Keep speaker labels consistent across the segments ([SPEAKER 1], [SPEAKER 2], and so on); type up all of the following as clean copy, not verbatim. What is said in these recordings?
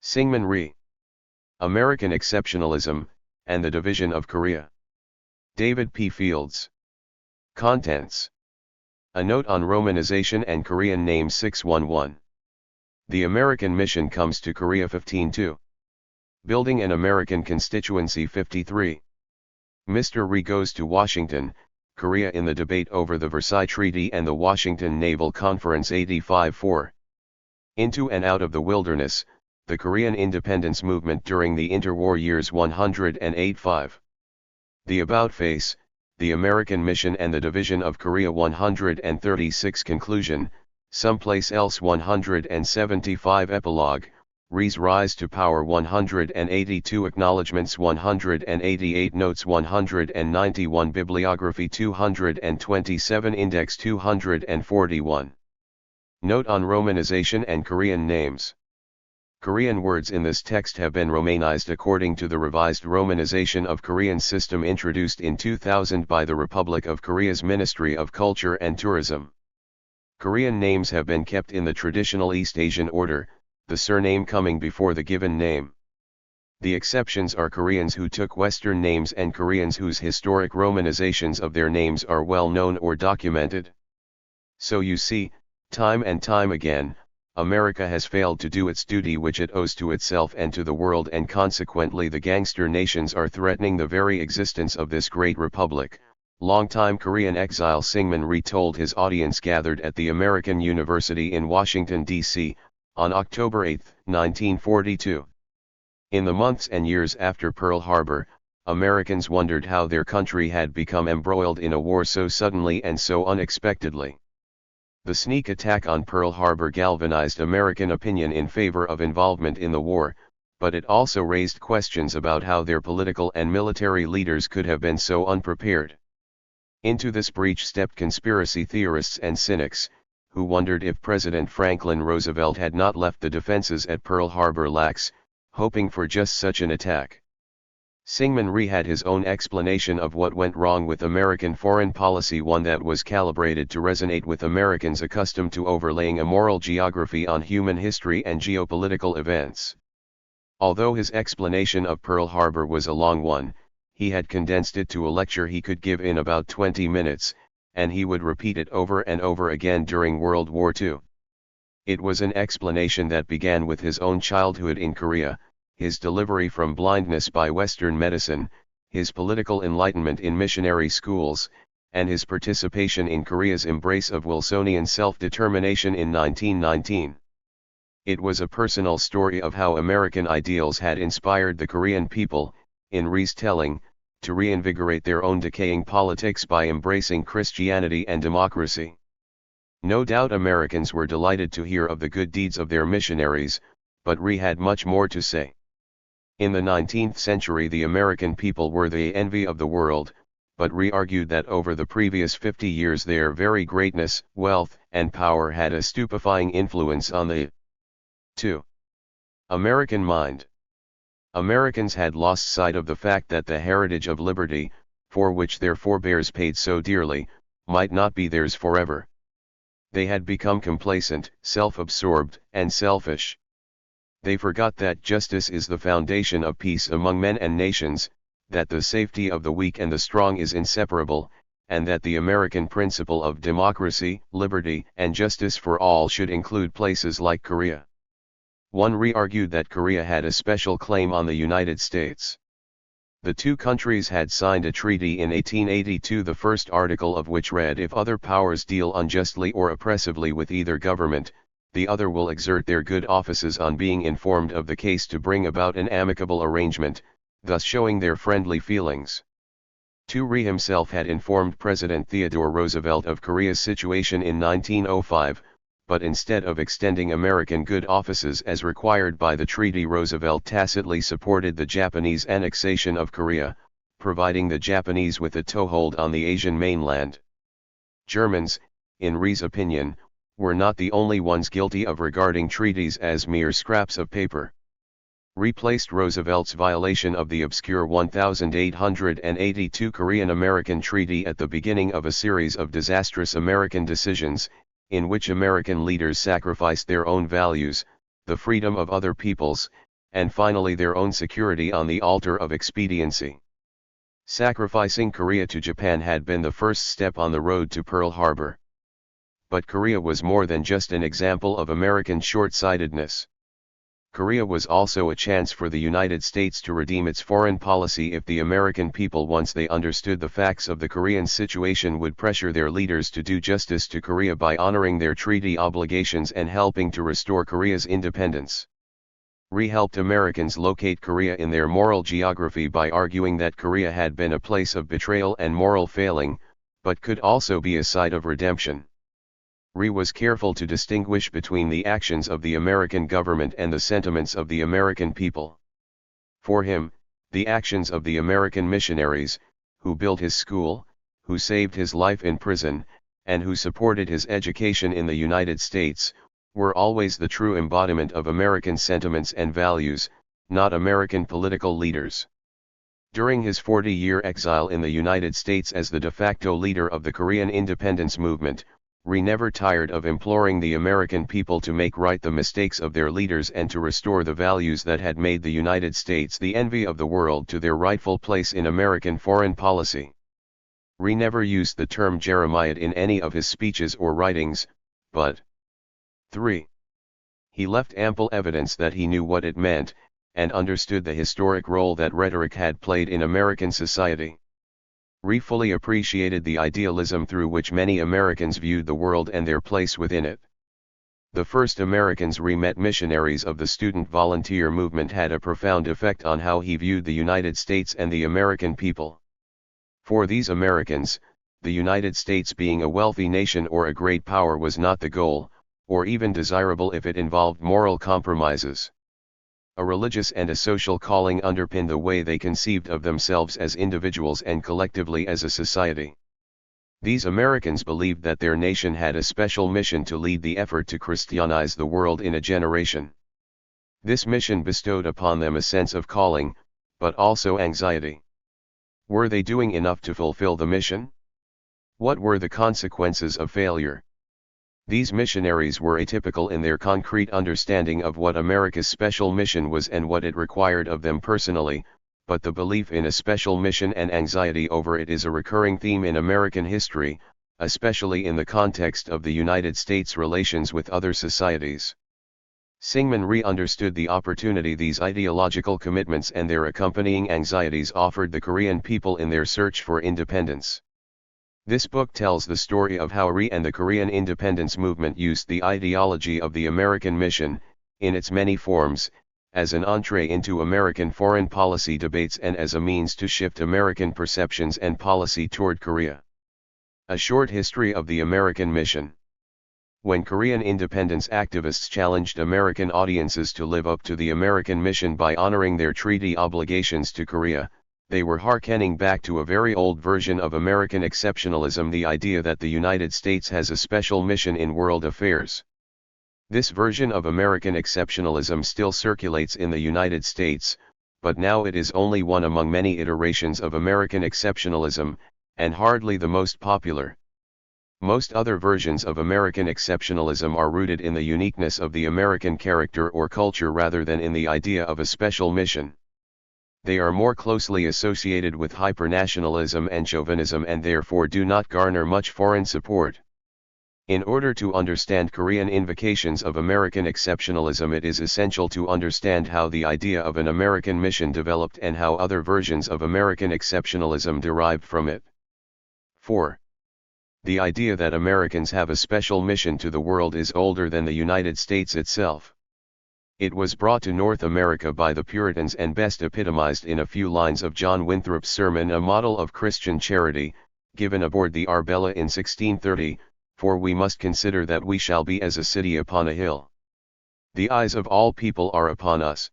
[SPEAKER 1] Syngman Rhee. American Exceptionalism, and the Division of Korea. David P. Fields. Contents. A note on Romanization and Korean name 611. The American mission comes to Korea 15-2. Building an American constituency 53. Mr. Rhee goes to Washington, Korea in the debate over the Versailles Treaty and the Washington Naval Conference 85-4. Into and out of the wilderness, the Korean independence movement during the interwar years 108-5. The About Face, the American Mission and the Division of Korea 136 Conclusion, Someplace Else 175 Epilogue, Rhee's Rise to Power 182 Acknowledgements 188 Notes 191 Bibliography 227 Index 241. Note on Romanization and Korean names. Korean words in this text have been Romanized according to the revised Romanization of Korean system introduced in 2000 by the Republic of Korea's Ministry of Culture and Tourism. Korean names have been kept in the traditional East Asian order, the surname coming before the given name. The exceptions are Koreans who took Western names and Koreans whose historic Romanizations of their names are well known or documented. So you see, time and time again, America has failed to do its duty which it owes to itself and to the world, and consequently the gangster nations are threatening the very existence of this great republic. Longtime Korean exile Syngman Rhee told his audience gathered at the American University in Washington, D.C., on October 8, 1942. In the months and years after Pearl Harbor, Americans wondered how their country had become embroiled in a war so suddenly and so unexpectedly. The sneak attack on Pearl Harbor galvanized American opinion in favor of involvement in the war, but it also raised questions about how their political and military leaders could have been so unprepared. Into this breach stepped conspiracy theorists and cynics, who wondered if President Franklin Roosevelt had not left the defenses at Pearl Harbor lax, hoping for just such an attack. Syngman Rhee had his own explanation of what went wrong with American foreign policy, one that was calibrated to resonate with Americans accustomed to overlaying a moral geography on human history and geopolitical events. Although his explanation of Pearl Harbor was a long one, he had condensed it to a lecture he could give in about 20 minutes, and he would repeat it over and over again during World War II. It was an explanation that began with his own childhood in Korea, his delivery from blindness by Western medicine, his political enlightenment in missionary schools, and his participation in Korea's embrace of Wilsonian self-determination in 1919. It was a personal story of how American ideals had inspired the Korean people, in Rhee's telling, to reinvigorate their own decaying politics by embracing Christianity and democracy. No doubt Americans were delighted to hear of the good deeds of their missionaries, but Rhee had much more to say. In the 19th century the American people were the envy of the world, but Rhee argued that over the previous 50 years their very greatness, wealth, and power had a stupefying influence on the 2. American mind. Americans had lost sight of the fact that the heritage of liberty, for which their forebears paid so dearly, might not be theirs forever. They had become complacent, self-absorbed, and selfish. They forgot that justice is the foundation of peace among men and nations, that the safety of the weak and the strong is inseparable, and that the American principle of democracy, liberty, and justice for all should include places like Korea. Rhee argued that Korea had a special claim on the United States. The two countries had signed a treaty in 1882, the first article of which read, "If other powers deal unjustly or oppressively with either government, the other will exert their good offices on being informed of the case to bring about an amicable arrangement," thus showing their friendly feelings. Rhee himself had informed President Theodore Roosevelt of Korea's situation in 1905, but instead of extending American good offices as required by the treaty, Roosevelt tacitly supported the Japanese annexation of Korea, providing the Japanese with a toehold on the Asian mainland. Germans, in Rhee's opinion, were not the only ones guilty of regarding treaties as mere scraps of paper. Rhee placed Roosevelt's violation of the obscure 1882 Korean-American Treaty at the beginning of a series of disastrous American decisions, in which American leaders sacrificed their own values, the freedom of other peoples, and finally their own security on the altar of expediency. Sacrificing Korea to Japan had been the first step on the road to Pearl Harbor. But Korea was more than just an example of American short-sightedness. Korea was also a chance for the United States to redeem its foreign policy if the American people, once they understood the facts of the Korean situation, would pressure their leaders to do justice to Korea by honoring their treaty obligations and helping to restore Korea's independence. Rhee helped Americans locate Korea in their moral geography by arguing that Korea had been a place of betrayal and moral failing, but could also be a site of redemption. Rhee was careful to distinguish between the actions of the American government and the sentiments of the American people. For him, the actions of the American missionaries, who built his school, who saved his life in prison, and who supported his education in the United States, were always the true embodiment of American sentiments and values, not American political leaders. During his 40-year exile in the United States as the de facto leader of the Korean independence movement, Rhee never tired of imploring the American people to make right the mistakes of their leaders and to restore the values that had made the United States the envy of the world to their rightful place in American foreign policy. Rhee never used the term Jeremiad in any of his speeches or writings, but 3. He left ample evidence that he knew what it meant, and understood the historic role that rhetoric had played in American society. Rhee fully appreciated the idealism through which many Americans viewed the world and their place within it. The first Americans Rhee met, missionaries of the student volunteer movement, had a profound effect on how he viewed the United States and the American people. For these Americans, the United States being a wealthy nation or a great power was not the goal, or even desirable if it involved moral compromises. A religious and a social calling underpinned the way they conceived of themselves as individuals and collectively as a society. These Americans believed that their nation had a special mission to lead the effort to Christianize the world in a generation. This mission bestowed upon them a sense of calling, but also anxiety. Were they doing enough to fulfill the mission? What were the consequences of failure? These missionaries were atypical in their concrete understanding of what America's special mission was and what it required of them personally, but the belief in a special mission and anxiety over it is a recurring theme in American history, especially in the context of the United States' relations with other societies. Syngman Rhee understood the opportunity these ideological commitments and their accompanying anxieties offered the Korean people in their search for independence. This book tells the story of how Rhee and the Korean independence movement used the ideology of the American mission, in its many forms, as an entree into American foreign policy debates and as a means to shift American perceptions and policy toward Korea. A short history of the American mission. When Korean independence activists challenged American audiences to live up to the American mission by honoring their treaty obligations to Korea, they were hearkening back to a very old version of American exceptionalism, the idea that the United States has a special mission in world affairs. This version of American exceptionalism still circulates in the United States, but now it is only one among many iterations of American exceptionalism, and hardly the most popular. Most other versions of American exceptionalism are rooted in the uniqueness of the American character or culture rather than in the idea of a special mission. They are more closely associated with hypernationalism and chauvinism and therefore do not garner much foreign support. In order to understand Korean invocations of American exceptionalism, it is essential to understand how the idea of an American mission developed and how other versions of American exceptionalism derived from it. 4. The idea that Americans have a special mission to the world is older than the United States itself. It was brought to North America by the Puritans and best epitomized in a few lines of John Winthrop's sermon, A Model of Christian Charity, given aboard the Arbella in 1630, "For we must consider that we shall be as a city upon a hill. The eyes of all people are upon us."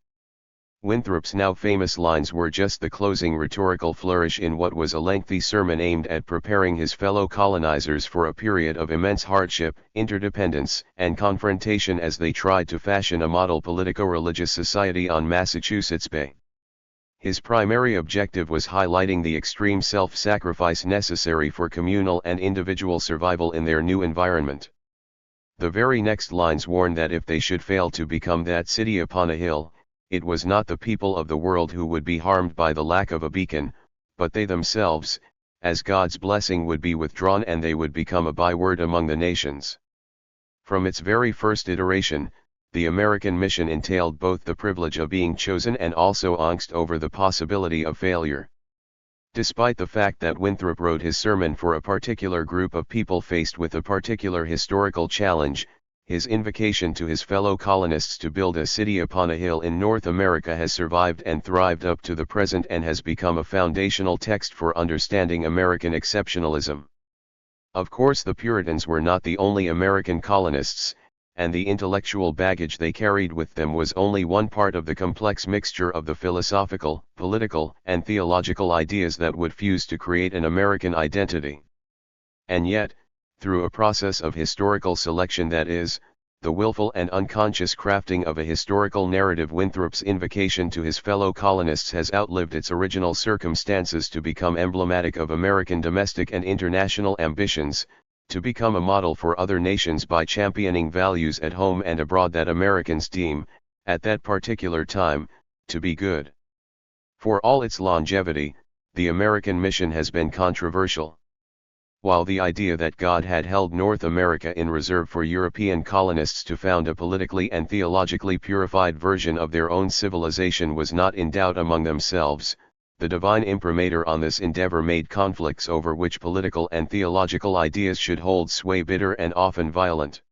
[SPEAKER 1] Winthrop's now famous lines were just the closing rhetorical flourish in what was a lengthy sermon aimed at preparing his fellow colonizers for a period of immense hardship, interdependence, and confrontation as they tried to fashion a model politico-religious society on Massachusetts Bay. His primary objective was highlighting the extreme self-sacrifice necessary for communal and individual survival in their new environment. The very next lines warn that if they should fail to become that city upon a hill, it was not the people of the world who would be harmed by the lack of a beacon, but they themselves, as God's blessing would be withdrawn and they would become a byword among the nations. From its very first iteration, the American mission entailed both the privilege of being chosen and also angst over the possibility of failure. Despite the fact that Winthrop wrote his sermon for a particular group of people faced with a particular historical challenge, his invocation to his fellow colonists to build a city upon a hill in North America has survived and thrived up to the present and has become a foundational text for understanding American exceptionalism. Of course, the Puritans were not the only American colonists, and the intellectual baggage they carried with them was only one part of the complex mixture of the philosophical, political, and theological ideas that would fuse to create an American identity. And yet, through a process of historical selection, that is, the willful and unconscious crafting of a historical narrative, Winthrop's invocation to his fellow colonists has outlived its original circumstances to become emblematic of American domestic and international ambitions, to become a model for other nations by championing values at home and abroad that Americans deem, at that particular time, to be good. For all its longevity, the American mission has been controversial. While the idea that God had held North America in reserve for European colonists to found a politically and theologically purified version of their own civilization was not in doubt among themselves, the divine imprimatur on this endeavor made conflicts over which political and theological ideas should hold sway bitter and often violent.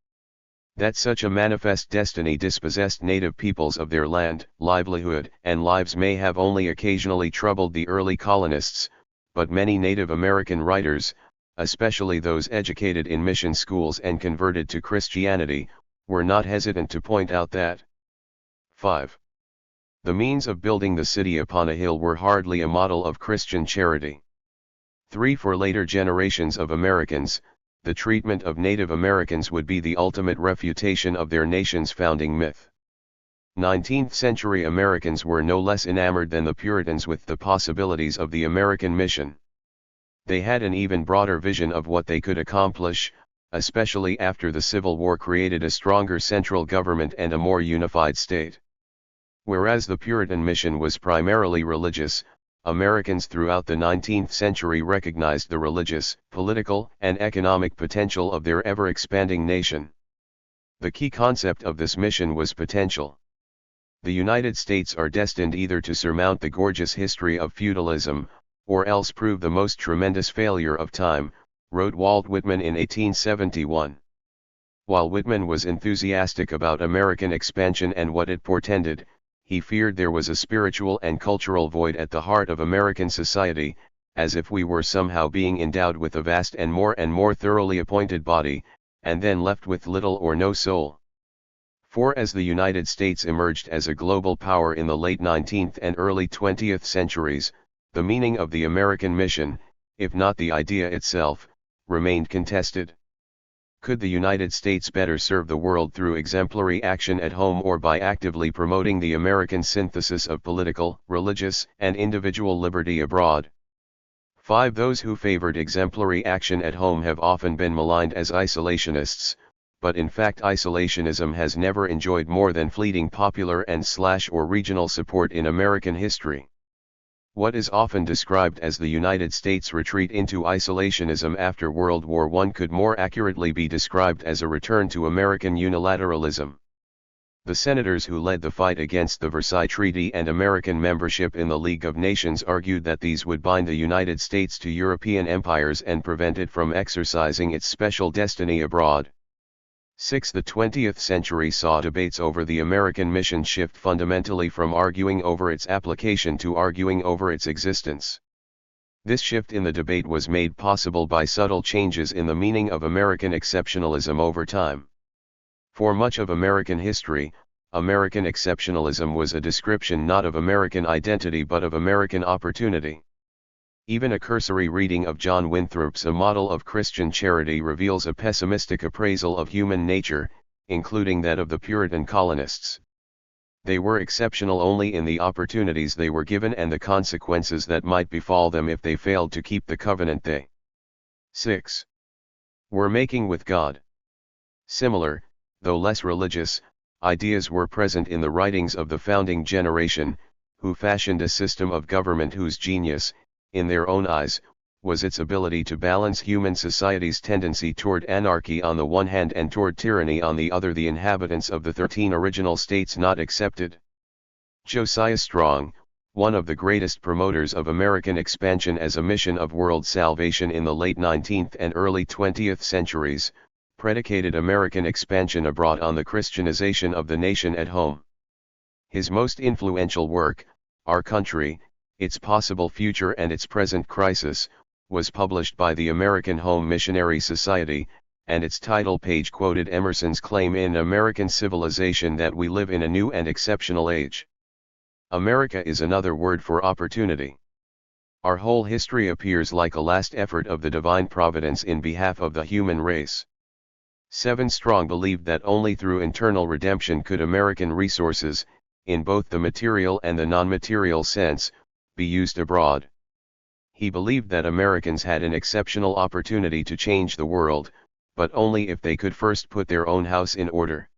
[SPEAKER 1] That such a manifest destiny dispossessed native peoples of their land, livelihood, and lives may have only occasionally troubled the early colonists, but many Native American writers, especially those educated in mission schools and converted to Christianity, were not hesitant to point out that 5. The means of building the city upon a hill were hardly a model of Christian charity. 3. For later generations of Americans, the treatment of Native Americans would be the ultimate refutation of their nation's founding myth. 19th century Americans were no less enamored than the Puritans with the possibilities of the American mission. They had an even broader vision of what they could accomplish, especially after the Civil War created a stronger central government and a more unified state. Whereas the Puritan mission was primarily religious, Americans throughout the 19th century recognized the religious, political, and economic potential of their ever-expanding nation. The key concept of this mission was potential. The United States are destined either to surmount the gorgeous history of feudalism, or else prove the most tremendous failure of time, wrote Walt Whitman in 1871. While Whitman was enthusiastic about American expansion and what it portended, he feared there was a spiritual and cultural void at the heart of American society, as if we were somehow being endowed with a vast and more thoroughly appointed body, and then left with little or no soul. For as the United States emerged as a global power in the late 19th and early 20th centuries, the meaning of the American mission, if not the idea itself, remained contested. Could the United States better serve the world through exemplary action at home or by actively promoting the American synthesis of political, religious, and individual liberty abroad? 5. Those who favored exemplary action at home have often been maligned as isolationists, but in fact isolationism has never enjoyed more than fleeting popular and/or regional support in American history. What is often described as the United States' retreat into isolationism after World War I could more accurately be described as a return to American unilateralism. The senators who led the fight against the Versailles Treaty and American membership in the League of Nations argued that these would bind the United States to European empires and prevent it from exercising its special destiny abroad. 6. The 20th century saw debates over the American mission shift fundamentally from arguing over its application to arguing over its existence. This shift in the debate was made possible by subtle changes in the meaning of American exceptionalism over time. For much of American history, American exceptionalism was a description not of American identity but of American opportunity. Even a cursory reading of John Winthrop's A Model of Christian Charity reveals a pessimistic appraisal of human nature, including that of the Puritan colonists. They were exceptional only in the opportunities they were given and the consequences that might befall them if they failed to keep the covenant they 6. were making with God. Similar, though less religious, ideas were present in the writings of the founding generation, who fashioned a system of government whose genius, in their own eyes, was its ability to balance human society's tendency toward anarchy on the one hand and toward tyranny on the other, the inhabitants of the 13 original states not excepted. Josiah Strong, one of the greatest promoters of American expansion as a mission of world salvation in the late 19th and early 20th centuries, predicated American expansion abroad on the Christianization of the nation at home. His most influential work, Our Country, Its Possible Future and Its Present Crisis, was published by the American Home Missionary Society, and its title page quoted Emerson's claim in American Civilization that we live in a new and exceptional age. America is another word for opportunity. Our whole history appears like a last effort of the divine providence in behalf of the human race. 7 Strong believed that only through internal redemption could American resources, in both the material and the non-material sense, be used abroad. He believed that Americans had an exceptional opportunity to change the world, but only if they could first put their own house in order.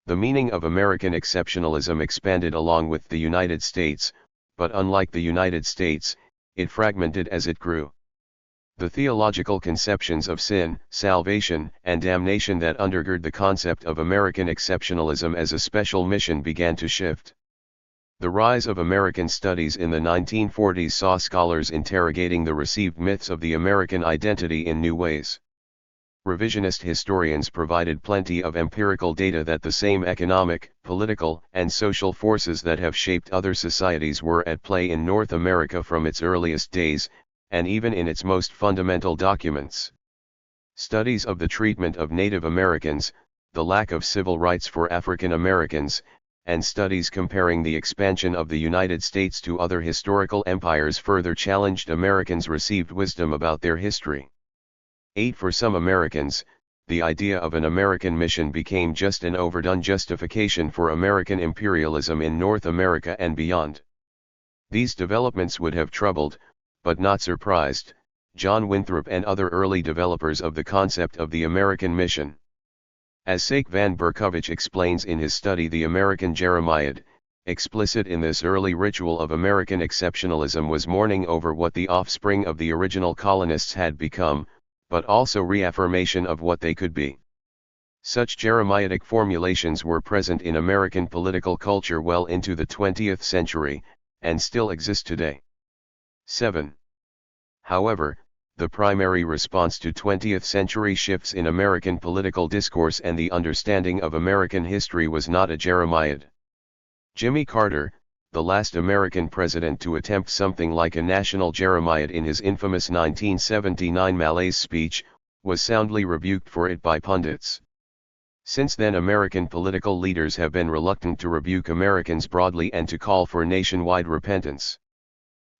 [SPEAKER 1] The meaning of American exceptionalism expanded along with the United States, but unlike the United States, it fragmented as it grew. The theological conceptions of sin, salvation, and damnation that undergird the concept of American exceptionalism as a special mission began to shift. The rise of American studies in the 1940s saw scholars interrogating the received myths of the American identity in new ways. Revisionist historians provided plenty of empirical data that the same economic, political, and social forces that have shaped other societies were at play in North America from its earliest days, and even in its most fundamental documents. Studies of the treatment of Native Americans, the lack of civil rights for African Americans, and studies comparing the expansion of the United States to other historical empires further challenged Americans' received wisdom about their history. 8 For some Americans, the idea of an American mission became just an overdone justification for American imperialism in North America and beyond. These developments would have troubled, but not surprised, John Winthrop and other early developers of the concept of the American mission. As Sake van Berkovich explains in his study The American Jeremiad, explicit in this early ritual of American exceptionalism was mourning over what the offspring of the original colonists had become, but also reaffirmation of what they could be. Such Jeremiadic formulations were present in American political culture well into the 20th century, and still exist today. 7. However, the primary response to 20th century shifts in American political discourse and the understanding of American history was not a Jeremiad. Jimmy Carter, the last American president to attempt something like a national Jeremiad in his infamous 1979 Malaise speech, was soundly rebuked for it by pundits. Since then, American political leaders have been reluctant to rebuke Americans broadly and to call for nationwide repentance.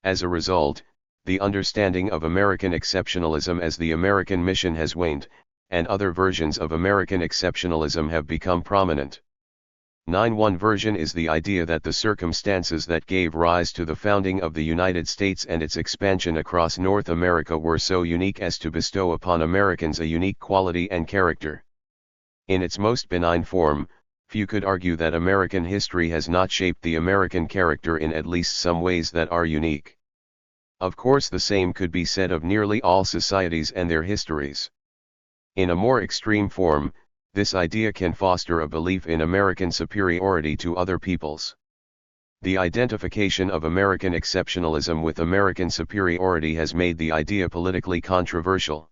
[SPEAKER 1] As a result, the understanding of American exceptionalism as the American mission has waned, and other versions of American exceptionalism have become prominent. 9 One version is the idea that the circumstances that gave rise to the founding of the United States and its expansion across North America were so unique as to bestow upon Americans a unique quality and character. In its most benign form, few could argue that American history has not shaped the American character in at least some ways that are unique. Of course, the same could be said of nearly all societies and their histories. In a more extreme form, this idea can foster a belief in American superiority to other peoples. The identification of American exceptionalism with American superiority has made the idea politically controversial.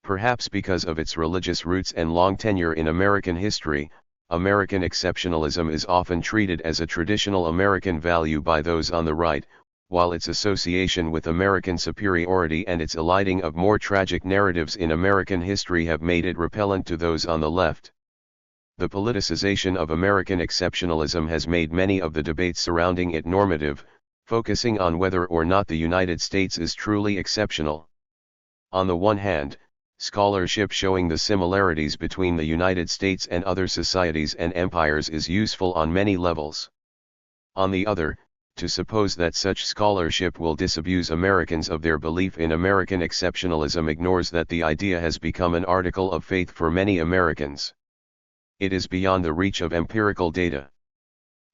[SPEAKER 1] Perhaps because of its religious roots and long tenure in American history, American exceptionalism is often treated as a traditional American value by those on the right, while its association with American superiority and its eliding of more tragic narratives in American history have made it repellent to those on the left. The politicization of American exceptionalism has made many of the debates surrounding it normative, focusing on whether or not the United States is truly exceptional. On the one hand, scholarship showing the similarities between the United States and other societies and empires is useful on many levels. On the other, to suppose that such scholarship will disabuse Americans of their belief in American exceptionalism ignores that the idea has become an article of faith for many Americans. it is beyond the reach of empirical data.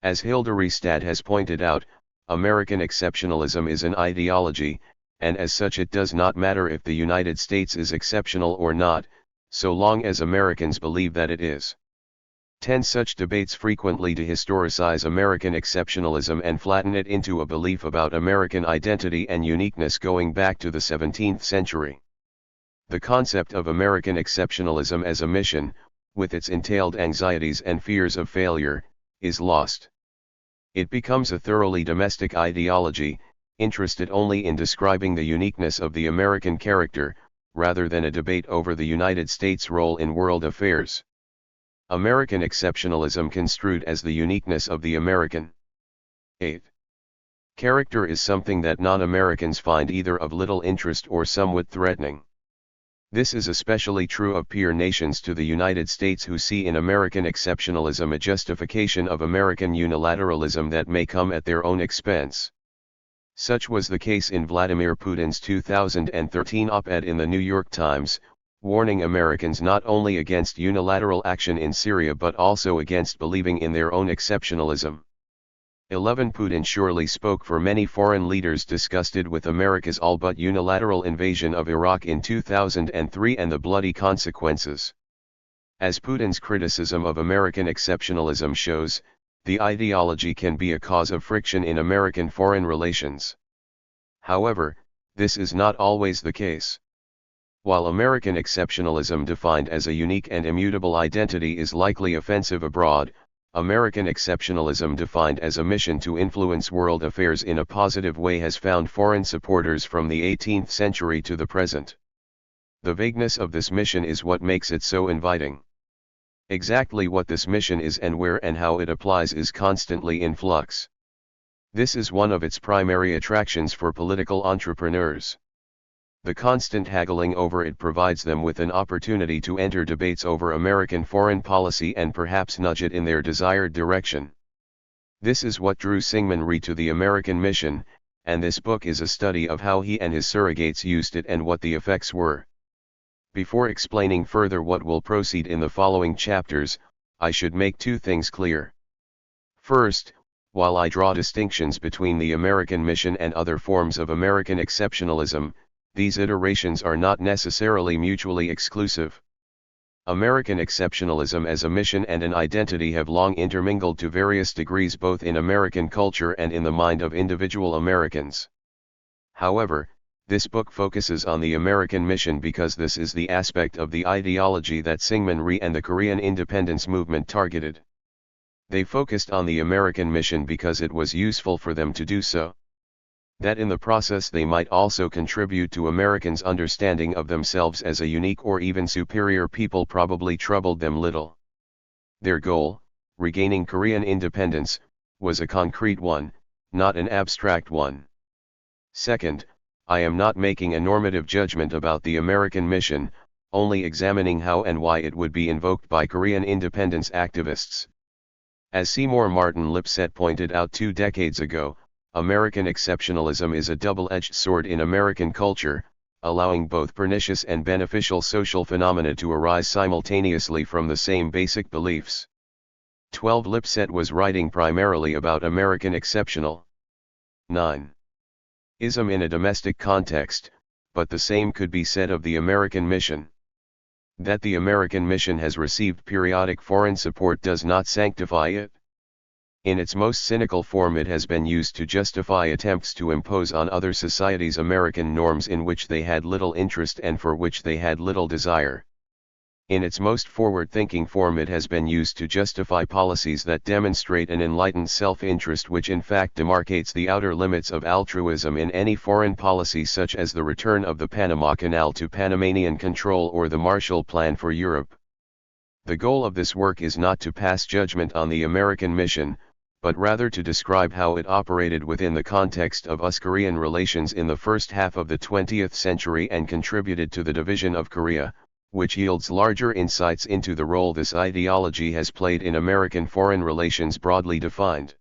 [SPEAKER 1] As Hilary Stad has pointed out, American exceptionalism is an ideology, and as such it does not matter if the United States is exceptional or not, so long as Americans believe that it is. 10 Such debates frequently dehistoricize American exceptionalism and flatten it into a belief about American identity and uniqueness going back to the 17th century. The concept of American exceptionalism as a mission, with its entailed anxieties and fears of failure, is lost. It becomes a thoroughly domestic ideology, interested only in describing the uniqueness of the American character, rather than a debate over the United States' role in world affairs. American exceptionalism construed as the uniqueness of the American. 8. Character is something that non-Americans find either of little interest or somewhat threatening. This is especially true of peer nations to the United States, who see in American exceptionalism a justification of American unilateralism that may come at their own expense. Such was the case in Vladimir Putin's 2013 op-ed in the New York Times, warning Americans not only against unilateral action in Syria but also against believing in their own exceptionalism. 11 Putin surely spoke for many foreign leaders disgusted with America's all but unilateral invasion of Iraq in 2003 and the bloody consequences. As Putin's criticism of American exceptionalism shows, the ideology can be a cause of friction in American foreign relations. However, this is not always the case. While American exceptionalism defined as a unique and immutable identity is likely offensive abroad, American exceptionalism defined as a mission to influence world affairs in a positive way has found foreign supporters from the 18th century to the present. The vagueness of this mission is what makes it so inviting. Exactly what this mission is and where and how it applies is constantly in flux. This is one of its primary attractions for political entrepreneurs. The constant haggling over it provides them with an opportunity to enter debates over American foreign policy and perhaps nudge it in their desired direction. This is what drew Syngman Rhee to the American mission, and this book is a study of how he and his surrogates used it and what the effects were. Before explaining further what will proceed in the following chapters, I should make two things clear. First, while I draw distinctions between the American mission and other forms of American exceptionalism, these iterations are not necessarily mutually exclusive. American exceptionalism as a mission and an identity have long intermingled to various degrees both in American culture and in the mind of individual Americans. However, this book focuses on the American mission because this is the aspect of the ideology that Syngman Rhee and the Korean independence movement targeted. They focused on the American mission because it was useful for them to do so. That in the process they might also contribute to Americans' understanding of themselves as a unique or even superior people probably troubled them little. Their goal, regaining Korean independence, was a concrete one, not an abstract one. Second, I am not making a normative judgment about the American mission, only examining how and why it would be invoked by Korean independence activists. As Seymour Martin Lipset pointed out 2 decades ago, American exceptionalism is a double-edged sword in American culture, allowing both pernicious and beneficial social phenomena to arise simultaneously from the same basic beliefs. 12 Lipset was writing primarily about American exceptional 9 ism in a domestic context, but the same could be said of the American mission. That the American mission has received periodic foreign support does not sanctify it. In its most cynical form it has been used to justify attempts to impose on other societies American norms in which they had little interest and for which they had little desire. In its most forward-thinking form it has been used to justify policies that demonstrate an enlightened self-interest which in fact demarcates the outer limits of altruism in any foreign policy, such as the return of the Panama Canal to Panamanian control or the Marshall Plan for Europe. The goal of this work is not to pass judgment on the American mission, but rather to describe how it operated within the context of US-Korean relations in the first half of the 20th century and contributed to the division of Korea, which yields larger insights into the role this ideology has played in American foreign relations broadly defined.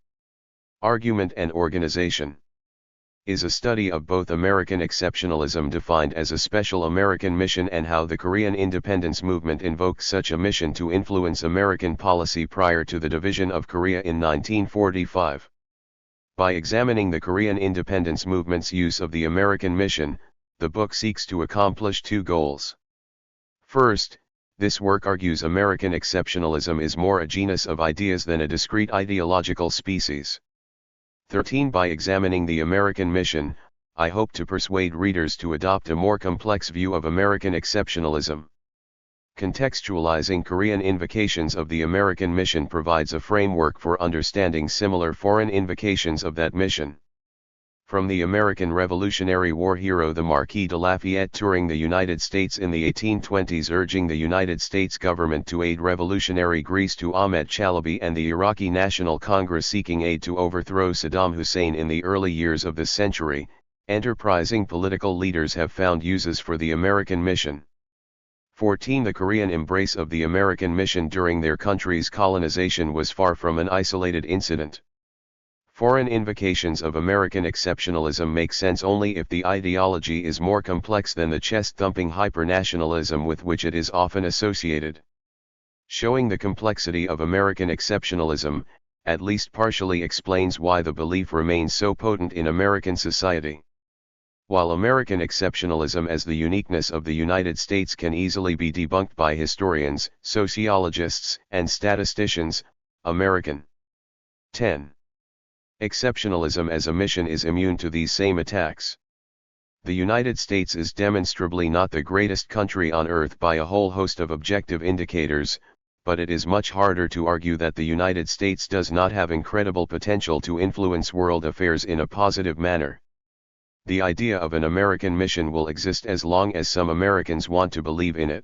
[SPEAKER 1] Argument and organization. is a study of both American exceptionalism defined as a special American mission and how the Korean independence movement invoked such a mission to influence American policy prior to the division of Korea in 1945. By examining the Korean independence movement's use of the American mission, the book seeks to accomplish two goals. First, this work argues American exceptionalism is more a genus of ideas than a discrete ideological species. 13. By examining the American mission, I hope to persuade readers to adopt a more complex view of American exceptionalism. Contextualizing Korean invocations of the American mission provides a framework for understanding similar foreign invocations of that mission. From the American Revolutionary War hero the Marquis de Lafayette touring the United States in the 1820s urging the United States government to aid revolutionary Greece to Ahmet Chalabi and the Iraqi National Congress seeking aid to overthrow Saddam Hussein in the early years of this century, enterprising political leaders have found uses for the American mission. 14. The Korean embrace of the American mission during their country's colonization was far from an isolated incident. Foreign invocations of American exceptionalism make sense only if the ideology is more complex than the chest-thumping hyper-nationalism with which it is often associated. Showing the complexity of American exceptionalism, at least partially explains why the belief remains so potent in American society. While American exceptionalism as the uniqueness of the United States can easily be debunked by historians, sociologists, and statisticians, American 10. Exceptionalism as a mission is immune to these same attacks. The United States is demonstrably not the greatest country on earth by a whole host of objective indicators, but it is much harder to argue that the United States does not have incredible potential to influence world affairs in a positive manner. The idea of an American mission will exist as long as some Americans want to believe in it.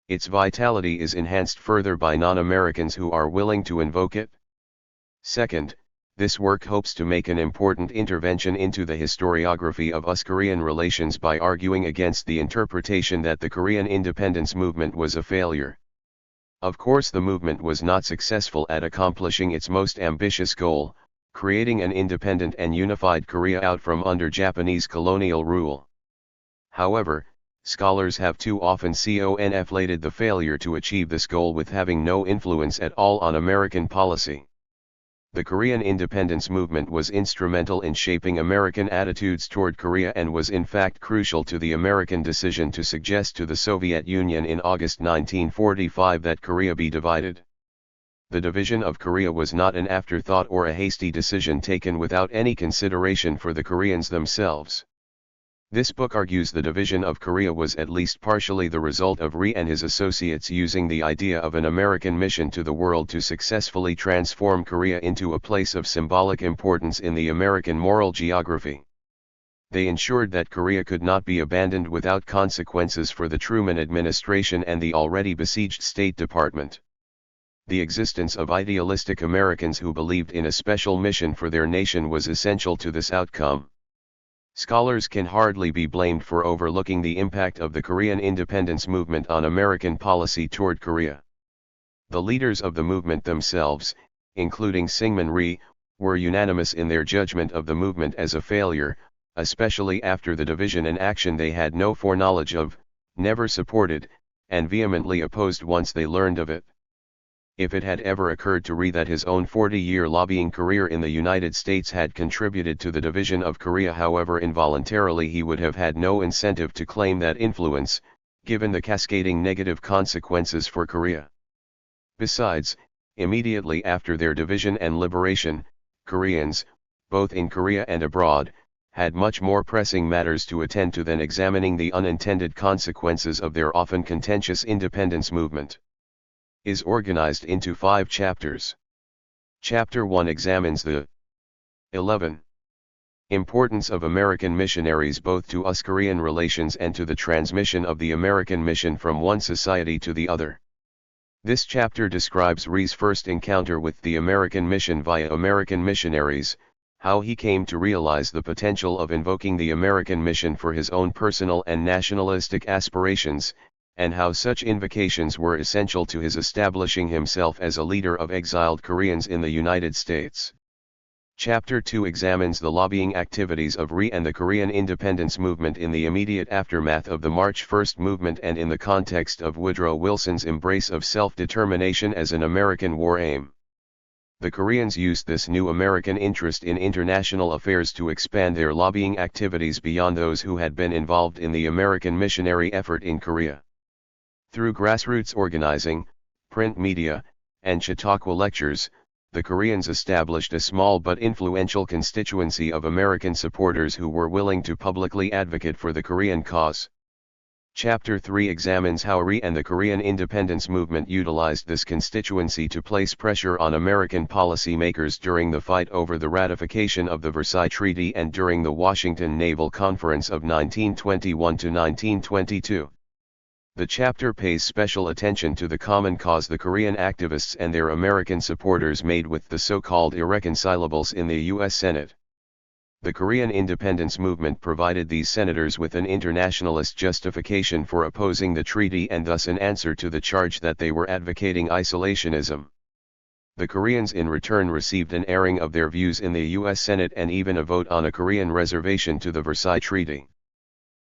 [SPEAKER 1] Its vitality is enhanced further by non-Americans who are willing to invoke it. Second, this work hopes to make an important intervention into the historiography of US-Korean relations by arguing against the interpretation that the Korean independence movement was a failure. Of course, the movement was not successful at accomplishing its most ambitious goal, creating an independent and unified Korea out from under Japanese colonial rule. However, scholars have too often conflated the failure to achieve this goal with having no influence at all on American policy. The Korean independence movement was instrumental in shaping American attitudes toward Korea and was in fact crucial to the American decision to suggest to the Soviet Union in August 1945 that Korea be divided. The division of Korea was not an afterthought or a hasty decision taken without any consideration for the Koreans themselves. This book argues the division of Korea was at least partially the result of Rhee and his associates using the idea of an American mission to the world to successfully transform Korea into a place of symbolic importance in the American moral geography. They ensured that Korea could not be abandoned without consequences for the Truman administration and the already besieged State Department. The existence of idealistic Americans who believed in a special mission for their nation was essential to this outcome. Scholars can hardly be blamed for overlooking the impact of the Korean independence movement on American policy toward Korea. The leaders of the movement themselves, including Syngman Rhee, were unanimous in their judgment of the movement as a failure, especially after the division, an action they had no foreknowledge of, never supported, and vehemently opposed once they learned of it. If it had ever occurred to Rhee that his own 40-year lobbying career in the United States had contributed to the division of Korea, however involuntarily, he would have had no incentive to claim that influence, given the cascading negative consequences for Korea. Besides, immediately after their division and liberation, Koreans, both in Korea and abroad, had much more pressing matters to attend to than examining the unintended consequences of their often contentious independence movement. Is organized into 5 chapters. Chapter 1 examines the 11. Importance of American missionaries both to US-Korean relations and to the transmission of the American mission from one society to the other. This chapter describes Rhee's first encounter with the American mission via American missionaries, how he came to realize the potential of invoking the American mission for his own personal and nationalistic aspirations, and how such invocations were essential to his establishing himself as a leader of exiled Koreans in the United States. Chapter 2 examines the lobbying activities of Rhee and the Korean independence movement in the immediate aftermath of the March 1 movement and in the context of Woodrow Wilson's embrace of self-determination as an American war aim. The Koreans used this new American interest in international affairs to expand their lobbying activities beyond those who had been involved in the American missionary effort in Korea. Through grassroots organizing, print media, and Chautauqua lectures, the Koreans established a small but influential constituency of American supporters who were willing to publicly advocate for the Korean cause. Chapter 3 examines how Rhee and the Korean independence movement utilized this constituency to place pressure on American policymakers during the fight over the ratification of the Versailles Treaty and during the Washington Naval Conference of 1921 to 1922. The chapter pays special attention to the common cause the Korean activists and their American supporters made with the so-called irreconcilables in the U.S. Senate. The Korean independence movement provided these senators with an internationalist justification for opposing the treaty and thus an answer to the charge that they were advocating isolationism. The Koreans in return received an airing of their views in the U.S. Senate and even a vote on a Korean reservation to the Versailles Treaty.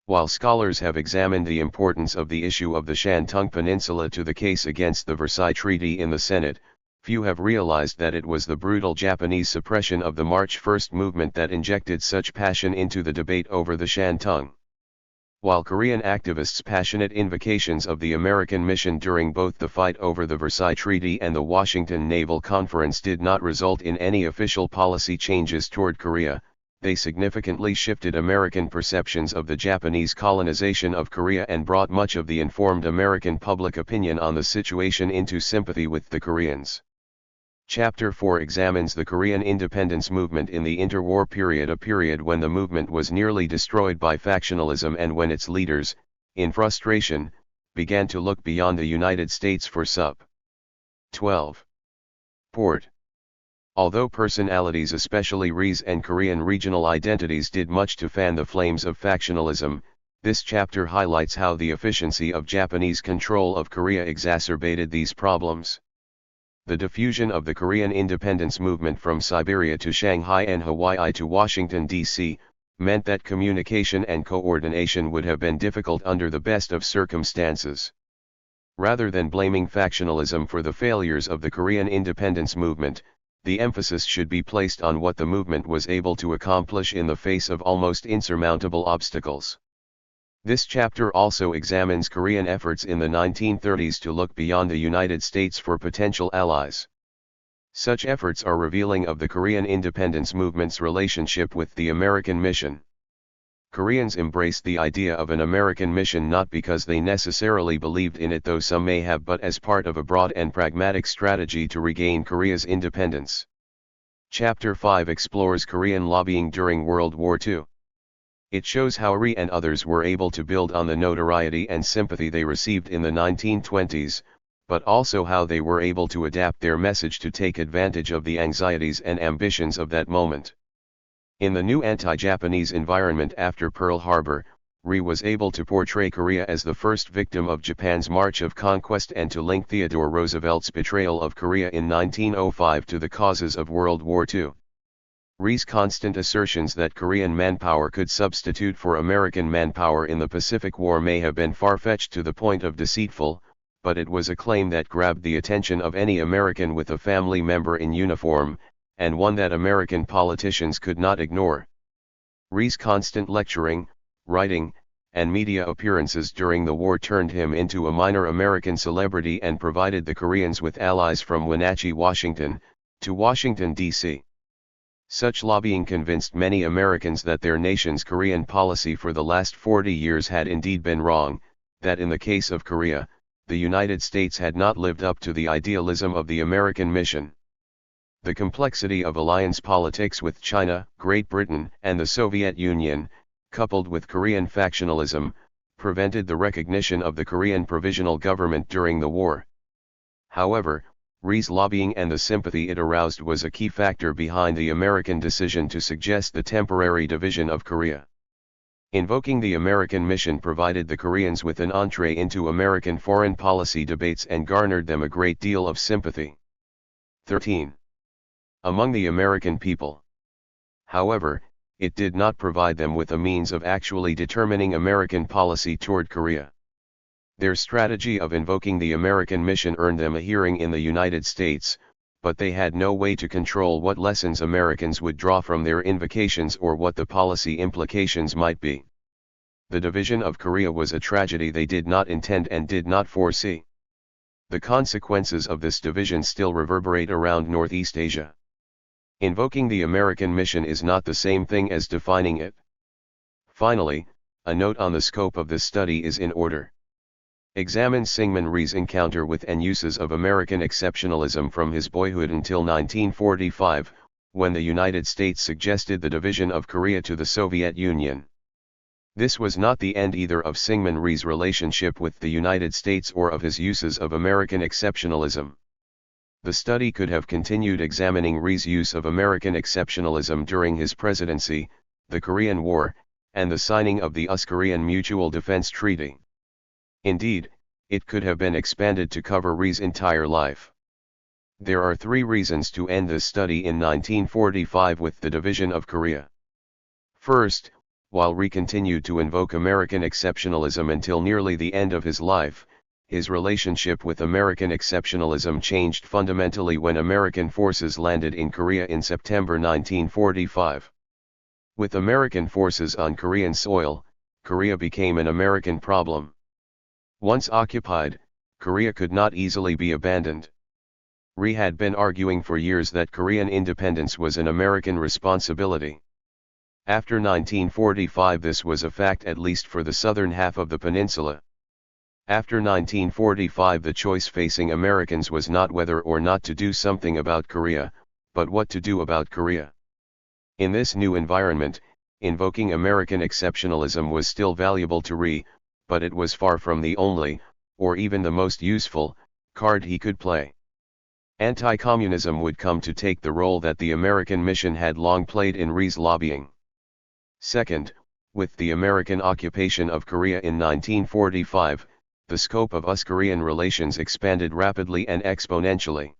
[SPEAKER 1] While scholars have examined the importance of the issue of the Shantung Peninsula to the case against the Versailles Treaty in the Senate, few have realized that it was the brutal Japanese suppression of the March 1 movement that injected such passion into the debate over the Shantung. While Korean activists' passionate invocations of the American mission during both the fight over the Versailles Treaty and the Washington Naval Conference did not result in any official policy changes toward Korea, they significantly shifted American perceptions of the Japanese colonization of Korea and brought much of the informed American public opinion on the situation into sympathy with the Koreans. Chapter 4 examines the Korean independence movement in the interwar period, a period when the movement was nearly destroyed by factionalism and when its leaders, in frustration, began to look beyond the United States for support. 12. Although personalities, especially Rhee's and Korean regional identities, did much to fan the flames of factionalism, this chapter highlights how the efficiency of Japanese control of Korea exacerbated these problems. The diffusion of the Korean independence movement from Siberia to Shanghai and Hawaii to Washington, D.C., meant that communication and coordination would have been difficult under the best of circumstances. Rather than blaming factionalism for the failures of the Korean independence movement, the emphasis should be placed on what the movement was able to accomplish in the face of almost insurmountable obstacles. This chapter also examines Korean efforts in the 1930s to look beyond the United States for potential allies. Such efforts are revealing of the Korean independence movement's relationship with the American mission. Koreans embraced the idea of an American mission not because they necessarily believed in it, though some may have, but as part of a broad and pragmatic strategy to regain Korea's independence. Chapter 5 explores Korean lobbying during World War II. It shows how Rhee and others were able to build on the notoriety and sympathy they received in the 1920s, but also how they were able to adapt their message to take advantage of the anxieties and ambitions of that moment. In the new anti-Japanese environment after Pearl Harbor, Rhee was able to portray Korea as the first victim of Japan's march of conquest and to link Theodore Roosevelt's betrayal of Korea in 1905 to the causes of World War II. Rhee's constant assertions that Korean manpower could substitute for American manpower in the Pacific War may have been far-fetched to the point of deceitful, but it was a claim that grabbed the attention of any American with a family member in uniform, and one that American politicians could not ignore. Rhee's constant lecturing, writing, and media appearances during the war turned him into a minor American celebrity and provided the Koreans with allies from Wenatchee, Washington, to Washington, D.C. Such lobbying convinced many Americans that their nation's Korean policy for the last 40 years had indeed been wrong, that in the case of Korea, the United States had not lived up to the idealism of the American mission. The complexity of alliance politics with China, Great Britain, and the Soviet Union, coupled with Korean factionalism, prevented the recognition of the Korean provisional government during the war. However, Rhee's lobbying and the sympathy it aroused was a key factor behind the American decision to suggest the temporary division of Korea. Invoking the American mission provided the Koreans with an entree into American foreign policy debates and garnered them a great deal of sympathy. 13. Among the American people. However, it did not provide them with a means of actually determining American policy toward Korea. Their strategy of invoking the American mission earned them a hearing in the United States, but they had no way to control what lessons Americans would draw from their invocations or what the policy implications might be. The division of Korea was a tragedy they did not intend and did not foresee. The consequences of this division still reverberate around Northeast Asia. Invoking the American mission is not the same thing as defining it. Finally, a note on the scope of this study is in order. Examine Syngman Rhee's encounter with and uses of American exceptionalism from his boyhood until 1945, when the United States suggested the division of Korea to the Soviet Union. This was not the end either of Syngman Rhee's relationship with the United States or of his uses of American exceptionalism. The study could have continued examining Rhee's use of American exceptionalism during his presidency, the Korean War, and the signing of the US-Korean Mutual Defense Treaty. Indeed, it could have been expanded to cover Rhee's entire life. There are 3 reasons to end this study in 1945 with the division of Korea. First, while Rhee continued to invoke American exceptionalism until nearly the end of his life, his relationship with American exceptionalism changed fundamentally when American forces landed in Korea in September 1945. With American forces on Korean soil, Korea became an American problem. Once occupied, Korea could not easily be abandoned. Rhee had been arguing for years that Korean independence was an American responsibility. After 1945 this was a fact at least for the southern half of the peninsula. After 1945 the choice facing Americans was not whether or not to do something about Korea, but what to do about Korea. In this new environment, invoking American exceptionalism was still valuable to Rhee, but it was far from the only, or even the most useful, card he could play. Anti-communism would come to take the role that the American mission had long played in Rhee's lobbying. Second, with the American occupation of Korea in 1945, the scope of US-Korean relations expanded rapidly and exponentially.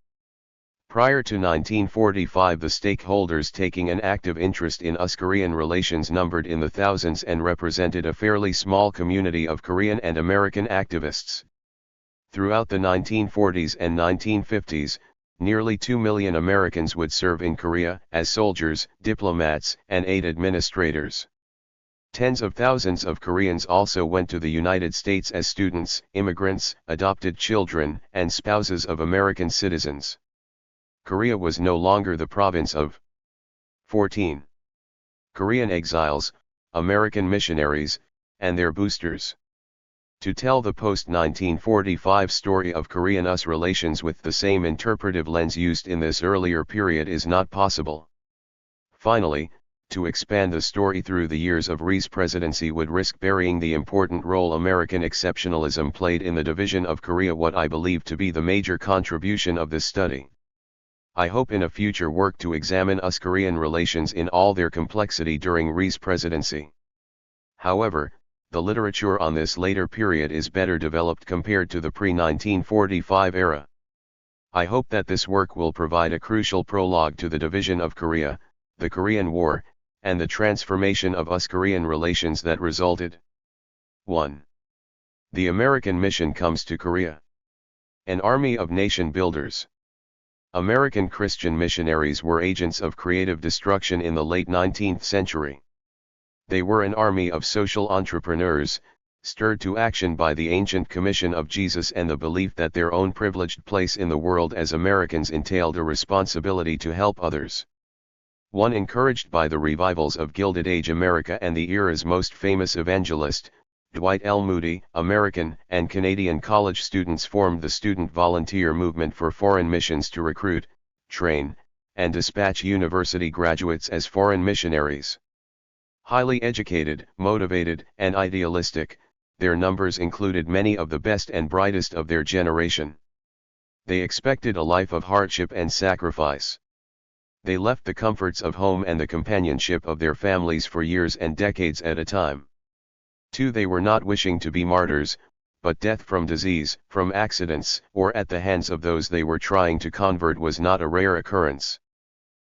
[SPEAKER 1] Prior to 1945 the stakeholders taking an active interest in US-Korean relations numbered in the thousands and represented a fairly small community of Korean and American activists. Throughout the 1940s and 1950s, nearly 2 million Americans would serve in Korea as soldiers, diplomats, and aid administrators. Tens of thousands of Koreans also went to the United States as students, immigrants, adopted children, and spouses of American citizens. Korea was no longer the province of 14 Korean exiles, American missionaries, and their boosters. To tell the post-1945 story of Korean-US relations with the same interpretive lens used in this earlier period is not possible. Finally, to expand the story through the years of Rhee's presidency would risk burying the important role American exceptionalism played in the division of Korea, what I believe to be the major contribution of this study. I hope in a future work to examine US-Korean relations in all their complexity during Rhee's presidency. However, the literature on this later period is better developed compared to the pre-1945 era. I hope that this work will provide a crucial prologue to the division of Korea, the Korean War, and the transformation of US-Korean relations that resulted. 1. The American mission comes to Korea. An army of nation builders. American Christian missionaries were agents of creative destruction in the late 19th century. They were an army of social entrepreneurs, stirred to action by the ancient commission of Jesus and the belief that their own privileged place in the world as Americans entailed a responsibility to help others. One encouraged by the revivals of Gilded Age America and the era's most famous evangelist, Dwight L. Moody, American and Canadian college students formed the student volunteer movement for foreign missions to recruit, train, and dispatch university graduates as foreign missionaries. Highly educated, motivated, and idealistic, their numbers included many of the best and brightest of their generation. They expected a life of hardship and sacrifice. They left the comforts of home and the companionship of their families for years and decades at a time. 2. They were not wishing to be martyrs, but death from disease, from accidents, or at the hands of those they were trying to convert was not a rare occurrence.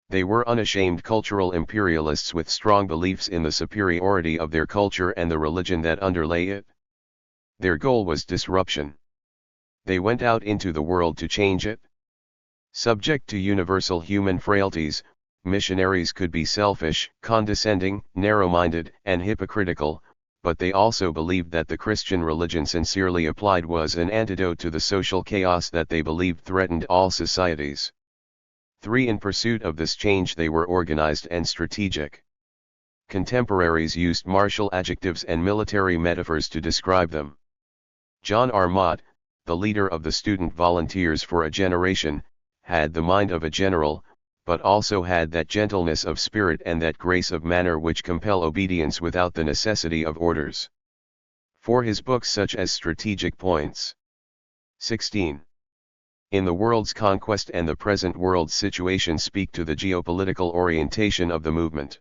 [SPEAKER 1] They were unashamed cultural imperialists with strong beliefs in the superiority of their culture and the religion that underlay it. Their goal was disruption. They went out into the world to change it. Subject to universal human frailties, missionaries could be selfish, condescending, narrow-minded, and hypocritical, but they also believed that the Christian religion sincerely applied was an antidote to the social chaos that they believed threatened all societies. 3. In pursuit of this change they were organized and strategic. Contemporaries used martial adjectives and military metaphors to describe them. John R. Mott, the leader of the student volunteers for a generation, had the mind of a general, but also had that gentleness of spirit and that grace of manner which compel obedience without the necessity of orders. For his books such as Strategic Points. 16. In the World's Conquest and the Present World's Situation speak to the geopolitical orientation of the movement.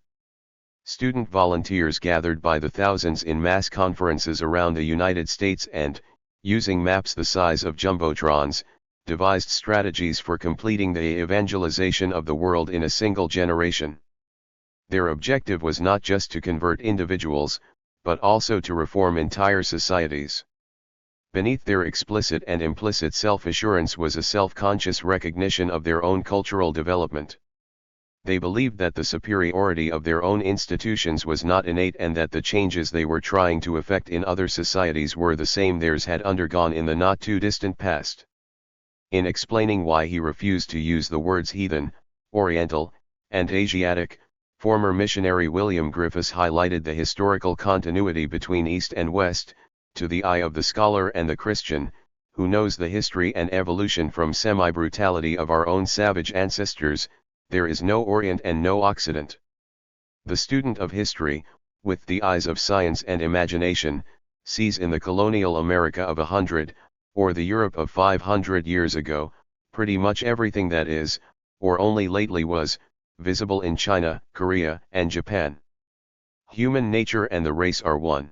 [SPEAKER 1] Student volunteers gathered by the thousands in mass conferences around the United States and, using maps the size of jumbotrons, devised strategies for completing the evangelization of the world in a single generation. Their objective was not just to convert individuals, but also to reform entire societies. Beneath their explicit and implicit self-assurance was a self-conscious recognition of their own cultural development. They believed that the superiority of their own institutions was not innate and that the changes they were trying to effect in other societies were the same theirs had undergone in the not-too-distant past. In explaining why he refused to use the words heathen, Oriental, and Asiatic, former missionary William Griffiths highlighted the historical continuity between East and West, to the eye of the scholar and the Christian, who knows the history and evolution from semi-brutality of our own savage ancestors. There is no Orient and no Occident. The student of history, with the eyes of science and imagination, sees in the colonial America of 100, or the Europe of 500 years ago, pretty much everything that is, or only lately was, visible in China, Korea, and Japan. Human nature and the race are one.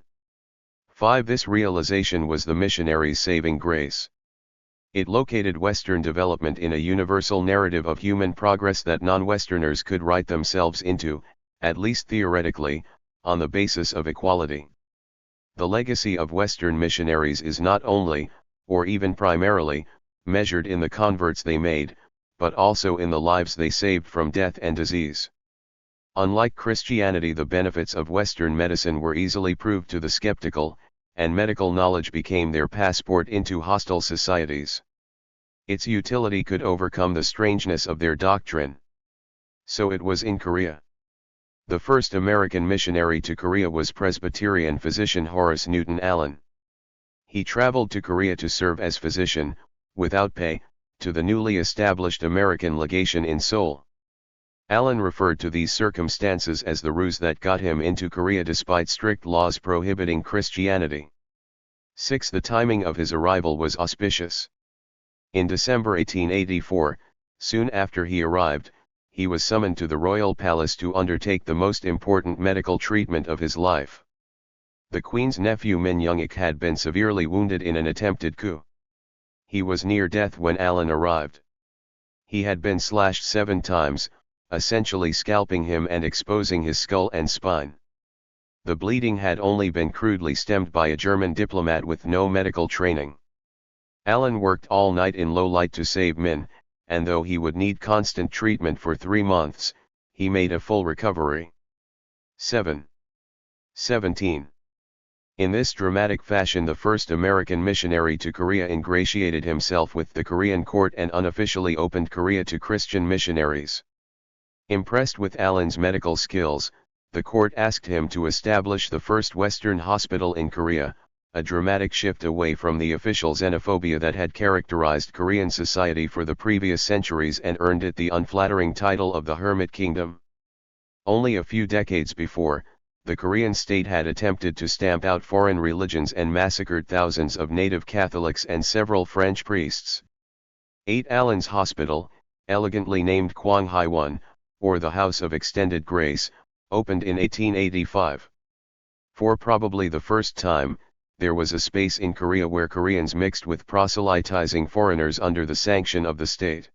[SPEAKER 1] 5. This realization was the missionaries' saving grace. It located Western development in a universal narrative of human progress that non-Westerners could write themselves into, at least theoretically, on the basis of equality. The legacy of Western missionaries is not only, or even primarily, measured in the converts they made, but also in the lives they saved from death and disease. Unlike Christianity, the benefits of Western medicine were easily proved to the skeptical, and medical knowledge became their passport into hostile societies. Its utility could overcome the strangeness of their doctrine. So it was in Korea. The first American missionary to Korea was Presbyterian physician Horace Newton Allen. He traveled to Korea to serve as physician, without pay, to the newly established American legation in Seoul. Allen referred to these circumstances as the ruse that got him into Korea despite strict laws prohibiting Christianity. 6. The timing of his arrival was auspicious. In December 1884, soon after he arrived, he was summoned to the royal palace to undertake the most important medical treatment of his life. The Queen's nephew Min Young-ik had been severely wounded in an attempted coup. He was near death when Allen arrived. He had been slashed 7 times, essentially scalping him and exposing his skull and spine. The bleeding had only been crudely stemmed by a German diplomat with no medical training. Allen worked all night in low light to save Min, and though he would need constant treatment for 3 months, he made a full recovery. 7. 17. In this dramatic fashion the first American missionary to Korea ingratiated himself with the Korean court and unofficially opened Korea to Christian missionaries. Impressed with Allen's medical skills, the court asked him to establish the first Western hospital in Korea, a dramatic shift away from the official xenophobia that had characterized Korean society for the previous centuries and earned it the unflattering title of the Hermit Kingdom. Only a few decades before, the Korean state had attempted to stamp out foreign religions and massacred thousands of native Catholics and several French priests. 8. Allen's Hospital, elegantly named Kwanghai-won, or the House of Extended Grace, opened in 1885. For probably the first time, there was a space in Korea where Koreans mixed with proselytizing foreigners under the sanction of the state.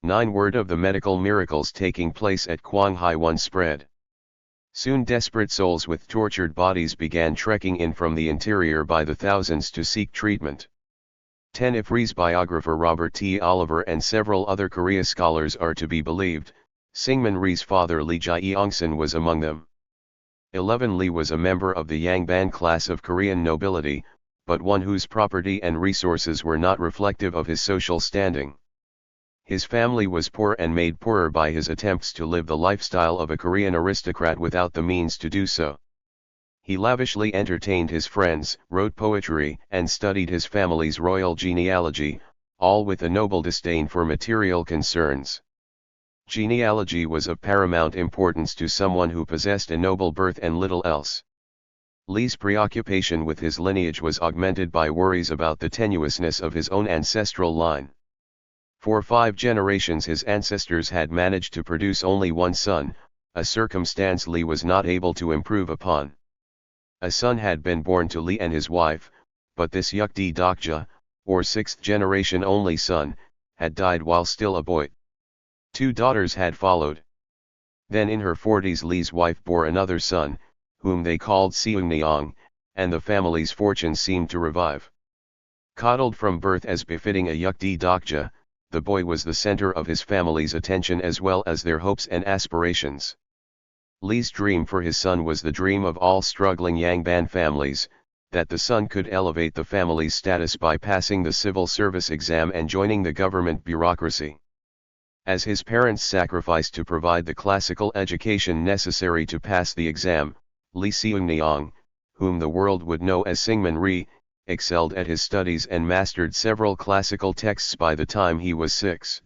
[SPEAKER 1] Word of the medical miracles taking place at Quanghai 1 spread. Soon desperate souls with tortured bodies began trekking in from the interior by the thousands to seek treatment. 10 If Rhee's biographer Robert T. Oliver and several other Korea scholars are to be believed, Syngman Rhee's father Lee Jae-yongsan was among them. 11 Lee was a member of the Yangban class of Korean nobility, but one whose property and resources were not reflective of his social standing. His family was poor and made poorer by his attempts to live the lifestyle of a Korean aristocrat without the means to do so. He lavishly entertained his friends, wrote poetry, and studied his family's royal genealogy, all with a noble disdain for material concerns. Genealogy was of paramount importance to someone who possessed a noble birth and little else. Lee's preoccupation with his lineage was augmented by worries about the tenuousness of his own ancestral line. For 5 generations his ancestors had managed to produce only one son, a circumstance Lee was not able to improve upon. A son had been born to Lee and his wife, but this Yukdi Dokja, or 6th generation only son, had died while still a boy. 2 daughters had followed. Then in her 40s Lee's wife bore another son, whom they called Seungneong, and the family's fortunes seemed to revive. Coddled from birth as befitting a Yukdi Dokja, the boy was the center of his family's attention as well as their hopes and aspirations. Lee's dream for his son was the dream of all struggling Yangban families, that the son could elevate the family's status by passing the civil service exam and joining the government bureaucracy. As his parents sacrificed to provide the classical education necessary to pass the exam, Lee Seungneong, whom the world would know as Syngman Rhee, excelled at his studies and mastered several classical texts by the time he was 6.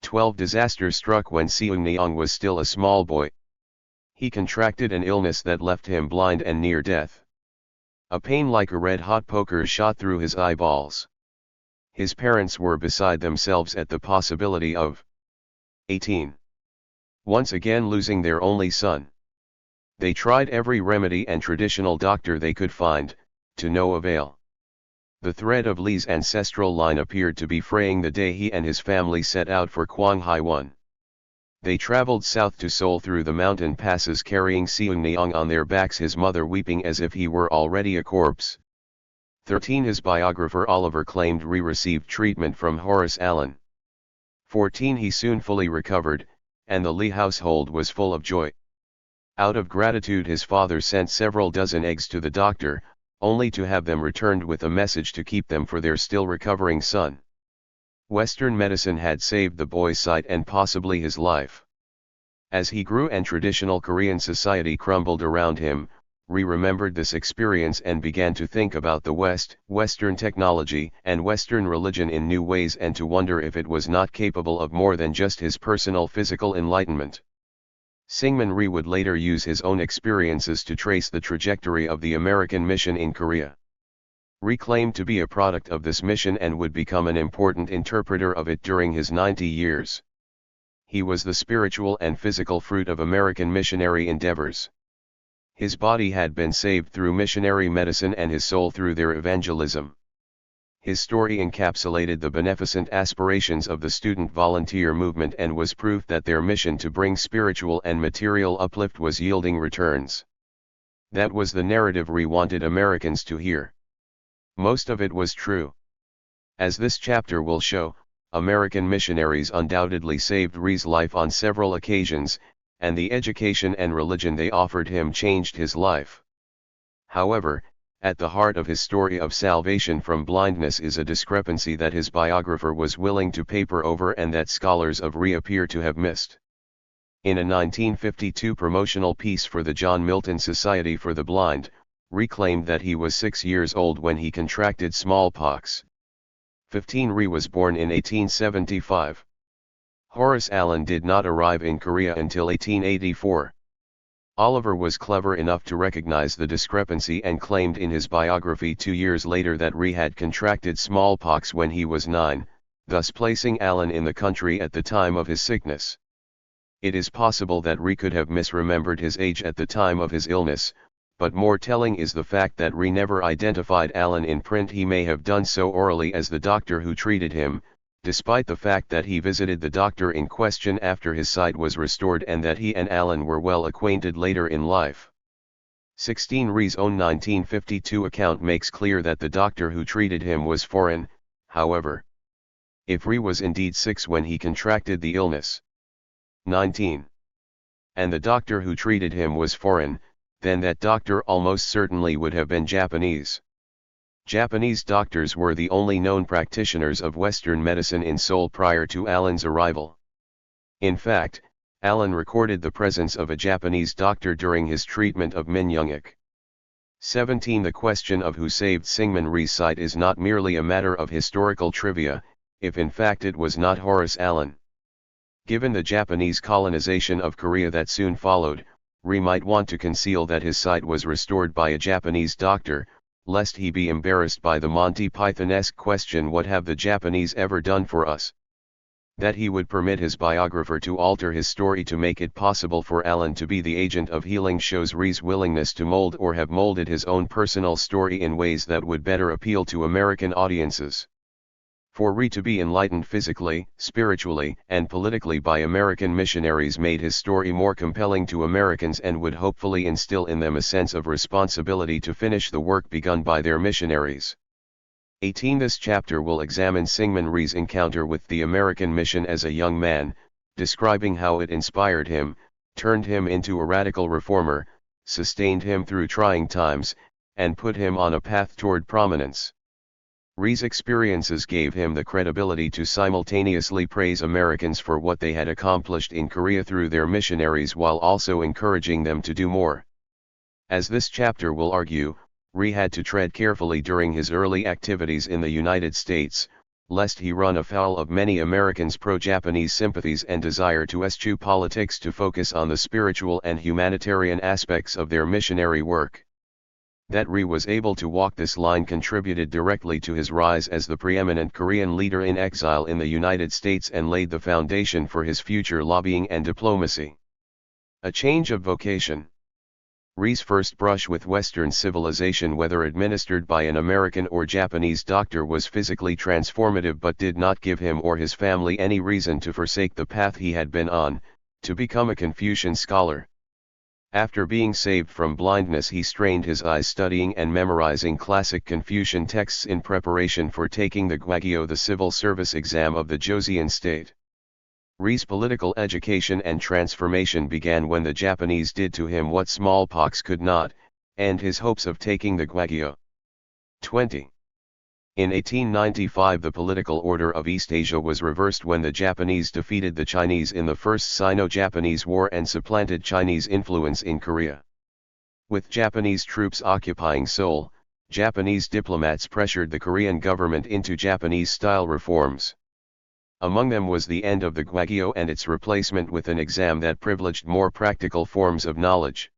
[SPEAKER 1] 12 Disaster struck when Seungneong was still a small boy. He contracted an illness that left him blind and near death. A pain like a red-hot poker shot through his eyeballs. His parents were beside themselves at the possibility of 18. Once again losing their only son. They tried every remedy and traditional doctor they could find, to no avail. The thread of Lee's ancestral line appeared to be fraying the day he and his family set out for Quanghai 1. They traveled south to Seoul through the mountain passes carrying Seungneong on their backs, his mother weeping as if he were already a corpse. 13 His biographer Oliver claimed Rhee received treatment from Horace Allen. 14 He soon fully recovered, and the Lee household was full of joy. Out of gratitude his father sent several dozen eggs to the doctor, only to have them returned with a message to keep them for their still recovering son. Western medicine had saved the boy's sight and possibly his life. As he grew and traditional Korean society crumbled around him, Rhee remembered this experience and began to think about the West, Western technology, and Western religion in new ways and to wonder if it was not capable of more than just his personal physical enlightenment. Syngman Rhee would later use his own experiences to trace the trajectory of the American mission in Korea. Rhee claimed to be a product of this mission and would become an important interpreter of it during his 90 years. He was the spiritual and physical fruit of American missionary endeavors. His body had been saved through missionary medicine and his soul through their evangelism. His story encapsulated the beneficent aspirations of the student volunteer movement and was proof that their mission to bring spiritual and material uplift was yielding returns. That was the narrative Rhee wanted Americans to hear. Most of it was true. As this chapter will show, American missionaries undoubtedly saved Rhee's life on several occasions, and the education and religion they offered him changed his life. However, at the heart of his story of salvation from blindness is a discrepancy that his biographer was willing to paper over and that scholars of Rhee appear to have missed. In a 1952 promotional piece for the John Milton Society for the Blind, Rhee claimed that he was 6 years old when he contracted smallpox. 15 Rhee was born in 1875. Horace Allen did not arrive in Korea until 1884. Oliver was clever enough to recognize the discrepancy and claimed in his biography 2 years later that Rhee had contracted smallpox when he was 9, thus placing Allen in the country at the time of his sickness. It is possible that Rhee could have misremembered his age at the time of his illness, but more telling is the fact that Rhee never identified Allen in print. He may have done so orally as the doctor who treated him, despite the fact that he visited the doctor in question after his sight was restored and that he and Allen were well acquainted later in life. 16. Rhee's own 1952 account makes clear that the doctor who treated him was foreign, however. If Rhee was indeed 6 when he contracted the illness. 19. And the doctor who treated him was foreign, then that doctor almost certainly would have been Japanese. Japanese doctors were the only known practitioners of Western medicine in Seoul prior to Allen's arrival. In fact, Allen recorded the presence of a Japanese doctor during his treatment of Min Young-ik. 17. The question of who saved Syngman Rhee's sight is not merely a matter of historical trivia, if in fact it was not Horace Allen. Given the Japanese colonization of Korea that soon followed, Rhee might want to conceal that his sight was restored by a Japanese doctor, lest he be embarrassed by the Monty Python-esque question, "What have the Japanese ever done for us?" That he would permit his biographer to alter his story to make it possible for Allen to be the agent of healing shows Rhee's willingness to mold or have molded his own personal story in ways that would better appeal to American audiences. For Rhee to be enlightened physically, spiritually, and politically by American missionaries made his story more compelling to Americans and would hopefully instill in them a sense of responsibility to finish the work begun by their missionaries. 18. This chapter will examine Syngman Rhee's encounter with the American mission as a young man, describing how it inspired him, turned him into a radical reformer, sustained him through trying times, and put him on a path toward prominence. Rhee's experiences gave him the credibility to simultaneously praise Americans for what they had accomplished in Korea through their missionaries while also encouraging them to do more. As this chapter will argue, Rhee had to tread carefully during his early activities in the United States, lest he run afoul of many Americans' pro-Japanese sympathies and desire to eschew politics to focus on the spiritual and humanitarian aspects of their missionary work. That Rhee was able to walk this line contributed directly to his rise as the preeminent Korean leader in exile in the United States and laid the foundation for his future lobbying and diplomacy. A change of vocation. Rhee's first brush with Western civilization, whether administered by an American or Japanese doctor, was physically transformative but did not give him or his family any reason to forsake the path he had been on, to become a Confucian scholar. After being saved from blindness, he strained his eyes studying and memorizing classic Confucian texts in preparation for taking the Gwagyo, the civil service exam of the Joseon state. Rhee's political education and transformation began when the Japanese did to him what smallpox could not, and his hopes of taking the Gwagyo. 20. In 1895 the political order of East Asia was reversed when the Japanese defeated the Chinese in the First Sino-Japanese War and supplanted Chinese influence in Korea. With Japanese troops occupying Seoul, Japanese diplomats pressured the Korean government into Japanese-style reforms. Among them was the end of the Gwagyo and its replacement with an exam that privileged more practical forms of knowledge.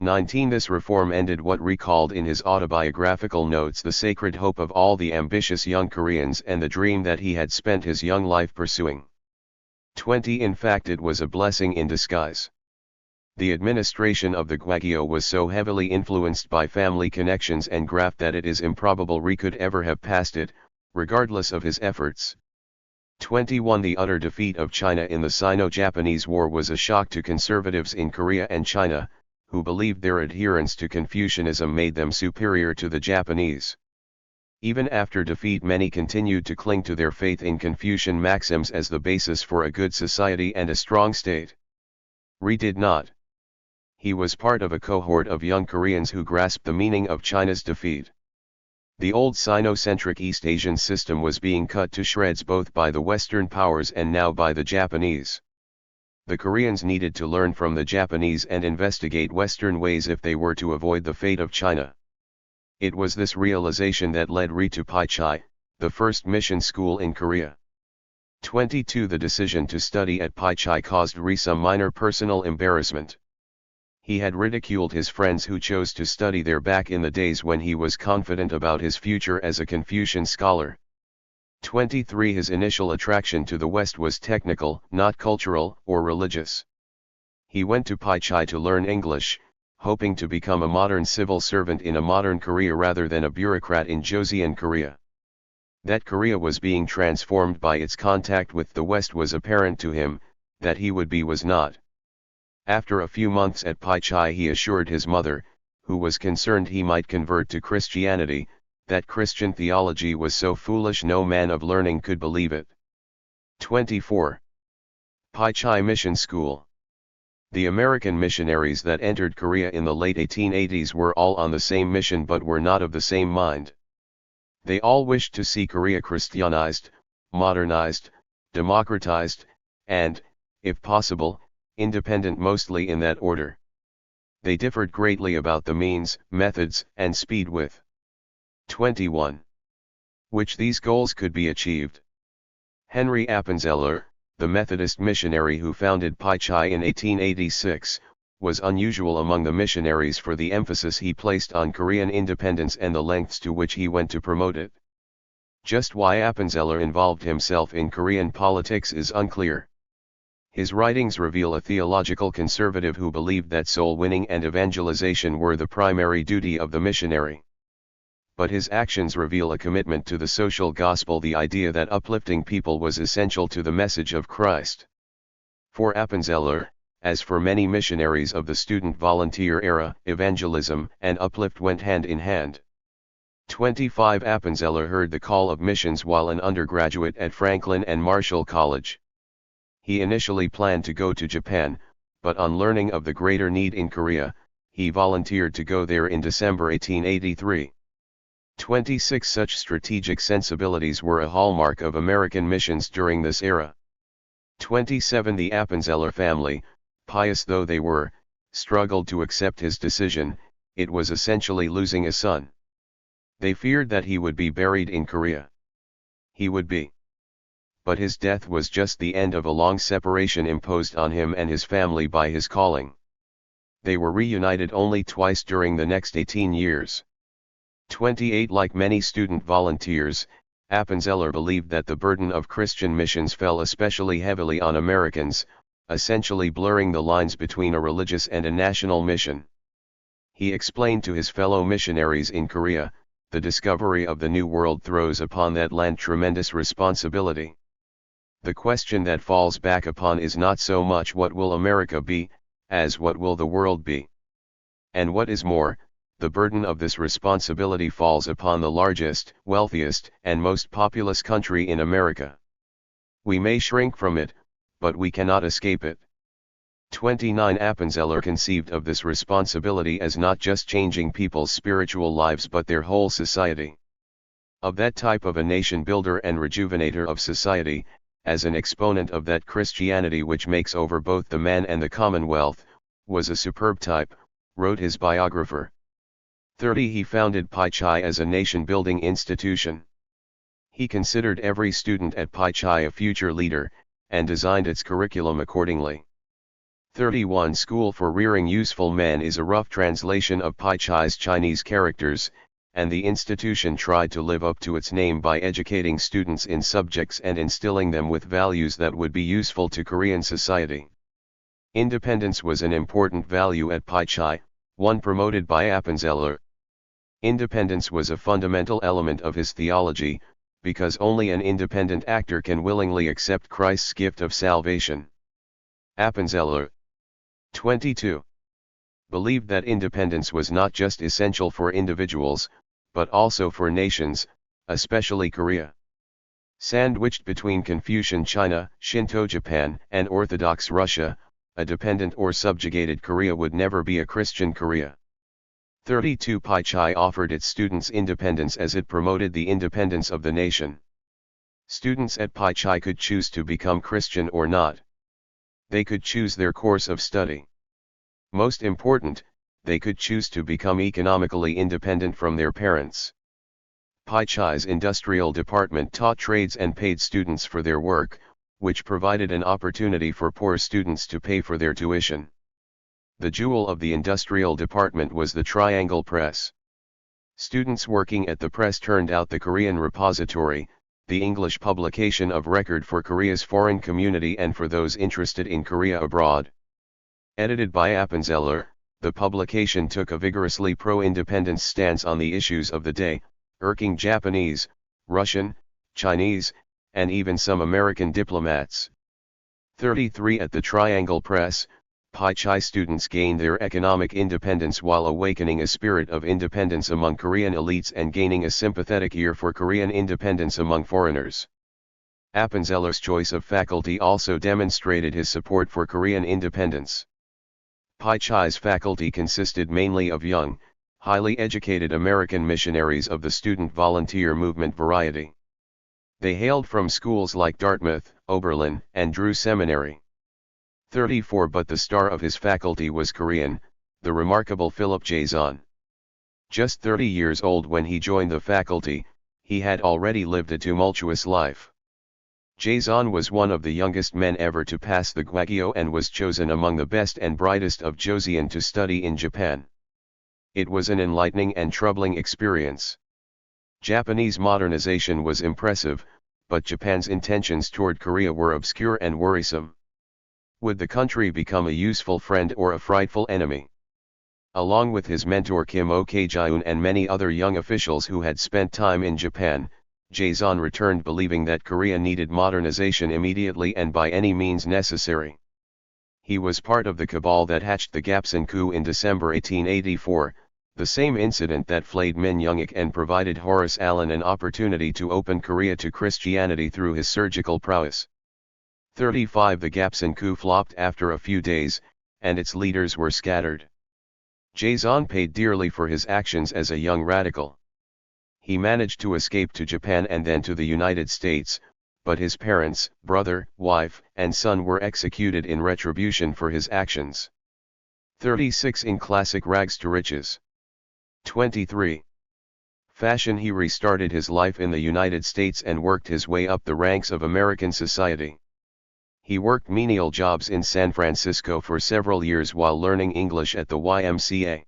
[SPEAKER 1] 19. This reform ended what Rhee called in his autobiographical notes the sacred hope of all the ambitious young Koreans and the dream that he had spent his young life pursuing. 20. In fact, it was a blessing in disguise. The administration of the Gwagyo was so heavily influenced by family connections and graft that it is improbable Rhee could ever have passed it, regardless of his efforts. 21. The utter defeat of China in the Sino-Japanese War was a shock to conservatives in Korea and China, who believed their adherence to Confucianism made them superior to the Japanese. Even after defeat, many continued to cling to their faith in Confucian maxims as the basis for a good society and a strong state. Rhee did not. He was part of a cohort of young Koreans who grasped the meaning of China's defeat. The old Sino-centric East Asian system was being cut to shreds both by the Western powers and now by the Japanese. The Koreans needed to learn from the Japanese and investigate Western ways if they were to avoid the fate of China. It was this realization that led Rhee to Paichai, the first mission school in Korea. 22. The decision to study at Paichai caused Rhee some minor personal embarrassment. He had ridiculed his friends who chose to study there back in the days when he was confident about his future as a Confucian scholar. 23. His initial attraction to the West was technical, not cultural or religious. He went to Paichai to learn English, hoping to become a modern civil servant in a modern Korea rather than a bureaucrat in Joseon Korea. That Korea was being transformed by its contact with the West was apparent to him, that he would be was not. After a few months at Pai Chai he assured his mother, who was concerned he might convert to Christianity, that Christian theology was so foolish no man of learning could believe it. 24. Pai Chai Mission School. The American missionaries that entered Korea in the late 1880s were all on the same mission but were not of the same mind. They all wished to see Korea Christianized, modernized, democratized, and, if possible, independent, mostly in that order. They differed greatly about the means, methods, and speed with 21. Which these goals could be achieved. Henry Appenzeller, the Methodist missionary who founded Pai Chai in 1886, was unusual among the missionaries for the emphasis he placed on Korean independence and the lengths to which he went to promote it. Just why Appenzeller involved himself in Korean politics is unclear. His writings reveal a theological conservative who believed that soul winning and evangelization were the primary duty of the missionary. But his actions reveal a commitment to the social gospel, the idea that uplifting people was essential to the message of Christ. For Appenzeller, as for many missionaries of the student volunteer era, evangelism and uplift went hand in hand. 25. Appenzeller heard the call of missions while an undergraduate at Franklin and Marshall College. He initially planned to go to Japan, but on learning of the greater need in Korea, he volunteered to go there in December 1883. 26. Such strategic sensibilities were a hallmark of American missions during this era. 27. The Appenzeller family, pious though they were, struggled to accept his decision. It was essentially losing a son. They feared that he would be buried in Korea. He would be. But his death was just the end of a long separation imposed on him and his family by his calling. They were reunited only twice during the next 18 years. 28. Like many student volunteers, Appenzeller believed that the burden of Christian missions fell especially heavily on Americans, essentially blurring the lines between a religious and a national mission. He explained to his fellow missionaries in Korea, the discovery of the New World throws upon that land tremendous responsibility. The question that falls back upon is not so much what will America be, as what will the world be. And what is more, the burden of this responsibility falls upon the largest, wealthiest, and most populous country in America. We may shrink from it, but we cannot escape it. 29. Appenzeller conceived of this responsibility as not just changing people's spiritual lives but their whole society. Of that type of a nation builder and rejuvenator of society, as an exponent of that Christianity which makes over both the man and the commonwealth, was a superb type, wrote his biographer. 30. He founded Pai Chai as a nation-building institution. He considered every student at Pai Chai a future leader, and designed its curriculum accordingly. 31. School for Rearing Useful Men is a rough translation of Pai Chai's Chinese characters, and the institution tried to live up to its name by educating students in subjects and instilling them with values that would be useful to Korean society. Independence was an important value at Pai Chai, one promoted by Appenzeller. Independence was a fundamental element of his theology, because only an independent actor can willingly accept Christ's gift of salvation. Appenzeller, 22. Believed that independence was not just essential for individuals, but also for nations, especially Korea. Sandwiched between Confucian China, Shinto Japan, and Orthodox Russia, a dependent or subjugated Korea would never be a Christian Korea. 32. Pai Chai offered its students independence as it promoted the independence of the nation. Students at Pai Chai could choose to become Christian or not. They could choose their course of study. Most important, they could choose to become economically independent from their parents. Pai Chai's industrial department taught trades and paid students for their work, which provided an opportunity for poor students to pay for their tuition. The jewel of the industrial department was the Triangle Press. Students working at the press turned out the Korean Repository, the English publication of record for Korea's foreign community and for those interested in Korea abroad. Edited by Appenzeller, the publication took a vigorously pro-independence stance on the issues of the day, irking Japanese, Russian, Chinese, and even some American diplomats. 33 At the Triangle Press, Pai-Chai students gained their economic independence while awakening a spirit of independence among Korean elites and gaining a sympathetic ear for Korean independence among foreigners. Appenzeller's choice of faculty also demonstrated his support for Korean independence. Pai-Chai's faculty consisted mainly of young, highly educated American missionaries of the student volunteer movement variety. They hailed from schools like Dartmouth, Oberlin, and Drew Seminary. 34 But the star of his faculty was Korean, the remarkable Philip Jason. Just 30 years old when he joined the faculty, he had already lived a tumultuous life. Jason was one of the youngest men ever to pass the Gwagyo and was chosen among the best and brightest of Joseon to study in Japan. It was an enlightening and troubling experience. Japanese modernization was impressive, but Japan's intentions toward Korea were obscure and worrisome. Would the country become a useful friend or a frightful enemy? Along with his mentor Kim Ok-jiun and many other young officials who had spent time in Japan, Jason returned believing that Korea needed modernization immediately and by any means necessary. He was part of the cabal that hatched the Gapsan coup in December 1884, the same incident that flayed Min Young-ik and provided Horace Allen an opportunity to open Korea to Christianity through his surgical prowess. 35 The Gapsan coup flopped after a few days, and its leaders were scattered. Jason paid dearly for his actions as a young radical. He managed to escape to Japan and then to the United States, but his parents, brother, wife, and son were executed in retribution for his actions. 36 In classic rags to riches. 23. Fashion He restarted his life in the United States and worked his way up the ranks of American society. He worked menial jobs in San Francisco for several years while learning English at the YMCA.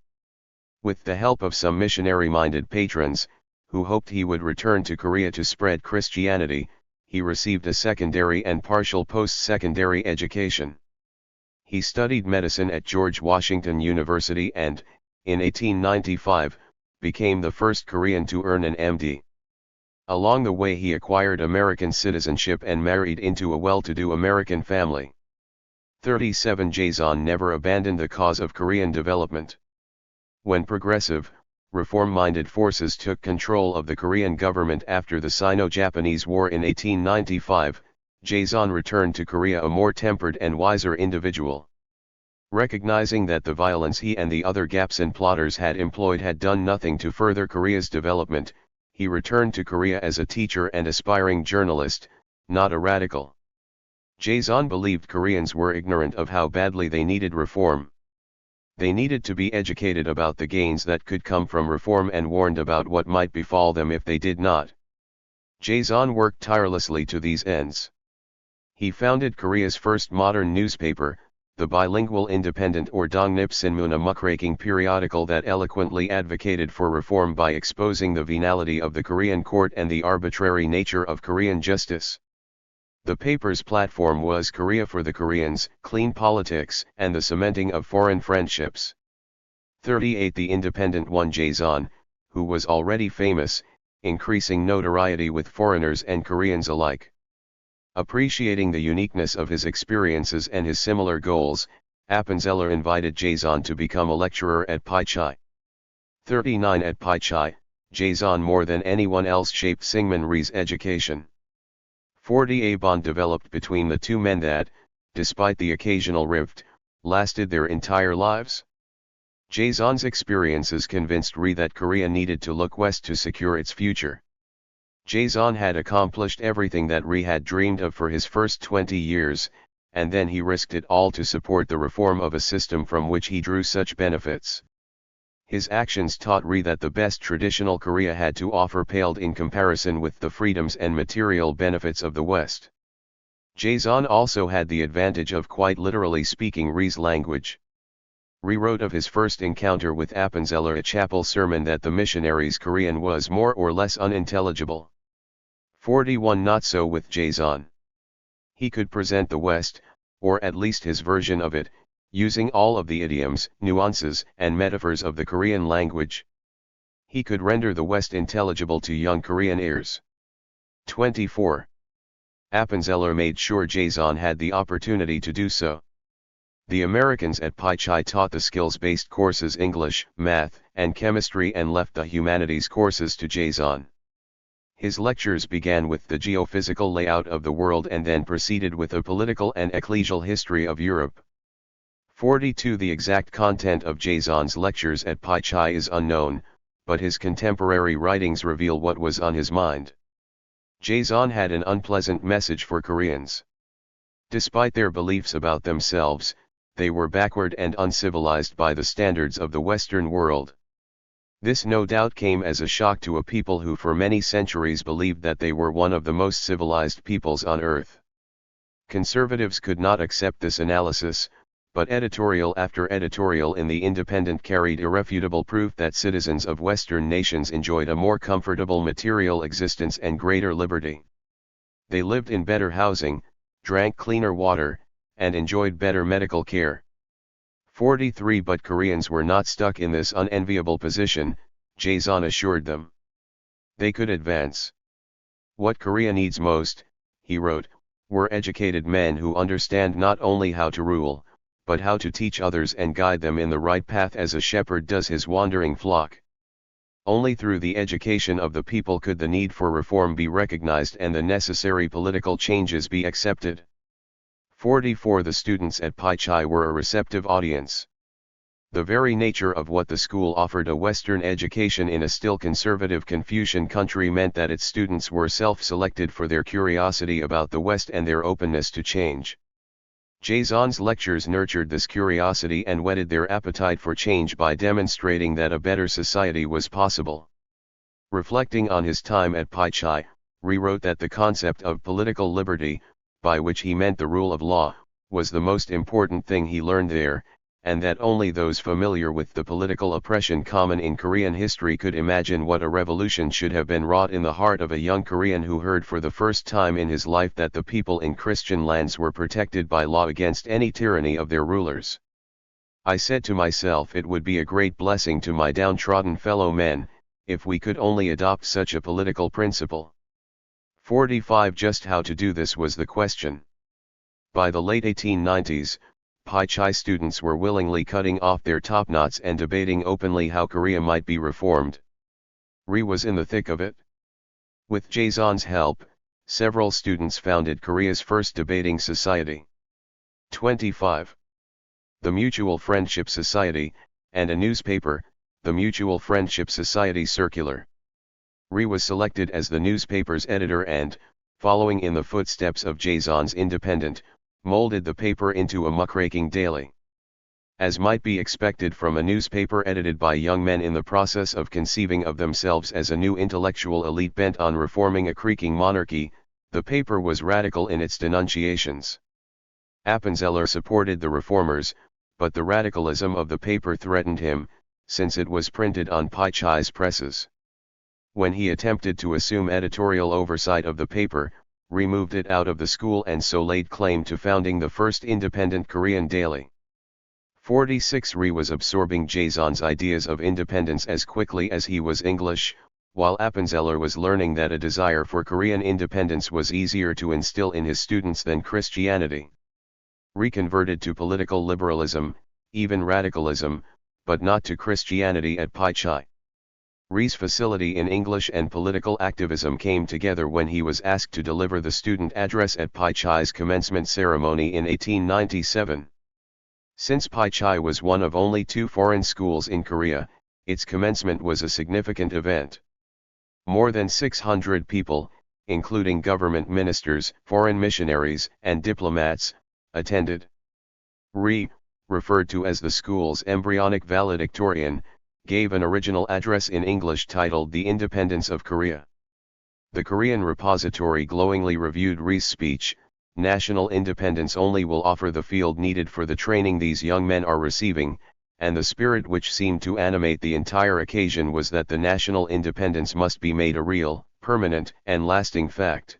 [SPEAKER 1] With the help of some missionary-minded patrons, who hoped he would return to Korea to spread Christianity, he received a secondary and partial post-secondary education. He studied medicine at George Washington University and, in 1895, became the first Korean to earn an MD. Along the way he acquired American citizenship and married into a well-to-do American family. 37 Jason never abandoned the cause of Korean development. When progressive, reform-minded forces took control of the Korean government after the Sino-Japanese War in 1895, Jason returned to Korea a more tempered and wiser individual. Recognizing that the violence he and the other Gapsan plotters had employed had done nothing to further Korea's development, he returned to Korea as a teacher and aspiring journalist, not a radical. Jason believed Koreans were ignorant of how badly they needed reform. They needed to be educated about the gains that could come from reform and warned about what might befall them if they did not. Jason worked tirelessly to these ends. He founded Korea's first modern newspaper, the bilingual Independent or Dongnip Sinmun, a muckraking periodical that eloquently advocated for reform by exposing the venality of the Korean court and the arbitrary nature of Korean justice. The paper's platform was Korea for the Koreans, clean politics, and the cementing of foreign friendships. 38 The Independent won Jason, who was already famous, increasing notoriety with foreigners and Koreans alike. Appreciating the uniqueness of his experiences and his similar goals, Appenzeller invited Jason to become a lecturer at Pai-Chai. 39 At Pai-Chai, Jason more than anyone else shaped Syngman Rhee's education. 40 A bond developed between the two men that, despite the occasional rift, lasted their entire lives. Jason's experiences convinced Rhee that Korea needed to look west to secure its future. Jason had accomplished everything that Rhee had dreamed of for his first 20 years, and then he risked it all to support the reform of a system from which he drew such benefits. His actions taught Rhee that the best traditional Korea had to offer paled in comparison with the freedoms and material benefits of the West. Jason also had the advantage of quite literally speaking Rhee's language. Rhee wrote of his first encounter with Appenzeller at chapel sermon that the missionary's Korean was more or less unintelligible. 41 Not so with Jason. He could present the West, or at least his version of it, using all of the idioms, nuances, and metaphors of the Korean language. He could render the West intelligible to young Korean ears. 24. Appenzeller made sure Jason had the opportunity to do so. The Americans at Pai Chai taught the skills-based courses English, math, and chemistry and left the humanities courses to Jason. His lectures began with the geophysical layout of the world and then proceeded with a political and ecclesial history of Europe. 42. The exact content of Jason's lectures at Pai Chai is unknown, but his contemporary writings reveal what was on his mind. Jason had an unpleasant message for Koreans. Despite their beliefs about themselves, they were backward and uncivilized by the standards of the Western world. This no doubt came as a shock to a people who for many centuries believed that they were one of the most civilized peoples on earth. Conservatives could not accept this analysis, but editorial after editorial in The Independent carried irrefutable proof that citizens of Western nations enjoyed a more comfortable material existence and greater liberty. They lived in better housing, drank cleaner water, and enjoyed better medical care. 43. But Koreans were not stuck in this unenviable position, Jason assured them. They could advance. What Korea needs most, he wrote, were educated men who understand not only how to rule, but how to teach others and guide them in the right path as a shepherd does his wandering flock. Only through the education of the people could the need for reform be recognized and the necessary political changes be accepted. 44. The students at Pai Chai were a receptive audience. The very nature of what the school offered, a Western education in a still conservative Confucian country, meant that its students were self-selected for their curiosity about the West and their openness to change. Jason's lectures nurtured this curiosity and whetted their appetite for change by demonstrating that a better society was possible. Reflecting on his time at Pai Chai, Rhee wrote that the concept of political liberty, by which he meant the rule of law, was the most important thing he learned there, and that only those familiar with the political oppression common in Korean history could imagine what a revolution should have been wrought in the heart of a young Korean who heard for the first time in his life that the people in Christian lands were protected by law against any tyranny of their rulers. I said to myself, it would be a great blessing to my downtrodden fellow men, if we could only adopt such a political principle. 45. Just how to do this was the question. By the late 1890s, Pai Chai students were willingly cutting off their topknots and debating openly how Korea might be reformed. Rhee was in the thick of it. With Jason's help, several students founded Korea's first debating society. 25. The Mutual Friendship Society, and a newspaper, the Mutual Friendship Society Circular. Rhee was selected as the newspaper's editor and, following in the footsteps of Jason's Independent, molded the paper into a muckraking daily. As might be expected from a newspaper edited by young men in the process of conceiving of themselves as a new intellectual elite bent on reforming a creaking monarchy, the paper was radical in its denunciations. Appenzeller supported the reformers, but the radicalism of the paper threatened him, since it was printed on Pai Chai's presses. When he attempted to assume editorial oversight of the paper, Rhee moved it out of the school and so laid claim to founding the first independent Korean daily. 46. Rhee was absorbing Jason's ideas of independence as quickly as he was English, while Appenzeller was learning that a desire for Korean independence was easier to instill in his students than Christianity. Rhee converted to political liberalism, even radicalism, but not to Christianity at Pai Chai. Rhee's facility in English and political activism came together when he was asked to deliver the student address at Pai Chai's commencement ceremony in 1897. Since Pai Chai was one of only 2 foreign schools in Korea, its commencement was a significant event. More than 600 people, including government ministers, foreign missionaries, and diplomats, attended. Rhee, referred to as the school's embryonic valedictorian, gave an original address in English titled The Independence of Korea. The Korean Repository glowingly reviewed Rhee's speech. National independence only will offer the field needed for the training these young men are receiving, and the spirit which seemed to animate the entire occasion was that the national independence must be made a real, permanent, and lasting fact.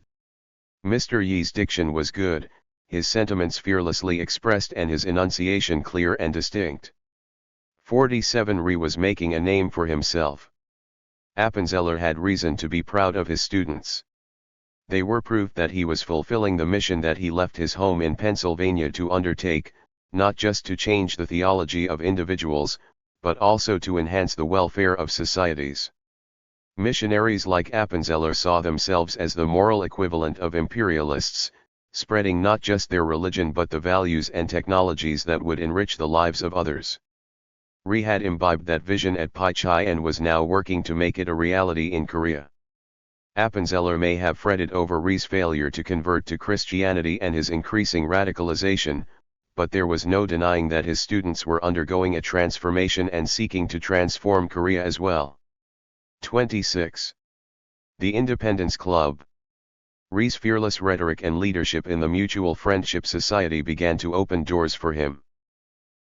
[SPEAKER 1] Mr. Yee's diction was good, his sentiments fearlessly expressed and his enunciation clear and distinct. 47. Rhee was making a name for himself. Appenzeller had reason to be proud of his students. They were proof that he was fulfilling the mission that he left his home in Pennsylvania to undertake, not just to change the theology of individuals, but also to enhance the welfare of societies. Missionaries like Appenzeller saw themselves as the moral equivalent of imperialists, spreading not just their religion but the values and technologies that would enrich the lives of others. Rhee had imbibed that vision at Pai Chai and was now working to make it a reality in Korea. Appenzeller may have fretted over Rhee's failure to convert to Christianity and his increasing radicalization, but there was no denying that his students were undergoing a transformation and seeking to transform Korea as well. 26. The Independence Club. Rhee's fearless rhetoric and leadership in the Mutual Friendship Society began to open doors for him.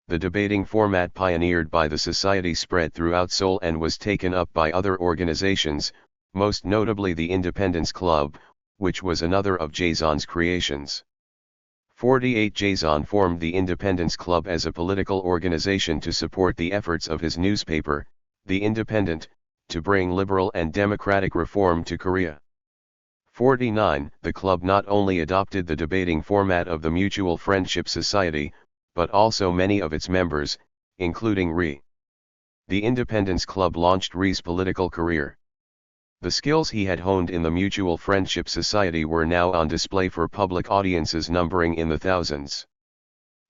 [SPEAKER 1] The debating format pioneered by the society spread throughout Seoul and was taken up by other organizations, most notably the Independence Club, which was another of Jaeson's creations. 48 Jaeson formed the Independence Club as a political organization to support the efforts of his newspaper, The Independent, to bring liberal and democratic reform to Korea. 49 The club not only adopted the debating format of the Mutual Friendship Society, but also many of its members, including Rhee. The Independence Club launched Rhee's political career. The skills he had honed in the Mutual Friendship Society were now on display for public audiences numbering in the thousands.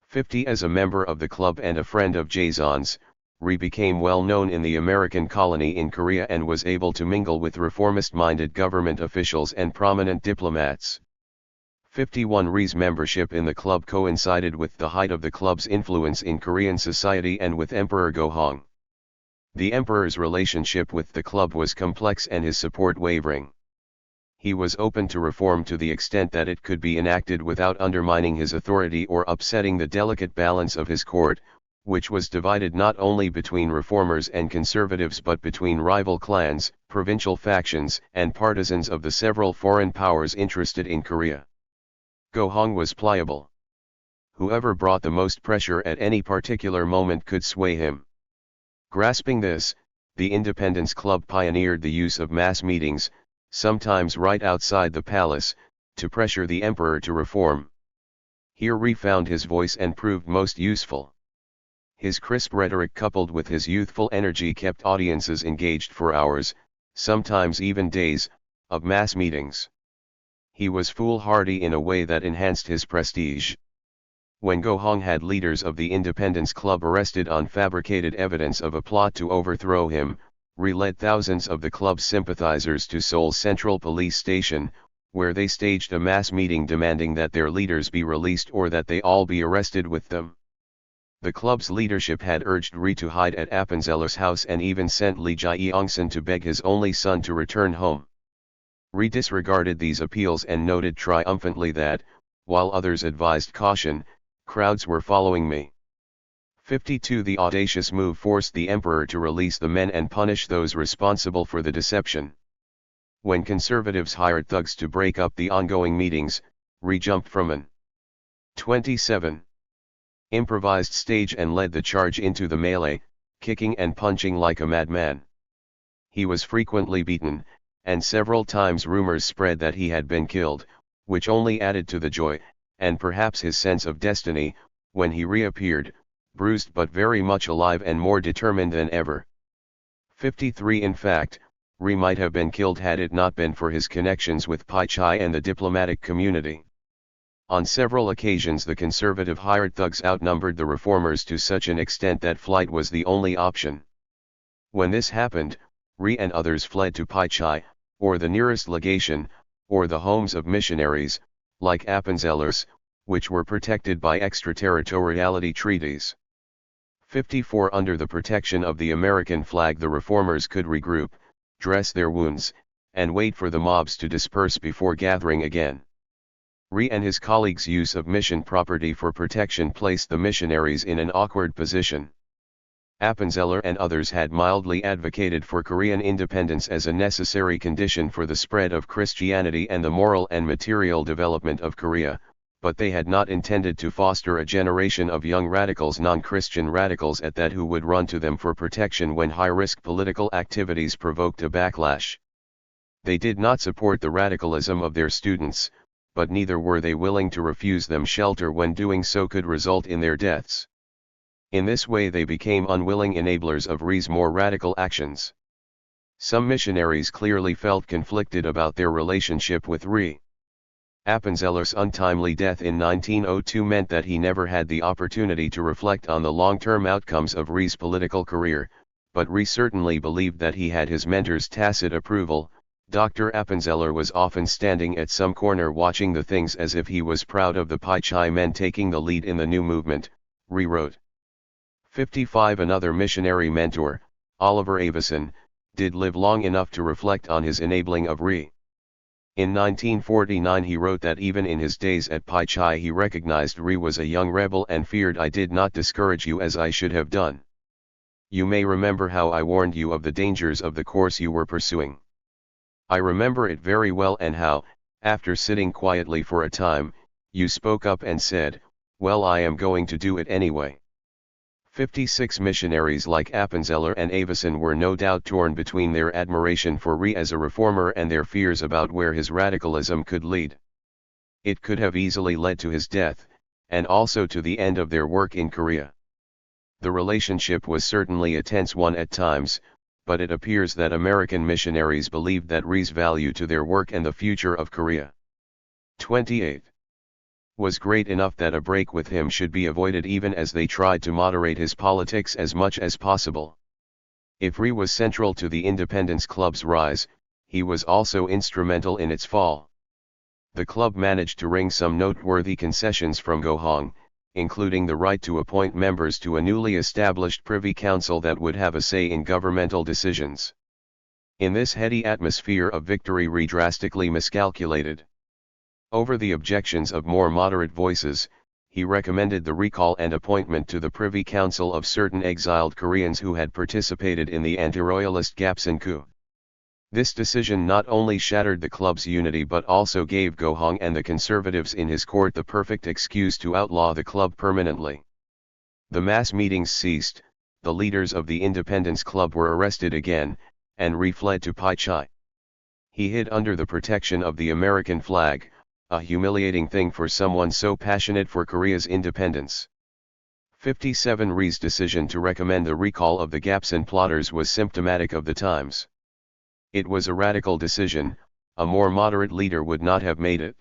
[SPEAKER 1] 50 As a member of the club and a friend of Jaeson's, Rhee became well known in the American colony in Korea and was able to mingle with reformist-minded government officials and prominent diplomats. 51 Rhee's membership in the club coincided with the height of the club's influence in Korean society and with Emperor Go-hong. The emperor's relationship with the club was complex and his support wavering. He was open to reform to the extent that it could be enacted without undermining his authority or upsetting the delicate balance of his court, which was divided not only between reformers and conservatives but between rival clans, provincial factions, and partisans of the several foreign powers interested in Korea. Go-hong was pliable. Whoever brought the most pressure at any particular moment could sway him. Grasping this, the Independence Club pioneered the use of mass meetings, sometimes right outside the palace, to pressure the emperor to reform. Here Rhee found his voice and proved most useful. His crisp rhetoric coupled with his youthful energy kept audiences engaged for hours, sometimes even days, of mass meetings. He was foolhardy in a way that enhanced his prestige. When Go-hong had leaders of the Independence Club arrested on fabricated evidence of a plot to overthrow him, Rhee led thousands of the club's sympathizers to Seoul's Central Police Station, where they staged a mass meeting demanding that their leaders be released or that they all be arrested with them. The club's leadership had urged Rhee to hide at Appenzeller's house and even sent Lee Jae-yongsan to beg his only son to return home. Rhee disregarded these appeals and noted triumphantly that, while others advised caution, crowds were following me. 52 The audacious move forced the emperor to release the men and punish those responsible for the deception. When conservatives hired thugs to break up the ongoing meetings, Rhee jumped from an 27. Improvised stage and led the charge into the melee, kicking and punching like a madman. He was frequently beaten, and several times rumors spread that he had been killed, which only added to the joy, and perhaps his sense of destiny, when he reappeared, bruised but very much alive and more determined than ever. 53 In fact, Rhee might have been killed had it not been for his connections with Pai Chai and the diplomatic community. On several occasions the conservative hired thugs outnumbered the reformers to such an extent that flight was the only option. When this happened, Rhee and others fled to Pai Chai, or the nearest legation, or the homes of missionaries, like Appenzeller's, which were protected by extraterritoriality treaties. 54 Under the protection of the American flag the reformers could regroup, dress their wounds, and wait for the mobs to disperse before gathering again. Rhee and his colleagues' use of mission property for protection placed the missionaries in an awkward position. Appenzeller and others had mildly advocated for Korean independence as a necessary condition for the spread of Christianity and the moral and material development of Korea, but they had not intended to foster a generation of young radicals, non-Christian radicals at that, who would run to them for protection when high-risk political activities provoked a backlash. They did not support the radicalism of their students, but neither were they willing to refuse them shelter when doing so could result in their deaths. In this way they became unwilling enablers of Rhee's more radical actions. Some missionaries clearly felt conflicted about their relationship with Rhee. Appenzeller's untimely death in 1902 meant that he never had the opportunity to reflect on the long-term outcomes of Rhee's political career, but Rhee certainly believed that he had his mentor's tacit approval. Dr. Appenzeller was often standing at some corner watching the things as if he was proud of the Pai Chai men taking the lead in the new movement, Rhee wrote. 55 Another missionary mentor, Oliver Avison, did live long enough to reflect on his enabling of Rhee. In 1949 he wrote that even in his days at Pai Chai he recognized Rhee was a young rebel and feared I did not discourage you as I should have done. You may remember how I warned you of the dangers of the course you were pursuing. I remember it very well and how, after sitting quietly for a time, you spoke up and said, well, I am going to do it anyway. 56 Missionaries like Appenzeller and Avison were no doubt torn between their admiration for Rhee as a reformer and their fears about where his radicalism could lead. It could have easily led to his death, and also to the end of their work in Korea. The relationship was certainly a tense one at times, but it appears that American missionaries believed that Rhee's value to their work and the future of Korea 28 was great enough that a break with him should be avoided even as they tried to moderate his politics as much as possible. If Rhee was central to the Independence Club's rise, he was also instrumental in its fall. The club managed to wring some noteworthy concessions from Go Hong, including the right to appoint members to a newly established Privy Council that would have a say in governmental decisions. In this heady atmosphere of victory Rhee drastically miscalculated. Over the objections of more moderate voices, he recommended the recall and appointment to the Privy Council of certain exiled Koreans who had participated in the anti-royalist Gapsan coup. This decision not only shattered the club's unity but also gave Go Hong and the conservatives in his court the perfect excuse to outlaw the club permanently. The mass meetings ceased, the leaders of the Independence Club were arrested again, and Rhee fled to Pai Chai. He hid under the protection of the American flag, a humiliating thing for someone so passionate for Korea's independence. 57 Rhee's decision to recommend the recall of the Gapsan plotters was symptomatic of the times. It was a radical decision, a more moderate leader would not have made it.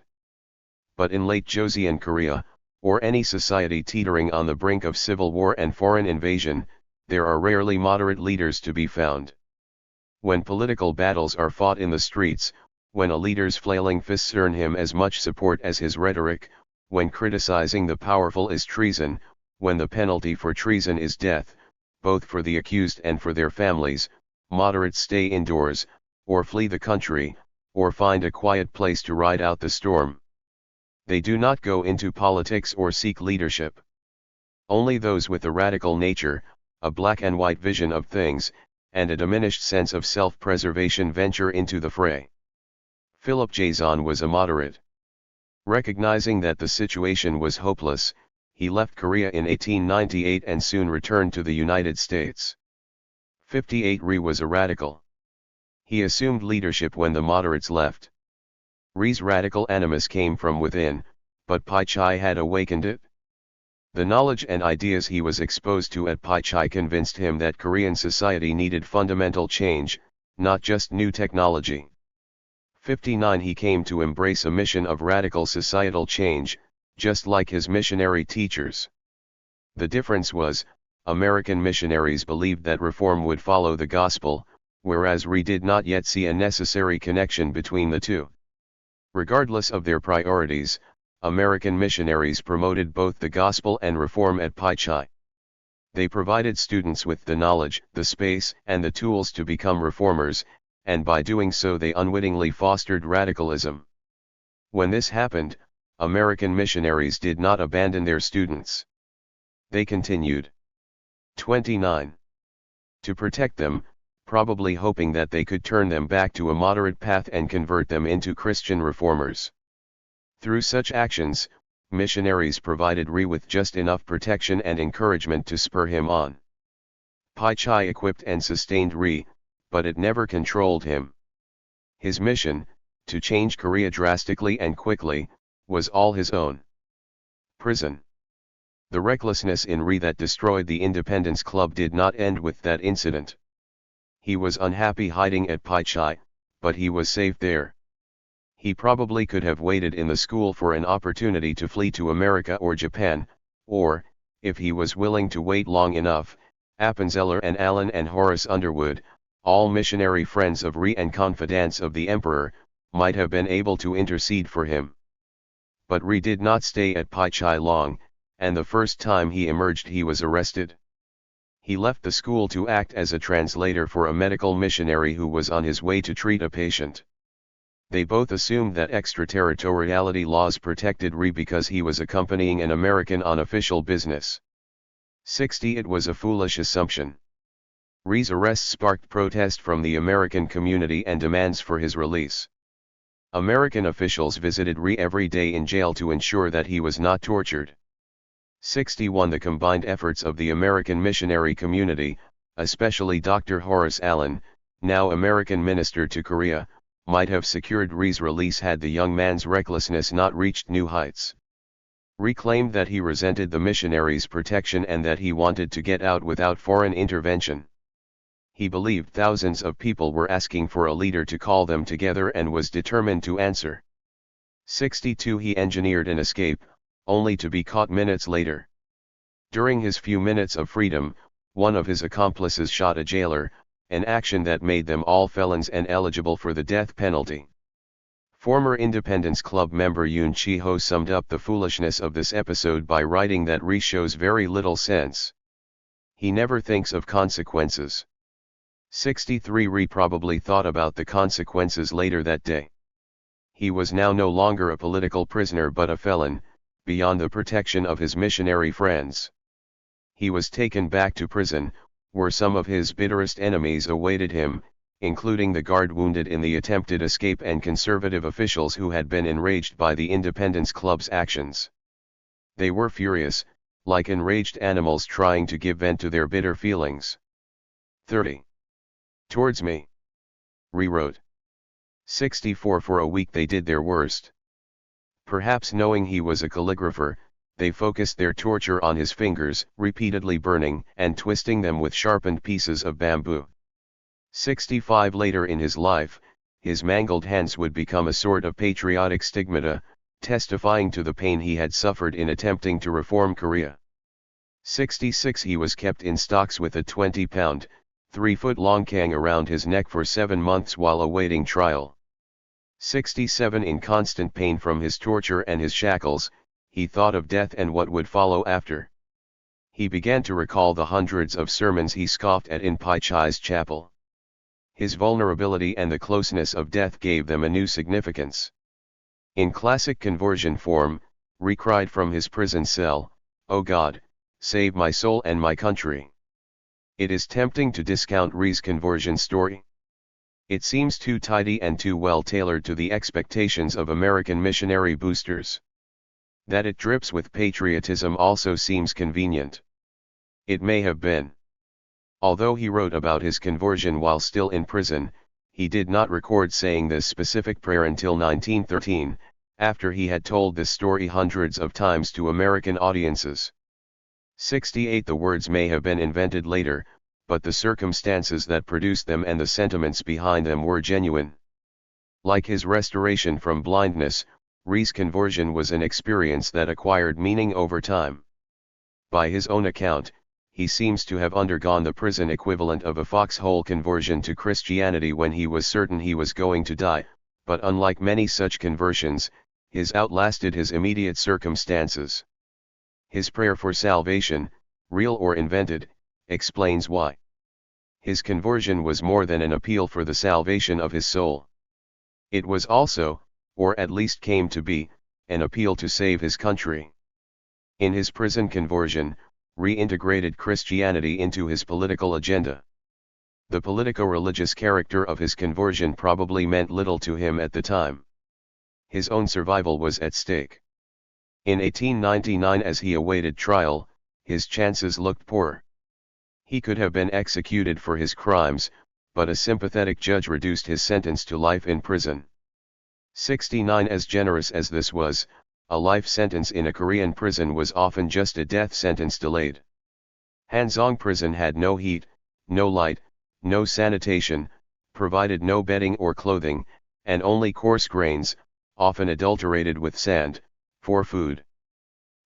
[SPEAKER 1] But in late Joseon Korea, or any society teetering on the brink of civil war and foreign invasion, there are rarely moderate leaders to be found. When political battles are fought in the streets, when a leader's flailing fists earn him as much support as his rhetoric, when criticizing the powerful is treason, when the penalty for treason is death, both for the accused and for their families, moderates stay indoors, or flee the country, or find a quiet place to ride out the storm. They do not go into politics or seek leadership. Only those with a radical nature, a black and white vision of things, and a diminished sense of self-preservation venture into the fray. Philip Jason was a moderate. Recognizing that the situation was hopeless, he left Korea in 1898 and soon returned to the United States. 58 Rhee was a radical. He assumed leadership when the moderates left. Rhee's radical animus came from within, but Pai Chai had awakened it. The knowledge and ideas he was exposed to at Pai Chai convinced him that Korean society needed fundamental change, not just new technology. 59 He came to embrace a mission of radical societal change, just like his missionary teachers. The difference was, American missionaries believed that reform would follow the gospel, whereas Rhee did not yet see a necessary connection between the two. Regardless of their priorities, American missionaries promoted both the gospel and reform at Pai Chai. They provided students with the knowledge, the space, and the tools to become reformers, and by doing so they unwittingly fostered radicalism. When this happened, American missionaries did not abandon their students. They continued. 29. To protect them, probably hoping that they could turn them back to a moderate path and convert them into Christian reformers. Through such actions, missionaries provided Rhee with just enough protection and encouragement to spur him on. Pai Chai equipped and sustained Rhee, but it never controlled him. His mission, to change Korea drastically and quickly, was all his own. Prison. The recklessness in Rhee that destroyed the Independence Club did not end with that incident. He was unhappy hiding at Pai Chai, but he was safe there. He probably could have waited in the school for an opportunity to flee to America or Japan, or, if he was willing to wait long enough, Appenzeller and Allen and Horace Underwood, all missionary friends of Rhee and confidants of the Emperor, might have been able to intercede for him. But Rhee did not stay at Pai Chai long, and the first time he emerged he was arrested. He left the school to act as a translator for a medical missionary who was on his way to treat a patient. They both assumed that extraterritoriality laws protected Rhee because he was accompanying an American on official business. 60. It was a foolish assumption. Rhee's arrest sparked protest from the American community and demands for his release. American officials visited Rhee every day in jail to ensure that he was not tortured. 61. The combined efforts of the American missionary community, especially Dr. Horace Allen, now American minister to Korea, might have secured Rhee's release had the young man's recklessness not reached new heights. Rhee claimed that he resented the missionaries' protection and that he wanted to get out without foreign intervention. He believed thousands of people were asking for a leader to call them together and was determined to answer. 62. He engineered an escape, only to be caught minutes later. During his few minutes of freedom, one of his accomplices shot a jailer, an action that made them all felons and eligible for the death penalty. Former Independence Club member Yoon Chi-ho summed up the foolishness of this episode by writing that Rhee shows very little sense. He never thinks of consequences. 63. Rhee probably thought about the consequences later that day. He was now no longer a political prisoner but a felon, beyond the protection of his missionary friends. He was taken back to prison, where some of his bitterest enemies awaited him, including the guard wounded in the attempted escape and conservative officials who had been enraged by the Independence Club's actions. They were furious, like enraged animals trying to give vent to their bitter feelings. 30. Towards me. Rhee wrote. 64. For a week they did their worst. Perhaps knowing he was a calligrapher, they focused their torture on his fingers, repeatedly burning and twisting them with sharpened pieces of bamboo. 65. Later in his life, his mangled hands would become a sort of patriotic stigmata, testifying to the pain he had suffered in attempting to reform Korea. 66. He was kept in stocks with a 20-pound, 3-foot-long kang around his neck for 7 months while awaiting trial. 67. In constant pain from his torture and his shackles, he thought of death and what would follow after. He began to recall the hundreds of sermons he scoffed at in Pai Chai's chapel. His vulnerability and the closeness of death gave them a new significance. In classic conversion form, Rhee cried from his prison cell, "O God, save my soul and my country." It is tempting to discount Rhee's conversion story. It seems too tidy and too well tailored to the expectations of American missionary boosters. That it drips with patriotism also seems convenient. It may have been. Although he wrote about his conversion while still in prison, he did not record saying this specific prayer until 1913, after he had told this story hundreds of times to American audiences. 68. The words may have been invented later, but the circumstances that produced them and the sentiments behind them were genuine. Like his restoration from blindness, Rhee's conversion was an experience that acquired meaning over time. By his own account, he seems to have undergone the prison equivalent of a foxhole conversion to Christianity when he was certain he was going to die, but unlike many such conversions, his outlasted his immediate circumstances. His prayer for salvation, real or invented, explains why. His conversion was more than an appeal for the salvation of his soul. It was also, or at least came to be, an appeal to save his country. In his prison conversion, Rhee integrated Christianity into his political agenda. The politico-religious character of his conversion probably meant little to him at the time. His own survival was at stake. In 1899, as he awaited trial, his chances looked poor. He could have been executed for his crimes, but a sympathetic judge reduced his sentence to life in prison. 69. As generous as this was, a life sentence in a Korean prison was often just a death sentence delayed. Hanzong prison had no heat, no light, no sanitation, provided no bedding or clothing, and only coarse grains, often adulterated with sand, for food.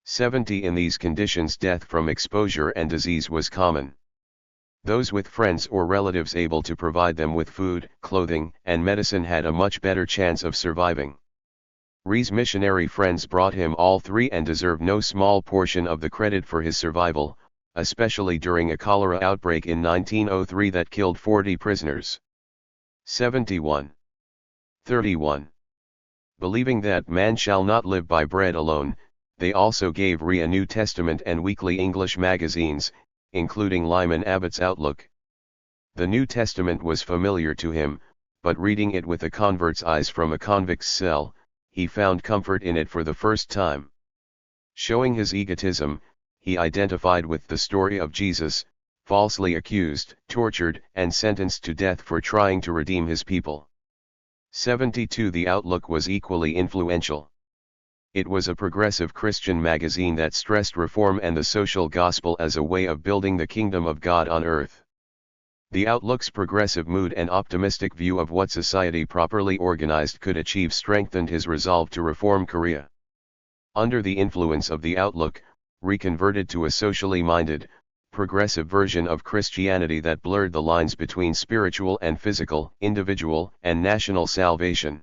[SPEAKER 1] 70. In these conditions death from exposure and disease was common. Those with friends or relatives able to provide them with food, clothing, and medicine had a much better chance of surviving. Rhee's missionary friends brought him all three and deserve no small portion of the credit for his survival, especially during a cholera outbreak in 1903 that killed 40 prisoners. 71. 31. Believing that man shall not live by bread alone, they also gave Rhee a New Testament and weekly English magazines, including Lyman Abbott's Outlook. The New Testament was familiar to him, but reading it with a convert's eyes from a convict's cell, he found comfort in it for the first time. Showing his egotism, he identified with the story of Jesus, falsely accused, tortured, and sentenced to death for trying to redeem his people. 72. The Outlook was equally influential. It was a progressive Christian magazine that stressed reform and the social gospel as a way of building the kingdom of God on earth. The Outlook's progressive mood and optimistic view of what society properly organized could achieve strengthened his resolve to reform Korea. Under the influence of the Outlook, Rhee converted to a socially minded, progressive version of Christianity that blurred the lines between spiritual and physical, individual and national salvation.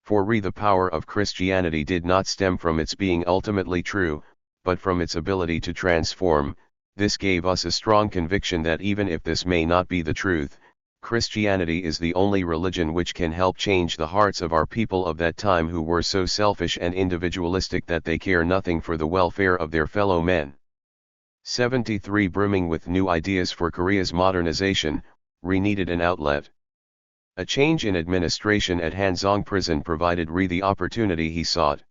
[SPEAKER 1] For Rhee, the power of Christianity did not stem from its being ultimately true, but from its ability to transform. This gave us a strong conviction that even if this may not be the truth, Christianity is the only religion which can help change the hearts of our people of that time, who were so selfish and individualistic that they care nothing for the welfare of their fellow men. 73. Brimming with new ideas for Korea's modernization, Rhee needed an outlet. A change in administration at Hanzong prison provided Rhee the opportunity he sought.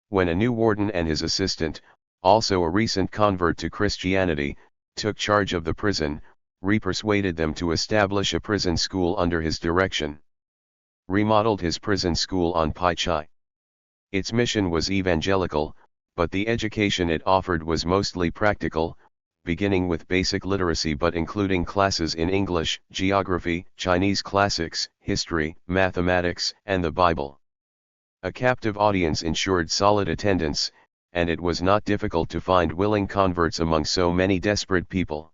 [SPEAKER 1] When a new warden and his assistant, also a recent convert to Christianity, took charge of the prison, Rhee persuaded them to establish a prison school under his direction. Rhee modeled his prison school on Pai Chai. Its mission was evangelical, but the education it offered was mostly practical, beginning with basic literacy but including classes in English, geography, Chinese classics, history, mathematics, and the Bible. A captive audience ensured solid attendance, and it was not difficult to find willing converts among so many desperate people.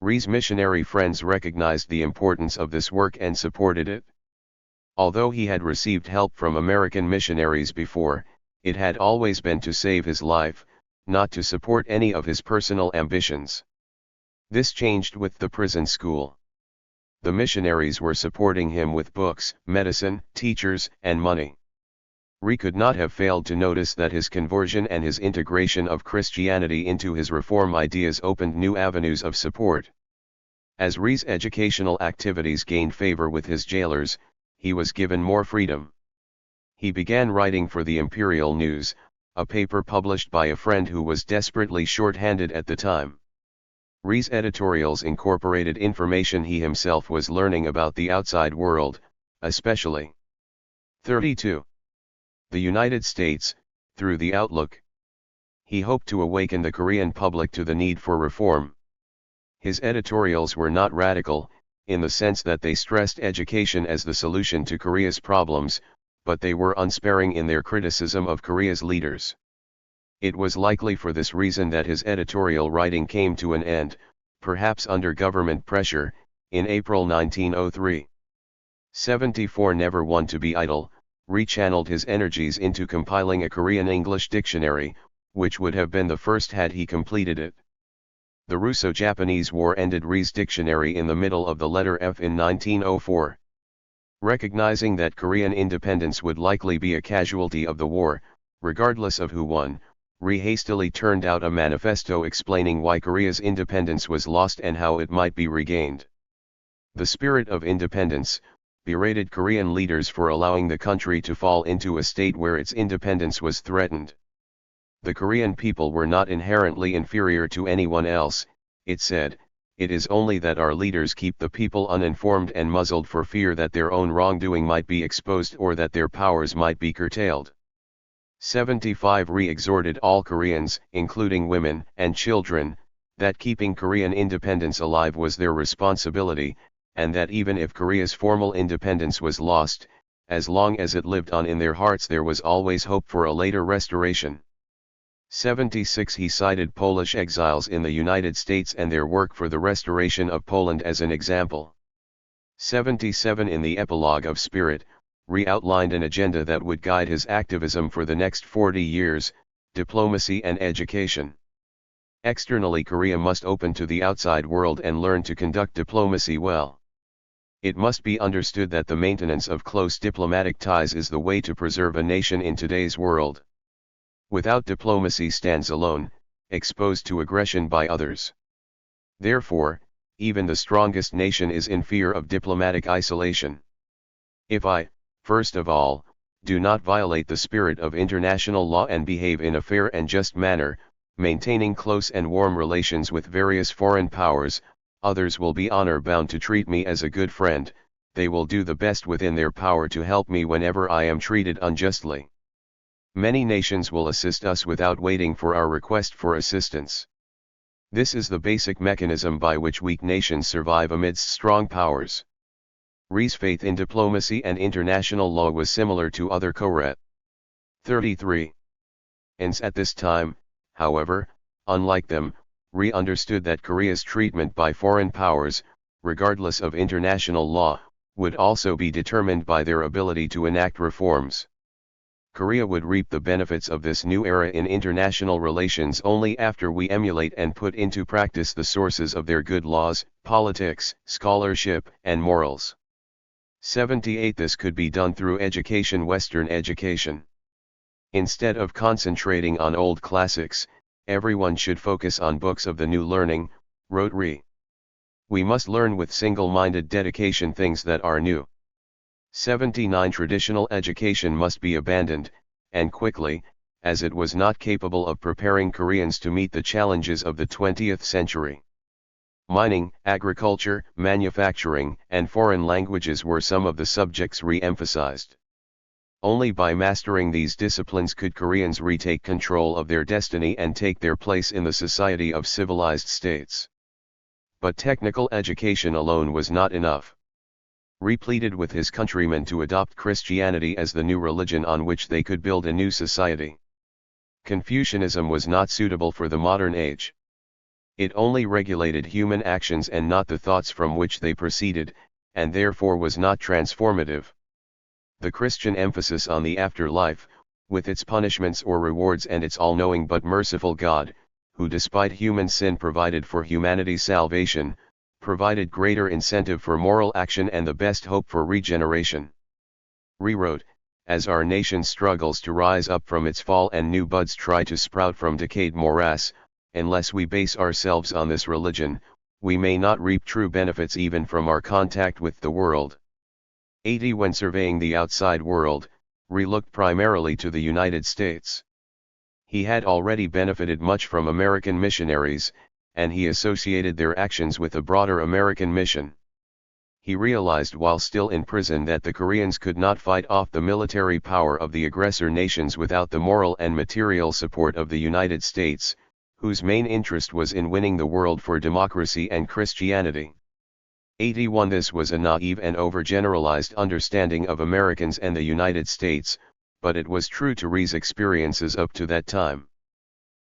[SPEAKER 1] Rhee's missionary friends recognized the importance of this work and supported it. Although he had received help from American missionaries before, it had always been to save his life, not to support any of his personal ambitions. This changed with the prison school. The missionaries were supporting him with books, medicine, teachers, and money. Rhee could not have failed to notice that his conversion and his integration of Christianity into his reform ideas opened new avenues of support. As Rhee's educational activities gained favor with his jailers, he was given more freedom. He began writing for the Imperial News, a paper published by a friend who was desperately short-handed at the time. Rhee's editorials incorporated information he himself was learning about the outside world, especially 32. The United States, through the Outlook. He hoped to awaken the Korean public to the need for reform. His editorials were not radical, in the sense that they stressed education as the solution to Korea's problems, but they were unsparing in their criticism of Korea's leaders. It was likely for this reason that his editorial writing came to an end, perhaps under government pressure, in April 1903. 74. Never one to be idle, Rhee channeled his energies into compiling a Korean English dictionary, which would have been the first had he completed it. The Russo-Japanese War ended Rhee's dictionary in the middle of the letter F in 1904. Recognizing that Korean independence would likely be a casualty of the war, regardless of who won, Rhee hastily turned out a manifesto explaining why Korea's independence was lost and how it might be regained. The spirit of independence berated Korean leaders for allowing the country to fall into a state where its independence was threatened. The Korean people were not inherently inferior to anyone else, it said, it is only that our leaders keep the people uninformed and muzzled for fear that their own wrongdoing might be exposed or that their powers might be curtailed. 75 Rhee exhorted all Koreans, including women and children, that keeping Korean independence alive was their responsibility, and that even if Korea's formal independence was lost, as long as it lived on in their hearts there was always hope for a later restoration. 76 He cited Polish exiles in the United States and their work for the restoration of Poland as an example. 77 In the epilogue of Spirit, Rhee outlined an agenda that would guide his activism for the next 40 years, diplomacy and education. Externally, Korea must open to the outside world and learn to conduct diplomacy well. It must be understood that the maintenance of close diplomatic ties is the way to preserve a nation in today's world. Without diplomacy stands alone, exposed to aggression by others. Therefore, even the strongest nation is in fear of diplomatic isolation. If I, first of all, do not violate the spirit of international law and behave in a fair and just manner, maintaining close and warm relations with various foreign powers, others will be honor-bound to treat me as a good friend. They will do the best within their power to help me whenever I am treated unjustly. Many nations will assist us without waiting for our request for assistance. This is the basic mechanism by which weak nations survive amidst strong powers. Rhee's faith in diplomacy and international law was similar to other Koret. 33. And at this time, however, unlike them, Rhee understood that Korea's treatment by foreign powers, regardless of international law, would also be determined by their ability to enact reforms. Korea would reap the benefits of this new era in international relations only after we emulate and put into practice the sources of their good laws, politics, scholarship, and morals. 78 This could be done through education, Western education. Instead of concentrating on old classics, everyone should focus on books of the new learning, wrote Rhee. We must learn with single-minded dedication things that are new. 79 Traditional education must be abandoned, and quickly, as it was not capable of preparing Koreans to meet the challenges of the 20th century. Mining, agriculture, manufacturing, and foreign languages were some of the subjects Rhee emphasized. Only by mastering these disciplines could Koreans retake control of their destiny and take their place in the society of civilized states. But technical education alone was not enough. Rhee pleaded with his countrymen to adopt Christianity as the new religion on which they could build a new society. Confucianism was not suitable for the modern age. It only regulated human actions and not the thoughts from which they proceeded, and therefore was not transformative. The Christian emphasis on the afterlife, with its punishments or rewards and its all-knowing but merciful God, who despite human sin provided for humanity's salvation, provided greater incentive for moral action and the best hope for regeneration. Rhee wrote, as our nation struggles to rise up from its fall and new buds try to sprout from decayed morass, unless we base ourselves on this religion, we may not reap true benefits even from our contact with the world. 80 When surveying the outside world, Rhee looked primarily to the United States. He had already benefited much from American missionaries, and he associated their actions with a broader American mission. He realized while still in prison that the Koreans could not fight off the military power of the aggressor nations without the moral and material support of the United States, whose main interest was in winning the world for democracy and Christianity. 81 This was a naive and overgeneralized understanding of Americans and the United States, but it was true to Rhee's experiences up to that time.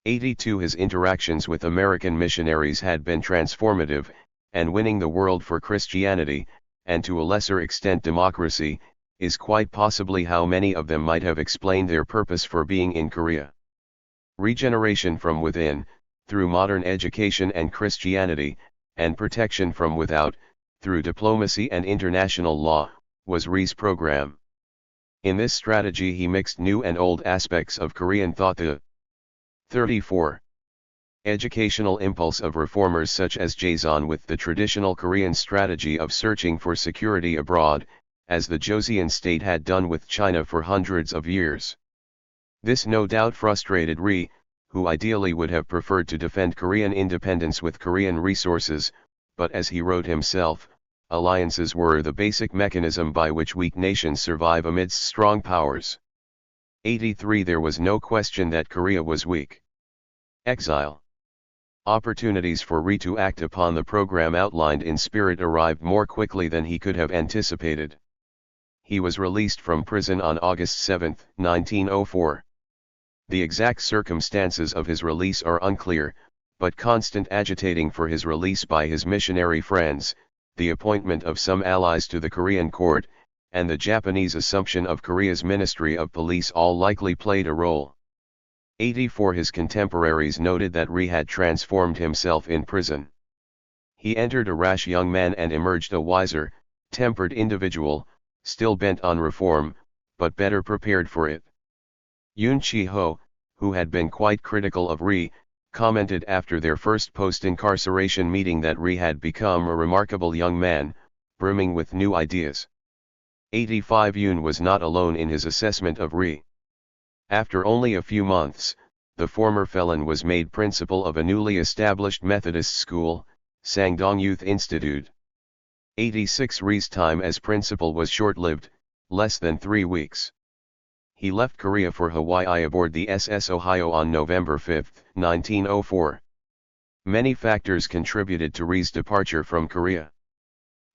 [SPEAKER 1] 82 His interactions with American missionaries had been transformative, and winning the world for Christianity, and to a lesser extent democracy, is quite possibly how many of them might have explained their purpose for being in Korea. Regeneration from within, through modern education and Christianity, and protection from without, through diplomacy and international law, was Rhee's program. In this strategy he mixed new and old aspects of Korean thought. The 34. Educational impulse of reformers such as Jaeson with the traditional Korean strategy of searching for security abroad, as the Joseon state had done with China for hundreds of years. This no doubt frustrated Rhee, who ideally would have preferred to defend Korean independence with Korean resources, but as he wrote himself, alliances were the basic mechanism by which weak nations survive amidst strong powers. 83 There was no question that Korea was weak. Exile. Opportunities for Rhee to act upon the program outlined in Spirit arrived more quickly than he could have anticipated. He was released from prison on August 7, 1904. The exact circumstances of his release are unclear, but constant agitating for his release by his missionary friends, the appointment of some allies to the Korean court, and the Japanese assumption of Korea's Ministry of Police all likely played a role. 84 His contemporaries noted that Rhee had transformed himself in prison. He entered a rash young man and emerged a wiser, tempered individual, still bent on reform, but better prepared for it. Yoon Chi-ho, who had been quite critical of Rhee, commented after their first post-incarceration meeting that Rhee had become a remarkable young man, brimming with new ideas. 85 Yoon was not alone in his assessment of Rhee. After only a few months, the former felon was made principal of a newly established Methodist school, Sangdong Youth Institute. 86 Rhee's time as principal was short-lived, less than 3 weeks. He left Korea for Hawaii aboard the SS Ohio on November 5, 1904. Many factors contributed to Rhee's departure from Korea.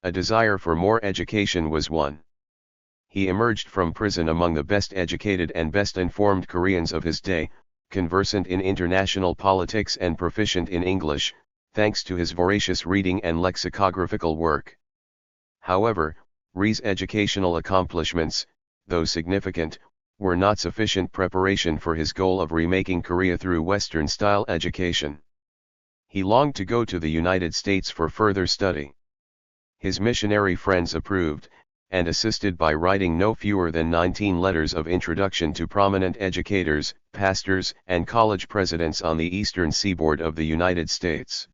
[SPEAKER 1] A desire for more education was one. He emerged from prison among the best educated and best informed Koreans of his day, conversant in international politics and proficient in English, thanks to his voracious reading and lexicographical work. However, Rhee's educational accomplishments, though significant, were not sufficient preparation for his goal of remaking Korea through Western-style education. He longed to go to the United States for further study. His missionary friends approved, and assisted by writing no fewer than 19 letters of introduction to prominent educators, pastors, and college presidents on the eastern seaboard of the United States.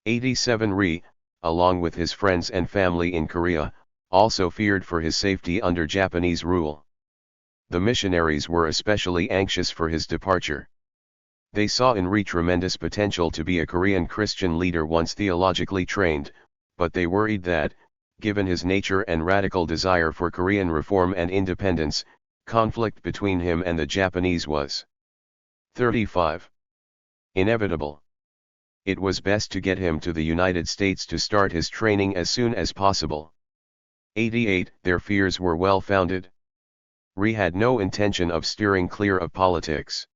[SPEAKER 1] 87 Rhee, along with his friends and family in Korea, also feared for his safety under Japanese rule. The missionaries were especially anxious for his departure. They saw in Rhee tremendous potential to be a Korean Christian leader once theologically trained, but they worried that, given his nature and radical desire for Korean reform and independence, conflict between him and the Japanese was 35. Inevitable. It was best to get him to the United States to start his training as soon as possible. 88. Their fears were well founded. Rhee had no intention of steering clear of politics.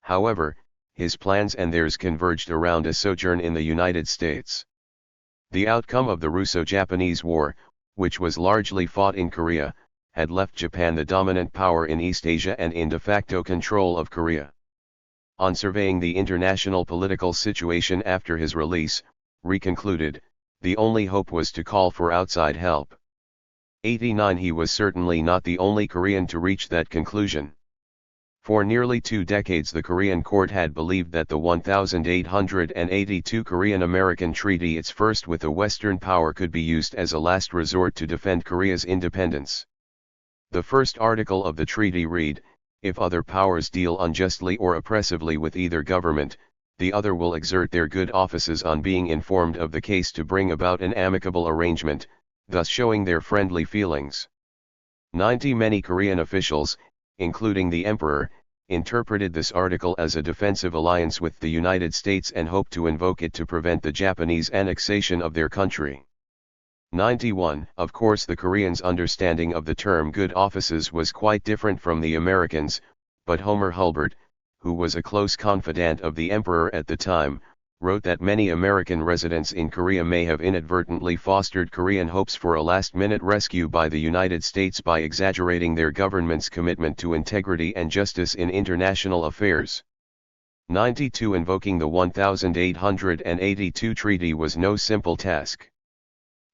[SPEAKER 1] However, his plans and theirs converged around a sojourn in the United States. The outcome of the Russo-Japanese War, which was largely fought in Korea, had left Japan the dominant power in East Asia and in de facto control of Korea. On surveying the international political situation after his release, Rhee concluded, the only hope was to call for outside help. 89 He was certainly not the only Korean to reach that conclusion. For nearly 2 decades the Korean court had believed that the 1882 Korean-American Treaty, its first with a Western power, could be used as a last resort to defend Korea's independence. The first article of the treaty read, if other powers deal unjustly or oppressively with either government, the other will exert their good offices on being informed of the case to bring about an amicable arrangement, thus showing their friendly feelings. 90 Many Korean officials, including the emperor, interpreted this article as a defensive alliance with the United States and hoped to invoke it to prevent the Japanese annexation of their country. 91 Of course the Koreans' understanding of the term good offices was quite different from the Americans, but Homer Hulbert, who was a close confidant of the emperor at the time, wrote that many American residents in Korea may have inadvertently fostered Korean hopes for a last-minute rescue by the United States by exaggerating their government's commitment to integrity and justice in international affairs. 92 Invoking the 1882 treaty was no simple task.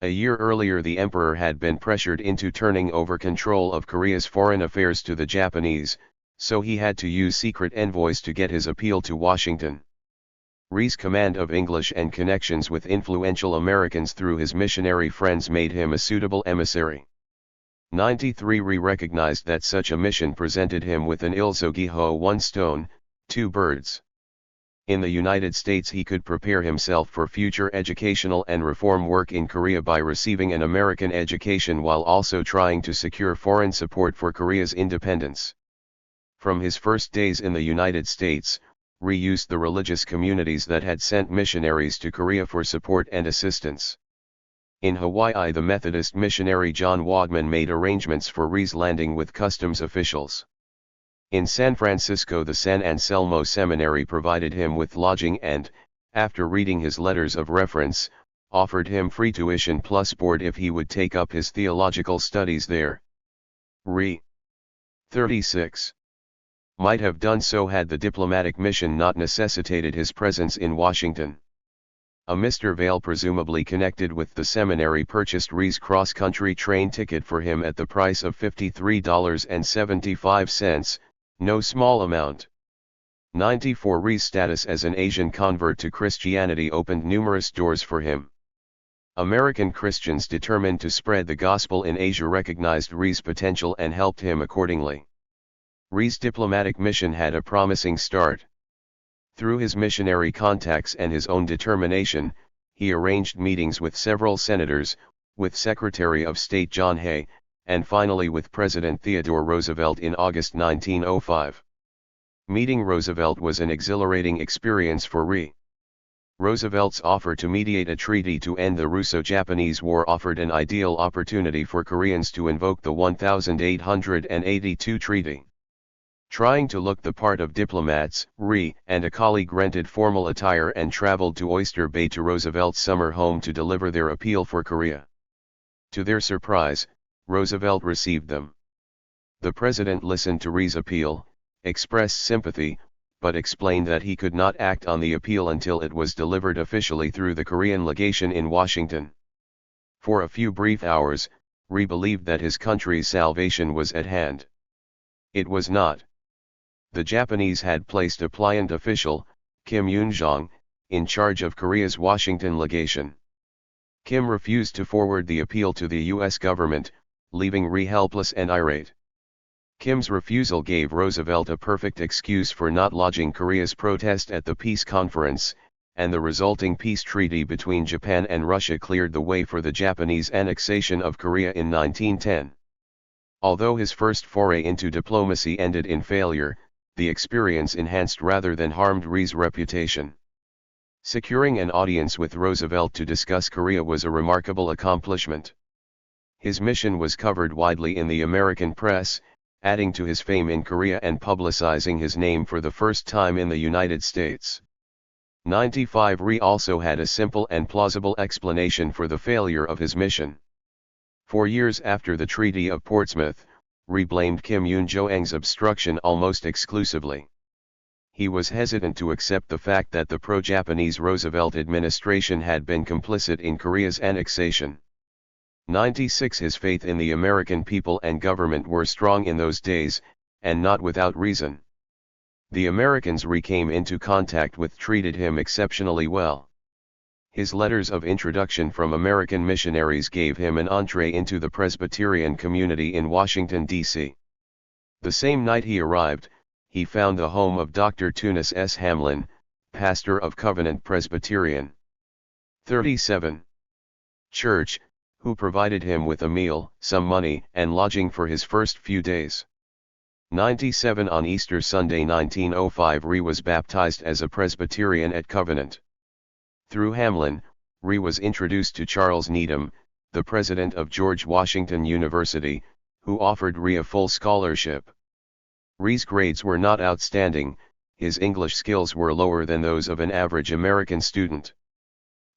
[SPEAKER 1] A year earlier the emperor had been pressured into turning over control of Korea's foreign affairs to the Japanese, so he had to use secret envoys to get his appeal to Washington. Rhee's command of English and connections with influential Americans through his missionary friends made him a suitable emissary. 93 Rhee recognized that such a mission presented him with an ilsogiho, one stone, two birds. In the United States he could prepare himself for future educational and reform work in Korea by receiving an American education while also trying to secure foreign support for Korea's independence. From his first days in the United States, Rhee used the religious communities that had sent missionaries to Korea for support and assistance. In Hawaii, the Methodist missionary John Wadman made arrangements for Rhee's landing with customs officials. In San Francisco, the San Anselmo Seminary provided him with lodging and, after reading his letters of reference, offered him free tuition plus board if he would take up his theological studies there. Rhee, 36, might have done so had the diplomatic mission not necessitated his presence in Washington. A Mr. Vale, presumably connected with the seminary, purchased Rhee's cross-country train ticket for him at the price of $53.75, no small amount. 94 Rhee's status as an Asian convert to Christianity opened numerous doors for him. American Christians determined to spread the gospel in Asia recognized Rhee's potential and helped him accordingly. Rhee's diplomatic mission had a promising start. Through his missionary contacts and his own determination, he arranged meetings with several senators, with Secretary of State John Hay, and finally with President Theodore Roosevelt in August 1905. Meeting Roosevelt was an exhilarating experience for Rhee. Roosevelt's offer to mediate a treaty to end the Russo-Japanese War offered an ideal opportunity for Koreans to invoke the 1882 treaty. Trying to look the part of diplomats, Rhee and a colleague rented formal attire and traveled to Oyster Bay to Roosevelt's summer home to deliver their appeal for Korea. To their surprise, Roosevelt received them. The president listened to Rhee's appeal, expressed sympathy, but explained that he could not act on the appeal until it was delivered officially through the Korean legation in Washington. For a few brief hours, Rhee believed that his country's salvation was at hand. It was not. The Japanese had placed a pliant official, Kim Yoon-jong, in charge of Korea's Washington legation. Kim refused to forward the appeal to the U.S. government, leaving Rhee helpless and irate. Kim's refusal gave Roosevelt a perfect excuse for not lodging Korea's protest at the peace conference, and the resulting peace treaty between Japan and Russia cleared the way for the Japanese annexation of Korea in 1910. Although his first foray into diplomacy ended in failure, the experience enhanced rather than harmed Rhee's reputation. Securing an audience with Roosevelt to discuss Korea was a remarkable accomplishment. His mission was covered widely in the American press, adding to his fame in Korea and publicizing his name for the first time in the United States. 95 Rhee also had a simple and plausible explanation for the failure of his mission. 4 years after the Treaty of Portsmouth, Rhee blamed Kim Yoon-jong's obstruction almost exclusively. He was hesitant to accept the fact that the pro-Japanese Roosevelt administration had been complicit in Korea's annexation. 96 His faith in the American people and government were strong in those days, and not without reason. The Americans Rhee came into contact with treated him exceptionally well. His letters of introduction from American missionaries gave him an entree into the Presbyterian community in Washington, D.C. The same night he arrived, he found the home of Dr. Tunis S. Hamlin, pastor of Covenant Presbyterian. 37. Church, who provided him with a meal, some money, and lodging for his first few days. 97 On Easter Sunday 1905 Rhee was baptized as a Presbyterian at Covenant. Through Hamlin, Rhee was introduced to Charles Needham, the president of George Washington University, who offered Rhee a full scholarship. Rhee's grades were not outstanding, his English skills were lower than those of an average American student.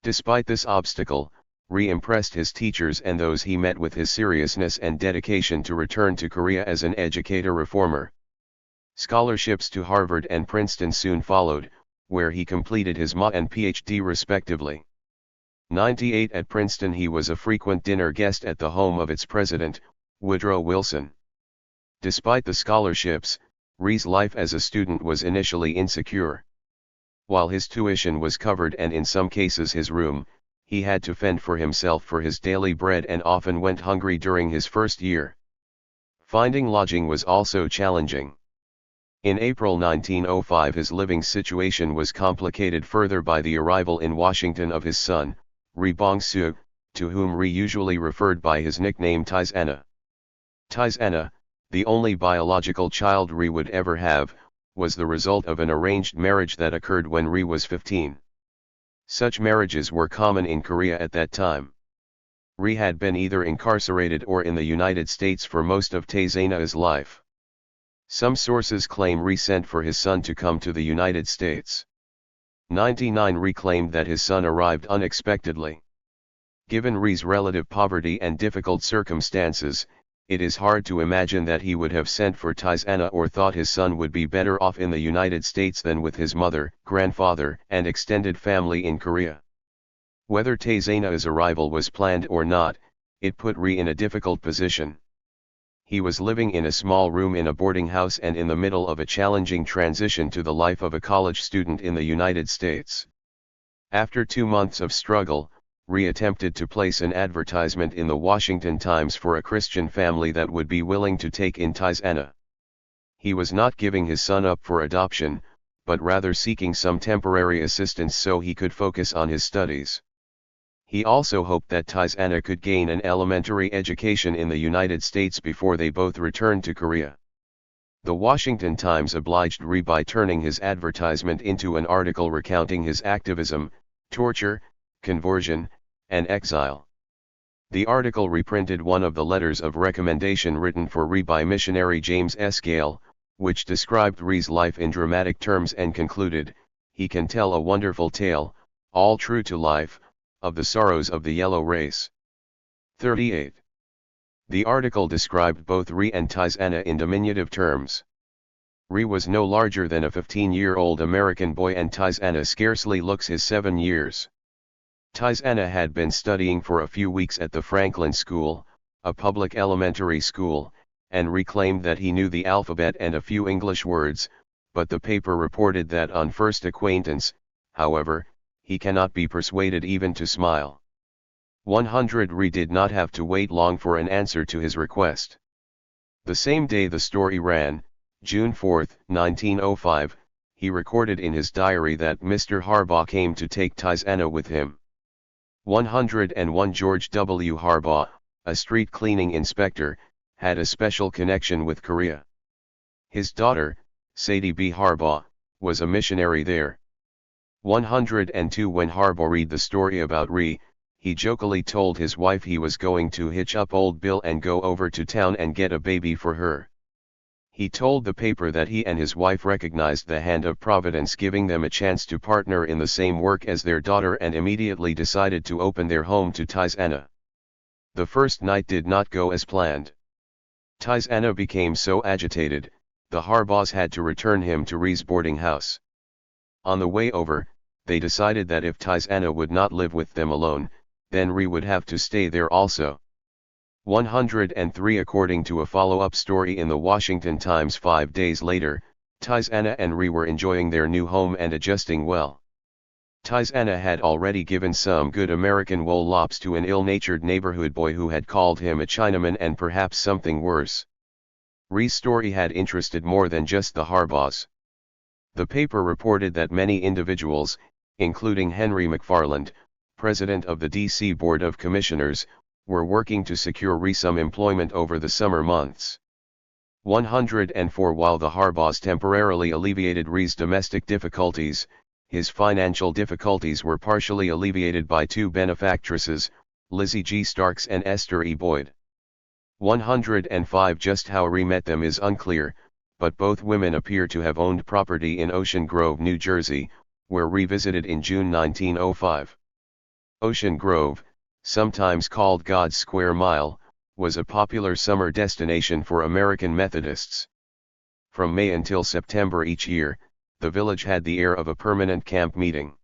[SPEAKER 1] Despite this obstacle, Rhee impressed his teachers and those he met with his seriousness and dedication to return to Korea as an educator reformer. Scholarships to Harvard and Princeton soon followed, where he completed his MA and PhD respectively. 98 At Princeton he was a frequent dinner guest at the home of its president, Woodrow Wilson. Despite the scholarships, Rhee's life as a student was initially insecure. While his tuition was covered and in some cases his room, he had to fend for himself for his daily bread and often went hungry during his first year. Finding lodging was also challenging. In April 1905 his living situation was complicated further by the arrival in Washington of his son, Rhee Bong-soo, to whom Rhee usually referred by his nickname Taizana. Taizana, the only biological child Rhee would ever have, was the result of an arranged marriage that occurred when Rhee was 15. Such marriages were common in Korea at that time. Rhee had been either incarcerated or in the United States for most of Taizana's life. Some sources claim Rhee sent for his son to come to the United States. 99 Rhee claimed that his son arrived unexpectedly. Given Rhee's relative poverty and difficult circumstances, it is hard to imagine that he would have sent for Taizana or thought his son would be better off in the United States than with his mother, grandfather, and extended family in Korea. Whether Taizana's arrival was planned or not, it put Rhee in a difficult position. He was living in a small room in a boarding house and in the middle of a challenging transition to the life of a college student in the United States. After 2 months of struggle, Rhee attempted to place an advertisement in the Washington Times for a Christian family that would be willing to take in Taizana. He was not giving his son up for adoption, but rather seeking some temporary assistance so he could focus on his studies. He also hoped that Taizana could gain an elementary education in the United States before they both returned to Korea. The Washington Times obliged Rhee by turning his advertisement into an article recounting his activism, torture, conversion, and exile. The article reprinted one of the letters of recommendation written for Rhee by missionary James S. Gale, which described Rhee's life in dramatic terms and concluded, "He can tell a wonderful tale, all true to life, of the sorrows of the yellow race." 38. The article described both Rhee and Taizana in diminutive terms. Rhee was no larger than a 15-year-old American boy and Taizana scarcely looks his 7 years. Taizana had been studying for a few weeks at the Franklin School, a public elementary school, and Rhee claimed that he knew the alphabet and a few English words, but the paper reported that on first acquaintance, however, he cannot be persuaded even to smile. 100 Rhee did not have to wait long for an answer to his request. The same day the story ran, June 4, 1905, he recorded in his diary that Mr. Harbaugh came to take Taizana with him. 101 George W. Harbaugh, a street cleaning inspector, had a special connection with Korea. His daughter, Sadie B. Harbaugh, was a missionary there. 102 When Harbaugh read the story about Rhee, he jokingly told his wife he was going to hitch up old Bill and go over to town and get a baby for her. He told the paper that he and his wife recognized the hand of Providence giving them a chance to partner in the same work as their daughter and immediately decided to open their home to Taizana. The first night did not go as planned. Taizana became so agitated, the Harbaughs had to return him to Rhee's boarding house. On the way over, they decided that if Taizana would not live with them alone, then Rhee would have to stay there also. 103 According to a follow-up story in the Washington Times 5 days later, Taizana and Rhee were enjoying their new home and adjusting well. Taizana had already given some good American wool lops to an ill-natured neighborhood boy who had called him a Chinaman and perhaps something worse. Rhee's story had interested more than just the Harbaughs. The paper reported that many individuals, including Henry McFarland, president of the D.C. Board of Commissioners, were working to secure Rhee some employment over the summer months. 104 While the Harbaughs temporarily alleviated Rhee's domestic difficulties, his financial difficulties were partially alleviated by two benefactresses, Lizzie G. Starks and Esther E. Boyd. 105 Just how Rhee met them is unclear, but both women appear to have owned property in Ocean Grove, New Jersey, where Rhee visited in June 1905. Ocean Grove, sometimes called God's Square Mile, was a popular summer destination for American Methodists. From May until September each year, the village had the air of a permanent camp meeting.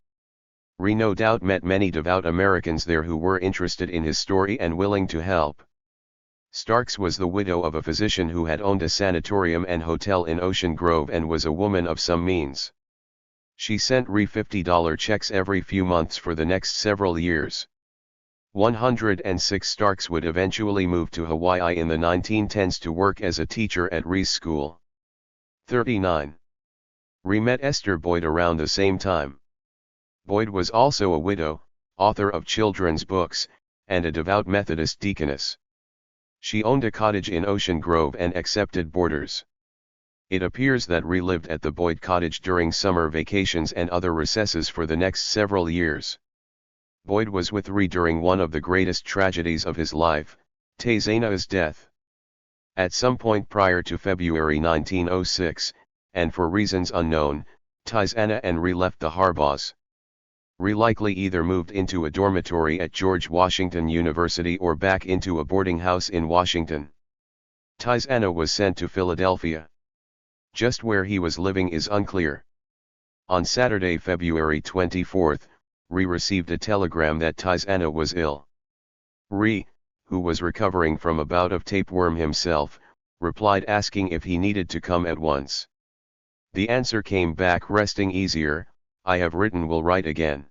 [SPEAKER 1] Rhee no doubt met many devout Americans there who were interested in his story and willing to help. Starks was the widow of a physician who had owned a sanatorium and hotel in Ocean Grove and was a woman of some means. She sent Rhee $50 checks every few months for the next several years. 106 Starks would eventually move to Hawaii in the 1910s to work as a teacher at Rhee's school. 39. Rhee met Esther Boyd around the same time. Boyd was also a widow, author of children's books, and a devout Methodist deaconess. She owned a cottage in Ocean Grove and accepted boarders. It appears that Rhee lived at the Boyd cottage during summer vacations and other recesses for the next several years. Boyd was with Rhee during one of the greatest tragedies of his life, Taizana's death. At some point prior to February 1906, and for reasons unknown, Taizana and Rhee left the Harbaughs. Rhee likely either moved into a dormitory at George Washington University or back into a boarding house in Washington. Taizana was sent to Philadelphia. Just where he was living is unclear. On Saturday, February 24, Rhee received a telegram that Taizana was ill. Rhee, who was recovering from a bout of tapeworm himself, replied asking if he needed to come at once. The answer came back: resting easier, I have written, will write again.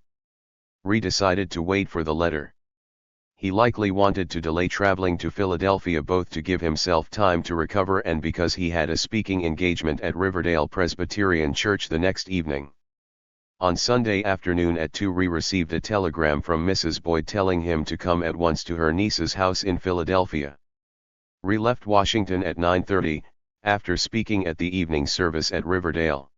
[SPEAKER 1] Rhee decided to wait for the letter. He likely wanted to delay traveling to Philadelphia both to give himself time to recover and because he had a speaking engagement at Riverdale Presbyterian Church the next evening. On Sunday afternoon at 2, Rhee received a telegram from Mrs. Boyd telling him to come at once to her niece's house in Philadelphia. Rhee left Washington at 9:30, after speaking at the evening service at Riverdale.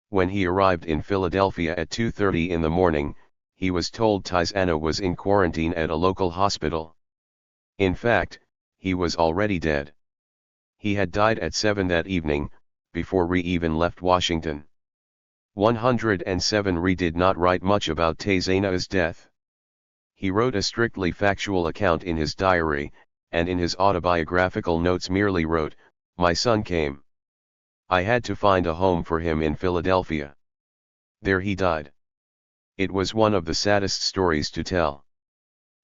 [SPEAKER 1] When he arrived in Philadelphia at 2:30 in the morning, he was told Taizana was in quarantine at a local hospital. In fact, he was already dead. He had died at 7 that evening, before Rhee even left Washington. 107. Rhee did not write much about Taizana's death. He wrote a strictly factual account in his diary, and in his autobiographical notes merely wrote, "My son came. I had to find a home for him in Philadelphia. There he died." It was one of the saddest stories to tell.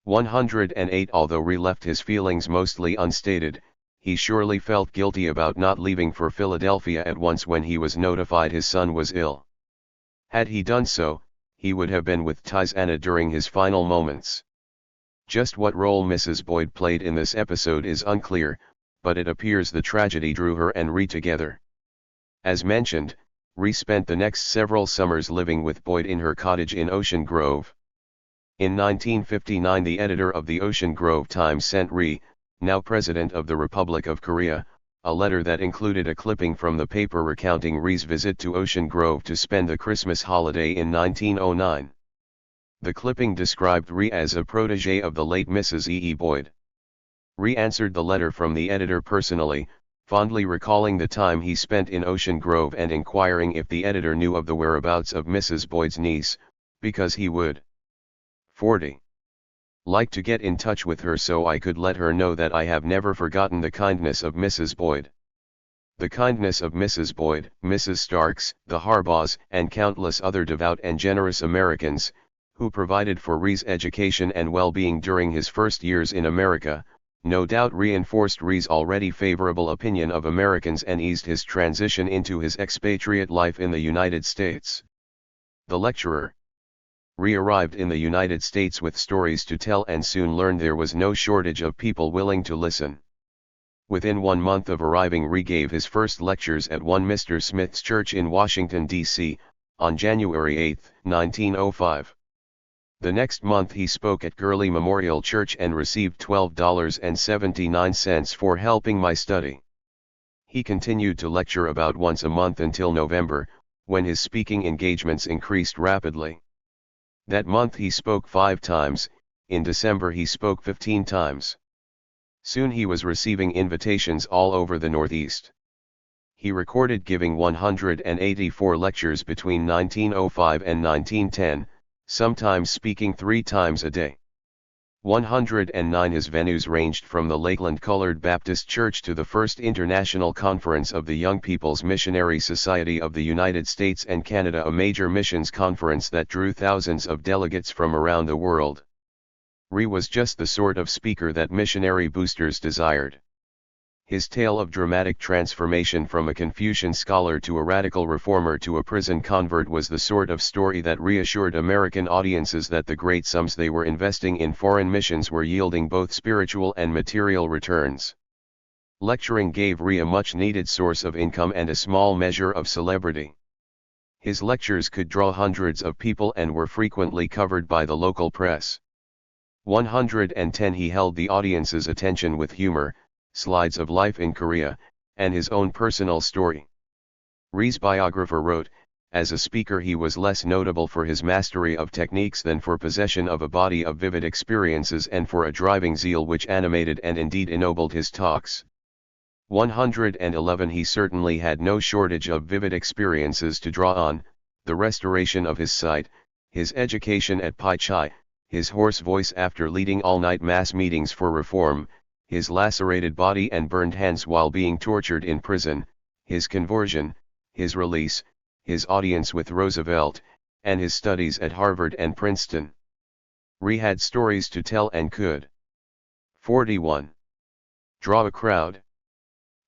[SPEAKER 1] 108. Although Rhee left his feelings mostly unstated, he surely felt guilty about not leaving for Philadelphia at once when he was notified his son was ill. Had he done so, he would have been with Taizana during his final moments. Just what role Mrs. Boyd played in this episode is unclear, but it appears the tragedy drew her and Rhee together. As mentioned, Rhee spent the next several summers living with Boyd in her cottage in Ocean Grove. In 1959, the editor of the Ocean Grove Times sent Rhee, now President of the Republic of Korea, a letter that included a clipping from the paper recounting Rhee's visit to Ocean Grove to spend the Christmas holiday in 1909. The clipping described Rhee as a protégé of the late Mrs. E. E. Boyd. Rhee answered the letter from the editor personally, fondly recalling the time he spent in Ocean Grove and inquiring if the editor knew of the whereabouts of Mrs. Boyd's niece, because he would 40. Like to get in touch with her so I could let her know that I have never forgotten the kindness of Mrs. Boyd. The kindness of Mrs. Boyd, Mrs. Starks, the Harbaughs, and countless other devout and generous Americans, who provided for Rhee's education and well-being during his first years in America, no doubt reinforced Rhee's already favorable opinion of Americans and eased his transition into his expatriate life in the United States. The lecturer. Rhee arrived in the United States with stories to tell and soon learned there was no shortage of people willing to listen. Within 1 month of arriving, Rhee gave his first lectures at one Mr. Smith's Church in Washington, D.C., on January 8, 1905. The next month he spoke at Gurley Memorial Church and received $12.79 for helping my study. He continued to lecture about once a month until November, when his speaking engagements increased rapidly. That month he spoke 5 times, in December he spoke 15 times. Soon he was receiving invitations all over the Northeast. He recorded giving 184 lectures between 1905 and 1910, sometimes speaking 3 times a day. 109 His venues ranged from the Lakeland Colored Baptist Church to the First International Conference of the Young People's Missionary Society of the United States and Canada, a major missions conference that drew thousands of delegates from around the world. Rhee was just the sort of speaker that missionary boosters desired. His tale of dramatic transformation from a Confucian scholar to a radical reformer to a prison convert was the sort of story that reassured American audiences that the great sums they were investing in foreign missions were yielding both spiritual and material returns. Lecturing gave Rhee a much-needed source of income and a small measure of celebrity. His lectures could draw hundreds of people and were frequently covered by the local press. 110 He held the audience's attention with humor, slides of life in Korea, and his own personal story. Rhee's biographer wrote, as a speaker he was less notable for his mastery of techniques than for possession of a body of vivid experiences and for a driving zeal which animated and indeed ennobled his talks. 111 He certainly had no shortage of vivid experiences to draw on: the restoration of his sight, his education at Pai Chai, his hoarse voice after leading all-night mass meetings for reform, his lacerated body and burned hands while being tortured in prison, his conversion, his release, his audience with Roosevelt, and his studies at Harvard and Princeton. Rhee had stories to tell and could. 41. Draw a crowd.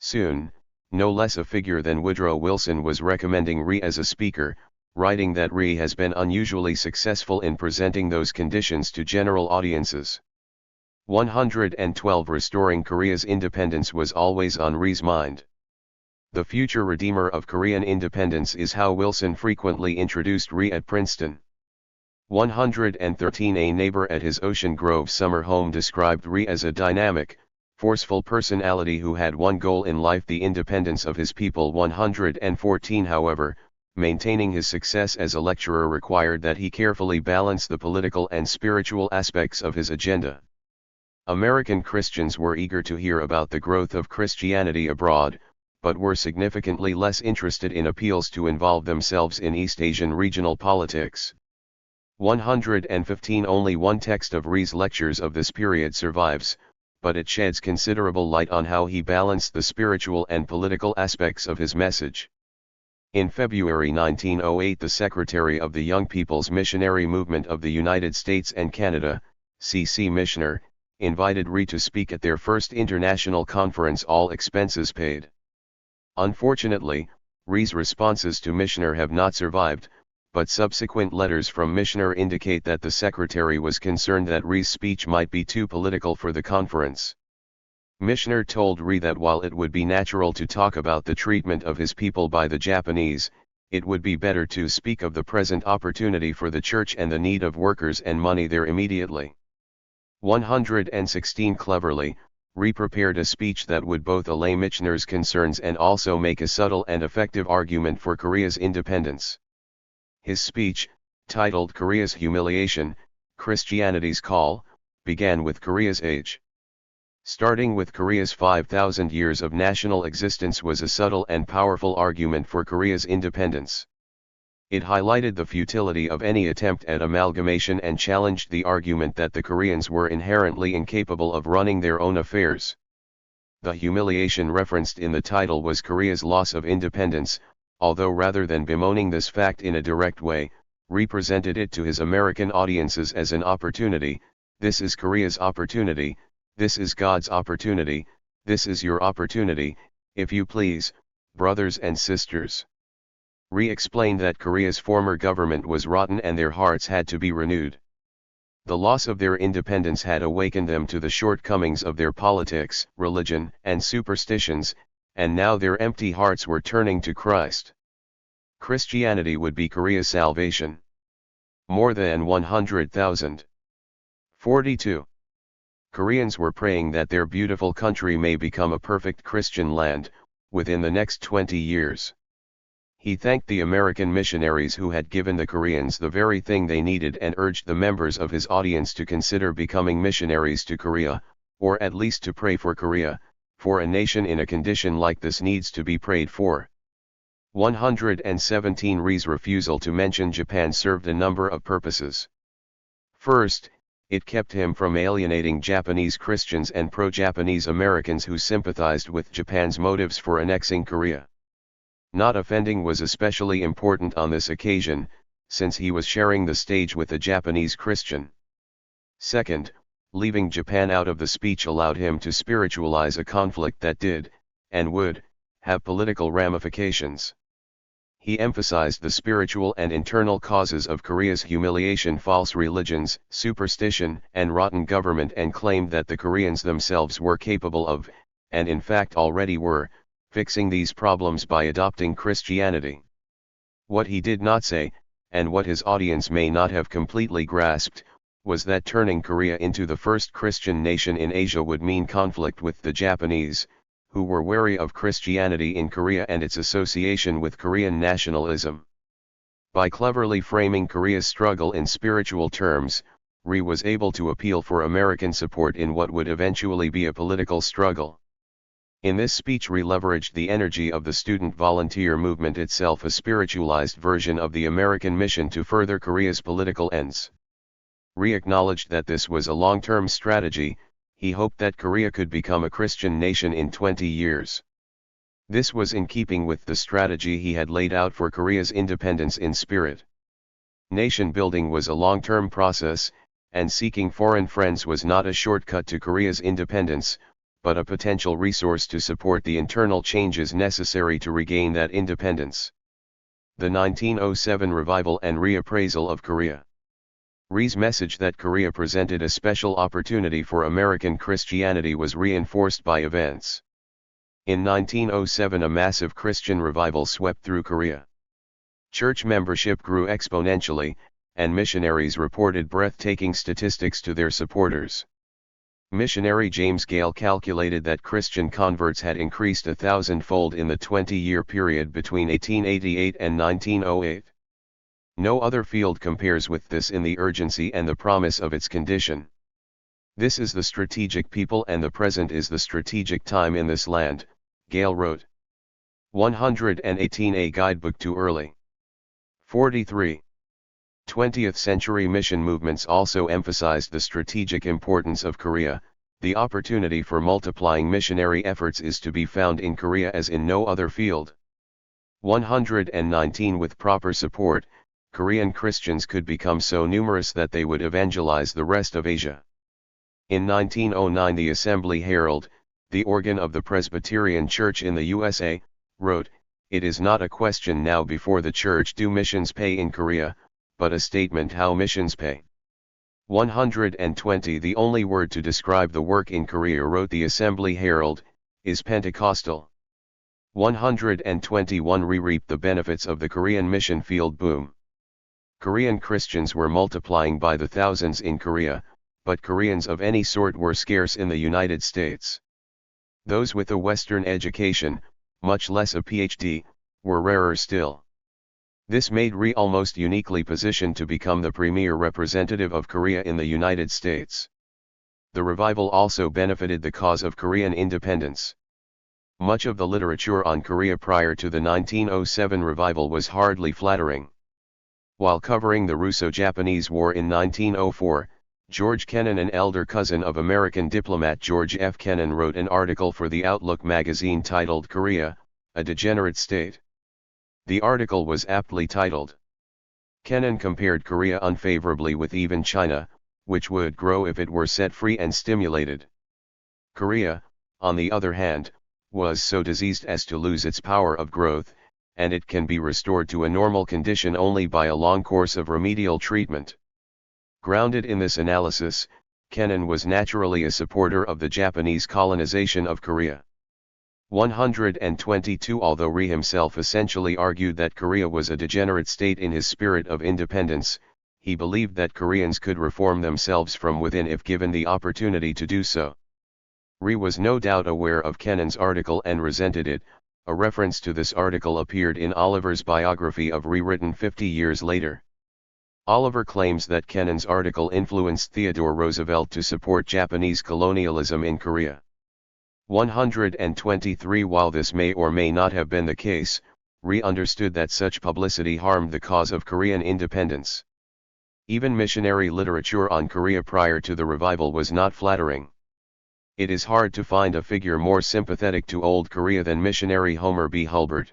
[SPEAKER 1] Soon, no less a figure than Woodrow Wilson was recommending Rhee as a speaker, writing that Rhee has been unusually successful in presenting those conditions to general audiences. 112 Restoring Korea's independence was always on Rhee's mind. The future redeemer of Korean independence is how Wilson frequently introduced Rhee at Princeton. 113 A neighbor at his Ocean Grove summer home described Rhee as a dynamic, forceful personality who had one goal in life: the independence of his people. 114 However, maintaining his success as a lecturer required that he carefully balance the political and spiritual aspects of his agenda. American Christians were eager to hear about the growth of Christianity abroad, but were significantly less interested in appeals to involve themselves in East Asian regional politics. 115 Only one text of Rhee's lectures of this period survives, but it sheds considerable light on how he balanced the spiritual and political aspects of his message. In February 1908, the Secretary of the Young People's Missionary Movement of the United States and Canada, C.C. Michener, invited Rhee to speak at their first international conference, all expenses paid. Unfortunately, Rhee's responses to Michener have not survived, but subsequent letters from Michener indicate that the secretary was concerned that Rhee's speech might be too political for the conference. Michener told Rhee that while it would be natural to talk about the treatment of his people by the Japanese, it would be better to speak of the present opportunity for the church and the need of workers and money there immediately. 116 Cleverly, Rhee prepared a speech that would both allay Michener's concerns and also make a subtle and effective argument for Korea's independence. His speech, titled Korea's Humiliation, Christianity's Call, began with Korea's age. Starting with Korea's 5,000 years of national existence was a subtle and powerful argument for Korea's independence. It highlighted the futility of any attempt at amalgamation and challenged the argument that the Koreans were inherently incapable of running their own affairs. The humiliation referenced in the title was Korea's loss of independence, although rather than bemoaning this fact in a direct way, Rhee presented it to his American audiences as an opportunity. This is Korea's opportunity, this is God's opportunity, this is your opportunity, if you please, brothers and sisters. Rhee explained that Korea's former government was rotten and their hearts had to be renewed. The loss of their independence had awakened them to the shortcomings of their politics, religion, and superstitions, and now their empty hearts were turning to Christ. Christianity would be Korea's salvation. More than 100,000. 42. Koreans were praying that their beautiful country may become a perfect Christian land, within the next 20 years. He thanked the American missionaries who had given the Koreans the very thing they needed and urged the members of his audience to consider becoming missionaries to Korea, or at least to pray for Korea, for a nation in a condition like this needs to be prayed for. 117 Rhee's refusal to mention Japan served a number of purposes. First, it kept him from alienating Japanese Christians and pro-Japanese Americans who sympathized with Japan's motives for annexing Korea. Not offending was especially important on this occasion, since he was sharing the stage with a Japanese Christian. Second, leaving Japan out of the speech allowed him to spiritualize a conflict that did, and would, have political ramifications. He emphasized the spiritual and internal causes of Korea's humiliation: false religions, superstition, and rotten government, and claimed that the Koreans themselves were capable of, and in fact already were, fixing these problems by adopting Christianity. What he did not say, and what his audience may not have completely grasped, was that turning Korea into the first Christian nation in Asia would mean conflict with the Japanese, who were wary of Christianity in Korea and its association with Korean nationalism. By cleverly framing Korea's struggle in spiritual terms, Rhee was able to appeal for American support in what would eventually be a political struggle. In this speech, Rhee leveraged the energy of the student volunteer movement itself, a spiritualized version of the American mission to further Korea's political ends. Rhee acknowledged that this was a long-term strategy. He hoped that Korea could become a Christian nation in 20 years. This was in keeping with the strategy he had laid out for Korea's independence in spirit. Nation building was a long-term process, and seeking foreign friends was not a shortcut to Korea's independence, but a potential resource to support the internal changes necessary to regain that independence. The 1907 revival and reappraisal of Korea. Rhee's message that Korea presented a special opportunity for American Christianity was reinforced by events. In 1907, a massive Christian revival swept through Korea. Church membership grew exponentially, and missionaries reported breathtaking statistics to their supporters. Missionary James Gale calculated that Christian converts had increased 1,000-fold in the 20-year period between 1888 and 1908. No other field compares with this in the urgency and the promise of its condition. This is the strategic people and the present is the strategic time in this land, Gale wrote. 118 A Guidebook to Early. 43. 20th century mission movements also emphasized the strategic importance of Korea. The opportunity for multiplying missionary efforts is to be found in Korea as in no other field. 119 With proper support, Korean Christians could become so numerous that they would evangelize the rest of Asia. In 1909, the Assembly Herald, the organ of the Presbyterian Church in the USA, wrote, "It is not a question now before the Church do missions pay in Korea, but a statement how missions pay." 120 The only word to describe the work in Korea, wrote the Assembly Herald, is Pentecostal. 121 Rhee reaped the benefits of the Korean mission field boom. Korean Christians were multiplying by the thousands in Korea, but Koreans of any sort were scarce in the United States. Those with a Western education, much less a PhD, were rarer still. This made Rhee almost uniquely positioned to become the premier representative of Korea in the United States. The revival also benefited the cause of Korean independence. Much of the literature on Korea prior to the 1907 revival was hardly flattering. While covering the Russo-Japanese War in 1904, George Kennan, an elder cousin of American diplomat George F. Kennan, wrote an article for the Outlook magazine titled "Korea, a Degenerate State." The article was aptly titled. Kennan compared Korea unfavorably with even China, which would grow if it were set free and stimulated. Korea, on the other hand, was so diseased as to lose its power of growth, and it can be restored to a normal condition only by a long course of remedial treatment. Grounded in this analysis, Kennan was naturally a supporter of the Japanese colonization of Korea. 122 Although Rhee himself essentially argued that Korea was a degenerate state in his spirit of independence, he believed that Koreans could reform themselves from within if given the opportunity to do so. Rhee was no doubt aware of Kennan's article and resented it. A reference to this article appeared in Oliver's biography of Rhee, written 50 years later. Oliver claims that Kennan's article influenced Theodore Roosevelt to support Japanese colonialism in Korea. 123 While this may or may not have been the case, Rhee understood that such publicity harmed the cause of Korean independence. Even missionary literature on Korea prior to the revival was not flattering. It is hard to find a figure more sympathetic to old Korea than missionary Homer B. Hulbert.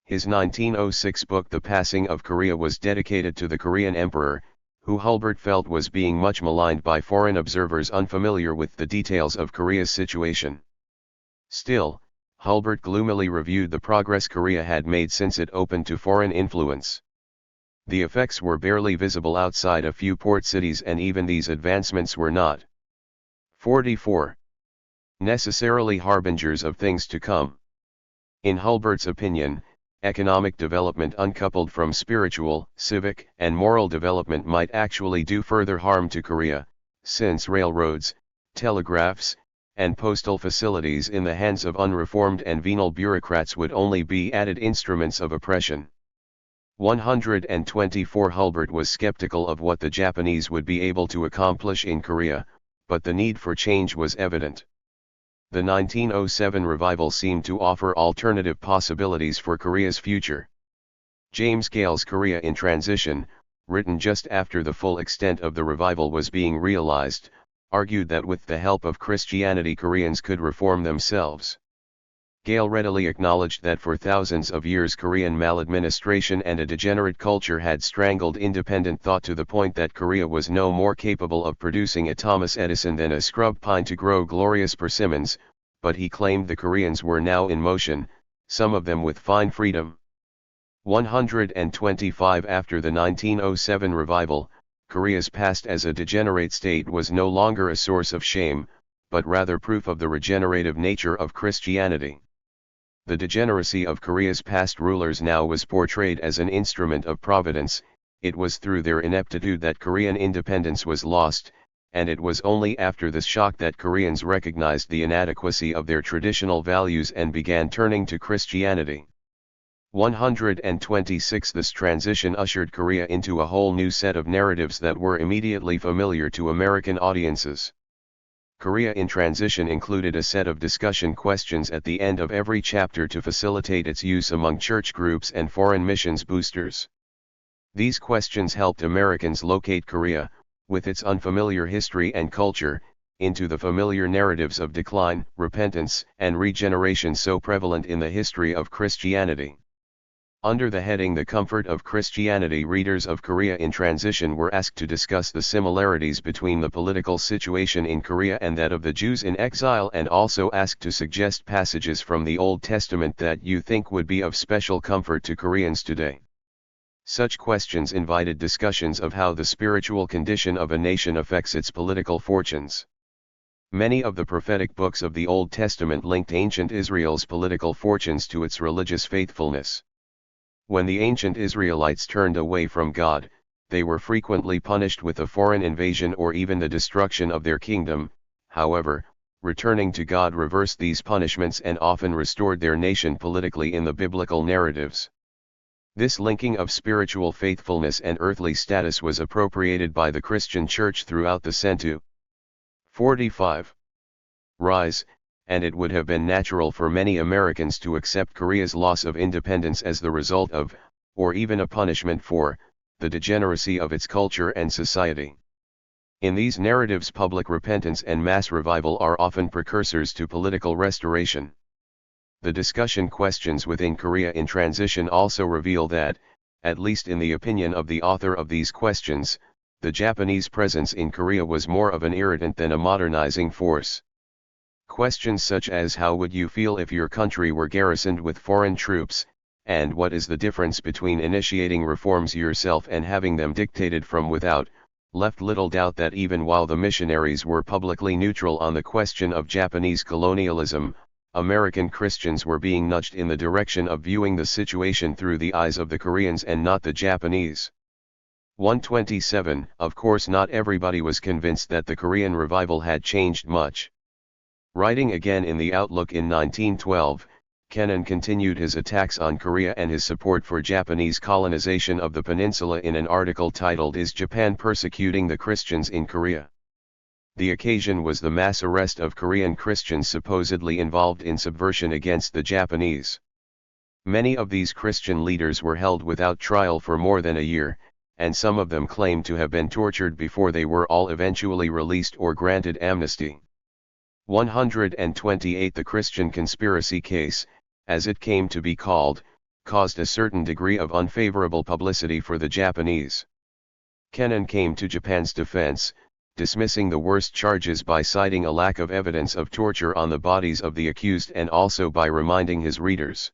[SPEAKER 1] His 1906 book The Passing of Korea was dedicated to the Korean emperor, who Hulbert felt was being much maligned by foreign observers unfamiliar with the details of Korea's situation. Still, Hulbert gloomily reviewed the progress Korea had made since it opened to foreign influence. The effects were barely visible outside a few port cities, and even these advancements were not. 44. necessarily harbingers of things to come. In Hulbert's opinion, economic development uncoupled from spiritual, civic, and moral development might actually do further harm to Korea, since railroads, telegraphs, and postal facilities in the hands of unreformed and venal bureaucrats would only be added instruments of oppression. 124 Hulbert was skeptical of what the Japanese would be able to accomplish in Korea, but the need for change was evident. The 1907 revival seemed to offer alternative possibilities for Korea's future. James Gale's Korea in Transition, written just after the full extent of the revival was being realized, argued that with the help of Christianity Koreans could reform themselves. Gale readily acknowledged that for thousands of years Korean maladministration and a degenerate culture had strangled independent thought to the point that Korea was no more capable of producing a Thomas Edison than a scrub pine to grow glorious persimmons, but he claimed the Koreans were now in motion, some of them with fine freedom. 125 After the 1907 revival, Korea's past as a degenerate state was no longer a source of shame, but rather proof of the regenerative nature of Christianity. The degeneracy of Korea's past rulers now was portrayed as an instrument of providence. It was through their ineptitude that Korean independence was lost, and it was only after this shock that Koreans recognized the inadequacy of their traditional values and began turning to Christianity. 126 This transition ushered Korea into a whole new set of narratives that were immediately familiar to American audiences. Korea in Transition included a set of discussion questions at the end of every chapter to facilitate its use among church groups and foreign missions boosters. These questions helped Americans locate Korea, with its unfamiliar history and culture, into the familiar narratives of decline, repentance, and regeneration so prevalent in the history of Christianity. Under the heading The Comfort of Christianity, readers of Korea in Transition were asked to discuss the similarities between the political situation in Korea and that of the Jews in exile, and also asked to suggest passages from the Old Testament that you think would be of special comfort to Koreans today. Such questions invited discussions of how the spiritual condition of a nation affects its political fortunes. Many of the prophetic books of the Old Testament linked ancient Israel's political fortunes to its religious faithfulness. When the ancient Israelites turned away from God, they were frequently punished with a foreign invasion or even the destruction of their kingdom. However, returning to God reversed these punishments and often restored their nation politically in the biblical narratives. This linking of spiritual faithfulness and earthly status was appropriated by the Christian Church throughout the century. 45. Rise, and it would have been natural for many Americans to accept Korea's loss of independence as the result of, or even a punishment for, the degeneracy of its culture and society. In these narratives, public repentance and mass revival are often precursors to political restoration. The discussion questions within Korea in Transition also reveal that, at least in the opinion of the author of these questions, the Japanese presence in Korea was more of an irritant than a modernizing force. Questions such as how would you feel if your country were garrisoned with foreign troops, and what is the difference between initiating reforms yourself and having them dictated from without, left little doubt that even while the missionaries were publicly neutral on the question of Japanese colonialism, American Christians were being nudged in the direction of viewing the situation through the eyes of the Koreans and not the Japanese. 127 Of course, not everybody was convinced that the Korean revival had changed much. Writing again in the Outlook in 1912, Kennan continued his attacks on Korea and his support for Japanese colonization of the peninsula in an article titled "Is Japan Persecuting the Christians in Korea?" The occasion was the mass arrest of Korean Christians supposedly involved in subversion against the Japanese. Many of these Christian leaders were held without trial for more than a year, and some of them claimed to have been tortured before they were all eventually released or granted amnesty. 128 The Christian conspiracy case, as it came to be called, caused a certain degree of unfavorable publicity for the Japanese. Kennan came to Japan's defense, dismissing the worst charges by citing a lack of evidence of torture on the bodies of the accused and also by reminding his readers.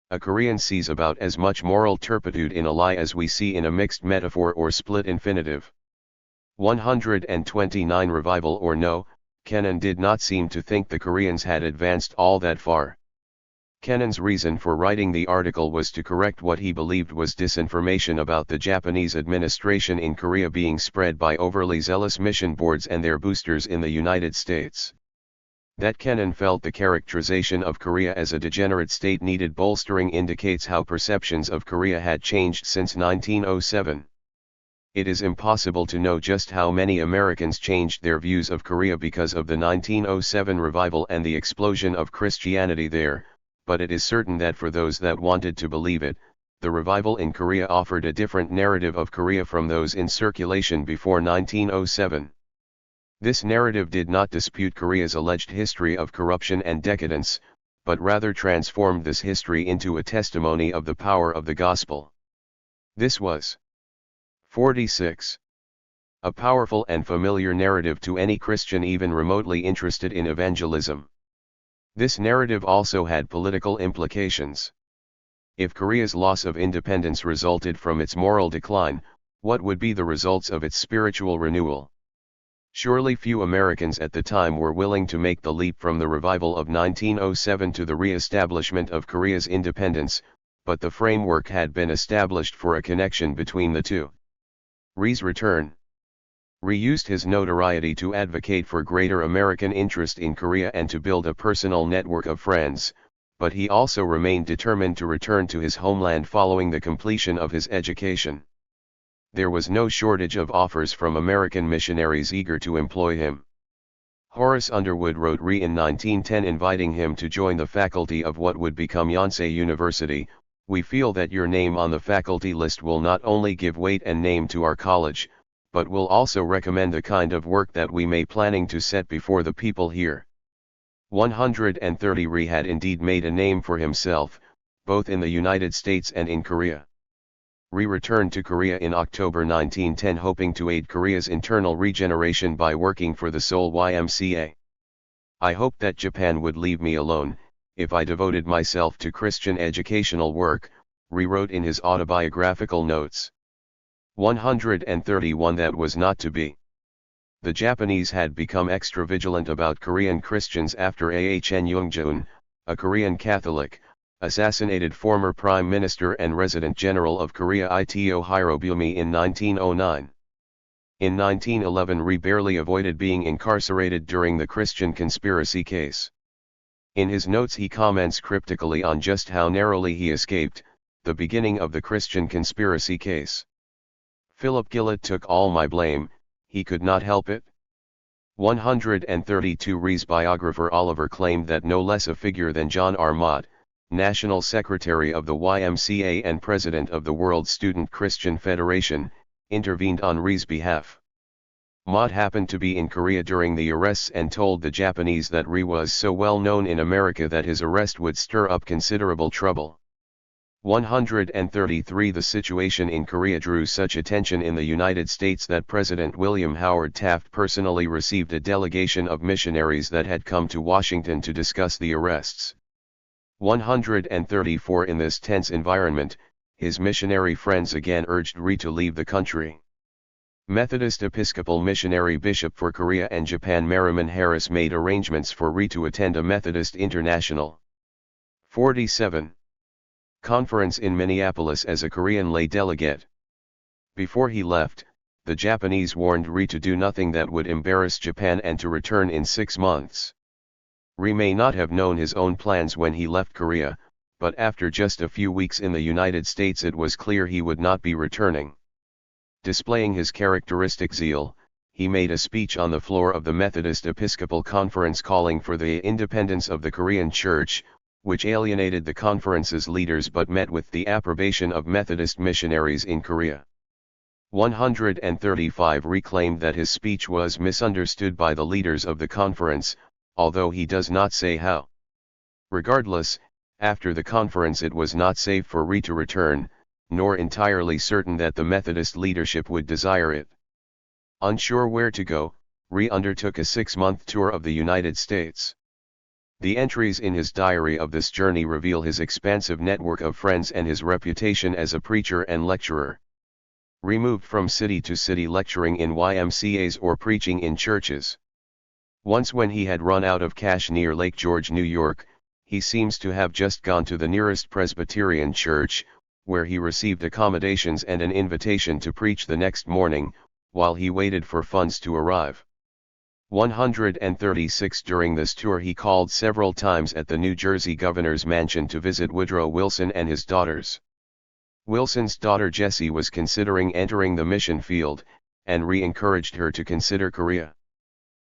[SPEAKER 1] A Korean sees about as much moral turpitude in a lie as we see in a mixed metaphor or split infinitive. 129 Revival or no, Kennan did not seem to think the Koreans had advanced all that far. Kennan's reason for writing the article was to correct what he believed was disinformation about the Japanese administration in Korea being spread by overly zealous mission boards and their boosters in the United States. That Kennan felt the characterization of Korea as a degenerate state needed bolstering indicates how perceptions of Korea had changed since 1907. It is impossible to know just how many Americans changed their views of Korea because of the 1907 revival and the explosion of Christianity there, but it is certain that for those that wanted to believe it, the revival in Korea offered a different narrative of Korea from those in circulation before 1907. This narrative did not dispute Korea's alleged history of corruption and decadence, but rather transformed this history into a testimony of the power of the gospel. This was 46. A powerful and familiar narrative to any Christian even remotely interested in evangelism. This narrative also had political implications. If Korea's loss of independence resulted from its moral decline, what would be the results of its spiritual renewal? Surely few Americans at the time were willing to make the leap from the revival of 1907 to the re-establishment of Korea's independence, but the framework had been established for a connection between the two. Rhee's return. Rhee used his notoriety to advocate for greater American interest in Korea and to build a personal network of friends, but he also remained determined to return to his homeland following the completion of his education. There was no shortage of offers from American missionaries eager to employ him. Horace Underwood wrote Rhee in 1910 inviting him to join the faculty of what would become Yonsei University. "We feel that your name on the faculty list will not only give weight and name to our college, but will also recommend the kind of work that we may planning to set before the people here." 130 Rhee had indeed made a name for himself, both in the United States and in Korea. Rhee returned to Korea in October 1910 hoping to aid Korea's internal regeneration by working for the Seoul YMCA. "I hoped that Japan would leave me alone, if I devoted myself to Christian educational work," Rhee wrote in his autobiographical notes. 131 That was not to be. The Japanese had become extra vigilant about Korean Christians after Ahn Youngjoon, a Korean Catholic, assassinated former Prime Minister and Resident General of Korea Ito Hirobumi in 1909. In 1911 Rhee barely avoided being incarcerated during the Christian conspiracy case. In his notes he comments cryptically on just how narrowly he escaped, the beginning of the Christian conspiracy case. "Philip Gillett took all my blame, he could not help it." 132 Rhee's biographer Oliver claimed that no less a figure than John R. Mott, National Secretary of the YMCA and President of the World Student Christian Federation, intervened on Rhee's behalf. Mott happened to be in Korea during the arrests and told the Japanese that Rhee was so well known in America that his arrest would stir up considerable trouble. 133 The situation in Korea drew such attention in the United States that President William Howard Taft personally received a delegation of missionaries that had come to Washington to discuss the arrests. 134 In this tense environment, his missionary friends again urged Rhee to leave the country. Methodist Episcopal Missionary Bishop for Korea and Japan Merriman Harris made arrangements for Rhee to attend a Methodist International 47 conference in Minneapolis as a Korean lay delegate. Before he left, the Japanese warned Rhee to do nothing that would embarrass Japan and to return in 6 months. Rhee may not have known his own plans when he left Korea, but after just a few weeks in the United States it was clear he would not be returning. Displaying his characteristic zeal, he made a speech on the floor of the Methodist Episcopal Conference calling for the independence of the Korean Church, which alienated the conference's leaders but met with the approbation of Methodist missionaries in Korea. 135 Rhee claimed that his speech was misunderstood by the leaders of the conference, although he does not say how. Regardless, after the conference it was not safe for Rhee to return, nor entirely certain that the Methodist leadership would desire it. Unsure where to go, Rhee undertook a 6-month tour of the United States. The entries in his diary of this journey reveal his expansive network of friends and his reputation as a preacher and lecturer. Rhee moved from city to city lecturing in YMCAs or preaching in churches. Once when he had run out of cash near Lake George, New York, he seems to have just gone to the nearest Presbyterian church, where he received accommodations and an invitation to preach the next morning, while he waited for funds to arrive. 136 During this tour he called several times at the New Jersey governor's mansion to visit Woodrow Wilson and his daughters. Wilson's daughter Jessie was considering entering the mission field, and Rhee encouraged her to consider Korea.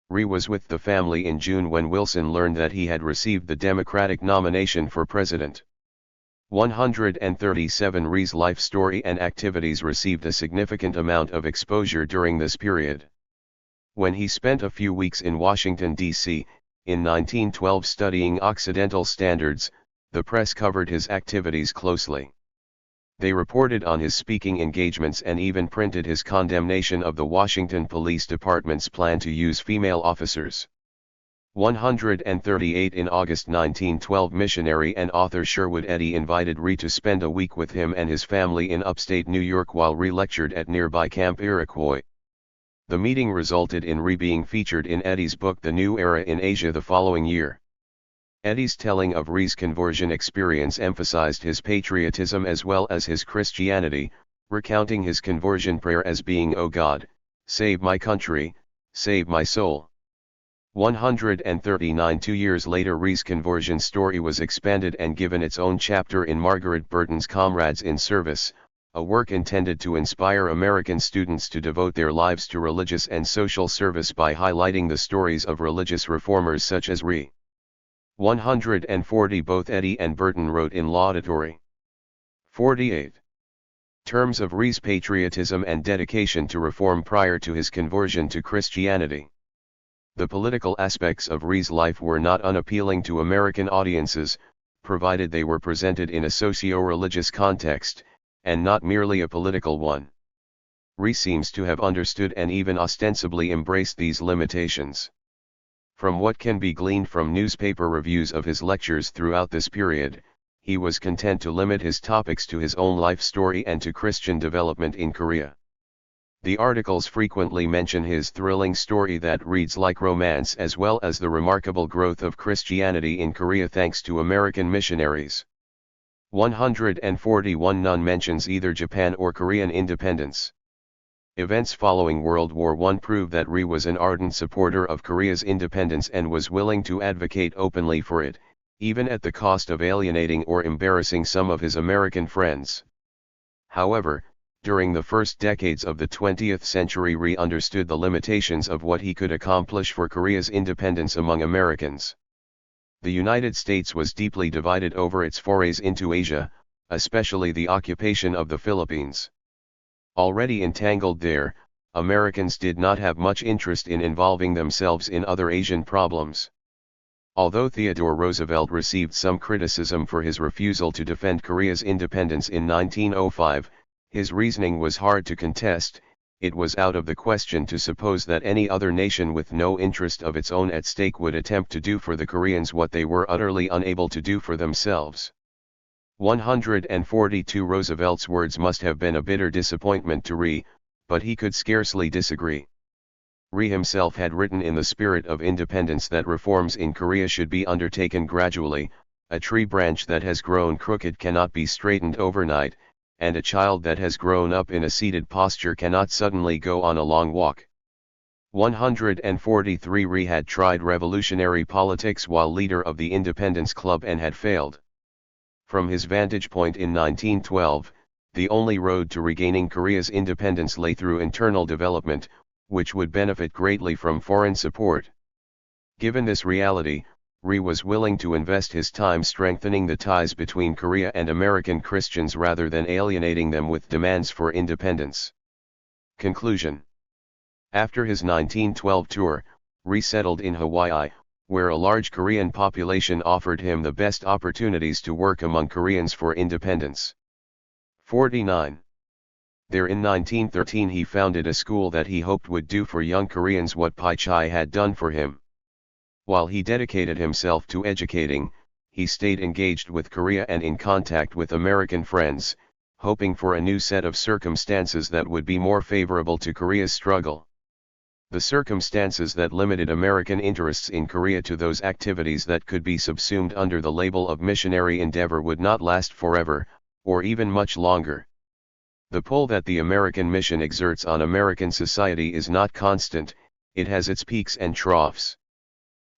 [SPEAKER 1] Rhee was with the family in June when Wilson learned that he had received the Democratic nomination for president. 137 Rhee's life story and activities received a significant amount of exposure during this period. When he spent a few weeks in Washington, D.C., in 1912 studying Occidental standards, the press covered his activities closely. They reported on his speaking engagements and even printed his condemnation of the Washington Police Department's plan to use female officers. 138 In August 1912 missionary and author Sherwood Eddy invited Rhee to spend a week with him and his family in upstate New York while Rhee lectured at nearby Camp Iroquois. The meeting resulted in Rhee being featured in Eddy's book The New Era in Asia the following year. Eddy's telling of Rhee's conversion experience emphasized his patriotism as well as his Christianity, recounting his conversion prayer as being, "O God, save my country, save my soul." 139 2 years later Rhee's conversion story was expanded and given its own chapter in Margaret Burton's Comrades in Service, a work intended to inspire American students to devote their lives to religious and social service by highlighting the stories of religious reformers such as Rhee. 140 Both Eddy and Burton wrote in laudatory 48 terms of Rhee's patriotism and dedication to reform prior to his conversion to Christianity. The political aspects of Rhee's life were not unappealing to American audiences, provided they were presented in a socio-religious context, and not merely a political one. Rhee seems to have understood and even ostensibly embraced these limitations. From what can be gleaned from newspaper reviews of his lectures throughout this period, he was content to limit his topics to his own life story and to Christian development in Korea. The articles frequently mention his thrilling story that reads like romance as well as the remarkable growth of Christianity in Korea thanks to American missionaries. 141 None mentions either Japan or Korean independence. Events following World War I prove that Rhee was an ardent supporter of Korea's independence and was willing to advocate openly for it, even at the cost of alienating or embarrassing some of his American friends. However, during the first decades of the 20th century Rhee understood the limitations of what he could accomplish for Korea's independence among Americans. The United States was deeply divided over its forays into Asia, especially the occupation of the Philippines. Already entangled there, Americans did not have much interest in involving themselves in other Asian problems. Although Theodore Roosevelt received some criticism for his refusal to defend Korea's independence in 1905, his reasoning was hard to contest. It was out of the question to suppose that any other nation with no interest of its own at stake would attempt to do for the Koreans what they were utterly unable to do for themselves. 142 Roosevelt's words must have been a bitter disappointment to Rhee, but he could scarcely disagree. Rhee himself had written in the spirit of independence that reforms in Korea should be undertaken gradually. A tree branch that has grown crooked cannot be straightened overnight, and a child that has grown up in a seated posture cannot suddenly go on a long walk. 143 Rhee had tried revolutionary politics while leader of the Independence Club and had failed. From his vantage point in 1912, the only road to regaining Korea's independence lay through internal development, which would benefit greatly from foreign support. Given this reality, Rhee was willing to invest his time strengthening the ties between Korea and American Christians rather than alienating them with demands for independence. Conclusion. After his 1912 tour, Rhee settled in Hawaii, where a large Korean population offered him the best opportunities to work among Koreans for independence. 49. There in 1913 he founded a school that he hoped would do for young Koreans what Pai Chai had done for him. While he dedicated himself to educating, he stayed engaged with Korea and in contact with American friends, hoping for a new set of circumstances that would be more favorable to Korea's struggle. The circumstances that limited American interests in Korea to those activities that could be subsumed under the label of missionary endeavor would not last forever, or even much longer. The pull that the American mission exerts on American society is not constant, it has its peaks and troughs.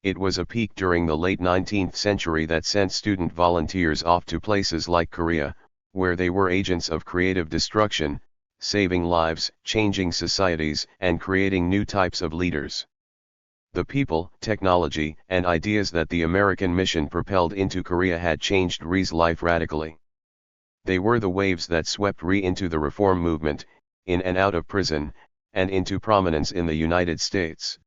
[SPEAKER 1] It was a peak during the late 19th century that sent student volunteers off to places like Korea, where they were agents of creative destruction, saving lives, changing societies, and creating new types of leaders. The people, technology, and ideas that the American mission propelled into Korea had changed Rhee's life radically. They were the waves that swept Rhee into the reform movement, in and out of prison, and into prominence in the United States.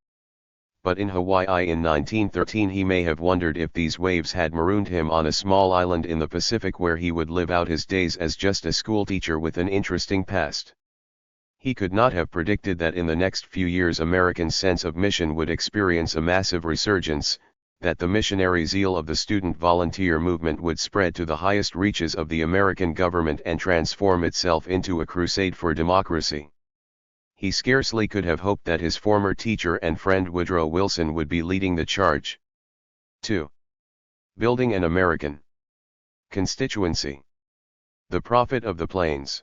[SPEAKER 1] But in Hawaii in 1913 he may have wondered if these waves had marooned him on a small island in the Pacific where he would live out his days as just a schoolteacher with an interesting past. He could not have predicted that in the next few years Americans' sense of mission would experience a massive resurgence, that the missionary zeal of the student volunteer movement would spread to the highest reaches of the American government and transform itself into a crusade for democracy. He scarcely could have hoped that his former teacher and friend Woodrow Wilson would be leading the charge. 2. Building an American constituency. The Prophet of the Plains.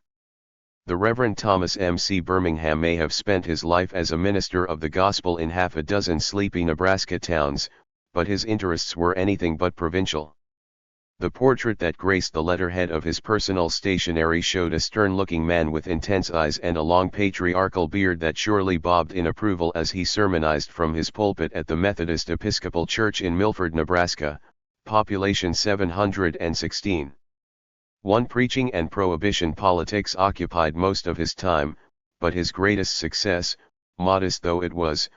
[SPEAKER 1] The Reverend Thomas M. C. Birmingham may have spent his life as a minister of the gospel in half a dozen sleepy Nebraska towns, but his interests were anything but provincial. The portrait that graced the letterhead of his personal stationery showed a stern-looking man with intense eyes and a long patriarchal beard that surely bobbed in approval as he sermonized from his pulpit at the Methodist Episcopal Church in Milford, Nebraska, population 716. One preaching and prohibition politics occupied most of his time, but his greatest success, modest though it was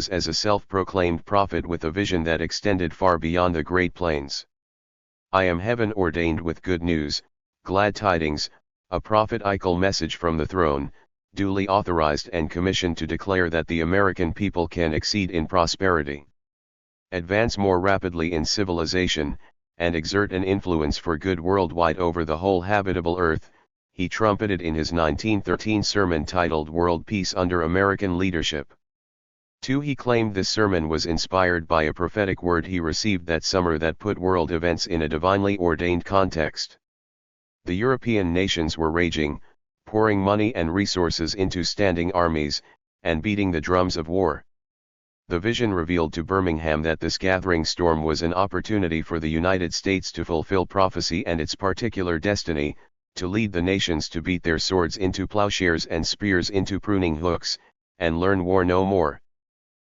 [SPEAKER 1] as a self-proclaimed prophet with a vision that extended far beyond the Great Plains. I am heaven ordained with good news, glad tidings, a prophetical message from the throne, duly authorized and commissioned to declare that the American people can exceed in prosperity, advance more rapidly in civilization, and exert an influence for good worldwide over the whole habitable earth, he trumpeted in his 1913 sermon titled World Peace Under American Leadership. 2. He claimed this sermon was inspired by a prophetic word he received that summer that put world events in a divinely ordained context. The European nations were raging, pouring money and resources into standing armies, and beating the drums of war. The vision revealed to Birmingham that this gathering storm was an opportunity for the United States to fulfill prophecy and its particular destiny, to lead the nations to beat their swords into plowshares and spears into pruning hooks, and learn war no more.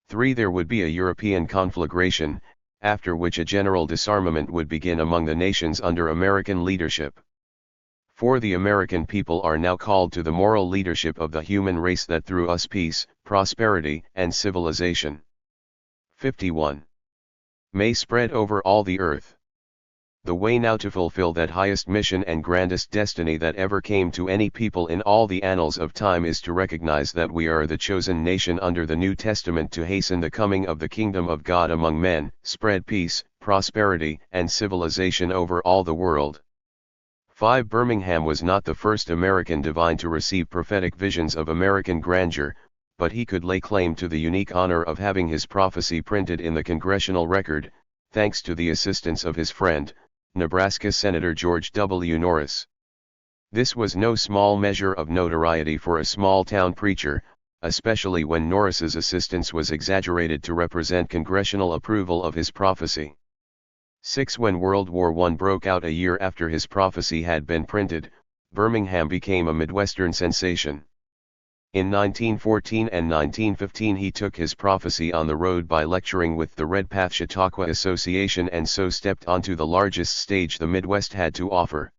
[SPEAKER 1] 3. There would be a European conflagration, after which a general disarmament would begin among the nations under American leadership. 4. The American people are now called to the moral leadership of the human race that threw us peace, prosperity, and civilization. 51. May spread over all the earth. The way now to fulfill that highest mission and grandest destiny that ever came to any people in all the annals of time is to recognize that we are the chosen nation under the New Testament to hasten the coming of the kingdom of God among men, spread peace, prosperity, and civilization over all the world. 5. Birmingham was not the first American divine to receive prophetic visions of American grandeur, but he could lay claim to the unique honor of having his prophecy printed in the Congressional Record, thanks to the assistance of his friend, Nebraska Senator George W. Norris. This was no small measure of notoriety for a small-town preacher, especially when Norris's assistance was exaggerated to represent congressional approval of his prophecy. 6. When World War I broke out a year after his prophecy had been printed, Birmingham became a Midwestern sensation. In 1914 and 1915 he took his prophecy on the road by lecturing with the Red Path Chautauqua Association and so stepped onto the largest stage the Midwest had to offer.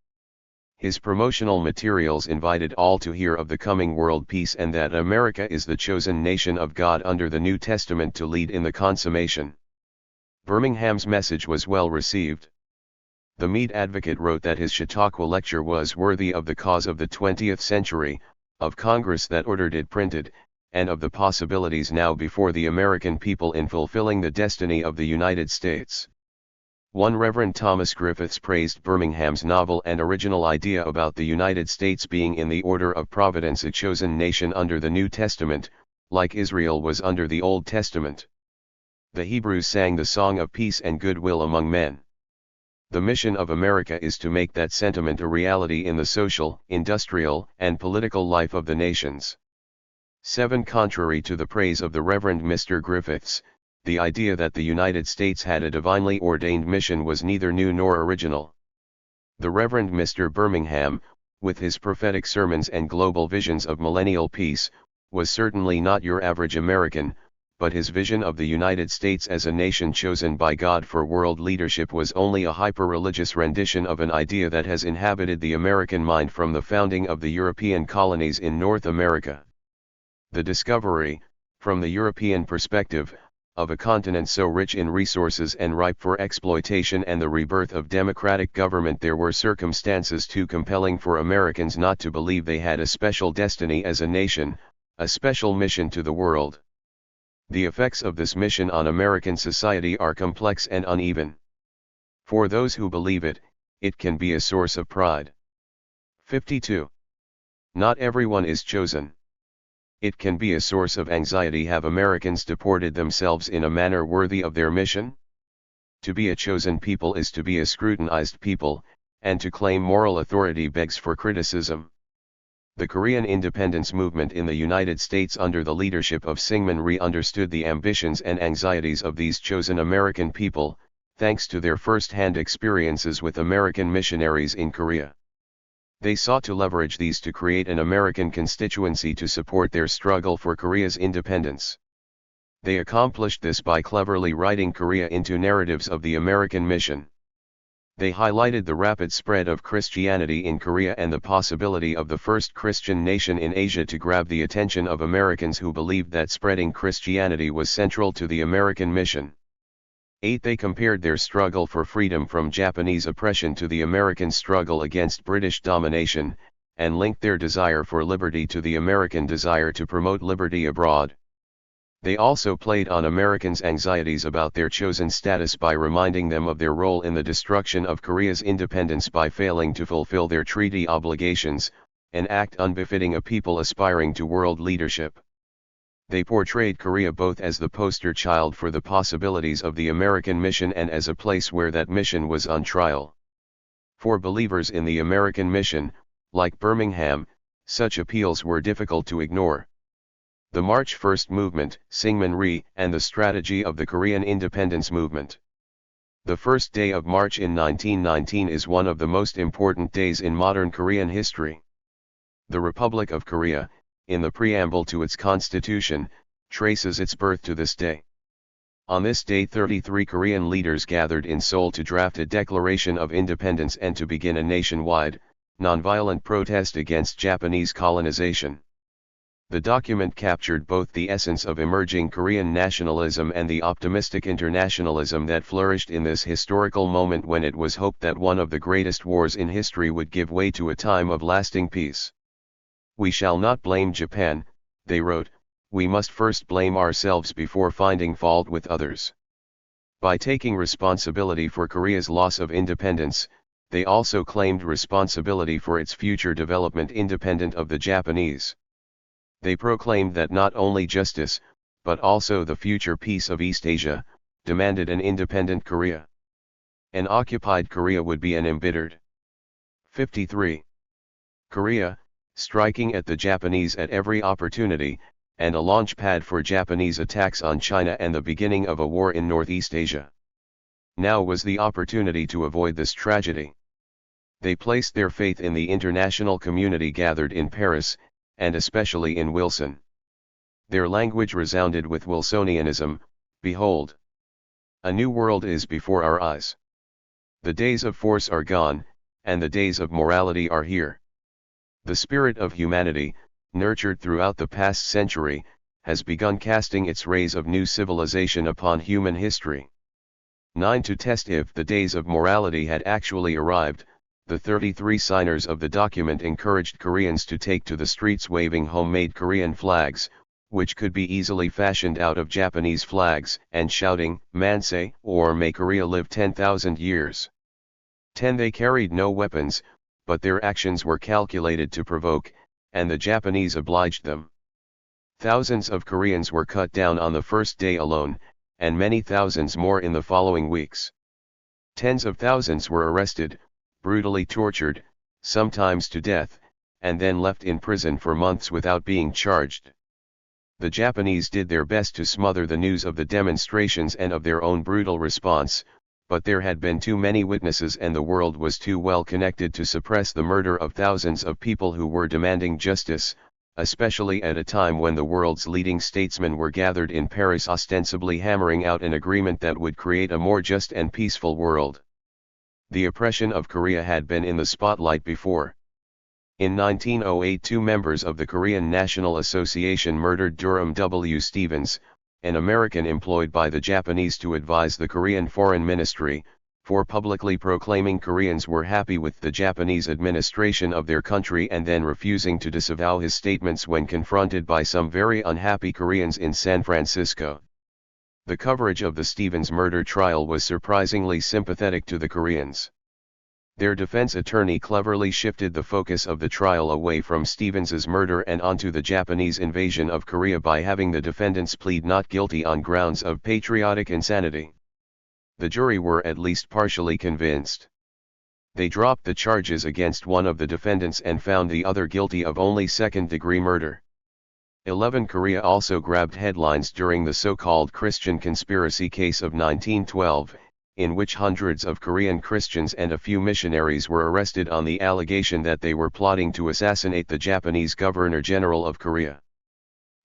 [SPEAKER 1] His promotional materials invited all to hear of the coming world peace and that America is the chosen nation of God under the New Testament to lead in the consummation. Birmingham's message was well received. The Mead Advocate wrote that his Chautauqua lecture was worthy of the cause of the 20th century, of Congress that ordered it printed, and of the possibilities now before the American people in fulfilling the destiny of the United States. 1. Reverend Thomas Griffiths praised Birmingham's novel and original idea about the United States being in the order of providence a chosen nation under the New Testament, like Israel was under the Old Testament. The Hebrews sang the song of peace and goodwill among men. The mission of America is to make that sentiment a reality in the social, industrial, and political life of the nations. 7. Contrary to the praise of the Reverend Mr. Griffiths, the idea that the United States had a divinely ordained mission was neither new nor original. The Reverend Mr. Birmingham, with his prophetic sermons and global visions of millennial peace, was certainly not your average American, but his vision of the United States as a nation chosen by God for world leadership was only a hyper-religious rendition of an idea that has inhabited the American mind from the founding of the European colonies in North America. The discovery, from the European perspective, of a continent so rich in resources and ripe for exploitation and the rebirth of democratic government, there were circumstances too compelling for Americans not to believe they had a special destiny as a nation, a special mission to the world. The effects of this mission on American society are complex and uneven. For those who believe it, it can be a source of pride. 52. Not everyone is chosen. It can be a source of anxiety. Have Americans deported themselves in a manner worthy of their mission? To be a chosen people is to be a scrutinized people, and to claim moral authority begs for criticism. The Korean independence movement in the United States under the leadership of Syngman Rhee understood the ambitions and anxieties of these chosen American people, thanks to their first-hand experiences with American missionaries in Korea. They sought to leverage these to create an American constituency to support their struggle for Korea's independence. They accomplished this by cleverly writing Korea into narratives of the American mission. They highlighted the rapid spread of Christianity in Korea and the possibility of the first Christian nation in Asia to grab the attention of Americans who believed that spreading Christianity was central to the American mission. 8. They compared their struggle for freedom from Japanese oppression to the American struggle against British domination, and linked their desire for liberty to the American desire to promote liberty abroad. They also played on Americans' anxieties about their chosen status by reminding them of their role in the destruction of Korea's independence by failing to fulfill their treaty obligations, an act unbefitting a people aspiring to world leadership. They portrayed Korea both as the poster child for the possibilities of the American mission and as a place where that mission was on trial. For believers in the American mission, like Birmingham, such appeals were difficult to ignore. The March 1 movement, Syngman Rhee, and the strategy of the Korean independence movement. The first day of March in 1919 is one of the most important days in modern Korean history. The Republic of Korea, in the preamble to its constitution, traces its birth to this day. On this day 33 Korean leaders gathered in Seoul to draft a declaration of independence and to begin a nationwide, nonviolent protest against Japanese colonization. The document captured both the essence of emerging Korean nationalism and the optimistic internationalism that flourished in this historical moment when it was hoped that one of the greatest wars in history would give way to a time of lasting peace. We shall not blame Japan, they wrote, we must first blame ourselves before finding fault with others. By taking responsibility for Korea's loss of independence, they also claimed responsibility for its future development independent of the Japanese. They proclaimed that not only justice, but also the future peace of East Asia, demanded an independent Korea. An occupied Korea would be an embittered. 53. Korea, striking at the Japanese at every opportunity, and a launchpad for Japanese attacks on China and the beginning of a war in Northeast Asia. Now was the opportunity to avoid this tragedy. They placed their faith in the international community gathered in Paris, and especially in Wilson. Their language resounded with Wilsonianism, behold, a new world is before our eyes. The days of force are gone, and the days of morality are here. The spirit of humanity, nurtured throughout the past century, has begun casting its rays of new civilization upon human history. 9. To test if the days of morality had actually arrived, the 33 signers of the document encouraged Koreans to take to the streets waving homemade Korean flags, which could be easily fashioned out of Japanese flags, and shouting, "Manse," or "May Korea live 10,000 years." 10. They carried no weapons, but their actions were calculated to provoke, and the Japanese obliged them. Thousands of Koreans were cut down on the first day alone, and many thousands more in the following weeks. Tens of thousands were arrested, brutally tortured, sometimes to death, and then left in prison for months without being charged. The Japanese did their best to smother the news of the demonstrations and of their own brutal response, but there had been too many witnesses and the world was too well connected to suppress the murder of thousands of people who were demanding justice, especially at a time when the world's leading statesmen were gathered in Paris ostensibly hammering out an agreement that would create a more just and peaceful world. The oppression of Korea had been in the spotlight before. In 1908, 2 members of the Korean National Association murdered Durham W. Stevens, an American employed by the Japanese to advise the Korean Foreign Ministry, for publicly proclaiming Koreans were happy with the Japanese administration of their country and then refusing to disavow his statements when confronted by some very unhappy Koreans in San Francisco. The coverage of the Stevens murder trial was surprisingly sympathetic to the Koreans. Their defense attorney cleverly shifted the focus of the trial away from Stevens's murder and onto the Japanese invasion of Korea by having the defendants plead not guilty on grounds of patriotic insanity. The jury were at least partially convinced. They dropped the charges against one of the defendants and found the other guilty of only second-degree murder. 11 Korea also grabbed headlines during the so-called Christian conspiracy case of 1912, in which hundreds of Korean Christians and a few missionaries were arrested on the allegation that they were plotting to assassinate the Japanese Governor-General of Korea.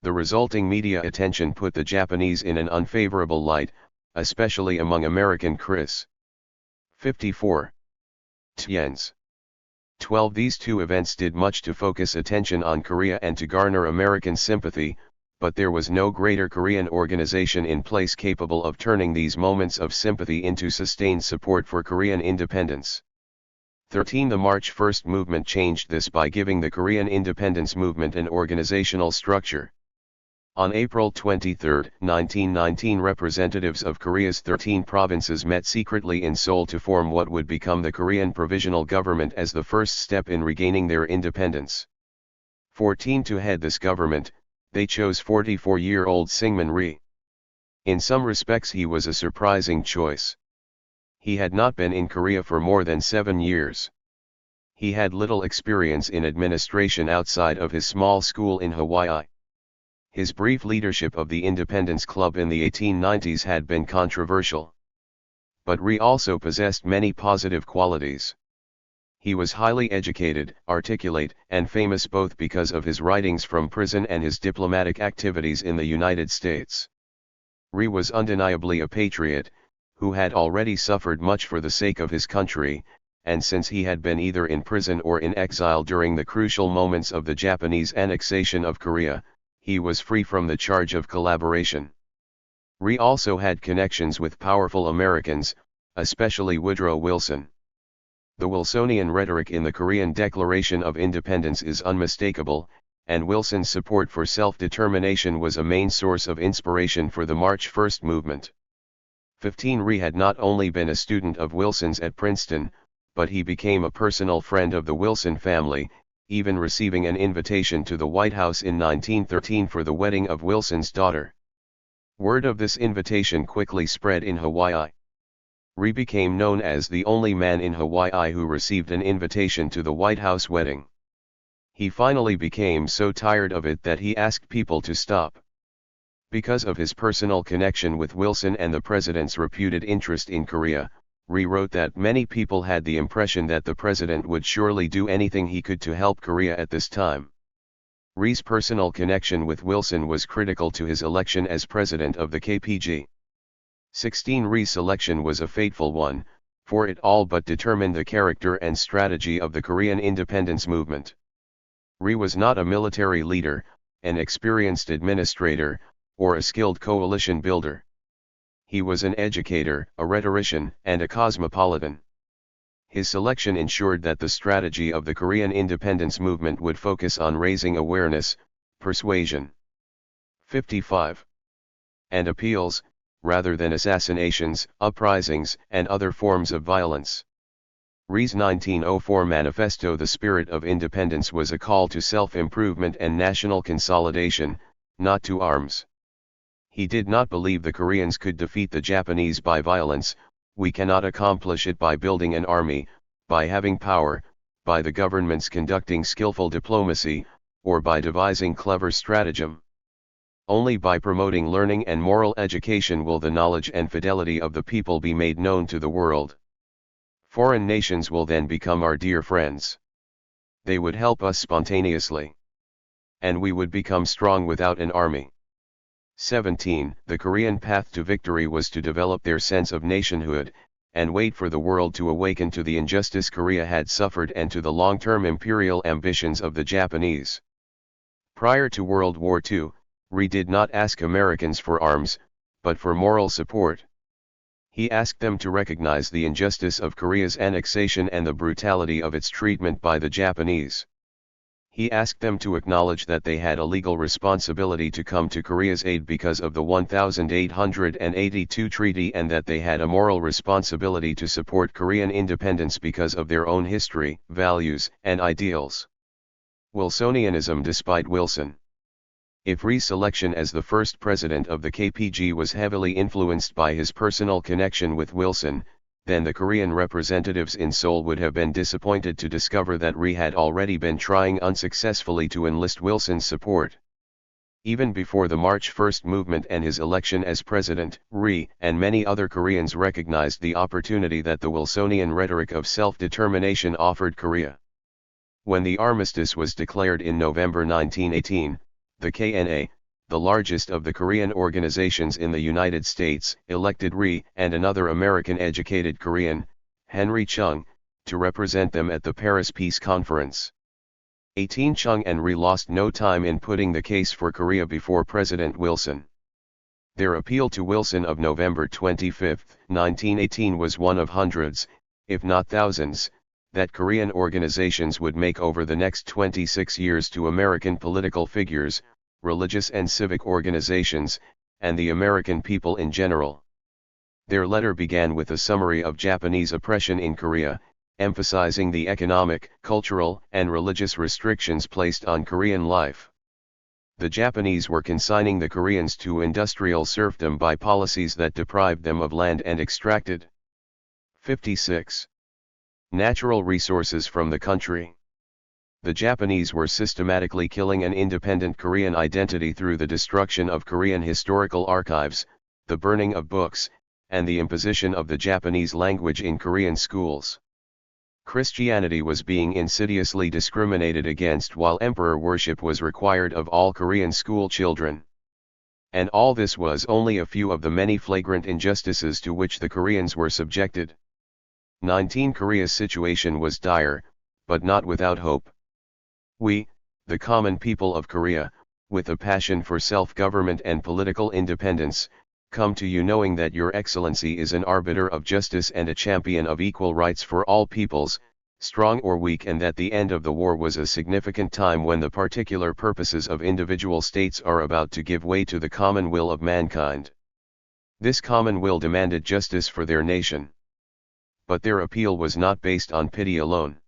[SPEAKER 1] The resulting media attention put the Japanese in an unfavorable light, especially among American Chris. 54. Tiens. 12 These two events did much to focus attention on Korea and to garner American sympathy, but there was no greater Korean organization in place capable of turning these moments of sympathy into sustained support for Korean independence. 13 The March 1st movement changed this by giving the Korean independence movement an organizational structure. On April 23, 1919, representatives of Korea's 13 provinces met secretly in Seoul to form what would become the Korean Provisional Government as the first step in regaining their independence. 14 To head this government, they chose 44-year-old Syngman Rhee. In some respects he was a surprising choice. He had not been in Korea for more than 7 years. He had little experience in administration outside of his small school in Hawaii. His brief leadership of the Independence Club in the 1890s had been controversial. But Rhee also possessed many positive qualities. He was highly educated, articulate, and famous both because of his writings from prison and his diplomatic activities in the United States. Rhee was undeniably a patriot, who had already suffered much for the sake of his country, and since he had been either in prison or in exile during the crucial moments of the Japanese annexation of Korea, he was free from the charge of collaboration. Rhee also had connections with powerful Americans, especially Woodrow Wilson. The Wilsonian rhetoric in the Korean Declaration of Independence is unmistakable, and Wilson's support for self-determination was a main source of inspiration for the March 1st movement. 15 Rhee had not only been a student of Wilson's at Princeton, but he became a personal friend of the Wilson family, even receiving an invitation to the White House in 1913 for the wedding of Wilson's daughter. Word of this invitation quickly spread in Hawaii. Rhee became known as the only man in Hawaii who received an invitation to the White House wedding. He finally became so tired of it that he asked people to stop. Because of his personal connection with Wilson and the president's reputed interest in Korea, Rhee wrote that many people had the impression that the president would surely do anything he could to help Korea at this time. Rhee's personal connection with Wilson was critical to his election as president of the KPG. 16 Rhee's selection was a fateful one, for it all but determined the character and strategy of the Korean independence movement. Rhee was not a military leader, an experienced administrator, or a skilled coalition builder. He was an educator, a rhetorician, and a cosmopolitan. His selection ensured that the strategy of the Korean independence movement would focus on raising awareness, persuasion. 55. And appeals, rather than assassinations, uprisings, and other forms of violence. Rhee's 1904 manifesto The Spirit of Independence was a call to self-improvement and national consolidation, not to arms. He did not believe the Koreans could defeat the Japanese by violence. We cannot accomplish it by building an army, by having power, by the governments conducting skillful diplomacy, or by devising clever stratagem. Only by promoting learning and moral education will the knowledge and fidelity of the people be made known to the world. Foreign nations will then become our dear friends. They would help us spontaneously. And we would become strong without an army. 17. The Korean path to victory was to develop their sense of nationhood, and wait for the world to awaken to the injustice Korea had suffered and to the long-term imperial ambitions of the Japanese. Prior to World War II, Rhee did not ask Americans for arms, but for moral support. He asked them to recognize the injustice of Korea's annexation and the brutality of its treatment by the Japanese. He asked them to acknowledge that they had a legal responsibility to come to Korea's aid because of the 1882 treaty and that they had a moral responsibility to support Korean independence because of their own history, values, and ideals. Wilsonianism. Despite Wilson, if Rhee's selection as the first president of the KPG was heavily influenced by his personal connection with Wilson, then the Korean representatives in Seoul would have been disappointed to discover that Rhee had already been trying unsuccessfully to enlist Wilson's support. Even before the March 1 movement and his election as president, Rhee and many other Koreans recognized the opportunity that the Wilsonian rhetoric of self-determination offered Korea. When the armistice was declared in November 1918, the KNA, the largest of the Korean organizations in the United States, elected Rhee and another American-educated Korean, Henry Chung, to represent them at the Paris Peace Conference. 18 Chung and Rhee lost no time in putting the case for Korea before President Wilson. Their appeal to Wilson of November 25, 1918 was one of hundreds, if not thousands, that Korean organizations would make over the next 26 years to American political figures, religious and civic organizations, and the American people in general. Their letter began with a summary of Japanese oppression in Korea, emphasizing the economic, cultural, and religious restrictions placed on Korean life. The Japanese were consigning the Koreans to industrial serfdom by policies that deprived them of land and extracted 56 natural resources from the country. The Japanese were systematically killing an independent Korean identity through the destruction of Korean historical archives, the burning of books, and the imposition of the Japanese language in Korean schools. Christianity was being insidiously discriminated against while emperor worship was required of all Korean school children. And all this was only a few of the many flagrant injustices to which the Koreans were subjected. 19 Korea's situation was dire, but not without hope. We, the common people of Korea, with a passion for self-government and political independence, come to you knowing that Your Excellency is an arbiter of justice and a champion of equal rights for all peoples, strong or weak, and that the end of the war was a significant time when the particular purposes of individual states are about to give way to the common will of mankind. This common will demanded justice for their nation. But their appeal was not based on pity alone.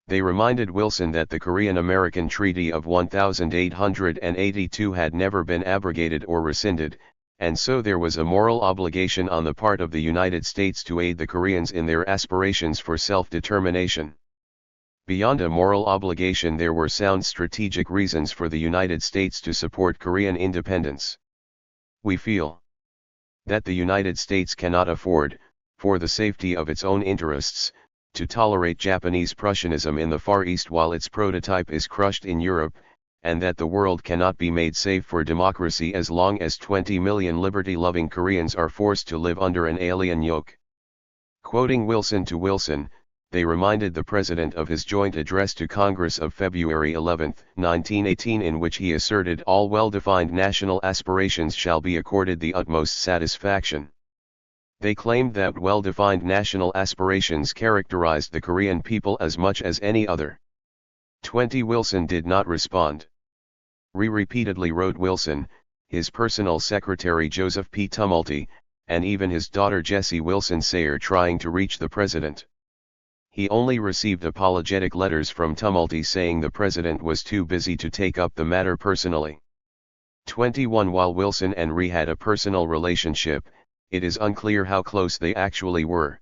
[SPEAKER 1] They reminded Wilson that the Korean-American Treaty of 1882 had never been abrogated or rescinded, and so there was a moral obligation on the part of the United States to aid the Koreans in their aspirations for self-determination. Beyond a moral obligation, there were sound strategic reasons for the United States to support Korean independence. We feel that the United States cannot afford, for the safety of its own interests, to tolerate Japanese Prussianism in the Far East while its prototype is crushed in Europe, and that the world cannot be made safe for democracy as long as 20 million liberty-loving Koreans are forced to live under an alien yoke. Quoting Wilson to Wilson, they reminded the President of his joint address to Congress of February 11, 1918, in which he asserted all well-defined national aspirations shall be accorded the utmost satisfaction. They claimed that well-defined national aspirations characterized the Korean people as much as any other. 20 Wilson did not respond. Rhee repeatedly wrote Wilson, his personal secretary Joseph P. Tumulty, and even his daughter Jessie Wilson Sayer trying to reach the president. He only received apologetic letters from Tumulty saying the president was too busy to take up the matter personally. 21 While Wilson and Rhee had a personal relationship, it is unclear how close they actually were.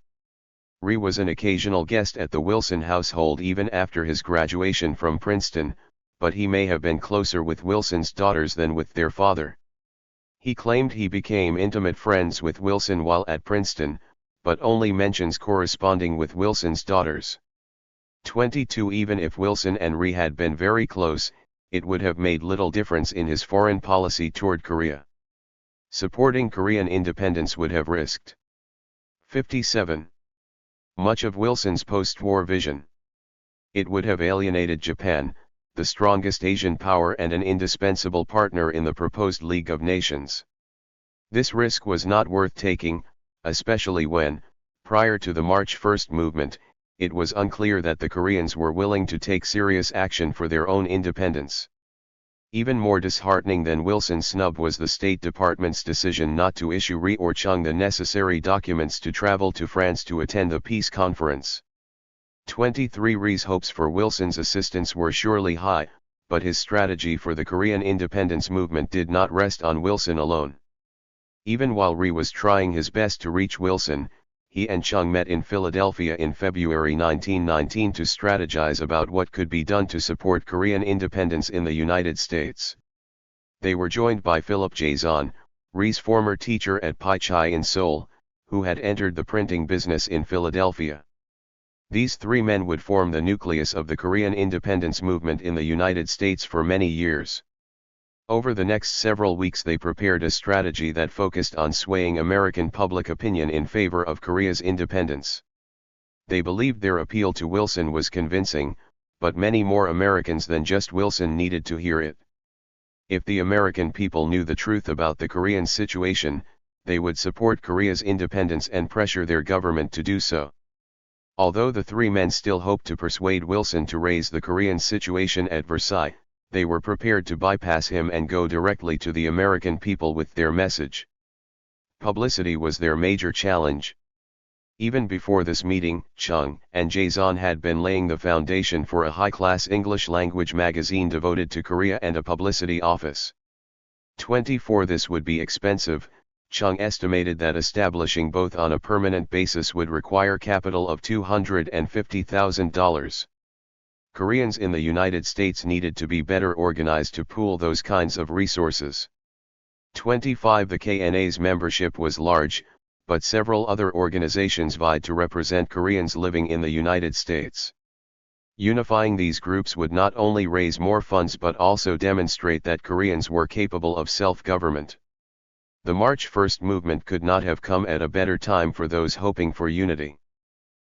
[SPEAKER 1] Rhee was an occasional guest at the Wilson household even after his graduation from Princeton, but he may have been closer with Wilson's daughters than with their father. He claimed he became intimate friends with Wilson while at Princeton, but only mentions corresponding with Wilson's daughters. 22 Even if Wilson and Rhee had been very close, it would have made little difference in his foreign policy toward Korea. Supporting Korean independence would have risked 57. Much of Wilson's post-war vision. It would have alienated Japan, the strongest Asian power and an indispensable partner in the proposed League of Nations. This risk was not worth taking, especially when, prior to the March 1 movement, it was unclear that the Koreans were willing to take serious action for their own independence. Even more disheartening than Wilson's snub was the State Department's decision not to issue Rhee or Chung the necessary documents to travel to France to attend the peace conference. 23 Rhee's hopes for Wilson's assistance were surely high, but his strategy for the Korean independence movement did not rest on Wilson alone. Even while Rhee was trying his best to reach Wilson, he and Chung met in Philadelphia in February 1919 to strategize about what could be done to support Korean independence in the United States. They were joined by Philip Jason, Rhee's former teacher at Pai Chai in Seoul, who had entered the printing business in Philadelphia. These three men would form the nucleus of the Korean independence movement in the United States for many years. Over the next several weeks they prepared a strategy that focused on swaying American public opinion in favor of Korea's independence. They believed their appeal to Wilson was convincing, but many more Americans than just Wilson needed to hear it. If the American people knew the truth about the Korean situation, they would support Korea's independence and pressure their government to do so. Although the three men still hoped to persuade Wilson to raise the Korean situation at Versailles, they were prepared to bypass him and go directly to the American people with their message. Publicity was their major challenge. Even before this meeting, Chung and Jason had been laying the foundation for a high-class English-language magazine devoted to Korea and a publicity office. 24 This would be expensive. Chung estimated that establishing both on a permanent basis would require capital of $250,000. Koreans in the United States needed to be better organized to pool those kinds of resources. 25 The KNA's membership was large, but several other organizations vied to represent Koreans living in the United States. Unifying these groups would not only raise more funds but also demonstrate that Koreans were capable of self-government. The March 1 movement could not have come at a better time for those hoping for unity.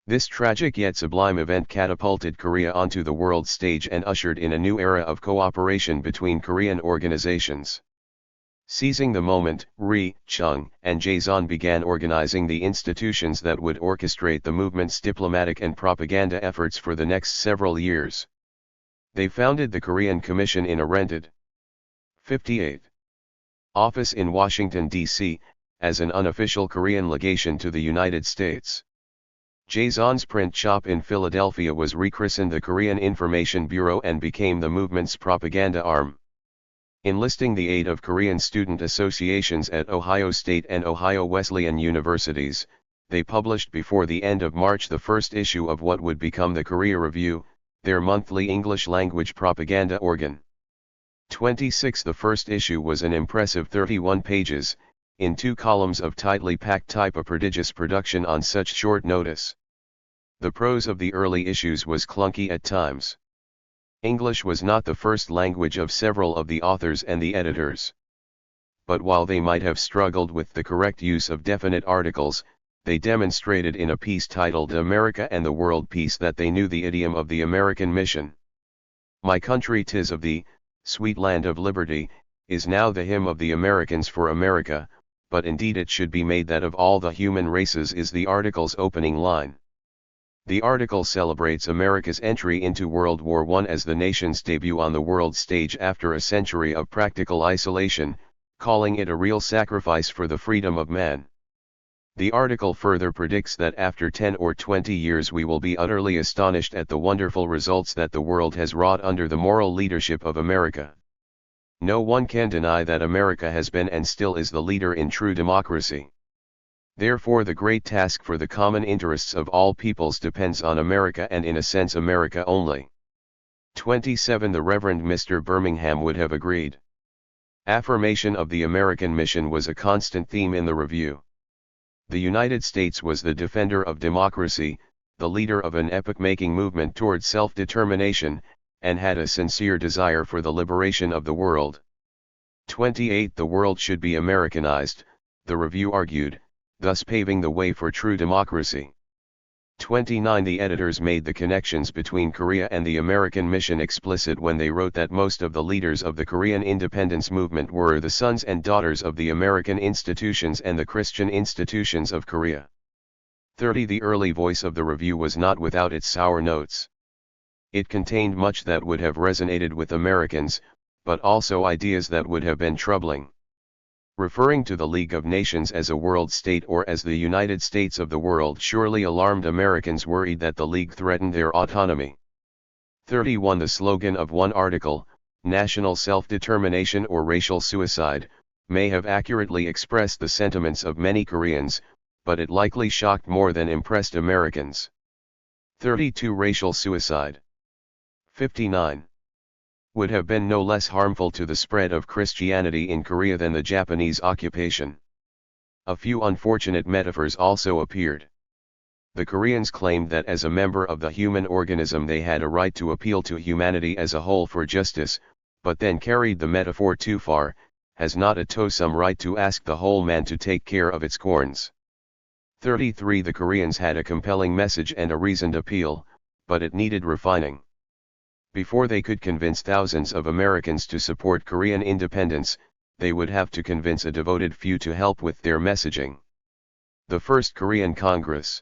[SPEAKER 1] This tragic yet sublime event catapulted Korea onto the world stage and ushered in a new era of cooperation between Korean organizations. Seizing the moment, Rhee, Chung, and Jason began organizing the institutions that would orchestrate the movement's diplomatic and propaganda efforts for the next several years. They founded the Korean Commission in a rented 58 office in Washington, D.C., as an unofficial Korean legation to the United States. Jason's print shop in Philadelphia was rechristened the Korean Information Bureau and became the movement's propaganda arm. Enlisting the aid of Korean student associations at Ohio State and Ohio Wesleyan universities, they published before the end of March the first issue of what would become the Korea Review, their monthly English-language propaganda organ. 26 The first issue was an impressive 31 pages, in 2 columns of tightly packed type, a prodigious production on such short notice. The prose of the early issues was clunky at times. English was not the first language of several of the authors and the editors. But while they might have struggled with the correct use of definite articles, they demonstrated in a piece titled America and the World Peace that they knew the idiom of the American mission. My country 'tis of thee, sweet land of liberty, is now the hymn of the Americans for America, but indeed it should be made that of all the human races is the article's opening line. The article celebrates America's entry into World War I as the nation's debut on the world stage after a century of practical isolation, calling it a real sacrifice for the freedom of man. The article further predicts that after 10 or 20 years we will be utterly astonished at the wonderful results that the world has wrought under the moral leadership of America. No one can deny that America has been and still is the leader in true democracy. Therefore the great task for the common interests of all peoples depends on America, and in a sense America only. 27. The Reverend Mr. Birmingham would have agreed. Affirmation of the American mission was a constant theme in the review. The United States was the defender of democracy, the leader of an epoch-making movement toward self-determination, and had a sincere desire for the liberation of the world. 28. The world should be Americanized, the review argued, thus paving the way for true democracy. 29. The editors made the connections between Korea and the American mission explicit when they wrote that most of the leaders of the Korean independence movement were the sons and daughters of the American institutions and the Christian institutions of Korea. 30. The early voice of the review was not without its sour notes. It contained much that would have resonated with Americans, but also ideas that would have been troubling. Referring to the League of Nations as a world state or as the United States of the world surely alarmed Americans worried that the League threatened their autonomy. 31. The slogan of one article, national self-determination or racial suicide, may have accurately expressed the sentiments of many Koreans, but it likely shocked more than impressed Americans. 32. Racial suicide. 59. Would have been no less harmful to the spread of Christianity in Korea than the Japanese occupation. A few unfortunate metaphors also appeared. The Koreans claimed that as a member of the human organism they had a right to appeal to humanity as a whole for justice, but then carried the metaphor too far, has not a toe some right to ask the whole man to take care of its corns. 33. The Koreans had a compelling message and a reasoned appeal, but it needed refining. Before they could convince thousands of Americans to support Korean independence, they would have to convince a devoted few to help with their messaging. The First Korean Congress.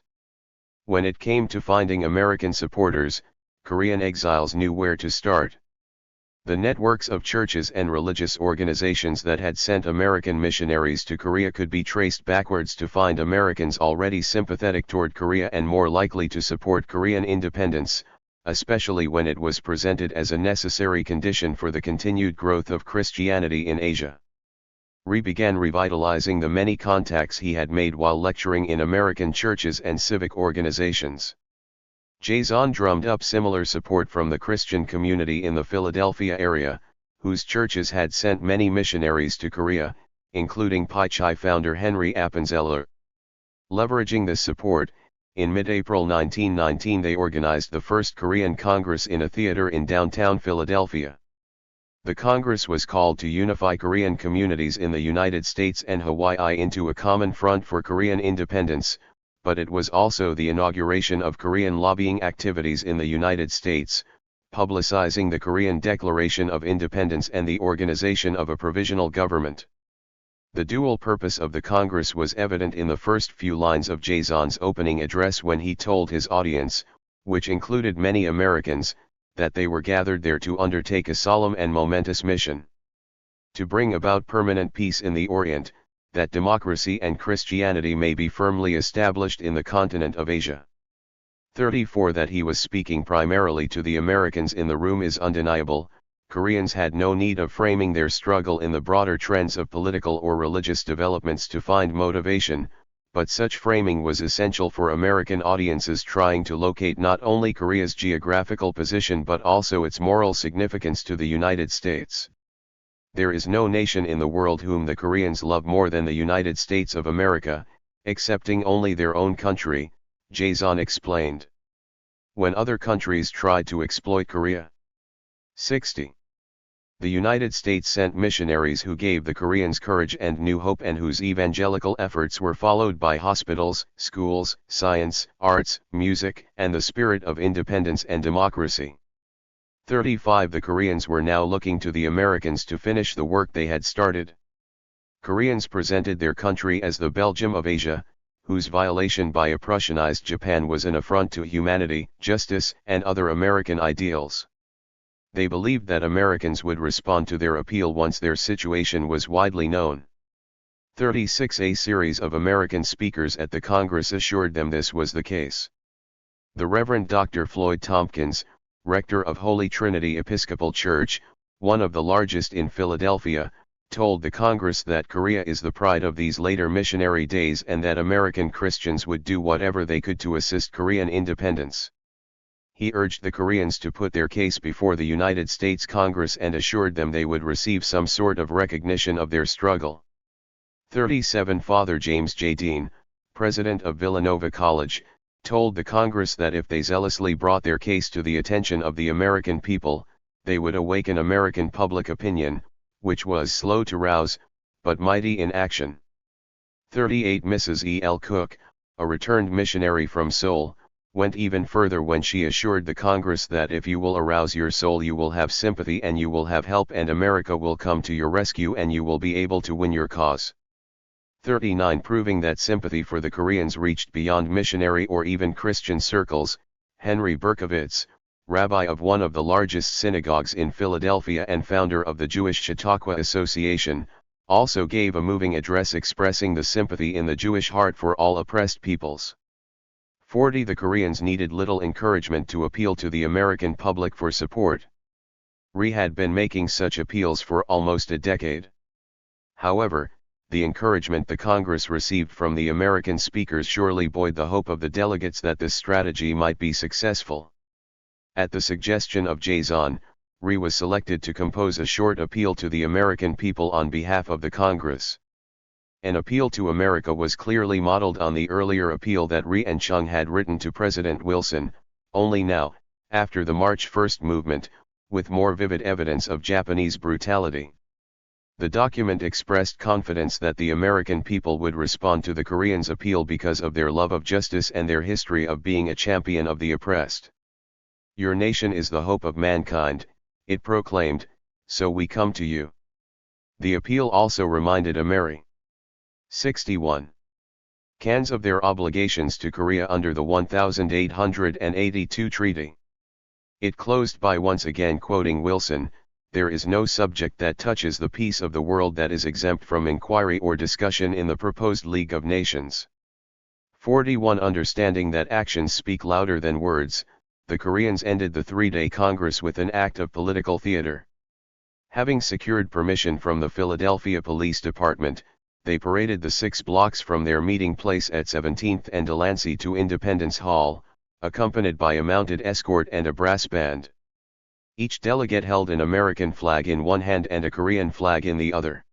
[SPEAKER 1] When it came to finding American supporters, Korean exiles knew where to start. The networks of churches and religious organizations that had sent American missionaries to Korea could be traced backwards to find Americans already sympathetic toward Korea and more likely to support Korean independence, especially when it was presented as a necessary condition for the continued growth of Christianity in Asia. Rhee began revitalizing the many contacts he had made while lecturing in American churches and civic organizations. Jason drummed up similar support from the Christian community in the Philadelphia area, whose churches had sent many missionaries to Korea, including Pai Chai founder Henry Appenzeller. Leveraging this support, in mid-April 1919 they organized the First Korean Congress in a theater in downtown Philadelphia. The Congress was called to unify Korean communities in the United States and Hawaii into a common front for Korean independence, but it was also the inauguration of Korean lobbying activities in the United States, publicizing the Korean Declaration of Independence and the organization of a provisional government. The dual purpose of the Congress was evident in the first few lines of Jason's opening address when he told his audience, which included many Americans, that they were gathered there to undertake a solemn and momentous mission. To bring about permanent peace in the Orient, that democracy and Christianity may be firmly established in the continent of Asia. 34. That he was speaking primarily to the Americans in the room is undeniable. Koreans had no need of framing their struggle in the broader trends of political or religious developments to find motivation, but such framing was essential for American audiences trying to locate not only Korea's geographical position but also its moral significance to the United States. There is no nation in the world whom the Koreans love more than the United States of America, excepting only their own country, Jason explained. When other countries tried to exploit Korea. 60. The United States sent missionaries who gave the Koreans courage and new hope and whose evangelical efforts were followed by hospitals, schools, science, arts, music, and the spirit of independence and democracy. 35. The Koreans were now looking to the Americans to finish the work they had started. Koreans presented their country as the Belgium of Asia, whose violation by a Prussianized Japan was an affront to humanity, justice, and other American ideals. They believed that Americans would respond to their appeal once their situation was widely known. 36. A series of American speakers at the Congress assured them this was the case. The Reverend Dr. Floyd Tompkins, rector of Holy Trinity Episcopal Church, one of the largest in Philadelphia, told the Congress that Korea is the pride of these later missionary days and that American Christians would do whatever they could to assist Korean independence. He urged the Koreans to put their case before the United States Congress and assured them they would receive some sort of recognition of their struggle. 37 Father James J. Dean, president of Villanova College, told the Congress that if they zealously brought their case to the attention of the American people, they would awaken American public opinion, which was slow to rouse, but mighty in action. 38 Mrs. E. L. Cook, a returned missionary from Seoul, went even further when she assured the Congress that if you will arouse your soul you will have sympathy and you will have help and America will come to your rescue and you will be able to win your cause. 39 Proving that sympathy for the Koreans reached beyond missionary or even Christian circles, Henry Berkowitz, rabbi of one of the largest synagogues in Philadelphia and founder of the Jewish Chautauqua Association, also gave a moving address expressing the sympathy in the Jewish heart for all oppressed peoples. 40 The Koreans needed little encouragement to appeal to the American public for support. Rhee had been making such appeals for almost a decade. However, the encouragement the Congress received from the American speakers surely buoyed the hope of the delegates that this strategy might be successful. At the suggestion of Jason, Rhee was selected to compose a short appeal to the American people on behalf of the Congress. An appeal to America was clearly modeled on the earlier appeal that Rhee and Chung had written to President Wilson, only now, after the March 1 movement, with more vivid evidence of Japanese brutality. The document expressed confidence that the American people would respond to the Koreans' appeal because of their love of justice and their history of being a champion of the oppressed. Your nation is the hope of mankind, it proclaimed, so we come to you. The appeal also reminded America 61 cans of their obligations to Korea under the 1882 treaty. It closed by once again quoting Wilson, "There is no subject that touches the peace of the world that is exempt from inquiry or discussion in the proposed League of Nations." 41 Understanding that actions speak louder than words, the Koreans ended the three-day Congress with an act of political theater. Having secured permission from the Philadelphia Police Department, they paraded the 6 blocks from their meeting place at 17th and Delancey to Independence Hall, accompanied by a mounted escort and a brass band. Each delegate held an American flag in one hand and a Korean flag in the other.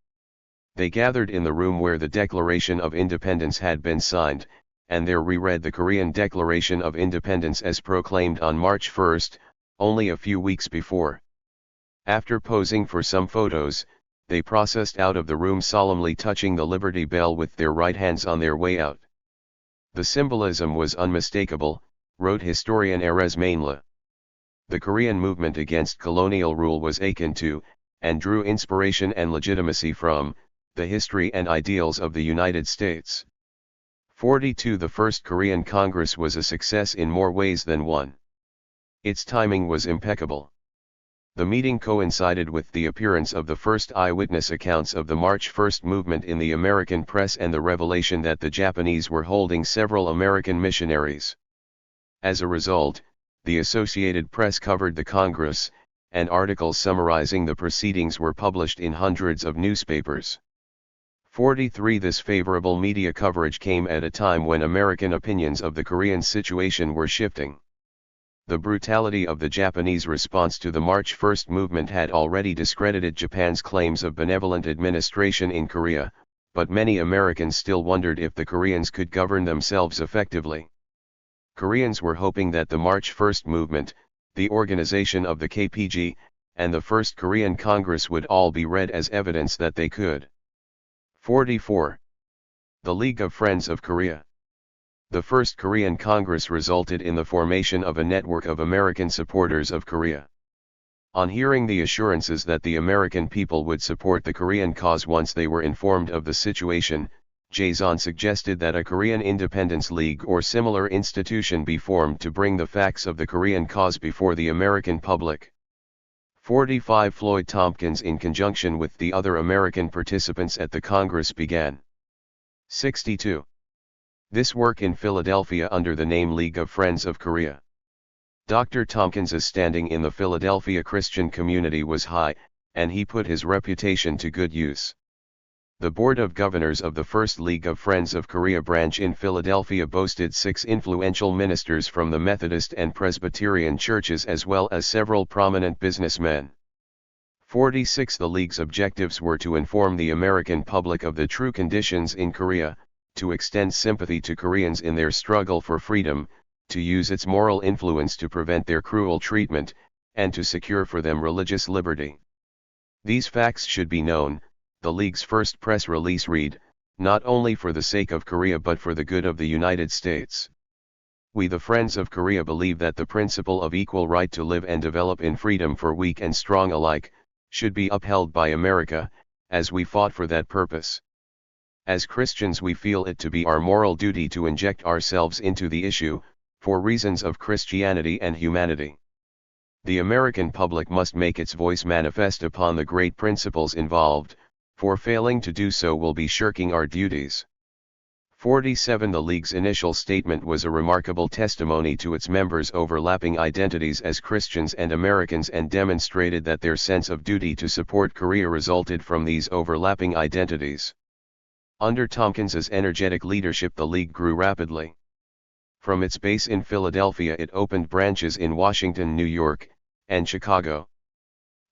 [SPEAKER 1] They gathered in the room where the Declaration of Independence had been signed, and there reread the Korean Declaration of Independence as proclaimed on March 1, only a few weeks before. After posing for some photos, they processed out of the room solemnly touching the Liberty Bell with their right hands on their way out. The symbolism was unmistakable, wrote historian Erez Mainla. The Korean movement against colonial rule was akin to, and drew inspiration and legitimacy from, the history and ideals of the United States. 42 The First Korean Congress was a success in more ways than one. Its timing was impeccable. The meeting coincided with the appearance of the first eyewitness accounts of the March 1 movement in the American press and the revelation that the Japanese were holding several American missionaries. As a result, the Associated Press covered the Congress, and articles summarizing the proceedings were published in hundreds of newspapers. 43 This favorable media coverage came at a time when American opinions of the Korean situation were shifting. The brutality of the Japanese response to the March 1 movement had already discredited Japan's claims of benevolent administration in Korea, but many Americans still wondered if the Koreans could govern themselves effectively. Koreans were hoping that the March 1 movement, the organization of the KPG, and the First Korean Congress would all be read as evidence that they could. 44. The League of Friends of Korea. The First Korean Congress resulted in the formation of a network of American supporters of Korea. On hearing the assurances that the American people would support the Korean cause once they were informed of the situation, Jason suggested that a Korean Independence League or similar institution be formed to bring the facts of the Korean cause before the American public. 45 Floyd Tompkins in conjunction with the other American participants at the Congress began. 62. This work in Philadelphia under the name League of Friends of Korea. Dr. Tompkins's standing in the Philadelphia Christian community was high, and he put his reputation to good use. The Board of Governors of the First League of Friends of Korea branch in Philadelphia boasted 6 influential ministers from the Methodist and Presbyterian churches as well as several prominent businessmen. 46. The League's objectives were to inform the American public of the true conditions in Korea, to extend sympathy to Koreans in their struggle for freedom, to use its moral influence to prevent their cruel treatment, and to secure for them religious liberty. These facts should be known, the League's first press release read, not only for the sake of Korea but for the good of the United States. We the Friends of Korea believe that the principle of equal right to live and develop in freedom for weak and strong alike, should be upheld by America, as we fought for that purpose. As Christians we feel it to be our moral duty to inject ourselves into the issue, for reasons of Christianity and humanity. The American public must make its voice manifest upon the great principles involved, for failing to do so will be shirking our duties. 47. The League's initial statement was a remarkable testimony to its members' overlapping identities as Christians and Americans and demonstrated that their sense of duty to support Korea resulted from these overlapping identities. Under Tompkins's energetic leadership the League grew rapidly. From its base in Philadelphia it opened branches in Washington, New York, and Chicago.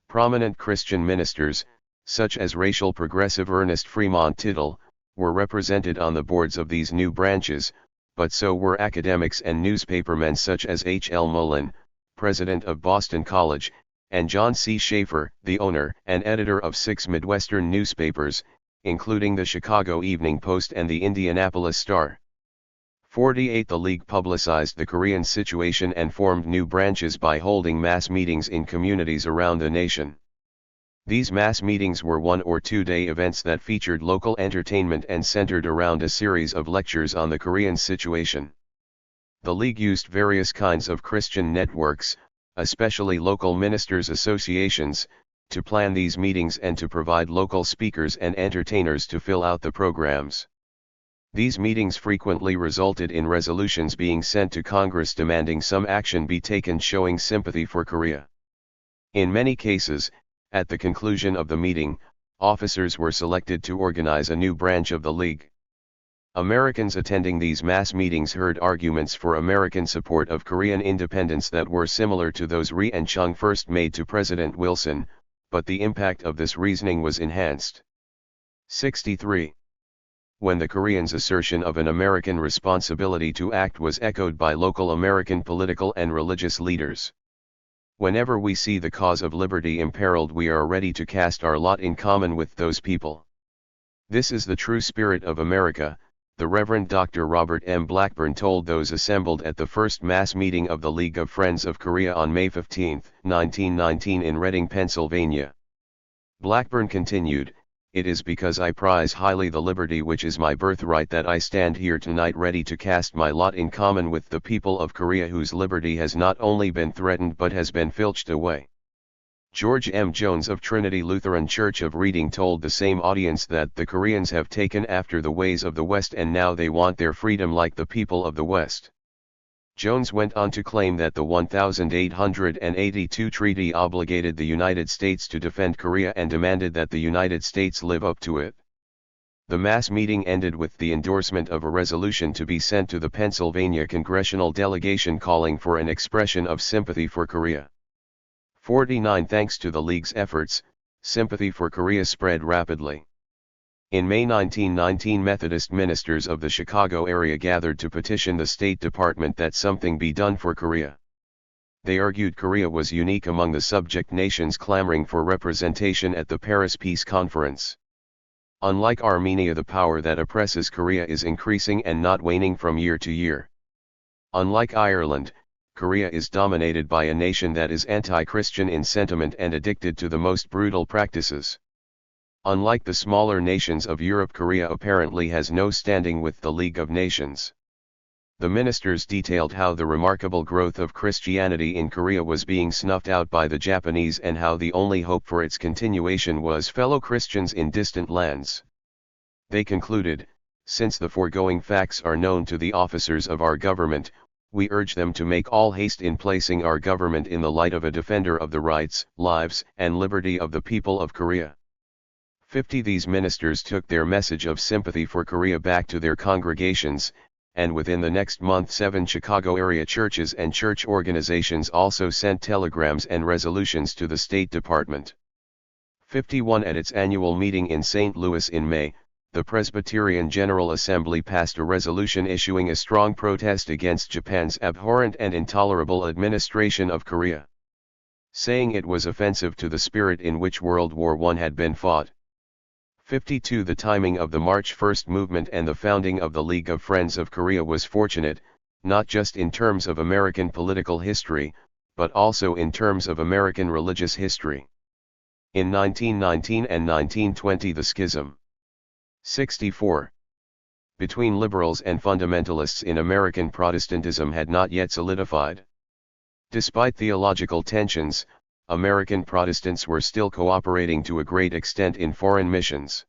[SPEAKER 1] Prominent Christian ministers, such as racial progressive Ernest Fremont Tittle, were represented on the boards of these new branches, but so were academics and newspapermen such as H. L. Mullen, president of Boston College, and John C. Schaefer, the owner and editor of 6 Midwestern newspapers, including the Chicago Evening Post and the Indianapolis Star. 48. The League publicized the Korean situation and formed new branches by holding mass meetings in communities around the nation. These mass meetings were 1- or 2-day events that featured local entertainment and centered around a series of lectures on the Korean situation. The League used various kinds of Christian networks, especially local ministers' associations, to plan these meetings and to provide local speakers and entertainers to fill out the programs. These meetings frequently resulted in resolutions being sent to Congress demanding some action be taken showing sympathy for Korea. In many cases, at the conclusion of the meeting, officers were selected to organize a new branch of the League. Americans attending these mass meetings heard arguments for American support of Korean independence that were similar to those Rhee and Chung first made to President Wilson, but the impact of this reasoning was enhanced. 63. When the Koreans' assertion of an American responsibility to act was echoed by local American political and religious leaders. Whenever we see the cause of liberty imperiled we are ready to cast our lot in common with those people. This is the true spirit of America, the Reverend Dr. Robert M. Blackburn told those assembled at the first mass meeting of the League of Friends of Korea on May 15, 1919 in Reading, Pennsylvania. Blackburn continued, "It is because I prize highly the liberty which is my birthright that I stand here tonight ready to cast my lot in common with the people of Korea whose liberty has not only been threatened but has been filched away." George M. Jones of Trinity Lutheran Church of Reading told the same audience that the Koreans have taken after the ways of the West and now they want their freedom like the people of the West. Jones went on to claim that the 1882 treaty obligated the United States to defend Korea and demanded that the United States live up to it. The mass meeting ended with the endorsement of a resolution to be sent to the Pennsylvania congressional delegation calling for an expression of sympathy for Korea. 49. Thanks to the League's efforts, sympathy for Korea spread rapidly. In May 1919 Methodist ministers of the Chicago area gathered to petition the State Department that something be done for Korea. They argued Korea was unique among the subject nations clamoring for representation at the Paris Peace Conference. Unlike Armenia, the power that oppresses Korea is increasing and not waning from year to year. Unlike Ireland, Korea is dominated by a nation that is anti-Christian in sentiment and addicted to the most brutal practices. Unlike the smaller nations of Europe, Korea apparently has no standing with the League of Nations. The ministers detailed how the remarkable growth of Christianity in Korea was being snuffed out by the Japanese and how the only hope for its continuation was fellow Christians in distant lands. They concluded, "Since the foregoing facts are known to the officers of our government, we urge them to make all haste in placing our government in the light of a defender of the rights, lives, and liberty of the people of Korea. 50. These ministers took their message of sympathy for Korea back to their congregations, and within the next month 7 Chicago area churches and church organizations also sent telegrams and resolutions to the State Department. 51. At its annual meeting in St. Louis in May, the Presbyterian General Assembly passed a resolution issuing a strong protest against Japan's abhorrent and intolerable administration of Korea, saying it was offensive to the spirit in which World War I had been fought. 52. The timing of the March 1st movement and the founding of the League of Friends of Korea was fortunate, not just in terms of American political history, but also in terms of American religious history. In 1919 and 1920 the schism 64. Between liberals and fundamentalists in American Protestantism had not yet solidified. Despite theological tensions, American Protestants were still cooperating to a great extent in foreign missions.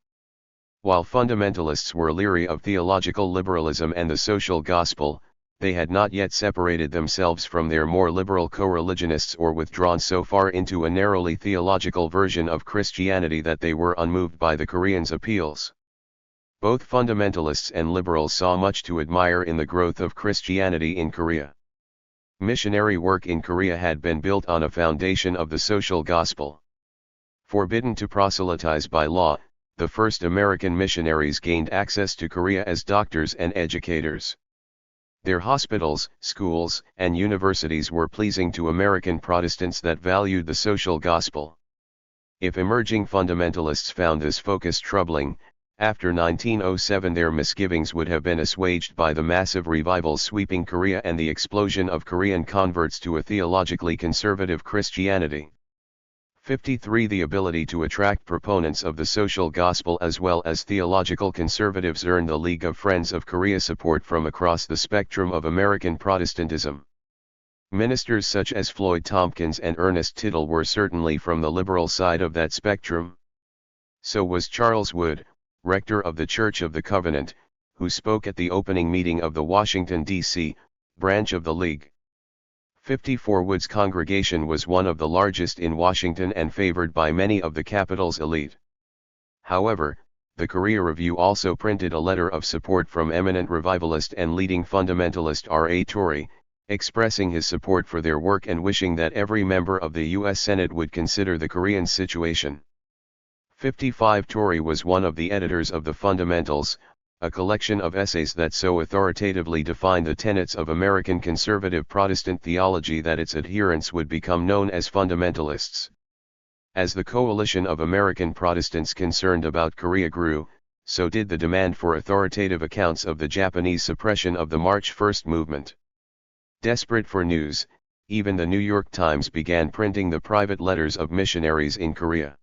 [SPEAKER 1] While fundamentalists were leery of theological liberalism and the social gospel, they had not yet separated themselves from their more liberal co-religionists or withdrawn so far into a narrowly theological version of Christianity that they were unmoved by the Koreans' appeals. Both fundamentalists and liberals saw much to admire in the growth of Christianity in Korea. Missionary work in Korea had been built on a foundation of the social gospel. Forbidden to proselytize by law, the first American missionaries gained access to Korea as doctors and educators. Their hospitals, schools, and universities were pleasing to American Protestants that valued the social gospel. If emerging fundamentalists found this focus troubling, after 1907 their misgivings would have been assuaged by the massive revivals sweeping Korea and the explosion of Korean converts to a theologically conservative Christianity. 53. The ability to attract proponents of the social gospel as well as theological conservatives earned the League of Friends of Korea support from across the spectrum of American Protestantism. Ministers such as Floyd Tompkins and Ernest Tittle were certainly from the liberal side of that spectrum. So was Charles Wood, rector of the Church of the Covenant, who spoke at the opening meeting of the Washington, D.C., branch of the League. 54. Wood's congregation was one of the largest in Washington and favored by many of the capital's elite. However, the Korea Review also printed a letter of support from eminent revivalist and leading fundamentalist R.A. Torrey, expressing his support for their work and wishing that every member of the U.S. Senate would consider the Korean situation. 55. Torrey was one of the editors of the Fundamentals, a collection of essays that so authoritatively defined the tenets of American conservative Protestant theology that its adherents would become known as fundamentalists. As the coalition of American Protestants concerned about Korea grew, so did the demand for authoritative accounts of the Japanese suppression of the March 1st movement. Desperate for news, even the New York Times began printing the private letters of missionaries in Korea.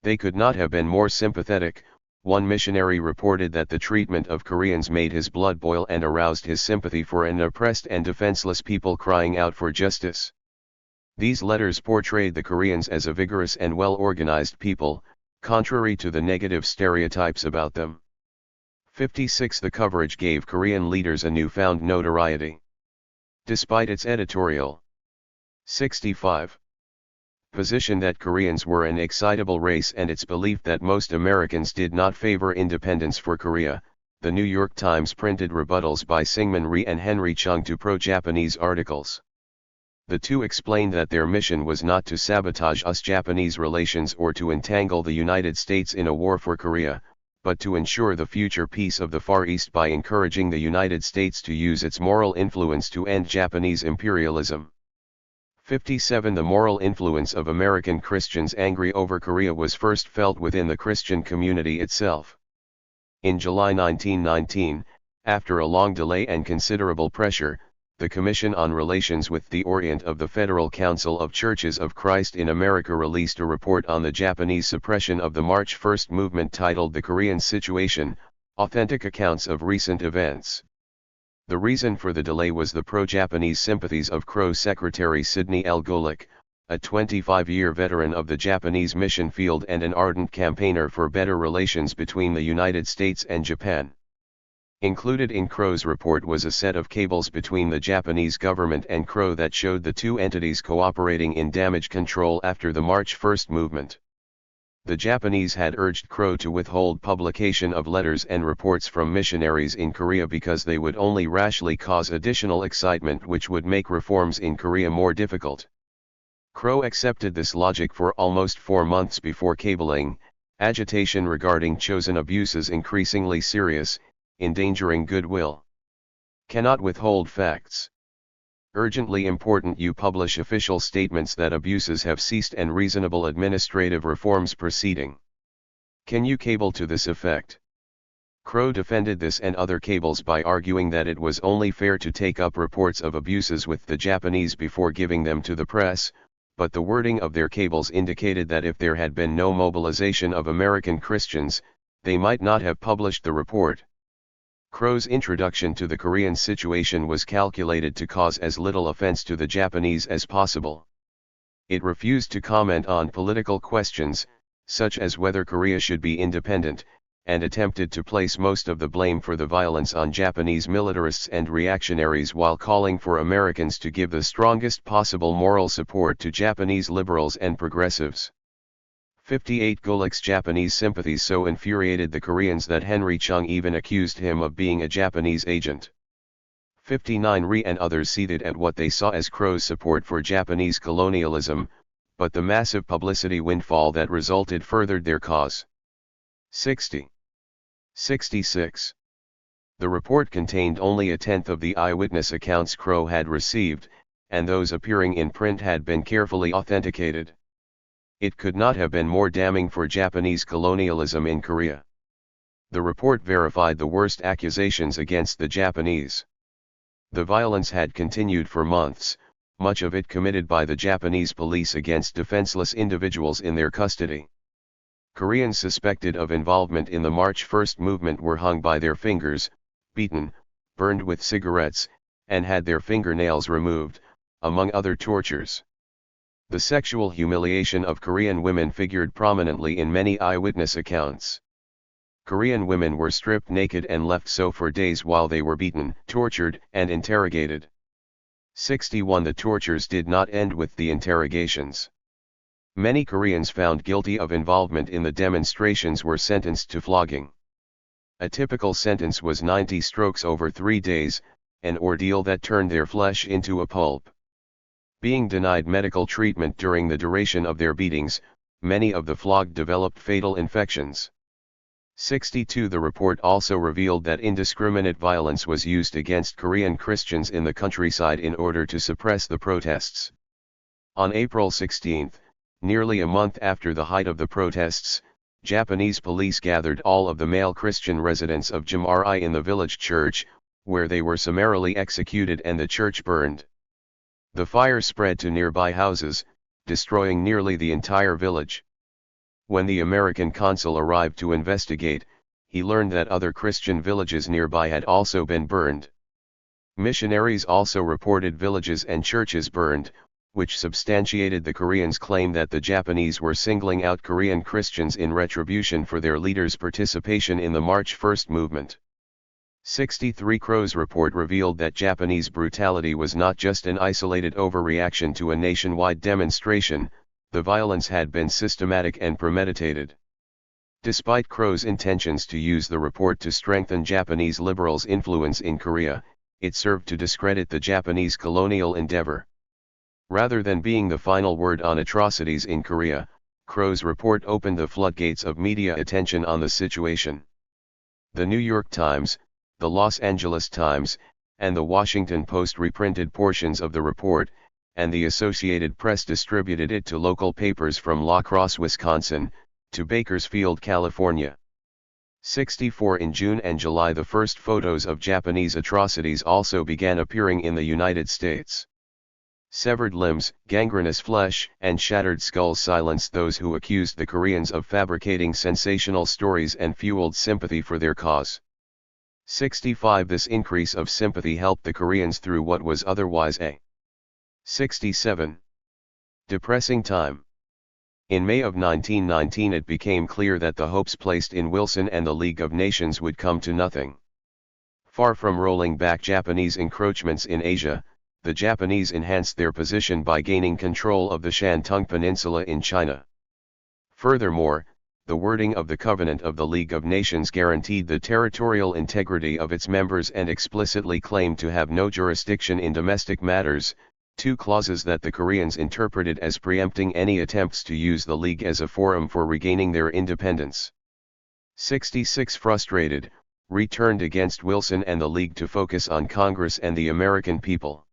[SPEAKER 1] They could not have been more sympathetic. One missionary reported that the treatment of Koreans made his blood boil and aroused his sympathy for an oppressed and defenseless people crying out for justice. These letters portrayed the Koreans as a vigorous and well-organized people, contrary to the negative stereotypes about them. 56. The coverage gave Korean leaders a newfound notoriety, despite its editorial 65. Position that Koreans were an excitable race and its belief that most Americans did not favor independence for Korea. The New York Times printed rebuttals by Syngman, Rhee and Henry Chung to pro-Japanese articles. The two explained that their mission was not to sabotage US-Japanese relations or to entangle the United States in a war for Korea, but to ensure the future peace of the Far East by encouraging the United States to use its moral influence to end Japanese imperialism. 57. The moral influence of American Christians angry over Korea was first felt within the Christian community itself. In July 1919, after a long delay and considerable pressure, the Commission on Relations with the Orient of the Federal Council of Churches of Christ in America released a report on the Japanese suppression of the March 1st movement titled The Korean Situation, Authentic Accounts of Recent Events. The reason for the delay was the pro-Japanese sympathies of Crow Secretary Sidney L. Golick, a 25-year veteran of the Japanese mission field and an ardent campaigner for better relations between the United States and Japan. Included in Crow's report was a set of cables between the Japanese government and Crow that showed the two entities cooperating in damage control after the March 1 movement. The Japanese had urged Crow to withhold publication of letters and reports from missionaries in Korea because they would only rashly cause additional excitement which would make reforms in Korea more difficult. Crow accepted this logic for almost 4 months before cabling. Agitation regarding chosen abuses increasingly serious, endangering goodwill. Cannot withhold facts. Urgently important you publish official statements that abuses have ceased and reasonable administrative reforms proceeding. Can you cable to this effect? Crow defended this and other cables by arguing that it was only fair to take up reports of abuses with the Japanese before giving them to the press, but the wording of their cables indicated that if there had been no mobilization of American Christians, they might not have published the report. Crow's introduction to the Korean situation was calculated to cause as little offense to the Japanese as possible. It refused to comment on political questions, such as whether Korea should be independent, and attempted to place most of the blame for the violence on Japanese militarists and reactionaries while calling for Americans to give the strongest possible moral support to Japanese liberals and progressives. 58 Golik's Japanese sympathies so infuriated the Koreans that Henry Chung even accused him of being a Japanese agent. 59 Rhee and others seethed at what they saw as Crow's support for Japanese colonialism, but the massive publicity windfall that resulted furthered their cause. 60. 66. The report contained only a tenth of the eyewitness accounts Crow had received, and those appearing in print had been carefully authenticated. It could not have been more damning for Japanese colonialism in Korea. The report verified the worst accusations against the Japanese. The violence had continued for months, much of it committed by the Japanese police against defenseless individuals in their custody. Koreans suspected of involvement in the March 1 movement were hung by their fingers, beaten, burned with cigarettes, and had their fingernails removed, among other tortures. The sexual humiliation of Korean women figured prominently in many eyewitness accounts. Korean women were stripped naked and left so for days while they were beaten, tortured, and interrogated. 61 The tortures did not end with the interrogations. Many Koreans found guilty of involvement in the demonstrations were sentenced to flogging. A typical sentence was 90 strokes over 3 days, an ordeal that turned their flesh into a pulp. Being denied medical treatment during the duration of their beatings, many of the flogged developed fatal infections. 62 The report also revealed that indiscriminate violence was used against Korean Christians in the countryside in order to suppress the protests. On April 16, nearly a month after the height of the protests, Japanese police gathered all of the male Christian residents of Jamari in the village church, where they were summarily executed and the church burned. The fire spread to nearby houses, destroying nearly the entire village. When the American consul arrived to investigate, he learned that other Christian villages nearby had also been burned. Missionaries also reported villages and churches burned, which substantiated the Koreans' claim that the Japanese were singling out Korean Christians in retribution for their leaders' participation in the March 1 movement. 63 Crow's report revealed that Japanese brutality was not just an isolated overreaction to a nationwide demonstration, the violence had been systematic and premeditated. Despite Crow's intentions to use the report to strengthen Japanese liberals' influence in Korea, it served to discredit the Japanese colonial endeavor. Rather than being the final word on atrocities in Korea, Crow's report opened the floodgates of media attention on the situation. The New York Times, the Los Angeles Times, and the Washington Post reprinted portions of the report, and the Associated Press distributed it to local papers from La Crosse, Wisconsin, to Bakersfield, California. 64 In June and July the first photos of Japanese atrocities also began appearing in the United States. Severed limbs, gangrenous flesh, and shattered skulls silenced those who accused the Koreans of fabricating sensational stories and fueled sympathy for their cause. 65 This increase of sympathy helped the Koreans through what was otherwise a 67. Depressing time. In May of 1919 it became clear that the hopes placed in Wilson and the League of Nations would come to nothing. Far from rolling back Japanese encroachments in Asia, the Japanese enhanced their position by gaining control of the Shantung Peninsula in China. Furthermore, the wording of the Covenant of the League of Nations guaranteed the territorial integrity of its members and explicitly claimed to have no jurisdiction in domestic matters, two clauses that the Koreans interpreted as preempting any attempts to use the League as a forum for regaining their independence. 66 Frustrated, Rhee turned against Wilson and the League to focus on Congress and the American people.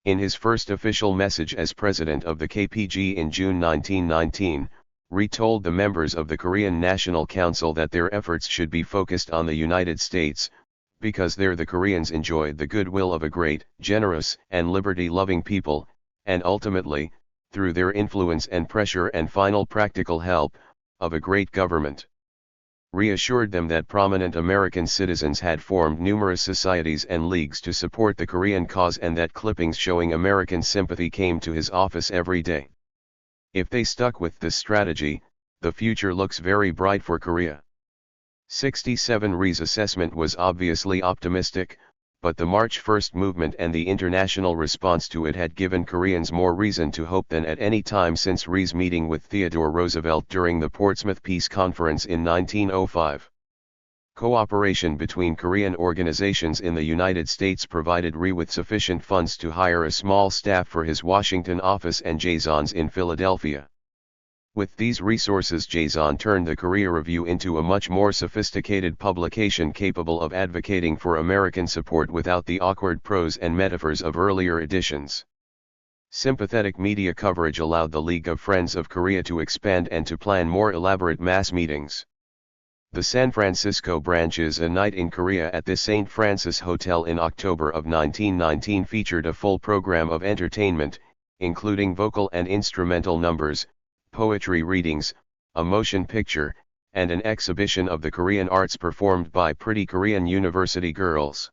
[SPEAKER 1] In his first official message as president of the KPG in June 1919, Rhee told the members of the Korean National Council that their efforts should be focused on the United States, because there the Koreans enjoyed the goodwill of a great, generous, and liberty-loving people, and ultimately, through their influence and pressure and final practical help, of a great government. Rhee assured them that prominent American citizens had formed numerous societies and leagues to support the Korean cause and that clippings showing American sympathy came to his office every day. If they stuck with this strategy, the future looks very bright for Korea. 67 Rhee's assessment was obviously optimistic, but the March 1 movement and the international response to it had given Koreans more reason to hope than at any time since Rhee's meeting with Theodore Roosevelt during the Portsmouth Peace Conference in 1905. Cooperation between Korean organizations in the United States provided Rhee with sufficient funds to hire a small staff for his Washington office and Jaison's in Philadelphia. With these resources, Jason turned the Korea Review into a much more sophisticated publication capable of advocating for American support without the awkward prose and metaphors of earlier editions. Sympathetic media coverage allowed the League of Friends of Korea to expand and to plan more elaborate mass meetings. The San Francisco branch's A Night in Korea at the St. Francis Hotel in October of 1919 featured a full program of entertainment, including vocal and instrumental numbers, poetry readings, a motion picture, and an exhibition of the Korean arts performed by pretty Korean university girls.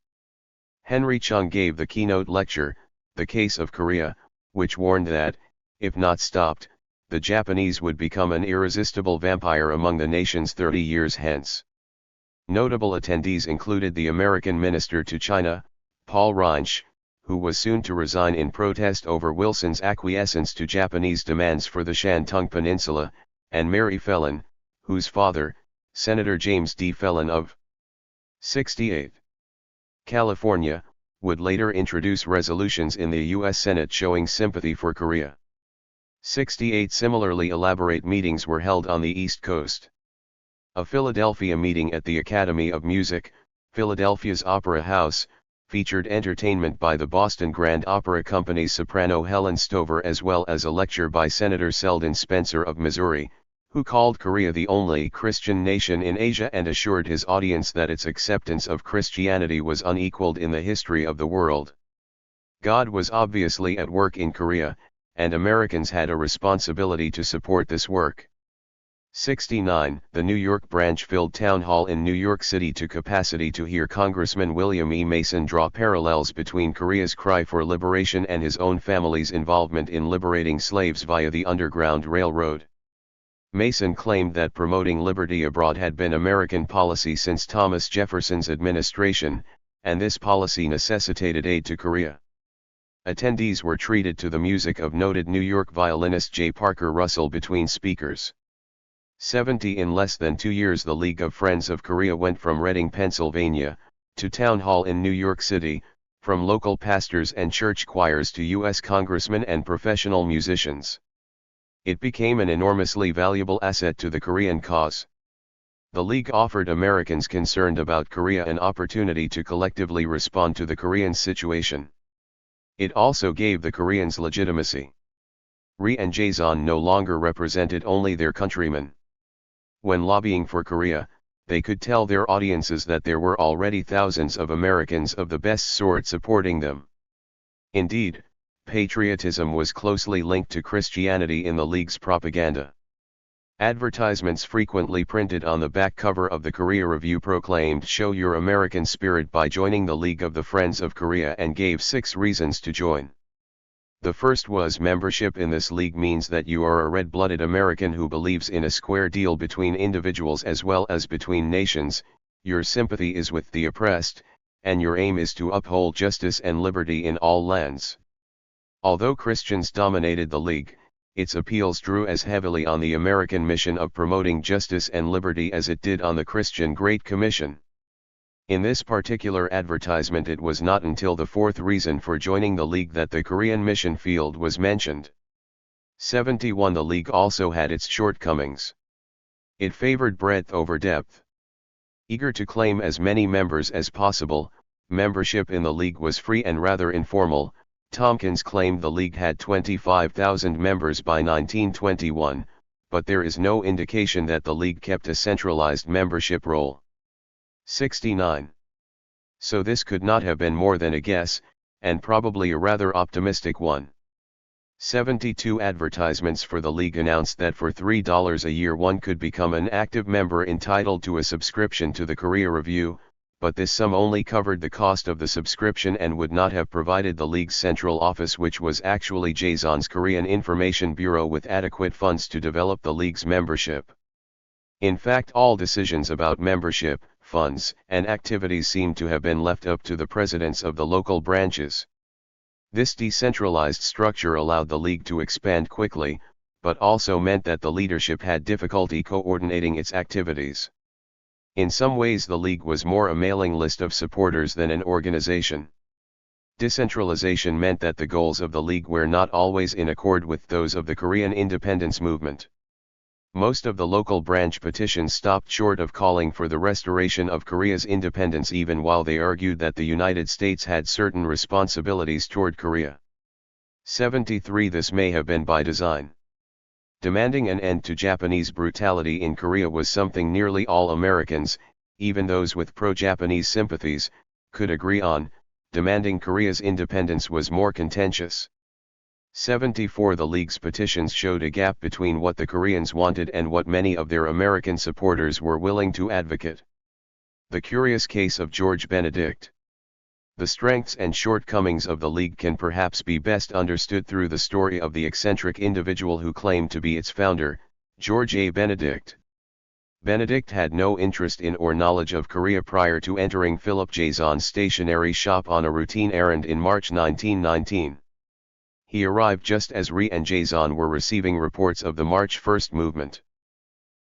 [SPEAKER 1] Henry Chung gave the keynote lecture, The Case of Korea, which warned that, if not stopped, the Japanese would become an irresistible vampire among the nations 30 years hence. Notable attendees included the American minister to China, Paul Reinsch, who was soon to resign in protest over Wilson's acquiescence to Japanese demands for the Shantung Peninsula, and Mary Felon, whose father, Senator James D. Felon of 68th California, would later introduce resolutions in the U.S. Senate showing sympathy for Korea. 68 similarly elaborate meetings were held on the East Coast. A Philadelphia meeting at the Academy of Music, Philadelphia's Opera House, featured entertainment by the Boston Grand Opera Company's soprano Helen Stover as well as a lecture by Senator Selden Spencer of Missouri, who called Korea the only Christian nation in Asia and assured his audience that its acceptance of Christianity was unequaled in the history of the world. God was obviously at work in Korea, and Americans had a responsibility to support this work. 69. The New York branch filled Town Hall in New York City to capacity to hear Congressman William E. Mason draw parallels between Korea's cry for liberation and his own family's involvement in liberating slaves via the Underground Railroad. Mason claimed that promoting liberty abroad had been American policy since Thomas Jefferson's administration, and this policy necessitated aid to Korea. Attendees were treated to the music of noted New York violinist J. Parker Russell between speakers. 70. In less than 2 years the League of Friends of Korea went from Reading, Pennsylvania, to Town Hall in New York City, from local pastors and church choirs to U.S. congressmen and professional musicians. It became an enormously valuable asset to the Korean cause. The League offered Americans concerned about Korea an opportunity to collectively respond to the Korean situation. It also gave the Koreans legitimacy. Rhee and Jason no longer represented only their countrymen. When lobbying for Korea, they could tell their audiences that there were already thousands of Americans of the best sort supporting them. Indeed, patriotism was closely linked to Christianity in the League's propaganda. Advertisements frequently printed on the back cover of the Korea Review proclaimed "Show your American spirit by joining the League of the Friends of Korea" and gave 6 reasons to join. The first was membership in this league means that you are a red-blooded American who believes in a square deal between individuals as well as between nations, your sympathy is with the oppressed, and your aim is to uphold justice and liberty in all lands. Although Christians dominated the League, its appeals drew as heavily on the American mission of promoting justice and liberty as it did on the Christian Great Commission. In this particular advertisement, it was not until the fourth reason for joining the League that the Korean mission field was mentioned. 71. The League also had its shortcomings. It favored breadth over depth. Eager to claim as many members as possible, membership in the League was free and rather informal. Tompkins claimed the League had 25,000 members by 1921, but there is no indication that the League kept a centralized membership roll. 69. So this could not have been more than a guess, and probably a rather optimistic one. 72. Advertisements for the League announced that for $3 a year one could become an active member entitled to a subscription to the Korea Review, but this sum only covered the cost of the subscription and would not have provided the League's central office, which was actually Jaeson's Korean Information Bureau, with adequate funds to develop the League's membership. In fact, all decisions about membership, funds, and activities seem to have been left up to the presidents of the local branches. This decentralized structure allowed the League to expand quickly, but also meant that the leadership had difficulty coordinating its activities. In some ways, the League was more a mailing list of supporters than an organization. Decentralization meant that the goals of the League were not always in accord with those of the Korean independence movement. Most of the local branch petitions stopped short of calling for the restoration of Korea's independence, even while they argued that the United States had certain responsibilities toward Korea. 73. This may have been by design. Demanding an end to Japanese brutality in Korea was something nearly all Americans, even those with pro-Japanese sympathies, could agree on. Demanding Korea's independence was more contentious. 74. The League's petitions showed a gap between what the Koreans wanted and what many of their American supporters were willing to advocate. The curious case of George Benedict. The strengths and shortcomings of the League can perhaps be best understood through the story of the eccentric individual who claimed to be its founder, George A. Benedict. Benedict had no interest in or knowledge of Korea prior to entering Philip Jaeson's stationery shop on a routine errand in March 1919. He arrived just as Rhee and Jaeson were receiving reports of the March 1st movement.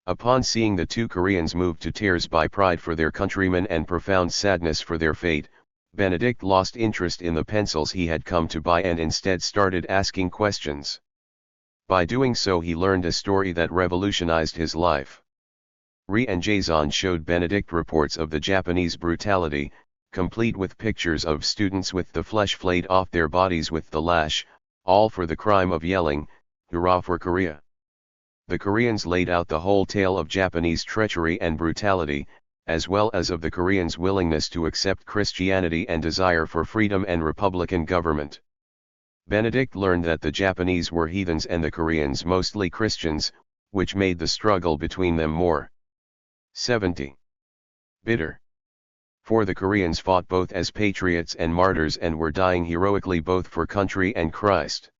[SPEAKER 1] Upon seeing the two Koreans moved to tears by pride for their countrymen and profound sadness for their fate, Benedict lost interest in the pencils he had come to buy and instead started asking questions. By doing so, he learned a story that revolutionized his life. Rhee and Jaeson showed Benedict reports of the Japanese brutality, complete with pictures of students with the flesh flayed off their bodies with the lash, all for the crime of yelling, "Hurrah for Korea!" The Koreans laid out the whole tale of Japanese treachery and brutality, as well as of the Koreans' willingness to accept Christianity and desire for freedom and republican government. Benedict learned that the Japanese were heathens and the Koreans mostly Christians, which made the struggle between them more 70. Bitter. For the Koreans fought both as patriots and martyrs and were dying heroically both for country and Christ.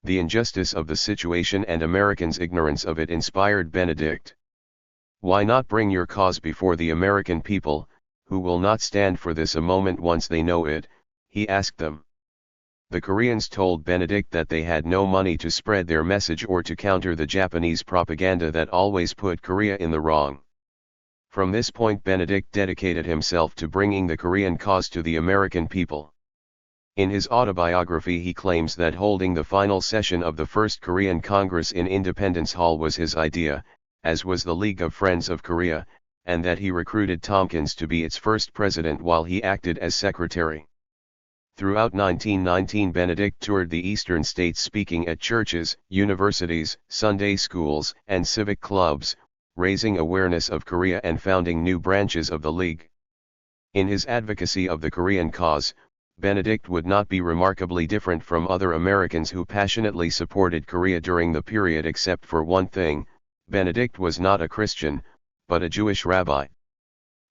[SPEAKER 1] The injustice of the situation and Americans' ignorance of it inspired Benedict. Why not bring your cause before the American people, who will not stand for this a moment once they know it, he asked them. The Koreans told Benedict that they had no money to spread their message or to counter the Japanese propaganda that always put Korea in the wrong. From this point, Benedict dedicated himself to bringing the Korean cause to the American people. In his autobiography, he claims that holding the final session of the First Korean Congress in Independence Hall was his idea, as was the League of Friends of Korea, and that he recruited Tompkins to be its first president while he acted as secretary. Throughout 1919, Benedict toured the eastern states speaking at churches, universities, Sunday schools, and civic clubs, raising awareness of Korea and founding new branches of the League. In his advocacy of the Korean cause, Benedict would not be remarkably different from other Americans who passionately supported Korea during the period, except for one thing: Benedict was not a Christian, but a Jewish rabbi.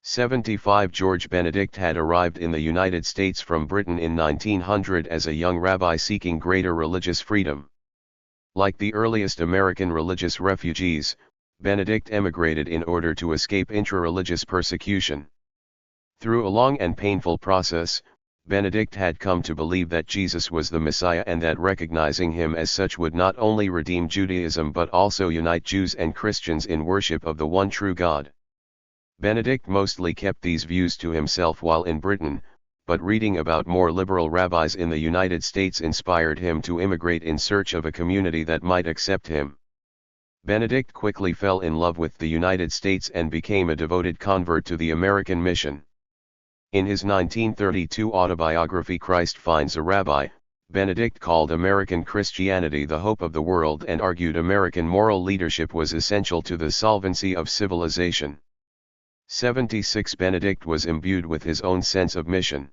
[SPEAKER 1] 75. George Benedict had arrived in the United States from Britain in 1900 as a young rabbi seeking greater religious freedom. Like the earliest American religious refugees, Benedict emigrated in order to escape intra-religious persecution. Through a long and painful process, Benedict had come to believe that Jesus was the Messiah and that recognizing him as such would not only redeem Judaism but also unite Jews and Christians in worship of the one true God. Benedict mostly kept these views to himself while in Britain, but reading about more liberal rabbis in the United States inspired him to immigrate in search of a community that might accept him. Benedict quickly fell in love with the United States and became a devoted convert to the American mission. In his 1932 autobiography Christ Finds a Rabbi, Benedict called American Christianity the hope of the world and argued American moral leadership was essential to the solvency of civilization. 76 Benedict was imbued with his own sense of mission.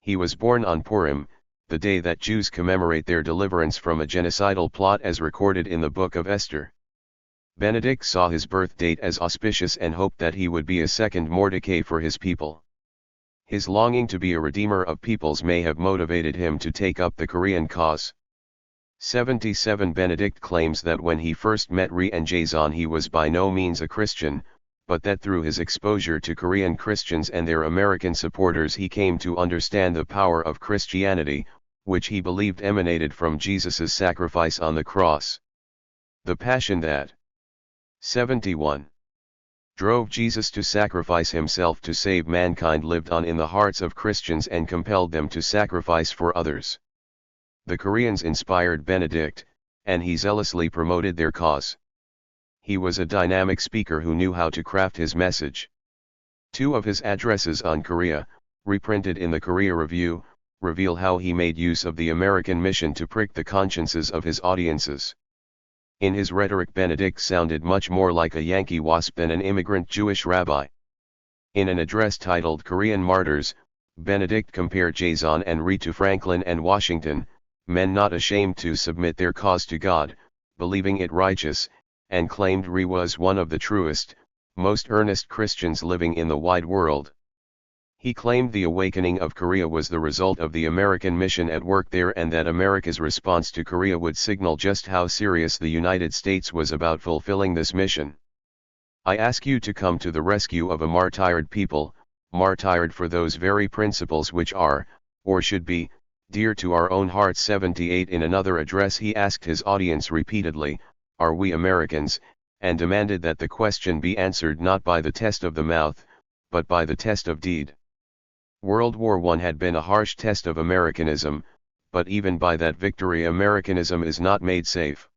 [SPEAKER 1] He was born on Purim, the day that Jews commemorate their deliverance from a genocidal plot as recorded in the Book of Esther. Benedict saw his birth date as auspicious and hoped that he would be a second Mordecai for his people. His longing to be a redeemer of peoples may have motivated him to take up the Korean cause. 77 Benedict claims that when he first met Rhee and Jason he was by no means a Christian, but that through his exposure to Korean Christians and their American supporters he came to understand the power of Christianity, which he believed emanated from Jesus' sacrifice on the cross. The passion that 71 drove Jesus to sacrifice himself to save mankind lived on in the hearts of Christians and compelled them to sacrifice for others. The Koreans inspired Benedict, and he zealously promoted their cause. He was a dynamic speaker who knew how to craft his message. Two of his addresses on Korea, reprinted in the Korea Review, reveal how he made use of the American mission to prick the consciences of his audiences. In his rhetoric Benedict sounded much more like a Yankee wasp than an immigrant Jewish rabbi. In an address titled Korean Martyrs, Benedict compared Jason and Rhee to Franklin and Washington, men not ashamed to submit their cause to God, believing it righteous, and claimed Rhee was one of the truest, most earnest Christians living in the wide world. He claimed the awakening of Korea was the result of the American mission at work there and that America's response to Korea would signal just how serious the United States was about fulfilling this mission. I ask you to come to the rescue of a martyred people, martyred for those very principles which are, or should be, dear to our own hearts. 78 In another address he asked his audience repeatedly, "Are we Americans?" and demanded that the question be answered not by the test of the mouth, but by the test of deed. World War I had been a harsh test of Americanism, but even by that victory Americanism is not made safe.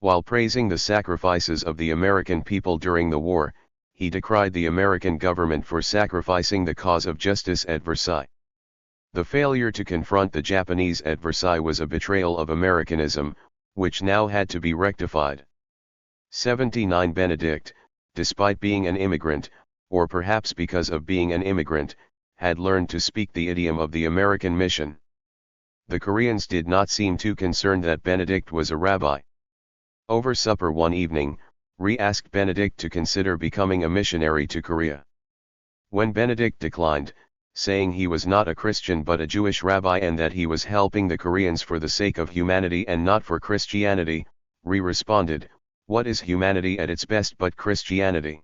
[SPEAKER 1] While praising the sacrifices of the American people during the war, he decried the American government for sacrificing the cause of justice at Versailles. The failure to confront the Japanese at Versailles was a betrayal of Americanism, which now had to be rectified. 79 Benedict, despite being an immigrant, or perhaps because of being an immigrant, had learned to speak the idiom of the American mission. The Koreans did not seem too concerned that Benedict was a rabbi. Over supper one evening, Rhee asked Benedict to consider becoming a missionary to Korea. When Benedict declined, saying he was not a Christian but a Jewish rabbi and that he was helping the Koreans for the sake of humanity and not for Christianity, Rhee responded, "What is humanity at its best but Christianity?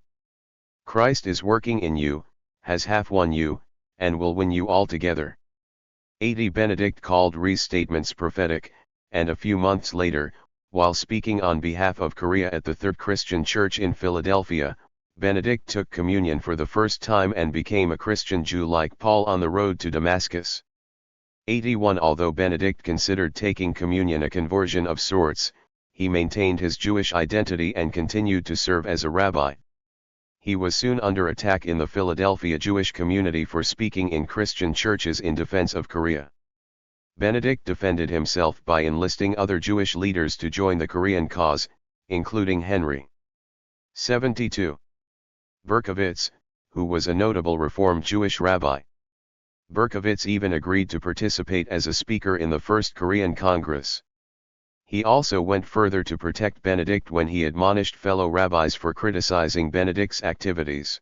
[SPEAKER 1] Christ is working in you, has half won you, and will win you altogether." 80 Benedict called Rhee's statements prophetic, and a few months later, while speaking on behalf of Korea at the Third Christian Church in Philadelphia, Benedict took communion for the first time and became a Christian Jew like Paul on the road to Damascus. 81 Although Benedict considered taking communion a conversion of sorts, he maintained his Jewish identity and continued to serve as a rabbi. He was soon under attack in the Philadelphia Jewish community for speaking in Christian churches in defense of Korea. Benedict defended himself by enlisting other Jewish leaders to join the Korean cause, including Henry. 72. Berkowitz, who was a notable Reformed Jewish rabbi. Berkowitz even agreed to participate as a speaker in the First Korean Congress. He also went further to protect Benedict when he admonished fellow rabbis for criticizing Benedict's activities.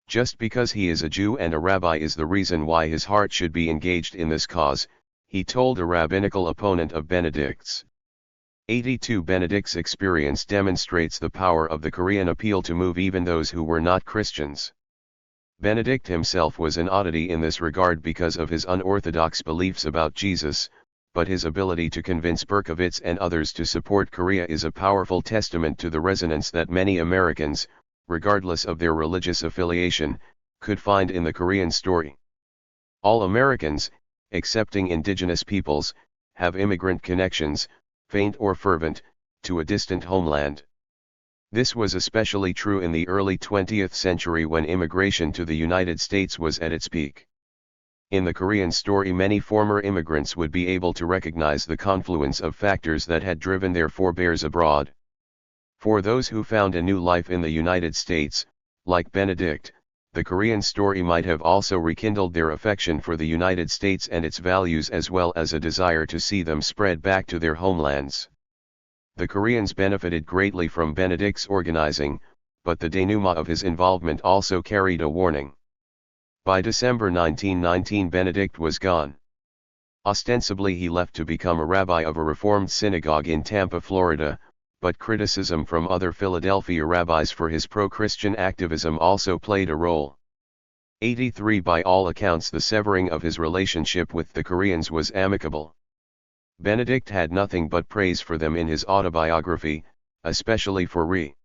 [SPEAKER 1] Just because he is a Jew and a rabbi is the reason why his heart should be engaged in this cause, he told a rabbinical opponent of Benedict's. 82 Benedict's experience demonstrates the power of the Korean appeal to move even those who were not Christians. Benedict himself was an oddity in this regard because of his unorthodox beliefs about Jesus, but his ability to convince Berkowitz and others to support Korea is a powerful testament to the resonance that many Americans, regardless of their religious affiliation, could find in the Korean story. All Americans, excepting indigenous peoples, have immigrant connections, faint or fervent, to a distant homeland. This was especially true in the early 20th century when immigration to the United States was at its peak. In the Korean story, many former immigrants would be able to recognize the confluence of factors that had driven their forebears abroad. For those who found a new life in the United States, like Benedict, the Korean story might have also rekindled their affection for the United States and its values, as well as a desire to see them spread back to their homelands. The Koreans benefited greatly from Benedict's organizing, but the denouement of his involvement also carried a warning. By December 1919, Benedict was gone. Ostensibly he left to become a rabbi of a Reformed synagogue in Tampa, Florida, but criticism from other Philadelphia rabbis for his pro-Christian activism also played a role. 83 By all accounts, the severing of his relationship with the Koreans was amicable. Benedict had nothing but praise for them in his autobiography, especially for Rhee.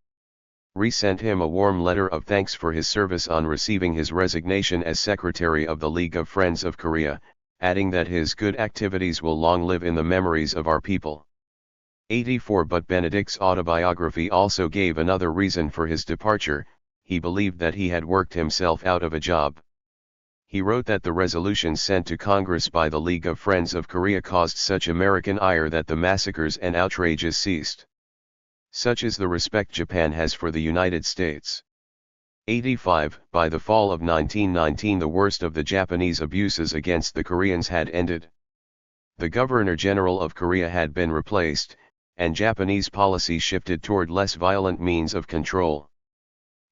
[SPEAKER 1] Rhee sent him a warm letter of thanks for his service on receiving his resignation as secretary of the League of Friends of Korea, adding that his good activities will long live in the memories of our people. 84 But Benedict's autobiography also gave another reason for his departure. He believed that he had worked himself out of a job. He wrote that the resolutions sent to Congress by the League of Friends of Korea caused such American ire that the massacres and outrages ceased. Such is the respect Japan has for the United States. 85 By the fall of 1919, the worst of the Japanese abuses against the Koreans had ended. The Governor-General of Korea had been replaced, and Japanese policy shifted toward less violent means of control.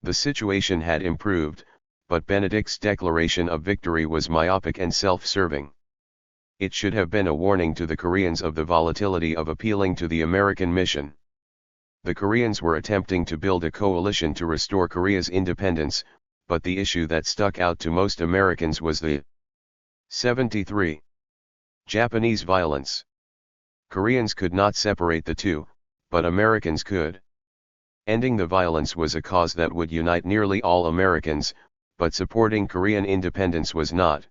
[SPEAKER 1] The situation had improved, but Benedict's declaration of victory was myopic and self-serving. It should have been a warning to the Koreans of the volatility of appealing to the American mission. The Koreans were attempting to build a coalition to restore Korea's independence, but the issue that stuck out to most Americans was the 73. Japanese violence. Koreans could not separate the two, but Americans could. Ending the violence was a cause that would unite nearly all Americans, but supporting Korean independence was not.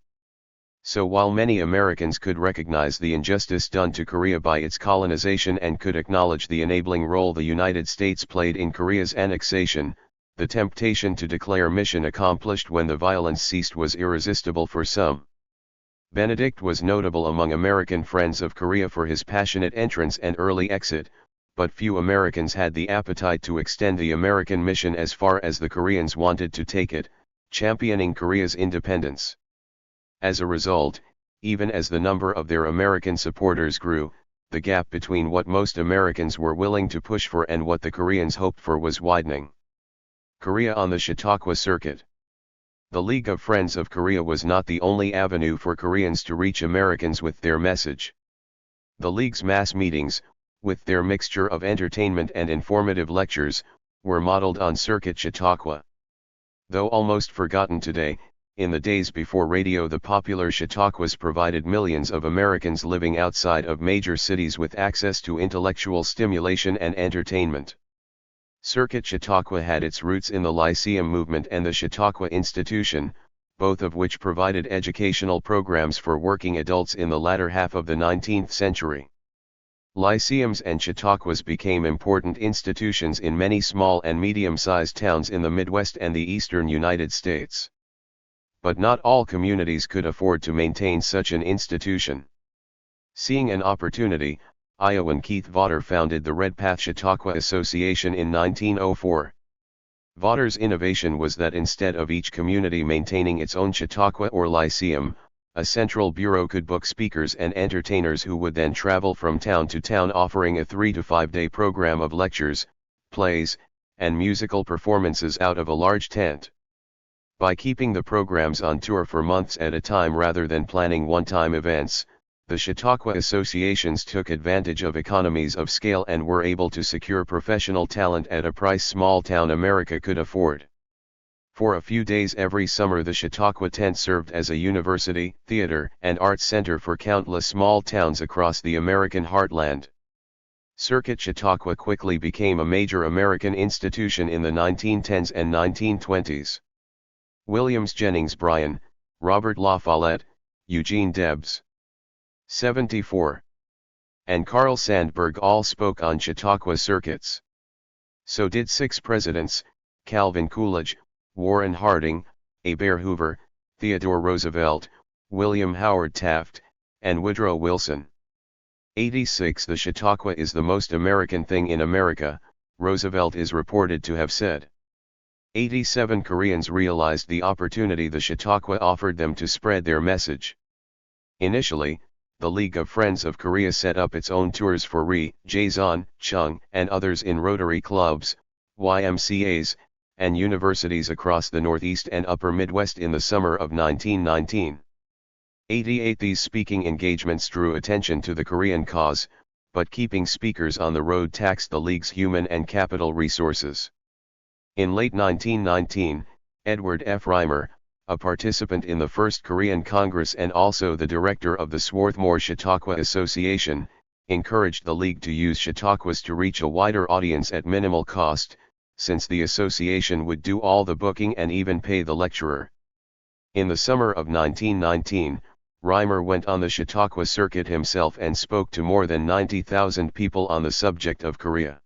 [SPEAKER 1] So while many Americans could recognize the injustice done to Korea by its colonization and could acknowledge the enabling role the United States played in Korea's annexation, the temptation to declare mission accomplished when the violence ceased was irresistible for some. Benedict was notable among American friends of Korea for his passionate entrance and early exit, but few Americans had the appetite to extend the American mission as far as the Koreans wanted to take it, championing Korea's independence. As a result, even as the number of their American supporters grew, the gap between what most Americans were willing to push for and what the Koreans hoped for was widening. Korea on the Chautauqua Circuit. The League of Friends of Korea was not the only avenue for Koreans to reach Americans with their message. The League's mass meetings, with their mixture of entertainment and informative lectures, were modeled on Circuit Chautauqua. Though almost forgotten today, in the days before radio, the popular Chautauquas provided millions of Americans living outside of major cities with access to intellectual stimulation and entertainment. Circuit Chautauqua had its roots in the Lyceum movement and the Chautauqua Institution, both of which provided educational programs for working adults in the latter half of the 19th century. Lyceums and Chautauquas became important institutions in many small and medium-sized towns in the Midwest and the eastern United States. But not all communities could afford to maintain such an institution. Seeing an opportunity, Iowan Keith Vaughter founded the Redpath Chautauqua Association in 1904. Vaughter's innovation was that instead of each community maintaining its own Chautauqua or Lyceum, a central bureau could book speakers and entertainers who would then travel from town to town offering a 3 to 5 day program of lectures, plays, and musical performances out of a large tent. By keeping the programs on tour for months at a time rather than planning one-time events, the Chautauqua associations took advantage of economies of scale and were able to secure professional talent at a price small-town America could afford. For a few days every summer the Chautauqua tent served as a university, theater, and arts center for countless small towns across the American heartland. Circuit Chautauqua quickly became a major American institution in the 1910s and 1920s. Williams Jennings Bryan, Robert La Follette, Eugene Debs, 74, and Carl Sandburg all spoke on Chautauqua circuits. So did 6 presidents: Calvin Coolidge, Warren Harding, Heber Hoover, Theodore Roosevelt, William Howard Taft, and Woodrow Wilson. 86 The Chautauqua is the most American thing in America, Roosevelt is reported to have said. 87 Koreans realized the opportunity the Chautauqua offered them to spread their message. Initially, the League of Friends of Korea set up its own tours for Rhee, Jaeson, Chung, and others in Rotary clubs, YMCAs, and universities across the Northeast and Upper Midwest in the summer of 1919. 88 These speaking engagements drew attention to the Korean cause, but keeping speakers on the road taxed the League's human and capital resources. In late 1919, Edward F. Reimer, a participant in the First Korean Congress and also the director of the Swarthmore Chautauqua Association, encouraged the League to use Chautauquas to reach a wider audience at minimal cost, since the association would do all the booking and even pay the lecturer. In the summer of 1919, Reimer went on the Chautauqua circuit himself and spoke to more than 90,000 people on the subject of Korea.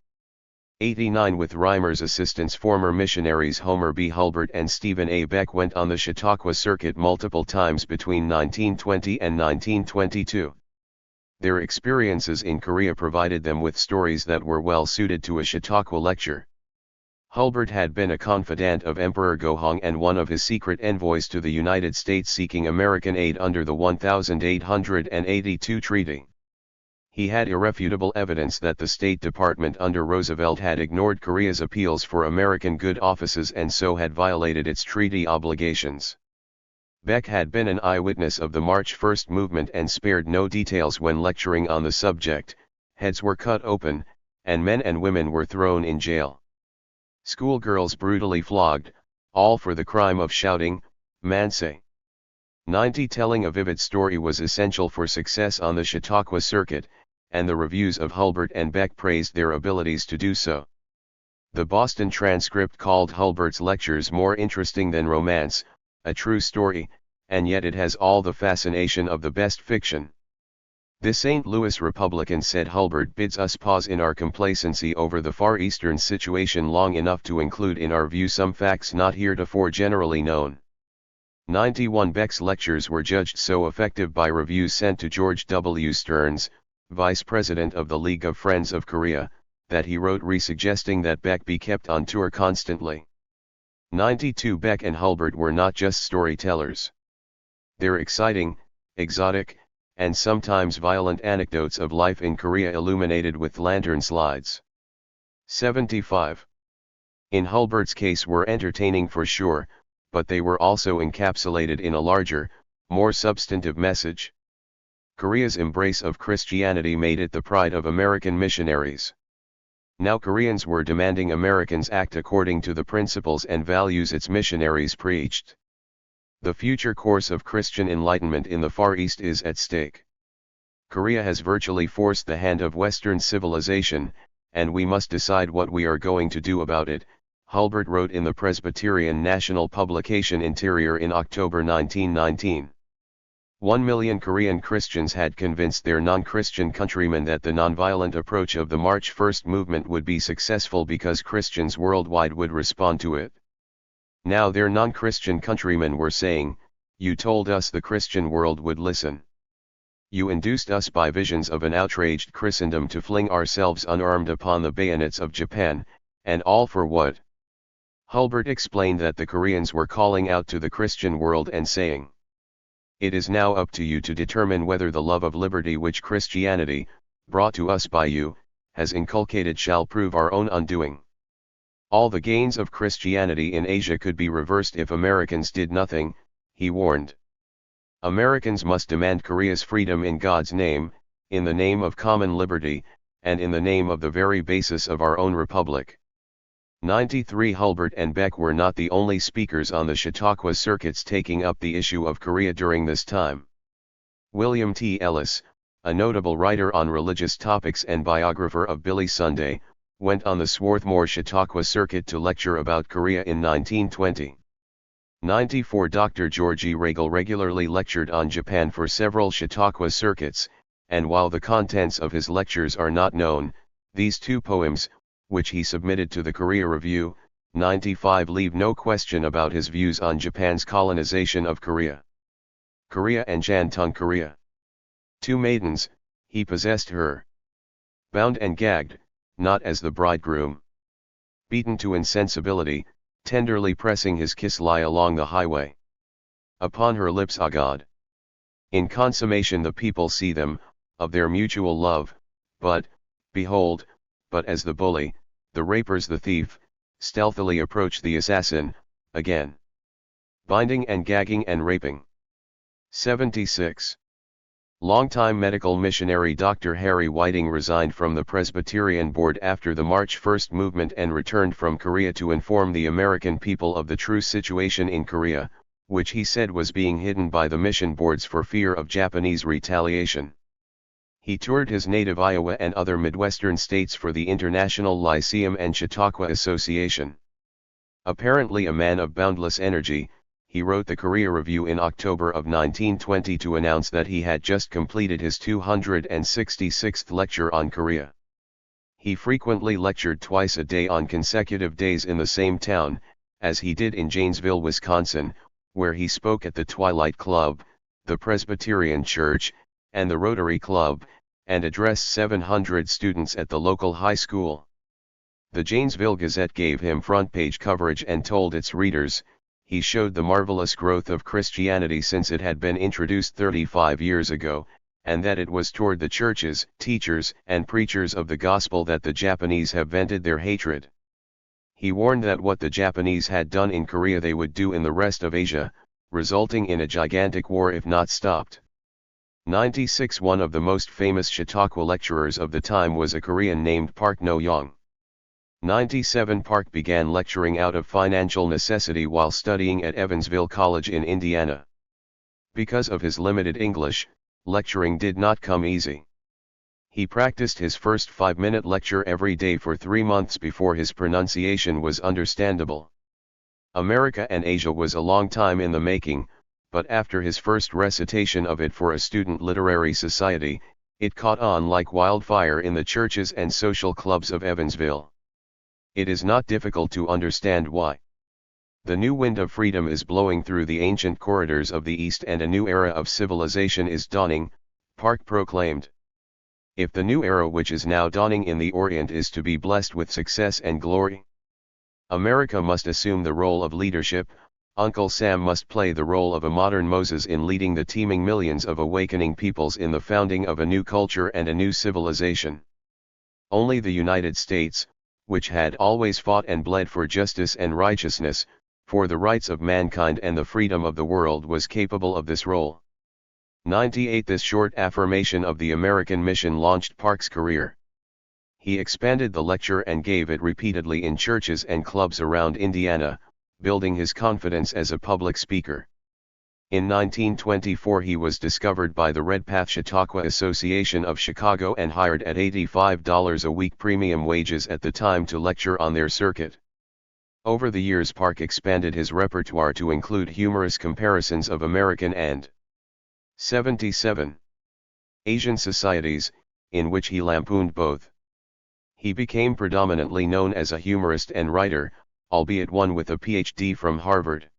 [SPEAKER 1] 89 With Reimer's assistance, former missionaries Homer B. Hulbert and Stephen A. Beck went on the Chautauqua circuit multiple times between 1920 and 1922. Their experiences in Korea provided them with stories that were well suited to a Chautauqua lecture. Hulbert had been a confidant of Emperor Gohong and one of his secret envoys to the United States seeking American aid under the 1882 treaty. He had irrefutable evidence that the State Department under Roosevelt had ignored Korea's appeals for American good offices and so had violated its treaty obligations. Beck had been an eyewitness of the March 1 movement and spared no details when lecturing on the subject. Heads were cut open, and men and women were thrown in jail. Schoolgirls brutally flogged, all for the crime of shouting, "Manse." 90 Telling a vivid story was essential for success on the Chautauqua circuit, and the reviews of Hulbert and Beck praised their abilities to do so. The Boston Transcript called Hulbert's lectures more interesting than romance, a true story, and yet it has all the fascination of the best fiction. The St. Louis Republican said Hulbert bids us pause in our complacency over the Far Eastern situation long enough to include in our view some facts not heretofore generally known. 91 Beck's lectures were judged so effective by reviews sent to George W. Stearns, vice president of the League of Friends of Korea, that he wrote Rhee suggesting that Beck be kept on tour constantly. 92 Beck and Hulbert were not just storytellers. Their exciting, exotic, and sometimes violent anecdotes of life in Korea illuminated with lantern slides. 75. In Hulbert's case were entertaining for sure, but they were also encapsulated in a larger, more substantive message. Korea's embrace of Christianity made it the pride of American missionaries. Now Koreans were demanding Americans act according to the principles and values its missionaries preached. The future course of Christian enlightenment in the Far East is at stake. Korea has virtually forced the hand of Western civilization, and we must decide what we are going to do about it, Hulbert wrote in the Presbyterian national publication Interior in October 1919. 1 million Korean Christians had convinced their non-Christian countrymen that the nonviolent approach of the March 1 movement would be successful because Christians worldwide would respond to it. Now their non-Christian countrymen were saying, "You told us the Christian world would listen. You induced us by visions of an outraged Christendom to fling ourselves unarmed upon the bayonets of Japan, and all for what?" Hulbert explained that the Koreans were calling out to the Christian world and saying, "It is now up to you to determine whether the love of liberty which Christianity, brought to us by you, has inculcated shall prove our own undoing. All the gains of Christianity in Asia could be reversed if Americans did nothing," he warned. "Americans must demand Korea's freedom in God's name, in the name of common liberty, and in the name of the very basis of our own republic." 93 Hulbert and Beck were not the only speakers on the Chautauqua circuits taking up the issue of Korea during this time. William T. Ellis, a notable writer on religious topics and biographer of Billy Sunday, went on the Swarthmore Chautauqua circuit to lecture about Korea in 1920. 94 Dr. George E. Regal regularly lectured on Japan for several Chautauqua circuits, and while the contents of his lectures are not known, these two poems, which he submitted to the Korea Review, 95 leave no question about his views on Japan's colonization of Korea. Korea and Jantung Korea. Two maidens, he possessed her. Bound and gagged, not as the bridegroom. Beaten to insensibility, tenderly pressing his kiss lie along the highway. Upon her lips God. In consummation the people see them, of their mutual love, but, behold, but as the bully, the rapers the thief, stealthily approach the assassin, again. Binding and gagging and raping. 76. Longtime medical missionary Dr. Harry Whiting resigned from the Presbyterian Board after the March 1 movement and returned from Korea to inform the American people of the true situation in Korea, which he said was being hidden by the mission boards for fear of Japanese retaliation. He toured his native Iowa and other Midwestern states for the International Lyceum and Chautauqua Association. Apparently a man of boundless energy, he wrote the Korea Review in October of 1920 to announce that he had just completed his 266th lecture on Korea. He frequently lectured twice a day on consecutive days in the same town, as he did in Janesville, Wisconsin, where he spoke at the Twilight Club, the Presbyterian Church, and the Rotary Club, and addressed 700 students at the local high school. The Janesville Gazette gave him front-page coverage and told its readers, he showed the marvelous growth of Christianity since it had been introduced 35 years ago, and that it was toward the churches, teachers, and preachers of the gospel that the Japanese have vented their hatred. He warned that what the Japanese had done in Korea they would do in the rest of Asia, resulting in a gigantic war if not stopped. 96 One of the most famous Chautauqua lecturers of the time was a Korean named Park No-young. 97 Park began lecturing out of financial necessity while studying at Evansville College in Indiana. Because of his limited English, lecturing did not come easy. He practiced his first 5-minute lecture every day for 3 months before his pronunciation was understandable. America and Asia was a long time in the making, but after his first recitation of it for a student literary society, it caught on like wildfire in the churches and social clubs of Evansville. It is not difficult to understand why. The new wind of freedom is blowing through the ancient corridors of the East and a new era of civilization is dawning, Park proclaimed. If the new era which is now dawning in the Orient is to be blessed with success and glory, America must assume the role of leadership. Uncle Sam must play the role of a modern Moses in leading the teeming millions of awakening peoples in the founding of a new culture and a new civilization. Only the United States, which had always fought and bled for justice and righteousness, for the rights of mankind and the freedom of the world, was capable of this role. 98 This short affirmation of the American mission launched Park's career. He expanded the lecture and gave it repeatedly in churches and clubs around Indiana, building his confidence as a public speaker. In 1924 he was discovered by the Redpath Chautauqua Association of Chicago and hired at $85 a week premium wages at the time to lecture on their circuit. Over the years Park expanded his repertoire to include humorous comparisons of American and 77 Asian societies, in which he lampooned both. He became predominantly known as a humorist and writer, albeit one with a PhD from Harvard.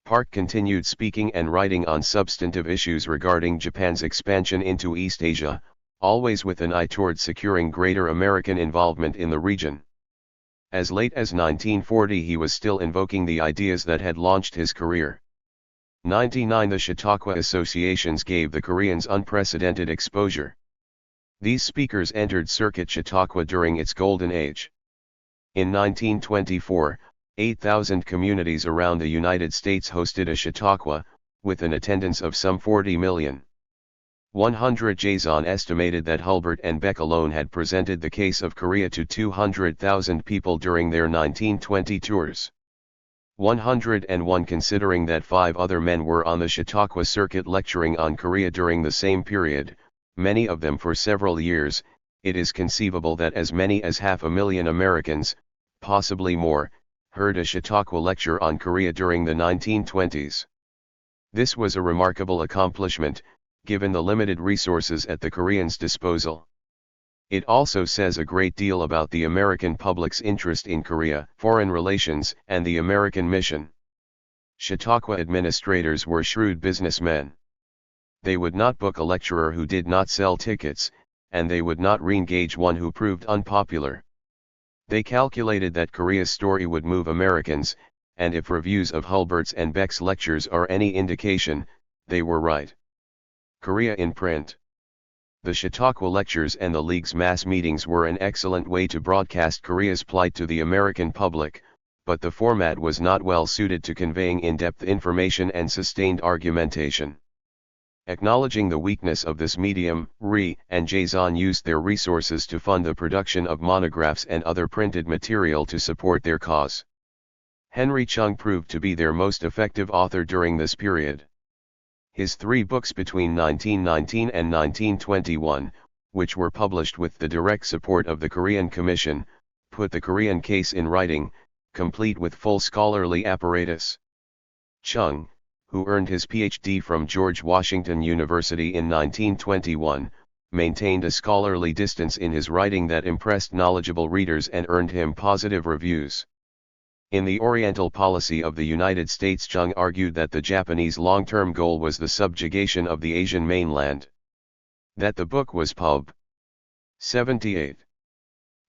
[SPEAKER 1] Park continued speaking and writing on substantive issues regarding Japan's expansion into East Asia, always with an eye toward securing greater American involvement in the region. As late as 1940 he was still invoking the ideas that had launched his career. 99 The Chautauqua associations gave the Koreans unprecedented exposure. These speakers entered Circuit Chautauqua during its golden age. In 1924, 8,000 communities around the United States hosted a Chautauqua, with an attendance of some 40 million. 100 Jason estimated that Hulbert and Beck alone had presented the case of Korea to 200,000 people during their 1920 tours. 101 considering that 5 other men were on the Chautauqua circuit lecturing on Korea during the same period, many of them for several years, it is conceivable that as many as 500,000 Americans, possibly more, heard a Chautauqua lecture on Korea during the 1920s. This was a remarkable accomplishment, given the limited resources at the Koreans' disposal. It also says a great deal about the American public's interest in Korea, foreign relations, and the American mission. Chautauqua administrators were shrewd businessmen. They would not book a lecturer who did not sell tickets, and they would not re-engage one who proved unpopular. They calculated that Korea's story would move Americans, and if reviews of Hulbert's and Beck's lectures are any indication, they were right. Korea in print. The Chautauqua lectures and the League's mass meetings were an excellent way to broadcast Korea's plight to the American public, but the format was not well suited to conveying in-depth information and sustained argumentation. Acknowledging the weakness of this medium, Rhee and Jason used their resources to fund the production of monographs and other printed material to support their cause. Henry Chung proved to be their most effective author during this period. His 3 books between 1919 and 1921, which were published with the direct support of the Korean Commission, put the Korean case in writing, complete with full scholarly apparatus. Chung, who earned his Ph.D. from George Washington University in 1921, maintained a scholarly distance in his writing that impressed knowledgeable readers and earned him positive reviews. In The Oriental Policy of the United States, Chung argued that the Japanese long-term goal was the subjugation of the Asian mainland. That the book was Pub. 78.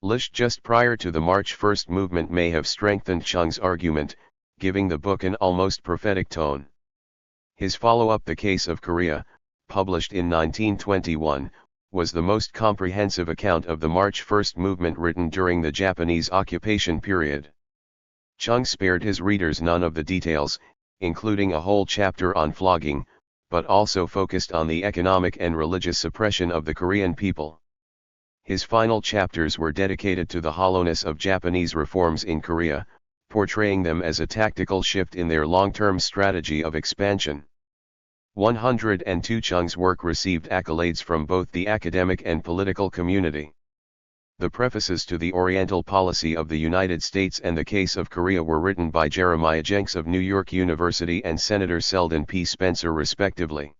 [SPEAKER 1] Lish just prior to the March 1st movement may have strengthened Chung's argument, giving the book an almost prophetic tone. His follow-up The Case of Korea, published in 1921, was the most comprehensive account of the March 1st movement written during the Japanese occupation period. Chung spared his readers none of the details, including a whole chapter on flogging, but also focused on the economic and religious suppression of the Korean people. His final chapters were dedicated to the hollowness of Japanese reforms in Korea, portraying them as a tactical shift in their long-term strategy of expansion. 102 Chung's work received accolades from both the academic and political community. The prefaces to The Oriental Policy of the United States and The Case of Korea were written by Jeremiah Jenks of New York University and Senator Selden P. Spencer respectively.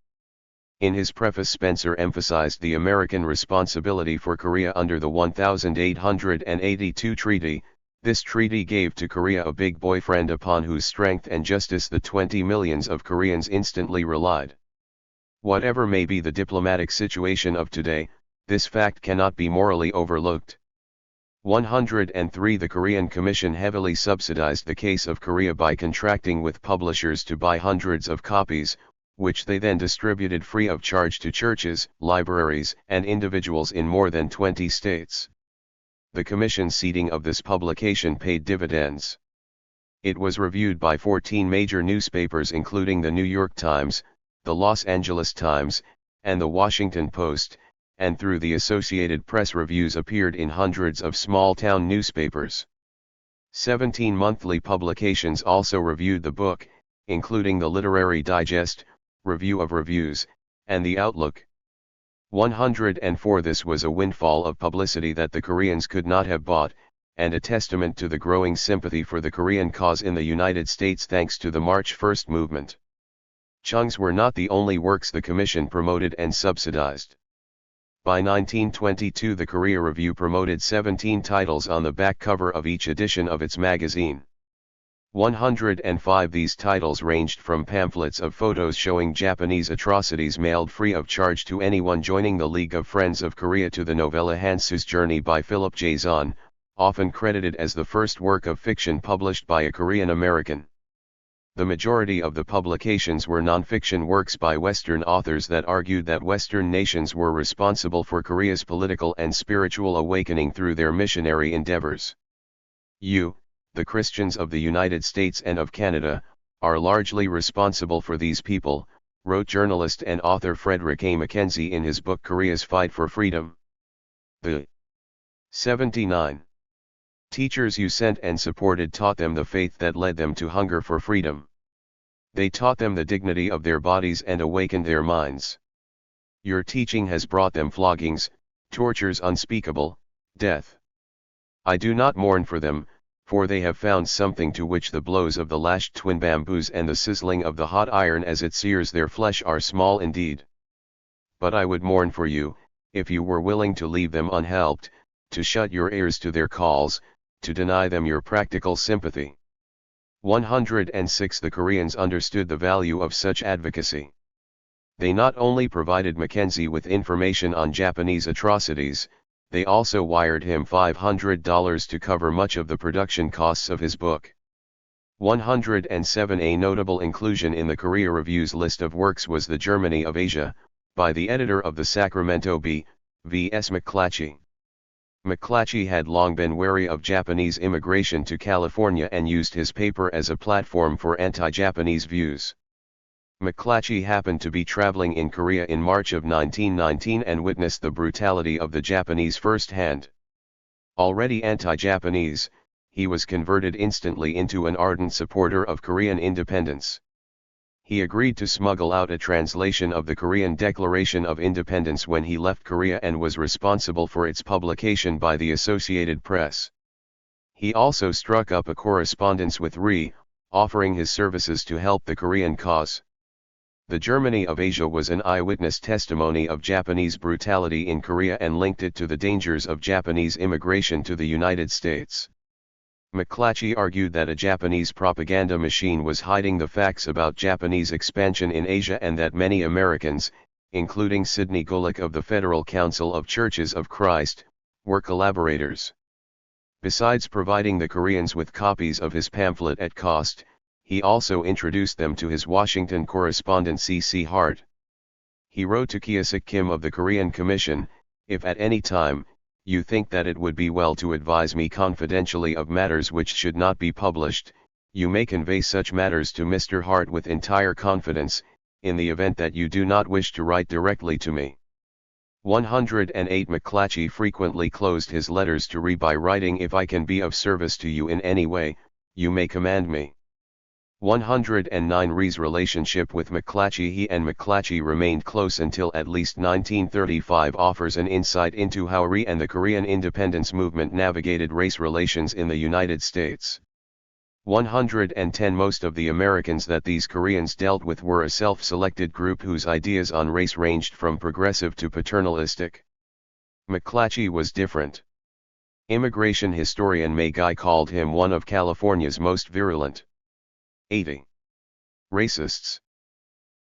[SPEAKER 1] In his preface, Spencer emphasized the American responsibility for Korea under the 1882 treaty. This treaty gave to Korea a big boyfriend upon whose strength and justice the 20 millions of Koreans instantly relied. Whatever may be the diplomatic situation of today, this fact cannot be morally overlooked. 103 The Korean Commission heavily subsidized The Case of Korea by contracting with publishers to buy hundreds of copies, which they then distributed free of charge to churches, libraries, and individuals in more than 20 states. The Commission's seeding of this publication paid dividends. It was reviewed by 14 major newspapers including the New York Times, the Los Angeles Times, and the Washington Post, and through the Associated Press reviews appeared in hundreds of small-town newspapers. 17 monthly publications also reviewed the book, including the Literary Digest, Review of Reviews, and The Outlook. 104 This was a windfall of publicity that the Koreans could not have bought, and a testament to the growing sympathy for the Korean cause in the United States thanks to the March 1st movement. Chung's were not the only works the Commission promoted and subsidized. By 1922 the Korea Review promoted 17 titles on the back cover of each edition of its magazine. 105 These titles ranged from pamphlets of photos showing Japanese atrocities mailed free of charge to anyone joining the League of Friends of Korea to the novella Hansu's Journey by Philip Jason, often credited as the first work of fiction published by a Korean American. The majority of the publications were non-fiction works by Western authors that argued that Western nations were responsible for Korea's political and spiritual awakening through their missionary endeavors. The Christians of the United States and of Canada, are largely responsible for these people, wrote journalist and author Frederick A. Mackenzie in his book Korea's Fight for Freedom. The 79 teachers you sent and supported taught them the faith that led them to hunger for freedom. They taught them the dignity of their bodies and awakened their minds. Your teaching has brought them floggings, tortures unspeakable, death. I do not mourn for them, for they have found something to which the blows of the lashed twin bamboos and the sizzling of the hot iron as it sears their flesh are small indeed. But I would mourn for you, if you were willing to leave them unhelped, to shut your ears to their calls, to deny them your practical sympathy. 106 The Koreans understood the value of such advocacy. They not only provided Mackenzie with information on Japanese atrocities, they also wired him $500 to cover much of the production costs of his book. 107 A notable inclusion in the Korea Review's list of works was The Germany of Asia, by the editor of the Sacramento Bee, V.S. McClatchy. McClatchy had long been wary of Japanese immigration to California and used his paper as a platform for anti-Japanese views. McClatchy happened to be traveling in Korea in March of 1919 and witnessed the brutality of the Japanese firsthand. Already anti-Japanese, he was converted instantly into an ardent supporter of Korean independence. He agreed to smuggle out a translation of the Korean Declaration of Independence when he left Korea and was responsible for its publication by the Associated Press. He also struck up a correspondence with Rhee, offering his services to help the Korean cause. The Germany of Asia was an eyewitness testimony of Japanese brutality in Korea and linked it to the dangers of Japanese immigration to the United States. McClatchy argued that a Japanese propaganda machine was hiding the facts about Japanese expansion in Asia and that many Americans, including Sidney Golick of the Federal Council of Churches of Christ, were collaborators. Besides providing the Koreans with copies of his pamphlet at cost, he also introduced them to his Washington correspondent C.C. Hart. He wrote to Kyeosik Kim of the Korean Commission, "If at any time, you think that it would be well to advise me confidentially of matters which should not be published, you may convey such matters to Mr. Hart with entire confidence, in the event that you do not wish to write directly to me." 108 McClatchy frequently closed his letters to Rhee by writing, "If I can be of service to you in any way, you may command me." 109 Rhee's relationship with McClatchy. He and McClatchy remained close until at least 1935 offers an insight into how Rhee and the Korean independence movement navigated race relations in the United States. 110 Most of the Americans that these Koreans dealt with were a self-selected group whose ideas on race ranged from progressive to paternalistic. McClatchy was different. Immigration historian May Guy called him one of California's most virulent 80 racists.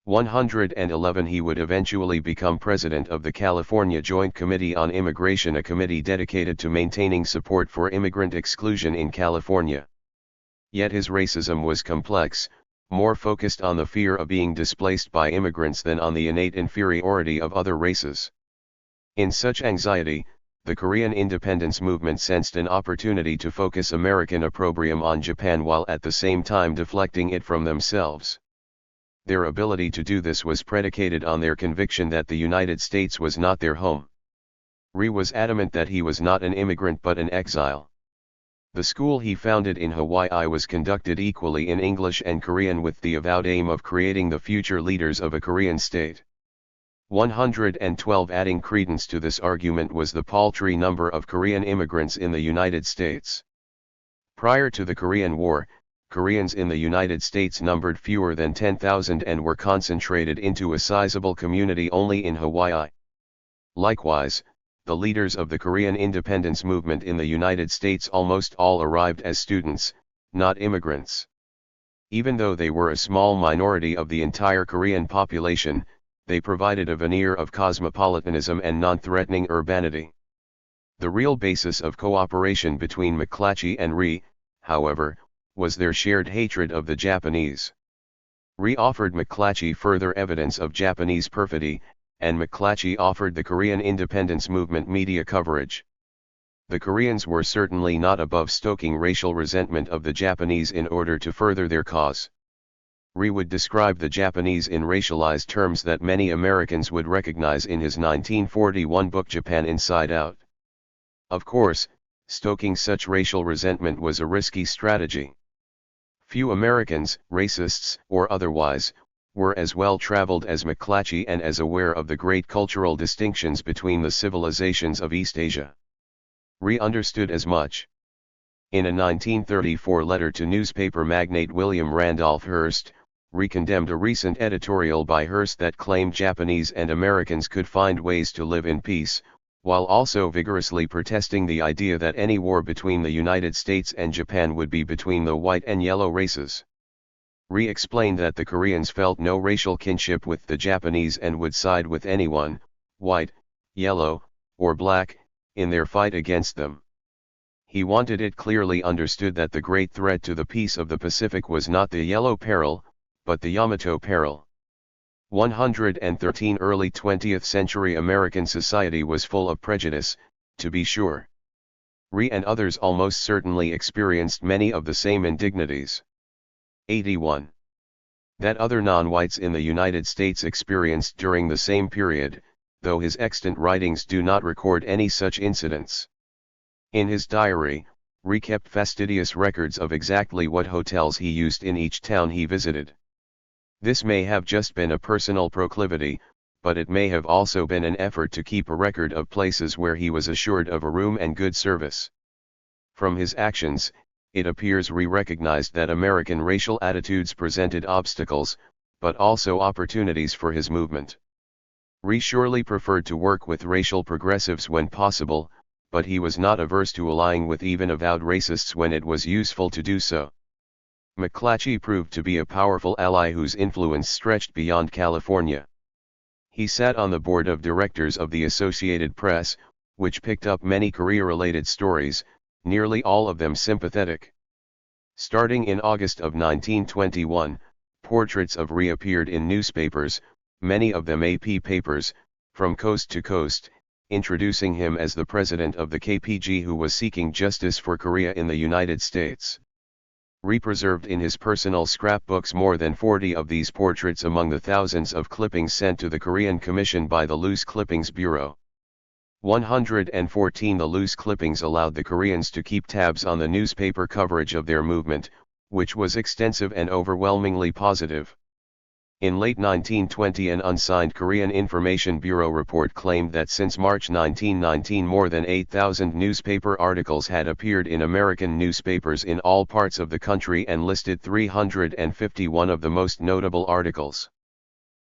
[SPEAKER 1] 111 He would eventually become president of the California Joint Committee on Immigration, a committee dedicated to maintaining support for immigrant exclusion in California. Yet his racism was complex, more focused on the fear of being displaced by immigrants than on the innate inferiority of other races. In such anxiety, the Korean independence movement sensed an opportunity to focus American opprobrium on Japan while at the same time deflecting it from themselves. Their ability to do this was predicated on their conviction that the United States was not their home. Rhee was adamant that he was not an immigrant but an exile. The school he founded in Hawaii was conducted equally in English and Korean with the avowed aim of creating the future leaders of a Korean state. 112 Adding credence to this argument was the paltry number of Korean immigrants in the United States. Prior to the Korean War, Koreans in the United States numbered fewer than 10,000 and were concentrated into a sizable community only in Hawaii. Likewise, the leaders of the Korean independence movement in the United States almost all arrived as students, not immigrants. Even though they were a small minority of the entire Korean population, they provided a veneer of cosmopolitanism and non-threatening urbanity. The real basis of cooperation between McClatchy and Rhee, however, was their shared hatred of the Japanese. Rhee offered McClatchy further evidence of Japanese perfidy, and McClatchy offered the Korean independence movement media coverage. The Koreans were certainly not above stoking racial resentment of the Japanese in order to further their cause. Rhee would describe the Japanese in racialized terms that many Americans would recognize in his 1941 book Japan Inside Out. Of course, stoking such racial resentment was a risky strategy. Few Americans, racists or otherwise, were as well traveled as McClatchy and as aware of the great cultural distinctions between the civilizations of East Asia. Rhee understood as much. In a 1934 letter to newspaper magnate William Randolph Hearst, Rhee condemned a recent editorial by Hearst that claimed Japanese and Americans could find ways to live in peace, while also vigorously protesting the idea that any war between the United States and Japan would be between the white and yellow races. Rhee explained that the Koreans felt no racial kinship with the Japanese and would side with anyone, white, yellow, or black, in their fight against them. He wanted it clearly understood that the great threat to the peace of the Pacific was not the Yellow Peril, but the Yamato Peril. 113 Early 20th century American society was full of prejudice, to be sure. Rhee and others almost certainly experienced many of the same indignities. 81. That other non-whites in the United States experienced during the same period, though his extant writings do not record any such incidents. In his diary, Rhee kept fastidious records of exactly what hotels he used in each town he visited. This may have just been a personal proclivity, but it may have also been an effort to keep a record of places where he was assured of a room and good service. From his actions, it appears Rhee recognized that American racial attitudes presented obstacles, but also opportunities for his movement. Rhee surely preferred to work with racial progressives when possible, but he was not averse to allying with even avowed racists when it was useful to do so. McClatchy proved to be a powerful ally whose influence stretched beyond California. He sat on the board of directors of the Associated Press, which picked up many Korea-related stories, nearly all of them sympathetic. Starting in August of 1921, portraits of Rhee appeared in newspapers, many of them AP papers, from coast to coast, introducing him as the president of the KPG who was seeking justice for Korea in the United States. Rhee preserved in his personal scrapbooks more than 40 of these portraits among the thousands of clippings sent to the Korean Commission by the Loose Clippings Bureau. 114 The loose clippings allowed the Koreans to keep tabs on the newspaper coverage of their movement, which was extensive and overwhelmingly positive. In late 1920 an unsigned Korean Information Bureau report claimed that since March 1919 more than 8,000 newspaper articles had appeared in American newspapers in all parts of the country and listed 351 of the most notable articles.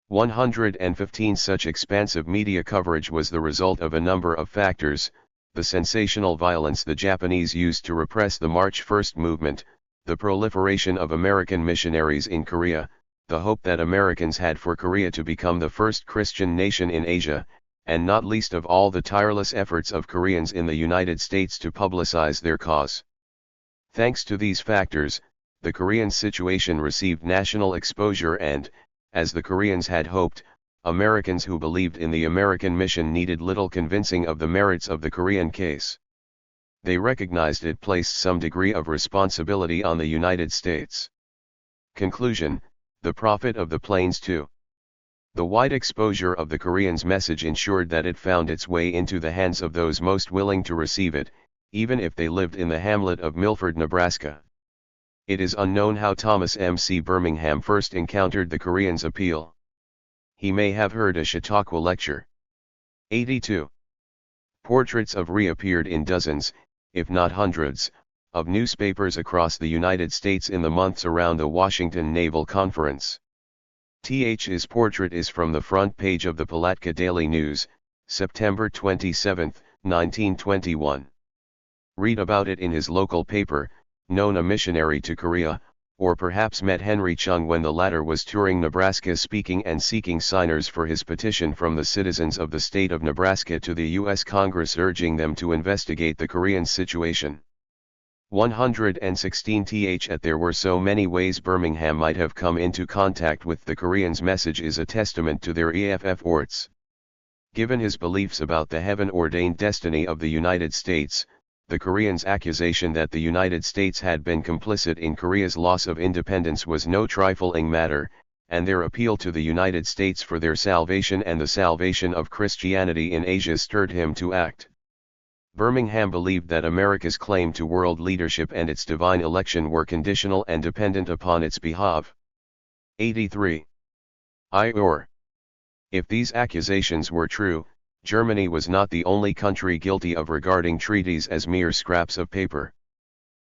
[SPEAKER 1] 115 Such expansive media coverage was the result of a number of factors: the sensational violence the Japanese used to repress the March 1st movement, the proliferation of American missionaries in Korea, the hope that Americans had for Korea to become the first Christian nation in Asia, and not least of all the tireless efforts of Koreans in the United States to publicize their cause. Thanks to these factors, the Korean situation received national exposure and, as the Koreans had hoped, Americans who believed in the American mission needed little convincing of the merits of the Korean case. They recognized it placed some degree of responsibility on the United States. Conclusion: the profit of the planes too. The wide exposure of the Koreans' message ensured that it found its way into the hands of those most willing to receive it, even if they lived in the hamlet of Milford, Nebraska. It is unknown how Thomas M.C. Birmingham first encountered the Koreans' appeal. He may have heard a Chautauqua lecture. 82. Portraits of Rhee appeared in dozens, if not hundreds, of newspapers across the United States in the months around the Washington Naval Conference. His portrait is from the front page of the Palatka Daily News, September 27, 1921. Read about it in his local paper, known a missionary to Korea, or perhaps met Henry Chung when the latter was touring Nebraska speaking and seeking signers for his petition from the citizens of the state of Nebraska to the U.S. Congress urging them to investigate the Korean situation. 116 There were so many ways Birmingham might have come into contact with the Koreans' message is a testament to their efforts. Given his beliefs about the heaven-ordained destiny of the United States, The Koreans' accusation that the United States had been complicit in Korea's loss of independence was no trifling matter, and their appeal to the United States for their salvation and the salvation of Christianity in Asia stirred him to act. Birmingham believed that America's claim to world leadership and its divine election were conditional and dependent upon its behalf. 83. If these accusations were true, Germany was not the only country guilty of regarding treaties as mere scraps of paper.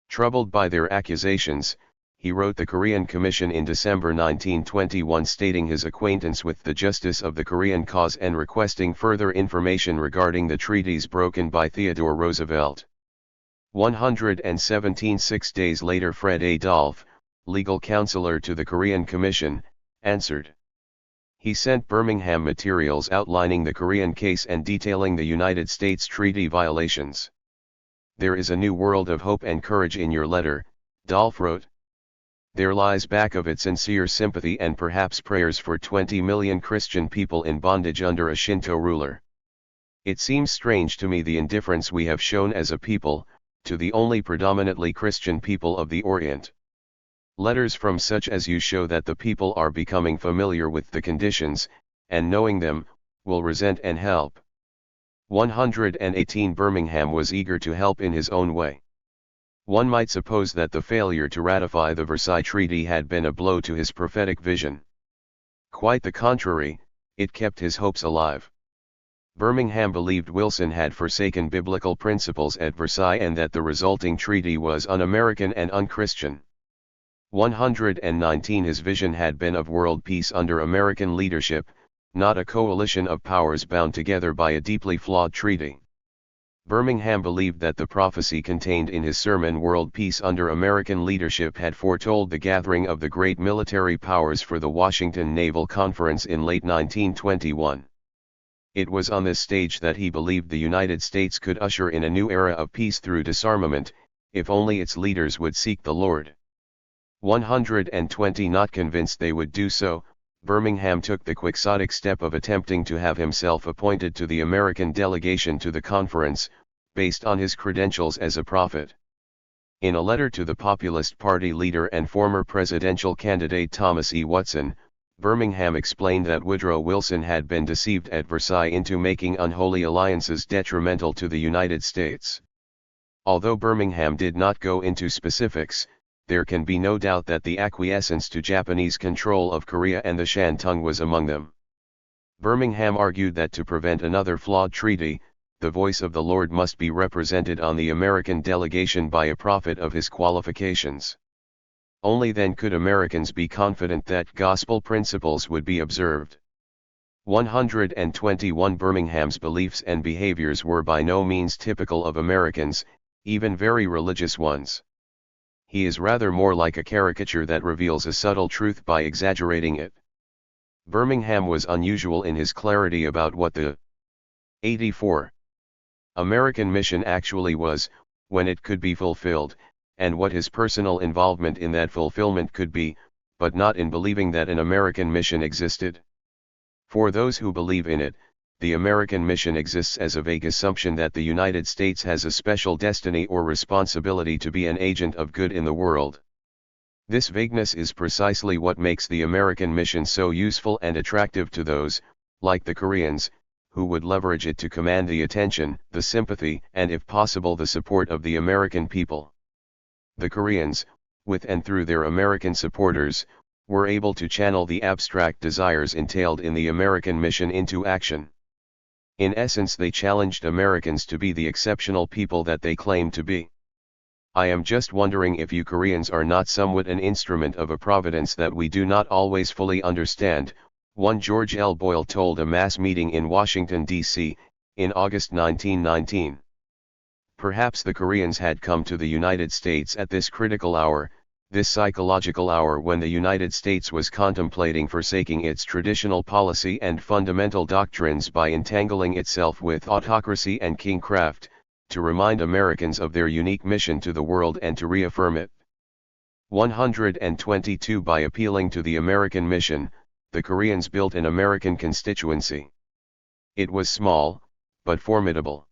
[SPEAKER 1] Troubled by their accusations, he wrote the Korean Commission in December 1921 stating his acquaintance with the justice of the Korean cause and requesting further information regarding the treaties broken by Theodore Roosevelt. 117. 6 days later Fred Adolph, legal counselor to the Korean Commission, answered. He sent Birmingham materials outlining the Korean case and detailing the United States treaty violations. "There is a new world of hope and courage in your letter," Dolph wrote. "There lies back of it sincere sympathy and perhaps prayers for 20 million Christian people in bondage under a Shinto ruler. It seems strange to me the indifference we have shown as a people, to the only predominantly Christian people of the Orient. Letters from such as you show that the people are becoming familiar with the conditions, and knowing them, will resent and help." 118. Birmingham was eager to help in his own way. One might suppose that the failure to ratify the Versailles Treaty had been a blow to his prophetic vision. Quite the contrary, it kept his hopes alive. Birmingham believed Wilson had forsaken biblical principles at Versailles and that the resulting treaty was un-American and un-Christian. 119. His vision had been of world peace under American leadership, not a coalition of powers bound together by a deeply flawed treaty. Birmingham believed that the prophecy contained in his sermon World Peace Under American Leadership had foretold the gathering of the great military powers for the Washington Naval Conference in late 1921. It was on this stage that he believed the United States could usher in a new era of peace through disarmament, if only its leaders would seek the Lord. 120. Not convinced they would do so, Birmingham took the quixotic step of attempting to have himself appointed to the American delegation to the conference, based on his credentials as a prophet. In a letter to the Populist Party leader and former presidential candidate Thomas E. Watson, Birmingham explained that Woodrow Wilson had been deceived at Versailles into making unholy alliances detrimental to the United States. Although Birmingham did not go into specifics, there can be no doubt that the acquiescence to Japanese control of Korea and the Shantung was among them. Birmingham argued that to prevent another flawed treaty, the voice of the Lord must be represented on the American delegation by a prophet of his qualifications. Only then could Americans be confident that gospel principles would be observed. 121. Birmingham's beliefs and behaviors were by no means typical of Americans, even very religious ones. He is rather more like a caricature that reveals a subtle truth by exaggerating it. Birmingham was unusual in his clarity about what the 84. American mission actually was, when it could be fulfilled, and what his personal involvement in that fulfillment could be, but not in believing that an American mission existed. For those who believe in it, the American mission exists as a vague assumption that the United States has a special destiny or responsibility to be an agent of good in the world. This vagueness is precisely what makes the American mission so useful and attractive to those, like the Koreans, who would leverage it to command the attention, the sympathy, and if possible the support of the American people. The Koreans, with and through their American supporters, were able to channel the abstract desires entailed in the American mission into action. In essence, they challenged Americans to be the exceptional people that they claim to be. "I am just wondering if you Koreans are not somewhat an instrument of a providence that we do not always fully understand," one George L. Boyle told a mass meeting in Washington, D.C., in August 1919. Perhaps the Koreans had come to the United States at this critical hour, this psychological hour when the United States was contemplating forsaking its traditional policy and fundamental doctrines by entangling itself with autocracy and kingcraft, to remind Americans of their unique mission to the world and to reaffirm it. 122. By appealing to the American mission, the Koreans built an American constituency. It was small, but formidable.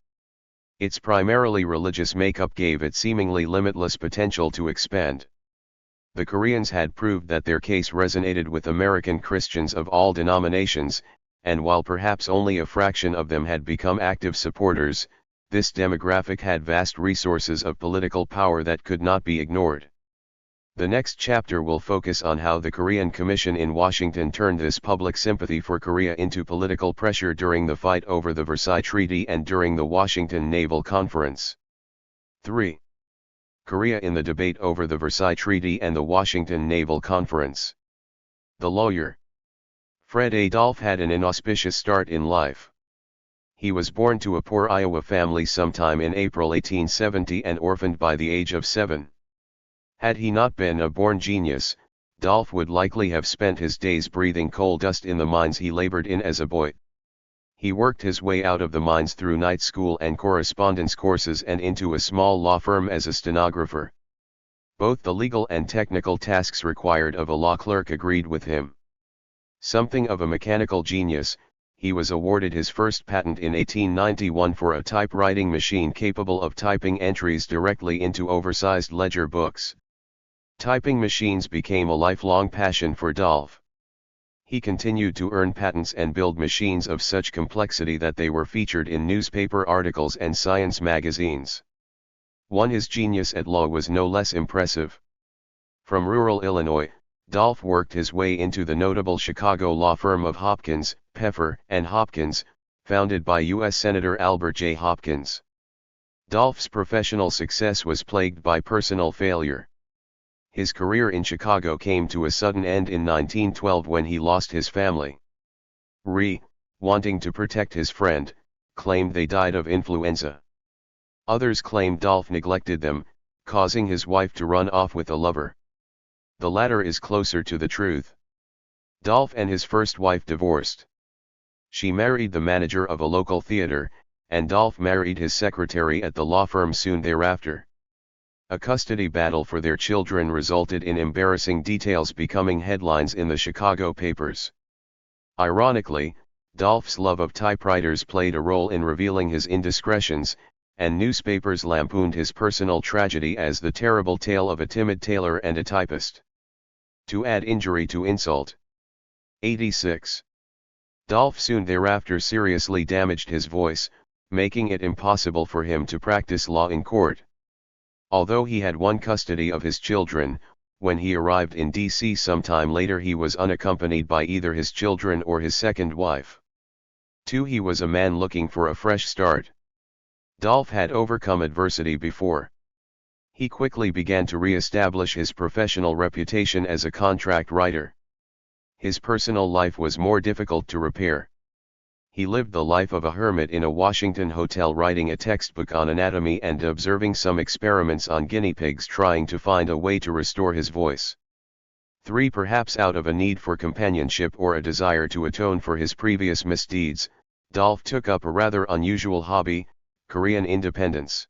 [SPEAKER 1] Its primarily religious makeup gave it seemingly limitless potential to expand. The Koreans had proved that their case resonated with American Christians of all denominations, and while perhaps only a fraction of them had become active supporters, this demographic had vast resources of political power that could not be ignored. The next chapter will focus on how the Korean Commission in Washington turned this public sympathy for Korea into political pressure during the fight over the Versailles Treaty and during the Washington Naval Conference. 3. Korea in the debate over the Versailles Treaty and the Washington Naval Conference. The lawyer Fred Adolph had an inauspicious start in life. He was born to a poor Iowa family sometime in April 1870 and orphaned by the age of 7. Had he not been a born genius, Dolph would likely have spent his days breathing coal dust in the mines he labored in as a boy. He worked his way out of the mines through night school and correspondence courses and into a small law firm as a stenographer. Both the legal and technical tasks required of a law clerk agreed with him. Something of a mechanical genius, he was awarded his first patent in 1891 for a typewriting machine capable of typing entries directly into oversized ledger books. Typing machines became a lifelong passion for Dolph. He continued to earn patents and build machines of such complexity that they were featured in newspaper articles and science magazines. His genius at law was no less impressive. From rural Illinois, Dolph worked his way into the notable Chicago law firm of Hopkins, Pfeffer, and Hopkins, founded by U.S. Senator Albert J. Hopkins. Dolph's professional success was plagued by personal failure. His career in Chicago came to a sudden end in 1912 when he lost his family. Rhee, wanting to protect his friend, claimed they died of influenza. Others claimed Dolph neglected them, causing his wife to run off with a lover. The latter is closer to the truth. Dolph and his first wife divorced. She married the manager of a local theater, and Dolph married his secretary at the law firm soon thereafter. A custody battle for their children resulted in embarrassing details becoming headlines in the Chicago papers. Ironically, Dolph's love of typewriters played a role in revealing his indiscretions, and newspapers lampooned his personal tragedy as the terrible tale of a timid tailor and a typist. To add injury to insult. 86. Dolph soon thereafter seriously damaged his voice, making it impossible for him to practice law in court. Although he had won custody of his children, when he arrived in D.C. sometime later he was unaccompanied by either his children or his second wife. 2. He was a man looking for a fresh start. Dolph had overcome adversity before. He quickly began to re-establish his professional reputation as a contract writer. His personal life was more difficult to repair. He lived the life of a hermit in a Washington hotel, writing a textbook on anatomy and observing some experiments on guinea pigs, trying to find a way to restore his voice. 3. Perhaps out of a need for companionship or a desire to atone for his previous misdeeds, Dolph took up a rather unusual hobby: Korean independence.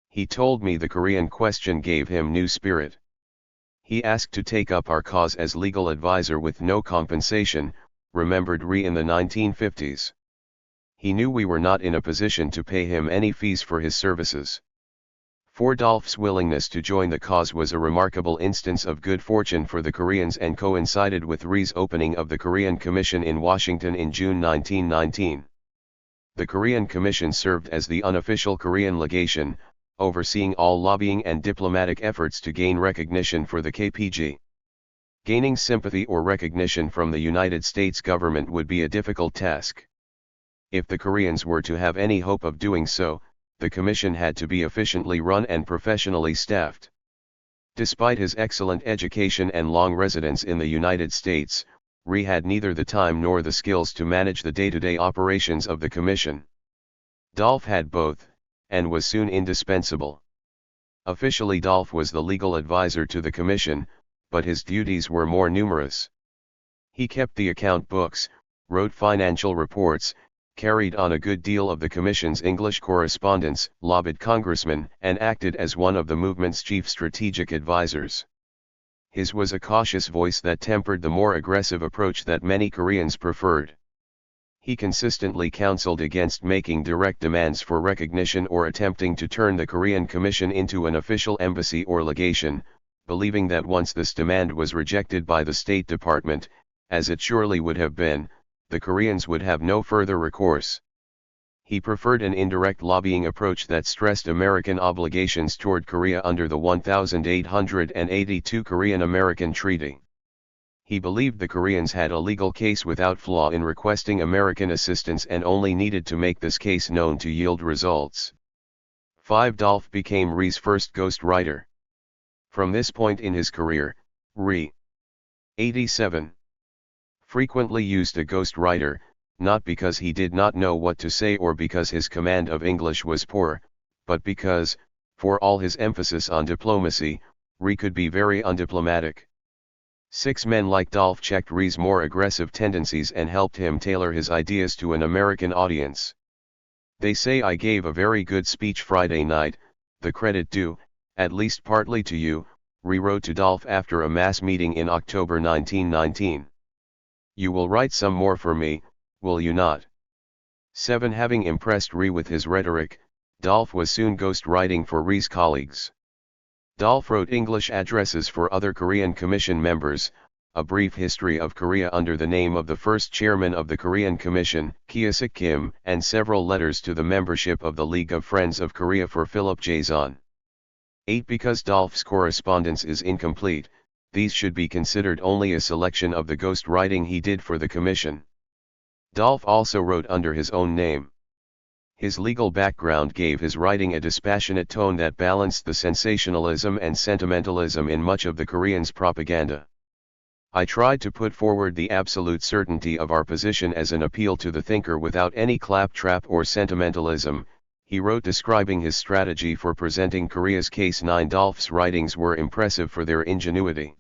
[SPEAKER 1] He told me the Korean question gave him new spirit. He asked to take up our cause as legal advisor with no compensation, remembered Rhee in the 1950s. He knew we were not in a position to pay him any fees for his services. 4. Dolph's willingness to join the cause was a remarkable instance of good fortune for the Koreans and coincided with Rhee's opening of the Korean Commission in Washington in June 1919. The Korean Commission served as the unofficial Korean legation, overseeing all lobbying and diplomatic efforts to gain recognition for the KPG. Gaining sympathy or recognition from the United States government would be a difficult task. If the Koreans were to have any hope of doing so, the commission had to be efficiently run and professionally staffed. Despite his excellent education and long residence in the United States, Rhee had neither the time nor the skills to manage the day-to-day operations of the commission. Dolph had both, and was soon indispensable. Officially Dolph was the legal advisor to the commission, but his duties were more numerous. He kept the account books, wrote financial reports, carried on a good deal of the Commission's English correspondence, lobbied congressmen, and acted as one of the movement's chief strategic advisors. His was a cautious voice that tempered the more aggressive approach that many Koreans preferred. He consistently counseled against making direct demands for recognition or attempting to turn the Korean Commission into an official embassy or legation, believing that once this demand was rejected by the State Department, as it surely would have been, the Koreans would have no further recourse. He preferred an indirect lobbying approach that stressed American obligations toward Korea under the 1882 Korean-American Treaty. He believed the Koreans had a legal case without flaw in requesting American assistance and only needed to make this case known to yield results. 5. Dolph became Rhee's first ghostwriter. From this point in his career, Rhee, 87, frequently used a ghostwriter, not because he did not know what to say or because his command of English was poor, but because, for all his emphasis on diplomacy, Rhee could be very undiplomatic. 6 men like Dolph checked Rhee's more aggressive tendencies and helped him tailor his ideas to an American audience. They say I gave a very good speech Friday night, the credit due, at least partly to you, Rhee wrote to Dolph after a mass meeting in October 1919. You will write some more for me, will you not? 7. Having impressed Rhee with his rhetoric, Dolph was soon ghostwriting for Rhee's colleagues. Dolph wrote English addresses for other Korean Commission members, a brief history of Korea under the name of the first chairman of the Korean Commission, Kyeosik Kim, and several letters to the membership of the League of Friends of Korea for Philip Jason. 8. Because Dolph's correspondence is incomplete, these should be considered only a selection of the ghostwriting he did for the Commission. Dolph also wrote under his own name. His legal background gave his writing a dispassionate tone that balanced the sensationalism and sentimentalism in much of the Koreans' propaganda. I tried to put forward the absolute certainty of our position as an appeal to the thinker without any claptrap or sentimentalism, he wrote describing his strategy for presenting Korea's case. 9. Dolph's writings were impressive for their ingenuity.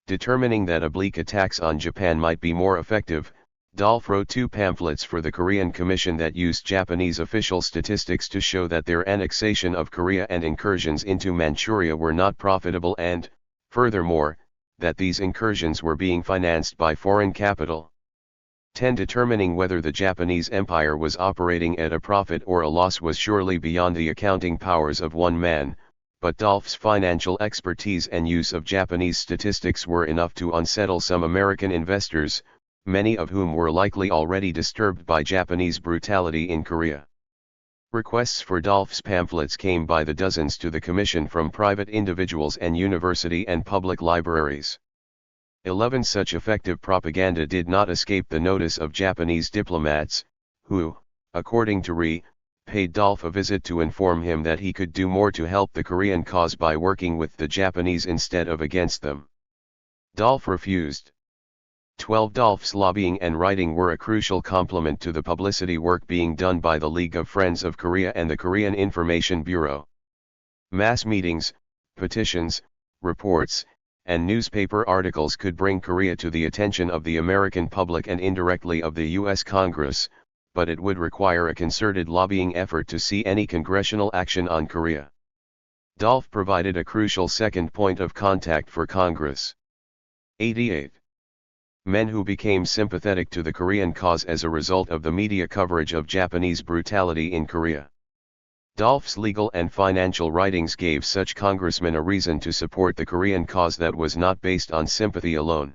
[SPEAKER 1] Determining that oblique attacks on Japan might be more effective, Dolph wrote 2 pamphlets for the Korean Commission that used Japanese official statistics to show that their annexation of Korea and incursions into Manchuria were not profitable and, furthermore, that these incursions were being financed by foreign capital. 10. Determining whether the Japanese Empire was operating at a profit or a loss was surely beyond the accounting powers of one man, but Dolph's financial expertise and use of Japanese statistics were enough to unsettle some American investors, many of whom were likely already disturbed by Japanese brutality in Korea. Requests for Dolph's pamphlets came by the dozens to the Commission from private individuals and university and public libraries. 11. Such effective propaganda did not escape the notice of Japanese diplomats, who, according to Rhee, paid Dolph a visit to inform him that he could do more to help the Korean cause by working with the Japanese instead of against them. Dolph refused. 12. Dolph's lobbying and writing were a crucial complement to the publicity work being done by the League of Friends of Korea and the Korean Information Bureau. Mass meetings, petitions, reports, and newspaper articles could bring Korea to the attention of the American public and indirectly of the U.S. Congress, but it would require a concerted lobbying effort to see any congressional action on Korea. Dolph provided a crucial second point of contact for Congress. 88. Men who became sympathetic to the Korean cause as a result of the media coverage of Japanese brutality in Korea. Dolph's legal and financial writings gave such congressmen a reason to support the Korean cause that was not based on sympathy alone.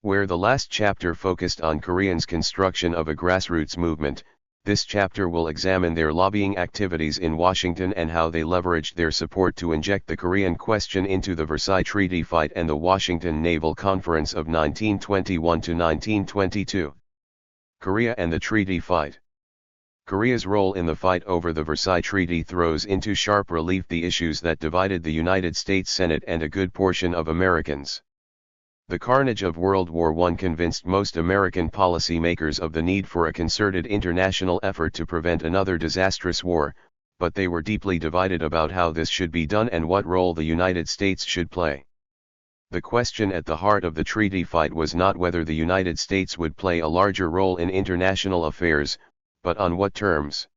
[SPEAKER 1] Where the last chapter focused on Koreans' construction of a grassroots movement, this chapter will examine their lobbying activities in Washington and how they leveraged their support to inject the Korean question into the Versailles Treaty fight and the Washington Naval Conference of 1921 to 1922. Korea and the treaty fight. Korea's role in the fight over the Versailles Treaty throws into sharp relief the issues that divided the United States Senate and a good portion of Americans. The carnage of World War I convinced most American policymakers of the need for a concerted international effort to prevent another disastrous war, but they were deeply divided about how this should be done and what role the United States should play. The question at the heart of the treaty fight was not whether the United States would play a larger role in international affairs, but on what terms.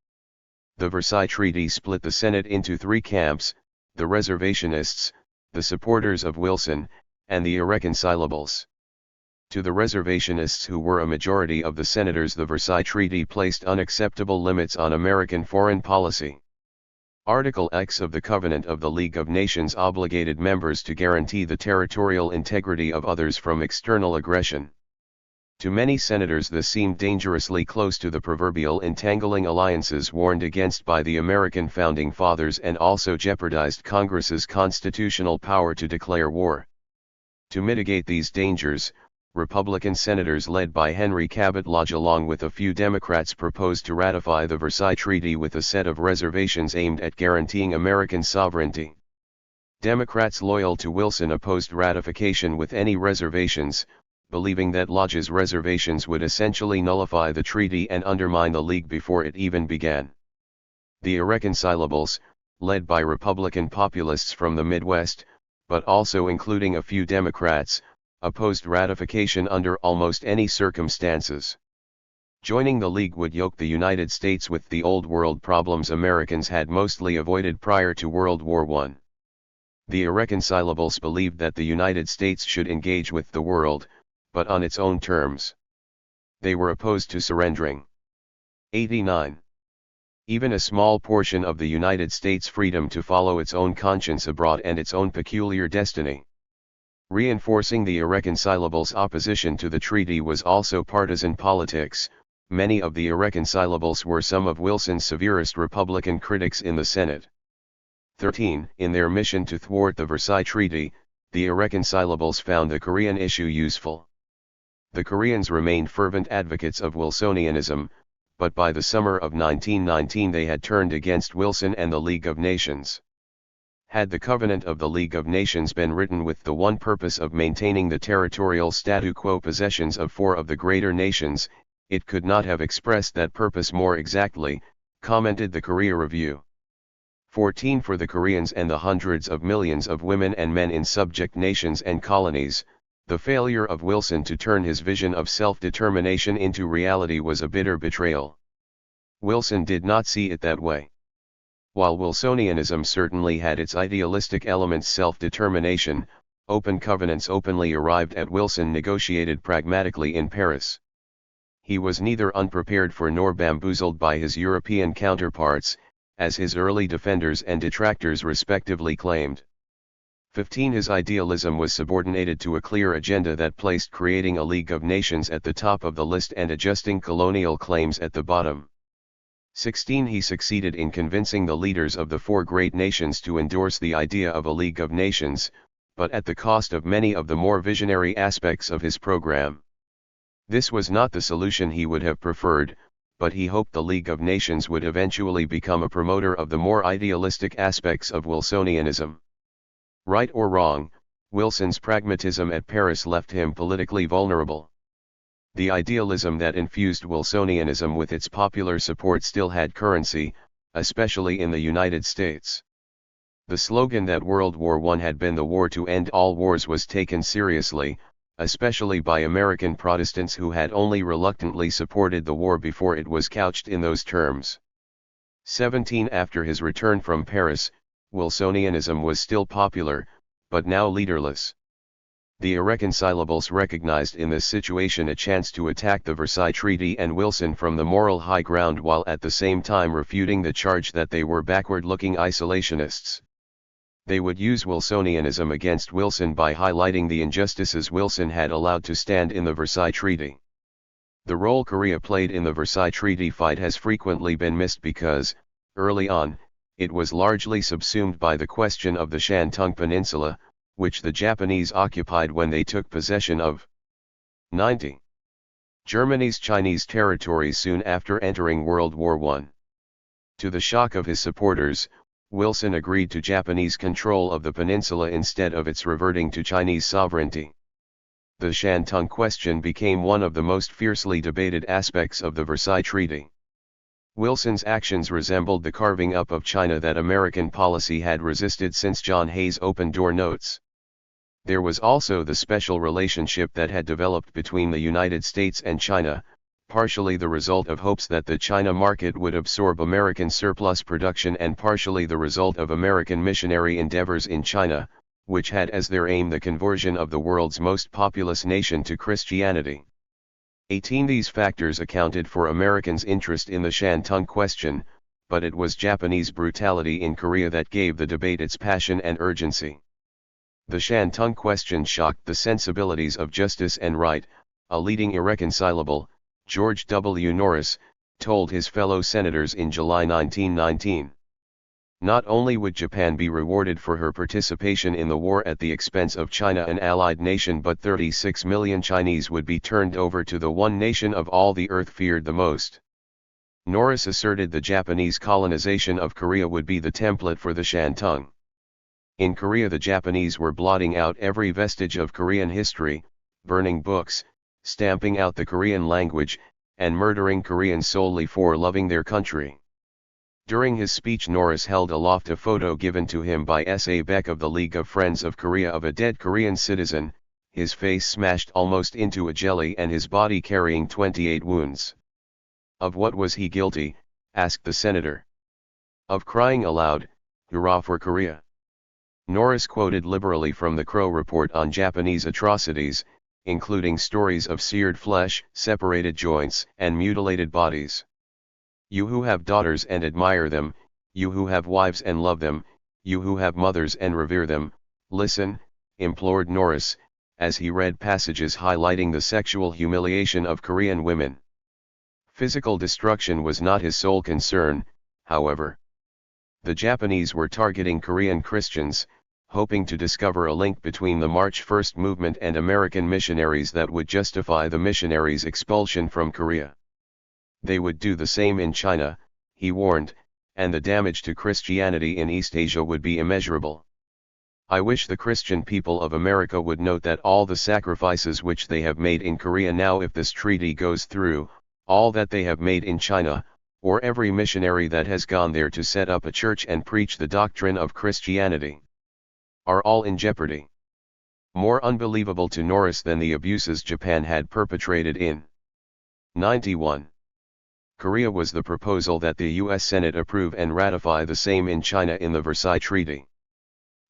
[SPEAKER 1] The Versailles Treaty split the Senate into 3 camps, the reservationists, the supporters of Wilson, and the irreconcilables. To the reservationists, who were a majority of the senators, the Versailles Treaty placed unacceptable limits on American foreign policy. Article X of the Covenant of the League of Nations obligated members to guarantee the territorial integrity of others from external aggression. To many senators this seemed dangerously close to the proverbial entangling alliances warned against by the American founding fathers, and also jeopardized Congress's constitutional power to declare war. To mitigate these dangers, Republican senators led by Henry Cabot Lodge along with a few Democrats proposed to ratify the Versailles Treaty with a set of reservations aimed at guaranteeing American sovereignty. Democrats loyal to Wilson opposed ratification with any reservations, believing that Lodge's reservations would essentially nullify the treaty and undermine the League before it even began. The Irreconcilables, led by Republican populists from the Midwest, but also including a few Democrats, opposed ratification under almost any circumstances. Joining the League would yoke the United States with the Old World problems Americans had mostly avoided prior to World War I. The Irreconcilables believed that the United States should engage with the world, but on its own terms. They were opposed to surrendering. 89. Even a small portion of the United States' freedom to follow its own conscience abroad and its own peculiar destiny. Reinforcing the Irreconcilables' opposition to the treaty was also partisan politics. Many of the Irreconcilables were some of Wilson's severest Republican critics in the Senate. 13. In their mission to thwart the Versailles Treaty, the Irreconcilables found the Korean issue useful. The Koreans remained fervent advocates of Wilsonianism, but by the summer of 1919 they had turned against Wilson and the League of Nations. Had the Covenant of the League of Nations been written with the one purpose of maintaining the territorial statu quo possessions of four of the greater nations, it could not have expressed that purpose more exactly, commented the Korea Review. 14. For the Koreans and the hundreds of millions of women and men in subject nations and colonies, the failure of Wilson to turn his vision of self-determination into reality was a bitter betrayal. Wilson did not see it that way. While Wilsonianism certainly had its idealistic elements, self-determination, open covenants openly arrived at Wilson negotiated pragmatically in Paris. He was neither unprepared for nor bamboozled by his European counterparts, as his early defenders and detractors respectively claimed. 15. His idealism was subordinated to a clear agenda that placed creating a League of Nations at the top of the list and adjusting colonial claims at the bottom. 16. He succeeded in convincing the leaders of the four great nations to endorse the idea of a League of Nations, but at the cost of many of the more visionary aspects of his program. This was not the solution he would have preferred, but he hoped the League of Nations would eventually become a promoter of the more idealistic aspects of Wilsonianism. Right or wrong, Wilson's pragmatism at Paris left him politically vulnerable. The idealism that infused Wilsonianism with its popular support still had currency, especially in the United States. The slogan that World War I had been the war to end all wars was taken seriously, especially by American Protestants who had only reluctantly supported the war before it was couched in those terms. 17. After his return from Paris, Wilsonianism was still popular, but now leaderless. The Irreconcilables recognized in this situation a chance to attack the Versailles Treaty and Wilson from the moral high ground while at the same time refuting the charge that they were backward-looking isolationists. They would use Wilsonianism against Wilson by highlighting the injustices Wilson had allowed to stand in the Versailles Treaty. The role Korea played in the Versailles Treaty fight has frequently been missed because, early on, it was largely subsumed by the question of the Shantung Peninsula, which the Japanese occupied when they took possession of 90. Germany's Chinese territories soon after entering World War I. To the shock of his supporters, Wilson agreed to Japanese control of the peninsula instead of its reverting to Chinese sovereignty. The Shantung question became one of the most fiercely debated aspects of the Versailles Treaty. Wilson's actions resembled the carving up of China that American policy had resisted since John Hay's Open Door Notes. There was also the special relationship that had developed between the United States and China, partially the result of hopes that the China market would absorb American surplus production and partially the result of American missionary endeavors in China, which had as their aim the conversion of the world's most populous nation to Christianity. 18. These factors accounted for Americans' interest in the Shantung question, but it was Japanese brutality in Korea that gave the debate its passion and urgency. The Shantung question shocked the sensibilities of justice and right. A leading irreconcilable, George W. Norris, told his fellow senators in July 1919. Not only would Japan be rewarded for her participation in the war at the expense of China, an allied nation, but 36 million Chinese would be turned over to the one nation of all the earth feared the most. Norris asserted the Japanese colonization of Korea would be the template for the Shantung. In Korea, the Japanese were blotting out every vestige of Korean history, burning books, stamping out the Korean language, and murdering Koreans solely for loving their country. During his speech, Norris held aloft a photo given to him by S.A. Beck of the League of Friends of Korea of a dead Korean citizen, his face smashed almost into a jelly and his body carrying 28 wounds. Of what was he guilty? Asked the senator. Of crying aloud, "Hurrah for Korea." Norris quoted liberally from the Crow Report on Japanese atrocities, including stories of seared flesh, separated joints, and mutilated bodies. You who have daughters and admire them, you who have wives and love them, you who have mothers and revere them, listen, implored Norris, as he read passages highlighting the sexual humiliation of Korean women. Physical destruction was not his sole concern, however. The Japanese were targeting Korean Christians, hoping to discover a link between the March 1st movement and American missionaries that would justify the missionaries' expulsion from Korea. They would do the same in China, he warned, and the damage to Christianity in East Asia would be immeasurable. I wish the Christian people of America would note that all the sacrifices which they have made in Korea now, if this treaty goes through, all that they have made in China, or every missionary that has gone there to set up a church and preach the doctrine of Christianity, are all in jeopardy. More unbelievable to Norris than the abuses Japan had perpetrated in 91. Korea was the proposal that the U.S. Senate approve and ratify the same in China in the Versailles Treaty.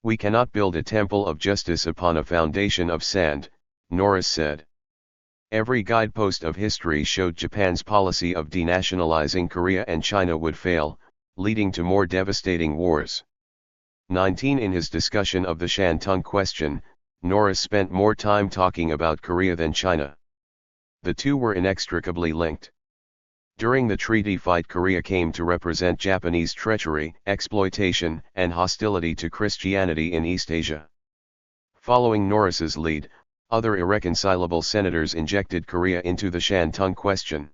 [SPEAKER 1] We cannot build a temple of justice upon a foundation of sand, Norris said. Every guidepost of history showed Japan's policy of denationalizing Korea and China would fail, leading to more devastating wars. 19. In his discussion of the Shantung question, Norris spent more time talking about Korea than China. The two were inextricably linked. During the treaty fight, Korea came to represent Japanese treachery, exploitation, and hostility to Christianity in East Asia. Following Norris's lead, other irreconcilable senators injected Korea into the Shantung question.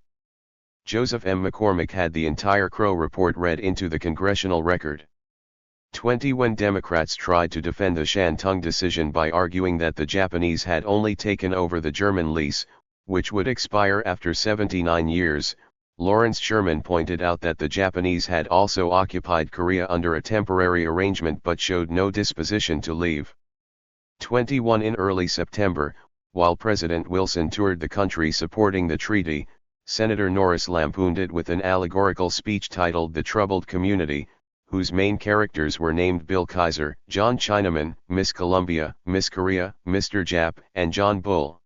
[SPEAKER 1] Joseph M. McCormick had the entire Crow Report read into the congressional record. 20. When Democrats tried to defend the Shantung decision by arguing that the Japanese had only taken over the German lease, which would expire after 79 years, Lawrence Sherman pointed out that the Japanese had also occupied Korea under a temporary arrangement but showed no disposition to leave. 21. In early September, while President Wilson toured the country supporting the treaty, Senator Norris lampooned it with an allegorical speech titled "The Troubled Community," whose main characters were named Bill Kaiser, John Chinaman, Miss Columbia, Miss Korea, Mr. Jap, and John Bull.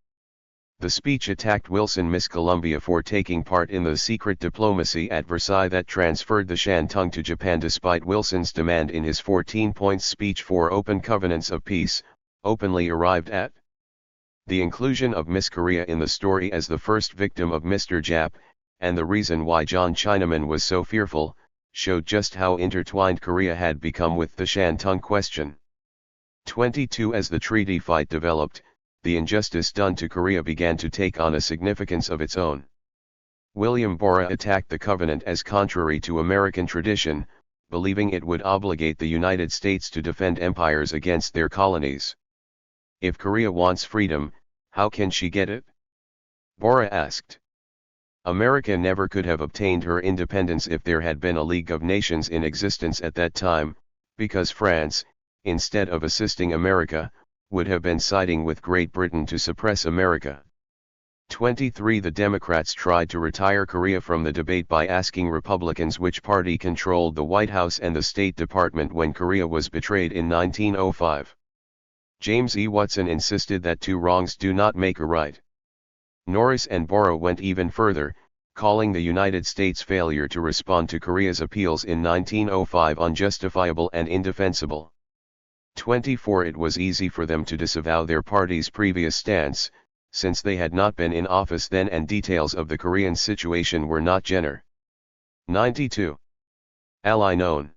[SPEAKER 1] The speech attacked Wilson, Miss Columbia, for taking part in the secret diplomacy at Versailles that transferred the Shantung to Japan despite Wilson's demand in his 14-point speech for open covenants of peace, openly arrived at. The inclusion of Miss Korea in the story as the first victim of Mr. Jap, and the reason why John Chinaman was so fearful, showed just how intertwined Korea had become with the Shantung question. 22. As the treaty fight developed, the injustice done to Korea began to take on a significance of its own. William Borah attacked the covenant as contrary to American tradition, believing it would obligate the United States to defend empires against their colonies. If Korea wants freedom, how can she get it? Borah asked. America never could have obtained her independence if there had been a League of Nations in existence at that time, because France, instead of assisting America, would have been siding with Great Britain to suppress America. 23. The Democrats tried to retire Korea from the debate by asking Republicans which party controlled the White House and the State Department when Korea was betrayed in 1905. James E. Watson insisted that two wrongs do not make a right. Norris and Borah went even further, calling the United States' failure to respond to Korea's appeals in 1905 unjustifiable and indefensible. 24. It was easy for them to disavow their party's previous stance, since they had not been in office then and details of the Korean situation were not general. 92. Ally known.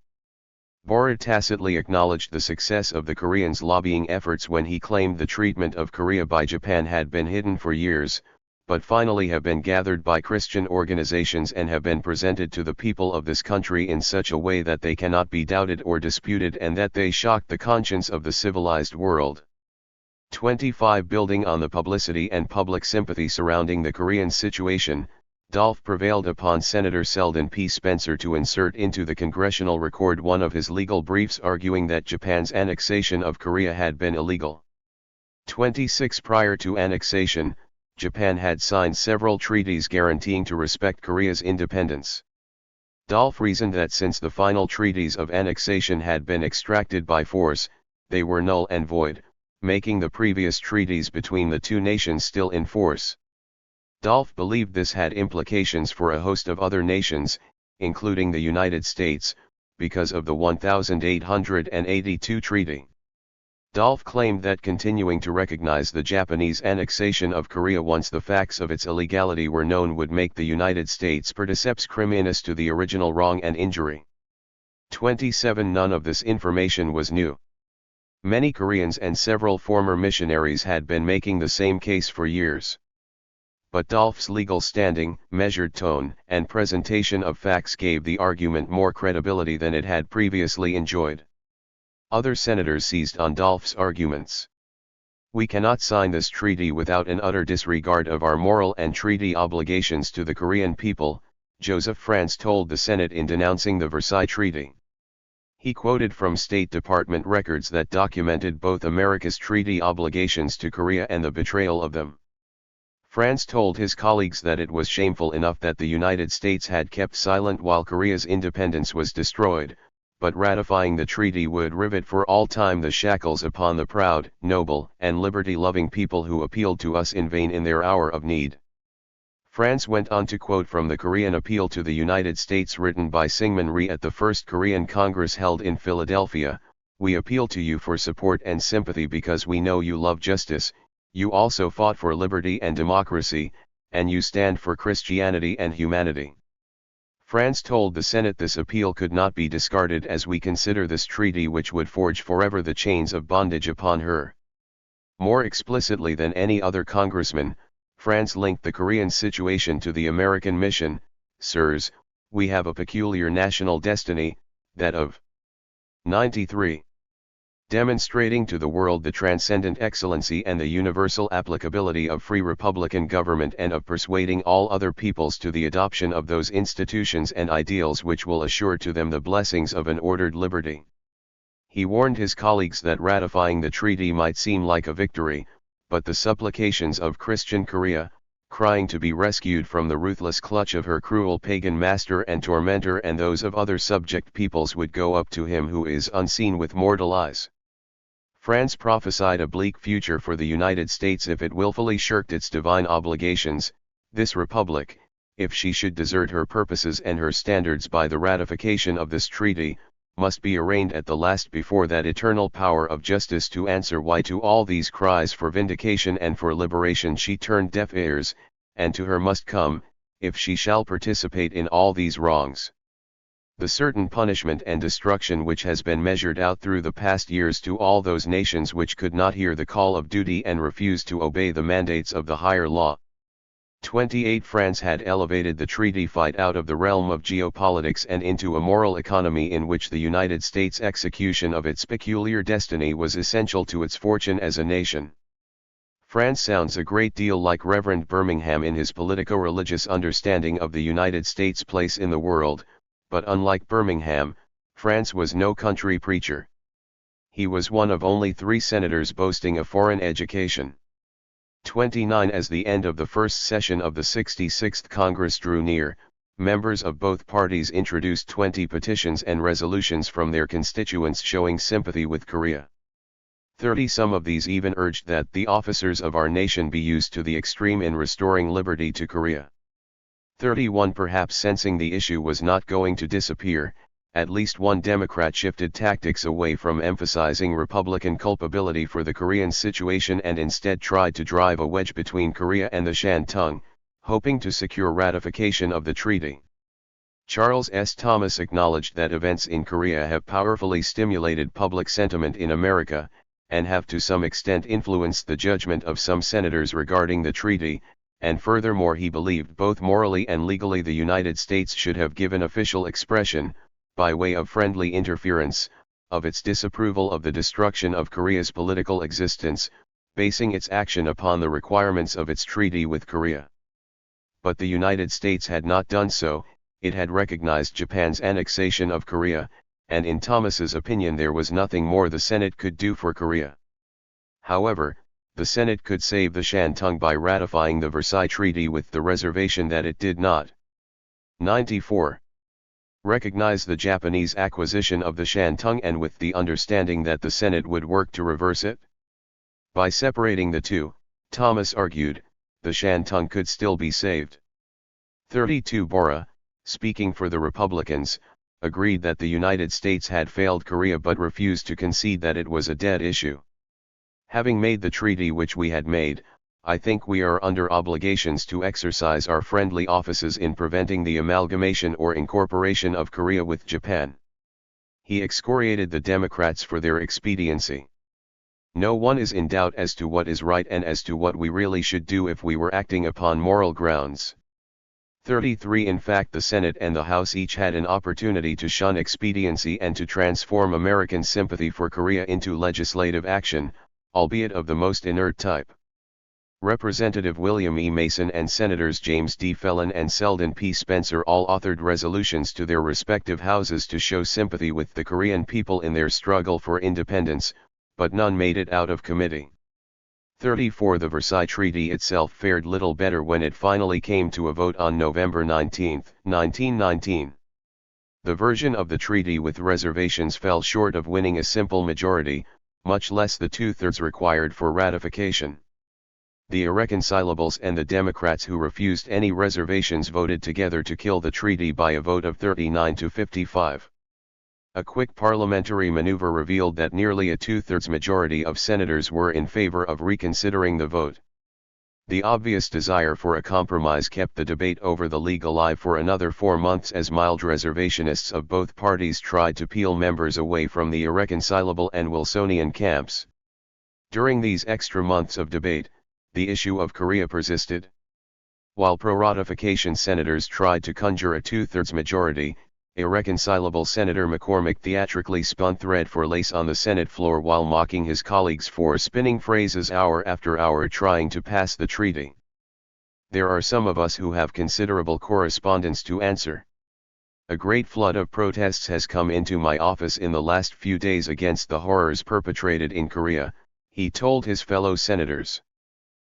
[SPEAKER 1] Borah tacitly acknowledged the success of the Koreans' lobbying efforts when he claimed the treatment of Korea by Japan had been hidden for years, but finally have been gathered by Christian organizations and have been presented to the people of this country in such a way that they cannot be doubted or disputed and that they shocked the conscience of the civilized world. 25. Building on the publicity and public sympathy surrounding the Korean situation, Dolph prevailed upon Senator Selden P. Spencer to insert into the Congressional Record one of his legal briefs arguing that Japan's annexation of Korea had been illegal. 26. Prior to annexation, Japan had signed several treaties guaranteeing to respect Korea's independence. Dolph reasoned that since the final treaties of annexation had been extracted by force, they were null and void, making the previous treaties between the two nations still in force. Dolph believed this had implications for a host of other nations, including the United States, because of the 1882 treaty. Dolph claimed that continuing to recognize the Japanese annexation of Korea once the facts of its illegality were known would make the United States perceps criminus to the original wrong and injury. 27. None of this information was new. Many Koreans and several former missionaries had been making the same case for years. But Dolph's legal standing, measured tone, and presentation of facts gave the argument more credibility than it had previously enjoyed. Other senators seized on Dolph's arguments. We cannot sign this treaty without an utter disregard of our moral and treaty obligations to the Korean people, Joseph France told the Senate in denouncing the Versailles Treaty. He quoted from State Department records that documented both America's treaty obligations to Korea and the betrayal of them. France told his colleagues that it was shameful enough that the United States had kept silent while Korea's independence was destroyed, but ratifying the treaty would rivet for all time the shackles upon the proud, noble, and liberty-loving people who appealed to us in vain in their hour of need. France went on to quote from the Korean appeal to the United States written by Syngman Rhee at the First Korean Congress held in Philadelphia. We appeal to you for support and sympathy because we know you love justice, you also fought for liberty and democracy, and you stand for Christianity and humanity. France told the Senate this appeal could not be discarded as we consider this treaty which would forge forever the chains of bondage upon her. More explicitly than any other congressman, France linked the Korean situation to the American mission. Sirs, we have a peculiar national destiny, that of 93. Demonstrating to the world the transcendent excellency and the universal applicability of free republican government and of persuading all other peoples to the adoption of those institutions and ideals which will assure to them the blessings of an ordered liberty. He warned his colleagues that ratifying the treaty might seem like a victory, but the supplications of Christian Korea, crying to be rescued from the ruthless clutch of her cruel pagan master and tormentor and those of other subject peoples would go up to him who is unseen with mortal eyes. France prophesied a bleak future for the United States if it willfully shirked its divine obligations. This republic, if she should desert her purposes and her standards by the ratification of this treaty, must be arraigned at the last before that eternal power of justice to answer why to all these cries for vindication and for liberation she turned deaf ears, and to her must come, if she shall participate in all these wrongs, the certain punishment and destruction which has been measured out through the past years to all those nations which could not hear the call of duty and refused to obey the mandates of the higher law. 28. France had elevated the treaty fight out of the realm of geopolitics and into a moral economy in which the United States' execution of its peculiar destiny was essential to its fortune as a nation. France sounds a great deal like Reverend Birmingham in his politico-religious understanding of the United States' place in the world, but unlike Birmingham, France was no country preacher. He was one of only 3 senators boasting a foreign education. 29. As the end of the first session of the 66th Congress drew near, members of both parties introduced 20 petitions and resolutions from their constituents showing sympathy with Korea. 30 Some of these even urged that the officers of our nation be used to the extreme in restoring liberty to Korea. 31 Perhaps sensing the issue was not going to disappear, at least one Democrat shifted tactics away from emphasizing Republican culpability for the Korean situation and instead tried to drive a wedge between Korea and the Shantung, hoping to secure ratification of the treaty. Charles S. Thomas acknowledged that events in Korea have powerfully stimulated public sentiment in America, and have to some extent influenced the judgment of some senators regarding the treaty, and furthermore he believed both morally and legally the United States should have given official expression, by way of friendly interference, of its disapproval of the destruction of Korea's political existence, basing its action upon the requirements of its treaty with Korea. But the United States had not done so. It had recognized Japan's annexation of Korea, and in Thomas's opinion there was nothing more the Senate could do for Korea. However, the Senate could save the Shantung by ratifying the Versailles Treaty with the reservation that it did not. 94. Recognize the Japanese acquisition of the Shantung and with the understanding that the Senate would work to reverse it. By separating the two, Thomas argued, the Shantung could still be saved. 32 Bora, speaking for the Republicans, agreed that the United States had failed Korea but refused to concede that it was a dead issue. Having made the treaty which we had made, I think we are under obligations to exercise our friendly offices in preventing the amalgamation or incorporation of Korea with Japan. He excoriated the Democrats for their expediency. No one is in doubt as to what is right and as to what we really should do if we were acting upon moral grounds. 33 In fact the Senate and the House each had an opportunity to shun expediency and to transform American sympathy for Korea into legislative action, albeit of the most inert type. Representative William E. Mason and Senators James D. Phelan and Selden P. Spencer all authored resolutions to their respective houses to show sympathy with the Korean people in their struggle for independence, but none made it out of committee. 34 The Versailles Treaty itself fared little better when it finally came to a vote on November 19, 1919. The version of the treaty with reservations fell short of winning a simple majority, much less the two-thirds required for ratification. The irreconcilables and the Democrats who refused any reservations voted together to kill the treaty by a vote of 39 to 55. A quick parliamentary maneuver revealed that nearly a two-thirds majority of senators were in favor of reconsidering the vote. The obvious desire for a compromise kept the debate over the league alive for another 4 months as mild reservationists of both parties tried to peel members away from the irreconcilable and Wilsonian camps. During these extra months of debate, the issue of Korea persisted. While pro-ratification senators tried to conjure a two-thirds majority, irreconcilable Senator McCormick theatrically spun thread for lace on the Senate floor while mocking his colleagues for spinning phrases hour after hour trying to pass the treaty. There are some of us who have considerable correspondence to answer. A great flood of protests has come into my office in the last few days against the horrors perpetrated in Korea, he told his fellow senators.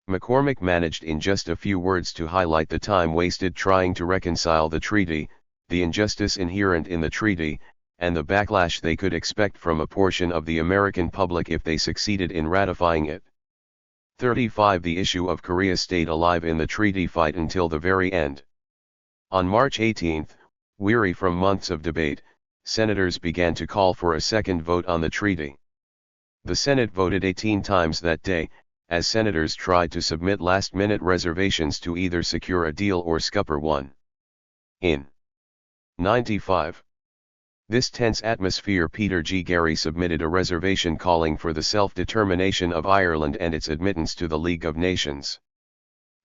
[SPEAKER 1] McCormick managed in just a few words to highlight the time wasted trying to reconcile the treaty, the injustice inherent in the treaty, and the backlash they could expect from a portion of the American public if they succeeded in ratifying it. 35 The issue of Korea stayed alive in the treaty fight until the very end. On March 18, weary from months of debate, senators began to call for a second vote on the treaty. The Senate voted 18 times that day, as senators tried to submit last-minute reservations to either secure a deal or scupper one. In 95. This tense atmosphere Peter G. Gary submitted a reservation calling for the self-determination of Ireland and its admittance to the League of Nations.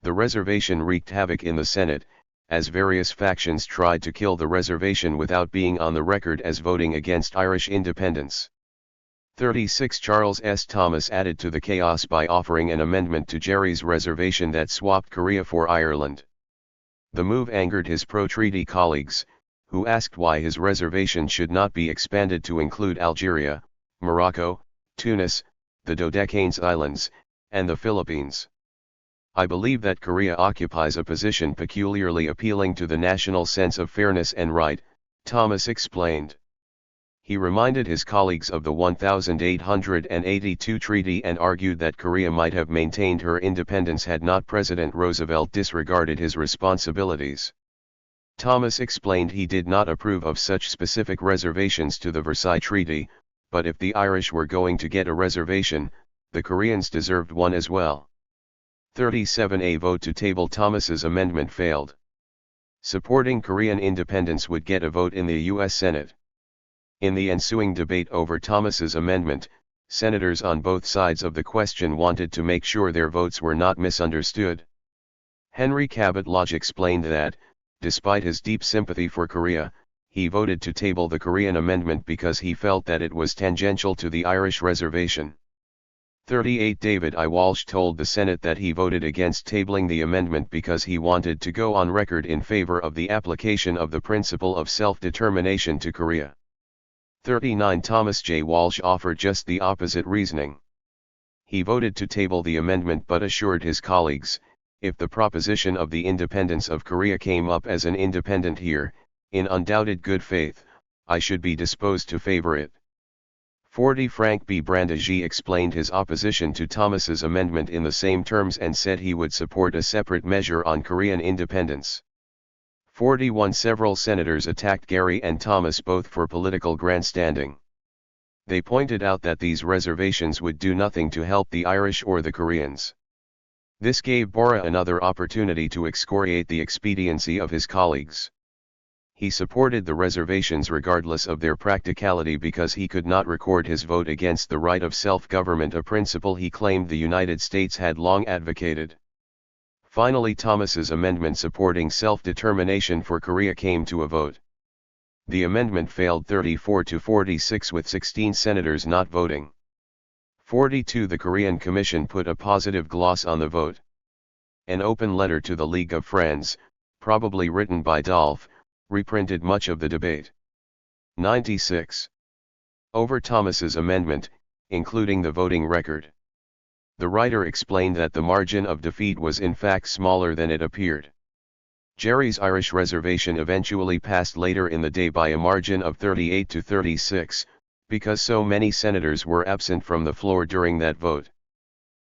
[SPEAKER 1] The reservation wreaked havoc in the Senate, as various factions tried to kill the reservation without being on the record as voting against Irish independence. 36 Charles S. Thomas added to the chaos by offering an amendment to Gerry's reservation that swapped Korea for Ireland. The move angered his pro-treaty colleagues, who asked why his reservation should not be expanded to include Algeria, Morocco, Tunis, the Dodecanese Islands, and the Philippines. I believe that Korea occupies a position peculiarly appealing to the national sense of fairness and right, Thomas explained. He reminded his colleagues of the 1882 treaty and argued that Korea might have maintained her independence had not President Roosevelt disregarded his responsibilities. Thomas explained he did not approve of such specific reservations to the Versailles Treaty, but if the Irish were going to get a reservation, the Koreans deserved one as well. 37A vote to table Thomas's amendment failed. Supporting Korean independence would get a vote in the U.S. Senate. In the ensuing debate over Thomas's amendment, senators on both sides of the question wanted to make sure their votes were not misunderstood. Henry Cabot Lodge explained that, despite his deep sympathy for Korea, he voted to table the Korean amendment because he felt that it was tangential to the Irish reservation. 38 David I. Walsh told the Senate that he voted against tabling the amendment because he wanted to go on record in favor of the application of the principle of self-determination to Korea. 39 Thomas J. Walsh offered just the opposite reasoning. He voted to table the amendment but assured his colleagues, if the proposition of the independence of Korea came up as an independent here, in undoubted good faith, I should be disposed to favor it. 40 Frank B. Brandegee explained his opposition to Thomas's amendment in the same terms and said he would support a separate measure on Korean independence. 41 Several senators attacked Gary and Thomas both for political grandstanding. They pointed out that these reservations would do nothing to help the Irish or the Koreans. This gave Borah another opportunity to excoriate the expediency of his colleagues. He supported the reservations regardless of their practicality because he could not record his vote against the right of self-government, a principle he claimed the United States had long advocated. Finally, Thomas's amendment supporting self-determination for Korea came to a vote. The amendment failed 34 to 46 with 16 senators not voting. 42 The Korean Commission put a positive gloss on the vote. An open letter to the League of Friends, probably written by Dolph, reprinted much of the debate. 96. Over Thomas's amendment, including the voting record. The writer explained that the margin of defeat was in fact smaller than it appeared. Jerry's Irish reservation eventually passed later in the day by a margin of 38 to 36, because so many senators were absent from the floor during that vote.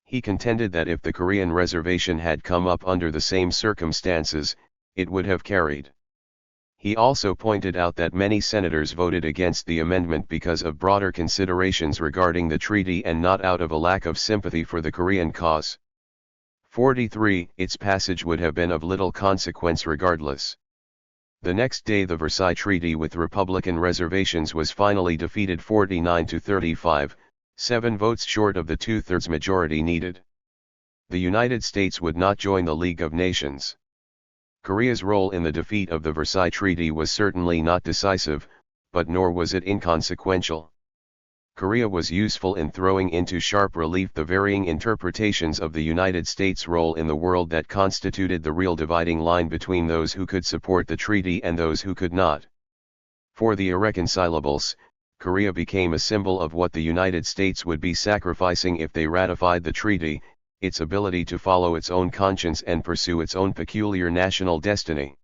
[SPEAKER 1] He contended that if the Korean reservation had come up under the same circumstances, it would have carried. He also pointed out that many senators voted against the amendment because of broader considerations regarding the treaty and not out of a lack of sympathy for the Korean cause. 43. Its passage would have been of little consequence regardless. The next day the Versailles Treaty with Republican reservations was finally defeated 49 to 35, 7 votes short of the two-thirds majority needed. The United States would not join the League of Nations. Korea's role in the defeat of the Versailles Treaty was certainly not decisive, but nor was it inconsequential. Korea was useful in throwing into sharp relief the varying interpretations of the United States' role in the world that constituted the real dividing line between those who could support the treaty and those who could not. For the irreconcilables, Korea became a symbol of what the United States would be sacrificing if they ratified the treaty, its ability to follow its own conscience and pursue its own peculiar national destiny.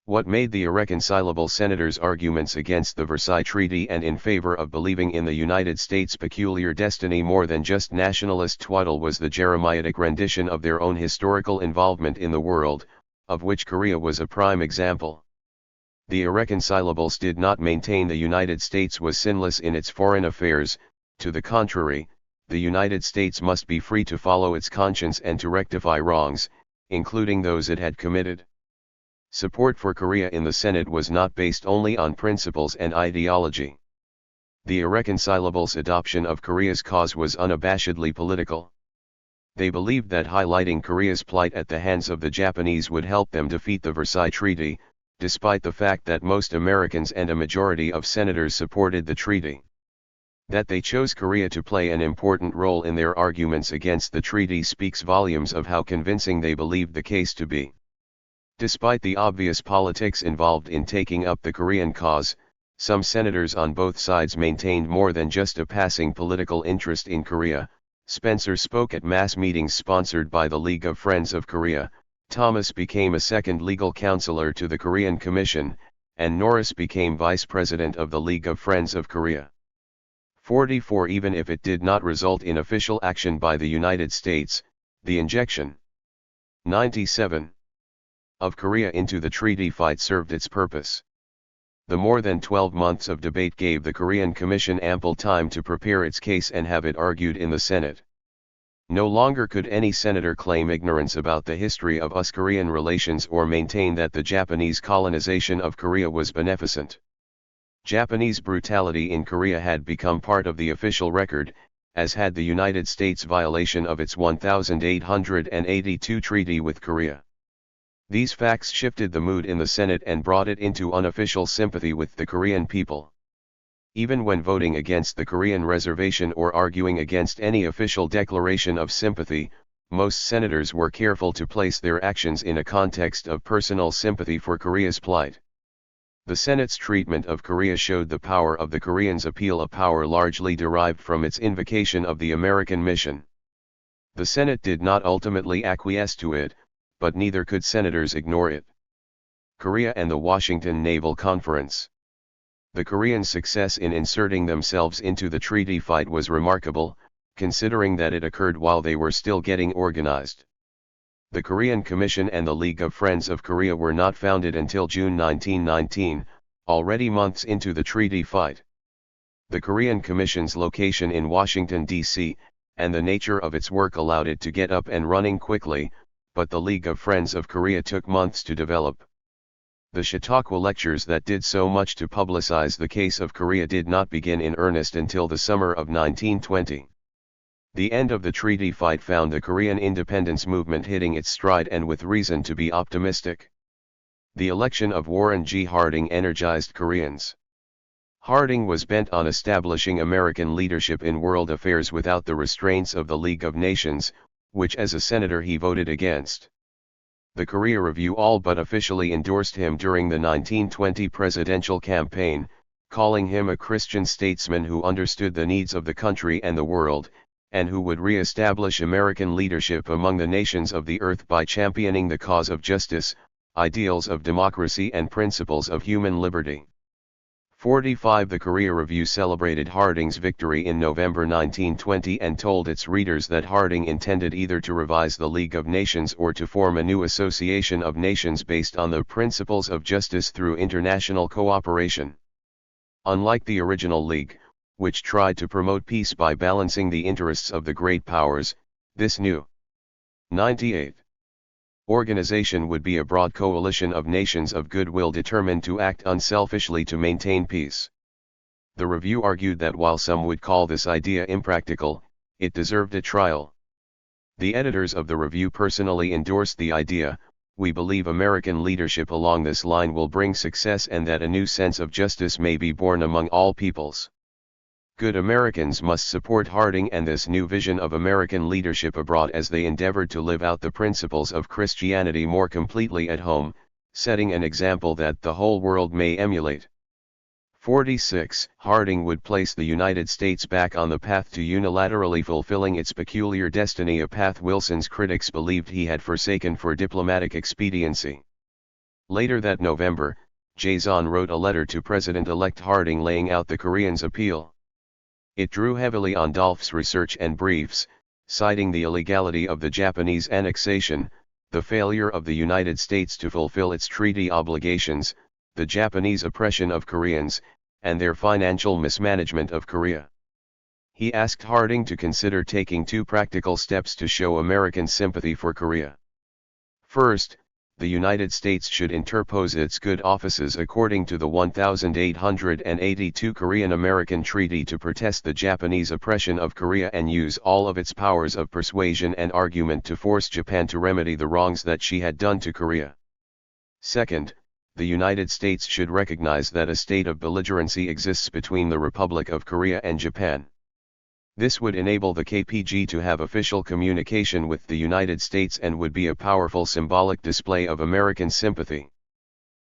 [SPEAKER 1] What made the irreconcilable senators' arguments against the Versailles Treaty and in favor of believing in the United States' peculiar destiny more than just nationalist twaddle was the Jeremiatic rendition of their own historical involvement in the world, of which Korea was a prime example. The irreconcilables did not maintain the United States was sinless in its foreign affairs. To the contrary, the United States must be free to follow its conscience and to rectify wrongs, including those it had committed. Support for Korea in the Senate was not based only on principles and ideology. The irreconcilables' adoption of Korea's cause was unabashedly political. They believed that highlighting Korea's plight at the hands of the Japanese would help them defeat the Versailles Treaty, despite the fact that most Americans and a majority of senators supported the treaty. That they chose Korea to play an important role in their arguments against the treaty speaks volumes of how convincing they believed the case to be. Despite the obvious politics involved in taking up the Korean cause, some senators on both sides maintained more than just a passing political interest in Korea. Spencer spoke at mass meetings sponsored by the League of Friends of Korea. Thomas became a second legal counselor to the Korean Commission, and Norris became vice president of the League of Friends of Korea. 44 Even if it did not result in official action by the United States, the injection 97 of Korea into the treaty fight served its purpose. The more than 12 months of debate gave the Korean Commission ample time to prepare its case and have it argued in the Senate. No longer could any senator claim ignorance about the history of US-Korean relations or maintain that the Japanese colonization of Korea was beneficent. Japanese brutality in Korea had become part of the official record, as had the United States' violation of its 1882 treaty with Korea. These facts shifted the mood in the Senate and brought it into unofficial sympathy with the Korean people. Even when voting against the Korean reservation or arguing against any official declaration of sympathy, most senators were careful to place their actions in a context of personal sympathy for Korea's plight. The Senate's treatment of Korea showed the power of the Koreans' appeal, a power largely derived from its invocation of the American mission. The Senate did not ultimately acquiesce to it, but neither could senators ignore it. Korea and the Washington Naval Conference. The Koreans' success in inserting themselves into the treaty fight was remarkable, considering that it occurred while they were still getting organized. The Korean Commission and the League of Friends of Korea were not founded until June 1919, already months into the treaty fight. The Korean Commission's location in Washington, D.C., and the nature of its work allowed it to get up and running quickly, but the League of Friends of Korea took months to develop. The Chautauqua lectures that did so much to publicize the case of Korea did not begin in earnest until the summer of 1920. The end of the treaty fight found the Korean independence movement hitting its stride, and with reason to be optimistic. The election of Warren G. Harding energized Koreans. Harding was bent on establishing American leadership in world affairs without the restraints of the League of Nations, which as a senator he voted against. The Korea Review all but officially endorsed him during the 1920 presidential campaign, calling him a Christian statesman who understood the needs of the country and the world, and who would re-establish American leadership among the nations of the earth by championing the cause of justice, ideals of democracy and principles of human liberty. 45 The Korea Review celebrated Harding's victory in November 1920 and told its readers that Harding intended either to revise the League of Nations or to form a new association of nations based on the principles of justice through international cooperation. Unlike the original League, which tried to promote peace by balancing the interests of the great powers, this new 98th organization would be a broad coalition of nations of goodwill determined to act unselfishly to maintain peace. The review argued that while some would call this idea impractical, it deserved a trial. The editors of the review personally endorsed the idea. We believe American leadership along this line will bring success and that a new sense of justice may be born among all peoples. Good Americans must support Harding and this new vision of American leadership abroad as they endeavored to live out the principles of Christianity more completely at home, setting an example that the whole world may emulate. 46 Harding would place the United States back on the path to unilaterally fulfilling its peculiar destiny, a path Wilson's critics believed he had forsaken for diplomatic expediency. Later that November, Jason wrote a letter to President-elect Harding laying out the Koreans' appeal. It drew heavily on Dolph's research and briefs, citing the illegality of the Japanese annexation, the failure of the United States to fulfill its treaty obligations, the Japanese oppression of Koreans, and their financial mismanagement of Korea. He asked Harding to consider taking two practical steps to show American sympathy for Korea. First, the United States should interpose its good offices according to the 1882 Korean-American Treaty to protest the Japanese oppression of Korea and use all of its powers of persuasion and argument to force Japan to remedy the wrongs that she had done to Korea. Second, the United States should recognize that a state of belligerency exists between the Republic of Korea and Japan. This would enable the KPG to have official communication with the United States and would be a powerful symbolic display of American sympathy.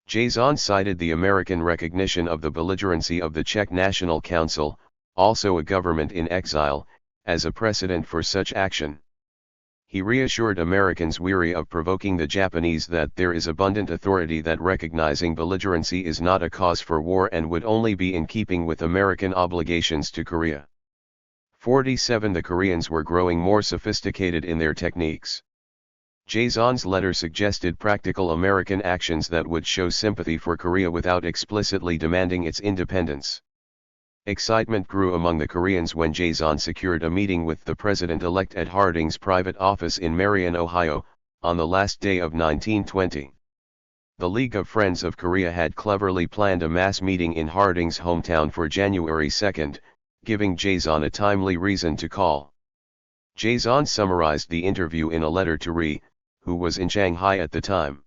[SPEAKER 1] Jason cited the American recognition of the belligerency of the Czech National Council, also a government in exile, as a precedent for such action. He reassured Americans weary of provoking the Japanese that there is abundant authority that recognizing belligerency is not a cause for war and would only be in keeping with American obligations to Korea. 47 The Koreans were growing more sophisticated in their techniques. Jaeson's letter suggested practical American actions that would show sympathy for Korea without explicitly demanding its independence. Excitement grew among the Koreans when Jaeson secured a meeting with the president-elect at Harding's private office in Marion, Ohio, on the last day of 1920. The League of Friends of Korea had cleverly planned a mass meeting in Harding's hometown for January 2, giving Jaeson a timely reason to call. Jaeson summarized the interview in a letter to Rhee, who was in Shanghai at the time.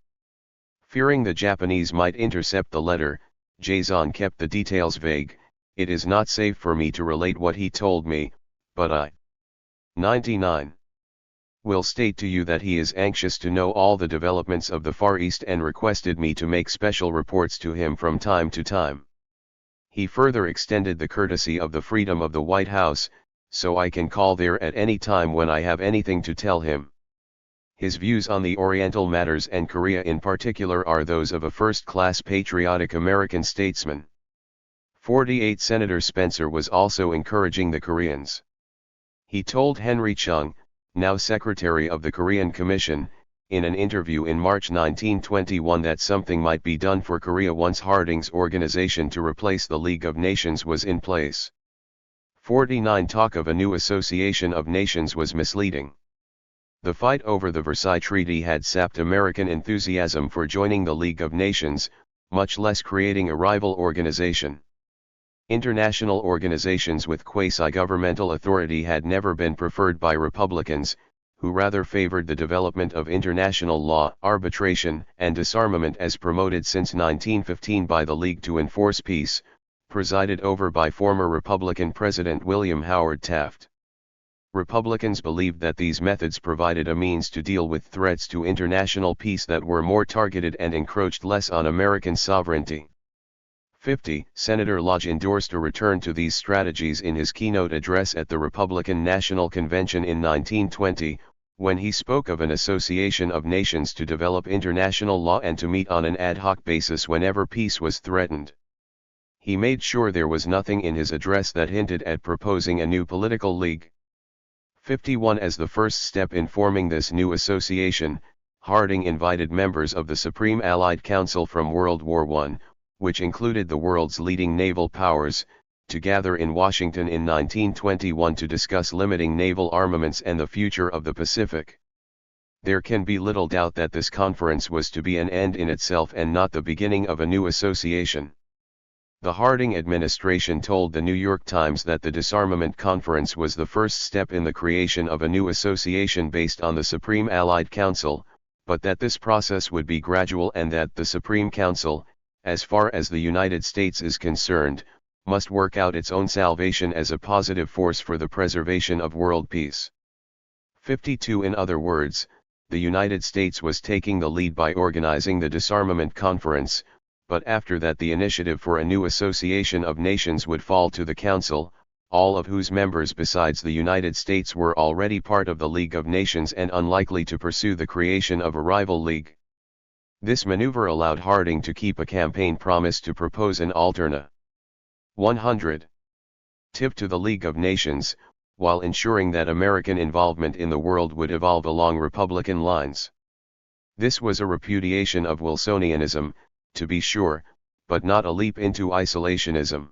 [SPEAKER 1] Fearing the Japanese might intercept the letter, Jaeson kept the details vague. It is not safe for me to relate what he told me, but I 99 will state to you that he is anxious to know all the developments of the Far East and requested me to make special reports to him from time to time. He further extended the courtesy of the freedom of the White House, so I can call there at any time when I have anything to tell him. His views on the Oriental matters and Korea in particular are those of a first-class patriotic American statesman. 48 Senator Spencer was also encouraging the Koreans. He told Henry Chung, now Secretary of the Korean Commission, in an interview in March 1921 that something might be done for Korea once Harding's organization to replace the League of Nations was in place. 49 Talk of a new association of nations was misleading. The fight over the Versailles Treaty had sapped American enthusiasm for joining the League of Nations, much less creating a rival organization. International organizations with quasi-governmental authority had never been preferred by Republicans, who rather favored the development of international law, arbitration, and disarmament as promoted since 1915 by the League to Enforce Peace, presided over by former Republican President William Howard Taft. Republicans believed that these methods provided a means to deal with threats to international peace that were more targeted and encroached less on American sovereignty. 50. Senator Lodge endorsed a return to these strategies in his keynote address at the Republican National Convention in 1920, when he spoke of an association of nations to develop international law and to meet on an ad hoc basis whenever peace was threatened. He made sure there was nothing in his address that hinted at proposing a new political league. 51. As the first step in forming this new association, Harding invited members of the Supreme Allied Council from World War I, which included the world's leading naval powers, to gather in Washington in 1921 to discuss limiting naval armaments and the future of the Pacific. There can be little doubt that this conference was to be an end in itself and not the beginning of a new association. The Harding administration told the New York Times that the Disarmament Conference was the first step in the creation of a new association based on the Supreme Allied Council, but that this process would be gradual and that the Supreme Council, as far as the United States is concerned, must work out its own salvation as a positive force for the preservation of world peace. 52. In other words, the United States was taking the lead by organizing the Disarmament Conference, but after that the initiative for a new association of nations would fall to the Council, all of whose members besides the United States were already part of the League of Nations and unlikely to pursue the creation of a rival league. This maneuver allowed Harding to keep a campaign promise to propose an alternate 100 tip to the League of Nations, while ensuring that American involvement in the world would evolve along Republican lines. This was a repudiation of Wilsonianism, to be sure, but not a leap into isolationism.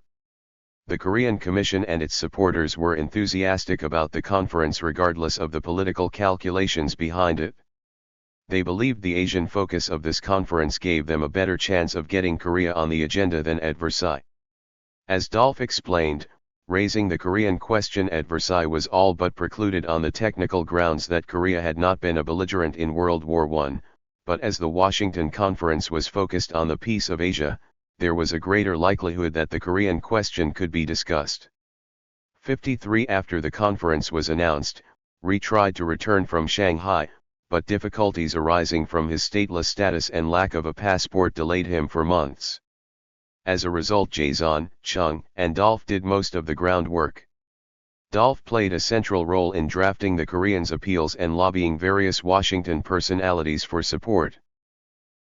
[SPEAKER 1] The Korean Commission and its supporters were enthusiastic about the conference regardless of the political calculations behind it. They believed the Asian focus of this conference gave them a better chance of getting Korea on the agenda than at Versailles. As Dolph explained, raising the Korean question at Versailles was all but precluded on the technical grounds that Korea had not been a belligerent in World War I, but as the Washington Conference was focused on the peace of Asia, there was a greater likelihood that the Korean question could be discussed. 53. After the conference was announced, Rhee tried to return from Shanghai, but difficulties arising from his stateless status and lack of a passport delayed him for months. As a result, Jaeson, Chung, and Dolph did most of the groundwork. Dolph played a central role in drafting the Koreans' appeals and lobbying various Washington personalities for support.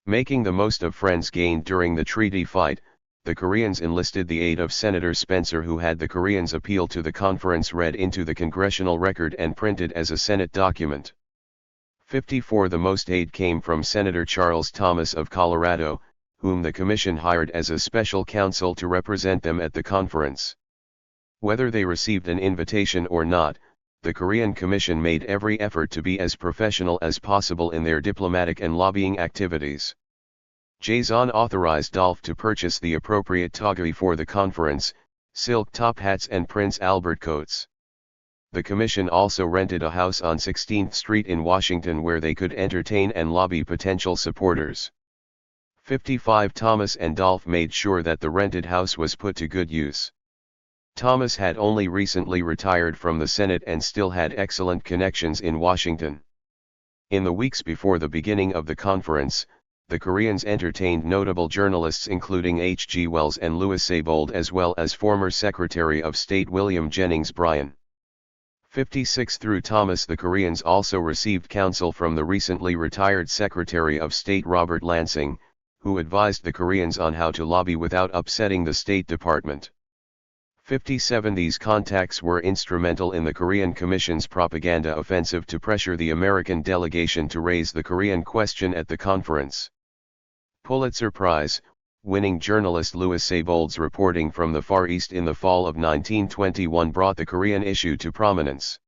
[SPEAKER 1] Making the most of friends gained during the treaty fight, the Koreans enlisted the aid of Senator Spencer, who had the Koreans' appeal to the conference read into the congressional record and printed as a Senate document. 54 The most aid came from Senator Charles Thomas of Colorado, whom the commission hired as a special counsel to represent them at the conference. Whether they received an invitation or not, the Korean Commission made every effort to be as professional as possible in their diplomatic and lobbying activities. Jason authorized Dolph to purchase the appropriate toggery for the conference, silk top hats and Prince Albert coats. The commission also rented a house on 16th Street in Washington where they could entertain and lobby potential supporters. 55 Thomas and Dolph made sure that the rented house was put to good use. Thomas had only recently retired from the Senate and still had excellent connections in Washington. In the weeks before the beginning of the conference, the Koreans entertained notable journalists including H. G. Wells and Louis Saybold, as well as former Secretary of State William Jennings Bryan. 56 Through Thomas, the Koreans also received counsel from the recently retired Secretary of State Robert Lansing, who advised the Koreans on how to lobby without upsetting the State Department. 57 These contacts were instrumental in the Korean Commission's propaganda offensive to pressure the American delegation to raise the Korean question at the conference. Pulitzer Prize winning journalist Louis Saybold's reporting from the Far East in the fall of 1921 brought the Korean issue to prominence.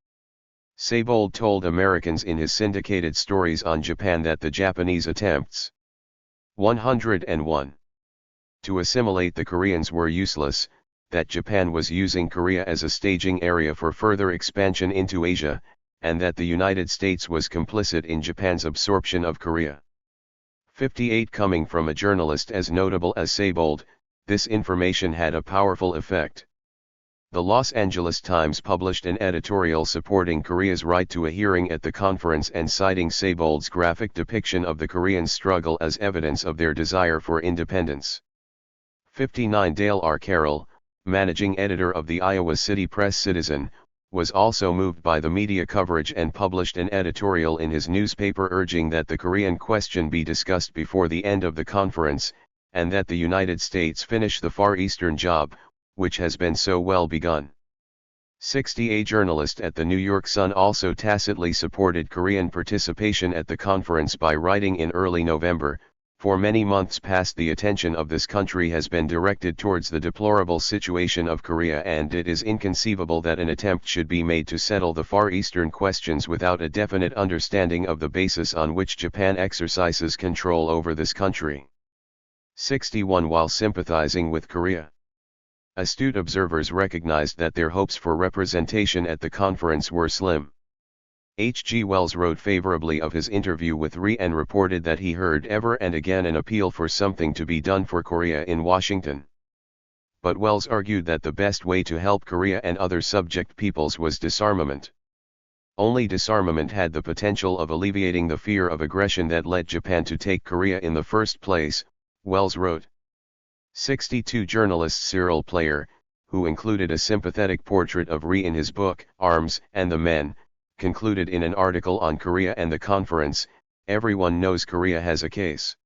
[SPEAKER 1] Saybold told Americans in his syndicated stories on Japan that the Japanese attempts 101 to assimilate the Koreans were useless, that Japan was using Korea as a staging area for further expansion into Asia, and that the United States was complicit in Japan's absorption of Korea. 58 Coming from a journalist as notable as Saybold, this information had a powerful effect. The Los Angeles Times published an editorial supporting Korea's right to a hearing at the conference and citing Saybold's graphic depiction of the Korean struggle as evidence of their desire for independence. 59 Dale R. Carroll, managing editor of the Iowa City Press-Citizen, was also moved by the media coverage and published an editorial in his newspaper urging that the Korean question be discussed before the end of the conference, and that the United States finish the Far Eastern job, which has been so well begun. 60 A journalist at the New York Sun also tacitly supported Korean participation at the conference by writing in early November, "For many months past the attention of this country has been directed towards the deplorable situation of Korea, and it is inconceivable that an attempt should be made to settle the Far Eastern questions without a definite understanding of the basis on which Japan exercises control over this country." 61 While sympathizing with Korea, astute observers recognized that their hopes for representation at the conference were slim. H. G. Wells wrote favorably of his interview with Rhee and reported that he heard ever and again an appeal for something to be done for Korea in Washington. But Wells argued that the best way to help Korea and other subject peoples was disarmament. Only disarmament had the potential of alleviating the fear of aggression that led Japan to take Korea in the first place, Wells wrote. 62 Journalist Cyril Player, who included a sympathetic portrait of Rhee in his book, Arms and the Men, concluded in an article on Korea and the conference, "Everyone knows Korea has a case.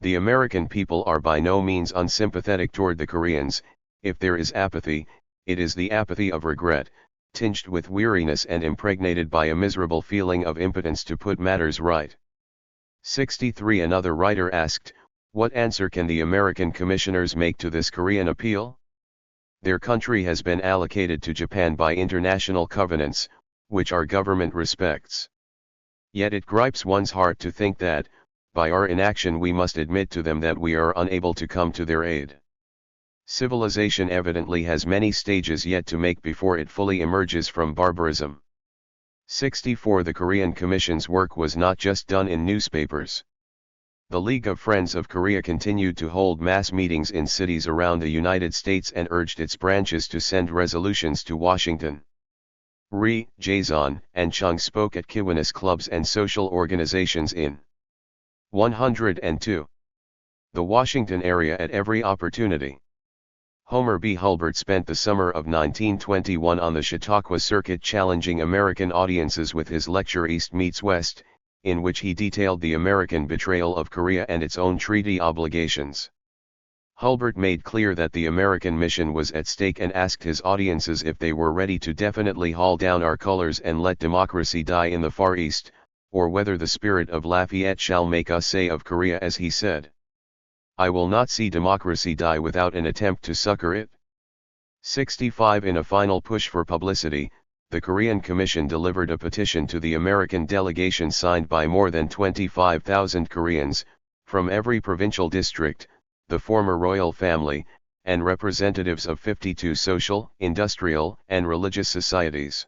[SPEAKER 1] The American people are by no means unsympathetic toward the Koreans. If there is apathy, it is the apathy of regret, tinged with weariness and impregnated by a miserable feeling of impotence to put matters right." 63 Another writer asked, "What answer can the American commissioners make to this Korean appeal? Their country has been allocated to Japan by international covenants, which our government respects. Yet it gripes one's heart to think that, by our inaction, we must admit to them that we are unable to come to their aid. Civilization evidently has many stages yet to make before it fully emerges from barbarism." 64 The Korean Commission's work was not just done in newspapers. The League of Friends of Korea continued to hold mass meetings in cities around the United States and urged its branches to send resolutions to Washington. Rhee, Jason, and Chung spoke at Kiwanis clubs and social organizations in 102. The Washington area at every opportunity. Homer B. Hulbert spent the summer of 1921 on the Chautauqua circuit challenging American audiences with his lecture East Meets West, in which he detailed the American betrayal of Korea and its own treaty obligations. Hulbert made clear that the American mission was at stake and asked his audiences if they were ready to definitely haul down our colors and let democracy die in the Far East, or whether the spirit of Lafayette shall make us say of Korea as he said, "I will not see democracy die without an attempt to succor it." 65 In a final push for publicity, the Korean Commission delivered a petition to the American delegation signed by more than 25,000 Koreans, from every provincial district, the former royal family, and representatives of 52 social, industrial, and religious societies.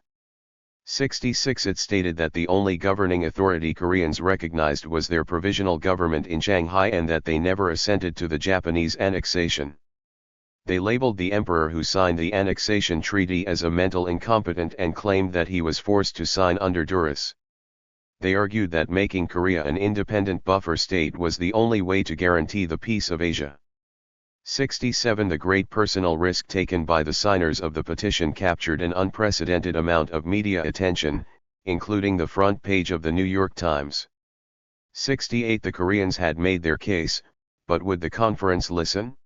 [SPEAKER 1] 66 It stated that the only governing authority Koreans recognized was their provisional government in Shanghai and that they never assented to the Japanese annexation. They labeled the emperor who signed the annexation treaty as a mental incompetent and claimed that he was forced to sign under duress. They argued that making Korea an independent buffer state was the only way to guarantee the peace of Asia. 67 The great personal risk taken by the signers of the petition captured an unprecedented amount of media attention, including the front page of the New York Times. 68 The Koreans had made their case, but would the conference listen?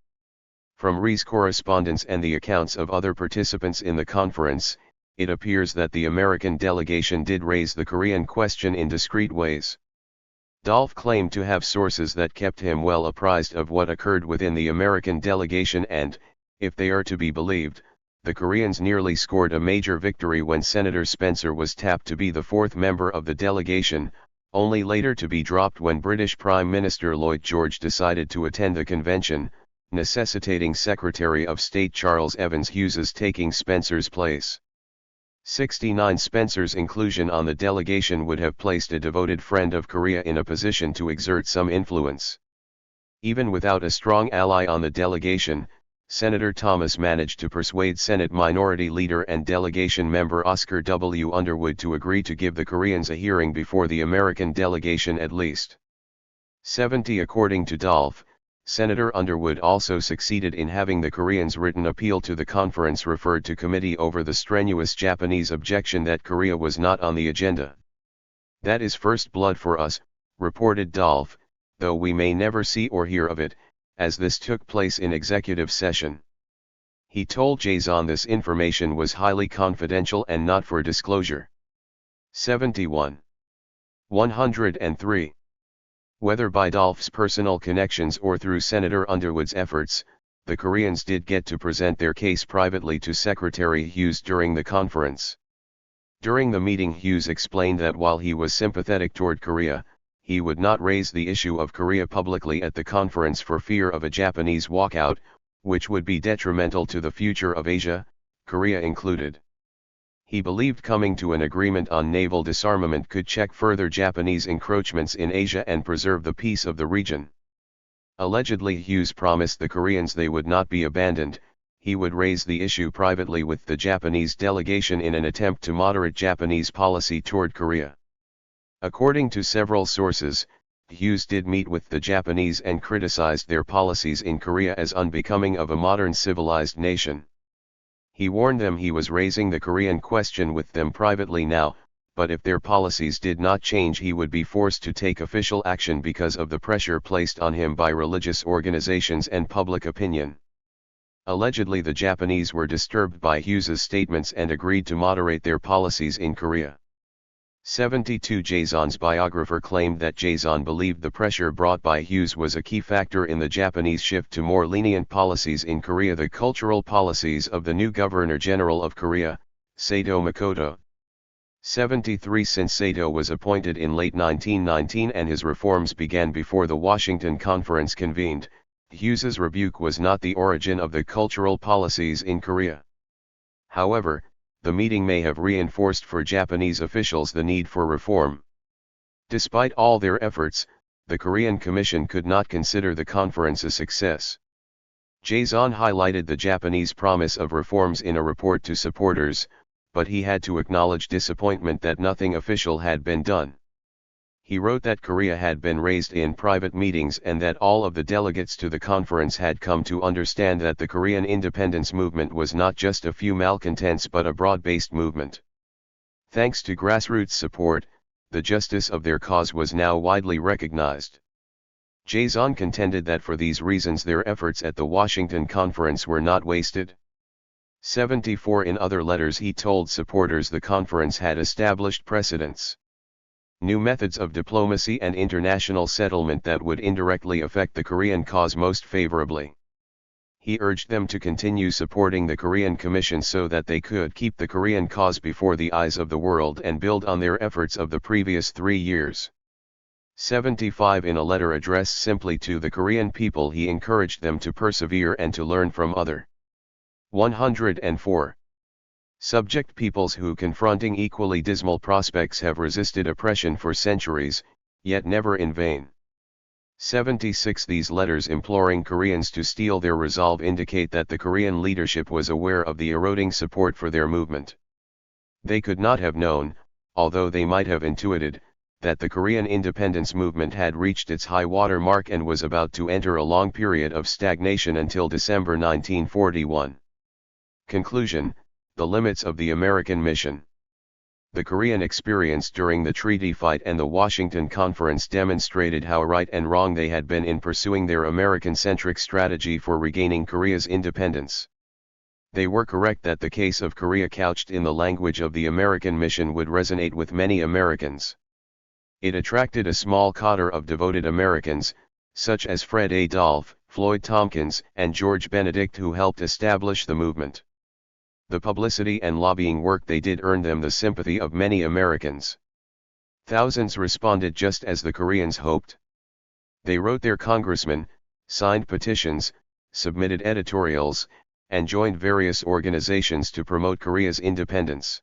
[SPEAKER 1] From Rhee's correspondence and the accounts of other participants in the conference, it appears that the American delegation did raise the Korean question in discreet ways. Dolph claimed to have sources that kept him well apprised of what occurred within the American delegation and, if they are to be believed, the Koreans nearly scored a major victory when Senator Spencer was tapped to be the fourth member of the delegation, only later to be dropped when British Prime Minister Lloyd George decided to attend the convention, necessitating Secretary of State Charles Evans Hughes's taking Spencer's place. 69 Spencer's inclusion on the delegation would have placed a devoted friend of Korea in a position to exert some influence. Even without a strong ally on the delegation, Senator Thomas managed to persuade Senate Minority Leader and delegation member Oscar W. Underwood to agree to give the Koreans a hearing before the American delegation at least. 70 According to Dolph, Senator Underwood also succeeded in having the Koreans' written appeal to the conference referred to committee over the strenuous Japanese objection that Korea was not on the agenda. That is first blood for us, reported Dolph, though we may never see or hear of it, as this took place in executive session. He told Jason this information was highly confidential and not for disclosure. 71. 103. Whether by Dolph's personal connections or through Senator Underwood's efforts, the Koreans did get to present their case privately to Secretary Hughes during the conference. During the meeting, Hughes explained that while he was sympathetic toward Korea, he would not raise the issue of Korea publicly at the conference for fear of a Japanese walkout, which would be detrimental to the future of Asia, Korea included. He believed coming to an agreement on naval disarmament could check further Japanese encroachments in Asia and preserve the peace of the region. Allegedly, Hughes promised the Koreans they would not be abandoned. He would raise the issue privately with the Japanese delegation in an attempt to moderate Japanese policy toward Korea. According to several sources, Hughes did meet with the Japanese and criticized their policies in Korea as unbecoming of a modern civilized nation. He warned them he was raising the Korean question with them privately now, but if their policies did not change he would be forced to take official action because of the pressure placed on him by religious organizations and public opinion. Allegedly, the Japanese were disturbed by Hughes's statements and agreed to moderate their policies in Korea. 72 Jason's biographer claimed that Jason believed the pressure brought by Hughes was a key factor in the Japanese shift to more lenient policies in Korea. The cultural policies of the new Governor-General of Korea, Sato Makoto. 73 Since Sato was appointed in late 1919 and his reforms began before the Washington Conference convened, Hughes's rebuke was not the origin of the cultural policies in Korea. However, the meeting may have reinforced for Japanese officials the need for reform. Despite all their efforts, the Korean Commission could not consider the conference a success. Jason highlighted the Japanese promise of reforms in a report to supporters, but he had to acknowledge disappointment that nothing official had been done. he wrote that Korea had been raised in private meetings and that all of the delegates to the conference had come to understand that the Korean independence movement was not just a few malcontents but a broad-based movement. Thanks to grassroots support, the justice of their cause was now widely recognized. Jae-sung contended that for these reasons their efforts at the Washington Conference were not wasted. 74 In other letters he told supporters the conference had established precedents. New methods of diplomacy and international settlement that would indirectly affect the Korean cause most favorably. He urged them to continue supporting the Korean Commission so that they could keep the Korean cause before the eyes of the world and build on their efforts of the previous 3 years. 75 In a letter addressed simply to the Korean people he encouraged them to persevere and to learn from other. 104. Subject peoples who confronting equally dismal prospects have resisted oppression for centuries, yet never in vain. 76 These letters imploring Koreans to steel their resolve indicate that the Korean leadership was aware of the eroding support for their movement. They could not have known, although they might have intuited, that the Korean independence movement had reached its high water mark and was about to enter a long period of stagnation until December 1941. Conclusion: the limits of the American mission. The Korean experience during the treaty fight and the Washington Conference demonstrated how right and wrong they had been in pursuing their American-centric strategy for regaining Korea's independence. They were correct that the case of Korea couched in the language of the American mission would resonate with many Americans. It attracted a small cadre of devoted Americans, such as Fred Adolph, Floyd Tompkins, and George Benedict, who helped establish the movement. The publicity and lobbying work they did earned them the sympathy of many Americans. Thousands responded just as the Koreans hoped. They wrote their congressmen, signed petitions, submitted editorials, and joined various organizations to promote Korea's independence.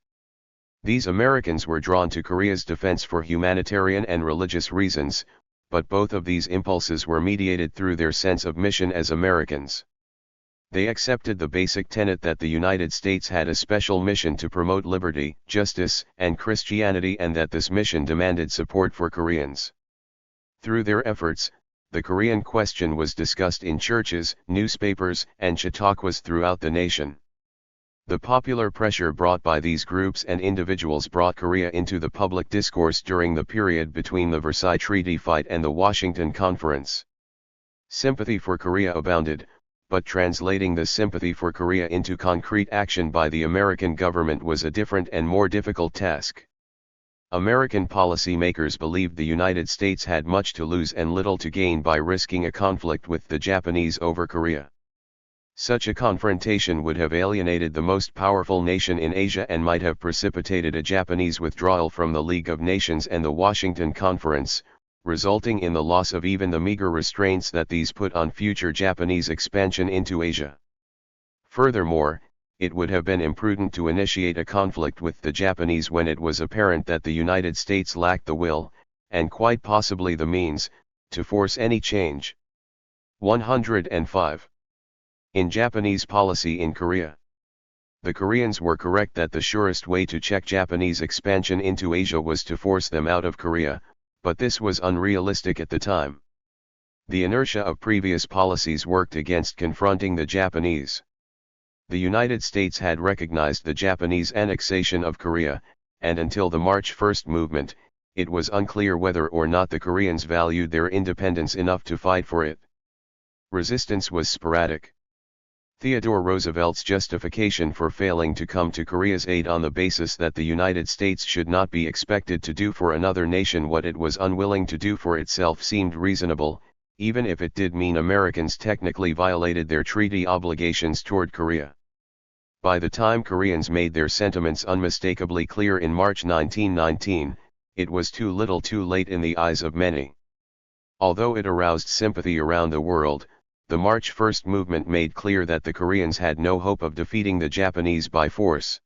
[SPEAKER 1] These Americans were drawn to Korea's defense for humanitarian and religious reasons, but both of these impulses were mediated through their sense of mission as Americans. They accepted the basic tenet that the United States had a special mission to promote liberty, justice, and Christianity, and that this mission demanded support for Koreans. Through their efforts, the Korean question was discussed in churches, newspapers, and chautauquas throughout the nation. The popular pressure brought by these groups and individuals brought Korea into the public discourse during the period between the Versailles Treaty fight and the Washington Conference. Sympathy for Korea abounded, but translating the sympathy for Korea into concrete action by the American government was a different and more difficult task. American policymakers believed the United States had much to lose and little to gain by risking a conflict with the Japanese over Korea. Such a confrontation would have alienated the most powerful nation in Asia and might have precipitated a Japanese withdrawal from the League of Nations and the Washington Conference, resulting in the loss of even the meager restraints that these put on future Japanese expansion into Asia. Furthermore, it would have been imprudent to initiate a conflict with the Japanese when it was apparent that the United States lacked the will, and quite possibly the means, to force any change. 105. In Japanese policy in Korea. The Koreans were correct that the surest way to check Japanese expansion into Asia was to force them out of Korea, but this was unrealistic at the time. The inertia of previous policies worked against confronting the Japanese. The United States had recognized the Japanese annexation of Korea, and until the March 1 movement, it was unclear whether or not the Koreans valued their independence enough to fight for it. Resistance was sporadic. Theodore Roosevelt's justification for failing to come to Korea's aid on the basis that the United States should not be expected to do for another nation what it was unwilling to do for itself seemed reasonable, even if it did mean Americans technically violated their treaty obligations toward Korea. By the time Koreans made their sentiments unmistakably clear in March 1919, it was too little too late in the eyes of many. Although it aroused sympathy around the world, the March 1 movement made clear that the Koreans had no hope of defeating the Japanese by force.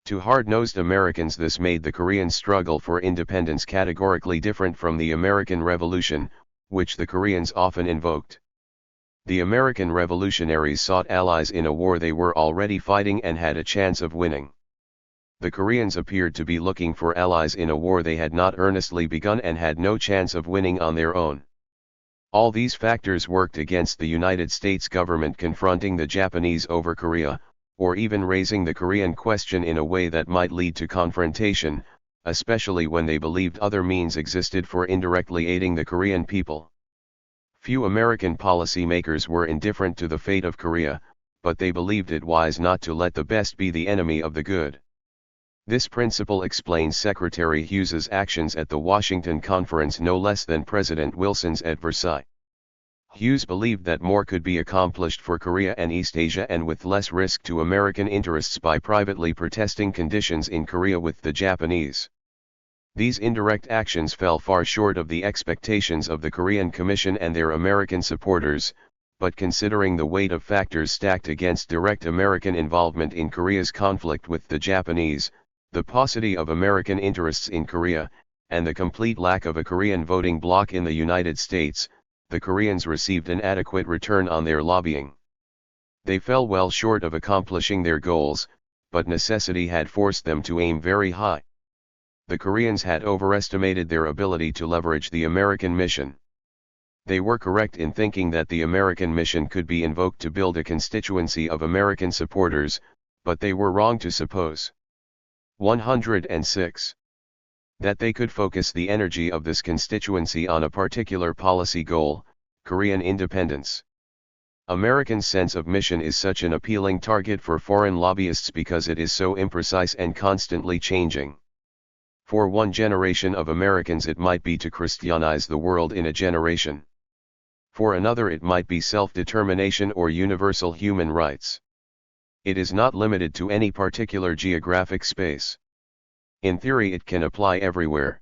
[SPEAKER 1] To hard-nosed Americans this made the Korean struggle for independence categorically different from the American Revolution, which the Koreans often invoked. The American revolutionaries sought allies in a war they were already fighting and had a chance of winning. The Koreans appeared to be looking for allies in a war they had not earnestly begun and had no chance of winning on their own. All these factors worked against the United States government confronting the Japanese over Korea, or even raising the Korean question in a way that might lead to confrontation, especially when they believed other means existed for indirectly aiding the Korean people. Few American policymakers were indifferent to the fate of Korea, but they believed it wise not to let the best be the enemy of the good. This principle explains Secretary Hughes's actions at the Washington Conference no less than President Wilson's at Versailles. Hughes believed that more could be accomplished for Korea and East Asia and with less risk to American interests by privately protesting conditions in Korea with the Japanese. These indirect actions fell far short of the expectations of the Korean Commission and their American supporters, but considering the weight of factors stacked against direct American involvement in Korea's conflict with the Japanese, the paucity of American interests in Korea, and the complete lack of a Korean voting bloc in the United States, the Koreans received an adequate return on their lobbying. They fell well short of accomplishing their goals, but necessity had forced them to aim very high. The Koreans had overestimated their ability to leverage the American mission. They were correct in thinking that the American mission could be invoked to build a constituency of American supporters, but they were wrong to suppose. 106. That they could focus the energy of this constituency on a particular policy goal, Korean independence. Americans' sense of mission is such an appealing target for foreign lobbyists because it is so imprecise and constantly changing. For one generation of Americans it might be to Christianize the world in a generation. For another it might be self-determination or universal human rights. It is not limited to any particular geographic space. In theory it can apply everywhere.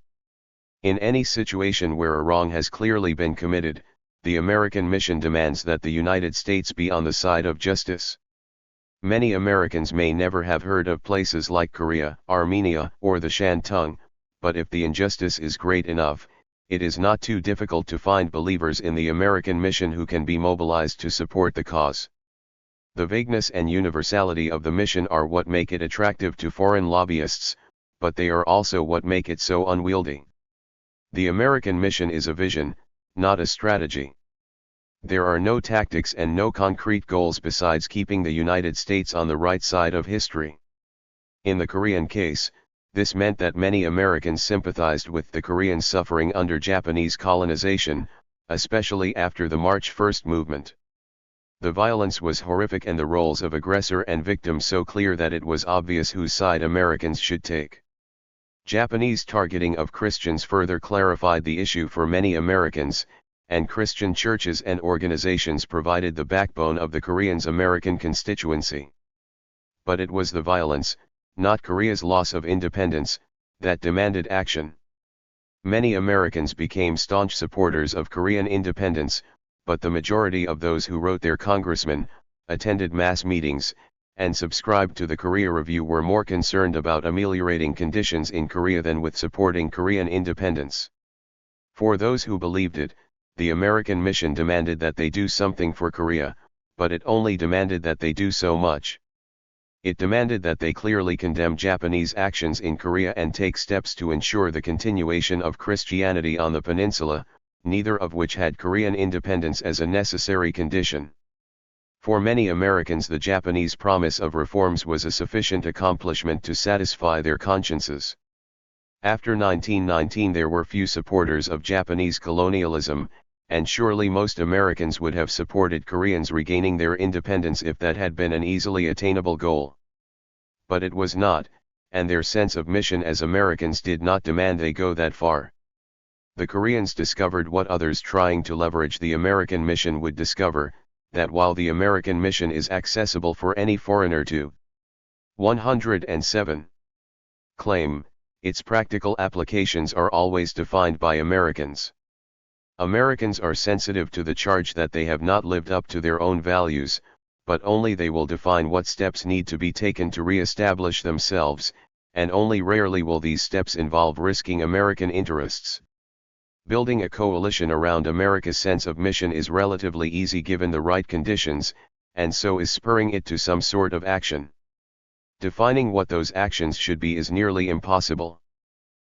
[SPEAKER 1] In any situation where a wrong has clearly been committed, the American mission demands that the United States be on the side of justice. Many Americans may never have heard of places like Korea, Armenia, or the Shantung, but if the injustice is great enough, it is not too difficult to find believers in the American mission who can be mobilized to support the cause. The vagueness and universality of the mission are what make it attractive to foreign lobbyists, but they are also what make it so unwieldy. The American mission is a vision, not a strategy. There are no tactics and no concrete goals besides keeping the United States on the right side of history. In the Korean case, this meant that many Americans sympathized with the Koreans suffering under Japanese colonization, especially after the March 1 movement. The violence was horrific and the roles of aggressor and victim so clear that it was obvious whose side Americans should take. Japanese targeting of Christians further clarified the issue for many Americans, and Christian churches and organizations provided the backbone of the Koreans' American constituency. But it was the violence, not Korea's loss of independence, that demanded action. Many Americans became staunch supporters of Korean independence, but the majority of those who wrote their congressmen, attended mass meetings, and subscribed to the Korea Review were more concerned about ameliorating conditions in Korea than with supporting Korean independence. For those who believed it, the American mission demanded that they do something for Korea, but it only demanded that they do so much. It demanded that they clearly condemn Japanese actions in Korea and take steps to ensure the continuation of Christianity on the peninsula, neither of which had Korean independence as a necessary condition. For many Americans the Japanese promise of reforms was a sufficient accomplishment to satisfy their consciences. After 1919 there were few supporters of Japanese colonialism, and surely most Americans would have supported Koreans regaining their independence if that had been an easily attainable goal. But it was not, and their sense of mission as Americans did not demand they go that far. The Koreans discovered what others trying to leverage the American mission would discover, that while the American mission is accessible for any foreigner to 107 claim, its practical applications are always defined by Americans. Americans are sensitive to the charge that they have not lived up to their own values, but only they will define what steps need to be taken to re-establish themselves, and only rarely will these steps involve risking American interests. Building a coalition around America's sense of mission is relatively easy given the right conditions, and so is spurring it to some sort of action. Defining what those actions should be is nearly impossible.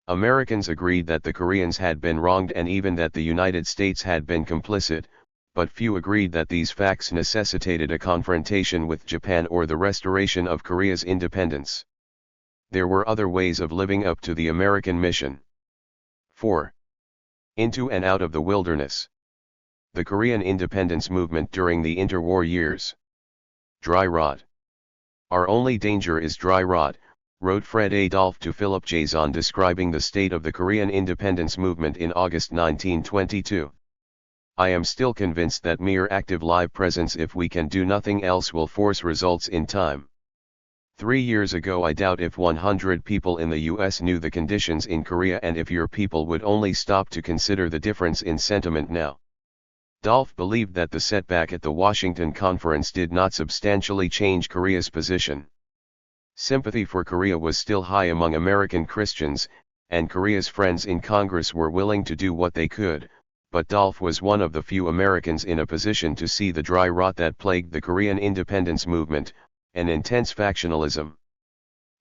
[SPEAKER 1] Americans agreed that the Koreans had been wronged and even that the United States had been complicit, but few agreed that these facts necessitated a confrontation with Japan or the restoration of Korea's independence. There were other ways of living up to the American mission. 4. Into and out of the wilderness. The Korean independence movement during the interwar years. Dry rot. Our only danger is dry rot, wrote Fred Adolphe to Philip Jason describing the state of the Korean independence movement in August 1922. I am still convinced that mere active live presence, if we can do nothing else, will force results in time. 3 years ago I doubt if 100 people in the US knew the conditions in Korea and if your people would only stop to consider the difference in sentiment now. Dolph believed that the setback at the Washington Conference did not substantially change Korea's position. Sympathy for Korea was still high among American Christians, and Korea's friends in Congress were willing to do what they could, but Dolph was one of the few Americans in a position to see the dry rot that plagued the Korean independence movement, an intense factionalism.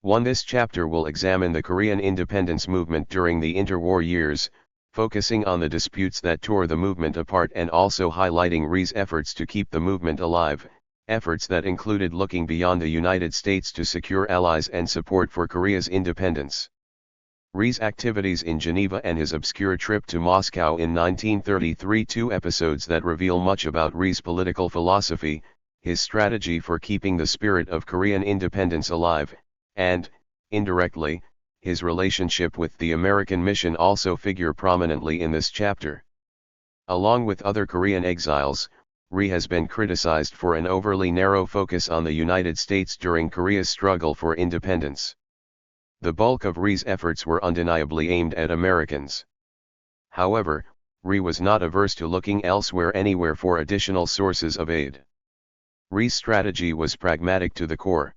[SPEAKER 1] This chapter will examine the Korean independence movement during the interwar years, focusing on the disputes that tore the movement apart and also highlighting Rhee's efforts to keep the movement alive, efforts that included looking beyond the United States to secure allies and support for Korea's independence. Rhee's activities in Geneva and his obscure trip to Moscow in 1933, 2 episodes that reveal much about Rhee's political philosophy, his strategy for keeping the spirit of Korean independence alive, and, indirectly, his relationship with the American mission also figure prominently in this chapter. Along with other Korean exiles, Rhee has been criticized for an overly narrow focus on the United States during Korea's struggle for independence. The bulk of Rhee's efforts were undeniably aimed at Americans. However, Rhee was not averse to looking elsewhere anywhere for additional sources of aid. Rhee's strategy was pragmatic to the core.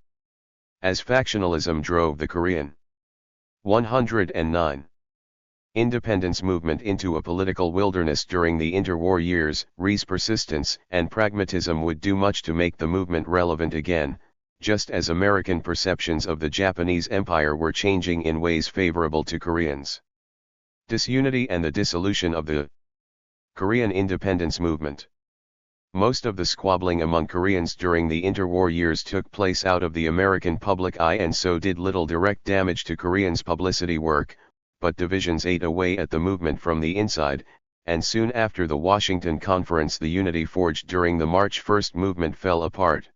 [SPEAKER 1] As factionalism drove the Korean 109. Independence movement into a political wilderness during the interwar years, Rhee's persistence and pragmatism would do much to make the movement relevant again, just as American perceptions of the Japanese Empire were changing in ways favorable to Koreans. Disunity and the dissolution of the Korean independence movement. Most of the squabbling among Koreans during the interwar years took place out of the American public eye and so did little direct damage to Koreans' publicity work, but divisions ate away at the movement from the inside, and soon after the Washington Conference the unity forged during the March 1 movement fell apart.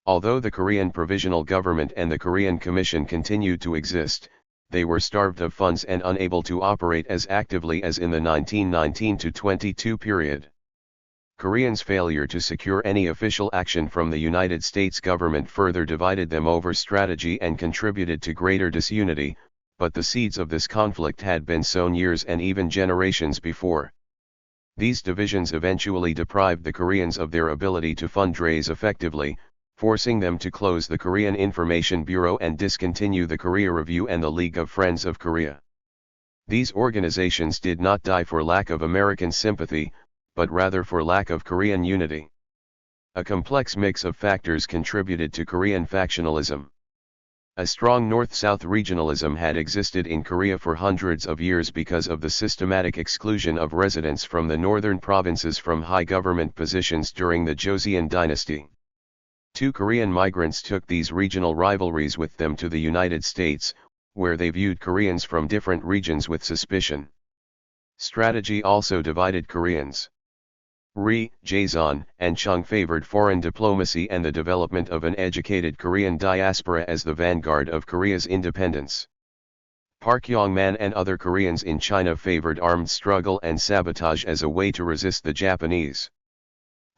[SPEAKER 1] Although the Korean Provisional Government and the Korean Commission continued to exist, they were starved of funds and unable to operate as actively as in the 1919-22 period. Koreans' failure to secure any official action from the United States government further divided them over strategy and contributed to greater disunity, but the seeds of this conflict had been sown years and even generations before. These divisions eventually deprived the Koreans of their ability to fundraise effectively, forcing them to close the Korean Information Bureau and discontinue the Korea Review and the League of Friends of Korea. These organizations did not die for lack of American sympathy, but rather for lack of Korean unity. A complex mix of factors contributed to Korean factionalism. A strong North-South regionalism had existed in Korea for hundreds of years because of the systematic exclusion of residents from the northern provinces from high government positions during the Joseon dynasty. 2 Korean migrants took these regional rivalries with them to the United States, where they viewed Koreans from different regions with suspicion. Strategy also divided Koreans. Rhee, Jason, and Chung favored foreign diplomacy and the development of an educated Korean diaspora as the vanguard of Korea's independence. Park Yong-man and other Koreans in China favored armed struggle and sabotage as a way to resist the Japanese.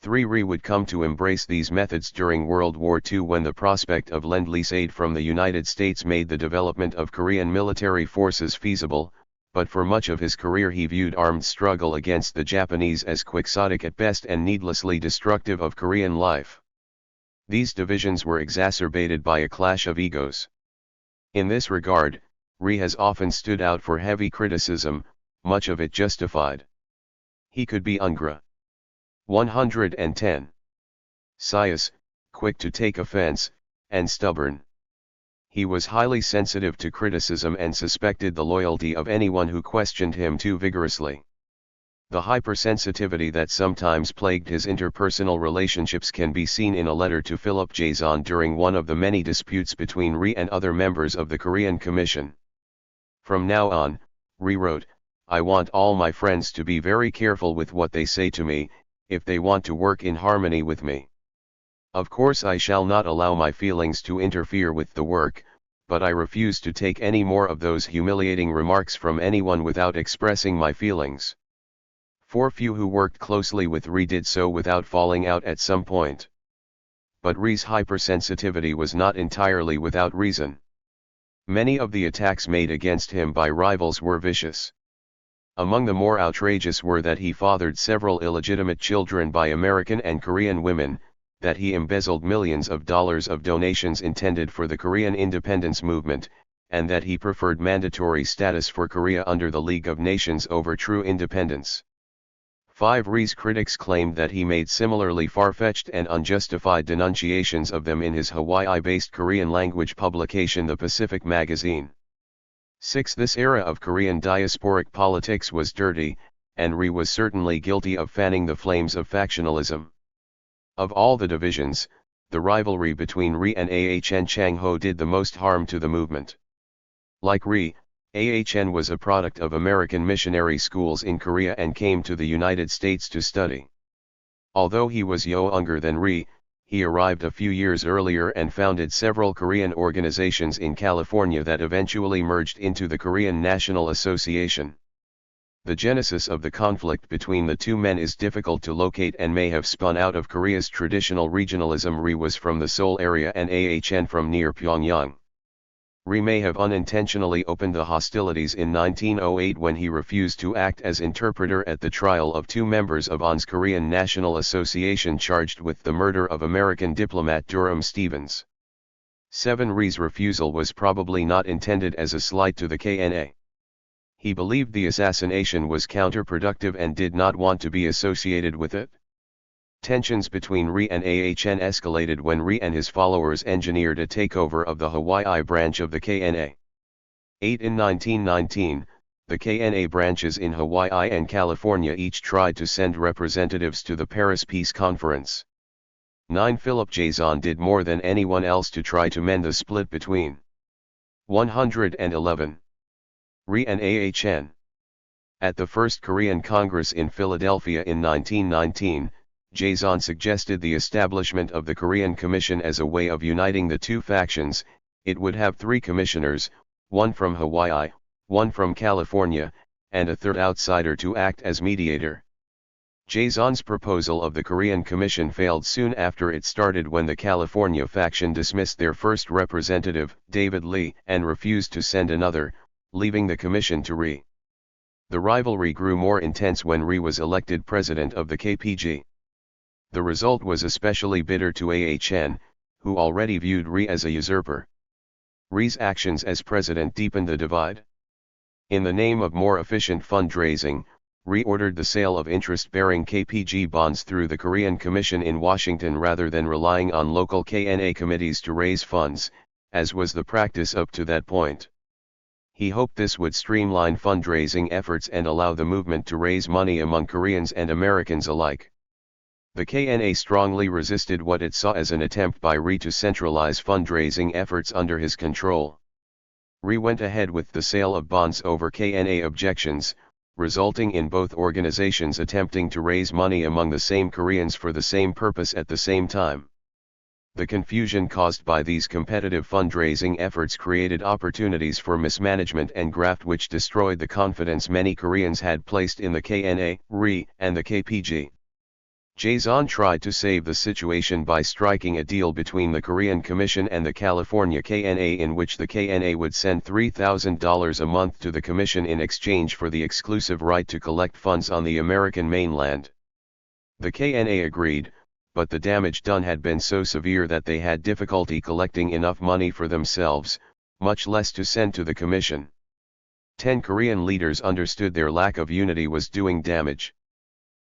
[SPEAKER 1] Rhee would come to embrace these methods during World War II when the prospect of Lend-Lease aid from the United States made the development of Korean military forces feasible, but for much of his career he viewed armed struggle against the Japanese as quixotic at best and needlessly destructive of Korean life. These divisions were exacerbated by a clash of egos. In this regard, Rhee has often stood out for heavy criticism, much of it justified. He could be Ungra. 110. Sias, quick to take offense, and stubborn. He was highly sensitive to criticism and suspected the loyalty of anyone who questioned him too vigorously. The hypersensitivity that sometimes plagued his interpersonal relationships can be seen in a letter to Philip Jason during one of the many disputes between Rhee and other members of the Korean Commission. From now on, Rhee wrote, I want all my friends to be very careful with what they say to me, if they want to work in harmony with me. Of course I shall not allow my feelings to interfere with the work, but I refuse to take any more of those humiliating remarks from anyone without expressing my feelings. For few who worked closely with Rhee did so without falling out at some point. But Rhee's hypersensitivity was not entirely without reason. Many of the attacks made against him by rivals were vicious. Among the more outrageous were that he fathered several illegitimate children by American and Korean women, that he embezzled millions of dollars of donations intended for the Korean independence movement, and that he preferred mandatory status for Korea under the League of Nations over true independence. 5. Rhee's critics claimed that he made similarly far-fetched and unjustified denunciations of them in his Hawaii-based Korean-language publication The Pacific Magazine. 6. This era of Korean diasporic politics was dirty, and Rhee was certainly guilty of fanning the flames of factionalism. Of all the divisions, the rivalry between Rhee and Ahn Chang-ho did the most harm to the movement. Like Rhee, Ahn was a product of American missionary schools in Korea and came to the United States to study. Although he was younger than Rhee, he arrived a few years earlier and founded several Korean organizations in California that eventually merged into the Korean National Association. The genesis of the conflict between the two men is difficult to locate and may have spun out of Korea's traditional regionalism. Rhee was from the Seoul area and Ahn from near Pyongyang. Rhee may have unintentionally opened the hostilities in 1908 when he refused to act as interpreter at the trial of two members of Ahn's Korean National Association charged with the murder of American diplomat Durham Stevens. 7. Rhee's refusal was probably not intended as a slight to the KNA. He believed the assassination was counterproductive and did not want to be associated with it. Tensions between Rhee and Ahn escalated when Rhee and his followers engineered a takeover of the Hawaii branch of the KNA. 8. In 1919, the KNA branches in Hawaii and California each tried to send representatives to the Paris Peace Conference. 9. Philip Jason did more than anyone else to try to mend the split between 111. Rhee and Ahn. At the First Korean Congress in Philadelphia in 1919, Jason suggested the establishment of the Korean Commission as a way of uniting the two factions. It would have 3 commissioners, one from Hawaii, one from California, and a third outsider to act as mediator. Jason's proposal of the Korean Commission failed soon after it started when the California faction dismissed their first representative, David Lee, and refused to send another, leaving the commission to Rhee. The rivalry grew more intense when Rhee was elected president of the KPG. The result was especially bitter to Ahn, who already viewed Rhee as a usurper. Rhee's actions as president deepened the divide. In the name of more efficient fundraising, Rhee ordered the sale of interest-bearing KPG bonds through the Korean Commission in Washington rather than relying on local KNA committees to raise funds, as was the practice up to that point. He hoped this would streamline fundraising efforts and allow the movement to raise money among Koreans and Americans alike. The KNA strongly resisted what it saw as an attempt by Rhee to centralize fundraising efforts under his control. Rhee went ahead with the sale of bonds over KNA objections, resulting in both organizations attempting to raise money among the same Koreans for the same purpose at the same time. The confusion caused by these competitive fundraising efforts created opportunities for mismanagement and graft which destroyed the confidence many Koreans had placed in the KNA, Rhee, and the KPG. Jason tried to save the situation by striking a deal between the Korean Commission and the California KNA in which the KNA would send $3,000 a month to the Commission in exchange for the exclusive right to collect funds on the American mainland. The KNA agreed, but the damage done had been so severe that they had difficulty collecting enough money for themselves, much less to send to the Commission. 10 Korean leaders understood their lack of unity was doing damage.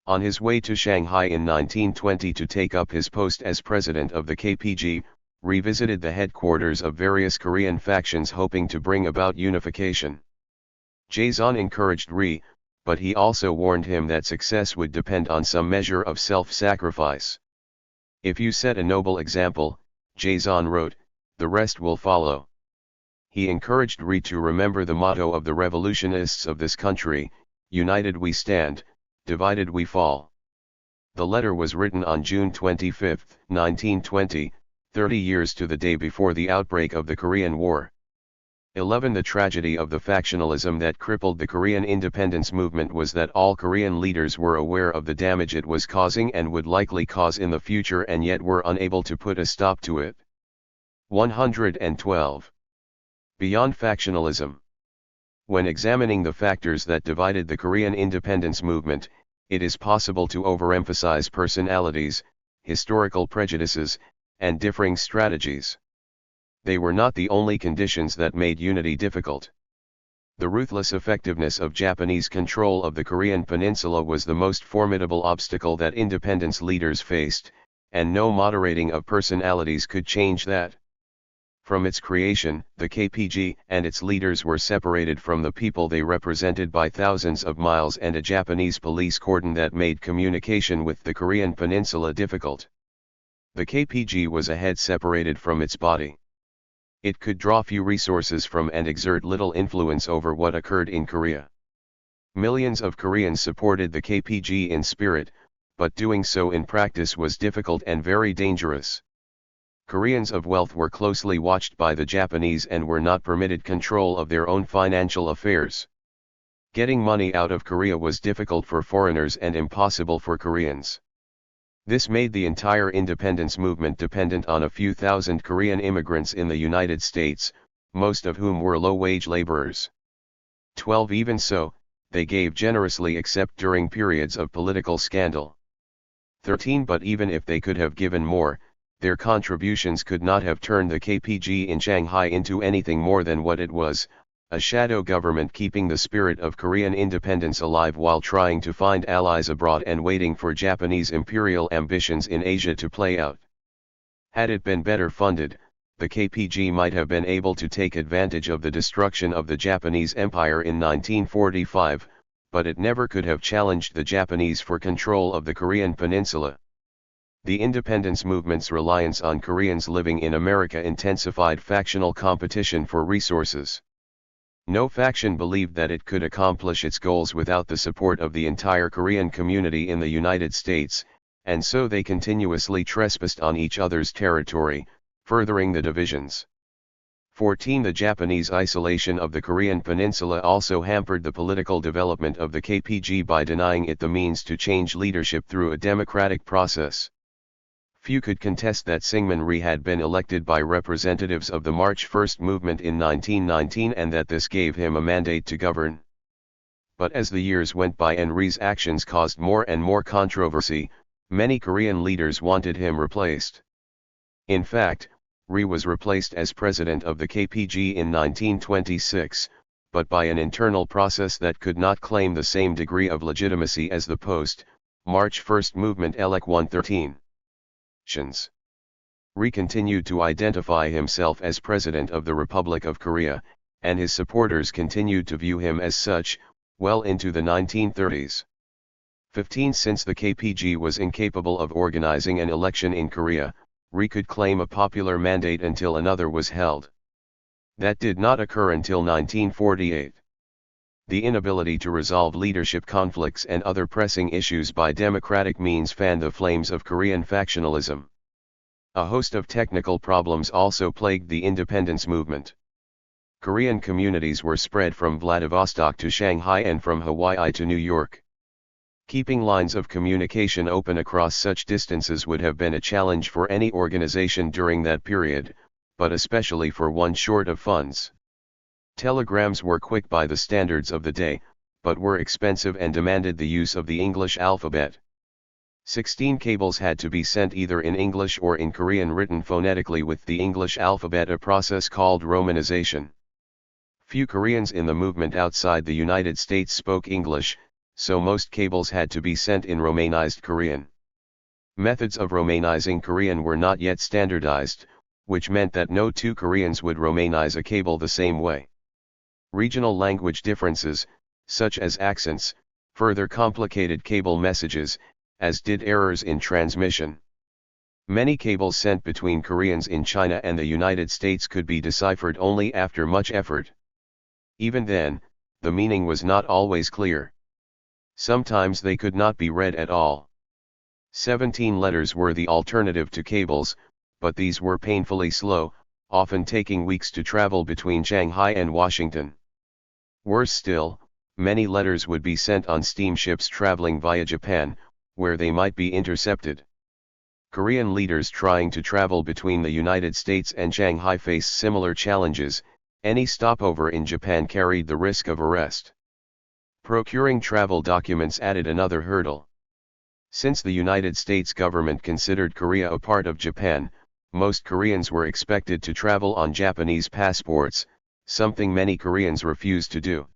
[SPEAKER 1] On his way to Shanghai in 1920 to take up his post as president of the KPG, Rhee visited the headquarters of various Korean factions hoping to bring about unification. Jae encouraged Rhee, but he also warned him that success would depend on some measure of self-sacrifice. "If you set a noble example," Jae wrote, "the rest will follow." He encouraged Rhee to remember the motto of the revolutionists of this country: "United we stand, divided we fall." The letter was written on June 25, 1920, 30 years to the day before the outbreak of the Korean War. 11. The tragedy of the factionalism that crippled the Korean independence movement was that all Korean leaders were aware of the damage it was causing and would likely cause in the future, and yet were unable to put a stop to it. 112. Beyond factionalism. When examining the factors that divided the Korean independence movement, it is possible to overemphasize personalities, historical prejudices, and differing strategies. They were not the only conditions that made unity difficult. The ruthless effectiveness of Japanese control of the Korean peninsula was the most formidable obstacle that independence leaders faced, and no moderating of personalities could change that. From its creation, the KPG and its leaders were separated from the people they represented by thousands of miles and a Japanese police cordon that made communication with the Korean peninsula difficult. The KPG was a head separated from its body. It could draw few resources from and exert little influence over what occurred in Korea. Millions of Koreans supported the KPG in spirit, but doing so in practice was difficult and very dangerous. Koreans of wealth were closely watched by the Japanese and were not permitted control of their own financial affairs. Getting money out of Korea was difficult for foreigners and impossible for Koreans. This made the entire independence movement dependent on a few thousand Korean immigrants in the United States, most of whom were low-wage laborers. 12. Even so, they gave generously except during periods of political scandal. 13. But even if they could have given more, their contributions could not have turned the KPG in Shanghai into anything more than what it was, a shadow government keeping the spirit of Korean independence alive while trying to find allies abroad and waiting for Japanese imperial ambitions in Asia to play out. Had it been better funded, the KPG might have been able to take advantage of the destruction of the Japanese Empire in 1945, but it never could have challenged the Japanese for control of the Korean peninsula. The independence movement's reliance on Koreans living in America intensified factional competition for resources. No faction believed that it could accomplish its goals without the support of the entire Korean community in the United States, and so they continuously trespassed on each other's territory, furthering the divisions. 14. The Japanese isolation of the Korean peninsula also hampered the political development of the KPG by denying it the means to change leadership through a democratic process. Few could contest that Syngman Rhee had been elected by representatives of the March 1 movement in 1919 and that this gave him a mandate to govern. But as the years went by and Rhee's actions caused more and more controversy, many Korean leaders wanted him replaced. In fact, Rhee was replaced as president of the KPG in 1926, but by an internal process that could not claim the same degree of legitimacy as the post-March 1 movement Elec 113. Rhee continued to identify himself as President of the Republic of Korea, and his supporters continued to view him as such, well into the 1930s. 15. Since the KPG was incapable of organizing an election in Korea, Rhee could claim a popular mandate until another was held. That did not occur until 1948. The inability to resolve leadership conflicts and other pressing issues by democratic means fanned the flames of Korean factionalism. A host of technical problems also plagued the independence movement. Korean communities were spread from Vladivostok to Shanghai and from Hawaii to New York. Keeping lines of communication open across such distances would have been a challenge for any organization during that period, but especially for one short of funds. Telegrams were quick by the standards of the day, but were expensive and demanded the use of the English alphabet. 16 cables had to be sent either in English or in Korean written phonetically with the English alphabet, a process called romanization. Few Koreans in the movement outside the United States spoke English, so most cables had to be sent in Romanized Korean. Methods of Romanizing Korean were not yet standardized, which meant that no two Koreans would Romanize a cable the same way. Regional language differences, such as accents, further complicated cable messages, as did errors in transmission. Many cables sent between Koreans in China and the United States could be deciphered only after much effort. Even then, the meaning was not always clear. Sometimes they could not be read at all. 17 letters were the alternative to cables, but these were painfully slow, often taking weeks to travel between Shanghai and Washington. Worse still, many letters would be sent on steamships traveling via Japan, where they might be intercepted. Korean leaders trying to travel between the United States and Shanghai faced similar challenges. Any stopover in Japan carried the risk of arrest. Procuring travel documents added another hurdle. Since the United States government considered Korea a part of Japan, most Koreans were expected to travel on Japanese passports, something many Koreans refused to do.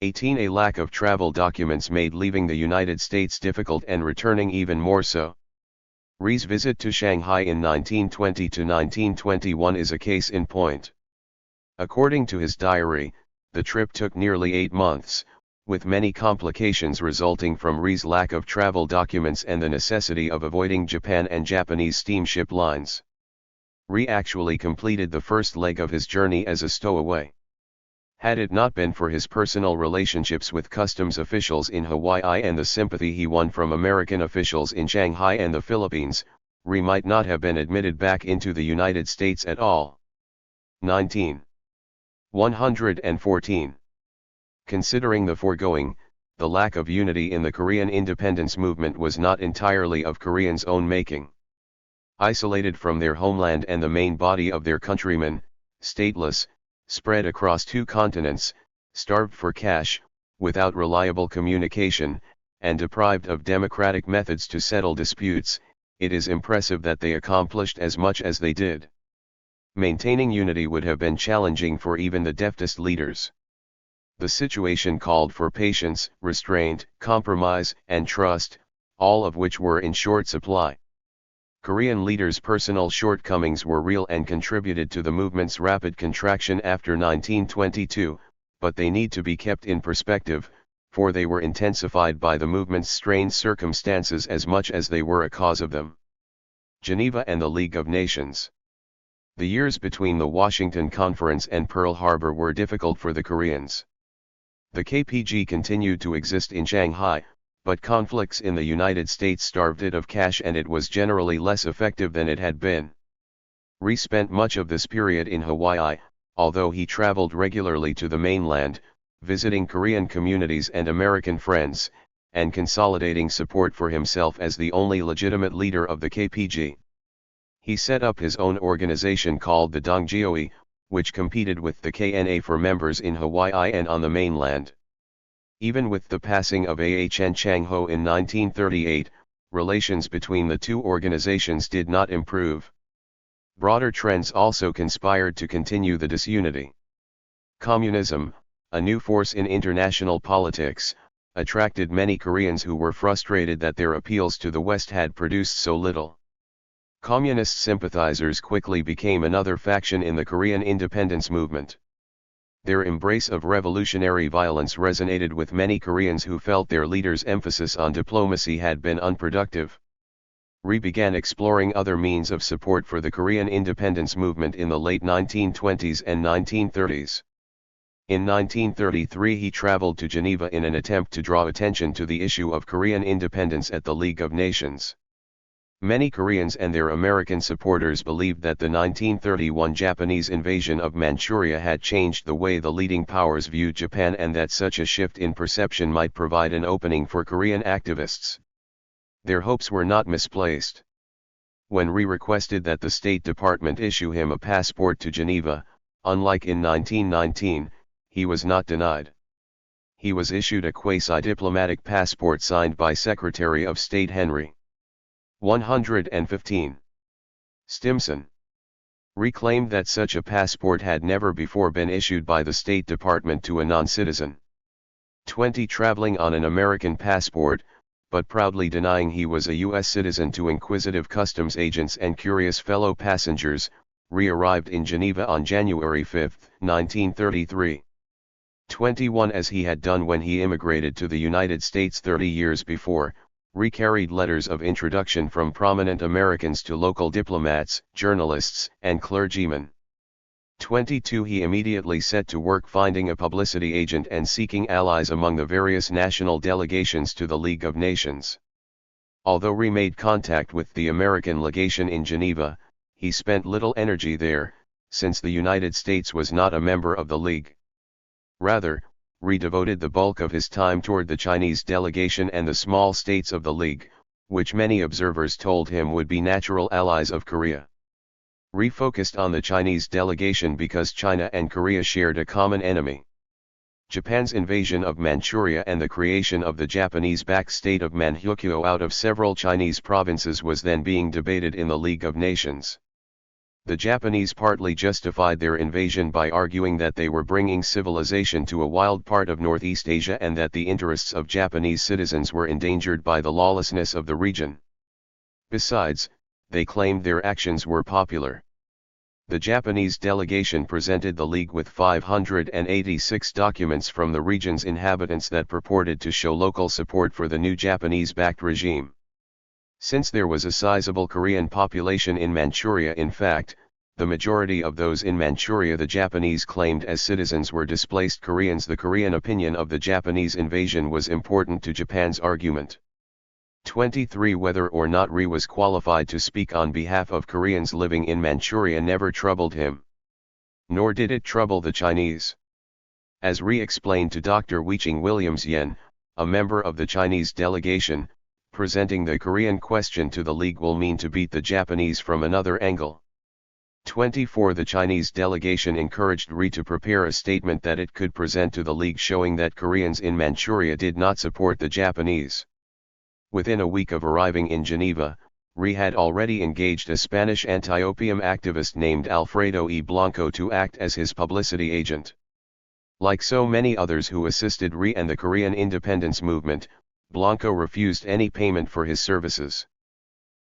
[SPEAKER 1] 18. A lack of travel documents made leaving the United States difficult and returning even more so. Rhee's visit to Shanghai in 1920 to 1921 is a case in point. According to his diary, the trip took nearly 8 months, with many complications resulting from Rhee's lack of travel documents and the necessity of avoiding Japan and Japanese steamship lines. Rhee actually completed the first leg of his journey as a stowaway. Had it not been for his personal relationships with customs officials in Hawaii and the sympathy he won from American officials in Shanghai and the Philippines, Rhee might not have been admitted back into the United States at all. 19. 114. Considering the foregoing, the lack of unity in the Korean independence movement was not entirely of Koreans' own making. Isolated from their homeland and the main body of their countrymen, stateless, spread across 2 continents, starved for cash, without reliable communication, and deprived of democratic methods to settle disputes, it is impressive that they accomplished as much as they did. Maintaining unity would have been challenging for even the deftest leaders. The situation called for patience, restraint, compromise, and trust, all of which were in short supply. Korean leaders' personal shortcomings were real and contributed to the movement's rapid contraction after 1922, but they need to be kept in perspective, for they were intensified by the movement's strained circumstances as much as they were a cause of them. Geneva and the League of Nations. The years between the Washington Conference and Pearl Harbor were difficult for the Koreans. The KPG continued to exist in Shanghai, but conflicts in the United States starved it of cash and it was generally less effective than it had been. Rhee spent much of this period in Hawaii, although he traveled regularly to the mainland, visiting Korean communities and American friends, and consolidating support for himself as the only legitimate leader of the KPG. He set up his own organization called the Donggyeoe, which competed with the KNA for members in Hawaii and on the mainland. Even with the passing of Ahn Chang-ho in 1938, relations between the two organizations did not improve. Broader trends also conspired to continue the disunity. Communism, a new force in international politics, attracted many Koreans who were frustrated that their appeals to the West had produced so little. Communist sympathizers quickly became another faction in the Korean independence movement. Their embrace of revolutionary violence resonated with many Koreans who felt their leaders' emphasis on diplomacy had been unproductive. Rhee began exploring other means of support for the Korean independence movement in the late 1920s and 1930s. In 1933 he traveled to Geneva in an attempt to draw attention to the issue of Korean independence at the League of Nations. Many Koreans and their American supporters believed that the 1931 Japanese invasion of Manchuria had changed the way the leading powers viewed Japan and that such a shift in perception might provide an opening for Korean activists. Their hopes were not misplaced. When Rhee requested that the State Department issue him a passport to Geneva, unlike in 1919, he was not denied. He was issued a quasi-diplomatic passport signed by Secretary of State Henry. 115. Stimson. Rhee claimed that such a passport had never before been issued by the State Department to a non-citizen. 20. Traveling on an American passport, but proudly denying he was a U.S. citizen to inquisitive customs agents and curious fellow passengers, Rhee arrived in Geneva on January 5, 1933. 21 as he had done when he immigrated to the United States 30 years before, Rhee carried letters of introduction from prominent Americans to local diplomats, journalists, and clergymen. 22 He immediately set to work finding a publicity agent and seeking allies among the various national delegations to the League of Nations. Although Rhee made contact with the American legation in Geneva, he spent little energy there, since the United States was not a member of the League. Rather, Rhee devoted the bulk of his time toward the Chinese delegation and the small states of the League, which many observers told him would be natural allies of Korea. Rhee focused on the Chinese delegation because China and Korea shared a common enemy. Japan's invasion of Manchuria and the creation of the Japanese-backed state of Manchukuo out of several Chinese provinces was then being debated in the League of Nations. The Japanese partly justified their invasion by arguing that they were bringing civilization to a wild part of Northeast Asia and that the interests of Japanese citizens were endangered by the lawlessness of the region. Besides, they claimed their actions were popular. The Japanese delegation presented the League with 586 documents from the region's inhabitants that purported to show local support for the new Japanese-backed regime. Since there was a sizable Korean population in Manchuria, in fact, the majority of those in Manchuria the Japanese claimed as citizens were displaced Koreans. The Korean opinion of the Japanese invasion was important to Japan's argument. 23 Whether or not Rhee was qualified to speak on behalf of Koreans living in Manchuria never troubled him. Nor did it trouble the Chinese. As Rhee explained to Dr. Weiching Williams-Yen, a member of the Chinese delegation, presenting the Korean question to the League will mean to beat the Japanese from another angle. 24 The Chinese delegation encouraged Rhee to prepare a statement that it could present to the League showing that Koreans in Manchuria did not support the Japanese. Within a week of arriving in Geneva, Rhee had already engaged a Spanish anti-opium activist named Alfredo E. Blanco to act as his publicity agent. Like so many others who assisted Rhee and the Korean independence movement, Blanco refused any payment for his services.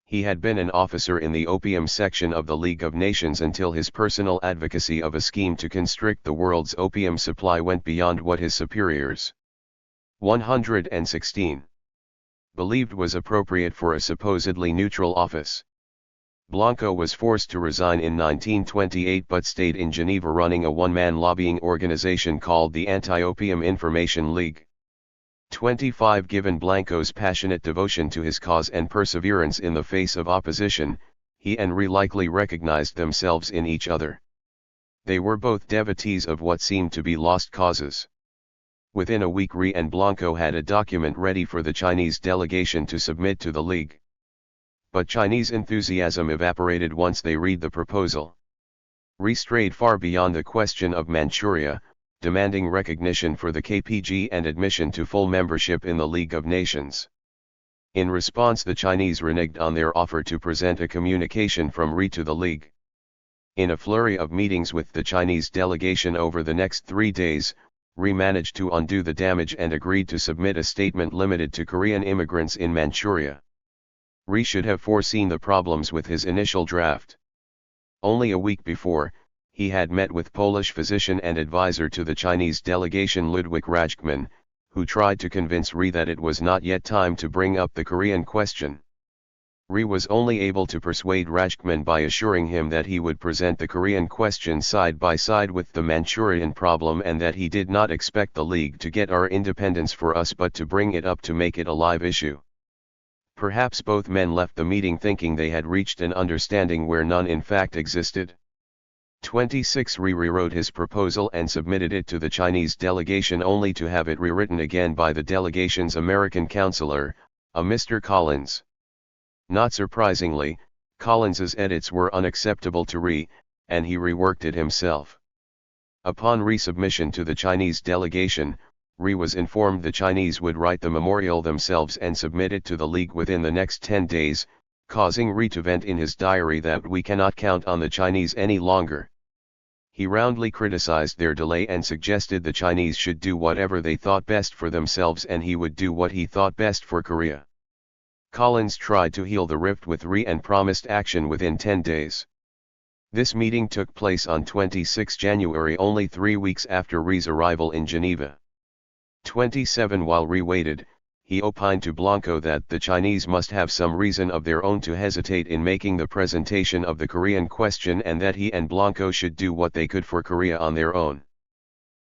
[SPEAKER 1] He had been an officer in the opium section of the League of Nations until his personal advocacy of a scheme to constrict the world's opium supply went beyond what his superiors 116 believed was appropriate for a supposedly neutral office. Blanco was forced to resign in 1928 but stayed in Geneva running a one-man lobbying organization called the Anti-Opium Information League. 25 Given Blanco's passionate devotion to his cause and perseverance in the face of opposition, he and Rhee likely recognized themselves in each other. They were both devotees of what seemed to be lost causes. Within a week Rhee and Blanco had a document ready for the Chinese delegation to submit to the League. But Chinese enthusiasm evaporated once they read the proposal. Rhee strayed far beyond the question of Manchuria, demanding recognition for the KPG and admission to full membership in the League of Nations. In response the Chinese reneged on their offer to present a communication from Rhee to the League. In a flurry of meetings with the Chinese delegation over the next 3 days, Rhee managed to undo the damage and agreed to submit a statement limited to Korean immigrants in Manchuria. Rhee should have foreseen the problems with his initial draft. Only a week before, he had met with Polish physician and advisor to the Chinese delegation Ludwik Rajkman, who tried to convince Rhee that it was not yet time to bring up the Korean question. Rhee was only able to persuade Rajkman by assuring him that he would present the Korean question side by side with the Manchurian problem and that he did not expect the League to get our independence for us but to bring it up to make it a live issue. Perhaps both men left the meeting thinking they had reached an understanding where none in fact existed. 26 Rhee rewrote his proposal and submitted it to the Chinese delegation only to have it rewritten again by the delegation's American counselor, a Mr. Collins. Not surprisingly, Collins's edits were unacceptable to Rhee, and he reworked it himself. Upon resubmission to the Chinese delegation, Rhee was informed the Chinese would write the memorial themselves and submit it to the League within the next 10 days, causing Rhee to vent in his diary that we cannot count on the Chinese any longer. He roundly criticized their delay and suggested the Chinese should do whatever they thought best for themselves and he would do what he thought best for Korea. Collins tried to heal the rift with Rhee and promised action within 10 days. This meeting took place on 26 January, only 3 weeks after Rhee's arrival in Geneva. 27 While Rhee waited, he opined to Blanco that the Chinese must have some reason of their own to hesitate in making the presentation of the Korean question, and that he and Blanco should do what they could for Korea on their own.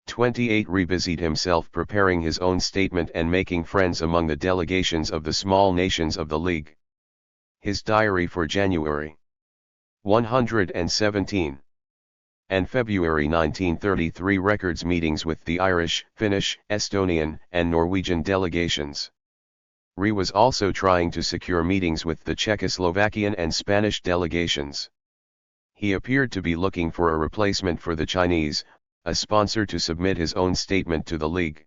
[SPEAKER 1] 28 Rhee busied himself preparing his own statement and making friends among the delegations of the small nations of the League. His diary for January 117 and February 1933 records meetings with the Irish, Finnish, Estonian, and Norwegian delegations. Rhee was also trying to secure meetings with the Czechoslovakian and Spanish delegations. He appeared to be looking for a replacement for the Chinese, a sponsor to submit his own statement to the League.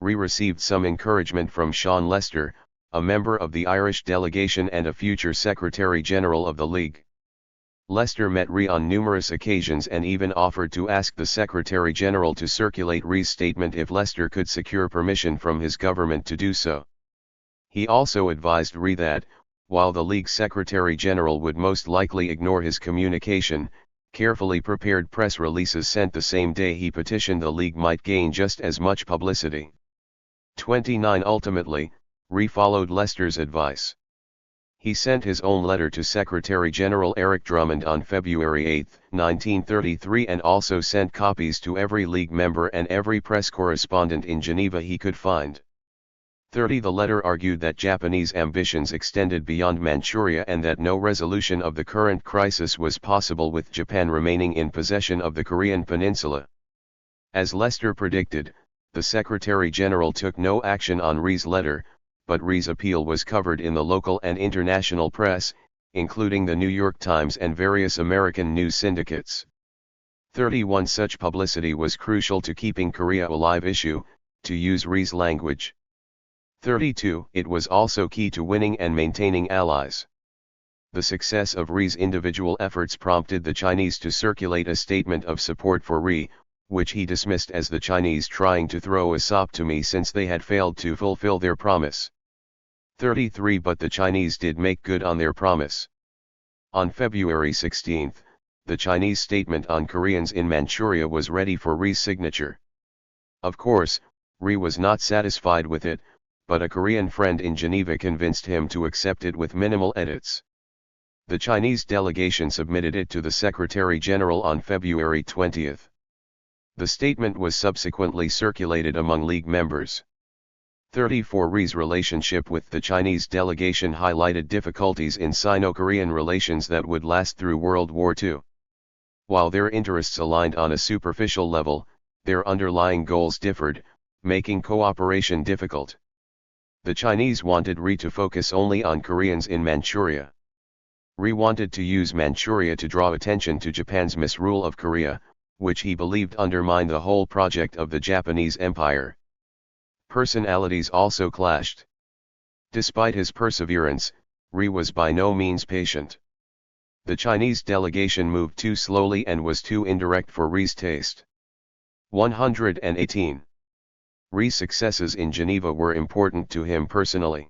[SPEAKER 1] Rhee received some encouragement from Sean Lester, a member of the Irish delegation and a future Secretary General of the League. Lester met Rhee on numerous occasions and even offered to ask the Secretary General to circulate Rhee's statement if Lester could secure permission from his government to do so. He also advised Rhee that, while the League Secretary General would most likely ignore his communication, carefully prepared press releases sent the same day he petitioned the League might gain just as much publicity. 29 Ultimately, Rhee followed Lester's advice. He sent his own letter to Secretary General Eric Drummond on February 8, 1933, and also sent copies to every League member and every press correspondent in Geneva he could find. 30 The letter argued that Japanese ambitions extended beyond Manchuria and that no resolution of the current crisis was possible with Japan remaining in possession of the Korean peninsula. As Lester predicted, the Secretary General took no action on Rhee's letter, but Rhee's appeal was covered in the local and international press, including the New York Times and various American news syndicates. 31 Such publicity was crucial to keeping Korea alive issue, to use Rhee's language. 32 It was also key to winning and maintaining allies. The success of Rhee's individual efforts prompted the Chinese to circulate a statement of support for Rhee, which he dismissed as the Chinese trying to throw a sop to me since they had failed to fulfill their promise. 33 But the Chinese did make good on their promise. On February 16, the Chinese statement on Koreans in Manchuria was ready for Rhee's signature. Of course, Rhee was not satisfied with it, but a Korean friend in Geneva convinced him to accept it with minimal edits. The Chinese delegation submitted it to the Secretary General on February 20. The statement was subsequently circulated among League members. 34 Rhee's relationship with the Chinese delegation highlighted difficulties in Sino-Korean relations that would last through World War II. While their interests aligned on a superficial level, their underlying goals differed, making cooperation difficult. The Chinese wanted Rhee to focus only on Koreans in Manchuria. Rhee wanted to use Manchuria to draw attention to Japan's misrule of Korea, which he believed undermined the whole project of the Japanese Empire. Personalities also clashed. Despite his perseverance, Rhee was by no means patient. The Chinese delegation moved too slowly and was too indirect for Rhee's taste. 118. Rhee's successes in Geneva were important to him personally.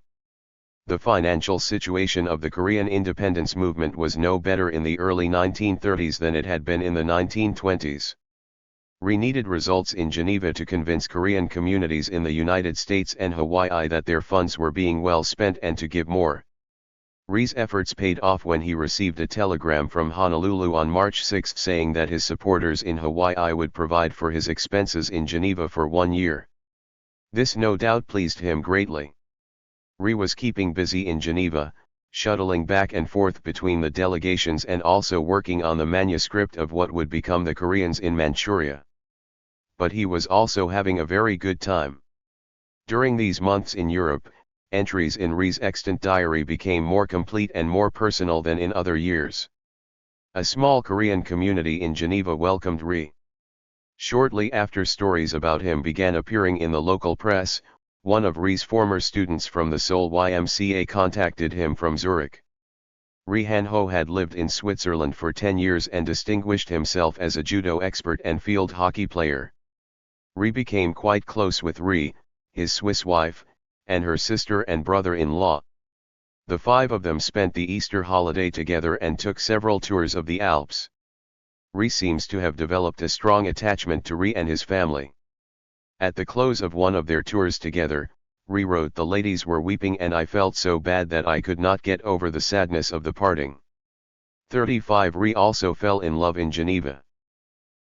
[SPEAKER 1] The financial situation of the Korean independence movement was no better in the early 1930s than it had been in the 1920s. Rhee needed results in Geneva to convince Korean communities in the United States and Hawaii that their funds were being well spent and to give more. Rhee's efforts paid off when he received a telegram from Honolulu on March 6 saying that his supporters in Hawaii would provide for his expenses in Geneva for 1 year. This no doubt pleased him greatly. Rhee was keeping busy in Geneva, shuttling back and forth between the delegations and also working on the manuscript of what would become the Koreans in Manchuria. But he was also having a very good time. During these months in Europe, entries in Rhee's extant diary became more complete and more personal than in other years. A small Korean community in Geneva welcomed Rhee. Shortly after stories about him began appearing in the local press, one of Rhee's former students from the Seoul YMCA contacted him from Zurich. Rhee Han-ho had lived in Switzerland for 10 years and distinguished himself as a judo expert and field hockey player. Rhee became quite close with Rhee, his Swiss wife, and her sister and brother-in-law. The five of them spent the Easter holiday together and took several tours of the Alps. Rhee seems to have developed a strong attachment to Rhee and his family. At the close of one of their tours together, Rhee wrote, "The ladies were weeping and I felt so bad that I could not get over the sadness of the parting." 35 Rhee also fell in love in Geneva.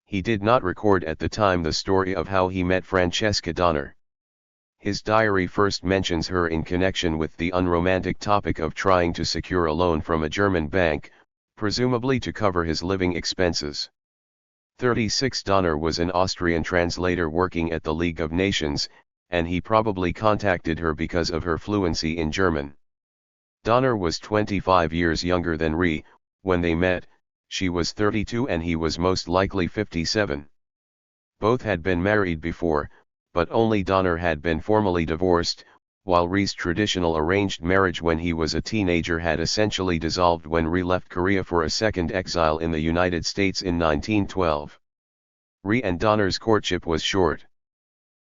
[SPEAKER 1] He did not record at the time the story of how he met Francesca Donner. His diary first mentions her in connection with the unromantic topic of trying to secure a loan from a German bank, presumably to cover his living expenses. 36 Donner was an Austrian translator working at the League of Nations, and he probably contacted her because of her fluency in German. Donner was 25 years younger than Rhee. When they met, she was 32 and he was most likely 57. Both had been married before, but only Donner had been formally divorced, while Rhee's traditional arranged marriage when he was a teenager had essentially dissolved when Rhee left Korea for a second exile in the United States in 1912. Rhee and Donner's courtship was short.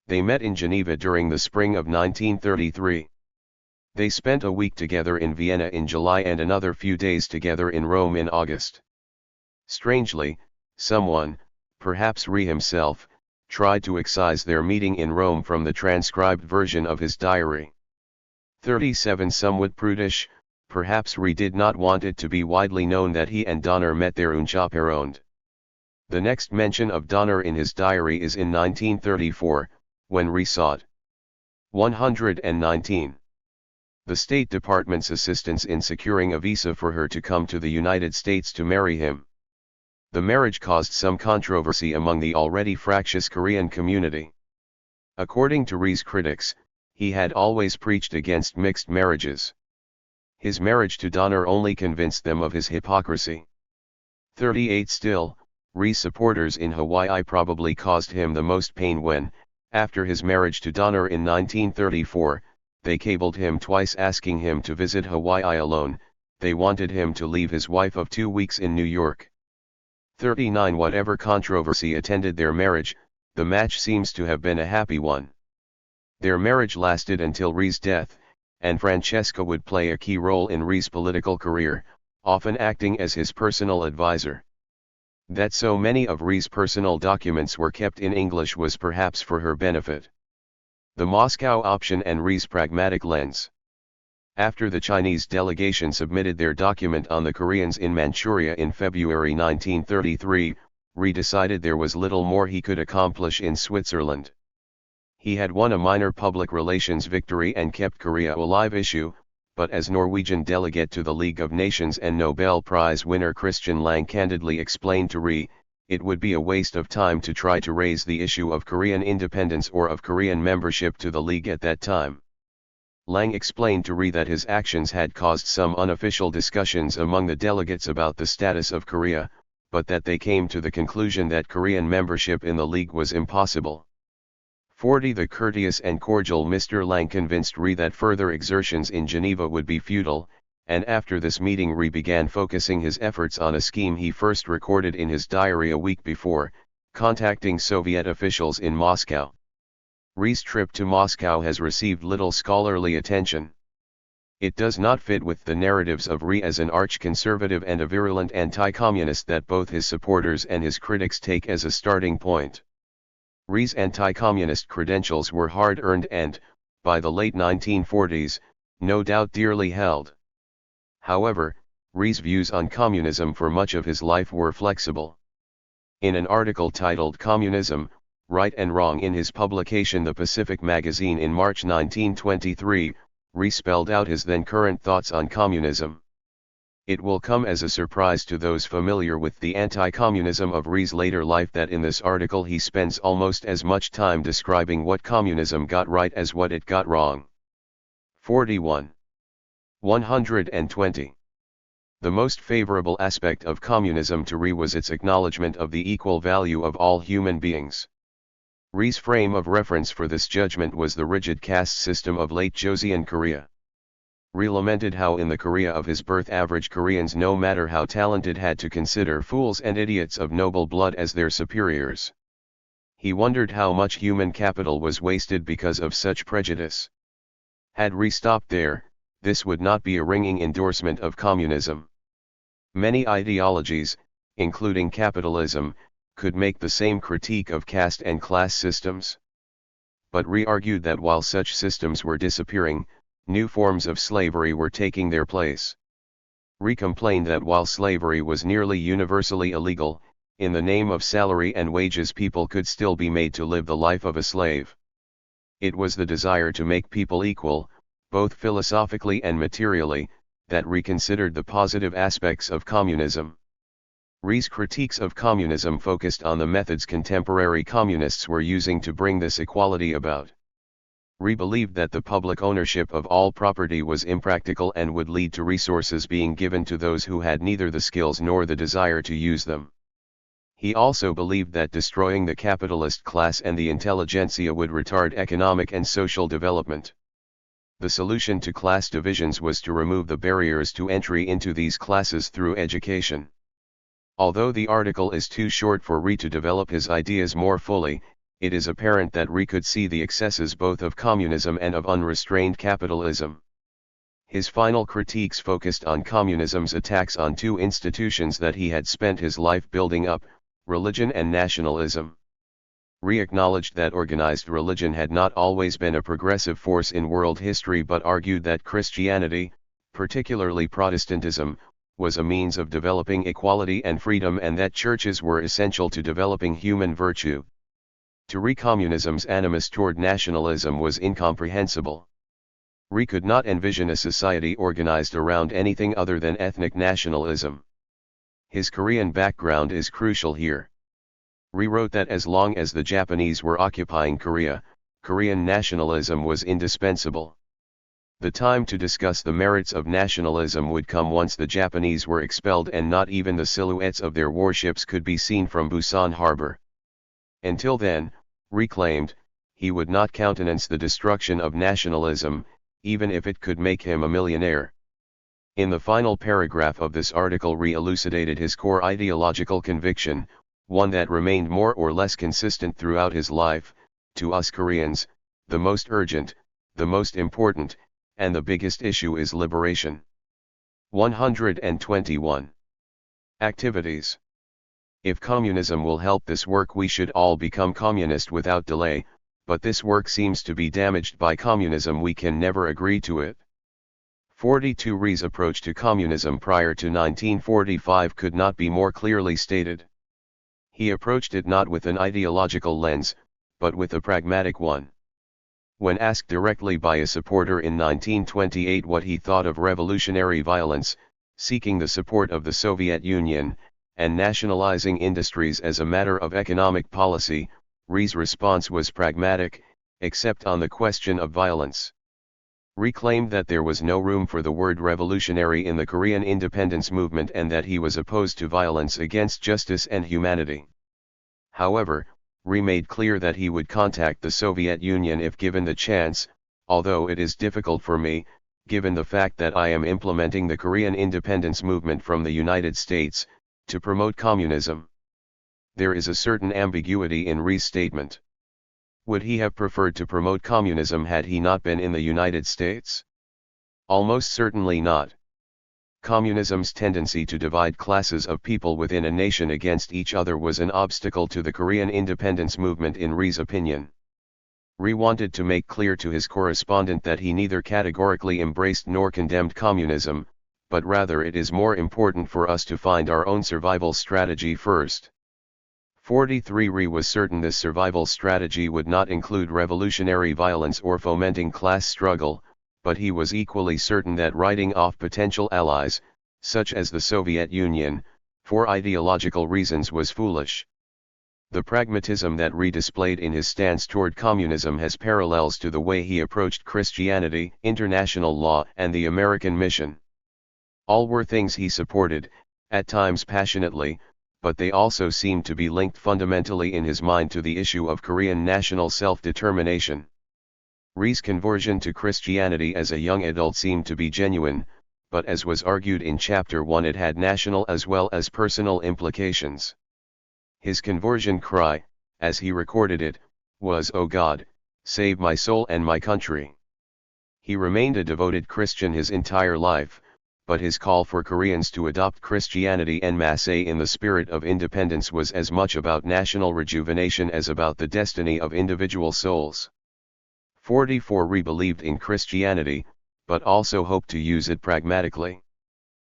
[SPEAKER 1] They met in Geneva during the spring of 1933. They spent a week together in Vienna in July and another few days together in Rome in August. Strangely, someone, perhaps Rhee himself, tried to excise their meeting in Rome from the transcribed version of his diary. 37 Somewhat prudish, perhaps Rhee did not want it to be widely known that he and Donner met there unchaperoned. The next mention of Donner in his diary is in 1934, when Rhee sought 119. The State Department's assistance in securing a visa for her to come to the United States to marry him. The marriage caused some controversy among the already fractious Korean community. According to Rhee's critics, he had always preached against mixed marriages. His marriage to Donner only convinced them of his hypocrisy. 38 Still, Rhee's supporters in Hawaii probably caused him the most pain when, after his marriage to Donner in 1934, they cabled him twice asking him to visit Hawaii alone. They wanted him to leave his wife of 2 weeks in New York. 39 Whatever controversy attended their marriage, the match seems to have been a happy one. Their marriage lasted until Rhee's death, and Francesca would play a key role in Rhee's political career, often acting as his personal advisor. That so many of Rhee's personal documents were kept in English was perhaps for her benefit. The Moscow option and Rhee's pragmatic lens. After the Chinese delegation submitted their document on the Koreans in Manchuria in February 1933, Rhee decided there was little more he could accomplish in Switzerland. He had won a minor public relations victory and kept Korea alive issue, but as Norwegian delegate to the League of Nations and Nobel Prize winner Christian Lang candidly explained to Rhee, it would be a waste of time to try to raise the issue of Korean independence or of Korean membership to the League at that time. Lang explained to Rhee that his actions had caused some unofficial discussions among the delegates about the status of Korea, but that they came to the conclusion that Korean membership in the League was impossible. 40 The courteous and cordial Mr. Lang convinced Rhee that further exertions in Geneva would be futile, and after this meeting Rhee began focusing his efforts on a scheme he first recorded in his diary a week before, contacting Soviet officials in Moscow. Rhee's trip to Moscow has received little scholarly attention. It does not fit with the narratives of Rhee as an arch-conservative and a virulent anti-communist that both his supporters and his critics take as a starting point. Rhee's anti-communist credentials were hard-earned and, by the late 1940s, no doubt dearly held. However, Rhee's views on communism for much of his life were flexible. In an article titled Communism, Right and Wrong in his publication The Pacific magazine in March 1923, Rhee spelled out his then-current thoughts on communism. It will come as a surprise to those familiar with the anti-communism of Rhee's later life that in this article he spends almost as much time describing what communism got right as what it got wrong. 41. 120. The most favorable aspect of communism to Rhee was its acknowledgement of the equal value of all human beings. Rhee's frame of reference for this judgment was the rigid caste system of late Joseon Korea. Rhee lamented how in the Korea of his birth average Koreans no matter how talented had to consider fools and idiots of noble blood as their superiors. He wondered how much human capital was wasted because of such prejudice. Had Rhee stopped there, this would not be a ringing endorsement of communism. Many ideologies, including capitalism, could make the same critique of caste and class systems? But Rhee argued that while such systems were disappearing, new forms of slavery were taking their place. Rhee complained that while slavery was nearly universally illegal, in the name of salary and wages people could still be made to live the life of a slave. It was the desire to make people equal, both philosophically and materially, that Rhee considered the positive aspects of communism. Rhee's critiques of communism focused on the methods contemporary communists were using to bring this equality about. Rhee believed that the public ownership of all property was impractical and would lead to resources being given to those who had neither the skills nor the desire to use them. He also believed that destroying the capitalist class and the intelligentsia would retard economic and social development. The solution to class divisions was to remove the barriers to entry into these classes through education. Although the article is too short for Rhee to develop his ideas more fully, it is apparent that Rhee could see the excesses both of communism and of unrestrained capitalism. His final critiques focused on communism's attacks on two institutions that he had spent his life building up, religion and nationalism. Rhee acknowledged that organized religion had not always been a progressive force in world history but argued that Christianity, particularly Protestantism, was a means of developing equality and freedom and that churches were essential to developing human virtue. To Rhee, communism's animus toward nationalism was incomprehensible. Rhee could not envision a society organized around anything other than ethnic nationalism. His Korean background is crucial here. Rhee wrote that as long as the Japanese were occupying Korea, Korean nationalism was indispensable. The time to discuss the merits of nationalism would come once the Japanese were expelled and not even the silhouettes of their warships could be seen from Busan harbor. Until then, Rhee claimed, he would not countenance the destruction of nationalism, even if it could make him a millionaire. In the final paragraph of this article, Rhee elucidated his core ideological conviction, one that remained more or less consistent throughout his life: to us Koreans, the most urgent, the most important, and the biggest issue is liberation. 121. Activities. If communism will help this work, we should all become communist without delay, but this work seems to be damaged by communism. We can never agree to it. 42. Rhee's approach to communism prior to 1945 could not be more clearly stated. He approached it not with an ideological lens, but with a pragmatic one. When asked directly by a supporter in 1928 what he thought of revolutionary violence, seeking the support of the Soviet Union, and nationalizing industries as a matter of economic policy, Rhee's response was pragmatic, except on the question of violence. Rhee claimed that there was no room for the word revolutionary in the Korean independence movement and that he was opposed to violence against justice and humanity. However, Rhee made clear that he would contact the Soviet Union if given the chance, although it is difficult for me, given the fact that I am implementing the Korean independence movement from the United States, to promote communism. There is a certain ambiguity in Rhee's statement. Would he have preferred to promote communism had he not been in the United States? Almost certainly not. Communism's tendency to divide classes of people within a nation against each other was an obstacle to the Korean independence movement in Rhee's opinion. Rhee wanted to make clear to his correspondent that he neither categorically embraced nor condemned communism, but rather it is more important for us to find our own survival strategy first. 43. Rhee was certain this survival strategy would not include revolutionary violence or fomenting class struggle, but he was equally certain that writing off potential allies, such as the Soviet Union, for ideological reasons was foolish. The pragmatism that Rhee displayed in his stance toward communism has parallels to the way he approached Christianity, international law, and the American mission. All were things he supported, at times passionately, but they also seemed to be linked fundamentally in his mind to the issue of Korean national self-determination. Rhee's conversion to Christianity as a young adult seemed to be genuine, but as was argued in Chapter 1, it had national as well as personal implications. His conversion cry, as he recorded it, was, "O God, save my soul and my country." He remained a devoted Christian his entire life, but his call for Koreans to adopt Christianity en masse in the spirit of independence was as much about national rejuvenation as about the destiny of individual souls. 44 Rhee believed in Christianity, but also hoped to use it pragmatically.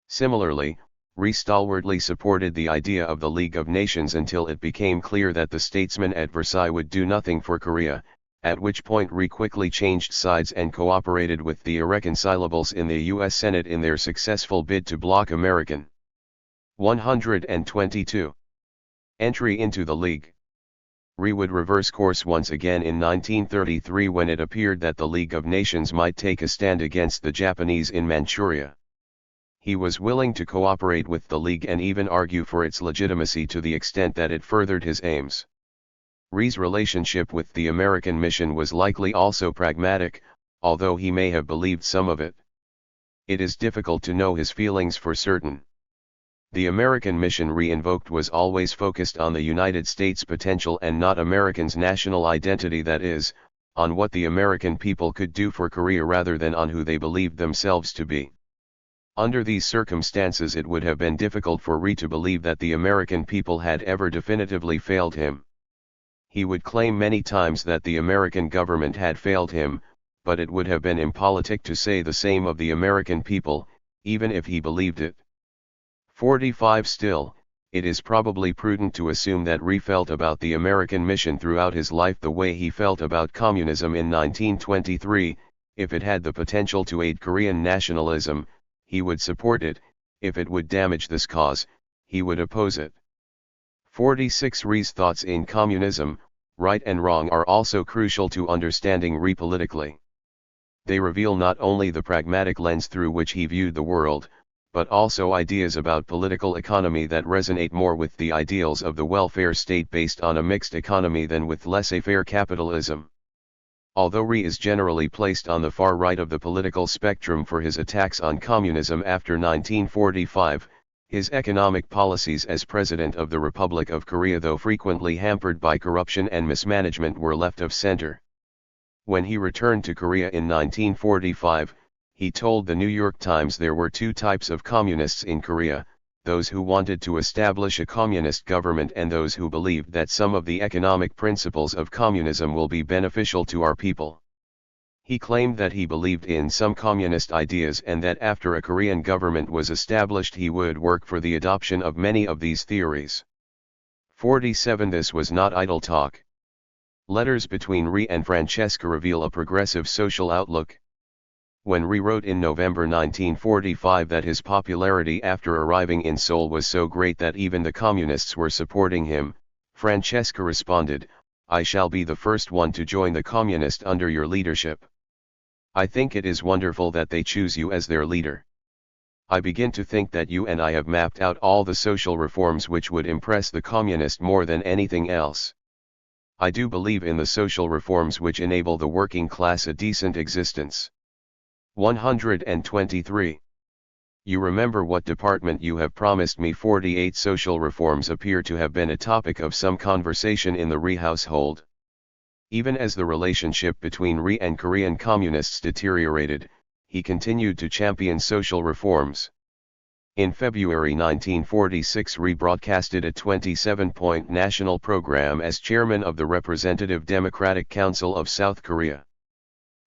[SPEAKER 1] Similarly, Rhee stalwartly supported the idea of the League of Nations until it became clear that the statesmen at Versailles would do nothing for Korea, at which point Rhee quickly changed sides and cooperated with the irreconcilables in the U.S. Senate in their successful bid to block American 122 entry into the League. Rhee would reverse course once again in 1933 when it appeared that the League of Nations might take a stand against the Japanese in Manchuria. He was willing to cooperate with the League and even argue for its legitimacy to the extent that it furthered his aims. Rhee's relationship with the American mission was likely also pragmatic, although he may have believed some of it. It is difficult to know his feelings for certain. The American mission Rhee invoked was always focused on the United States' potential and not Americans' national identity, that is, on what the American people could do for Korea rather than on who they believed themselves to be. Under these circumstances it would have been difficult for Rhee to believe that the American people had ever definitively failed him. He would claim many times that the American government had failed him, but it would have been impolitic to say the same of the American people, even if he believed it. 45 Still, it is probably prudent to assume that Rhee felt about the American mission throughout his life the way he felt about communism in 1923. If it had the potential to aid Korean nationalism, he would support it; if it would damage this cause, he would oppose it. 46 Rhee's thoughts in communism, right and wrong, are also crucial to understanding Rhee politically. They reveal not only the pragmatic lens through which he viewed the world, but also ideas about political economy that resonate more with the ideals of the welfare state based on a mixed economy than with laissez-faire capitalism. Although Rhee is generally placed on the far right of the political spectrum for his attacks on communism after 1945, his economic policies as President of the Republic of Korea, though frequently hampered by corruption and mismanagement, were left of center. When he returned to Korea in 1945, he told the New York Times there were two types of communists in Korea: those who wanted to establish a communist government and those who believed that some of the economic principles of communism will be beneficial to our people. He claimed that he believed in some communist ideas and that after a Korean government was established he would work for the adoption of many of these theories. 47 This was not idle talk. Letters between Rhee and Francesca reveal a progressive social outlook. When Rhee wrote in November 1945 that his popularity after arriving in Seoul was so great that even the communists were supporting him, Francesca responded, "I shall be the first one to join the communist under your leadership. I think it is wonderful that they choose you as their leader. I begin to think that you and I have mapped out all the social reforms which would impress the communist more than anything else. I do believe in the social reforms which enable the working class a decent existence." 123. You remember what department you have promised me. 48 Social reforms appear to have been a topic of some conversation in the Rhee household. Even as the relationship between Rhee and Korean communists deteriorated, he continued to champion social reforms. In February 1946 Rhee broadcasted a 27-point national program as chairman of the Representative Democratic Council of South Korea.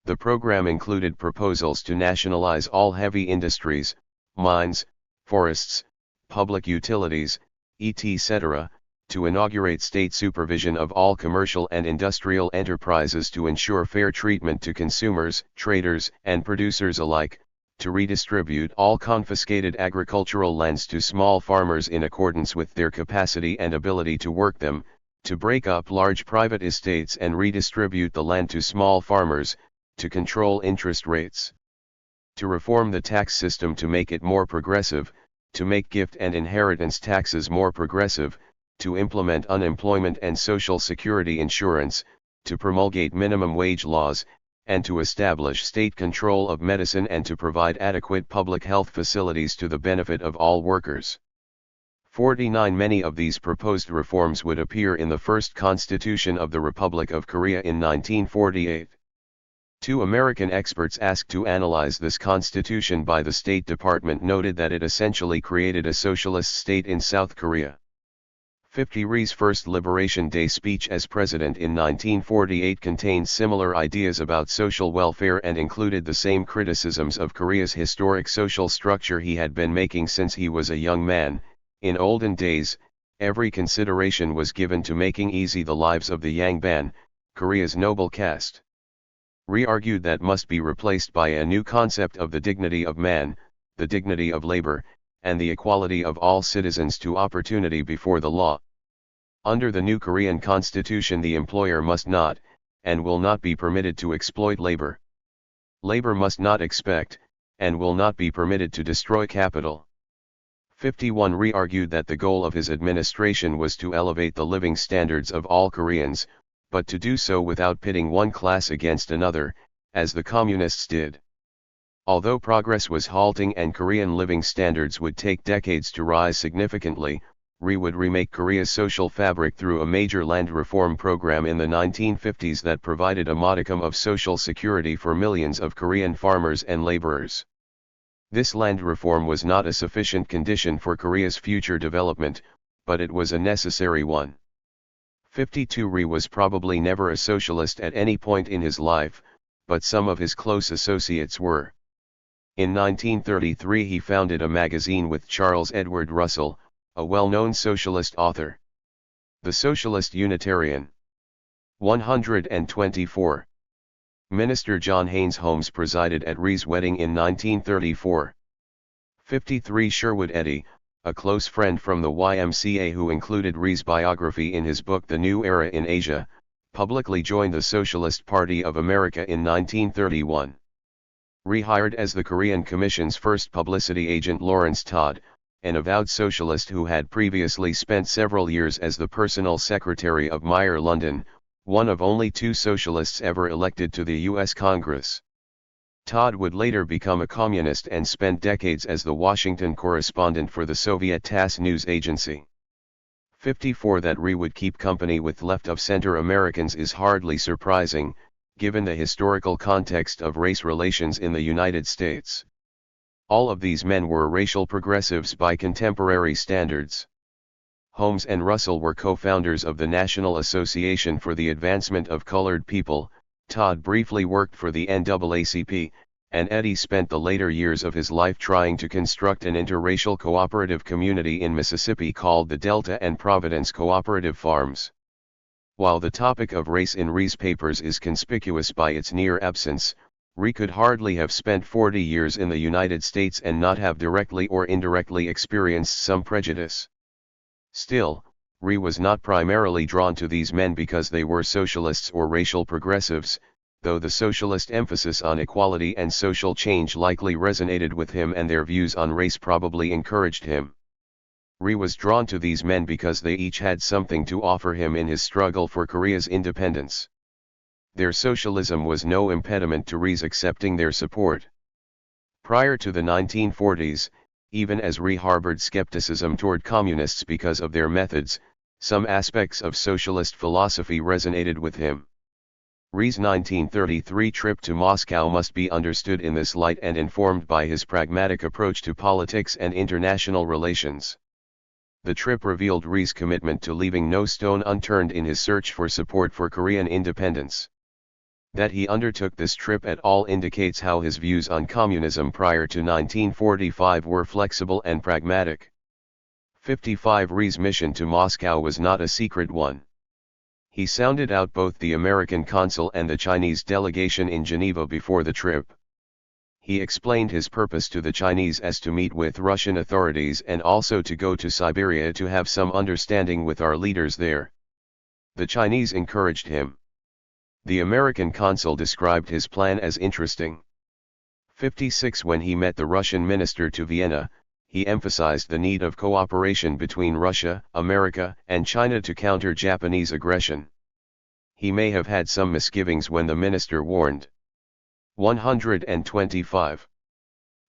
[SPEAKER 1] The program included proposals to nationalize all heavy industries, mines, forests, public utilities, etc., to inaugurate state supervision of all commercial and industrial enterprises to ensure fair treatment to consumers, traders, and producers alike, to redistribute all confiscated agricultural lands to small farmers in accordance with their capacity and ability to work them, to break up large private estates and redistribute the land to small farmers, to control interest rates, to reform the tax system to make it more progressive, to make gift and inheritance taxes more progressive, to implement unemployment and social security insurance, to promulgate minimum wage laws, and to establish state control of medicine and to provide adequate public health facilities to the benefit of all workers. 49 Many of these proposed reforms would appear in the first Constitution of the Republic of Korea in 1948. Two American experts asked to analyze this constitution by the State Department noted that it essentially created a socialist state in South Korea. 50 Rhee's first Liberation Day speech as president in 1948 contained similar ideas about social welfare and included the same criticisms of Korea's historic social structure he had been making since he was a young man. In olden days, every consideration was given to making easy the lives of the Yangban, Korea's noble caste. Rhee argued that must be replaced by a new concept of the dignity of man, the dignity of labor, and the equality of all citizens to opportunity before the law. Under the new Korean constitution, the employer must not, and will not be permitted to exploit labor. Labor must not expect, and will not be permitted to destroy capital. 51 Rhee argued that the goal of his administration was to elevate the living standards of all Koreans, but to do so without pitting one class against another, as the communists did. Although progress was halting and Korean living standards would take decades to rise significantly, Rhee would remake Korea's social fabric through a major land reform program in the 1950s that provided a modicum of social security for millions of Korean farmers and laborers. This land reform was not a sufficient condition for Korea's future development, but it was a necessary one. 52 Rhee was probably never a socialist at any point in his life, but some of his close associates were. In 1933 he founded a magazine with Charles Edward Russell, a well-known socialist author. The Socialist Unitarian. 124. Minister John Haynes Holmes presided at Rhee's wedding in 1934. 53 Sherwood Eddy, a close friend from the YMCA who included Rhee's biography in his book The New Era in Asia, publicly joined the Socialist Party of America in 1931. Rhee hired as the Korean Commission's first publicity agent Lawrence Todd, an avowed socialist who had previously spent several years as the personal secretary of Meyer London, one of only two socialists ever elected to the U.S. Congress. Todd would later become a communist and spent decades as the Washington correspondent for the Soviet TASS news agency. 54 That Rhee would keep company with left-of-center Americans is hardly surprising, given the historical context of race relations in the United States. All of these men were racial progressives by contemporary standards. Holmes and Russell were co-founders of the National Association for the Advancement of Colored People. Todd briefly worked for the NAACP, and Eddy spent the later years of his life trying to construct an interracial cooperative community in Mississippi called the Delta and Providence Cooperative Farms. While the topic of race in Rhee's papers is conspicuous by its near absence, Rhee could hardly have spent 40 years in the United States and not have directly or indirectly experienced some prejudice. Still, Rhee was not primarily drawn to these men because they were socialists or racial progressives, though the socialist emphasis on equality and social change likely resonated with him and their views on race probably encouraged him. Rhee was drawn to these men because they each had something to offer him in his struggle for Korea's independence. Their socialism was no impediment to Rhee's accepting their support. Prior to the 1940s, even as Rhee harbored skepticism toward communists because of their methods, some aspects of socialist philosophy resonated with him. Rhee's 1933 trip to Moscow must be understood in this light and informed by his pragmatic approach to politics and international relations. The trip revealed Rhee's commitment to leaving no stone unturned in his search for support for Korean independence. That he undertook this trip at all indicates how his views on communism prior to 1945 were flexible and pragmatic. 55 Rhee's mission to Moscow was not a secret one. He sounded out both the American consul and the Chinese delegation in Geneva before the trip. He explained his purpose to the Chinese as to meet with Russian authorities and also to go to Siberia to have some understanding with our leaders there. The Chinese encouraged him. The American consul described his plan as interesting. 56 When he met the Russian minister to Vienna, he emphasized the need of cooperation between Russia, America, and China to counter Japanese aggression. He may have had some misgivings when the minister warned 125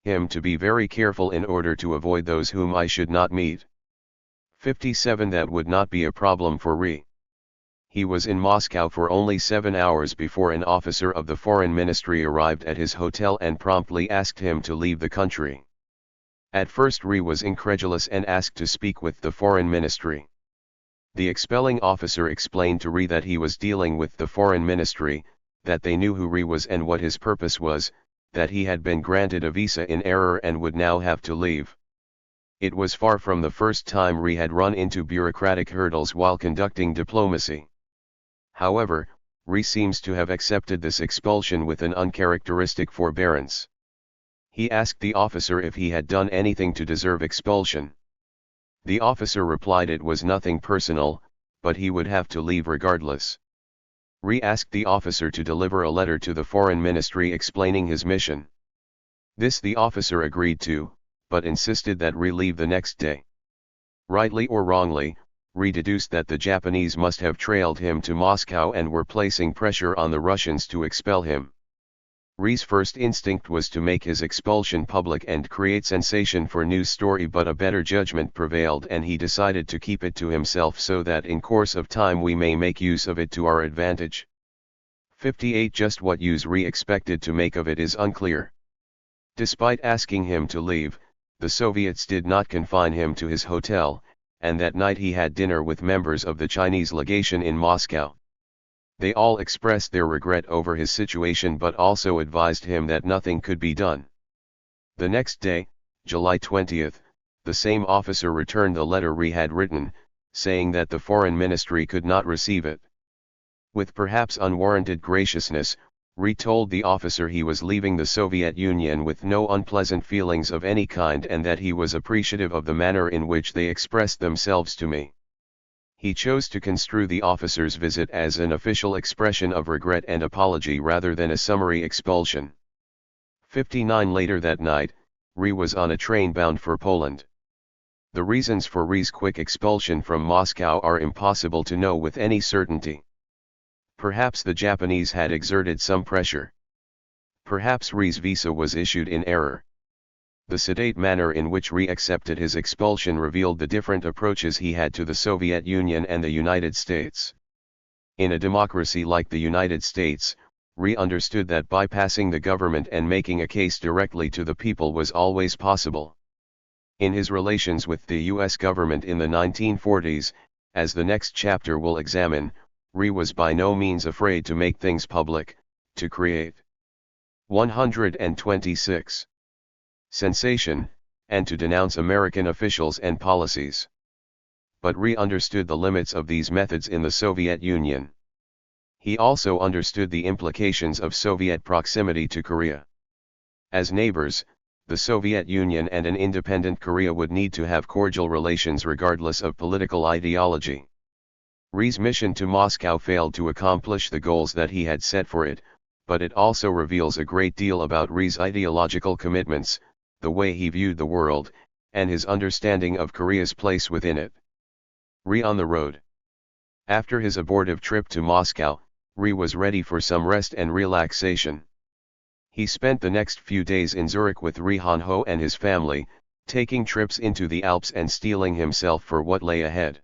[SPEAKER 1] him to be very careful in order to avoid those whom I should not meet. 57 That would not be a problem for Rhee. He was in Moscow for only 7 hours before an officer of the foreign ministry arrived at his hotel and promptly asked him to leave the country. At first Rhee was incredulous and asked to speak with the foreign ministry. The expelling officer explained to Rhee that he was dealing with the foreign ministry, that they knew who Rhee was and what his purpose was, that he had been granted a visa in error and would now have to leave. It was far from the first time Rhee had run into bureaucratic hurdles while conducting diplomacy. However, Rhee seems to have accepted this expulsion with an uncharacteristic forbearance. He asked the officer if he had done anything to deserve expulsion. The officer replied it was nothing personal, but he would have to leave regardless. Rhee asked the officer to deliver a letter to the foreign ministry explaining his mission. This the officer agreed to, but insisted that Rhee leave the next day. Rightly or wrongly, Rhee deduced that the Japanese must have trailed him to Moscow and were placing pressure on the Russians to expel him. Rhee's first instinct was to make his expulsion public and create sensation for news story, but a better judgment prevailed and he decided to keep it to himself so that in course of time we may make use of it to our advantage. 58 Just what use Rhee expected to make of it is unclear. Despite asking him to leave, the Soviets did not confine him to his hotel, and that night he had dinner with members of the Chinese legation in Moscow. They all expressed their regret over his situation but also advised him that nothing could be done. The next day, July 20th, the same officer returned the letter Rhee had written, saying that the foreign ministry could not receive it. With perhaps unwarranted graciousness, Rhee told the officer he was leaving the Soviet Union with no unpleasant feelings of any kind and that he was appreciative of the manner in which they expressed themselves to me. He chose to construe the officer's visit as an official expression of regret and apology rather than a summary expulsion. 59 Later that night, Rhee was on a train bound for Poland. The reasons for Rhee's quick expulsion from Moscow are impossible to know with any certainty. Perhaps the Japanese had exerted some pressure. Perhaps Rhee's visa was issued in error. The sedate manner in which Rhee accepted his expulsion revealed the different approaches he had to the Soviet Union and the United States. In a democracy like the United States, Rhee understood that bypassing the government and making a case directly to the people was always possible. In his relations with the U.S. government in the 1940s, as the next chapter will examine, Rhee was by no means afraid to make things public, to create 126 sensation, and to denounce American officials and policies. But Rhee understood the limits of these methods in the Soviet Union. He also understood the implications of Soviet proximity to Korea. As neighbors, the Soviet Union and an independent Korea would need to have cordial relations regardless of political ideology. Rhee's mission to Moscow failed to accomplish the goals that he had set for it, but it also reveals a great deal about Rhee's ideological commitments, the way he viewed the world, and his understanding of Korea's place within it. Rhee on the road. After his abortive trip to Moscow, Rhee was ready for some rest and relaxation. He spent the next few days in Zurich with Rhee Han-ho and his family, taking trips into the Alps and steeling himself for what lay ahead.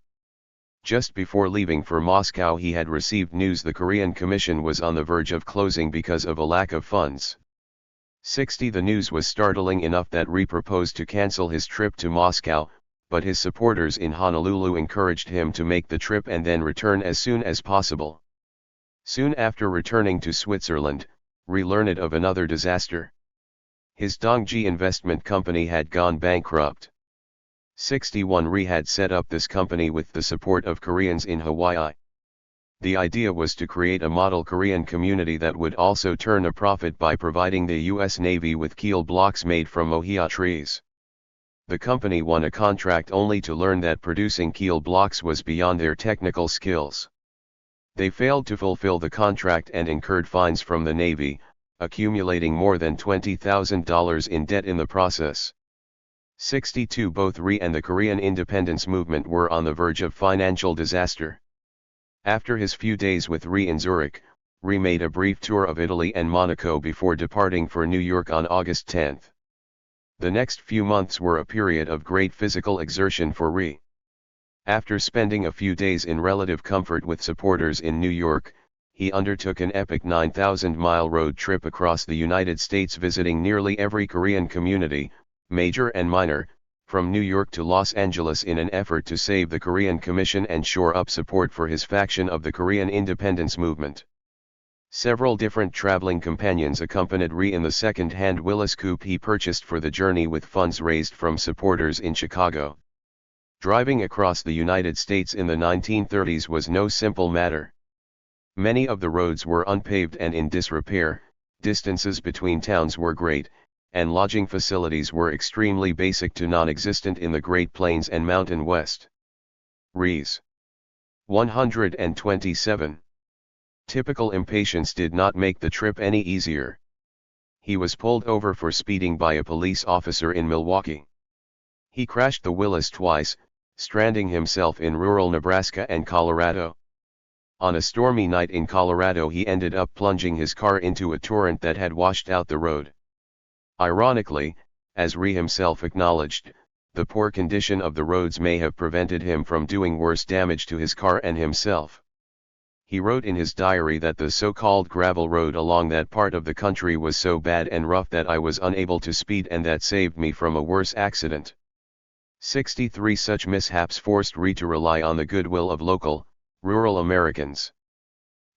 [SPEAKER 1] Just before leaving for Moscow he had received news the Korean Commission was on the verge of closing because of a lack of funds. 60 The news was startling enough that Rhee proposed to cancel his trip to Moscow, but his supporters in Honolulu encouraged him to make the trip and then return as soon as possible. Soon after returning to Switzerland, Rhee learned of another disaster. His Dongji investment company had gone bankrupt. 61 Rhee had set up this company with the support of Koreans in Hawaii. The idea was to create a model Korean community that would also turn a profit by providing the U.S. Navy with keel blocks made from ohia trees. The company won a contract only to learn that producing keel blocks was beyond their technical skills. They failed to fulfill the contract and incurred fines from the Navy, accumulating more than $20,000 in debt in the process. 62 Both Rhee and the Korean independence movement were on the verge of financial disaster. After his few days with Rhee in Zurich, Rhee made a brief tour of Italy and Monaco before departing for New York on August 10. The next few months were a period of great physical exertion for Rhee. After spending a few days in relative comfort with supporters in New York, he undertook an epic 9,000-mile road trip across the United States, visiting nearly every Korean community, major and minor, from New York to Los Angeles, in an effort to save the Korean Commission and shore up support for his faction of the Korean independence movement. Several different traveling companions accompanied Rhee in the second-hand Willys coupe he purchased for the journey with funds raised from supporters in Chicago. Driving across the United States in the 1930s was no simple matter. Many of the roads were unpaved and in disrepair, distances between towns were great, and lodging facilities were extremely basic to non-existent in the Great Plains and Mountain West. Rhee's 127. Typical impatience did not make the trip any easier. He was pulled over for speeding by a police officer in Milwaukee. He crashed the Willys twice, stranding himself in rural Nebraska and Colorado. On a stormy night in Colorado, he ended up plunging his car into a torrent that had washed out the road. Ironically, as Rhee himself acknowledged, the poor condition of the roads may have prevented him from doing worse damage to his car and himself. He wrote in his diary that the so-called gravel road along that part of the country was so bad and rough that I was unable to speed, and that saved me from a worse accident. 63 such mishaps forced Rhee to rely on the goodwill of local, rural Americans.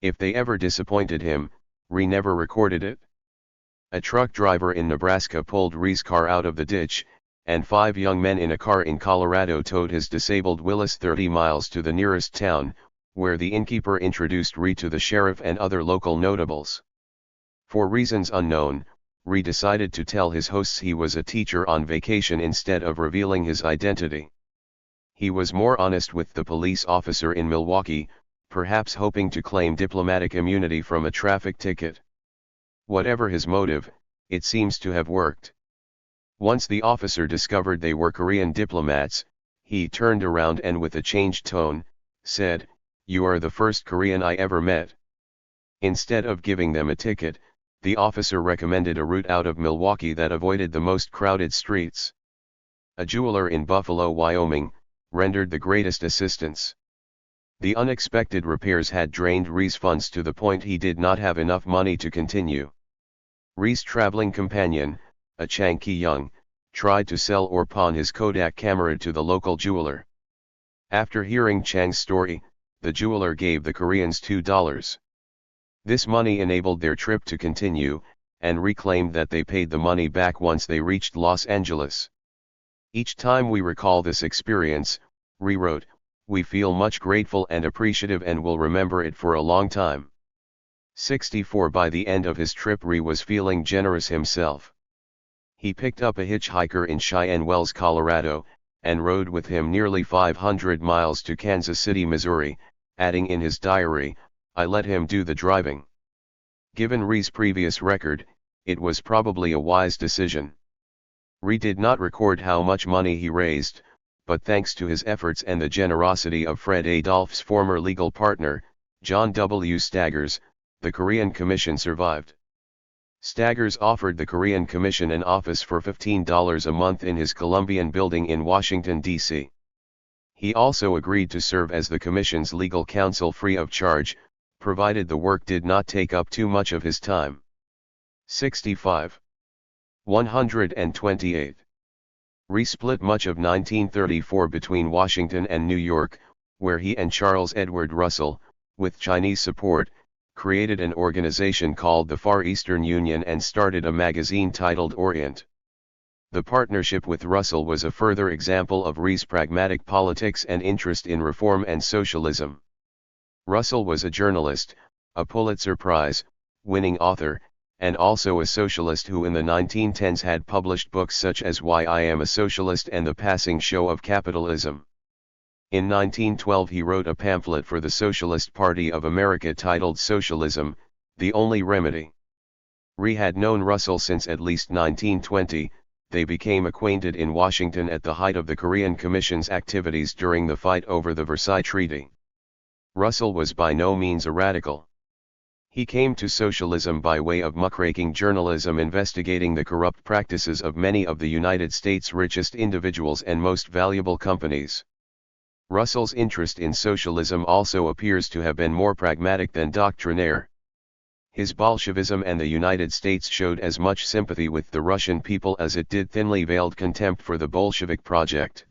[SPEAKER 1] If they ever disappointed him, Rhee never recorded it. A truck driver in Nebraska pulled Rhee's car out of the ditch, and 5 young men in a car in Colorado towed his disabled Willys 30 miles to the nearest town, where the innkeeper introduced Rhee to the sheriff and other local notables. For reasons unknown, Rhee decided to tell his hosts he was a teacher on vacation instead of revealing his identity. He was more honest with the police officer in Milwaukee, perhaps hoping to claim diplomatic immunity from a traffic ticket. Whatever his motive, it seems to have worked. Once the officer discovered they were Korean diplomats, he turned around and with a changed tone, said, "You are the first Korean I ever met." Instead of giving them a ticket, the officer recommended a route out of Milwaukee that avoided the most crowded streets. A jeweler in Buffalo, Wyoming, rendered the greatest assistance. The unexpected repairs had drained Rhee's funds to the point he did not have enough money to continue. Rhee's traveling companion, a Chang Ki-young, tried to sell or pawn his Kodak camera to the local jeweler. After hearing Chang's story, the jeweler gave the Koreans $2. This money enabled their trip to continue, and reclaimed that they paid the money back once they reached Los Angeles. Each time we recall this experience, Rhee wrote, we feel much grateful and appreciative and will remember it for a long time. 64 By the end of his trip, Rhee was feeling generous himself. He picked up a hitchhiker in Cheyenne Wells, Colorado, and rode with him nearly 500 miles to Kansas City, Missouri, adding in his diary, "I let him do the driving." Given Rhee's previous record, it was probably a wise decision. Rhee did not record how much money he raised, but thanks to his efforts and the generosity of Fred Adolph's former legal partner, John W. Staggers, the Korean Commission survived. Staggers offered the Korean Commission an office for $15 a month in his Columbian building in Washington, D.C. He also agreed to serve as the Commission's legal counsel free of charge, provided the work did not take up too much of his time. 65. 128. Rhee split much of 1934 between Washington and New York, where he and Charles Edward Russell, with Chinese support, created an organization called the Far Eastern Union and started a magazine titled Orient. The partnership with Russell was a further example of Rhee's pragmatic politics and interest in reform and socialism. Russell was a journalist, a Pulitzer Prize-winning author, and also a socialist who in the 1910s had published books such as Why I Am a Socialist and The Passing Show of Capitalism. In 1912 he wrote a pamphlet for the Socialist Party of America titled Socialism, the Only Remedy. Rhee had known Russell since at least 1920, they became acquainted in Washington at the height of the Korean Commission's activities during the fight over the Versailles Treaty. Russell was by no means a radical. He came to socialism by way of muckraking journalism investigating the corrupt practices of many of the United States' richest individuals and most valuable companies. Russell's interest in socialism also appears to have been more pragmatic than doctrinaire. His Bolshevism and the United States showed as much sympathy with the Russian people as it did thinly veiled contempt for the Bolshevik project.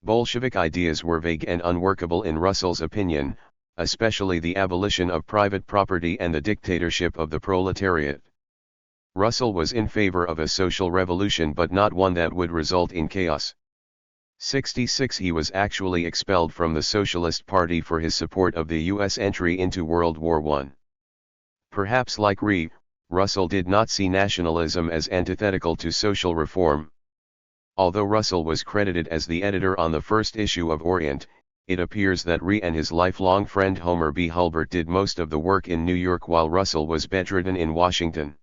[SPEAKER 1] Bolshevik ideas were vague and unworkable in Russell's opinion, especially the abolition of private property and the dictatorship of the proletariat. Russell was in favor of a social revolution but not one that would result in chaos. 66 He was actually expelled from the Socialist Party for his support of the U.S. entry into World War I. Perhaps like Rhee, Russell did not see nationalism as antithetical to social reform. Although Russell was credited as the editor on the first issue of Orient, it appears that Rhee and his lifelong friend Homer B. Hulbert did most of the work in New York while Russell was bedridden in Washington.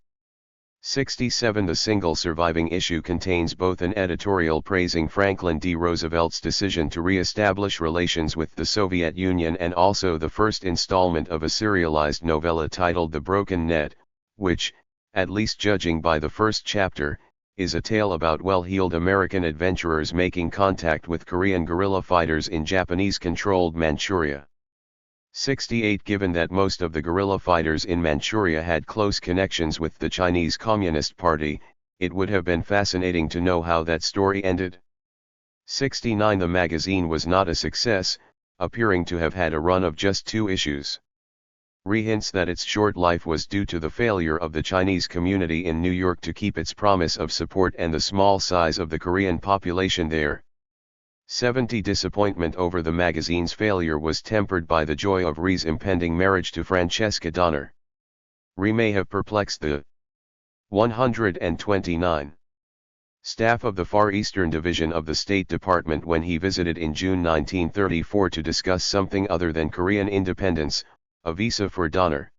[SPEAKER 1] 67 The single surviving issue contains both an editorial praising Franklin D. Roosevelt's decision to re-establish relations with the Soviet Union and also the first installment of a serialized novella titled The Broken Net, which, at least judging by the first chapter, is a tale about well-heeled American adventurers making contact with Korean guerrilla fighters in Japanese-controlled Manchuria. 68 Given that most of the guerrilla fighters in Manchuria had close connections with the Chinese Communist Party, it would have been fascinating to know how that story ended. 69 The magazine was not a success, appearing to have had a run of just 2 issues. Rhee hints that its short life was due to the failure of the Chinese community in New York to keep its promise of support and the small size of the Korean population there. 70 Disappointment over the magazine's failure was tempered by the joy of Rhee's impending marriage to Francesca Donner. Rhee may have perplexed the 129 staff of the Far Eastern Division of the State Department when he visited in June 1934 to discuss something other than Korean independence, a visa for Donner.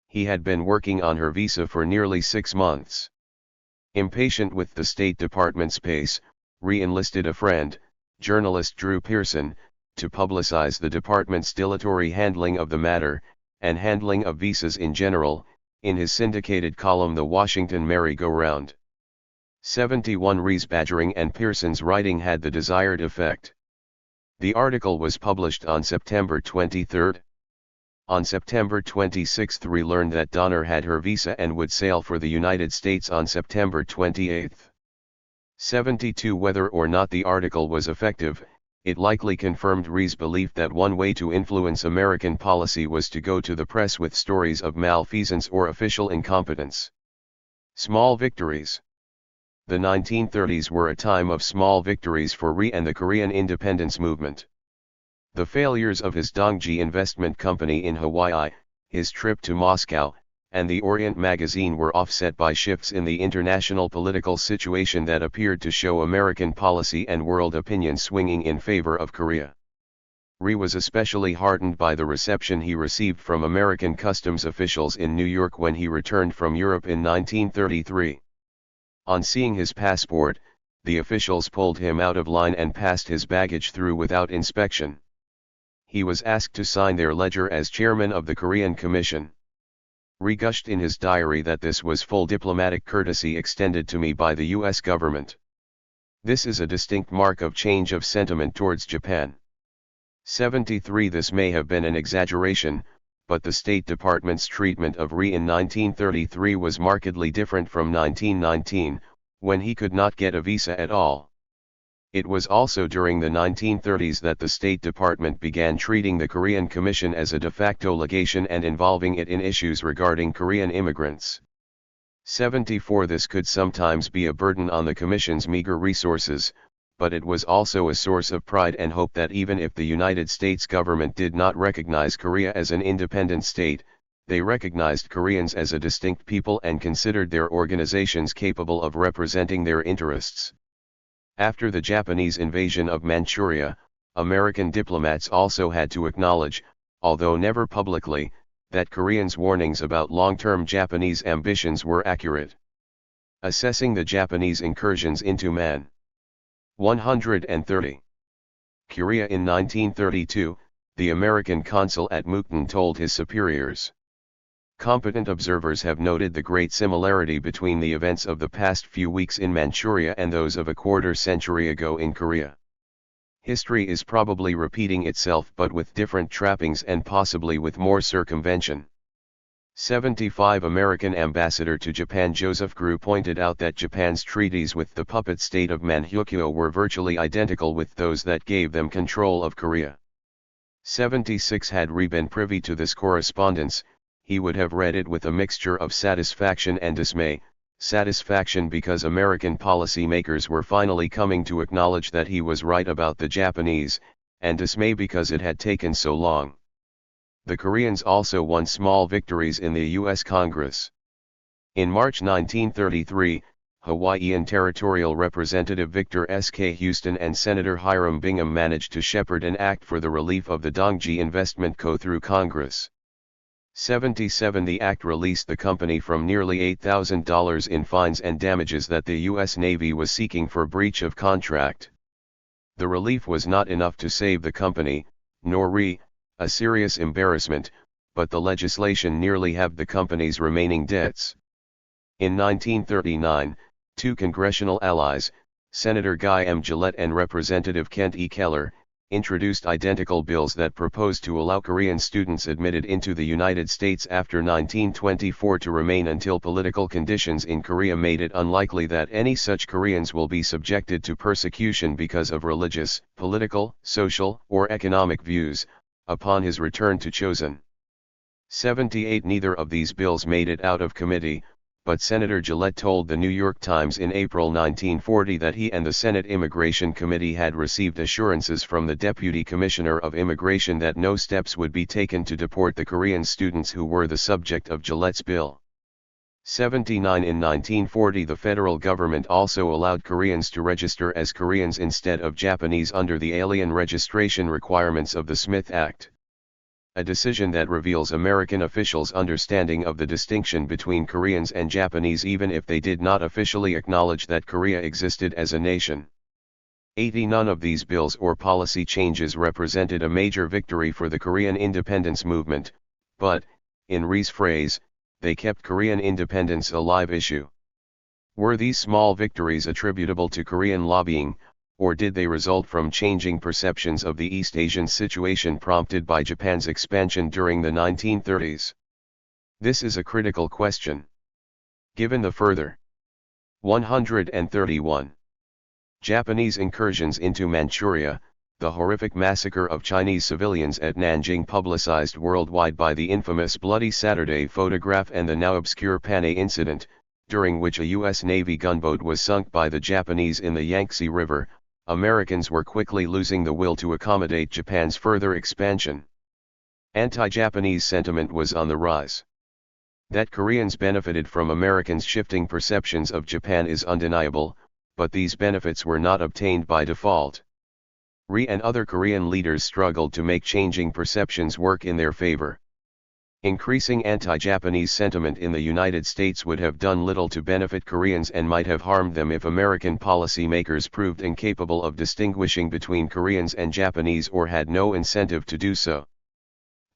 [SPEAKER 1] He had been working on her visa for nearly 6 months. Impatient with the State Department's pace, Rhee enlisted a friend, journalist Drew Pearson, to publicize the department's dilatory handling of the matter, and handling of visas in general, in his syndicated column The Washington Merry-Go-Round. 71 Rhee's badgering and Pearson's writing had the desired effect. The article was published on September 23. On September 26 Rhee learned that Donner had her visa and would sail for the United States on September 28. 72 Whether or not the article was effective, it likely confirmed Rhee's belief that one way to influence American policy was to go to the press with stories of malfeasance or official incompetence. Small victories. The 1930s were a time of small victories for Rhee and the Korean independence movement. The failures of his Dongji Investment Company in Hawaii, his trip to Moscow, and the Orient magazine were offset by shifts in the international political situation that appeared to show American policy and world opinion swinging in favor of Korea. Rhee was especially heartened by the reception he received from American customs officials in New York when he returned from Europe in 1933. On seeing his passport, the officials pulled him out of line and passed his baggage through without inspection. He was asked to sign their ledger as chairman of the Korean Commission. Rhee gushed in his diary that this was full diplomatic courtesy extended to me by the U.S. government. This is a distinct mark of change of sentiment towards Japan. 73 This may have been an exaggeration, but the State Department's treatment of Rhee in 1933 was markedly different from 1919, when he could not get a visa at all. It was also during the 1930s that the State Department began treating the Korean Commission as a de facto legation and involving it in issues regarding Korean immigrants. 74 This could sometimes be a burden on the Commission's meager resources, but it was also a source of pride and hope that even if the United States government did not recognize Korea as an independent state, they recognized Koreans as a distinct people and considered their organizations capable of representing their interests. After the Japanese invasion of Manchuria, American diplomats also had to acknowledge, although never publicly, that Koreans' warnings about long-term Japanese ambitions were accurate. Assessing the Japanese incursions into Man. 130. Korea in 1932, the American consul at Mukden told his superiors. Competent observers have noted the great similarity between the events of the past few weeks in Manchuria and those of a quarter century ago in Korea. History is probably repeating itself but with different trappings and possibly with more circumvention. 75 American ambassador to Japan Joseph Grew pointed out that Japan's treaties with the puppet state of Manchukuo were virtually identical with those that gave them control of Korea. 76 Had Rhee been privy to this correspondence, he would have read it with a mixture of satisfaction and dismay, satisfaction because American policymakers were finally coming to acknowledge that he was right about the Japanese, and dismay because it had taken so long. The Koreans also won small victories in the U.S. Congress. In March 1933, Hawaiian Territorial Representative Victor S.K. Houston and Senator Hiram Bingham managed to shepherd an act for the relief of the Dongji Investment Co. through Congress. 77 The act released the company from nearly $8,000 in fines and damages that the U.S. Navy was seeking for breach of contract. The relief was not enough to save the company, nor Rhee, a serious embarrassment, but the legislation nearly halved the company's remaining debts. In 1939, two congressional allies, Senator Guy M. Gillette and Representative Kent E. Keller, introduced identical bills that proposed to allow Korean students admitted into the United States after 1924 to remain until political conditions in Korea made it unlikely that any such Koreans will be subjected to persecution because of religious, political, social, or economic views, upon his return to Chosun. 78 Neither of these bills made it out of committee, but Senator Gillette told the New York Times in April 1940 that he and the Senate Immigration Committee had received assurances from the Deputy Commissioner of Immigration that no steps would be taken to deport the Korean students who were the subject of Gillette's bill. 79 In 1940 the federal government also allowed Koreans to register as Koreans instead of Japanese under the alien registration requirements of the Smith Act. A decision that reveals American officials' understanding of the distinction between Koreans and Japanese even if they did not officially acknowledge that Korea existed as a nation. 80 None of these bills or policy changes represented a major victory for the Korean independence movement, but, in Rhee's phrase, they kept Korean independence a live issue. Were these small victories attributable to Korean lobbying, or did they result from changing perceptions of the East Asian situation prompted by Japan's expansion during the 1930s? This is a critical question. Given the further 131 Japanese incursions into Manchuria, the horrific massacre of Chinese civilians at Nanjing publicized worldwide by the infamous Bloody Saturday photograph and the now obscure Panay incident, during which a U.S. Navy gunboat was sunk by the Japanese in the Yangtze River, Americans were quickly losing the will to accommodate Japan's further expansion. Anti-Japanese sentiment was on the rise. That Koreans benefited from Americans' shifting perceptions of Japan is undeniable, but these benefits were not obtained by default. Rhee and other Korean leaders struggled to make changing perceptions work in their favor. Increasing anti-Japanese sentiment in the United States would have done little to benefit Koreans and might have harmed them if American policymakers proved incapable of distinguishing between Koreans and Japanese or had no incentive to do so.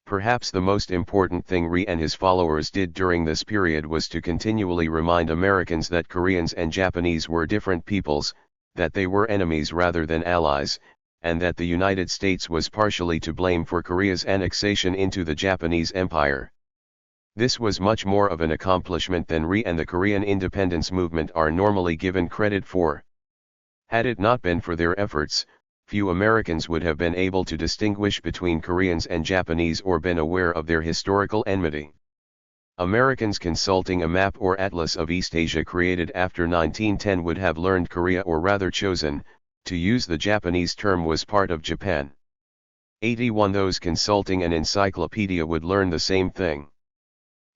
[SPEAKER 1] Perhaps the most important thing Rhee and his followers did during this period was to continually remind Americans that Koreans and Japanese were different peoples, that they were enemies rather than allies, and that the United States was partially to blame for Korea's annexation into the Japanese Empire. This was much more of an accomplishment than Rhee and the Korean independence movement are normally given credit for. Had it not been for their efforts, few Americans would have been able to distinguish between Koreans and Japanese or been aware of their historical enmity. Americans consulting a map or atlas of East Asia created after 1910 would have learned Korea, or rather Chosun, to use the Japanese term, was part of Japan. 81 Those consulting an encyclopedia would learn the same thing.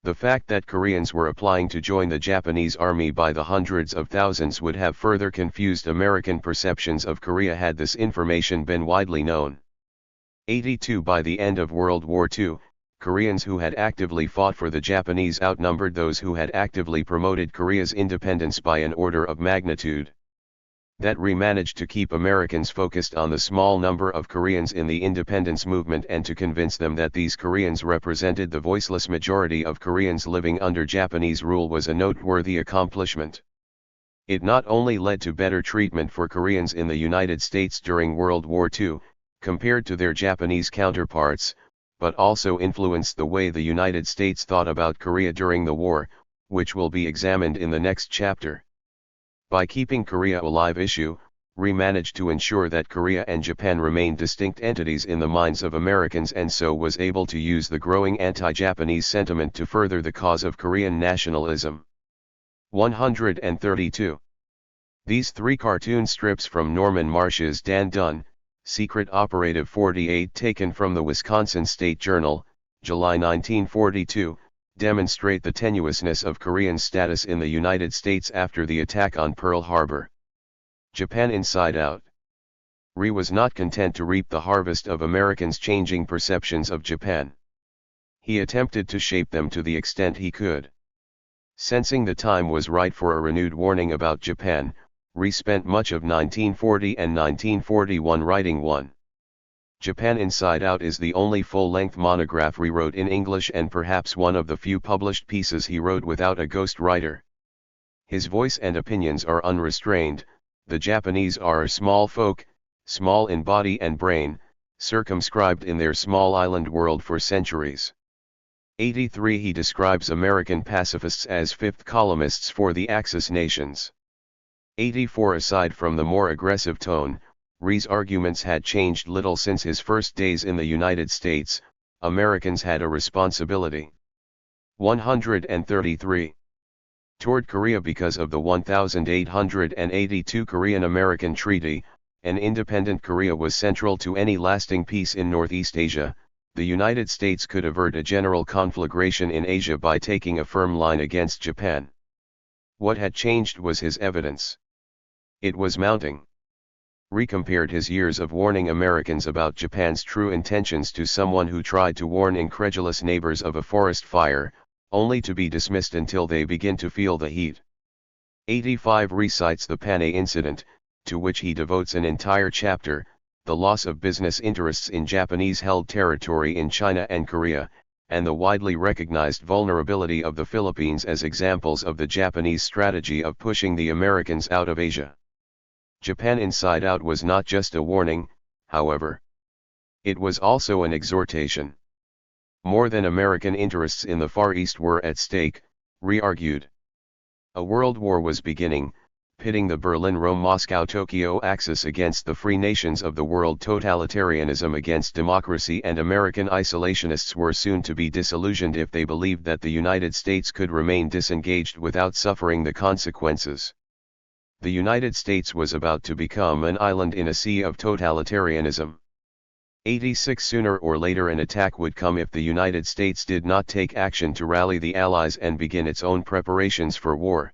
[SPEAKER 1] The fact that Koreans were applying to join the Japanese army by the hundreds of thousands would have further confused American perceptions of Korea had this information been widely known. 82 By the end of World War II, Koreans who had actively fought for the Japanese outnumbered those who had actively promoted Korea's independence by an order of magnitude. That Rhee managed to keep Americans focused on the small number of Koreans in the independence movement and to convince them that these Koreans represented the voiceless majority of Koreans living under Japanese rule was a noteworthy accomplishment. It not only led to better treatment for Koreans in the United States during World War II, compared to their Japanese counterparts, but also influenced the way the United States thought about Korea during the war, which will be examined in the next chapter. By keeping Korea alive issue, Rhee managed to ensure that Korea and Japan remained distinct entities in the minds of Americans, and so was able to use the growing anti-Japanese sentiment to further the cause of Korean nationalism. 132. These three cartoon strips from Norman Marsh's Dan Dunn, Secret Operative 48, taken from the Wisconsin State Journal, July 1942, demonstrate the tenuousness of Korean status in the United States after the attack on Pearl Harbor. Japan Inside Out. Rhee was not content to reap the harvest of Americans' changing perceptions of Japan. He attempted to shape them to the extent he could. Sensing the time was right for a renewed warning about Japan, Rhee spent much of 1940 and 1941 writing one. Japan Inside Out is the only full-length monograph Rhee wrote in English, and perhaps one of the few published pieces he wrote without a ghostwriter. His voice and opinions are unrestrained. The Japanese are a small folk, small in body and brain, circumscribed in their small island world for centuries. 83. He describes American pacifists as fifth columnists for the Axis nations. 84. Aside from the more aggressive tone, Rhee's arguments had changed little since his first days in the United States. Americans had a responsibility. 133. Toward Korea. Because of the 1882 Korean-American Treaty, an independent Korea was central to any lasting peace in Northeast Asia. The United States could avert a general conflagration in Asia by taking a firm line against Japan. What had changed was his evidence. It was mounting. Rhee compared his years of warning Americans about Japan's true intentions to someone who tried to warn incredulous neighbors of a forest fire, only to be dismissed until they begin to feel the heat. 85. Rhee cites the Panay incident, to which he devotes an entire chapter, the loss of business interests in Japanese-held territory in China and Korea, and the widely recognized vulnerability of the Philippines as examples of the Japanese strategy of pushing the Americans out of Asia. Japan Inside Out was not just a warning, however. It was also an exhortation. More than American interests in the Far East were at stake, Rhee argued. A world war was beginning, pitting the Berlin-Rome-Moscow-Tokyo axis against the free nations of the world. Totalitarianism against democracy, and American isolationists were soon to be disillusioned if they believed that the United States could remain disengaged without suffering the consequences. The United States was about to become an island in a sea of totalitarianism. 86. Sooner or later an attack would come if the United States did not take action to rally the Allies and begin its own preparations for war.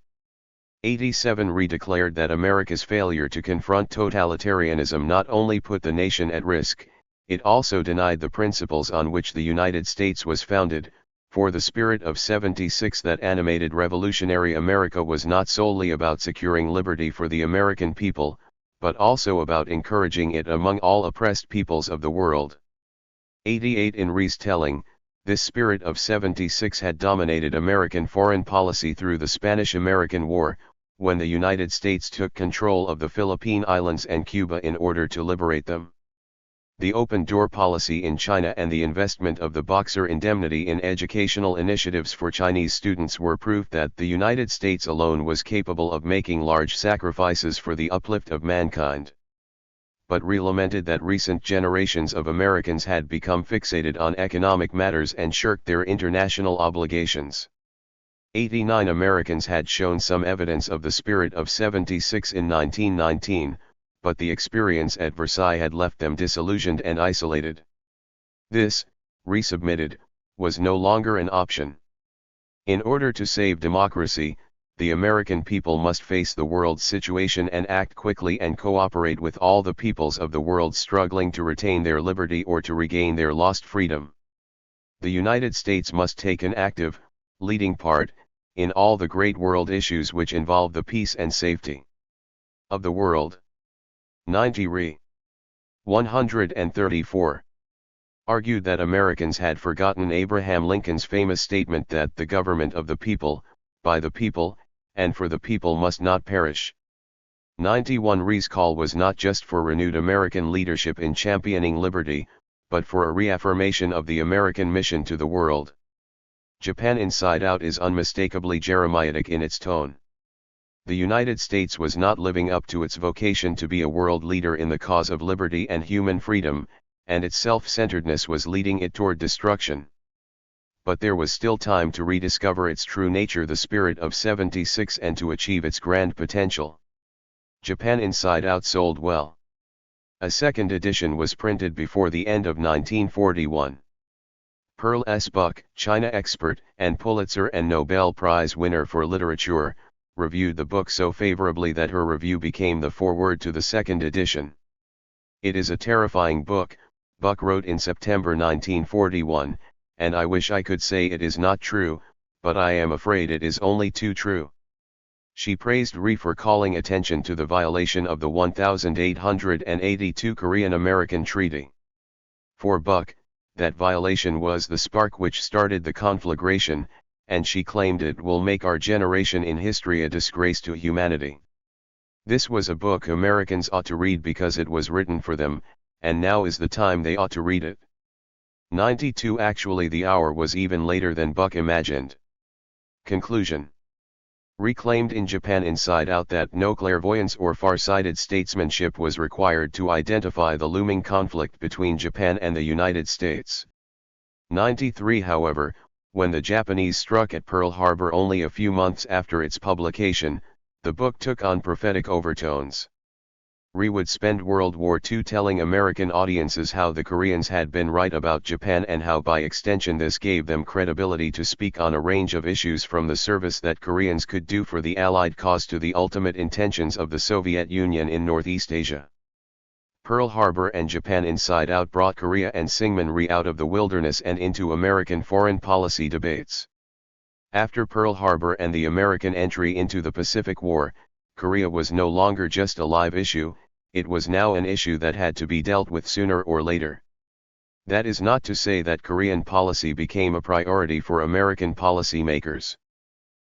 [SPEAKER 1] 87. Rhee declared that America's failure to confront totalitarianism not only put the nation at risk, it also denied the principles on which the United States was founded, for the spirit of '76 that animated revolutionary America was not solely about securing liberty for the American people, but also about encouraging it among all oppressed peoples of the world. 88. In Rhee's telling, this spirit of '76 had dominated American foreign policy through the Spanish-American War, when the United States took control of the Philippine Islands and Cuba in order to liberate them. The open-door policy in China and the investment of the Boxer indemnity in educational initiatives for Chinese students were proof that the United States alone was capable of making large sacrifices for the uplift of mankind. But Rhee lamented that recent generations of Americans had become fixated on economic matters and shirked their international obligations. 89. Americans had shown some evidence of the spirit of '76 in 1919, but the experience at Versailles had left them disillusioned and isolated. This, Rhee submitted, was no longer an option. In order to save democracy, the American people must face the world's situation and act quickly and cooperate with all the peoples of the world struggling to retain their liberty or to regain their lost freedom. The United States must take an active, leading part, in all the great world issues which involve the peace and safety of the world. 90. Rhee. 134. Argued that Americans had forgotten Abraham Lincoln's famous statement that the government of the people, by the people, and for the people must not perish. 91 Rhee's call was not just for renewed American leadership in championing liberty, but for a reaffirmation of the American mission to the world. Japan Inside Out is unmistakably Jeremiatic in its tone. The United States was not living up to its vocation to be a world leader in the cause of liberty and human freedom, and its self-centeredness was leading it toward destruction. But there was still time to rediscover its true nature, the spirit of '76, and to achieve its grand potential. Japan Inside Out sold well. A second edition was printed before the end of 1941. Pearl S. Buck, China expert and Pulitzer and Nobel Prize winner for literature, reviewed the book so favorably that her review became the foreword to the second edition. "It is a terrifying book," Buck wrote in September 1941, "and I wish I could say it is not true, but I am afraid it is only too true." She praised Rhee for calling attention to the violation of the 1882 Korean-American Treaty. For Buck, that violation was the spark which started the conflagration, and she claimed it will make our generation in history a disgrace to humanity. This was a book Americans ought to read because it was written for them, and now is the time they ought to read it. 92 Actually, the hour was even later than Buck imagined. Conclusion. Rhee claimed in Japan Inside Out that no clairvoyance or far-sighted statesmanship was required to identify the looming conflict between Japan and the United States. 93 However, when the Japanese struck at Pearl Harbor only a few months after its publication, the book took on prophetic overtones. Rhee would spend World War II telling American audiences how the Koreans had been right about Japan and how by extension this gave them credibility to speak on a range of issues, from the service that Koreans could do for the Allied cause to the ultimate intentions of the Soviet Union in Northeast Asia. Pearl Harbor and Japan Inside Out brought Korea and Syngman Rhee out of the wilderness and into American foreign policy debates. After Pearl Harbor and the American entry into the Pacific War, Korea was no longer just a live issue, it was now an issue that had to be dealt with sooner or later. That is not to say that Korean policy became a priority for American policymakers.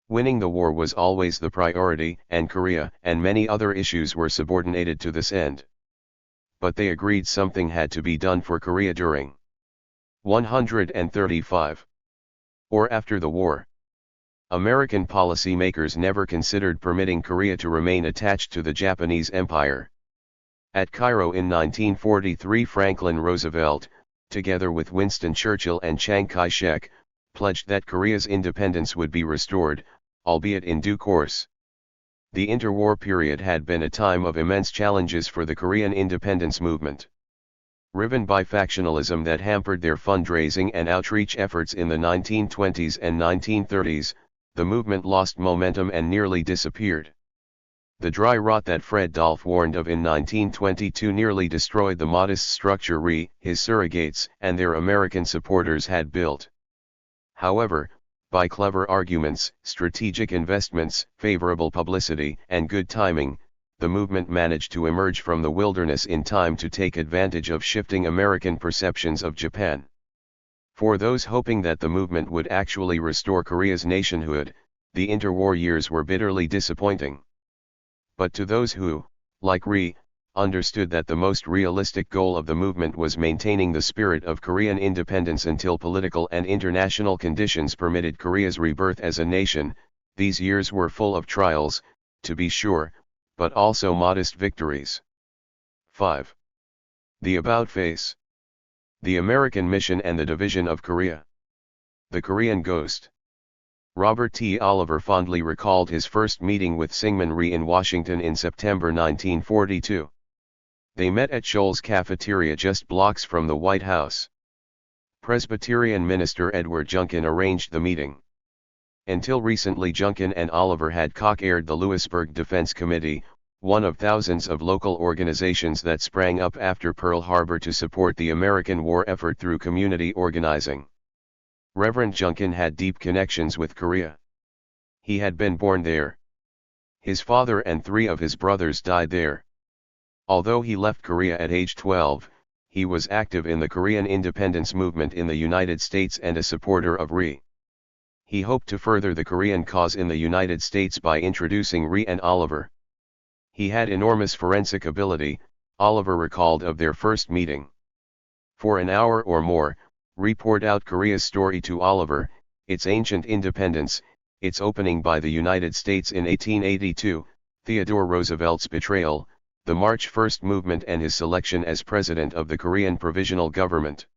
[SPEAKER 1] Winning the war was always the priority, and Korea and many other issues were subordinated to this end. But they agreed something had to be done for Korea during 135 or after the war. American policymakers never considered permitting Korea to remain attached to the Japanese Empire. At Cairo in 1943, Franklin Roosevelt, together with Winston Churchill and Chiang Kai-shek, pledged that Korea's independence would be restored, albeit in due course. The interwar period had been a time of immense challenges for the Korean independence movement. Riven by factionalism that hampered their fundraising and outreach efforts in the 1920s and 1930s, the movement lost momentum and nearly disappeared. The dry rot that Fred Dolph warned of in 1922 nearly destroyed the modest structure Rhee, his surrogates, and their American supporters had built. However, by clever arguments, strategic investments, favorable publicity, and good timing, the movement managed to emerge from the wilderness in time to take advantage of shifting American perceptions of Japan. For those hoping that the movement would actually restore Korea's nationhood, the interwar years were bitterly disappointing. But to those who, like Rhee, understood that the most realistic goal of the movement was maintaining the spirit of Korean independence until political and international conditions permitted Korea's rebirth as a nation, these years were full of trials, to be sure, but also modest victories. 5. The About Face. The American Mission and the Division of Korea. The Korean Ghost. Robert T. Oliver fondly recalled his first meeting with Syngman Rhee in Washington in September 1942. They met at Scholl's cafeteria just blocks from the White House. Presbyterian minister Edward Junkin arranged the meeting. Until recently, Junkin and Oliver had cock-aired the Lewisburg Defense Committee, one of thousands of local organizations that sprang up after Pearl Harbor to support the American war effort through community organizing. Reverend Junkin had deep connections with Korea. He had been born there. His father and 3 of his brothers died there. Although he left Korea at age 12, he was active in the Korean independence movement in the United States and a supporter of Rhee. He hoped to further the Korean cause in the United States by introducing Rhee and Oliver. He had enormous forensic ability, Oliver recalled of their first meeting. For an hour or more, Rhee poured out Korea's story to Oliver, its ancient independence, its opening by the United States in 1882, Theodore Roosevelt's betrayal, the March 1st movement and his selection as president of the Korean Provisional Government.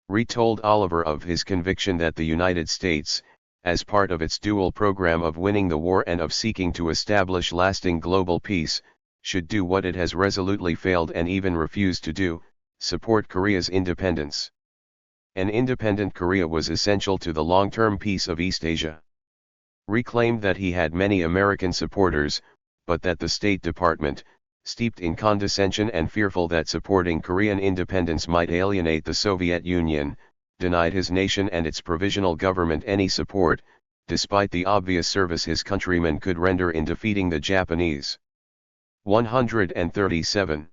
[SPEAKER 1] Rhee told Oliver of his conviction that the United States, as part of its dual program of winning the war and of seeking to establish lasting global peace, should do what it has resolutely failed and even refused to do, support Korea's independence. An independent Korea was essential to the long-term peace of East Asia. Rhee claimed that he had many American supporters, but that the State Department, steeped in condescension and fearful that supporting Korean independence might alienate the Soviet Union, denied his nation and its provisional government any support, despite the obvious service his countrymen could render in defeating the Japanese. 137.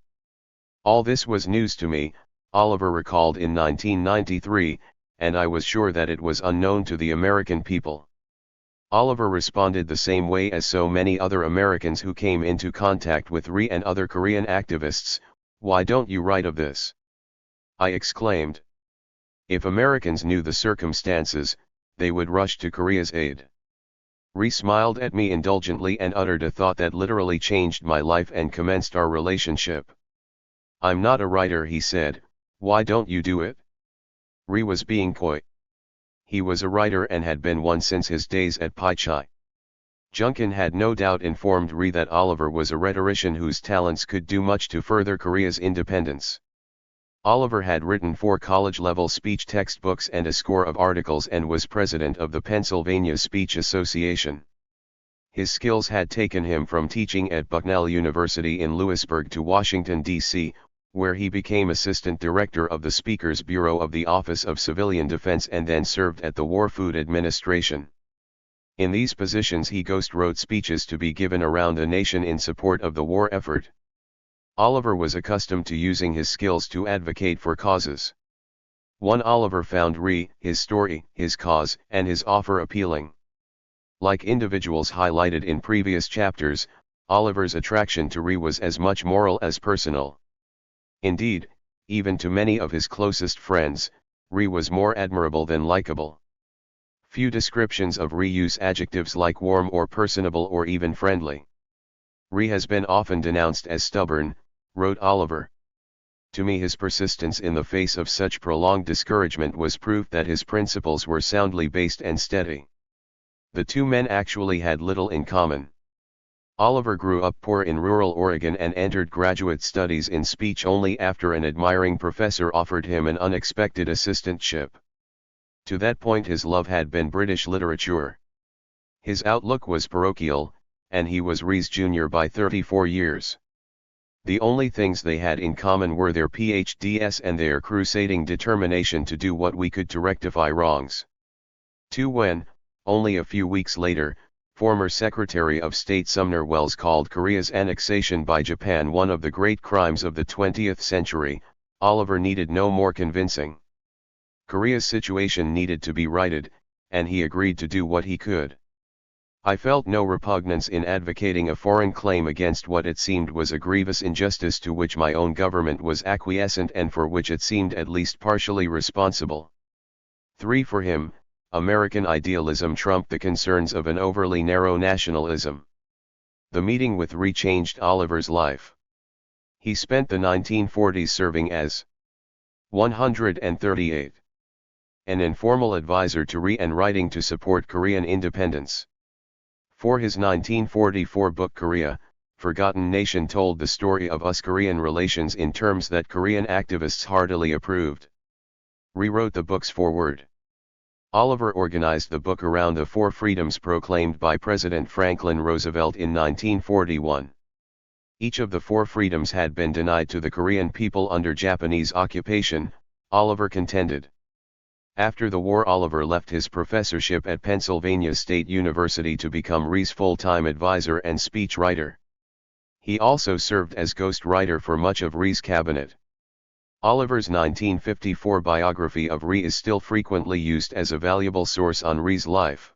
[SPEAKER 1] All this was news to me, Oliver recalled in 1993, and I was sure that it was unknown to the American people. Oliver responded the same way as so many other Americans who came into contact with Rhee and other Korean activists, "Why don't you write of this?" I exclaimed. If Americans knew the circumstances, they would rush to Korea's aid. Rhee smiled at me indulgently and uttered a thought that literally changed my life and commenced our relationship. "I'm not a writer," he said, "why don't you do it?" Rhee was being coy. He was a writer and had been one since his days at Pai Chai. Junkin had no doubt informed Rhee that Oliver was a rhetorician whose talents could do much to further Korea's independence. Oliver had written 4 college-level speech textbooks and a score of articles and was president of the Pennsylvania Speech Association. His skills had taken him from teaching at Bucknell University in Lewisburg to Washington, D.C., where he became assistant director of the Speaker's Bureau of the Office of Civilian Defense and then served at the War Food Administration. In these positions he ghost-wrote speeches to be given around the nation in support of the war effort. Oliver was accustomed to using his skills to advocate for causes. One Oliver found Rhee, his story, his cause, and his offer appealing. Like individuals highlighted in previous chapters, Oliver's attraction to Rhee was as much moral as personal. Indeed, even to many of his closest friends, Rhee was more admirable than likable. Few descriptions of Rhee use adjectives like warm or personable or even friendly. Rhee has been often denounced as stubborn, wrote Oliver. To me his persistence in the face of such prolonged discouragement was proof that his principles were soundly based and steady. The two men actually had little in common. Oliver grew up poor in rural Oregon and entered graduate studies in speech only after an admiring professor offered him an unexpected assistantship. To that point his love had been British literature. His outlook was parochial, and he was Rhee's junior by 34 years. The only things they had in common were their PhDs and their crusading determination to do what we could to rectify wrongs. When, only a few weeks later, former Secretary of State Sumner Welles called Korea's annexation by Japan one of the great crimes of the 20th century, Oliver needed no more convincing. Korea's situation needed to be righted, and he agreed to do what he could. I felt no repugnance in advocating a foreign claim against what it seemed was a grievous injustice to which my own government was acquiescent and for which it seemed at least partially responsible. For him, American idealism trumped the concerns of an overly narrow nationalism. The meeting with Rhee changed Oliver's life. He spent the 1940s serving as 138. An informal advisor to Rhee and writing to support Korean independence. For his 1944 book Korea, Forgotten Nation told the story of US-Korean relations in terms that Korean activists heartily approved. Rhee wrote the book's foreword. Oliver organized the book around the 4 freedoms proclaimed by President Franklin Roosevelt in 1941. Each of the 4 freedoms had been denied to the Korean people under Japanese occupation, Oliver contended. After the war Oliver left his professorship at Pennsylvania State University to become Rhee's full-time advisor and speechwriter. He also served as ghostwriter for much of Rhee's cabinet. Oliver's 1954 biography of Rhee is still frequently used as a valuable source on Rhee's life.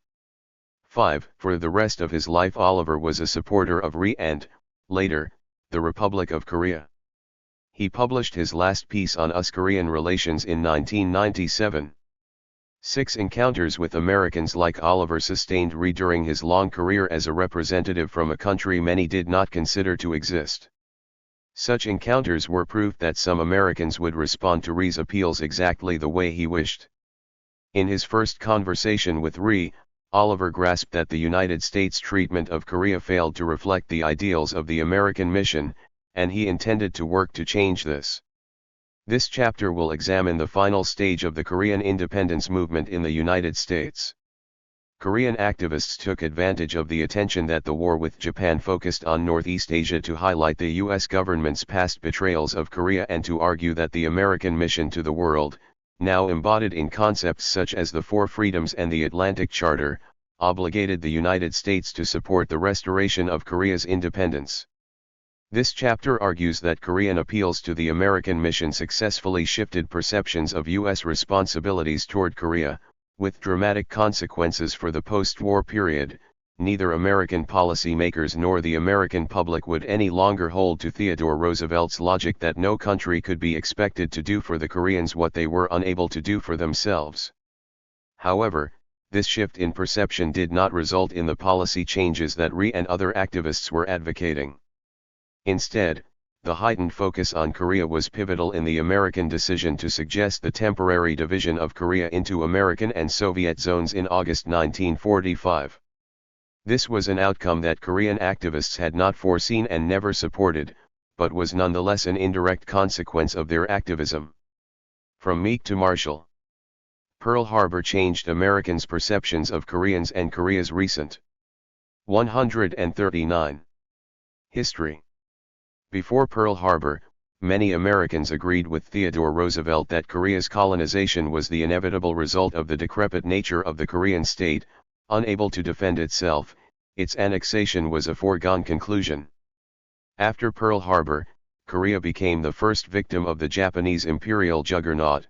[SPEAKER 1] 5. For the rest of his life Oliver was a supporter of Rhee and, later, the Republic of Korea. He published his last piece on US-Korean relations in 1997. 6. Encounters with Americans like Oliver sustained Rhee during his long career as a representative from a country many did not consider to exist. Such encounters were proof that some Americans would respond to Rhee's appeals exactly the way he wished. In his first conversation with Rhee, Oliver grasped that the United States' treatment of Korea failed to reflect the ideals of the American mission, and he intended to work to change this. This chapter will examine the final stage of the Korean independence movement in the United States. Korean activists took advantage of the attention that the war with Japan focused on Northeast Asia to highlight the U.S. government's past betrayals of Korea and to argue that the American mission to the world, now embodied in concepts such as the Four Freedoms and the Atlantic Charter, obligated the United States to support the restoration of Korea's independence. This chapter argues that Korean appeals to the American mission successfully shifted perceptions of U.S. responsibilities toward Korea, with dramatic consequences for the post-war period. Neither American policymakers nor the American public would any longer hold to Theodore Roosevelt's logic that no country could be expected to do for the Koreans what they were unable to do for themselves. However, this shift in perception did not result in the policy changes that Rhee and other activists were advocating. Instead, the heightened focus on Korea was pivotal in the American decision to suggest the temporary division of Korea into American and Soviet zones in August 1945. This was an outcome that Korean activists had not foreseen and never supported, but was nonetheless an indirect consequence of their activism. From meek to martial. Pearl Harbor changed Americans' perceptions of Koreans and Korea's recent. 139. History. Before Pearl Harbor, many Americans agreed with Theodore Roosevelt that Korea's colonization was the inevitable result of the decrepit nature of the Korean state. Unable to defend itself, its annexation was a foregone conclusion. After Pearl Harbor, Korea became the first victim of the Japanese imperial juggernaut.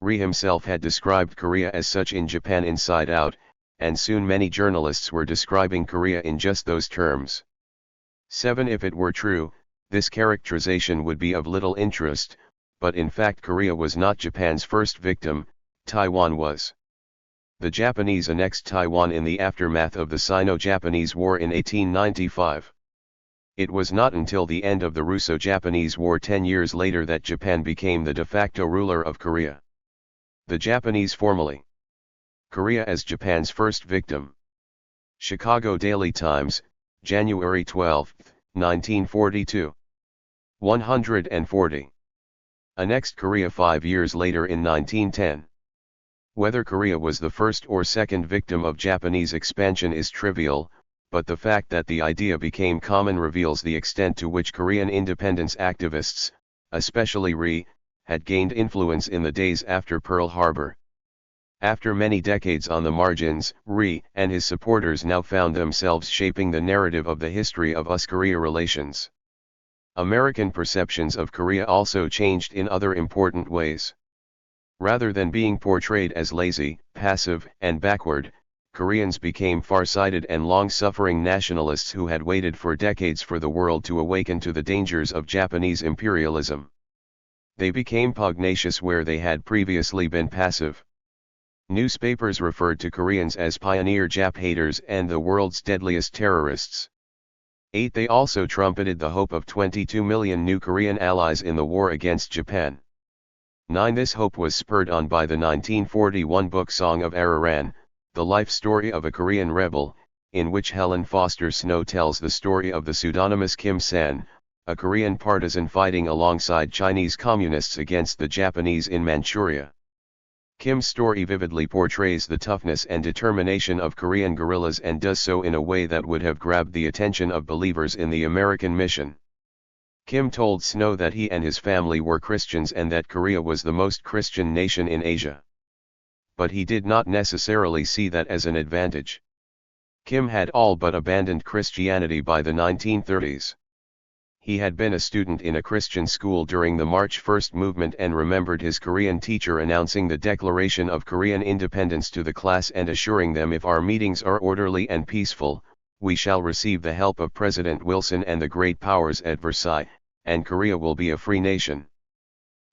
[SPEAKER 1] Rhee himself had described Korea as such in Japan Inside Out, and soon many journalists were describing Korea in just those terms. 7. If it were true, this characterization would be of little interest, but in fact Korea was not Japan's first victim, Taiwan was. The Japanese annexed Taiwan in the aftermath of the Sino-Japanese War in 1895. It was not until the end of the Russo-Japanese War 10 years later that Japan became the de facto ruler of Korea. The Japanese formally. Korea as Japan's first victim. Chicago Daily Times, January 12, 1942. 140. Annexed Korea 5 years later in 1910. Whether Korea was the first or second victim of Japanese expansion is trivial, but the fact that the idea became common reveals the extent to which Korean independence activists, especially Rhee, had gained influence in the days after Pearl Harbor. After many decades on the margins, Rhee and his supporters now found themselves shaping the narrative of the history of US-Korea relations. American perceptions of Korea also changed in other important ways. Rather than being portrayed as lazy, passive, and backward, Koreans became far-sighted and long-suffering nationalists who had waited for decades for the world to awaken to the dangers of Japanese imperialism. They became pugnacious where they had previously been passive. Newspapers referred to Koreans as pioneer Jap haters and the world's deadliest terrorists. 8. They also trumpeted the hope of 22 million new Korean allies in the war against Japan. 9. This hope was spurred on by the 1941 book Song of Araran, the life story of a Korean rebel, in which Helen Foster Snow tells the story of the pseudonymous Kim San, a Korean partisan fighting alongside Chinese communists against the Japanese in Manchuria. Kim's story vividly portrays the toughness and determination of Korean guerrillas and does so in a way that would have grabbed the attention of believers in the American mission. Kim told Snow that he and his family were Christians and that Korea was the most Christian nation in Asia. But he did not necessarily see that as an advantage. Kim had all but abandoned Christianity by the 1930s. He had been a student in a Christian school during the March 1st movement and remembered his Korean teacher announcing the declaration of Korean independence to the class and assuring them, if our meetings are orderly and peaceful, we shall receive the help of President Wilson and the great powers at Versailles, and Korea will be a free nation.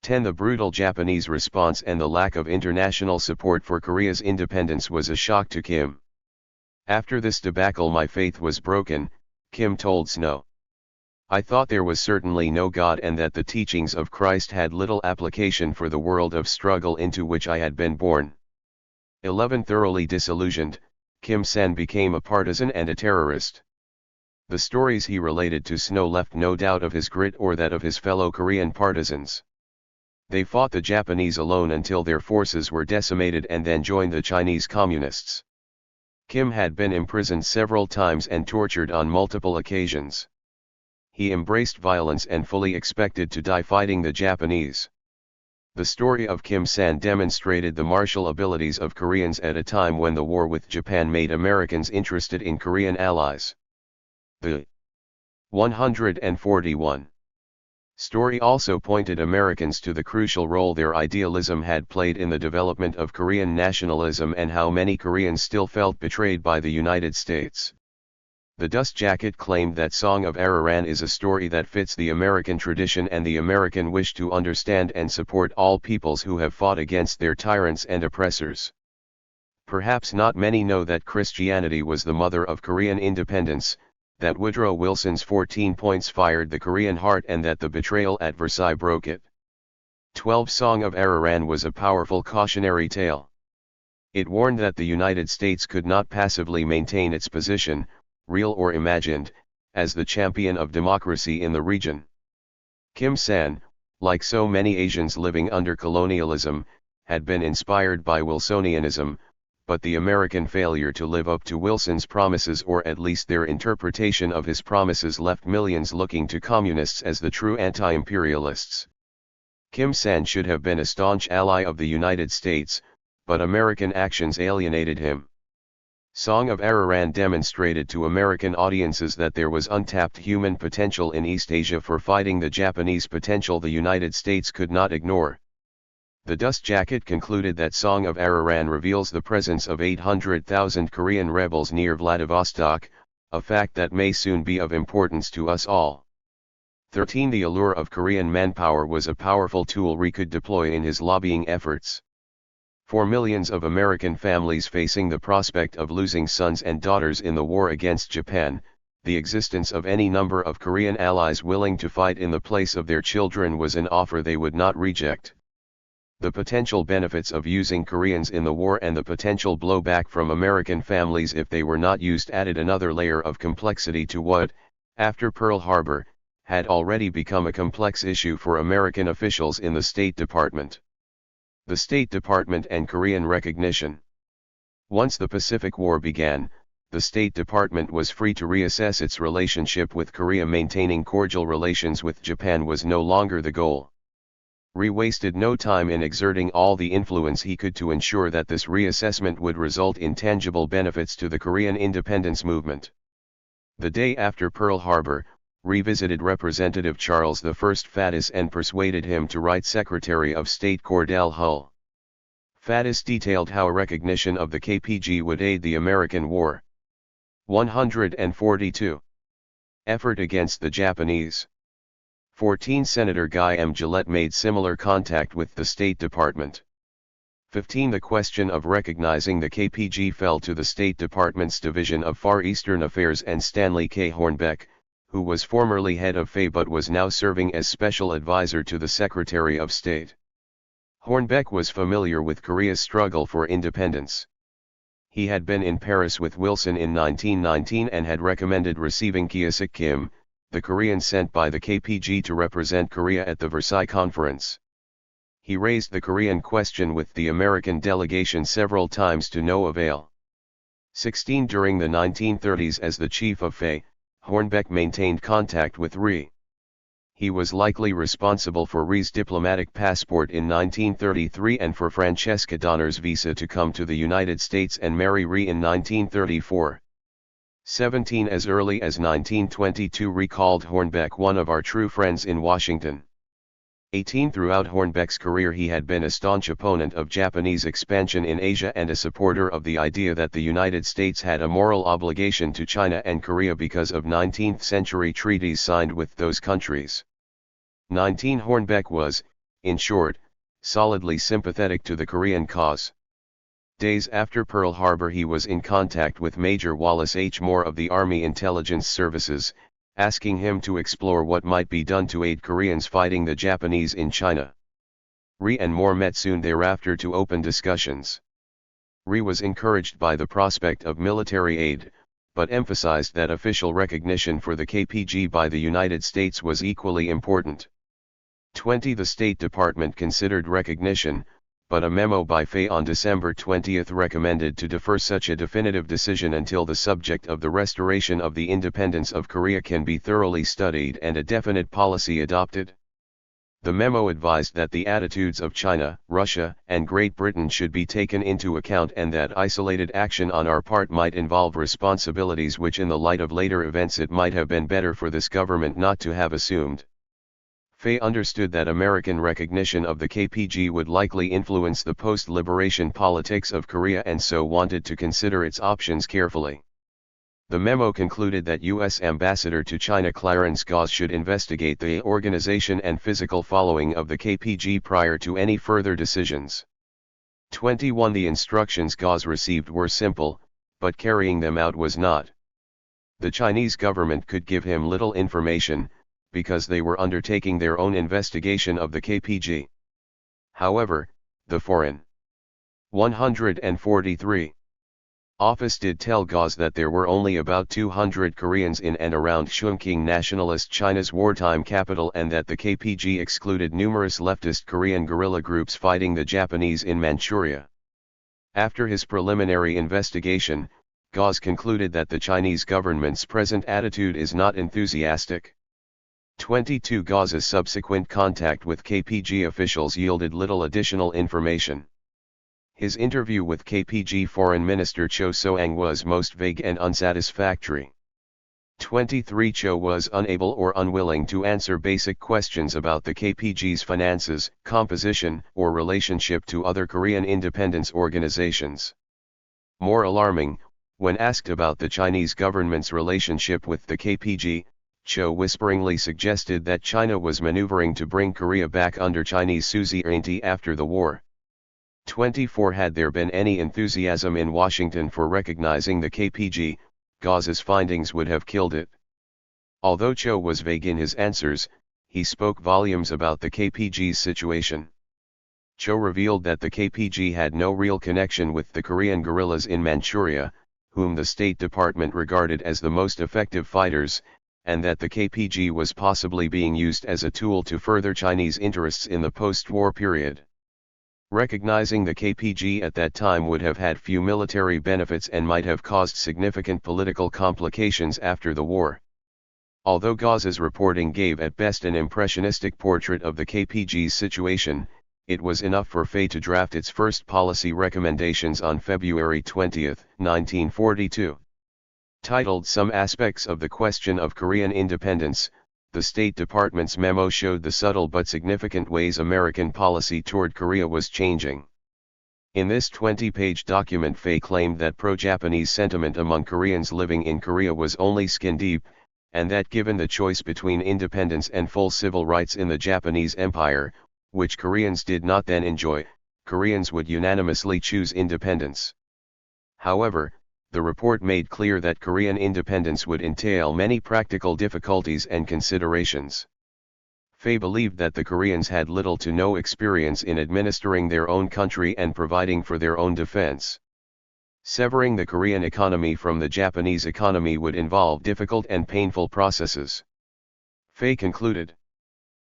[SPEAKER 1] 10. The brutal Japanese response and the lack of international support for Korea's independence was a shock to Kim. After this debacle, my faith was broken, Kim told Snow. I thought there was certainly no God and that the teachings of Christ had little application for the world of struggle into which I had been born. 11. Thoroughly disillusioned, Kim San became a partisan and a terrorist. The stories he related to Snow left no doubt of his grit or that of his fellow Korean partisans. They fought the Japanese alone until their forces were decimated and then joined the Chinese communists. Kim had been imprisoned several times and tortured on multiple occasions. He embraced violence and fully expected to die fighting the Japanese. The story of Kim San demonstrated the martial abilities of Koreans at a time when the war with Japan made Americans interested in Korean allies. The 141 story also pointed Americans to the crucial role their idealism had played in the development of Korean nationalism and how many Koreans still felt betrayed by the United States. The Dust Jacket claimed that Song of Araran is a story that fits the American tradition and the American wish to understand and support all peoples who have fought against their tyrants and oppressors. Perhaps not many know that Christianity was the mother of Korean independence, that Woodrow Wilson's 14 points fired the Korean heart and that the betrayal at Versailles broke it. 12. Song of Araran was a powerful cautionary tale. It warned that the United States could not passively maintain its position, real or imagined, as the champion of democracy in the region. Kim San, like so many Asians living under colonialism, had been inspired by Wilsonianism, but the American failure to live up to Wilson's promises, or at least their interpretation of his promises, left millions looking to communists as the true anti-imperialists. Kim San should have been a staunch ally of the United States, but American actions alienated him. Song of Araran demonstrated to American audiences that there was untapped human potential in East Asia for fighting the Japanese, potential the United States could not ignore. The Dust Jacket concluded that Song of Araran reveals the presence of 800,000 Korean rebels near Vladivostok, a fact that may soon be of importance to us all. 13. The allure of Korean manpower was a powerful tool Rhee could deploy in his lobbying efforts. For millions of American families facing the prospect of losing sons and daughters in the war against Japan, the existence of any number of Korean allies willing to fight in the place of their children was an offer they would not reject. The potential benefits of using Koreans in the war and the potential blowback from American families if they were not used added another layer of complexity to what, after Pearl Harbor, had already become a complex issue for American officials in the State Department. The State Department and Korean recognition. Once the Pacific War began, the State Department was free to reassess its relationship with Korea. Maintaining cordial relations with Japan was no longer the goal. Rhee wasted no time in exerting all the influence he could to ensure that this reassessment would result in tangible benefits to the Korean independence movement. The day after Pearl Harbor, Rhee visited Representative Charles I Faddis and persuaded him to write Secretary of State Cordell Hull. Faddis detailed how recognition of the KPG would aid the American war. 142. Effort against the Japanese. 14. Senator Guy M. Gillette made similar contact with the State Department. 15. The question of recognizing the KPG fell to the State Department's Division of Far Eastern Affairs and Stanley K. Hornbeck, who was formerly head of FA but was now serving as special advisor to the Secretary of State. Hornbeck was familiar with Korea's struggle for independence. He had been in Paris with Wilson in 1919 and had recommended receiving Kyeosik Kim, the Korean sent by the KPG to represent Korea at the Versailles Conference. He raised the Korean question with the American delegation several times to no avail. 16. During the 1930s, as the chief of FA, Hornbeck maintained contact with Rhee. He was likely responsible for Rhee's diplomatic passport in 1933 and for Francesca Donner's visa to come to the United States and marry Rhee in 1934. 17 As early as 1922 recalled Hornbeck, one of our true friends in Washington. 18 Throughout Hornbeck's career he had been a staunch opponent of Japanese expansion in Asia and a supporter of the idea that the United States had a moral obligation to China and Korea because of 19th-century treaties signed with those countries. 19 Hornbeck was, in short, solidly sympathetic to the Korean cause. Days after Pearl Harbor he was in contact with Major Wallace H. Moore of the Army Intelligence Services, asking him to explore what might be done to aid Koreans fighting the Japanese in China. Rhee and Moore met soon thereafter to open discussions. Rhee was encouraged by the prospect of military aid, but emphasized that official recognition for the KPG by the United States was equally important. 20 The State Department considered recognition, but a memo by Faye on December 20 recommended to defer such a definitive decision until the subject of the restoration of the independence of Korea can be thoroughly studied and a definite policy adopted. The memo advised that the attitudes of China, Russia, and Great Britain should be taken into account and that isolated action on our part might involve responsibilities which in the light of later events it might have been better for this government not to have assumed. Faye understood that American recognition of the KPG would likely influence the post-liberation politics of Korea and so wanted to consider its options carefully. The memo concluded that U.S. Ambassador to China Clarence Gause should investigate the organization and physical following of the KPG prior to any further decisions. 21 The instructions Gause received were simple, but carrying them out was not. The Chinese government could give him little information, because they were undertaking their own investigation of the KPG. However, the Foreign 143 Office did tell Gause that there were only about 200 Koreans in and around Chungking nationalist China's wartime capital and that the KPG excluded numerous leftist Korean guerrilla groups fighting the Japanese in Manchuria. After his preliminary investigation, Gause concluded that the Chinese government's present attitude is not enthusiastic. 22 Gause's subsequent contact with KPG officials yielded little additional information. His interview with KPG Foreign Minister Cho So-ang was most vague and unsatisfactory. 23 Cho was unable or unwilling to answer basic questions about the KPG's finances, composition, or relationship to other Korean independence organizations. More alarming, when asked about the Chinese government's relationship with the KPG, Cho whisperingly suggested that China was maneuvering to bring Korea back under Chinese suzerainty after the war. 24 Had there been any enthusiasm in Washington for recognizing the KPG, Gause's findings would have killed it. Although Cho was vague in his answers, he spoke volumes about the KPG's situation. Cho revealed that the KPG had no real connection with the Korean guerrillas in Manchuria, whom the State Department regarded as the most effective fighters, and that the KPG was possibly being used as a tool to further Chinese interests in the post-war period. Recognizing the KPG at that time would have had few military benefits and might have caused significant political complications after the war. Although Gause's reporting gave at best an impressionistic portrait of the KPG's situation, it was enough for Faye to draft its first policy recommendations on February 20, 1942. Titled Some Aspects of the Question of Korean Independence, the State Department's memo showed the subtle but significant ways American policy toward Korea was changing. In this 20-page document, Faye claimed that pro-Japanese sentiment among Koreans living in Korea was only skin-deep, and that given the choice between independence and full civil rights in the Japanese Empire, which Koreans did not then enjoy, Koreans would unanimously choose independence. However, the report made clear that Korean independence would entail many practical difficulties and considerations. Faye believed that the Koreans had little to no experience in administering their own country and providing for their own defense. Severing the Korean economy from the Japanese economy would involve difficult and painful processes. Faye concluded,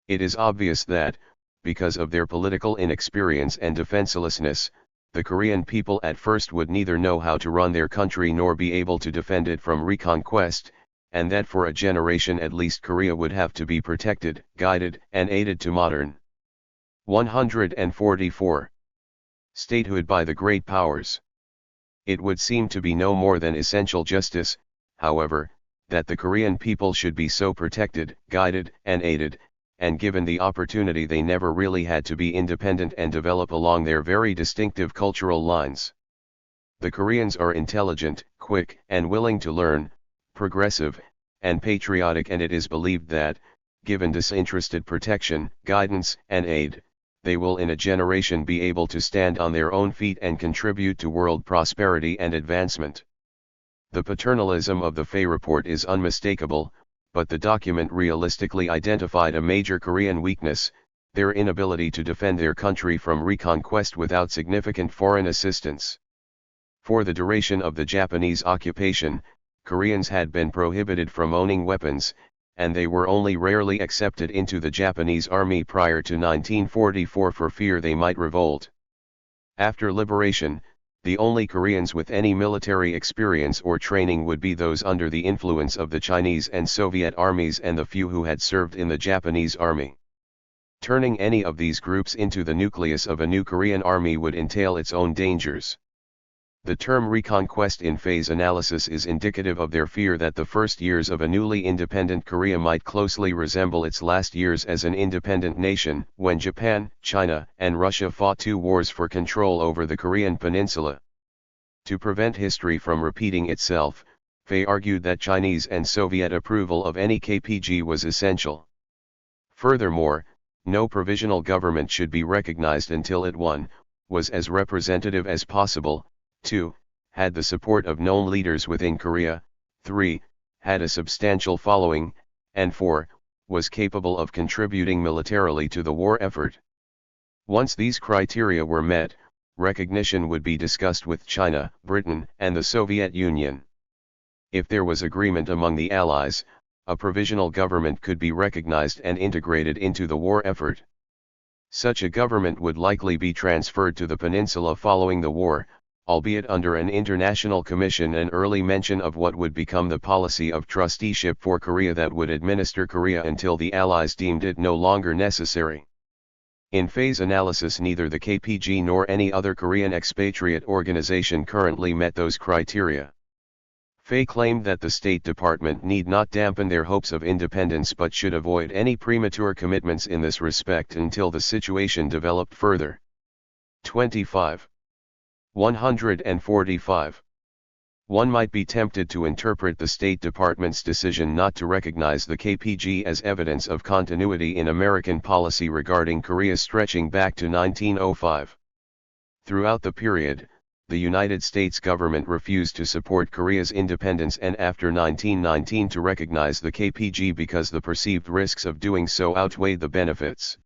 [SPEAKER 1] "It is obvious that, because of their political inexperience and defenselessness, the Korean people at first would neither know how to run their country nor be able to defend it from reconquest, and that for a generation at least Korea would have to be protected, guided, and aided to modern." 144. Statehood by the great powers. It would seem to be no more than essential justice, however, that the Korean people should be so protected, guided, and aided, and given the opportunity they never really had to be independent and develop along their very distinctive cultural lines. The Koreans are intelligent, quick, and willing to learn, progressive, and patriotic, and it is believed that, given disinterested protection, guidance, and aid, they will in a generation be able to stand on their own feet and contribute to world prosperity and advancement. The paternalism of the Faye report is unmistakable, but the document realistically identified a major Korean weakness: their inability to defend their country from reconquest without significant foreign assistance. For the duration of the Japanese occupation, Koreans had been prohibited from owning weapons, and they were only rarely accepted into the Japanese army prior to 1944 for fear they might revolt. After liberation, the only Koreans with any military experience or training would be those under the influence of the Chinese and Soviet armies and the few who had served in the Japanese army. Turning any of these groups into the nucleus of a new Korean army would entail its own dangers. The term reconquest in Faye's analysis is indicative of their fear that the first years of a newly independent Korea might closely resemble its last years as an independent nation, when Japan, China, and Russia fought 2 wars for control over the Korean peninsula. To prevent history from repeating itself, Faye argued that Chinese and Soviet approval of any KPG was essential. Furthermore, no provisional government should be recognized until it 1. Was as representative as possible, 2. Had the support of known leaders within Korea, 3. Had a substantial following, and 4. Was capable of contributing militarily to the war effort. Once these criteria were met, recognition would be discussed with China, Britain, and the Soviet Union. If there was agreement among the Allies, a provisional government could be recognized and integrated into the war effort. Such a government would likely be transferred to the peninsula following the war, albeit under an international commission. An early mention of what would become the policy of trusteeship for Korea that would administer Korea until the Allies deemed it no longer necessary. In Faye's analysis, neither the KPG nor any other Korean expatriate organization currently met those criteria. Faye claimed that the State Department need not dampen their hopes of independence but should avoid any premature commitments in this respect until the situation developed further. 25. 145. One might be tempted to interpret the State Department's decision not to recognize the KPG as evidence of continuity in American policy regarding Korea stretching back to 1905. Throughout the period, the United States government refused to support Korea's independence and after 1919 to recognize the KPG because the perceived risks of doing so outweighed the benefits.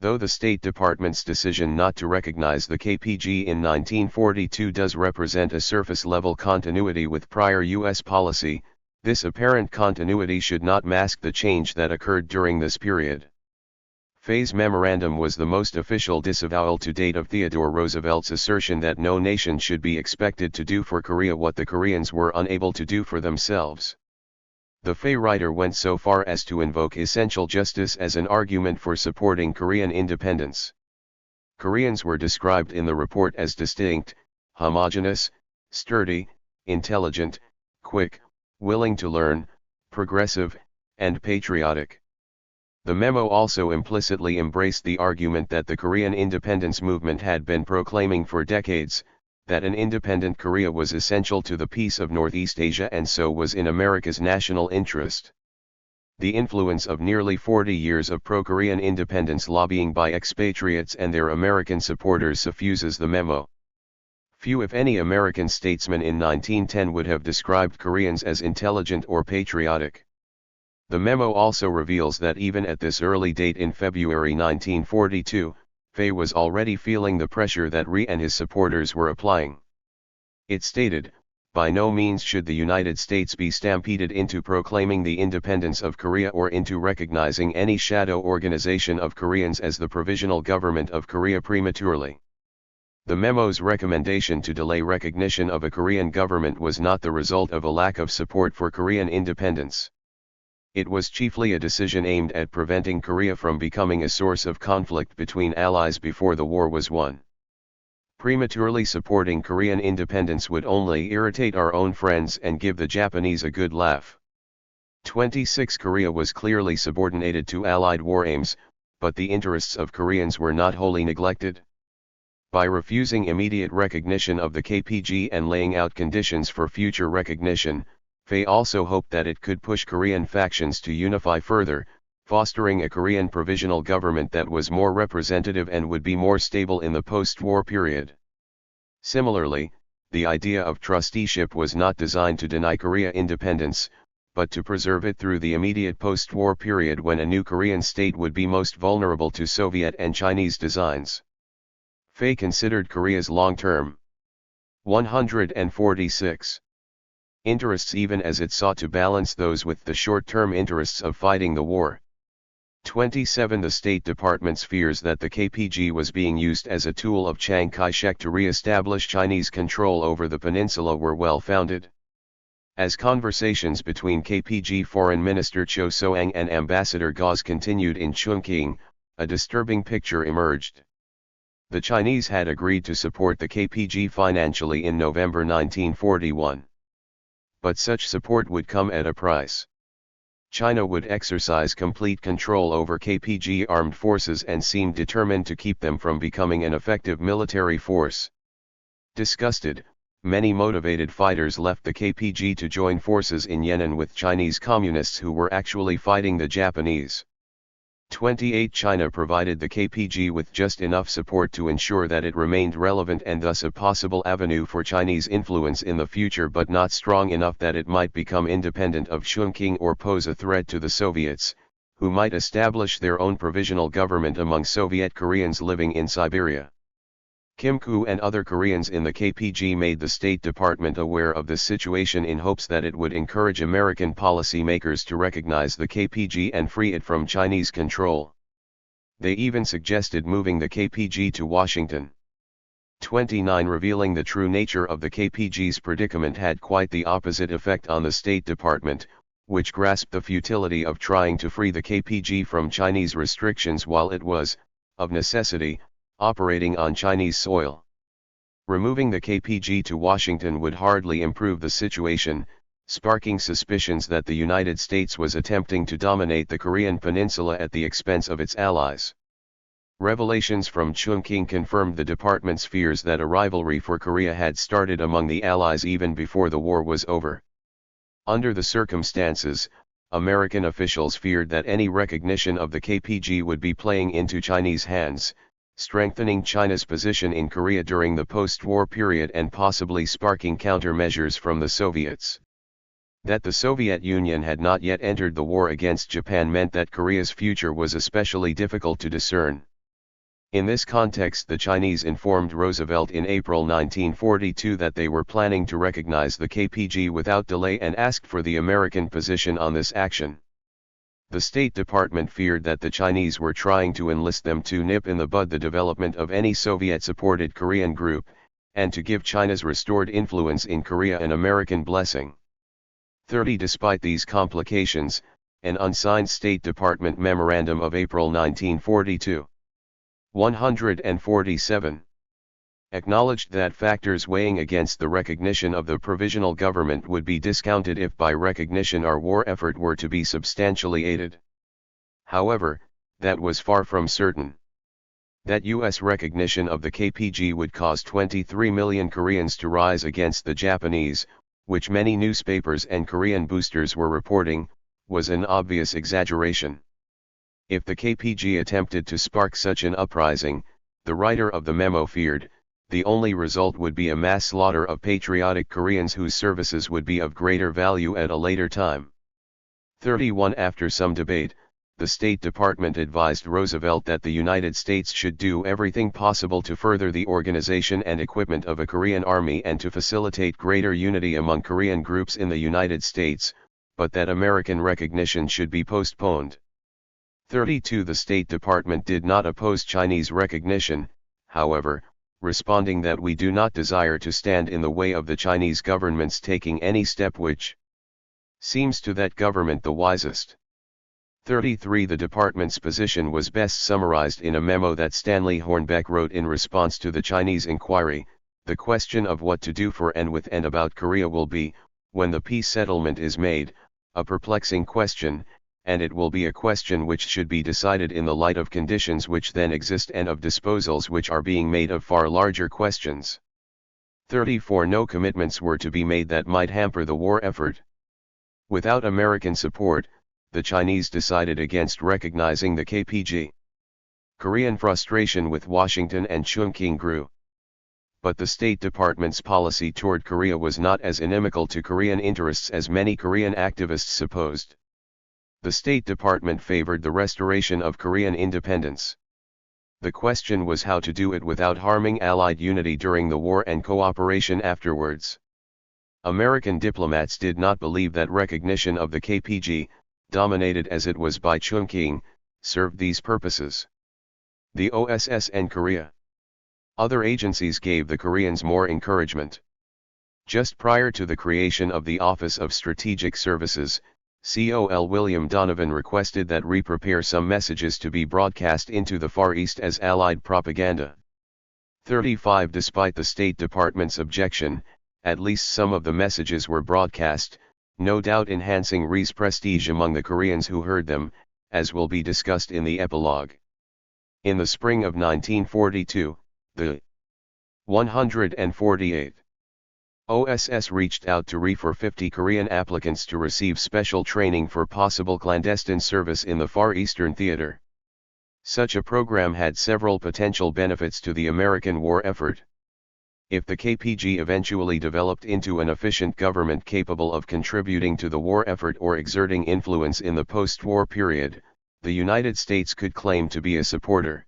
[SPEAKER 1] Though the State Department's decision not to recognize the KPG in 1942 does represent a surface-level continuity with prior U.S. policy, this apparent continuity should not mask the change that occurred during this period. Faye's memorandum was the most official disavowal to date of Theodore Roosevelt's assertion that no nation should be expected to do for Korea what the Koreans were unable to do for themselves. The Faye writer went so far as to invoke essential justice as an argument for supporting Korean independence. Koreans were described in the report as distinct, homogeneous, sturdy, intelligent, quick, willing to learn, progressive, and patriotic. The memo also implicitly embraced the argument that the Korean independence movement had been proclaiming for decades, that an independent Korea was essential to the peace of Northeast Asia and so was in America's national interest. The influence of nearly 40 years of pro-Korean independence lobbying by expatriates and their American supporters suffuses the memo. Few if any American statesmen in 1910 would have described Koreans as intelligent or patriotic. The memo also reveals that even at this early date in February 1942, Faye was already feeling the pressure that Rhee and his supporters were applying. It stated, "By no means should the United States be stampeded into proclaiming the independence of Korea or into recognizing any shadow organization of Koreans as the provisional government of Korea prematurely." The memo's recommendation to delay recognition of a Korean government was not the result of a lack of support for Korean independence. It was chiefly a decision aimed at preventing Korea from becoming a source of conflict between allies before the war was won. Prematurely supporting Korean independence would only irritate our own friends and give the Japanese a good laugh. 26. Korea was clearly subordinated to Allied war aims, but the interests of Koreans were not wholly neglected. By refusing immediate recognition of the KPG and laying out conditions for future recognition, Faye also hoped that it could push Korean factions to unify further, fostering a Korean provisional government that was more representative and would be more stable in the post-war period. Similarly, the idea of trusteeship was not designed to deny Korea independence, but to preserve it through the immediate post-war period when a new Korean state would be most vulnerable to Soviet and Chinese designs. Faye considered Korea's long-term 146 interests even as it sought to balance those with the short-term interests of fighting the war. 27. The State Department's fears that the KPG was being used as a tool of Chiang Kai-shek to re-establish Chinese control over the peninsula were well-founded. As conversations between KPG Foreign Minister Cho So-ang and Ambassador Gauze continued in Chungking, a disturbing picture emerged. The Chinese had agreed to support the KPG financially in November 1941. But such support would come at a price. China would exercise complete control over KPG armed forces and seemed determined to keep them from becoming an effective military force. Disgusted, many motivated fighters left the KPG to join forces in Yan'an with Chinese communists who were actually fighting the Japanese. 28. China provided the KPG with just enough support to ensure that it remained relevant and thus a possible avenue for Chinese influence in the future, but not strong enough that it might become independent of Chungking or pose a threat to the Soviets, who might establish their own provisional government among Soviet Koreans living in Siberia. Kim Koo and other Koreans in the KPG made the State Department aware of this situation in hopes that it would encourage American policymakers to recognize the KPG and free it from Chinese control. They even suggested moving the KPG to Washington. 29. Revealing the true nature of the KPG's predicament had quite the opposite effect on the State Department, which grasped the futility of trying to free the KPG from Chinese restrictions while it was, of necessity, operating on Chinese soil. Removing the KPG to Washington would hardly improve the situation, sparking suspicions that the United States was attempting to dominate the Korean peninsula at the expense of its allies. Revelations from Chungking confirmed the department's fears that a rivalry for Korea had started among the allies even before the war was over. Under the circumstances, American officials feared that any recognition of the KPG would be playing into Chinese hands, strengthening China's position in Korea during the post-war period and possibly sparking countermeasures from the Soviets. That the Soviet Union had not yet entered the war against Japan meant that Korea's future was especially difficult to discern. In this context, the Chinese informed Roosevelt in April 1942 that they were planning to recognize the KPG without delay and asked for the American position on this action. The State Department feared that the Chinese were trying to enlist them to nip in the bud the development of any Soviet-supported Korean group, and to give China's restored influence in Korea an American blessing. 30. Despite these complications, an unsigned State Department memorandum of April 1942. 147. Acknowledged that factors weighing against the recognition of the provisional government would be discounted if by recognition our war effort were to be substantially aided. However, that was far from certain. That U.S. recognition of the KPG would cause 23 million Koreans to rise against the Japanese, which many newspapers and Korean boosters were reporting, was an obvious exaggeration. If the KPG attempted to spark such an uprising, the writer of the memo feared, the only result would be a mass slaughter of patriotic Koreans whose services would be of greater value at a later time. 31. After some debate, the State Department advised Roosevelt that the United States should do everything possible to further the organization and equipment of a Korean army and to facilitate greater unity among Korean groups in the United States, but that American recognition should be postponed. 32. The State Department did not oppose Chinese recognition, however, responding that we do not desire to stand in the way of the Chinese government's taking any step which seems to that government the wisest. 33 The department's position was best summarized in a memo that Stanley Hornbeck wrote in response to the Chinese inquiry. The question of what to do for and with and about Korea will be, when the peace settlement is made, a perplexing question, and it will be a question which should be decided in the light of conditions which then exist and of disposals which are being made of far larger questions. 34 No commitments were to be made that might hamper the war effort. Without American support, the Chinese decided against recognizing the KPG. Korean frustration with Washington and Chungking grew. But the State Department's policy toward Korea was not as inimical to Korean interests as many Korean activists supposed. The State Department favored the restoration of Korean independence. The question was how to do it without harming Allied unity during the war and cooperation afterwards. American diplomats did not believe that recognition of the KPG, dominated as it was by Chungking, served these purposes. The OSS and Korea. Other agencies gave the Koreans more encouragement. Just prior to the creation of the Office of Strategic Services, Col. William Donovan requested that Rhee prepare some messages to be broadcast into the Far East as Allied propaganda. 35 Despite the State Department's objection, at least some of the messages were broadcast, no doubt enhancing Rhee's prestige among the Koreans who heard them, as will be discussed in the epilogue. In the spring of 1942, the 148th OSS reached out to Rhee for 50 Korean applicants to receive special training for possible clandestine service in the Far Eastern Theater. Such a program had several potential benefits to the American war effort. If the KPG eventually developed into an efficient government capable of contributing to the war effort or exerting influence in the post-war period, the United States could claim to be a supporter.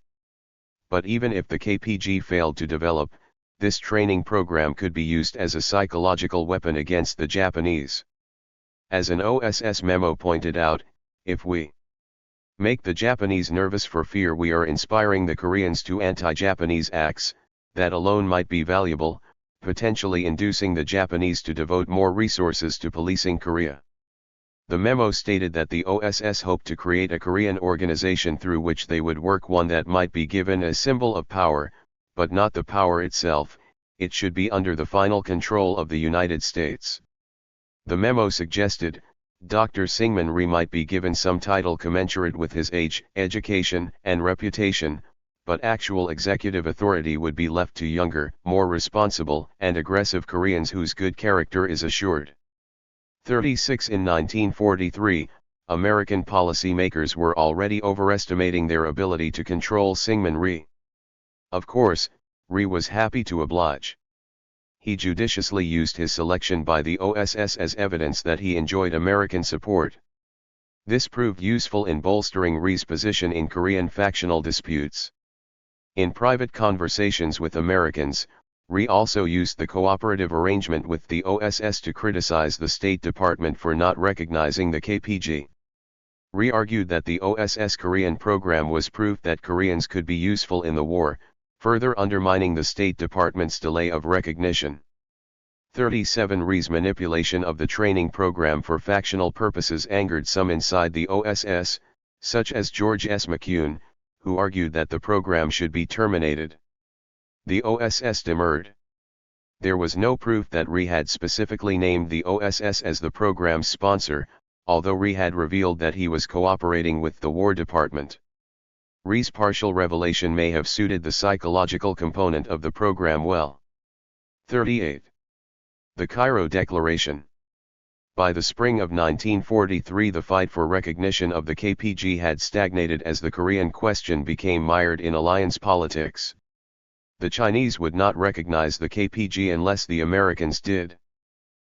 [SPEAKER 1] But even if the KPG failed to develop, this training program could be used as a psychological weapon against the Japanese. As an OSS memo pointed out, if we make the Japanese nervous for fear we are inspiring the Koreans to anti-Japanese acts, that alone might be valuable, potentially inducing the Japanese to devote more resources to policing Korea. The memo stated that the OSS hoped to create a Korean organization through which they would work, one that might be given a symbol of power, but not the power itself. It should be under the final control of the United States. The memo suggested, Dr. Syngman Rhee might be given some title commensurate with his age, education, and reputation, but actual executive authority would be left to younger, more responsible, and aggressive Koreans whose good character is assured. 36 In 1943, American policymakers were already overestimating their ability to control Syngman Rhee. Of course, Rhee was happy to oblige. He judiciously used his selection by the OSS as evidence that he enjoyed American support. This proved useful in bolstering Rhee's position in Korean factional disputes. In private conversations with Americans, Rhee also used the cooperative arrangement with the OSS to criticize the State Department for not recognizing the KPG. Rhee argued that the OSS Korean program was proof that Koreans could be useful in the war, further undermining the State Department's delay of recognition. 37 Rhee's manipulation of the training program for factional purposes angered some inside the OSS, such as George S. McCune, who argued that the program should be terminated. The OSS demurred. There was no proof that Rhee had specifically named the OSS as the program's sponsor, although Rhee had revealed that he was cooperating with the War Department. Rhee's partial revelation may have suited the psychological component of the program well. 38. The Cairo Declaration. By the spring of 1943, the fight for recognition of the KPG had stagnated as the Korean question became mired in alliance politics. The Chinese would not recognize the KPG unless the Americans did.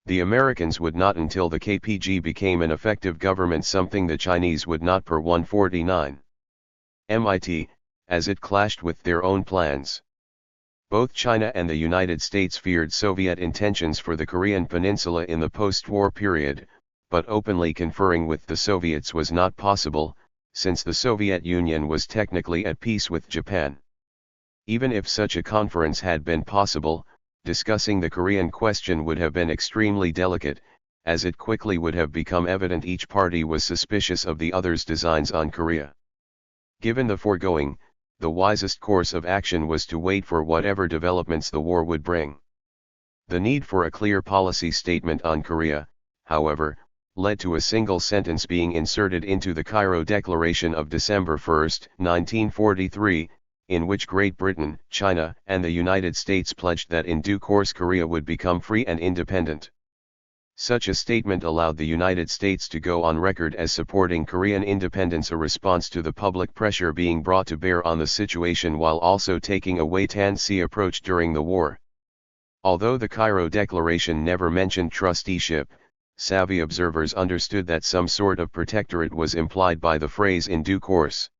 [SPEAKER 1] The Americans would not until the KPG became an effective government, something the Chinese would not per 149. MIT, as it clashed with their own plans. Both China and the United States feared Soviet intentions for the Korean peninsula in the post-war period, but openly conferring with the Soviets was not possible, since the Soviet Union was technically at peace with Japan. Even if such a conference had been possible, discussing the Korean question would have been extremely delicate, as it quickly would have become evident each party was suspicious of the other's designs on Korea. Given the foregoing, the wisest course of action was to wait for whatever developments the war would bring. The need for a clear policy statement on Korea, however, led to a single sentence being inserted into the Cairo Declaration of December 1, 1943, in which Great Britain, China, and the United States pledged that in due course Korea would become free and independent. Such a statement allowed the United States to go on record as supporting Korean independence, a response to the public pressure being brought to bear on the situation while also taking a wait-and-see approach during the war. Although the Cairo Declaration never mentioned trusteeship, savvy observers understood that some sort of protectorate was implied by the phrase "in due course."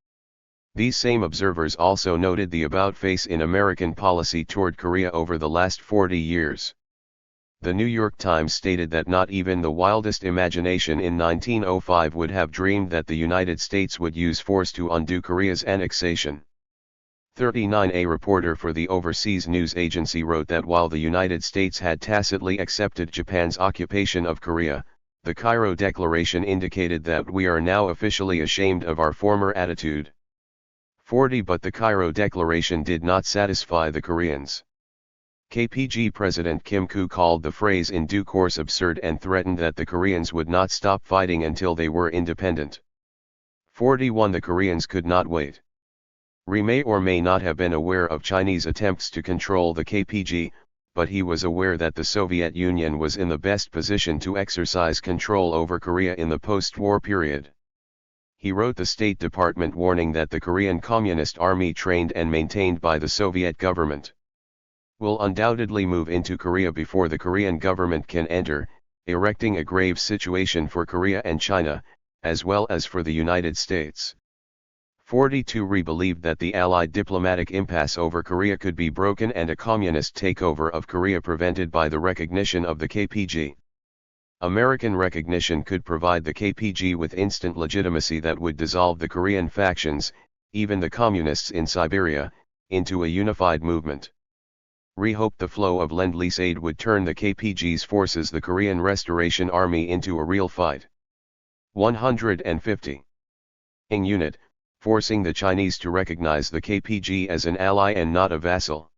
[SPEAKER 1] These same observers also noted the about-face in American policy toward Korea over the last 40 years. The New York Times stated that not even the wildest imagination in 1905 would have dreamed that the United States would use force to undo Korea's annexation. 39. A reporter for the overseas news agency wrote that while the United States had tacitly accepted Japan's occupation of Korea, the Cairo Declaration indicated that we are now officially ashamed of our former attitude. 40. But the Cairo Declaration did not satisfy the Koreans. KPG President Kim Koo called the phrase "in due course" absurd and threatened that the Koreans would not stop fighting until they were independent. 41. The Koreans could not wait. Rhee may or may not have been aware of Chinese attempts to control the KPG, but he was aware that the Soviet Union was in the best position to exercise control over Korea in the post-war period. He wrote the State Department warning that the Korean Communist Army, trained and maintained by the Soviet government, will undoubtedly move into Korea before the Korean government can enter, erecting a grave situation for Korea and China, as well as for the United States. 42. Rhee believed that the Allied diplomatic impasse over Korea could be broken and a communist takeover of Korea prevented by the recognition of the KPG. American recognition could provide the KPG with instant legitimacy that would dissolve the Korean factions, even the communists in Siberia, into a unified movement. Rhee hoped the flow of Lend-Lease aid would turn the KPG's forces, the Korean Restoration Army, into a real fight. 150. Ing unit, forcing the Chinese to recognize the KPG as an ally and not a vassal.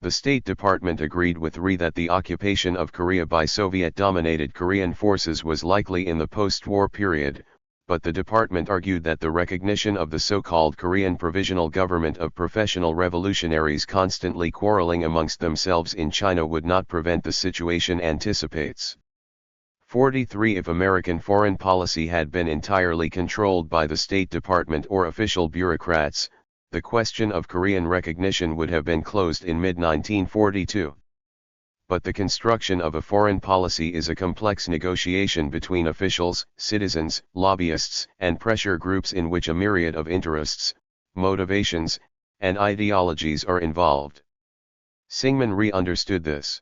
[SPEAKER 1] The State Department agreed with Rhee that the occupation of Korea by Soviet-dominated Korean forces was likely in the post-war period, but the department argued that the recognition of the so-called Korean Provisional Government of professional revolutionaries constantly quarreling amongst themselves in China would not prevent the situation anticipates. 43. If American foreign policy had been entirely controlled by the State Department or official bureaucrats, the question of Korean recognition would have been closed in mid-1942. But the construction of a foreign policy is a complex negotiation between officials, citizens, lobbyists, and pressure groups in which a myriad of interests, motivations, and ideologies are involved. Syngman Rhee understood this.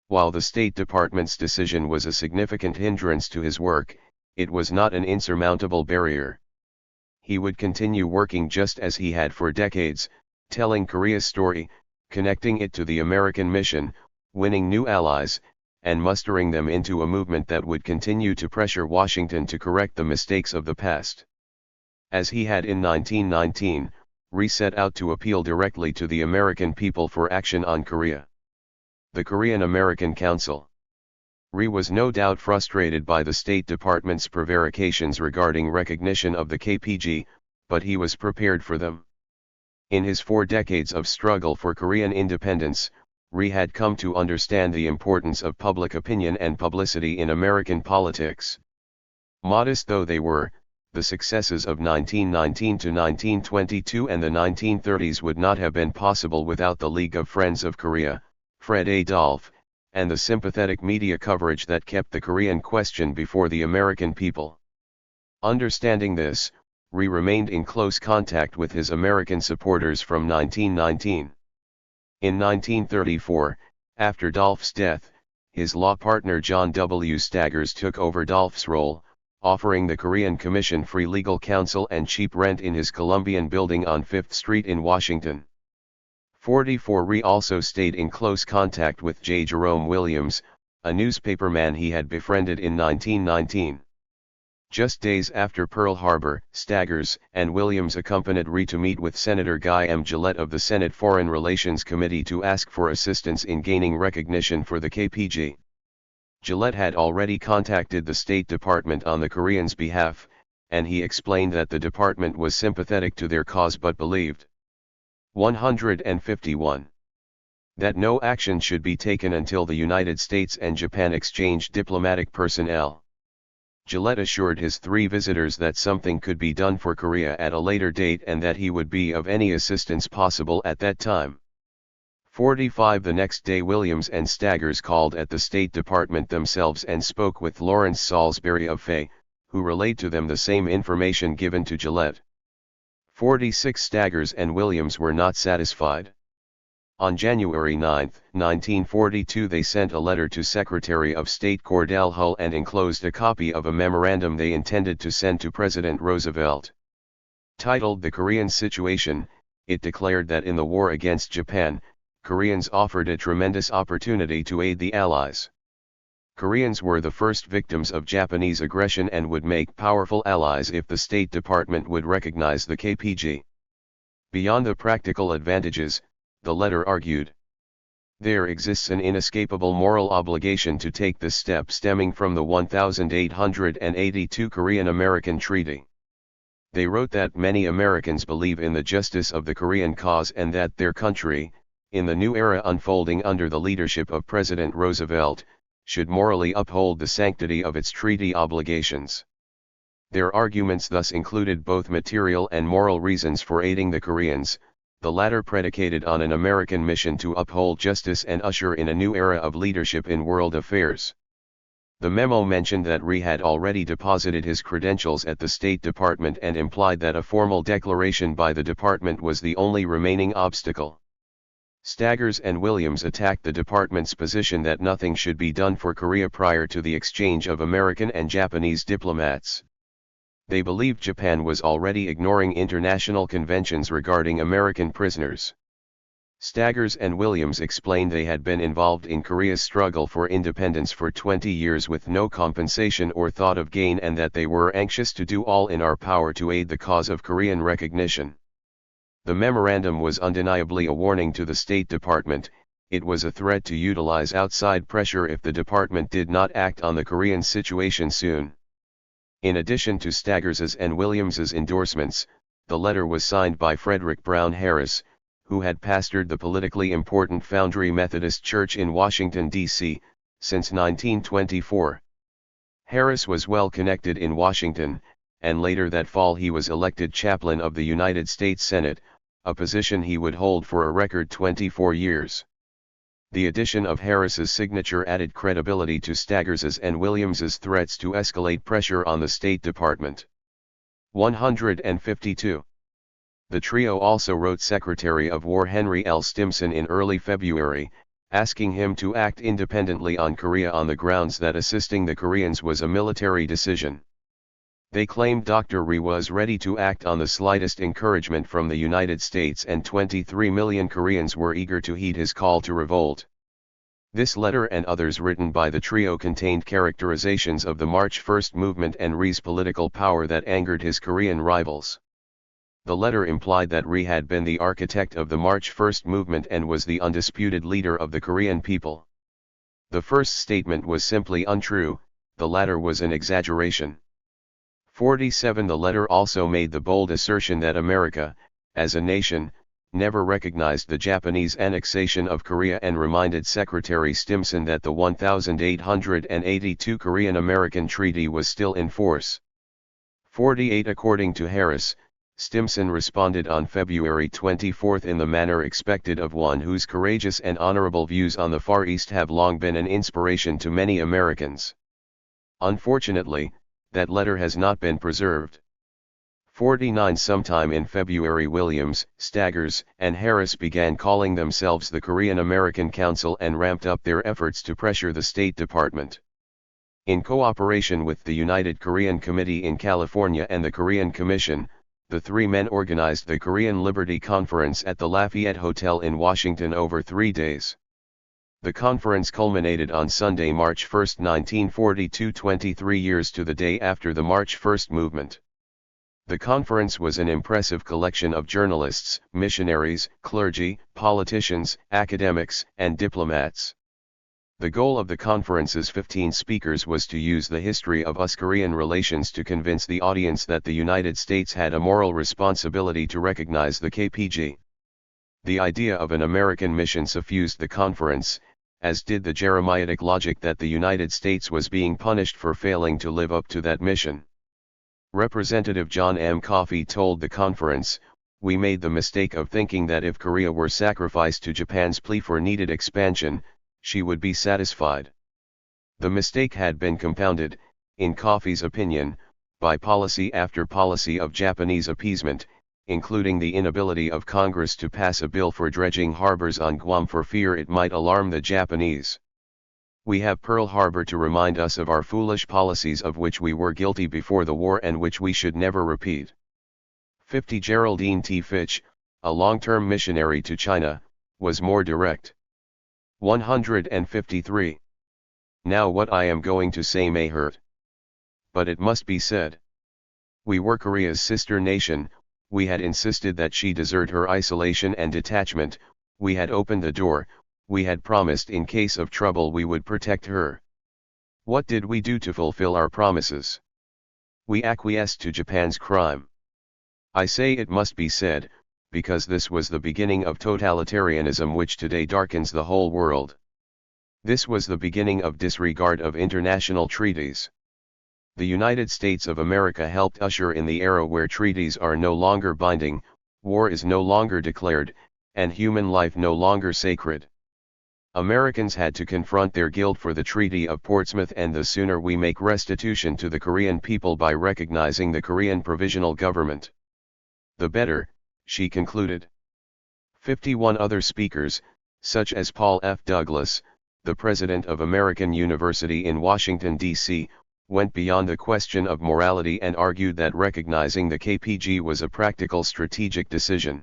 [SPEAKER 1] While the State Department's decision was a significant hindrance to his work, it was not an insurmountable barrier. He would continue working just as he had for decades, telling Korea's story, connecting it to the American mission, winning new allies, and mustering them into a movement that would continue to pressure Washington to correct the mistakes of the past. As he had in 1919, Rhee set out to appeal directly to the American people for action on Korea. The Korean-American Council. Rhee was no doubt frustrated by the State Department's prevarications regarding recognition of the KPG, but he was prepared for them. In his 4 decades of struggle for Korean independence, Rhee had come to understand the importance of public opinion and publicity in American politics. Modest though they were, the successes of 1919 to 1922 and the 1930s would not have been possible without the League of Friends of Korea, Fred Adolph, and the sympathetic media coverage that kept the Korean question before the American people. Understanding this, Rhee remained in close contact with his American supporters from 1919. In 1934, after Dolph's death, his law partner John W. Staggers took over Dolph's role, offering the Korean Commission free legal counsel and cheap rent in his Columbian building on 5th Street in Washington. 44. Rhee also stayed in close contact with J. Jerome Williams, a newspaperman he had befriended in 1919. Just days after Pearl Harbor, Staggers and Williams accompanied Rhee to meet with Senator Guy M. Gillette of the Senate Foreign Relations Committee to ask for assistance in gaining recognition for the KPG. Gillette had already contacted the State Department on the Koreans' behalf, and he explained that the department was sympathetic to their cause but believed 151. That no action should be taken until the United States and Japan exchanged diplomatic personnel. Gillette assured his three visitors that something could be done for Korea at a later date and that he would be of any assistance possible at that time. 45 The next day Williams and Staggers called at the State Department themselves and spoke with Lawrence Salisbury of Faye, who relayed to them the same information given to Gillette. 46 Staggers and Williams were not satisfied. On January 9, 1942 they sent a letter to Secretary of State Cordell Hull and enclosed a copy of a memorandum they intended to send to President Roosevelt. Titled The Korean Situation, it declared that in the war against Japan, Koreans offered a tremendous opportunity to aid the Allies. Koreans were the first victims of Japanese aggression and would make powerful allies if the State Department would recognize the KPG. Beyond the practical advantages, the letter argued, there exists an inescapable moral obligation to take this step stemming from the 1882 Korean-American Treaty. They wrote that many Americans believe in the justice of the Korean cause and that their country, in the new era unfolding under the leadership of President Roosevelt, should morally uphold the sanctity of its treaty obligations. Their arguments thus included both material and moral reasons for aiding the Koreans, the latter predicated on an American mission to uphold justice and usher in a new era of leadership in world affairs. The memo mentioned that Rhee had already deposited his credentials at the State Department and implied that a formal declaration by the department was the only remaining obstacle. Staggers and Williams attacked the department's position that nothing should be done for Korea prior to the exchange of American and Japanese diplomats. They believed Japan was already ignoring international conventions regarding American prisoners. Staggers and Williams explained they had been involved in Korea's struggle for independence for 20 years with no compensation or thought of gain and that they were anxious to do all in our power to aid the cause of Korean recognition. The memorandum was undeniably a warning to the State Department. It was a threat to utilize outside pressure if the department did not act on the Korean situation soon. In addition to Staggers's and Williams's endorsements, the letter was signed by Frederick Brown Harris, who had pastored the politically important Foundry Methodist Church in Washington, D.C., since 1924. Harris was well connected in Washington, and later that fall he was elected chaplain of the United States Senate, a position he would hold for a record 24 years. The addition of Harris's signature added credibility to Staggers's and Williams's threats to escalate pressure on the State Department. 152. The trio also wrote Secretary of War Henry L. Stimson in early February, asking him to act independently on Korea on the grounds that assisting the Koreans was a military decision. They claimed Dr. Rhee was ready to act on the slightest encouragement from the United States and 23 million Koreans were eager to heed his call to revolt. This letter and others written by the trio contained characterizations of the March 1 movement and Rhee's political power that angered his Korean rivals. The letter implied that Rhee had been the architect of the March 1 movement and was the undisputed leader of the Korean people. The first statement was simply untrue, the latter was an exaggeration. 47 The letter also made the bold assertion that America, as a nation, never recognized the Japanese annexation of Korea and reminded Secretary Stimson that the 1882 Korean-American Treaty was still in force. 48 According to Harris, Stimson responded on February 24 in the manner expected of one whose courageous and honorable views on the Far East have long been an inspiration to many Americans. Unfortunately, that letter has not been preserved. 49 Sometime in February Williams, Staggers, and Harris began calling themselves the Korean-American Council and ramped up their efforts to pressure the State Department. In cooperation with the United Korean Committee in California and the Korean Commission, the three men organized the Korean Liberty Conference at the Lafayette Hotel in Washington over 3 days. The conference culminated on Sunday, March 1, 1942, 23 years to the day after the March 1 movement. The conference was an impressive collection of journalists, missionaries, clergy, politicians, academics, and diplomats. The goal of the conference's 15 speakers was to use the history of US-Korean relations to convince the audience that the United States had a moral responsibility to recognize the KPG. The idea of an American mission suffused the conference, as did the Jeremiatic logic that the United States was being punished for failing to live up to that mission. Representative John M. Coffey told the conference, "We made the mistake of thinking that if Korea were sacrificed to Japan's plea for needed expansion, she would be satisfied." The mistake had been compounded, in Coffey's opinion, by policy after policy of Japanese appeasement, including the inability of Congress to pass a bill for dredging harbors on Guam for fear it might alarm the Japanese. "We have Pearl Harbor to remind us of our foolish policies of which we were guilty before the war and which we should never repeat." 50 Geraldine T. Fitch, a long-term missionary to China, was more direct. 153. Now what I am going to say may hurt. But it must be said. We were Korea's sister nation, we had insisted that she desert her isolation and detachment, we had opened the door, we had promised in case of trouble we would protect her. What did we do to fulfill our promises? We acquiesced to Japan's crime. I say it must be said, because this was the beginning of totalitarianism which today darkens the whole world. This was the beginning of disregard of international treaties. The United States of America helped usher in the era where treaties are no longer binding, war is no longer declared, and human life no longer sacred. Americans had to confront their guilt for the Treaty of Portsmouth, and the sooner we make restitution to the Korean people by recognizing the Korean Provisional Government, the better, she concluded. 51 other speakers, such as Paul F. Douglas, the president of American University in Washington, D.C., went beyond the question of morality and argued that recognizing the KPG was a practical strategic decision.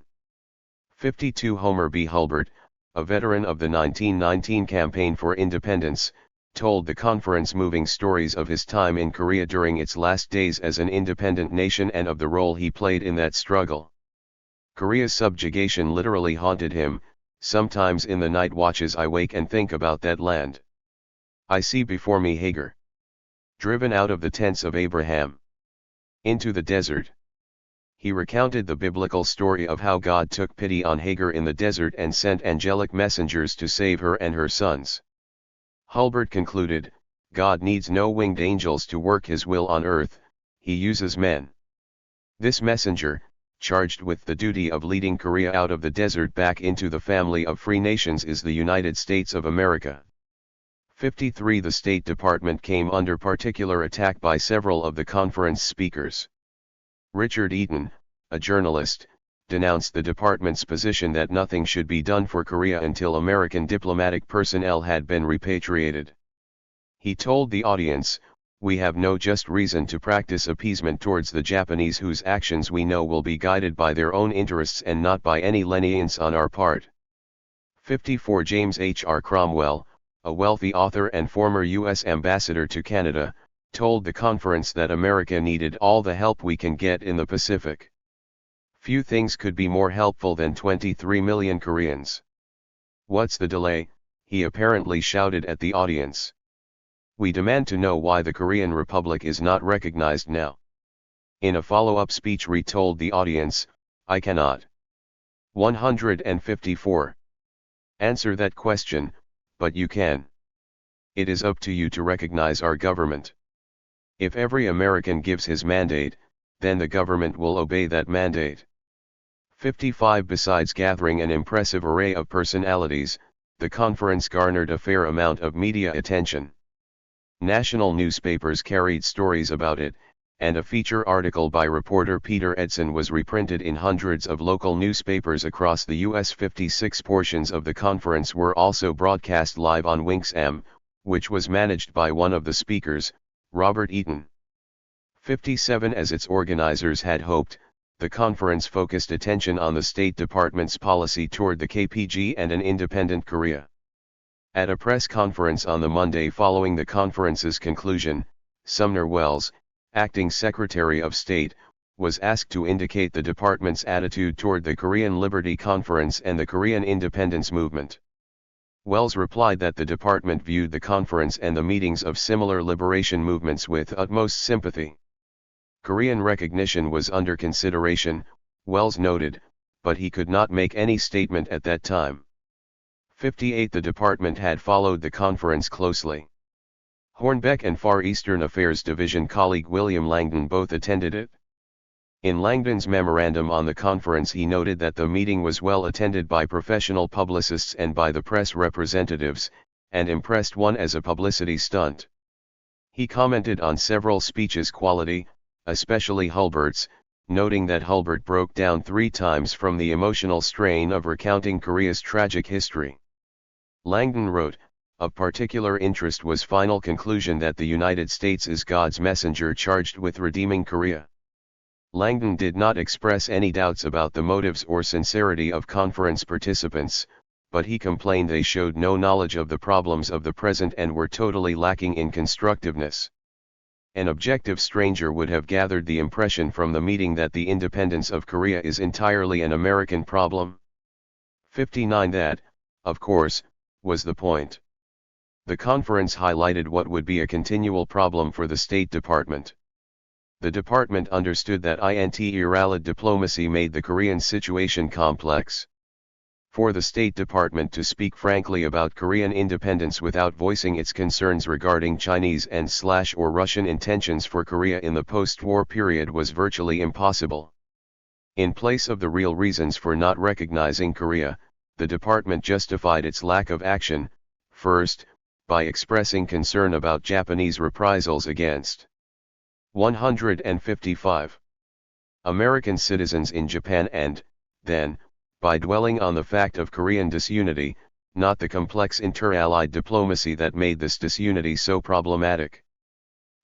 [SPEAKER 1] 52 Homer B. Hulbert, a veteran of the 1919 Campaign for Independence, told the conference moving stories of his time in Korea during its last days as an independent nation and of the role he played in that struggle. Korea's subjugation literally haunted him. Sometimes in the night watches I wake and think about that land. I see before me Hagar, driven out of the tents of Abraham into the desert. He recounted the biblical story of how God took pity on Hagar in the desert and sent angelic messengers to save her and her sons. Hulbert concluded, God needs no winged angels to work his will on earth, he uses men. This messenger, charged with the duty of leading Korea out of the desert back into the family of free nations, is the United States of America. 53 The State Department came under particular attack by several of the conference speakers. Richard Eaton, a journalist, denounced the department's position that nothing should be done for Korea until American diplomatic personnel had been repatriated. He told the audience, "We have no just reason to practice appeasement towards the Japanese, whose actions we know will be guided by their own interests and not by any lenience on our part." 54 James H. R. Cromwell, a wealthy author and former U.S. ambassador to Canada, told the conference that America needed all the help we can get in the Pacific. Few things could be more helpful than 23 million Koreans. What's the delay? He apparently shouted at the audience. We demand to know why the Korean Republic is not recognized now. In a follow-up speech, Rhee told the audience, I cannot. 154. Answer that question, but you can. It is up to you to recognize our government. If every American gives his mandate, then the government will obey that mandate. 55 Besides gathering an impressive array of personalities, the conference garnered a fair amount of media attention. National newspapers carried stories about it, and a feature article by reporter Peter Edson was reprinted in hundreds of local newspapers across the U.S. 56 portions of the conference were also broadcast live on Winx-M, which was managed by one of the speakers, Robert Eaton. 57 As its organizers had hoped, the conference focused attention on the State Department's policy toward the KPG and an independent Korea. At a press conference on the Monday following the conference's conclusion, Sumner Welles, acting Secretary of State, was asked to indicate the department's attitude toward the Korean Liberty Conference and the Korean independence movement. Welles replied that the department viewed the conference and the meetings of similar liberation movements with utmost sympathy. Korean recognition was under consideration, Welles noted, but he could not make any statement at that time. 58 The department had followed the conference closely. Hornbeck and Far Eastern Affairs Division colleague William Langdon both attended it. In Langdon's memorandum on the conference he noted that the meeting was well attended by professional publicists and by the press representatives, and impressed one as a publicity stunt. He commented on several speeches' quality, especially Hulbert's, noting that Hulbert broke down 3 times from the emotional strain of recounting Korea's tragic history. Langdon wrote, "Of particular interest was final conclusion that the United States is God's messenger charged with redeeming Korea." Langdon did not express any doubts about the motives or sincerity of conference participants, but he complained they showed no knowledge of the problems of the present and were totally lacking in constructiveness. An objective stranger would have gathered the impression from the meeting that the independence of Korea is entirely an American problem. 59 That, of course, was the point. The conference highlighted what would be a continual problem for the State Department. The department understood that irrallied diplomacy made the Korean situation complex. For the State Department to speak frankly about Korean independence without voicing its concerns regarding Chinese and/or Russian intentions for Korea in the post-war period was virtually impossible. In place of the real reasons for not recognizing Korea, the department justified its lack of action, first, by expressing concern about Japanese reprisals against 155 American citizens in Japan and, then, by dwelling on the fact of Korean disunity, not the complex inter-allied diplomacy that made this disunity so problematic.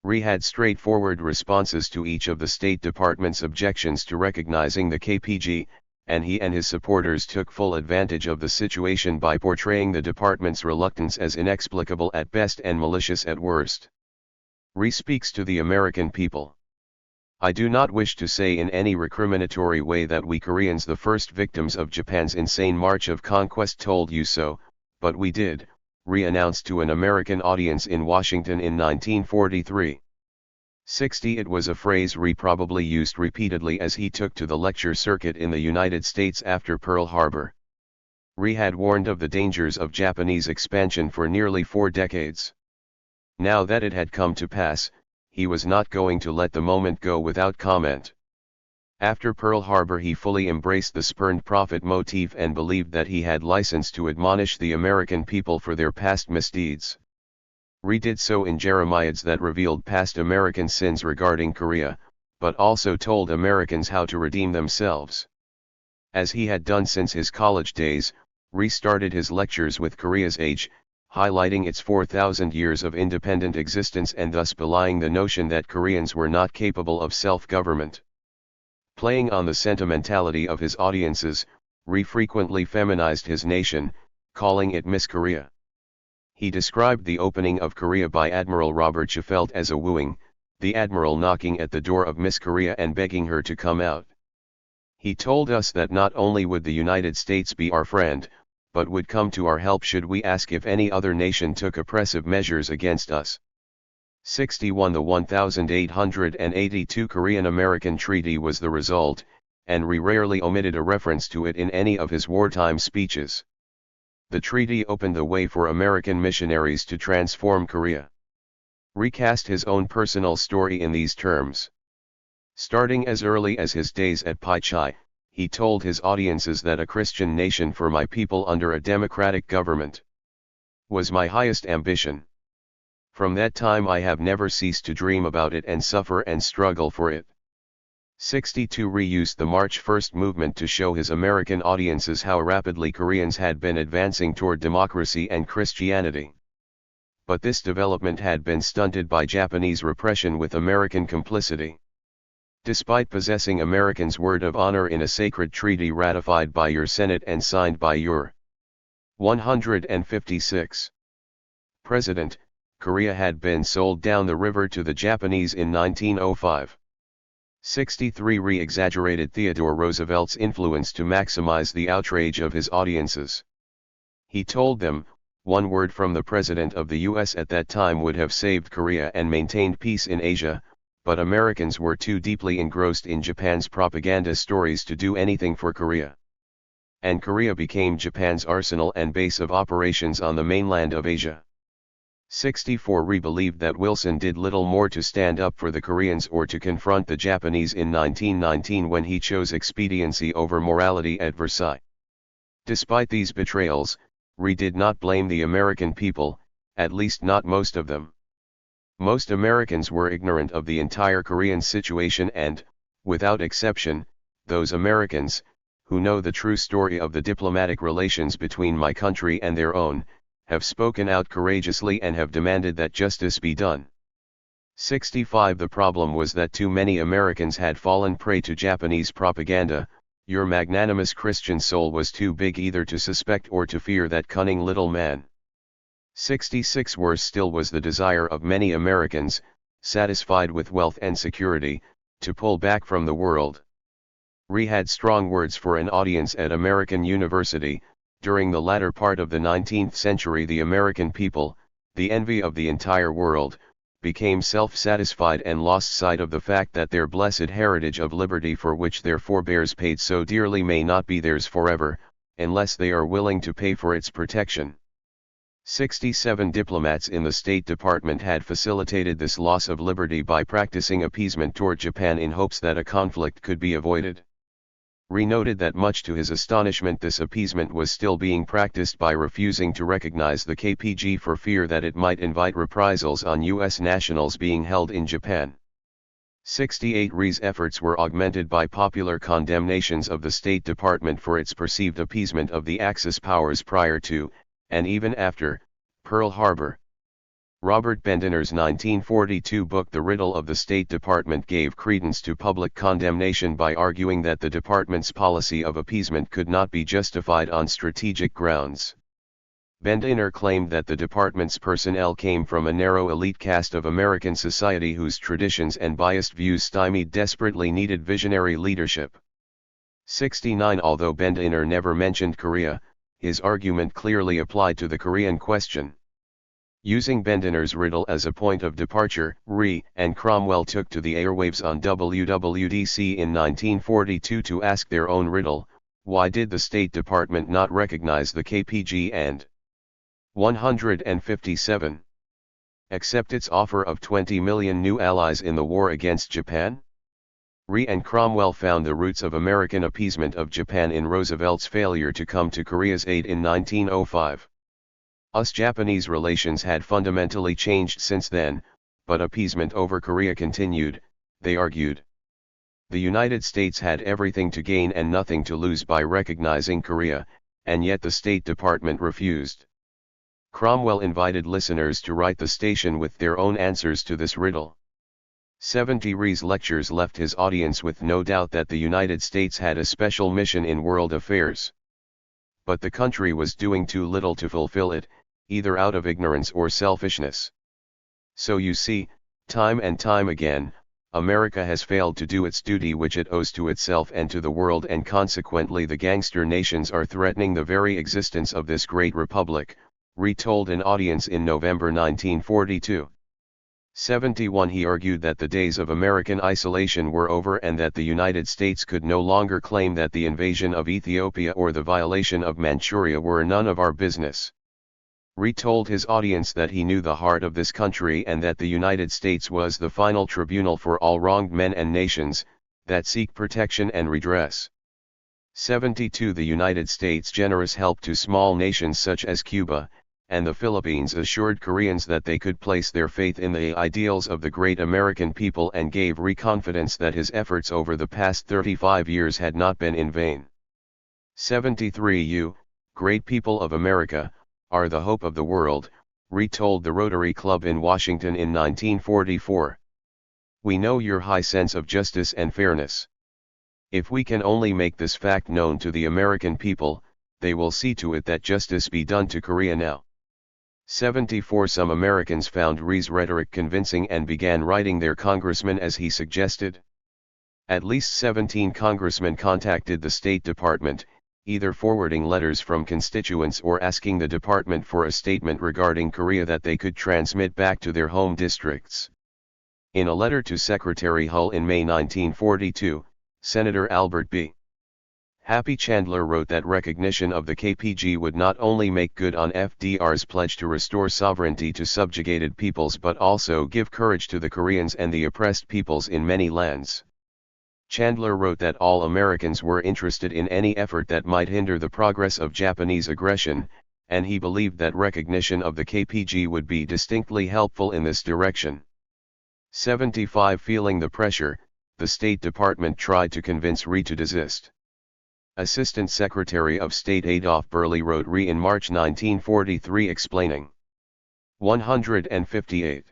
[SPEAKER 1] Rhee had straightforward responses to each of the State Department's objections to recognizing the KPG, and he and his supporters took full advantage of the situation by portraying the department's reluctance as inexplicable at best and malicious at worst. Rhee speaks to the American people. "I do not wish to say in any recriminatory way that we Koreans, the first victims of Japan's insane march of conquest, told you so, but we did," Rhee announced to an American audience in Washington in 1943. 60 It was a phrase Rhee probably used repeatedly as he took to the lecture circuit in the United States after Pearl Harbor. Rhee had warned of the dangers of Japanese expansion for nearly 4 decades. Now that it had come to pass, he was not going to let the moment go without comment. After Pearl Harbor he fully embraced the spurned prophet motif and believed that he had license to admonish the American people for their past misdeeds. Rhee did so in Jeremiads that revealed past American sins regarding Korea, but also told Americans how to redeem themselves. As he had done since his college days, Rhee started his lectures with Korea's age, highlighting its 4,000 years of independent existence and thus belying the notion that Koreans were not capable of self-government. Playing on the sentimentality of his audiences, Rhee frequently feminized his nation, calling it Miss Korea. He described the opening of Korea by Admiral Robert Schefelt as a wooing, the admiral knocking at the door of Miss Korea and begging her to come out. He told us that not only would the United States be our friend, but would come to our help should we ask if any other nation took oppressive measures against us. 61 The 1882 Korean-American Treaty was the result, and Rhee rarely omitted a reference to it in any of his wartime speeches. The treaty opened the way for American missionaries to transform Korea. Rhee cast his own personal story in these terms. Starting as early as his days at Pai Chai, he told his audiences that a Christian nation for my people under a democratic government was my highest ambition. From that time I have never ceased to dream about it and suffer and struggle for it. 62 Rhee used the March 1st movement to show his American audiences how rapidly Koreans had been advancing toward democracy and Christianity. But this development had been stunted by Japanese repression with American complicity. Despite possessing Americans' word of honor in a sacred treaty ratified by your Senate and signed by your 156 President, Korea had been sold down the river to the Japanese in 1905. 63 Rhee exaggerated Theodore Roosevelt's influence to maximize the outrage of his audiences. He told them, one word from the President of the US at that time would have saved Korea and maintained peace in Asia, but Americans were too deeply engrossed in Japan's propaganda stories to do anything for Korea. And Korea became Japan's arsenal and base of operations on the mainland of Asia. 64 Rhee believed that Wilson did little more to stand up for the Koreans or to confront the Japanese in 1919 when he chose expediency over morality at Versailles. Despite these betrayals, Rhee did not blame the American people, at least not most of them. Most Americans were ignorant of the entire Korean situation and, without exception, those Americans, who know the true story of the diplomatic relations between my country and their own, have spoken out courageously and have demanded that justice be done. 65 The problem was that too many Americans had fallen prey to Japanese propaganda. Your magnanimous Christian soul was too big either to suspect or to fear that cunning little man. 66 Worse still was the desire of many Americans, satisfied with wealth and security, to pull back from the world. Rhee had strong words for an audience at American University. During the latter part of the 19th century, the American people, the envy of the entire world, became self-satisfied and lost sight of the fact that their blessed heritage of liberty for which their forebears paid so dearly may not be theirs forever, unless they are willing to pay for its protection. 67 Diplomats in the State Department had facilitated this loss of liberty by practicing appeasement toward Japan in hopes that a conflict could be avoided. Rhee noted that much to his astonishment this appeasement was still being practiced by refusing to recognize the KPG for fear that it might invite reprisals on U.S. nationals being held in Japan. 68 Rhee's efforts were augmented by popular condemnations of the State Department for its perceived appeasement of the Axis powers prior to, and even after, Pearl Harbor. Robert Bendiner's 1942 book The Riddle of the State Department gave credence to public condemnation by arguing that the department's policy of appeasement could not be justified on strategic grounds. Bendiner claimed that the department's personnel came from a narrow elite caste of American society whose traditions and biased views stymied desperately needed visionary leadership. 69 Although Bendiner never mentioned Korea, his argument clearly applied to the Korean question. Using Bendiner's riddle as a point of departure, Rhee and Cromwell took to the airwaves on WWDC in 1942 to ask their own riddle: why did the State Department not recognize the KPG and 157 accept its offer of 20 million new allies in the war against Japan? Rhee and Cromwell found the roots of American appeasement of Japan in Roosevelt's failure to come to Korea's aid in 1905. US-Japanese relations had fundamentally changed since then, but appeasement over Korea continued, they argued. The United States had everything to gain and nothing to lose by recognizing Korea, and yet the State Department refused. Cromwell invited listeners to write the station with their own answers to this riddle. 70 Rhee's lectures left his audience with no doubt that the United States had a special mission in world affairs. But the country was doing too little to fulfill it, either out of ignorance or selfishness. So you see, time and time again, America has failed to do its duty which it owes to itself and to the world, and consequently the gangster nations are threatening the very existence of this great republic, Rhee told an audience in November 1942. 71 He argued that the days of American isolation were over and that the United States could no longer claim that the invasion of Ethiopia or the violation of Manchuria were none of our business. Rhee told his audience that he knew the heart of this country and that the United States was the final tribunal for all wronged men and nations that seek protection and redress. 72 The United States' generous help to small nations such as Cuba and the Philippines assured Koreans that they could place their faith in the ideals of the great American people and gave Rhee confidence that his efforts over the past 35 years had not been in vain. 73 You, great people of America, are the hope of the world, Rhee told the Rotary Club in Washington in 1944. We know your high sense of justice and fairness. If we can only make this fact known to the American people, they will see to it that justice be done to Korea now. 74 Some Americans found Rhee's rhetoric convincing and began writing their congressman as he suggested. At least 17 congressmen contacted the State Department, either forwarding letters from constituents or asking the department for a statement regarding Korea that they could transmit back to their home districts. In a letter to Secretary Hull in May 1942, Senator Albert B. Happy Chandler wrote that recognition of the KPG would not only make good on FDR's pledge to restore sovereignty to subjugated peoples but also give courage to the Koreans and the oppressed peoples in many lands. Chandler wrote that all Americans were interested in any effort that might hinder the progress of Japanese aggression, and he believed that recognition of the KPG would be distinctly helpful in this direction. 75 Feeling the pressure, the State Department tried to convince Rhee to desist. Assistant Secretary of State Adolph Burley wrote Rhee in March 1943 explaining 158.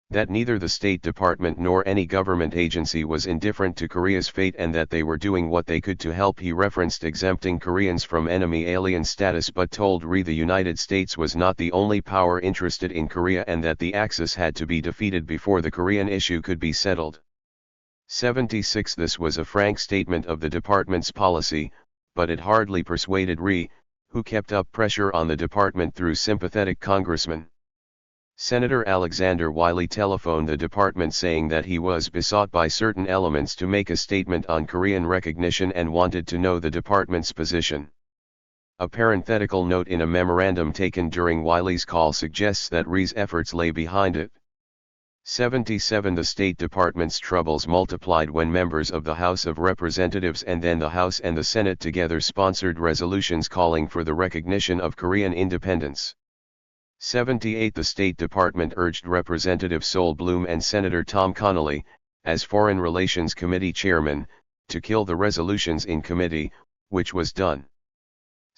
[SPEAKER 1] That neither the State Department nor any government agency was indifferent to Korea's fate and that they were doing what they could to help. He referenced exempting Koreans from enemy alien status but told Rhee the United States was not the only power interested in Korea and that the Axis had to be defeated before the Korean issue could be settled. 76 This was a frank statement of the department's policy, but it hardly persuaded Rhee, who kept up pressure on the department through sympathetic congressmen. Senator Alexander Wiley telephoned the department saying that he was besought by certain elements to make a statement on Korean recognition and wanted to know the department's position. A parenthetical note in a memorandum taken during Wiley's call suggests that Rhee's efforts lay behind it. 77 The State Department's troubles multiplied when members of the House of Representatives and then the House and the Senate together sponsored resolutions calling for the recognition of Korean independence. 78 The State Department urged Representative Sol Bloom and Senator Tom Connally, as Foreign Relations Committee chairman, to kill the resolutions in committee, which was done.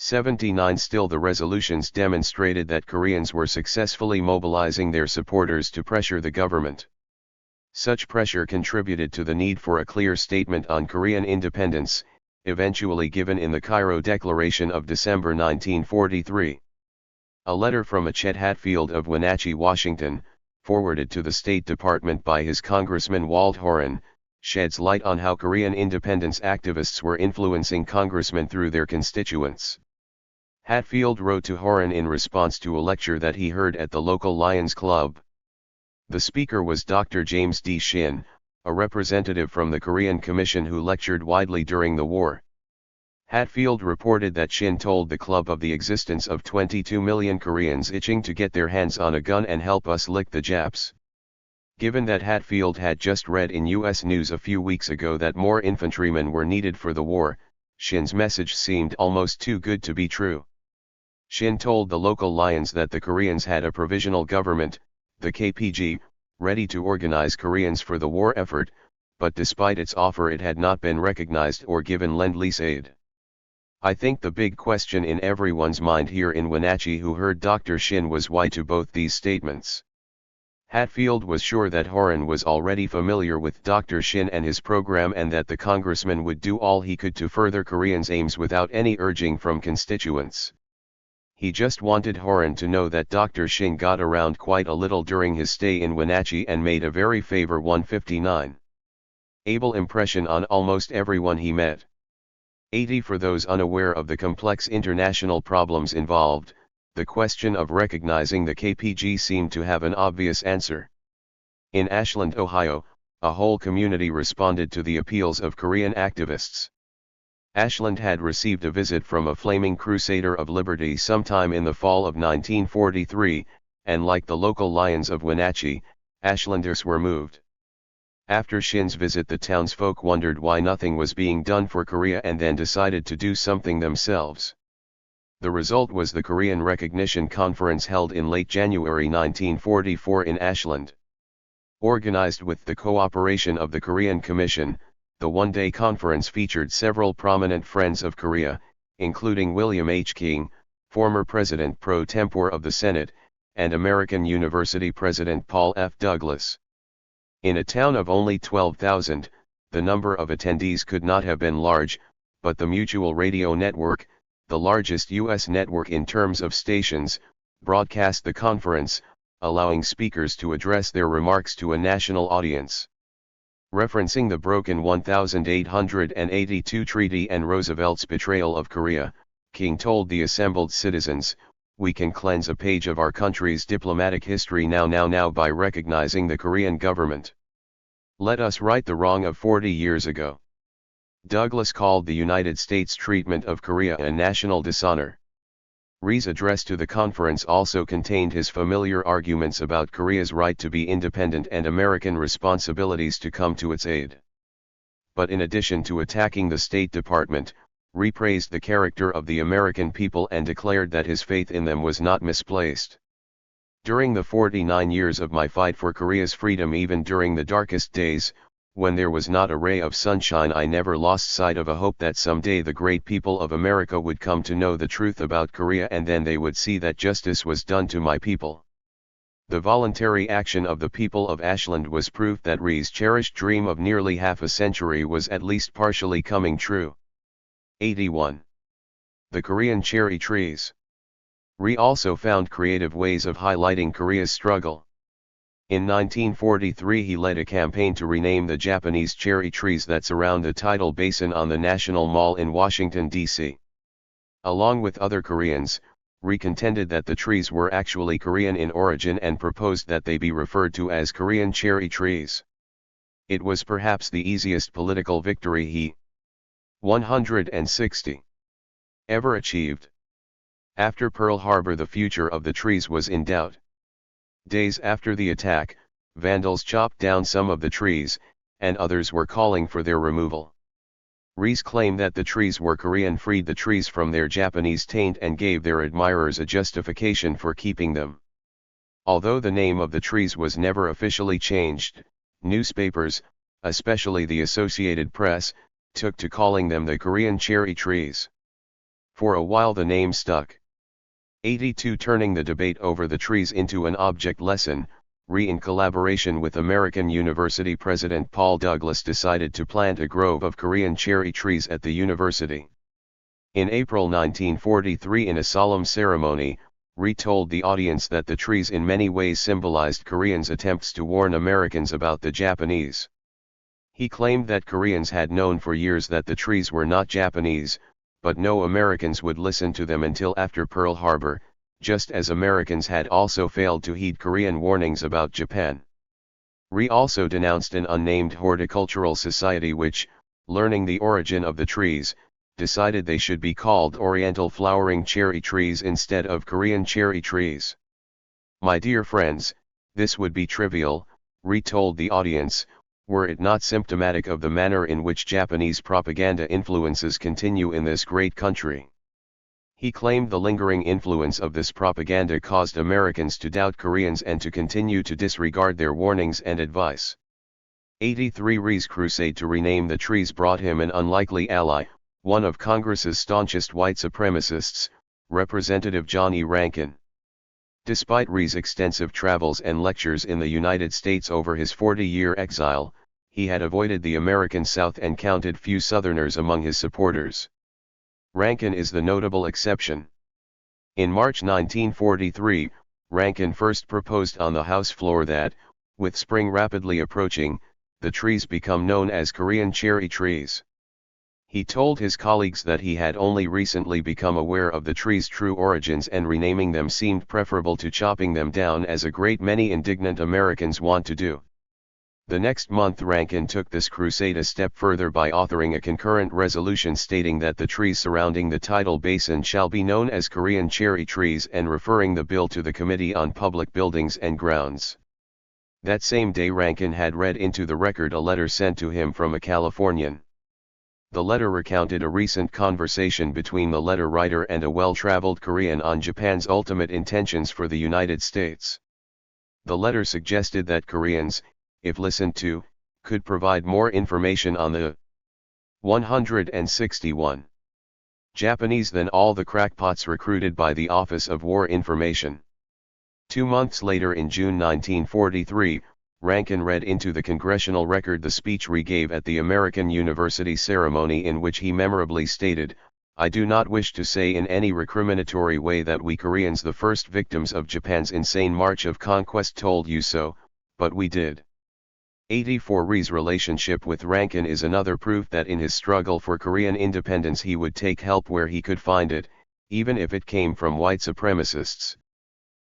[SPEAKER 1] 79 Still the resolutions demonstrated that Koreans were successfully mobilizing their supporters to pressure the government. Such pressure contributed to the need for a clear statement on Korean independence, eventually given in the Cairo Declaration of December 1943. A letter from Chet Hatfield of Wenatchee, Washington, forwarded to the State Department by his Congressman Walt Horan, sheds light on how Korean independence activists were influencing congressmen through their constituents. Hatfield wrote to Horan in response to a lecture that he heard at the local Lions Club. The speaker was Dr. James D. Shin, a representative from the Korean Commission who lectured widely during the war. Hatfield reported that Shin told the club of the existence of 22 million Koreans itching to get their hands on a gun and help us lick the Japs. Given that Hatfield had just read in U.S. News a few weeks ago that more infantrymen were needed for the war, Shin's message seemed almost too good to be true. Shin told the local Lions that the Koreans had a provisional government, the KPG, ready to organize Koreans for the war effort, but despite its offer it had not been recognized or given lend-lease aid. I think the big question in everyone's mind here in Wenatchee who heard Dr. Shin was why to both these statements. Hatfield was sure that Horan was already familiar with Dr. Shin and his program and that the congressman would do all he could to further Koreans' aims without any urging from constituents. He just wanted Horan to know that Dr. Shin got around quite a little during his stay in Wenatchee and made a very favor 159. Able impression on almost everyone he met. 80 For those unaware of the complex international problems involved, the question of recognizing the KPG seemed to have an obvious answer. In Ashland, Ohio, a whole community responded to the appeals of Korean activists. Ashland had received a visit from a flaming crusader of liberty sometime in the fall of 1943, and like the local Lions of Wenatchee, Ashlanders were moved. After Shin's visit, the townsfolk wondered why nothing was being done for Korea and then decided to do something themselves. The result was the Korean Recognition Conference held in late January 1944 in Ashland. Organized with the cooperation of the Korean Commission, the one-day conference featured several prominent friends of Korea, including William H. King, former President pro tempore of the Senate, and American University President Paul F. Douglas. In a town of only 12,000, the number of attendees could not have been large, but the Mutual Radio Network, the largest U.S. network in terms of stations, broadcast the conference, allowing speakers to address their remarks to a national audience. Referencing the broken 1882 treaty and Roosevelt's betrayal of Korea, King told the assembled citizens, "We can cleanse a page of our country's diplomatic history now by recognizing the Korean government. Let us right the wrong of 40 years ago." Douglas called the United States' treatment of Korea a national dishonor. Rhee's address to the conference also contained his familiar arguments about Korea's right to be independent and American responsibilities to come to its aid. But in addition to attacking the State Department, Rhee praised the character of the American people and declared that his faith in them was not misplaced. "During the 49 years of my fight for Korea's freedom, even during the darkest days, when there was not a ray of sunshine, I never lost sight of a hope that someday the great people of America would come to know the truth about Korea, and then they would see that justice was done to my people." The voluntary action of the people of Ashland was proof that Rhee's cherished dream of nearly half a century was at least partially coming true. 81. The Korean cherry trees. Rhee also found creative ways of highlighting Korea's struggle. In 1943 he led a campaign to rename the Japanese cherry trees that surround the tidal basin on the National Mall in Washington, D.C. Along with other Koreans, Rhee contended that the trees were actually Korean in origin and proposed that they be referred to as Korean cherry trees. It was perhaps the easiest political victory he 160 ever achieved. After Pearl Harbor, the future of the trees was in doubt. Days after the attack, vandals chopped down some of the trees, and others were calling for their removal. Rhee's claim that the trees were Korean freed the trees from their Japanese taint and gave their admirers a justification for keeping them. Although the name of the trees was never officially changed, newspapers, especially the Associated Press, took to calling them the Korean cherry trees. For a while the name stuck. 82. Turning the debate over the trees into an object lesson, Rhee, in collaboration with American University President Paul Douglas, decided to plant a grove of Korean cherry trees at the university. In April 1943, in a solemn ceremony, Rhee told the audience that the trees in many ways symbolized Koreans' attempts to warn Americans about the Japanese. He claimed that Koreans had known for years that the trees were not Japanese, but no Americans would listen to them until after Pearl Harbor, just as Americans had also failed to heed Korean warnings about Japan. Rhee also denounced an unnamed horticultural society which, learning the origin of the trees, decided they should be called Oriental flowering cherry trees instead of Korean cherry trees. "My dear friends, this would be trivial," Rhee told the audience, "were it not symptomatic of the manner in which Japanese propaganda influences continue in this great country." He claimed the lingering influence of this propaganda caused Americans to doubt Koreans and to continue to disregard their warnings and advice. 83. Rhee's crusade to rename the trees brought him an unlikely ally, one of Congress's staunchest white supremacists, Representative John E. Rankin. Despite Rhee's extensive travels and lectures in the United States over his 40-year exile, he had avoided the American South and counted few Southerners among his supporters. Rankin is the notable exception. In March 1943, Rankin first proposed on the House floor that, with spring rapidly approaching, the trees become known as Korean cherry trees. He told his colleagues that he had only recently become aware of the trees' true origins and renaming them seemed preferable to chopping them down, as a great many indignant Americans want to do. The next month Rankin took this crusade a step further by authoring a concurrent resolution stating that the trees surrounding the tidal basin shall be known as Korean cherry trees and referring the bill to the Committee on Public Buildings and Grounds. That same day Rankin had read into the record a letter sent to him from a Californian. The letter recounted a recent conversation between the letter writer and a well-traveled Korean on Japan's ultimate intentions for the United States. The letter suggested that Koreans, if listened to, could provide more information on the 161 Japanese than all the crackpots recruited by the Office of War Information. 2 months later, in June 1943, Rankin read into the congressional record the speech Rhee gave at the American University ceremony, in which he memorably stated, I do not wish to say in any recriminatory way that we Koreans, the first victims of Japan's insane march of conquest, told you so, but we did. 84 Rhee's relationship with Rankin is another proof that in his struggle for Korean independence he would take help where he could find it, even if it came from white supremacists.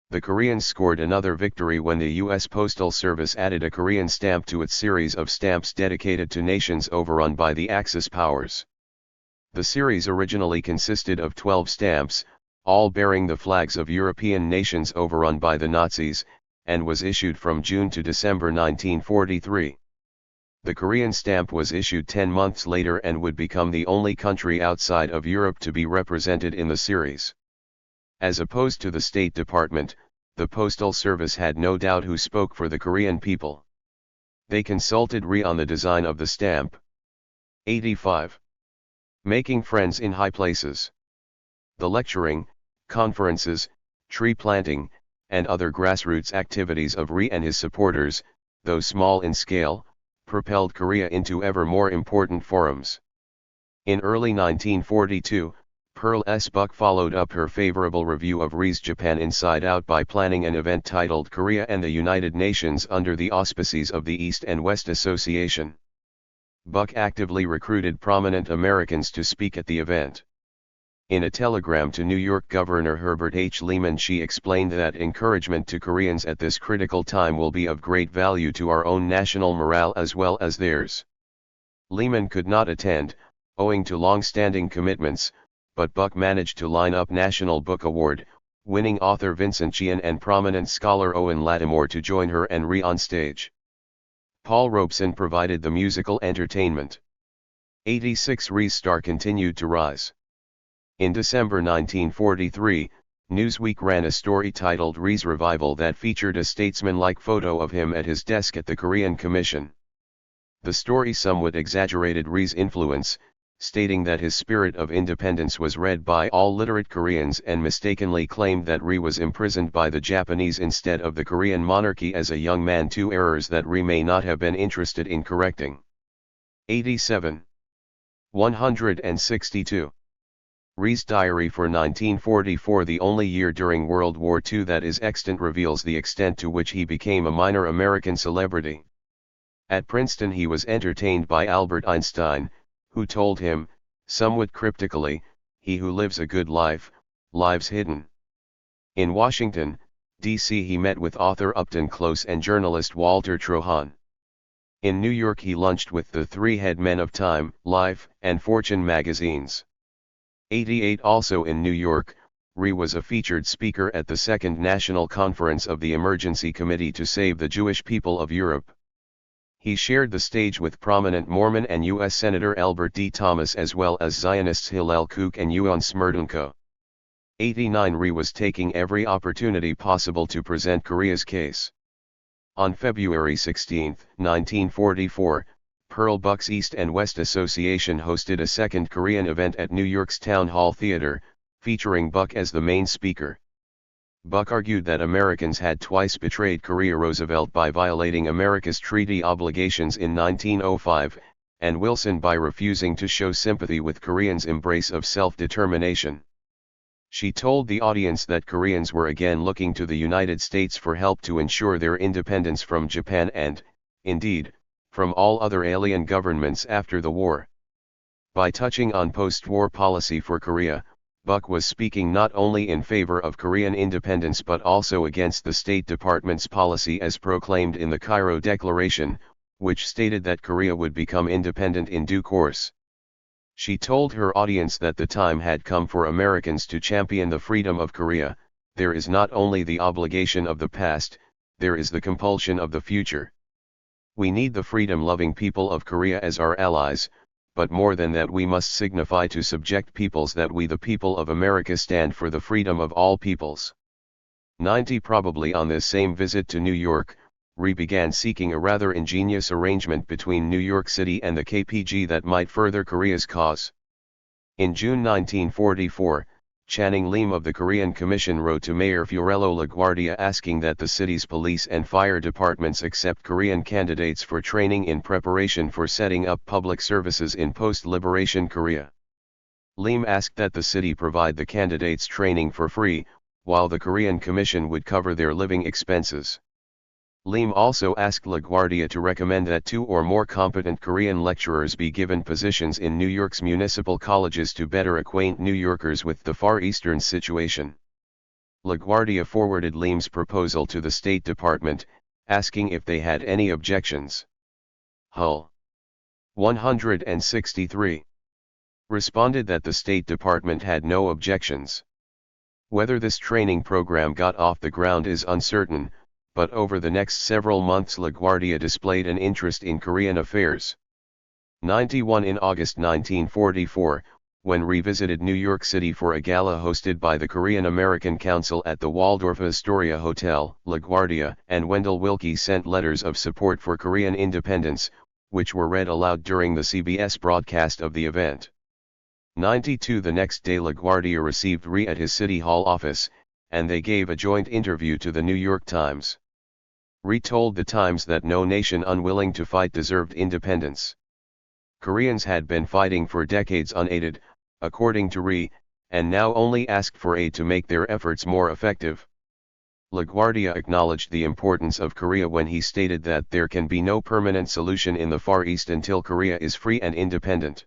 [SPEAKER 1] The Koreans scored another victory when the U.S. Postal Service added a Korean stamp to its series of stamps dedicated to nations overrun by the Axis powers. The series originally consisted of 12 stamps, all bearing the flags of European nations overrun by the Nazis, and was issued from June to December 1943. The Korean stamp was issued 10 months later and would become the only country outside of Europe to be represented in the series. As opposed to the State Department, the Postal Service had no doubt who spoke for the Korean people. They consulted Rhee on the design of the stamp. 85. Making friends in high places. The lecturing, conferences, tree planting, and other grassroots activities of Rhee and his supporters, though small in scale, propelled Korea into ever more important forums. In early 1942, Pearl S. Buck followed up her favorable review of Rhee's Japan Inside Out by planning an event titled Korea and the United Nations under the auspices of the East and West Association. Buck actively recruited prominent Americans to speak at the event. In a telegram to New York Governor Herbert H. Lehman, she explained that encouragement to Koreans at this critical time will be of great value to our own national morale as well as theirs. Lehman could not attend, owing to long-standing commitments, but Buck managed to line up National Book Award, winning author Vincent Sheehan and prominent scholar Owen Lattimore to join her and Rhee on stage. Paul Robeson provided the musical entertainment. 86 Rhee's star continued to rise. In December 1943, Newsweek ran a story titled Rhee's Revival that featured a statesman-like photo of him at his desk at the Korean Commission. The story somewhat exaggerated Rhee's influence, stating that his spirit of independence was read by all literate Koreans and mistakenly claimed that Rhee was imprisoned by the Japanese instead of the Korean monarchy as a young man, two errors that Rhee may not have been interested in correcting. 87. 162. Rhee's diary for 1944, the only year during World War II that is extant, reveals the extent to which he became a minor American celebrity. At Princeton he was entertained by Albert Einstein, who told him, somewhat cryptically, "He who lives a good life, lives hidden." In Washington, D.C. he met with author Upton Close and journalist Walter Trohan. In New York he lunched with the three head men of Time, Life, and Fortune magazines. 88 Also in New York, Rhee was a featured speaker at the Second National Conference of the Emergency Committee to Save the Jewish People of Europe. He shared the stage with prominent Mormon and U.S. Senator Albert D. Thomas as well as Zionists Hillel Kook and Yuan Smerdenko. 89 Rhee was taking every opportunity possible to present Korea's case. On February 16, 1944, Pearl Buck's East and West Association hosted a second Korean event at New York's Town Hall Theater, featuring Buck as the main speaker. Buck argued that Americans had twice betrayed Korea, Roosevelt by violating America's treaty obligations in 1905, and Wilson by refusing to show sympathy with Koreans' embrace of self-determination. She told the audience that Koreans were again looking to the United States for help to ensure their independence from Japan and, indeed, from all other alien governments after the war. By touching on post-war policy for Korea, Buck was speaking not only in favor of Korean independence but also against the State Department's policy as proclaimed in the Cairo Declaration, which stated that Korea would become independent in due course. She told her audience that the time had come for Americans to champion the freedom of Korea. There is not only the obligation of the past, there is the compulsion of the future. We need the freedom-loving people of Korea as our allies, but more than that we must signify to subject peoples that we the people of America stand for the freedom of all peoples. 90 Probably on this same visit to New York, Rhee began seeking a rather ingenious arrangement between New York City and the KPG that might further Korea's cause. In June 1944, Channing Lim of the Korean Commission wrote to Mayor Fiorello LaGuardia asking that the city's police and fire departments accept Korean candidates for training in preparation for setting up public services in post-liberation Korea. Lim asked that the city provide the candidates training for free, while the Korean Commission would cover their living expenses. Lim also asked LaGuardia to recommend that 2 or more competent Korean lecturers be given positions in New York's municipal colleges to better acquaint New Yorkers with the Far Eastern situation. LaGuardia forwarded Lim's proposal to the State Department, asking if they had any objections. Hull 163 responded that the State Department had no objections. Whether this training program got off the ground is uncertain, but over the next several months LaGuardia displayed an interest in Korean affairs. 91 In August 1944, when Rhee visited New York City for a gala hosted by the Korean American Council at the Waldorf Astoria Hotel, LaGuardia and Wendell Willkie sent letters of support for Korean independence, which were read aloud during the CBS broadcast of the event. 92 The next day LaGuardia received Rhee at his City Hall office, and they gave a joint interview to the New York Times. Rhee told the Times that no nation unwilling to fight deserved independence. Koreans had been fighting for decades unaided, according to Rhee, and now only asked for aid to make their efforts more effective. LaGuardia acknowledged the importance of Korea when he stated that there can be no permanent solution in the Far East until Korea is free and independent.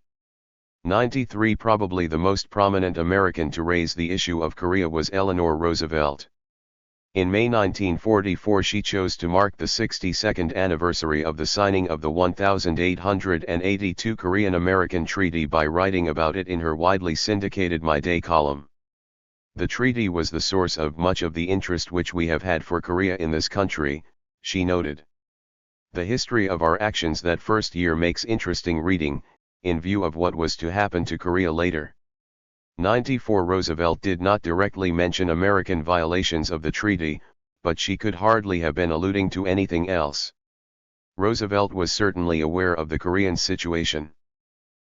[SPEAKER 1] 93 Probably the most prominent American to raise the issue of Korea was Eleanor Roosevelt. In May 1944 she chose to mark the 62nd anniversary of the signing of the 1882 Korean-American Treaty by writing about it in her widely syndicated My Day column. The treaty was the source of much of the interest which we have had for Korea in this country, she noted. The history of our actions that first year makes interesting reading, in view of what was to happen to Korea later. 94 Roosevelt did not directly mention American violations of the treaty, but she could hardly have been alluding to anything else. Roosevelt was certainly aware of the Korean situation.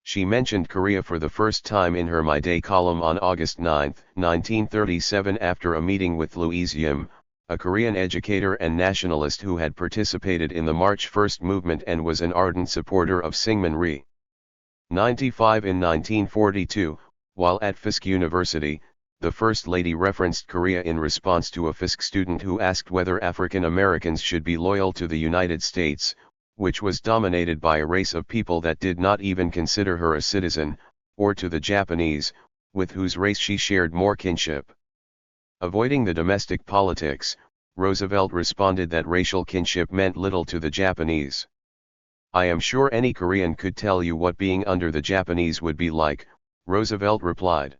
[SPEAKER 1] She mentioned Korea for the first time in her My Day column on August 9, 1937 after a meeting with Louise Yim, a Korean educator and nationalist who had participated in the March 1st movement and was an ardent supporter of Syngman Rhee. 95 In 1942, while at Fisk University, the First Lady referenced Korea in response to a Fisk student who asked whether African Americans should be loyal to the United States, which was dominated by a race of people that did not even consider her a citizen, or to the Japanese, with whose race she shared more kinship. Avoiding the domestic politics, Roosevelt responded that racial kinship meant little to the Japanese. I am sure any Korean could tell you what being under the Japanese would be like, Roosevelt replied.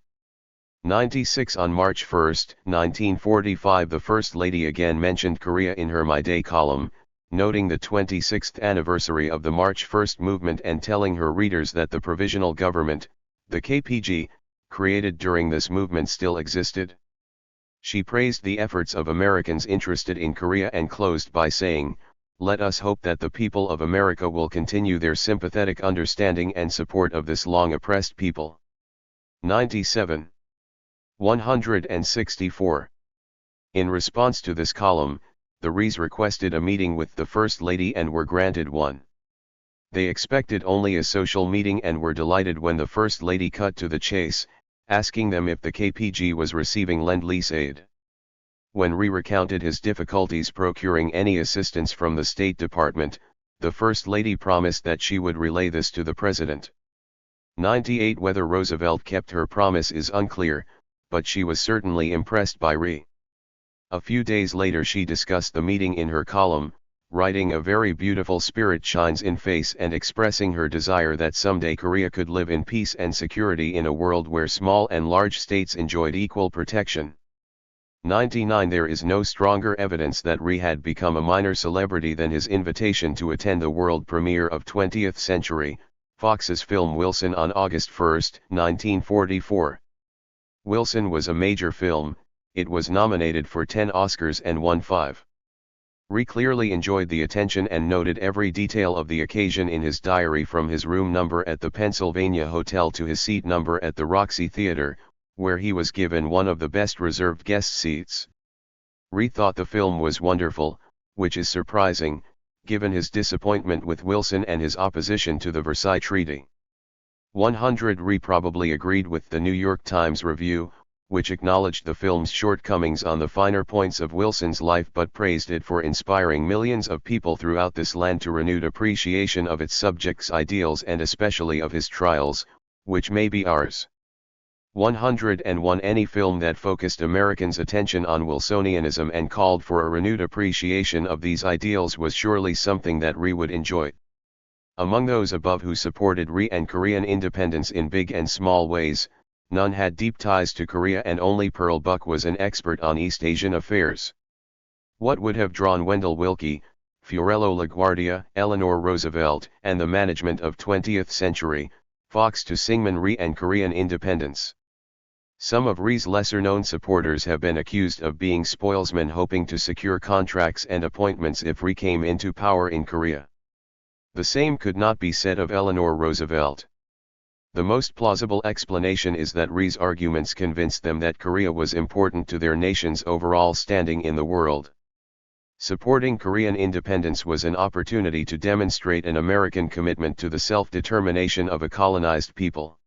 [SPEAKER 1] 96 On March 1, 1945 the First Lady again mentioned Korea in her My Day column, noting the 26th anniversary of the March 1st movement and telling her readers that the provisional government, the KPG, created during this movement still existed. She praised the efforts of Americans interested in Korea and closed by saying, "Let us hope that the people of America will continue their sympathetic understanding and support of this long oppressed people." 97. 164. In response to this column, the Rhees requested a meeting with the First Lady and were granted one. They expected only a social meeting and were delighted when the First Lady cut to the chase, asking them if the KPG was receiving Lend-Lease aid. When Rhee recounted his difficulties procuring any assistance from the State Department, the First Lady promised that she would relay this to the President. 98 Whether Roosevelt kept her promise is unclear, but she was certainly impressed by Rhee. A few days later she discussed the meeting in her column, writing a very beautiful spirit shines in face and expressing her desire that someday Korea could live in peace and security in a world where small and large states enjoyed equal protection. 99 There is no stronger evidence that Rhee had become a minor celebrity than his invitation to attend the world premiere of 20th Century, Fox's film Wilson on August 1, 1944. Wilson was a major film. It was nominated for 10 Oscars and won 5. Rhee clearly enjoyed the attention and noted every detail of the occasion in his diary, from his room number at the Pennsylvania Hotel to his seat number at the Roxy Theater, where he was given one of the best reserved guest seats. Rhee thought the film was wonderful, which is surprising, given his disappointment with Wilson and his opposition to the Versailles Treaty. 100 Rhee probably agreed with the New York Times review, which acknowledged the film's shortcomings on the finer points of Wilson's life but praised it for inspiring millions of people throughout this land to renewed appreciation of its subject's ideals and especially of his trials, which may be ours. 101 Any film that focused Americans' attention on Wilsonianism and called for a renewed appreciation of these ideals was surely something that Rhee would enjoy. Among those above who supported Rhee and Korean independence in big and small ways, none had deep ties to Korea and only Pearl Buck was an expert on East Asian affairs. What would have drawn Wendell Willkie, Fiorello LaGuardia, Eleanor Roosevelt, and the management of 20th Century Fox to Syngman Rhee and Korean independence? Some of Rhee's lesser-known supporters have been accused of being spoilsmen hoping to secure contracts and appointments if Rhee came into power in Korea. The same could not be said of Eleanor Roosevelt. The most plausible explanation is that Rhee's arguments convinced them that Korea was important to their nation's overall standing in the world. Supporting Korean independence was an opportunity to demonstrate an American commitment to the self-determination of a colonized people.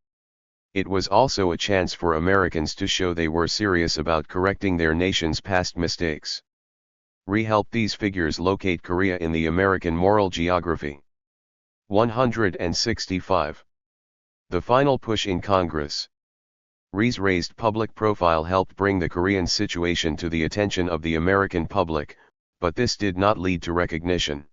[SPEAKER 1] It was also a chance for Americans to show they were serious about correcting their nation's past mistakes. Rhee helped these figures locate Korea in the American moral geography. 165. The final push in Congress. Rhee's raised public profile helped bring the Korean situation to the attention of the American public, but this did not lead to recognition.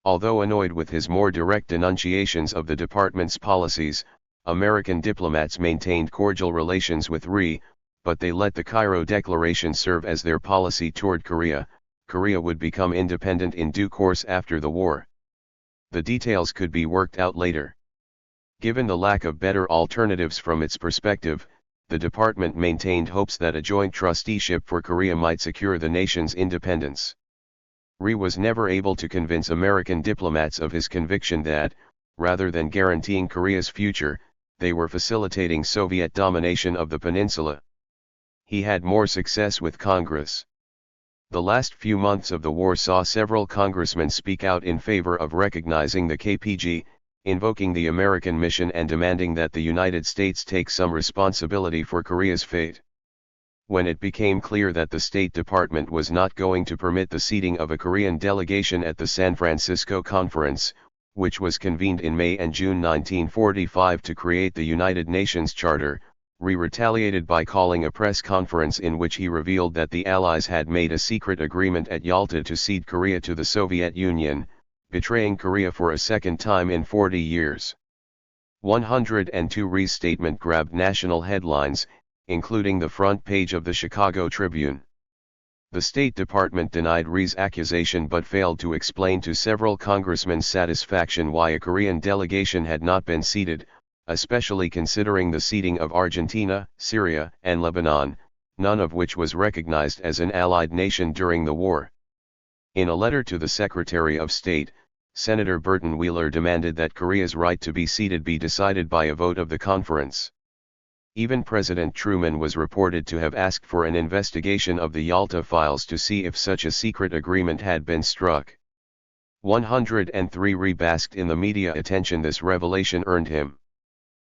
[SPEAKER 1] Although annoyed with his more direct denunciations of the department's policies, American diplomats maintained cordial relations with Rhee, but they let the Cairo Declaration serve as their policy toward Korea. Korea would become independent in due course after the war. The details could be worked out later. Given the lack of better alternatives from its perspective, the department maintained hopes that a joint trusteeship for Korea might secure the nation's independence. Rhee was never able to convince American diplomats of his conviction that, rather than guaranteeing Korea's future, they were facilitating Soviet domination of the peninsula. He had more success with Congress. The last few months of the war saw several congressmen speak out in favor of recognizing the KPG, invoking the American mission and demanding that the United States take some responsibility for Korea's fate. When it became clear that the State Department was not going to permit the seating of a Korean delegation at the San Francisco Conference, which was convened in May and June 1945 to create the United Nations Charter, Rhee retaliated by calling a press conference in which he revealed that the Allies had made a secret agreement at Yalta to cede Korea to the Soviet Union, betraying Korea for a second time in 40 years. 102 Rhee's statement grabbed national headlines, including the front page of the Chicago Tribune. The State Department denied Rhee's accusation but failed to explain to several congressmen's satisfaction why a Korean delegation had not been seated, especially considering the seating of Argentina, Syria, and Lebanon, none of which was recognized as an allied nation during the war. In a letter to the Secretary of State, Senator Burton Wheeler demanded that Korea's right to be seated be decided by a vote of the conference. Even President Truman was reported to have asked for an investigation of the Yalta files to see if such a secret agreement had been struck. 103 Rhee basked in the media attention this revelation earned him.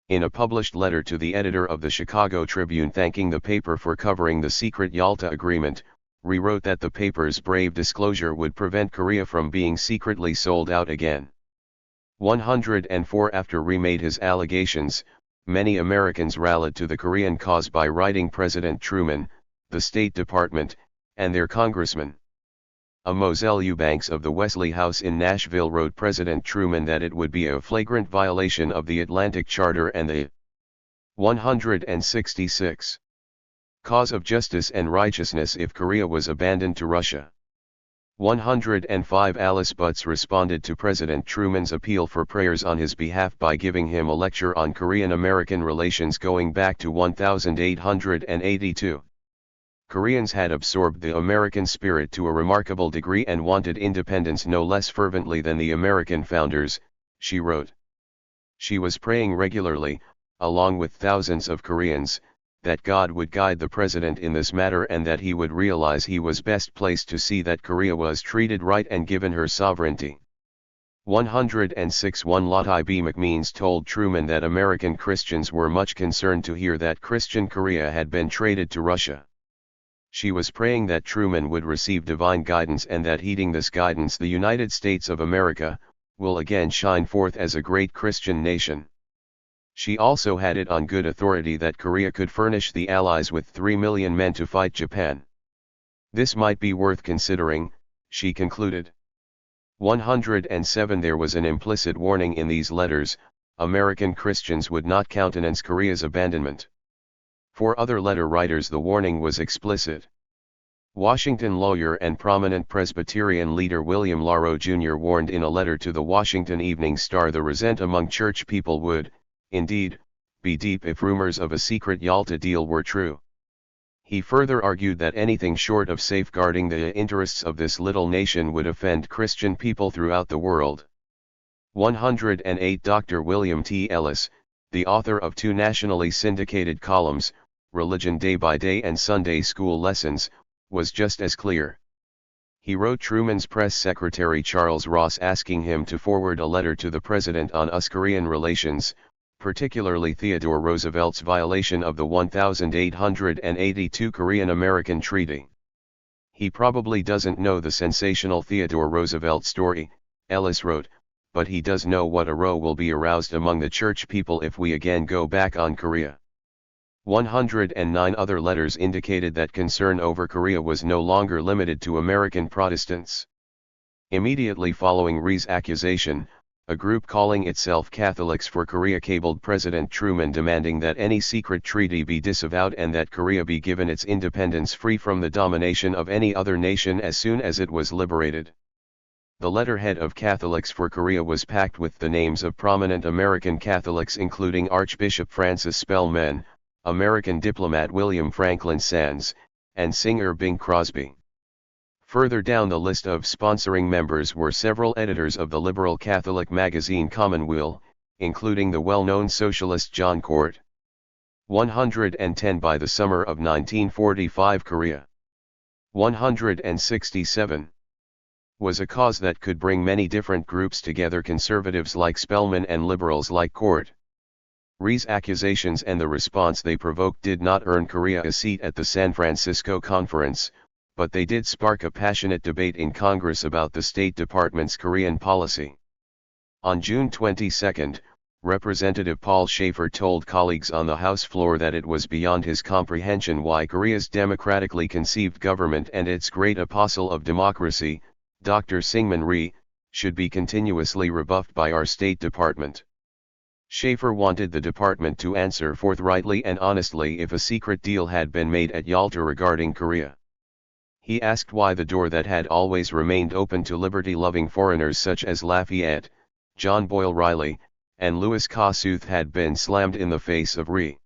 [SPEAKER 1] In a published letter to the editor of the Chicago Tribune thanking the paper for covering the secret Yalta agreement, Rhee wrote that the paper's brave disclosure would prevent Korea from being secretly sold out again. 104 After Rhee made his allegations, many Americans rallied to the Korean cause by writing President Truman, the State Department, and their congressmen. Moselle Eubanks of the Wesley House in Nashville wrote President Truman that it would be a flagrant violation of the Atlantic Charter and the 166 cause of justice and righteousness if Korea was abandoned to Russia. 105 Alice Butts responded to President Truman's appeal for prayers on his behalf by giving him a lecture on Korean-American relations going back to 1882. Koreans had absorbed the American spirit to a remarkable degree and wanted independence no less fervently than the American founders, she wrote. She was praying regularly, along with thousands of Koreans, that God would guide the president in this matter and that he would realize he was best placed to see that Korea was treated right and given her sovereignty. 106 1 Lottie B. McMeans told Truman that American Christians were much concerned to hear that Christian Korea had been traded to Russia. She was praying that Truman would receive divine guidance and that heeding this guidance the United States of America will again shine forth as a great Christian nation. She also had it on good authority that Korea could furnish the Allies with 3 million men to fight Japan. This might be worth considering, she concluded. 107 There was an implicit warning in these letters: American Christians would not countenance Korea's abandonment. For other letter writers the warning was explicit. Washington lawyer and prominent Presbyterian leader William Lauro Jr. warned in a letter to the Washington Evening Star the resent among church people would, indeed, be deep if rumors of a secret Yalta deal were true. He further argued that anything short of safeguarding the interests of this little nation would offend Christian people throughout the world. 108 Dr. William T. Ellis, the author of 2 nationally syndicated columns, Religion Day by Day and Sunday School Lessons, was just as clear. He wrote Truman's press secretary Charles Ross asking him to forward a letter to the president on US-Korean relations, particularly Theodore Roosevelt's violation of the 1882 Korean-American Treaty. He probably doesn't know the sensational Theodore Roosevelt story, Ellis wrote, but he does know what a row will be aroused among the church people if we again go back on Korea. 109 Other letters indicated that concern over Korea was no longer limited to American Protestants. Immediately following Rhee's accusation, a group calling itself Catholics for Korea cabled President Truman demanding that any secret treaty be disavowed and that Korea be given its independence free from the domination of any other nation as soon as it was liberated. The letterhead of Catholics for Korea was packed with the names of prominent American Catholics including Archbishop Francis Spellman, American diplomat William Franklin Sands, and singer Bing Crosby. Further down the list of sponsoring members were several editors of the liberal Catholic magazine Commonweal, including the well-known socialist John Court. 110 By the summer of 1945 Korea 167 was a cause that could bring many different groups together, conservatives like Spellman and liberals like Court. Rhee's accusations and the response they provoked did not earn Korea a seat at the San Francisco Conference, but they did spark a passionate debate in Congress about the State Department's Korean policy. On June 22, Representative Paul Schaefer told colleagues on the House floor that it was beyond his comprehension why Korea's democratically conceived government and its great apostle of democracy, Dr. Syngman Rhee, should be continuously rebuffed by our State Department. Schaefer wanted the department to answer forthrightly and honestly if a secret deal had been made at Yalta regarding Korea. He asked why the door that had always remained open to liberty-loving foreigners such as Lafayette, John Boyle Riley, and Louis Kossuth had been slammed in the face of Rhee.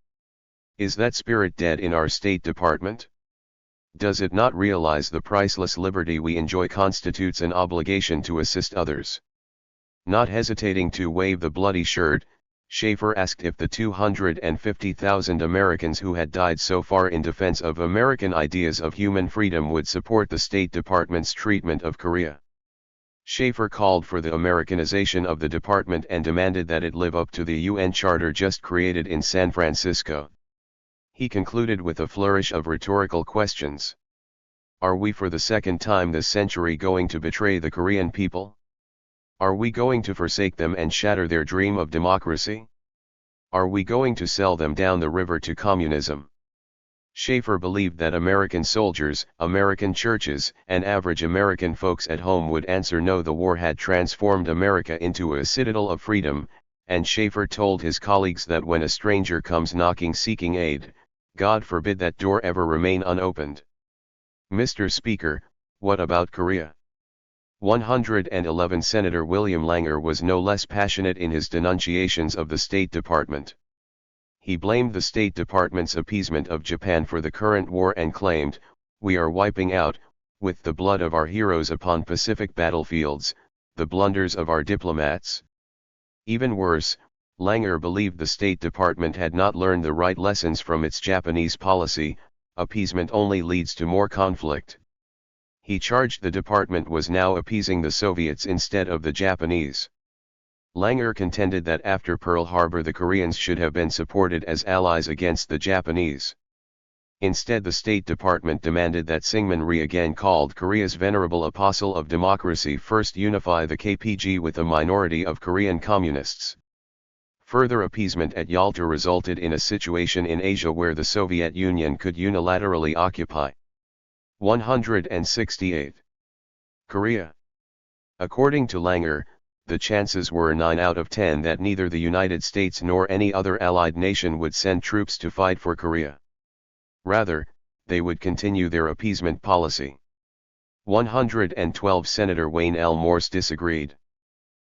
[SPEAKER 1] Is that spirit dead in our State Department? Does it not realize the priceless liberty we enjoy constitutes an obligation to assist others? Not hesitating to wave the bloody shirt, Schaefer asked if the 250,000 Americans who had died so far in defense of American ideas of human freedom would support the State Department's treatment of Korea. Schaefer called for the Americanization of the department and demanded that it live up to the UN Charter just created in San Francisco. He concluded with a flourish of rhetorical questions. Are we for the second time this century going to betray the Korean people? Are we going to forsake them and shatter their dream of democracy? Are we going to sell them down the river to communism? Schaefer believed that American soldiers, American churches, and average American folks at home would answer no. The war had transformed America into a citadel of freedom, and Schaefer told his colleagues that when a stranger comes knocking seeking aid, God forbid that door ever remain unopened. Mr. Speaker, what about Korea? 111 Senator William Langer was no less passionate in his denunciations of the State Department. He blamed the State Department's appeasement of Japan for the current war and claimed, "We are wiping out, with the blood of our heroes upon Pacific battlefields, the blunders of our diplomats." Even worse, Langer believed the State Department had not learned the right lessons from its Japanese policy. Appeasement only leads to more conflict. He charged the department was now appeasing the Soviets instead of the Japanese. Langer contended that after Pearl Harbor the Koreans should have been supported as allies against the Japanese. Instead, the State Department demanded that Syngman Rhee, again called Korea's venerable apostle of democracy, first unify the KPG with a minority of Korean communists. Further appeasement at Yalta resulted in a situation in Asia where the Soviet Union could unilaterally occupy. 168. Korea. According to Langer, the chances were 9 out of 10 that neither the United States nor any other allied nation would send troops to fight for Korea. Rather, they would continue their appeasement policy. 112. Senator Wayne L. Morse disagreed.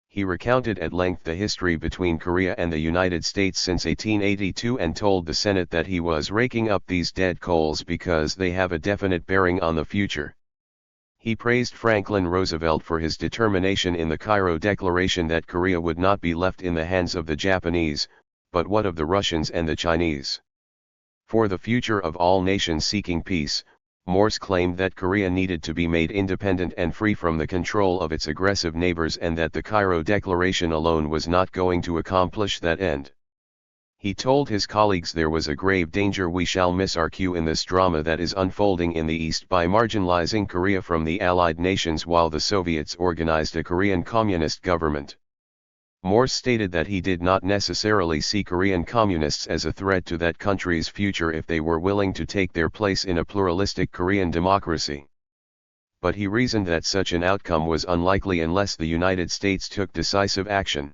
[SPEAKER 1] He recounted at length the history between Korea and the United States since 1882 and told the Senate that he was raking up these dead coals because they have a definite bearing on the future. He praised Franklin Roosevelt for his determination in the Cairo Declaration that Korea would not be left in the hands of the Japanese, but what of the Russians and the Chinese? For the future of all nations seeking peace, Morse claimed that Korea needed to be made independent and free from the control of its aggressive neighbors and that the Cairo Declaration alone was not going to accomplish that end. He told his colleagues there was a grave danger we shall miss our cue in this drama that is unfolding in the East by marginalizing Korea from the Allied nations while the Soviets organized a Korean communist government. Morse stated that he did not necessarily see Korean communists as a threat to that country's future if they were willing to take their place in a pluralistic Korean democracy. But he reasoned that such an outcome was unlikely unless the United States took decisive action.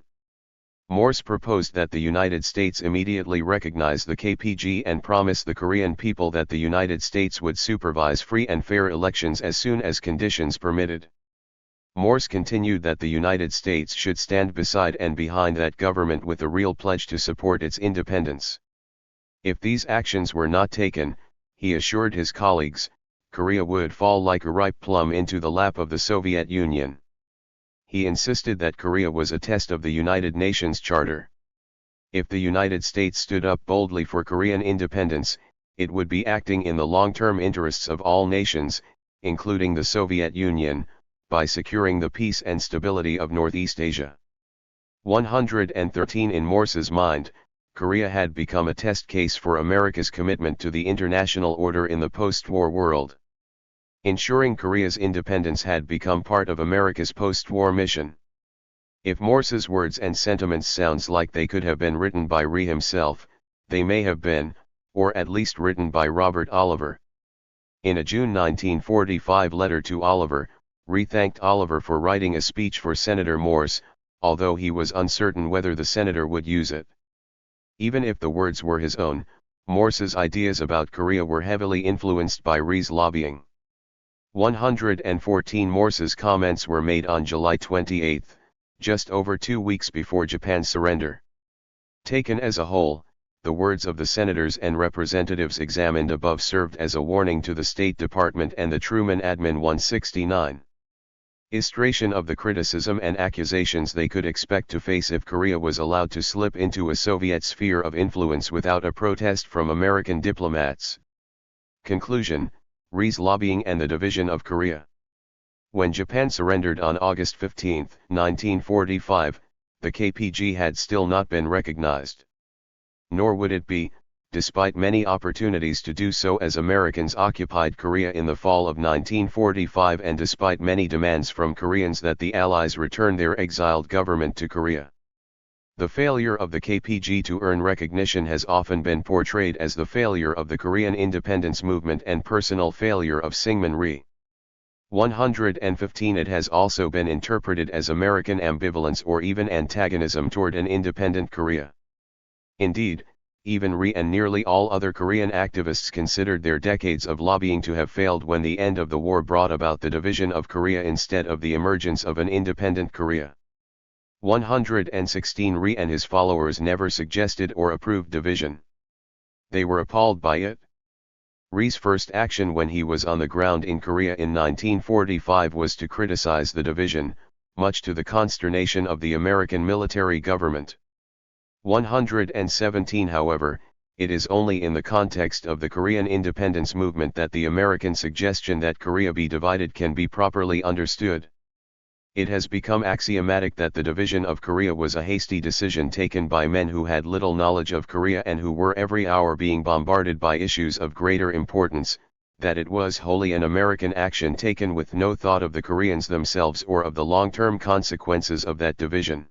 [SPEAKER 1] Morse proposed that the United States immediately recognize the KPG and promise the Korean people that the United States would supervise free and fair elections as soon as conditions permitted. Morse continued that the United States should stand beside and behind that government with a real pledge to support its independence. If these actions were not taken, he assured his colleagues, Korea would fall like a ripe plum into the lap of the Soviet Union. He insisted that Korea was a test of the United Nations Charter. If the United States stood up boldly for Korean independence, it would be acting in the long-term interests of all nations, including the Soviet Union, by securing the peace and stability of Northeast Asia. 113. In Morse's mind, Korea had become a test case for America's commitment to the international order in the post-war world. Ensuring Korea's independence had become part of America's post-war mission. If Morse's words and sentiments sounds like they could have been written by Rhee himself, they may have been, or at least written by Robert Oliver. In a June 1945 letter to Oliver, Rhee thanked Oliver for writing a speech for Senator Morse, although he was uncertain whether the senator would use it. Even if the words were his own, Morse's ideas about Korea were heavily influenced by Rhee's lobbying. 114. Morse's comments were made on July 28, just over 2 weeks before Japan's surrender. Taken as a whole, the words of the senators and representatives examined above served as a warning to the State Department and the Truman Admin. 169. Illustration of the criticism and accusations they could expect to face if Korea was allowed to slip into a Soviet sphere of influence without a protest from American diplomats. Conclusion: Rhee's lobbying and the division of Korea. When Japan surrendered on August 15, 1945, the KPG had still not been recognized. Nor would it be, despite many opportunities to do so as Americans occupied Korea in the fall of 1945 and despite many demands from Koreans that the Allies return their exiled government to Korea. The failure of the KPG to earn recognition has often been portrayed as the failure of the Korean independence movement and personal failure of Syngman Rhee. 115. It has also been interpreted as American ambivalence or even antagonism toward an independent Korea. Indeed, even Rhee and nearly all other Korean activists considered their decades of lobbying to have failed when the end of the war brought about the division of Korea instead of the emergence of an independent Korea. 116. Rhee and his followers never suggested or approved division. They were appalled by it. Rhee's first action when he was on the ground in Korea in 1945 was to criticize the division, much to the consternation of the American military government. 117. However, it is only in the context of the Korean independence movement that the American suggestion that Korea be divided can be properly understood. It has become axiomatic that the division of Korea was a hasty decision taken by men who had little knowledge of Korea and who were every hour being bombarded by issues of greater importance, that it was wholly an American action taken with no thought of the Koreans themselves or of the long-term consequences of that division.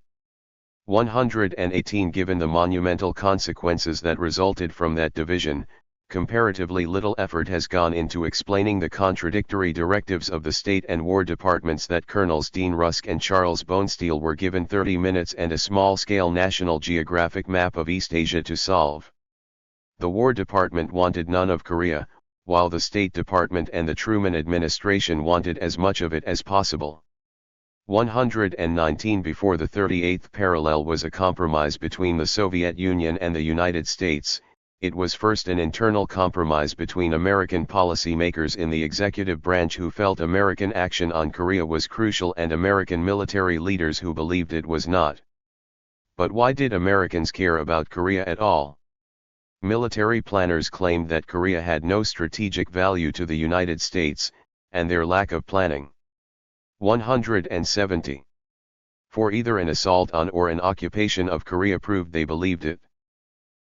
[SPEAKER 1] 118 Given the monumental consequences that resulted from that division, comparatively little effort has gone into explaining the contradictory directives of the State and War Departments that Colonels Dean Rusk and Charles Bonesteel were given 30 minutes and a small-scale National Geographic map of East Asia to solve. The War Department wanted none of Korea, while the State Department and the Truman administration wanted as much of it as possible. 119 Before the 38th parallel was a compromise between the Soviet Union and the United States, it was first an internal compromise between American policymakers in the executive branch who felt American action on Korea was crucial and American military leaders who believed it was not. But why did Americans care about Korea at all? Military planners claimed that Korea had no strategic value to the United States, and their lack of planning. 170. For either an assault on or an occupation of Korea proved they believed it.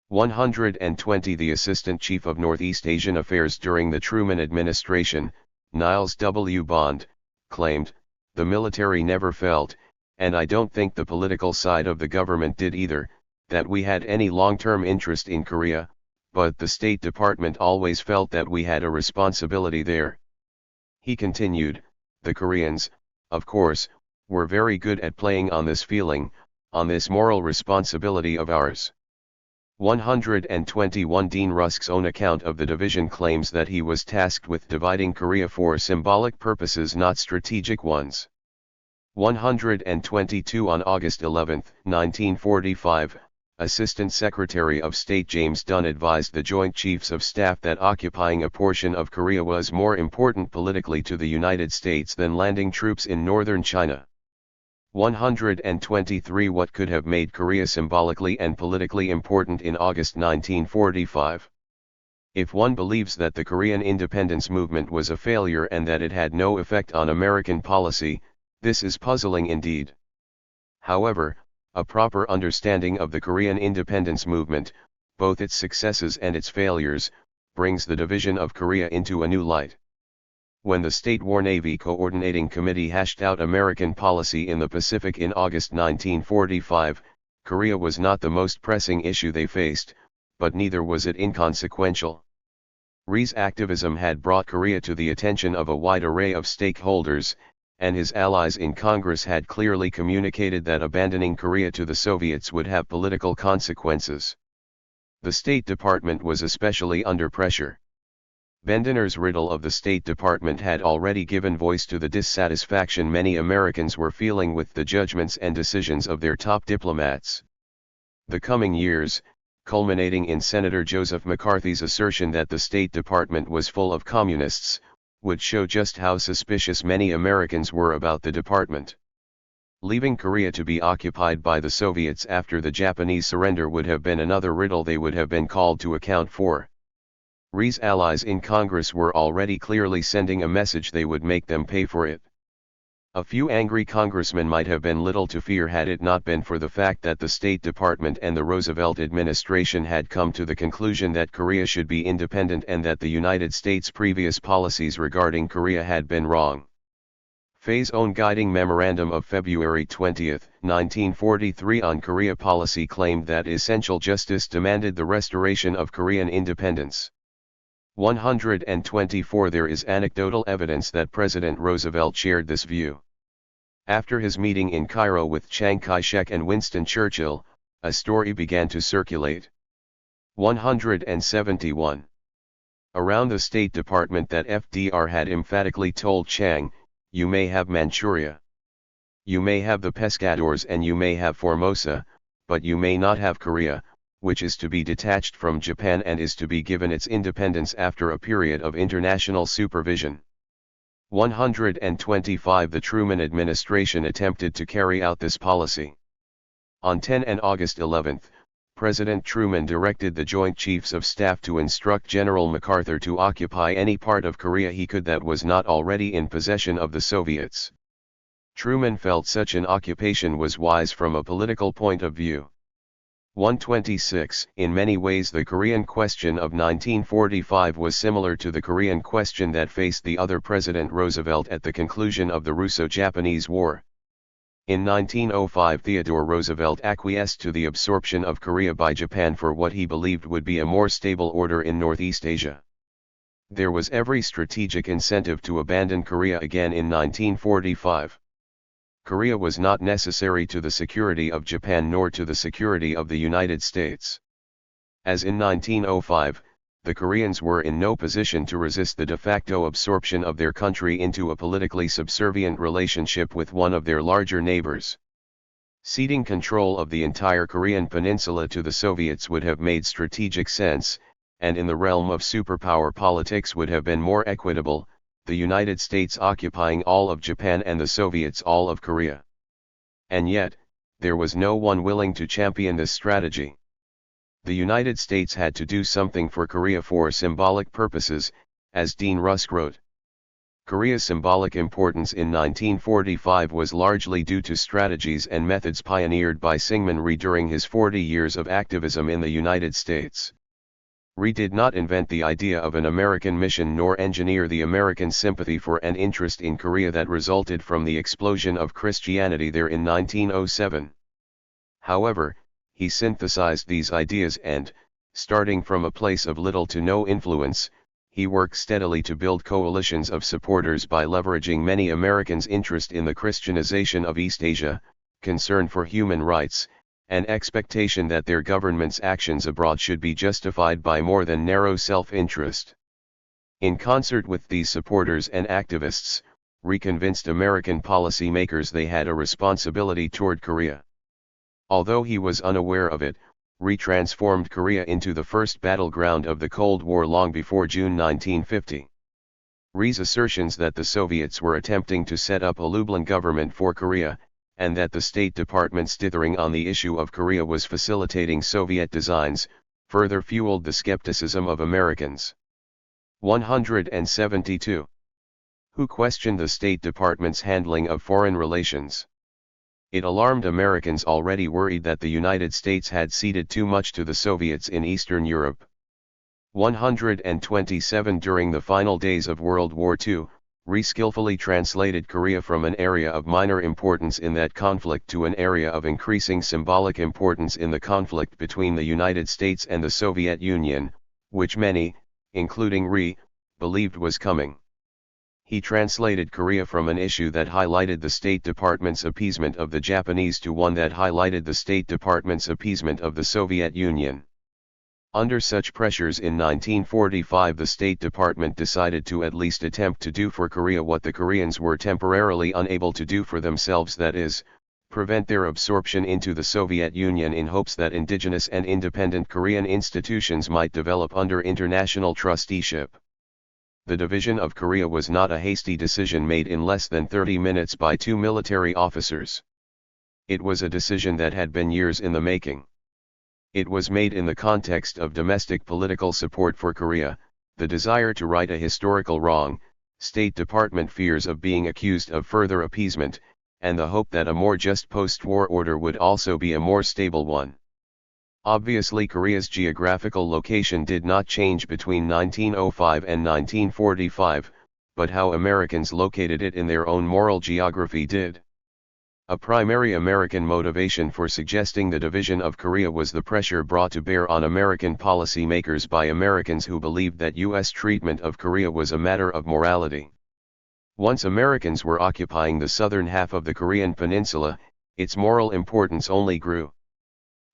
[SPEAKER 1] 120 The Assistant Chief of Northeast Asian Affairs during the Truman administration, Niles W. Bond, claimed, "The military never felt, and I don't think the political side of the government did either, that we had any long-term interest in Korea, but the State Department always felt that we had a responsibility there." He continued, "The Koreans, of course, were very good at playing on this feeling, on this moral responsibility of ours." 121 Dean Rusk's own account of the division claims that he was tasked with dividing Korea for symbolic purposes, not strategic ones. 122 On August 11, 1945, Assistant Secretary of State James Dunn advised the Joint Chiefs of Staff that occupying a portion of Korea was more important politically to the United States than landing troops in northern China. 123 What could have made Korea symbolically and politically important in August 1945? If one believes that the Korean independence movement was a failure and that it had no effect on American policy, this is puzzling indeed. However, a proper understanding of the Korean independence movement, both its successes and its failures, brings the division of Korea into a new light. When the State War Navy Coordinating Committee hashed out American policy in the Pacific in August 1945, Korea was not the most pressing issue they faced, but neither was it inconsequential. Rhee's activism had brought Korea to the attention of a wide array of stakeholders, and his allies in Congress had clearly communicated that abandoning Korea to the Soviets would have political consequences. The State Department was especially under pressure. Bendiner's riddle of the State Department had already given voice to the dissatisfaction many Americans were feeling with the judgments and decisions of their top diplomats. The coming years, culminating in Senator Joseph McCarthy's assertion that the State Department was full of communists, would show just how suspicious many Americans were about the department. Leaving Korea to be occupied by the Soviets after the Japanese surrender would have been another riddle they would have been called to account for. Rhee's allies in Congress were already clearly sending a message they would make them pay for it. A few angry congressmen might have been little to fear had it not been for the fact that the State Department and the Roosevelt administration had come to the conclusion that Korea should be independent and that the United States' previous policies regarding Korea had been wrong. Faye's own guiding memorandum of February 20, 1943 on Korea policy claimed that essential justice demanded the restoration of Korean independence. 124 There is anecdotal evidence that President Roosevelt shared this view. After his meeting in Cairo with Chiang Kai-shek and Winston Churchill, a story began to circulate. 171. Around the State Department that FDR had emphatically told Chiang, "You may have Manchuria. You may have the Pescadores and you may have Formosa, but you may not have Korea, which is to be detached from Japan and is to be given its independence after a period of international supervision." 125 The Truman administration attempted to carry out this policy. On 10 and August 11, President Truman directed the Joint Chiefs of Staff to instruct General MacArthur to occupy any part of Korea he could that was not already in possession of the Soviets. Truman felt such an occupation was wise from a political point of view. 126. In many ways the Korean question of 1945 was similar to the Korean question that faced the other President Roosevelt at the conclusion of the Russo-Japanese War. In 1905 Theodore Roosevelt acquiesced to the absorption of Korea by Japan for what he believed would be a more stable order in Northeast Asia. There was every strategic incentive to abandon Korea again in 1945. Korea was not necessary to the security of Japan nor to the security of the United States. As in 1905, the Koreans were in no position to resist the de facto absorption of their country into a politically subservient relationship with one of their larger neighbors. Ceding control of the entire Korean peninsula to the Soviets would have made strategic sense, and in the realm of superpower politics would have been more equitable, the United States occupying all of Japan and the Soviets all of Korea. And yet, there was no one willing to champion this strategy. The United States had to do something for Korea for symbolic purposes, as Dean Rusk wrote. Korea's symbolic importance in 1945 was largely due to strategies and methods pioneered by Syngman Rhee during his 40 years of activism in the United States. Rhee did not invent the idea of an American mission nor engineer the American sympathy for and interest in Korea that resulted from the explosion of Christianity there in 1907. However, he synthesized these ideas and, starting from a place of little to no influence, he worked steadily to build coalitions of supporters by leveraging many Americans' interest in the Christianization of East Asia, concern for human rights, and expectation that their government's actions abroad should be justified by more than narrow self-interest. In concert with these supporters and activists, Rhee convinced American policymakers they had a responsibility toward Korea. Although he was unaware of it, Rhee transformed Korea into the first battleground of the Cold War long before June 1950. Rhee's assertions that the Soviets were attempting to set up a Lublin government for Korea, and that the State Department's dithering on the issue of Korea was facilitating Soviet designs, further fueled the skepticism of Americans. 172. Who questioned the State Department's handling of foreign relations? It alarmed Americans already worried that the United States had ceded too much to the Soviets in Eastern Europe. 127. During the final days of World War II, Rhee skillfully translated Korea from an area of minor importance in that conflict to an area of increasing symbolic importance in the conflict between the United States and the Soviet Union, which many, including Rhee, believed was coming. He translated Korea from an issue that highlighted the State Department's appeasement of the Japanese to one that highlighted the State Department's appeasement of the Soviet Union. Under such pressures in 1945 the State Department decided to at least attempt to do for Korea what the Koreans were temporarily unable to do for themselves, that is, prevent their absorption into the Soviet Union in hopes that indigenous and independent Korean institutions might develop under international trusteeship. The division of Korea was not a hasty decision made in less than 30 minutes by two military officers. It was a decision that had been years in the making. It was made in the context of domestic political support for Korea, the desire to right a historical wrong, State Department fears of being accused of further appeasement, and the hope that a more just post-war order would also be a more stable one. Obviously Korea's geographical location did not change between 1905 and 1945, but how Americans located it in their own moral geography did. A primary American motivation for suggesting the division of Korea was the pressure brought to bear on American policymakers by Americans who believed that U.S. treatment of Korea was a matter of morality. Once Americans were occupying the southern half of the Korean peninsula, its moral importance only grew.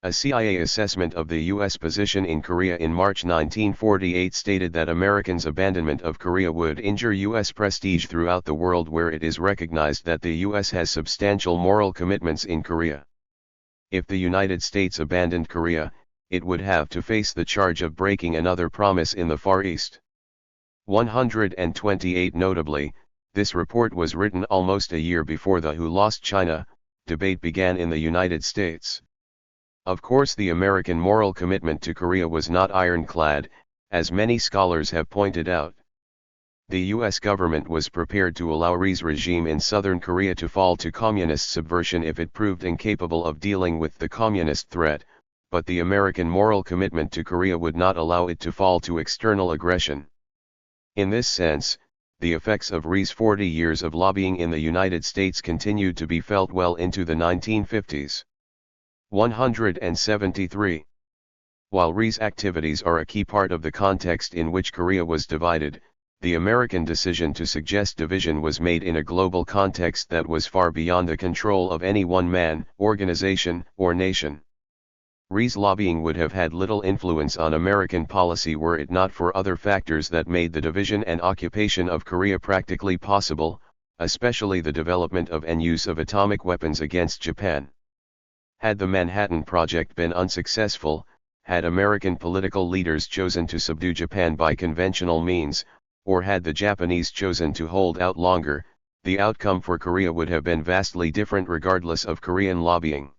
[SPEAKER 1] A CIA assessment of the U.S. position in Korea in March 1948 stated that Americans' abandonment of Korea would injure U.S. prestige throughout the world, where it is recognized that the U.S. has substantial moral commitments in Korea. If the United States abandoned Korea, it would have to face the charge of breaking another promise in the Far East. 128. Notably, this report was written almost a year before the Who Lost China debate began in the United States. Of course, the American moral commitment to Korea was not ironclad, as many scholars have pointed out. The U.S. government was prepared to allow Rhee's regime in Southern Korea to fall to communist subversion if it proved incapable of dealing with the communist threat, but the American moral commitment to Korea would not allow it to fall to external aggression. In this sense, the effects of Rhee's 40 years of lobbying in the United States continued to be felt well into the 1950s. 173. While Rhee's activities are a key part of the context in which Korea was divided, the American decision to suggest division was made in a global context that was far beyond the control of any one man, organization, or nation. Rhee's lobbying would have had little influence on American policy were it not for other factors that made the division and occupation of Korea practically possible, especially the development of and use of atomic weapons against Japan. Had the Manhattan Project been unsuccessful, had American political leaders chosen to subdue Japan by conventional means, or had the Japanese chosen to hold out longer, the outcome for Korea would have been vastly different regardless of Korean lobbying.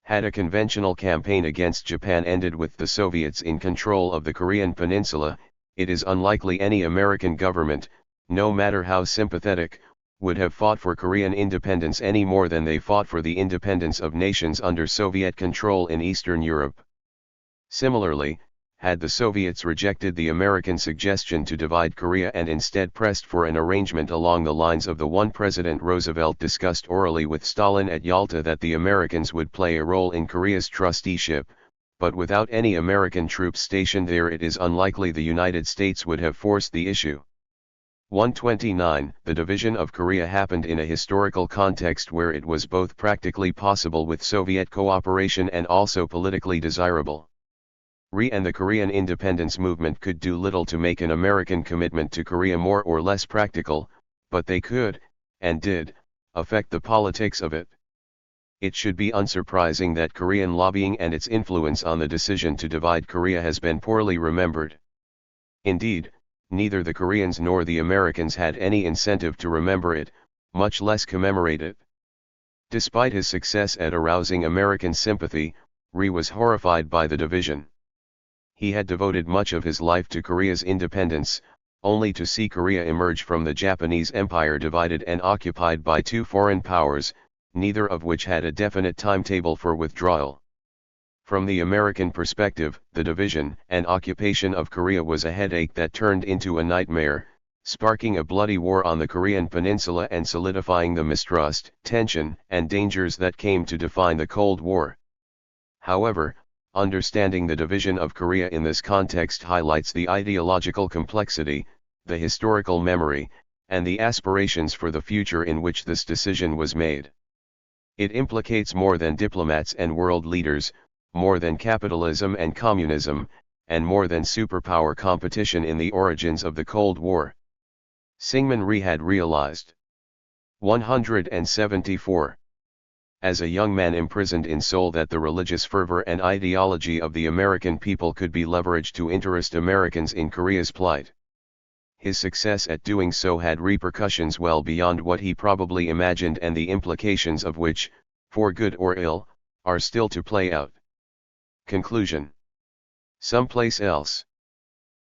[SPEAKER 1] Had a conventional campaign against Japan ended with the Soviets in control of the Korean peninsula, it is unlikely any American government, no matter how sympathetic, would have fought for Korean independence any more than they fought for the independence of nations under Soviet control in Eastern Europe. Similarly, had the Soviets rejected the American suggestion to divide Korea and instead pressed for an arrangement along the lines of the one President Roosevelt discussed orally with Stalin at Yalta, that the Americans would play a role in Korea's trusteeship, but without any American troops stationed there, it is unlikely the United States would have forced the issue. 129. The division of Korea happened in a historical context where it was both practically possible with Soviet cooperation and also politically desirable. Rhee and the Korean independence movement could do little to make an American commitment to Korea more or less practical, but they could, and did, affect the politics of it. It should be unsurprising that Korean lobbying and its influence on the decision to divide Korea has been poorly remembered. Indeed, neither the Koreans nor the Americans had any incentive to remember it, much less commemorate it. Despite his success at arousing American sympathy, Rhee was horrified by the division. He had devoted much of his life to Korea's independence, only to see Korea emerge from the Japanese Empire divided and occupied by two foreign powers, neither of which had a definite timetable for withdrawal. From the American perspective, the division and occupation of Korea was a headache that turned into a nightmare, sparking a bloody war on the Korean peninsula and solidifying the mistrust, tension, and dangers that came to define the Cold War. However, understanding the division of Korea in this context highlights the ideological complexity, the historical memory, and the aspirations for the future in which this decision was made. It implicates more than diplomats and world leaders, more than capitalism and communism, and more than superpower competition in the origins of the Cold War. Syngman Rhee had realized. 174. As a young man imprisoned in Seoul, that the religious fervor and ideology of the American people could be leveraged to interest Americans in Korea's plight. His success at doing so had repercussions well beyond what he probably imagined, and the implications of which, for good or ill, are still to play out. Conclusion. Someplace else.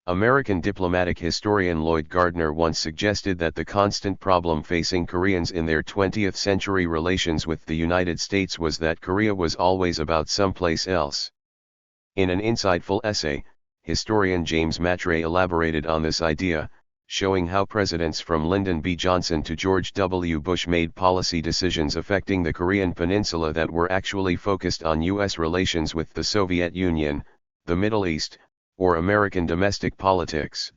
[SPEAKER 1] American diplomatic historian Lloyd Gardner once suggested that the constant problem facing Koreans in their 20th century relations with the United States was that Korea was always about someplace else. In an insightful essay, historian James Matre elaborated on this idea, showing how presidents from Lyndon B. Johnson to George W. Bush made policy decisions affecting the Korean peninsula that were actually focused on U.S. relations with the Soviet Union, the Middle East, or American domestic politics.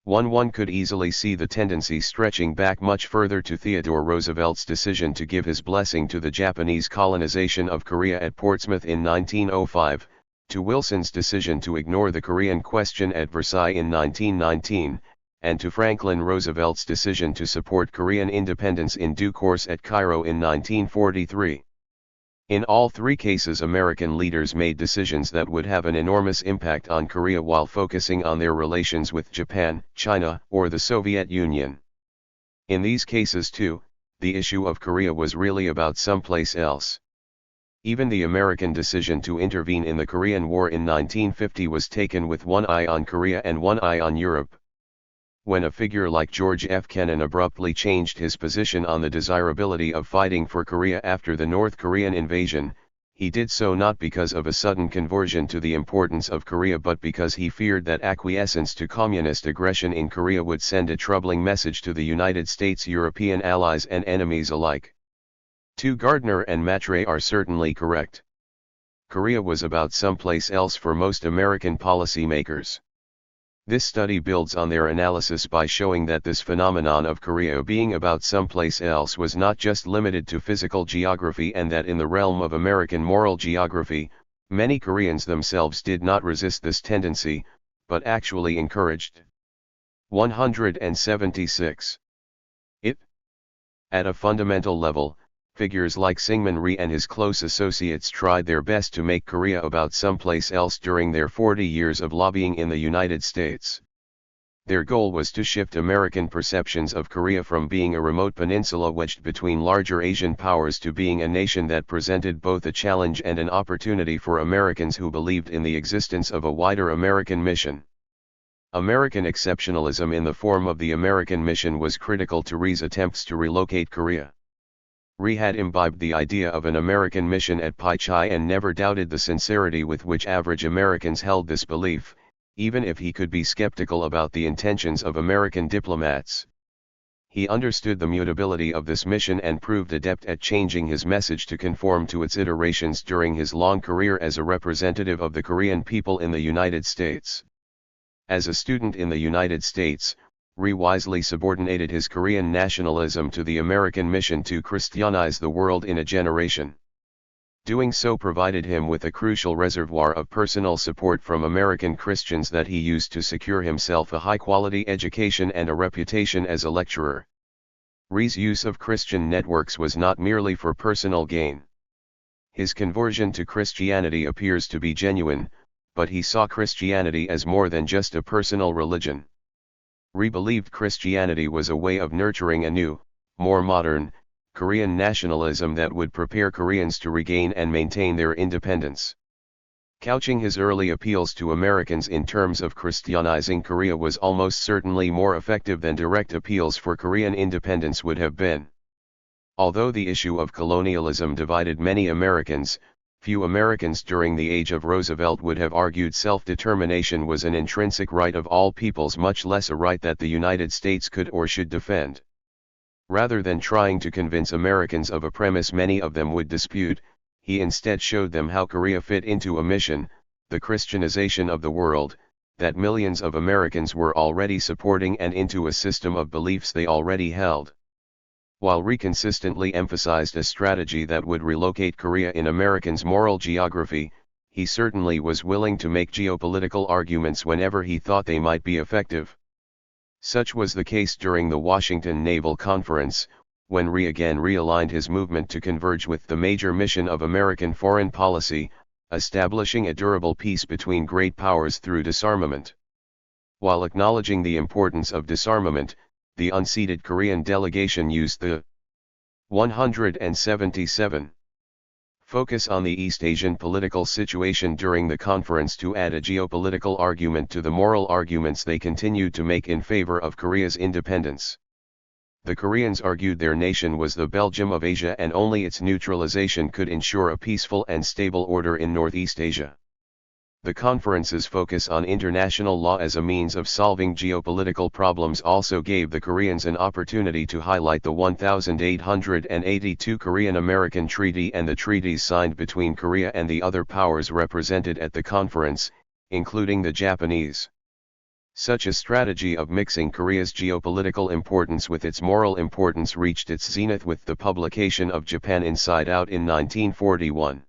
[SPEAKER 1] One could easily see the tendency stretching back much further to Theodore Roosevelt's decision to give his blessing to the Japanese colonization of Korea at Portsmouth in 1905, to Wilson's decision to ignore the Korean question at Versailles in 1919, and to Franklin Roosevelt's decision to support Korean independence in due course at Cairo in 1943. In all three cases, American leaders made decisions that would have an enormous impact on Korea while focusing on their relations with Japan, China, or the Soviet Union. In these cases too, the issue of Korea was really about someplace else. Even the American decision to intervene in the Korean War in 1950 was taken with one eye on Korea and one eye on Europe. When a figure like George F. Kennan abruptly changed his position on the desirability of fighting for Korea after the North Korean invasion, he did so not because of a sudden conversion to the importance of Korea but because he feared that acquiescence to communist aggression in Korea would send a troubling message to the United States' European allies and enemies alike. Gardner and Matre are certainly correct. Korea was about someplace else for most American policymakers. This study builds on their analysis by showing that this phenomenon of Korea being about someplace else was not just limited to physical geography and that in the realm of American moral geography, many Koreans themselves did not resist this tendency, but actually encouraged. 176. At a fundamental level, figures like Syngman Rhee and his close associates tried their best to make Korea about someplace else during their 40 years of lobbying in the United States. Their goal was to shift American perceptions of Korea from being a remote peninsula wedged between larger Asian powers to being a nation that presented both a challenge and an opportunity for Americans who believed in the existence of a wider American mission. American exceptionalism in the form of the American mission was critical to Rhee's attempts to relocate Korea. Rhee had imbibed the idea of an American mission at Pai Chai and never doubted the sincerity with which average Americans held this belief, even if he could be skeptical about the intentions of American diplomats. He understood the mutability of this mission and proved adept at changing his message to conform to its iterations during his long career as a representative of the Korean people in the United States. As a student in the United States, Rhee wisely subordinated his Korean nationalism to the American mission to Christianize the world in a generation. Doing so provided him with a crucial reservoir of personal support from American Christians that he used to secure himself a high-quality education and a reputation as a lecturer. Rhee's use of Christian networks was not merely for personal gain. His conversion to Christianity appears to be genuine, but he saw Christianity as more than just a personal religion. Rhee believed Christianity was a way of nurturing a new, more modern, Korean nationalism that would prepare Koreans to regain and maintain their independence. Couching his early appeals to Americans in terms of Christianizing Korea was almost certainly more effective than direct appeals for Korean independence would have been. Although the issue of colonialism divided many Americans, few Americans during the age of Roosevelt would have argued self-determination was an intrinsic right of all peoples, much less a right that the United States could or should defend. Rather than trying to convince Americans of a premise many of them would dispute, he instead showed them how Korea fit into a mission, the Christianization of the world, that millions of Americans were already supporting and into a system of beliefs they already held. While Rhee consistently emphasized a strategy that would relocate Korea in Americans' moral geography, he certainly was willing to make geopolitical arguments whenever he thought they might be effective. Such was the case during the Washington Naval Conference, when Rhee again realigned his movement to converge with the major mission of American foreign policy, establishing a durable peace between great powers through disarmament. While acknowledging the importance of disarmament, the unseated Korean delegation used the 177 focus on the East Asian political situation during the conference to add a geopolitical argument to the moral arguments they continued to make in favor of Korea's independence. The Koreans argued their nation was the Belgium of Asia and only its neutralization could ensure a peaceful and stable order in Northeast Asia. The conference's focus on international law as a means of solving geopolitical problems also gave the Koreans an opportunity to highlight the 1882 Korean-American Treaty and the treaties signed between Korea and the other powers represented at the conference, including the Japanese. Such a strategy of mixing Korea's geopolitical importance with its moral importance reached its zenith with the publication of Japan Inside Out in 1941.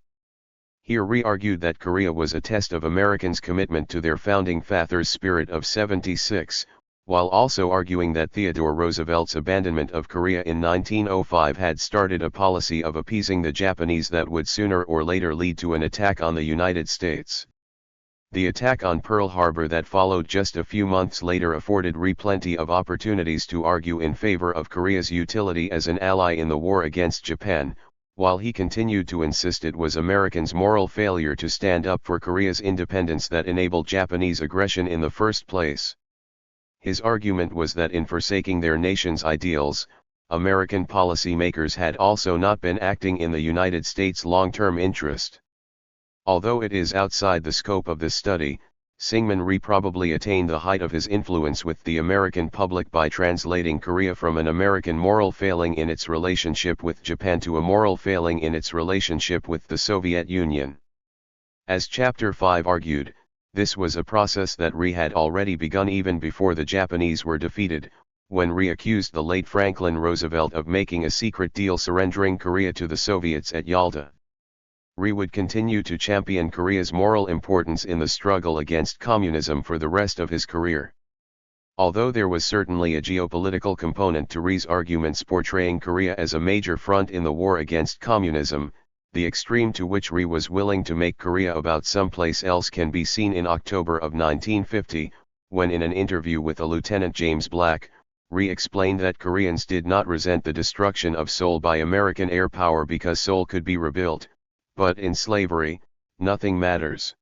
[SPEAKER 1] Here Rhee argued that Korea was a test of Americans' commitment to their founding fathers' spirit of '76, while also arguing that Theodore Roosevelt's abandonment of Korea in 1905 had started a policy of appeasing the Japanese that would sooner or later lead to an attack on the United States. The attack on Pearl Harbor that followed just a few months later afforded Rhee plenty of opportunities to argue in favor of Korea's utility as an ally in the war against Japan, while he continued to insist it was Americans' moral failure to stand up for Korea's independence that enabled Japanese aggression in the first place. His argument was that in forsaking their nation's ideals, American policymakers had also not been acting in the United States' long-term interest. Although it is outside the scope of this study, Syngman Rhee probably attained the height of his influence with the American public by translating Korea from an American moral failing in its relationship with Japan to a moral failing in its relationship with the Soviet Union. As Chapter 5 argued, this was a process that Rhee had already begun even before the Japanese were defeated, when Rhee accused the late Franklin Roosevelt of making a secret deal surrendering Korea to the Soviets at Yalta. Rhee would continue to champion Korea's moral importance in the struggle against communism for the rest of his career. Although there was certainly a geopolitical component to Rhee's arguments portraying Korea as a major front in the war against communism, the extreme to which Rhee was willing to make Korea about someplace else can be seen in October of 1950, when in an interview with a Lieutenant James Black, Rhee explained that Koreans did not resent the destruction of Seoul by American air power because Seoul could be rebuilt, but in slavery, nothing matters.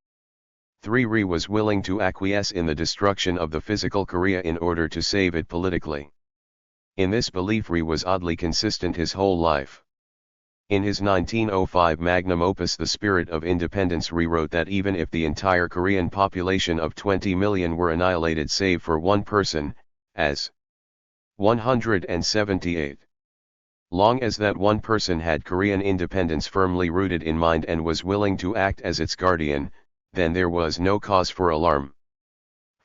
[SPEAKER 1] 3. Rhee was willing to acquiesce in the destruction of the physical Korea in order to save it politically. In this belief Rhee was oddly consistent his whole life. In his 1905 magnum opus The Spirit of Independence, Rhee wrote that even if the entire Korean population of 20 million were annihilated save for one person, as 178. Long as that one person had Korean independence firmly rooted in mind and was willing to act as its guardian, then there was no cause for alarm.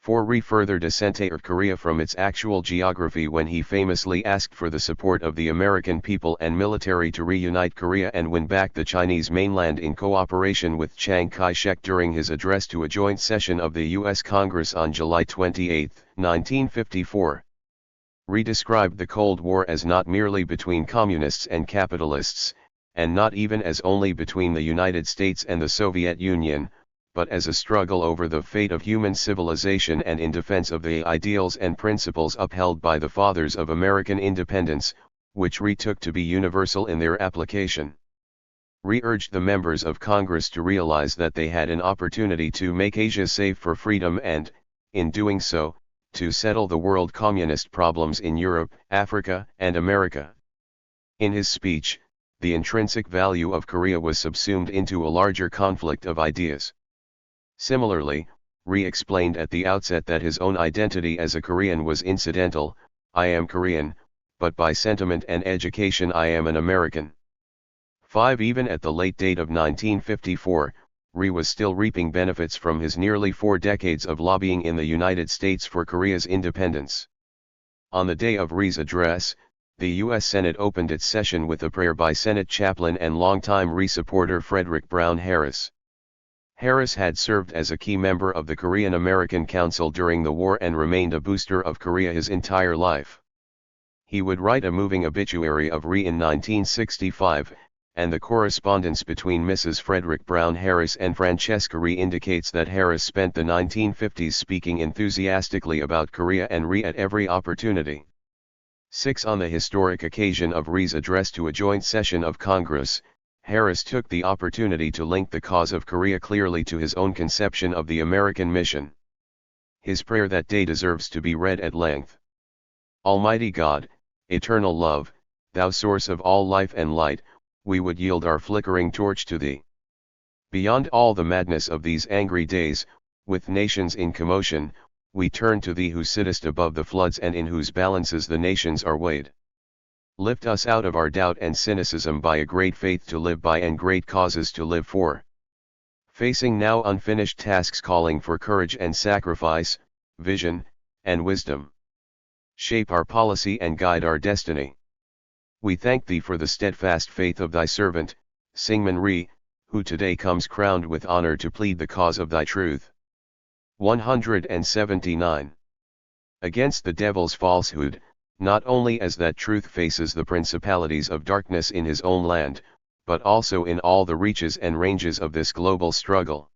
[SPEAKER 1] 4. Rhee further dissented Korea from its actual geography when he famously asked for the support of the American people and military to reunite Korea and win back the Chinese mainland in cooperation with Chiang Kai-shek during his address to a joint session of the U.S. Congress on July 28, 1954. Rhee described the Cold War as not merely between communists and capitalists, and not even as only between the United States and the Soviet Union, but as a struggle over the fate of human civilization and in defense of the ideals and principles upheld by the fathers of American independence, which Rhee took to be universal in their application. Rhee urged the members of Congress to realize that they had an opportunity to make Asia safe for freedom and, in doing so, to settle the world communist problems in Europe, Africa, and America. In his speech, the intrinsic value of Korea was subsumed into a larger conflict of ideas. Similarly, Rhee explained at the outset that his own identity as a Korean was incidental. I am Korean, but by sentiment and education I am an American. 5. Even at the late date of 1954, Rhee was still reaping benefits from his nearly 4 decades of lobbying in the United States for Korea's independence. On the day of Rhee's address, the U.S. Senate opened its session with a prayer by Senate chaplain and longtime Rhee supporter Frederick Brown Harris. Harris had served as a key member of the Korean American Council during the war and remained a booster of Korea his entire life. He would write a moving obituary of Rhee in 1965, and the correspondence between Mrs. Frederick Brown Harris and Francesca Rhee indicates that Harris spent the 1950s speaking enthusiastically about Korea and Rhee at every opportunity. 6. On the historic occasion of Rhee's address to a joint session of Congress, Harris took the opportunity to link the cause of Korea clearly to his own conception of the American mission. His prayer that day deserves to be read at length. Almighty God, eternal love, thou source of all life and light, we would yield our flickering torch to thee. Beyond all the madness of these angry days, with nations in commotion, we turn to thee who sittest above the floods and in whose balances the nations are weighed. Lift us out of our doubt and cynicism by a great faith to live by and great causes to live for. Facing now unfinished tasks calling for courage and sacrifice, vision, and wisdom. Shape our policy and guide our destiny. We thank thee for the steadfast faith of thy servant, Syngman Rhee, who today comes crowned with honor to plead the cause of thy truth. 179. Against the devil's falsehood, not only as that truth faces the principalities of darkness in his own land, but also in all the reaches and ranges of this global struggle.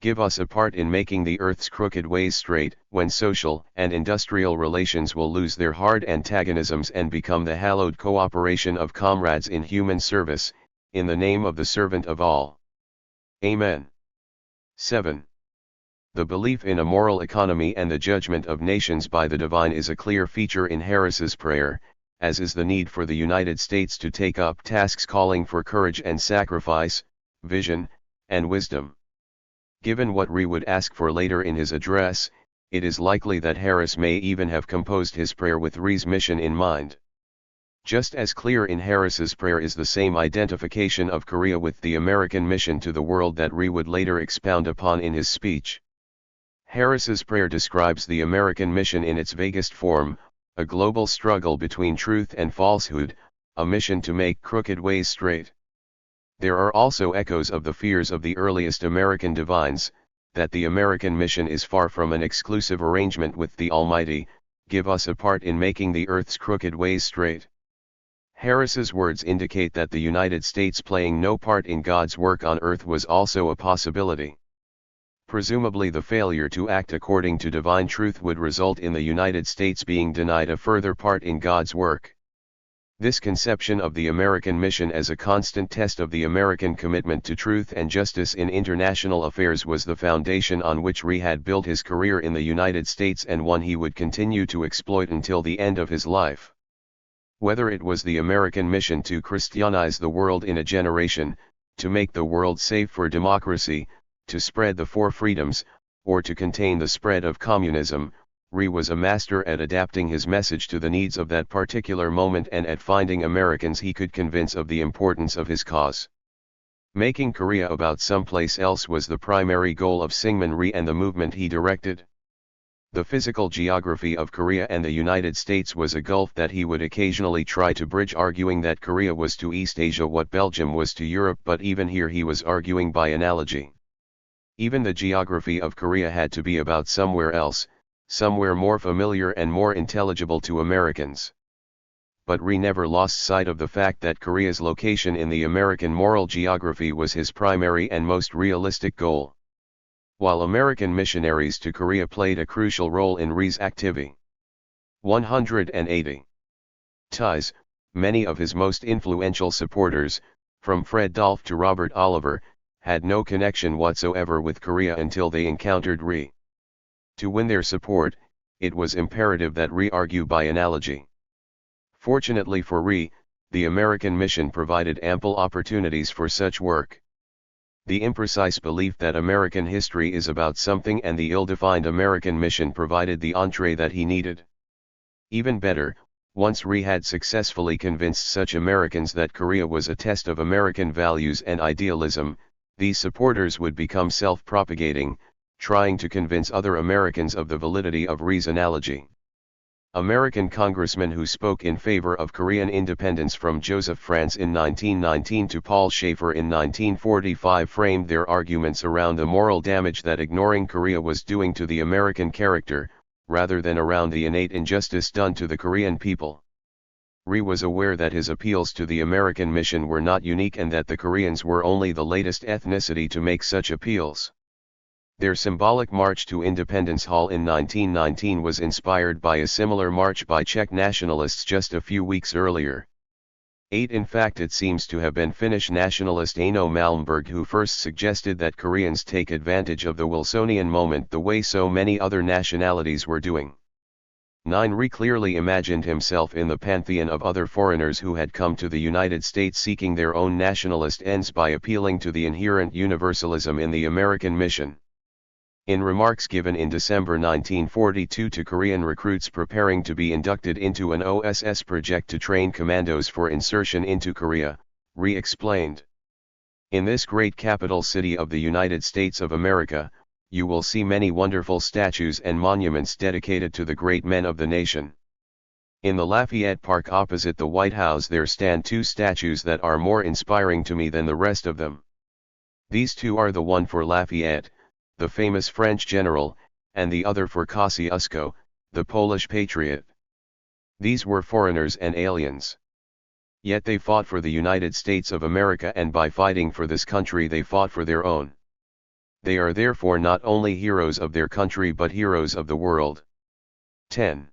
[SPEAKER 1] Give us a part in making the earth's crooked ways straight, when social and industrial relations will lose their hard antagonisms and become the hallowed cooperation of comrades in human service, in the name of the servant of all. Amen. 7. The belief in a moral economy and the judgment of nations by the divine is a clear feature in Harris's prayer, as is the need for the United States to take up tasks calling for courage and sacrifice, vision, and wisdom. Given what Rhee would ask for later in his address, it is likely that Harris may even have composed his prayer with Rhee's mission in mind. Just as clear in Harris's prayer is the same identification of Korea with the American mission to the world that Rhee would later expound upon in his speech. Harris's prayer describes the American mission in its vaguest form, a global struggle between truth and falsehood, a mission to make crooked ways straight. There are also echoes of the fears of the earliest American divines, that the American mission is far from an exclusive arrangement with the Almighty, give us a part in making the earth's crooked ways straight. Harris's words indicate that the United States playing no part in God's work on earth was also a possibility. Presumably the failure to act according to divine truth would result in the United States being denied a further part in God's work. This conception of the American mission as a constant test of the American commitment to truth and justice in international affairs was the foundation on which Rhee had built his career in the United States and one he would continue to exploit until the end of his life. Whether it was the American mission to Christianize the world in a generation, to make the world safe for democracy, to spread the four freedoms, or to contain the spread of communism, Rhee was a master at adapting his message to the needs of that particular moment and at finding Americans he could convince of the importance of his cause. Making Korea about someplace else was the primary goal of Syngman Rhee and the movement he directed. The physical geography of Korea and the United States was a gulf that he would occasionally try to bridge, arguing that Korea was to East Asia what Belgium was to Europe, but even here he was arguing by analogy. Even the geography of Korea had to be about somewhere else, somewhere more familiar and more intelligible to Americans. But Rhee never lost sight of the fact that Korea's location in the American moral geography was his primary and most realistic goal. While American missionaries to Korea played a crucial role in Rhee's activity. 180. Ties, many of his most influential supporters, from Fred Dolph to Robert Oliver, had no connection whatsoever with Korea until they encountered Rhee. To win their support, it was imperative that Rhee argue by analogy. Fortunately for Rhee, the American mission provided ample opportunities for such work. The imprecise belief that American history is about something and the ill-defined American mission provided the entree that he needed. Even better, once Rhee had successfully convinced such Americans that Korea was a test of American values and idealism, these supporters would become self-propagating, trying to convince other Americans of the validity of Rhee's analogy. American congressmen who spoke in favor of Korean independence, from Joseph Frantz in 1919 to Paul Schaefer in 1945, framed their arguments around the moral damage that ignoring Korea was doing to the American character, rather than around the innate injustice done to the Korean people. Rhee was aware that his appeals to the American mission were not unique and that the Koreans were only the latest ethnicity to make such appeals. Their symbolic march to Independence Hall in 1919 was inspired by a similar march by Czech nationalists just a few weeks earlier. In fact, it seems to have been Finnish nationalist Aino Malmberg who first suggested that Koreans take advantage of the Wilsonian moment the way so many other nationalities were doing. Rhee clearly imagined himself in the pantheon of other foreigners who had come to the United States seeking their own nationalist ends by appealing to the inherent universalism in the American mission. In remarks given in December 1942 to Korean recruits preparing to be inducted into an OSS project to train commandos for insertion into Korea, Rhee explained, "In this great capital city of the United States of America, you will see many wonderful statues and monuments dedicated to the great men of the nation. In the Lafayette Park opposite the White House there stand two statues that are more inspiring to me than the rest of them. These two are the one for Lafayette, the famous French general, and the other for Kosciuszko, the Polish patriot. These were foreigners and aliens. Yet they fought for the United States of America, and by fighting for this country they fought for their own. They are therefore not only heroes of their country but heroes of the world." 10.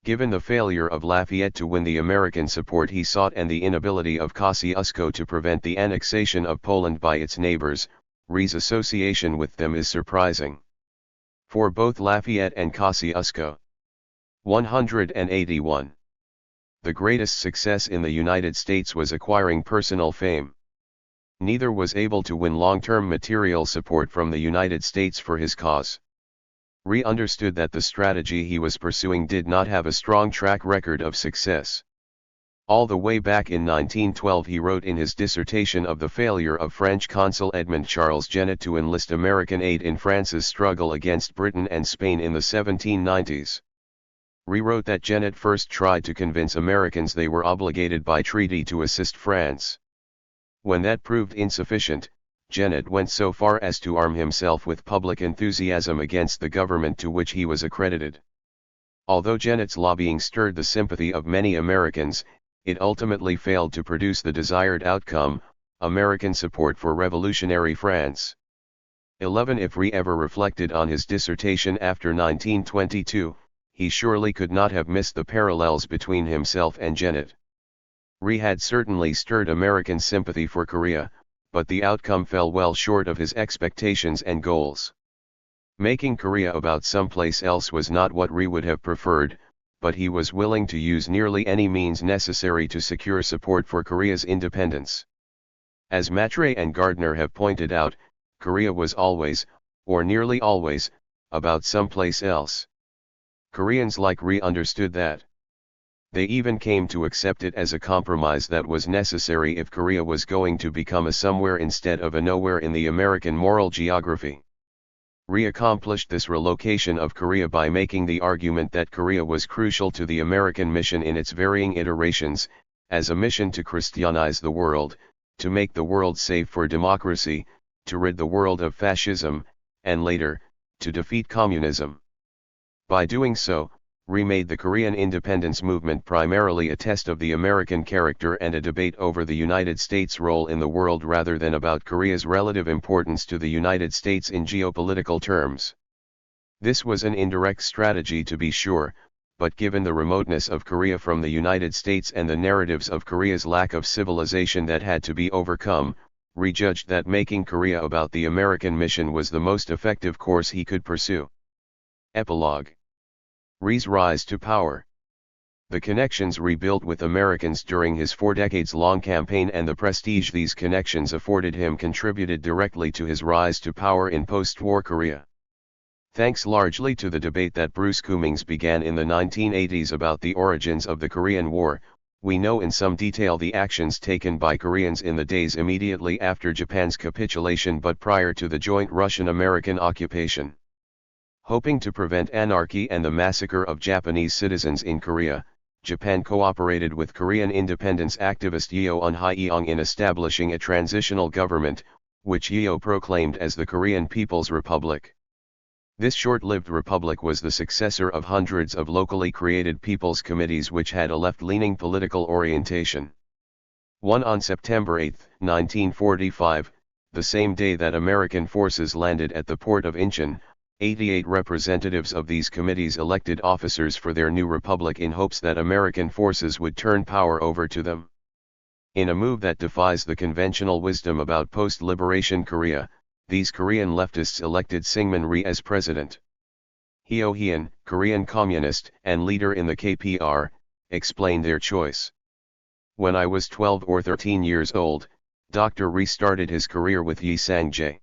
[SPEAKER 1] Given the failure of Lafayette to win the American support he sought and the inability of Kosciuszko to prevent the annexation of Poland by its neighbors, Rhee's association with them is surprising. For both Lafayette and Kosciuszko. 181. The greatest success in the United States was acquiring personal fame. Neither was able to win long-term material support from the United States for his cause. Rhee understood that the strategy he was pursuing did not have a strong track record of success. All the way back in 1912 he wrote in his dissertation of the failure of French consul Edmond Charles Genet to enlist American aid in France's struggle against Britain and Spain in the 1790s. Rhee wrote that Genet first tried to convince Americans they were obligated by treaty to assist France. When that proved insufficient, Genet went so far as to arm himself with public enthusiasm against the government to which he was accredited. Although Genet's lobbying stirred the sympathy of many Americans, it ultimately failed to produce the desired outcome, American support for revolutionary France. 11. If Rhee ever reflected on his dissertation after 1922, he surely could not have missed the parallels between himself and Genet. Rhee had certainly stirred American sympathy for Korea, but the outcome fell well short of his expectations and goals. Making Korea about someplace else was not what Rhee would have preferred, but he was willing to use nearly any means necessary to secure support for Korea's independence. As Matre and Gardner have pointed out, Korea was always, or nearly always, about someplace else. Koreans like Rhee understood that. They even came to accept it as a compromise that was necessary if Korea was going to become a somewhere instead of a nowhere in the American moral geography. Rhee accomplished this relocation of Korea by making the argument that Korea was crucial to the American mission in its varying iterations, as a mission to Christianize the world, to make the world safe for democracy, to rid the world of fascism, and later, to defeat communism. By doing so, Rhee made the Korean independence movement primarily a test of the American character and a debate over the United States' role in the world rather than about Korea's relative importance to the United States in geopolitical terms. This was an indirect strategy to be sure, but given the remoteness of Korea from the United States and the narratives of Korea's lack of civilization that had to be overcome, Rhee judged that making Korea about the American mission was the most effective course he could pursue. Epilogue. Rhee's rise to power. The connections Rhee built with Americans during his 4 decades-long campaign and the prestige these connections afforded him contributed directly to his rise to power in post-war Korea. Thanks largely to the debate that Bruce Cummings began in the 1980s about the origins of the Korean War, we know in some detail the actions taken by Koreans in the days immediately after Japan's capitulation but prior to the joint Russian-American occupation. Hoping to prevent anarchy and the massacre of Japanese citizens in Korea, Japan cooperated with Korean independence activist Yeo Un-hyeong in establishing a transitional government, which Yeo proclaimed as the Korean People's Republic. This short-lived republic was the successor of hundreds of locally created people's committees which had a left-leaning political orientation. On September 8, 1945, the same day that American forces landed at the port of Incheon, 88 representatives of these committees elected officers for their new republic in hopes that American forces would turn power over to them. In a move that defies the conventional wisdom about post-liberation Korea, these Korean leftists elected Syngman Rhee as president. Heo Hyun, Korean communist and leader in the KPR, explained their choice. When I was 12 or 13 years old, Dr. Rhee started his career with Yi Sang-jae.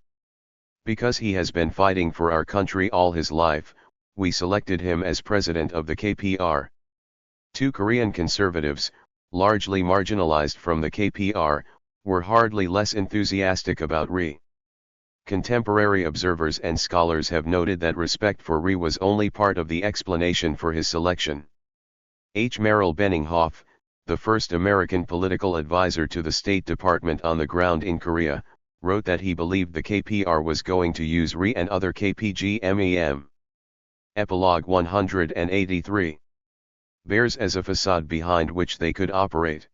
[SPEAKER 1] Because he has been fighting for our country all his life, we selected him as president of the KPR. 2 Korean conservatives, largely marginalized from the KPR, were hardly less enthusiastic about Rhee. Contemporary observers and scholars have noted that respect for Rhee was only part of the explanation for his selection. H. Merrill Benninghoff, the first American political advisor to the State Department on the ground in Korea, wrote that he believed the KPR was going to use Rhee and other KPG-MEM. Epilogue 183. Bears as a facade behind which they could operate.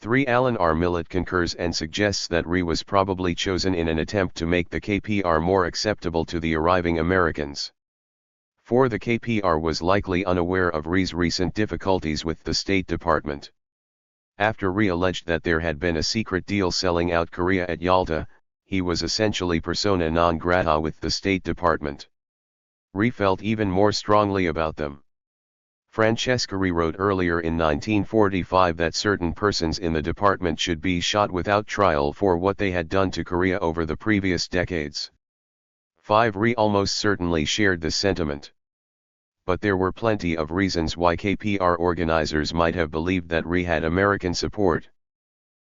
[SPEAKER 1] 3 Alan R. Millett concurs and suggests that Rhee was probably chosen in an attempt to make the KPR more acceptable to the arriving Americans. 4. The KPR was likely unaware of Rhee's recent difficulties with the State Department. After Rhee alleged that there had been a secret deal selling out Korea at Yalta, he was essentially persona non grata with the State Department. Rhee felt even more strongly about them. Francesca Rhee wrote earlier in 1945 that certain persons in the department should be shot without trial for what they had done to Korea over the previous decades. 5. Rhee almost certainly shared this sentiment. But there were plenty of reasons why KPR organizers might have believed that Rhee had American support.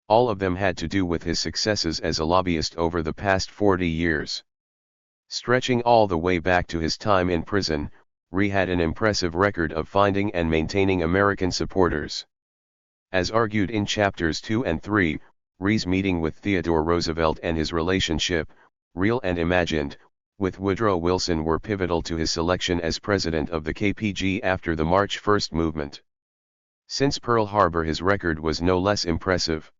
[SPEAKER 1] All of them had to do with his successes as a lobbyist over the past 40 years. Stretching all the way back to his time in prison, Rhee had an impressive record of finding and maintaining American supporters. As argued in chapters 2 and 3, Rhee's meeting with Theodore Roosevelt and his relationship, real and imagined, with Woodrow Wilson were pivotal to his selection as president of the KPG after the March 1 movement. Since Pearl Harbor, his record was no less impressive.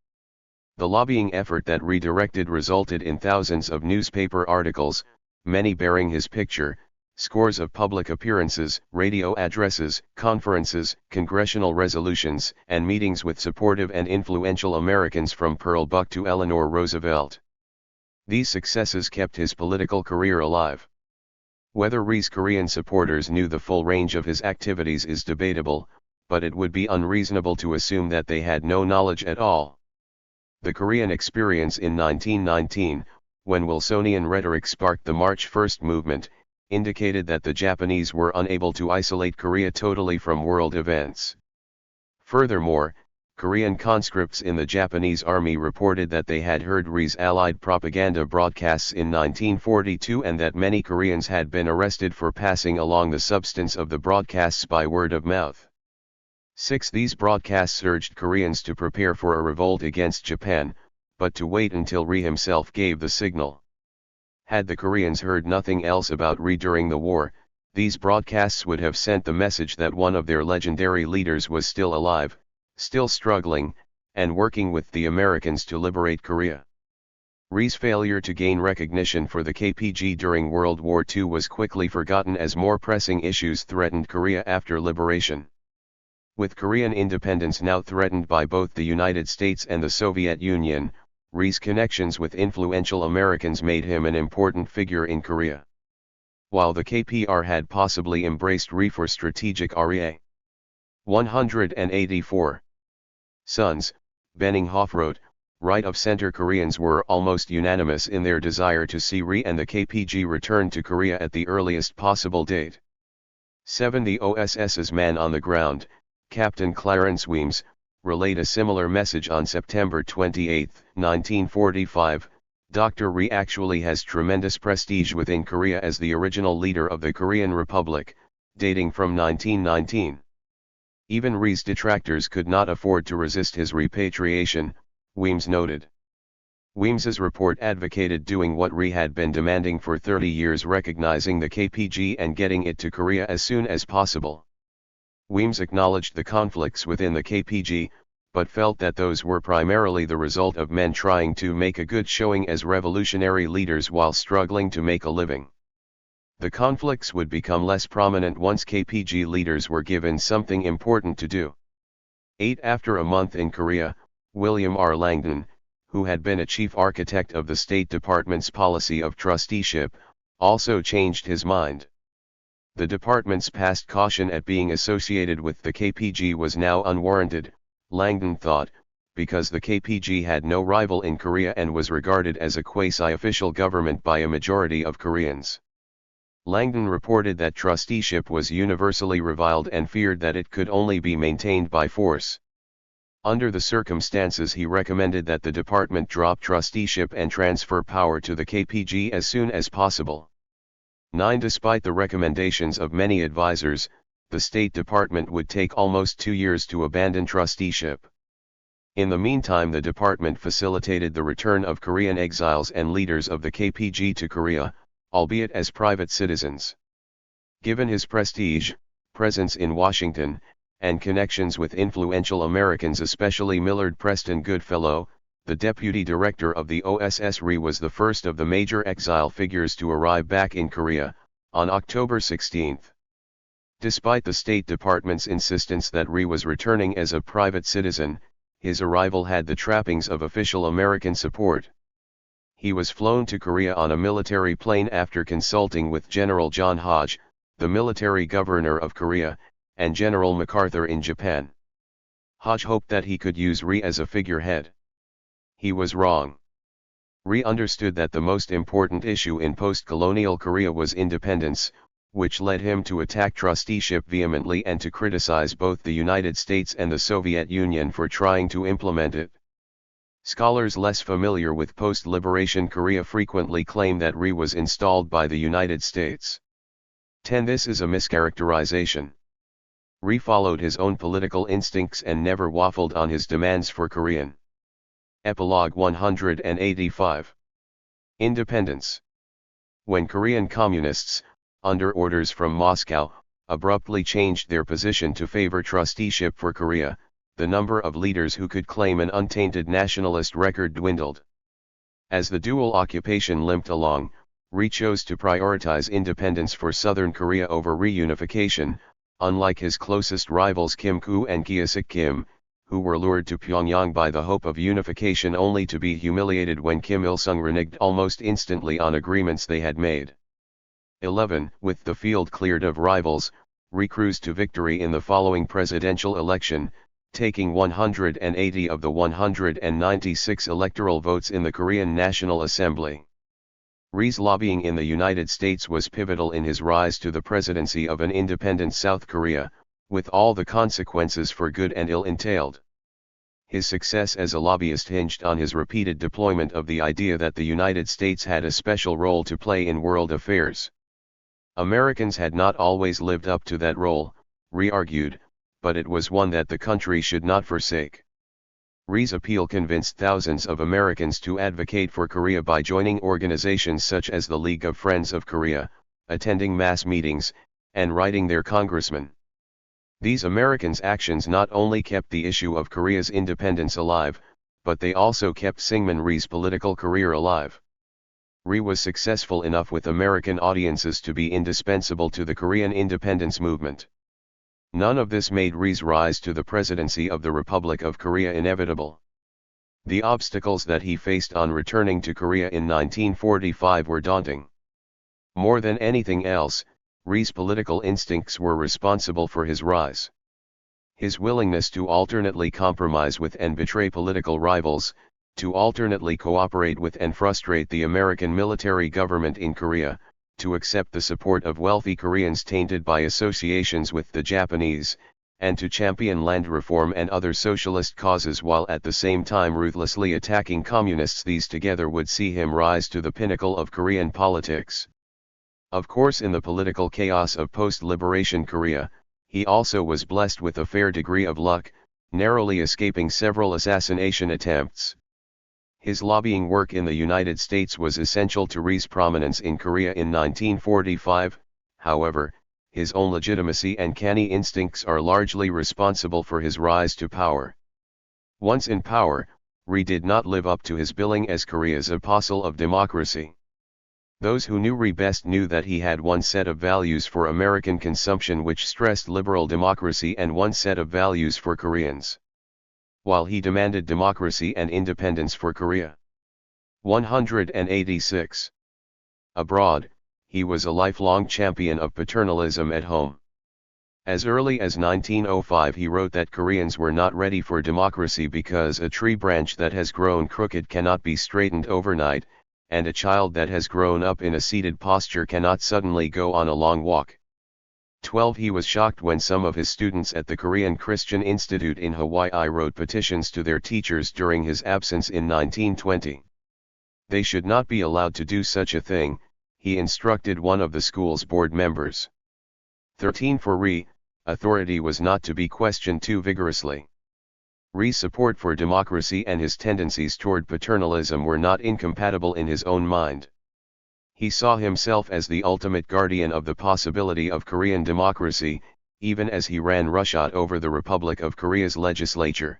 [SPEAKER 1] The lobbying effort that Rhee directed resulted in thousands of newspaper articles, many bearing his picture, scores of public appearances, radio addresses, conferences, congressional resolutions, and meetings with supportive and influential Americans from Pearl Buck to Eleanor Roosevelt. These successes kept his political career alive. Whether Rhee's Korean supporters knew the full range of his activities is debatable, but it would be unreasonable to assume that they had no knowledge at all. The Korean experience in 1919, when Wilsonian rhetoric sparked the March 1 movement, indicated that the Japanese were unable to isolate Korea totally from world events. Furthermore, Korean conscripts in the Japanese army reported that they had heard Rhee's Allied propaganda broadcasts in 1942 and that many Koreans had been arrested for passing along the substance of the broadcasts by word of mouth. 6. These broadcasts urged Koreans to prepare for a revolt against Japan, but to wait until Rhee himself gave the signal. Had the Koreans heard nothing else about Rhee during the war, these broadcasts would have sent the message that one of their legendary leaders was still alive, still struggling, and working with the Americans to liberate Korea. Rhee's failure to gain recognition for the KPG during World War II was quickly forgotten as more pressing issues threatened Korea after liberation. With Korean independence now threatened by both the United States and the Soviet Union, Rhee's connections with influential Americans made him an important figure in Korea. While the KPR had possibly embraced Rhee for strategic REA. 184. Sons, Benninghoff wrote, right-of-center Koreans were almost unanimous in their desire to see Rhee and the KPG return to Korea at the earliest possible date. 7. The OSS's man on the ground, Captain Clarence Weems, relayed a similar message on September 28, 1945. Dr. Rhee actually has tremendous prestige within Korea as the original leader of the Korean Republic, dating from 1919. Even Rhee's detractors could not afford to resist his repatriation, Weems noted. Weems's report advocated doing what Rhee had been demanding for 30 years, recognizing the KPG and getting it to Korea as soon as possible. Weems acknowledged the conflicts within the KPG, but felt that those were primarily the result of men trying to make a good showing as revolutionary leaders while struggling to make a living. The conflicts would become less prominent once KPG leaders were given something important to do. 8. After a month in Korea, William R. Langdon, who had been a chief architect of the State Department's policy of trusteeship, also changed his mind. The department's past caution at being associated with the KPG was now unwarranted, Langdon thought, because the KPG had no rival in Korea and was regarded as a quasi-official government by a majority of Koreans. Langdon reported that trusteeship was universally reviled and feared that it could only be maintained by force. Under the circumstances, he recommended that the department drop trusteeship and transfer power to the KPG as soon as possible. 9. Despite the recommendations of many advisors, the State Department would take almost 2 years to abandon trusteeship. In the meantime, the department facilitated the return of Korean exiles and leaders of the KPG to Korea, albeit as private citizens. Given his prestige, presence in Washington, and connections with influential Americans, especially Millard Preston Goodfellow, the deputy director of the OSS. Rhee was the first of the major exile figures to arrive back in Korea, on October 16. Despite the State Department's insistence that Rhee was returning as a private citizen, his arrival had the trappings of official American support. He was flown to Korea on a military plane after consulting with General John Hodge, the military governor of Korea, and General MacArthur in Japan. Hodge hoped that he could use Rhee as a figurehead. He was wrong. Rhee understood that the most important issue in post-colonial Korea was independence, which led him to attack trusteeship vehemently and to criticize both the United States and the Soviet Union for trying to implement it. Scholars less familiar with post-liberation Korea frequently claim that Rhee was installed by the United States. 10. This is a mischaracterization. Rhee followed his own political instincts and never waffled on his demands for Korean. Epilogue 185. Independence. When Korean communists, under orders from Moscow, abruptly changed their position to favor trusteeship for Korea, the number of leaders who could claim an untainted nationalist record dwindled. As the dual occupation limped along, Rhee chose to prioritize independence for Southern Korea over reunification, unlike his closest rivals Kim Koo and Kyeosik Kim, who were lured to Pyongyang by the hope of unification only to be humiliated when Kim Il-sung reneged almost instantly on agreements they had made. 11. With the field cleared of rivals, Rhee cruised to victory in the following presidential election, taking 180 of the 196 electoral votes in the Korean National Assembly. Rhee's lobbying in the United States was pivotal in his rise to the presidency of an independent South Korea, with all the consequences for good and ill entailed. His success as a lobbyist hinged on his repeated deployment of the idea that the United States had a special role to play in world affairs. Americans had not always lived up to that role, Rhee argued, but it was one that the country should not forsake. Rhee's appeal convinced thousands of Americans to advocate for Korea by joining organizations such as the League of Friends of Korea, attending mass meetings, and writing their congressmen. These Americans' actions not only kept the issue of Korea's independence alive, but they also kept Syngman Rhee's political career alive. Rhee was successful enough with American audiences to be indispensable to the Korean independence movement. None of this made Rhee's rise to the presidency of the Republic of Korea inevitable. The obstacles that he faced on returning to Korea in 1945 were daunting. More than anything else, Rhee's political instincts were responsible for his rise. His willingness to alternately compromise with and betray political rivals, to alternately cooperate with and frustrate the American military government in Korea, to accept the support of wealthy Koreans tainted by associations with the Japanese, and to champion land reform and other socialist causes while at the same time ruthlessly attacking communists. These together would see him rise to the pinnacle of Korean politics. Of course, in the political chaos of post-liberation Korea, he also was blessed with a fair degree of luck, narrowly escaping several assassination attempts. His lobbying work in the United States was essential to Rhee's prominence in Korea in 1945, however, his own legitimacy and canny instincts are largely responsible for his rise to power. Once in power, Rhee did not live up to his billing as Korea's apostle of democracy. Those who knew Rhee best knew that he had one set of values for American consumption which stressed liberal democracy and one set of values for Koreans, while he demanded democracy and independence for Korea. 186. Abroad, he was a lifelong champion of paternalism at home. As early as 1905 he wrote that Koreans were not ready for democracy because a tree branch that has grown crooked cannot be straightened overnight, and a child that has grown up in a seated posture cannot suddenly go on a long walk. 12. He was shocked when some of his students at the Korean Christian Institute in Hawaii wrote petitions to their teachers during his absence in 1920. They should not be allowed to do such a thing, he instructed one of the school's board members. 13. For Rhee, authority was not to be questioned too vigorously. Rhee's support for democracy and his tendencies toward paternalism were not incompatible in his own mind. He saw himself as the ultimate guardian of the possibility of Korean democracy, even as he ran roughshod over the Republic of Korea's legislature.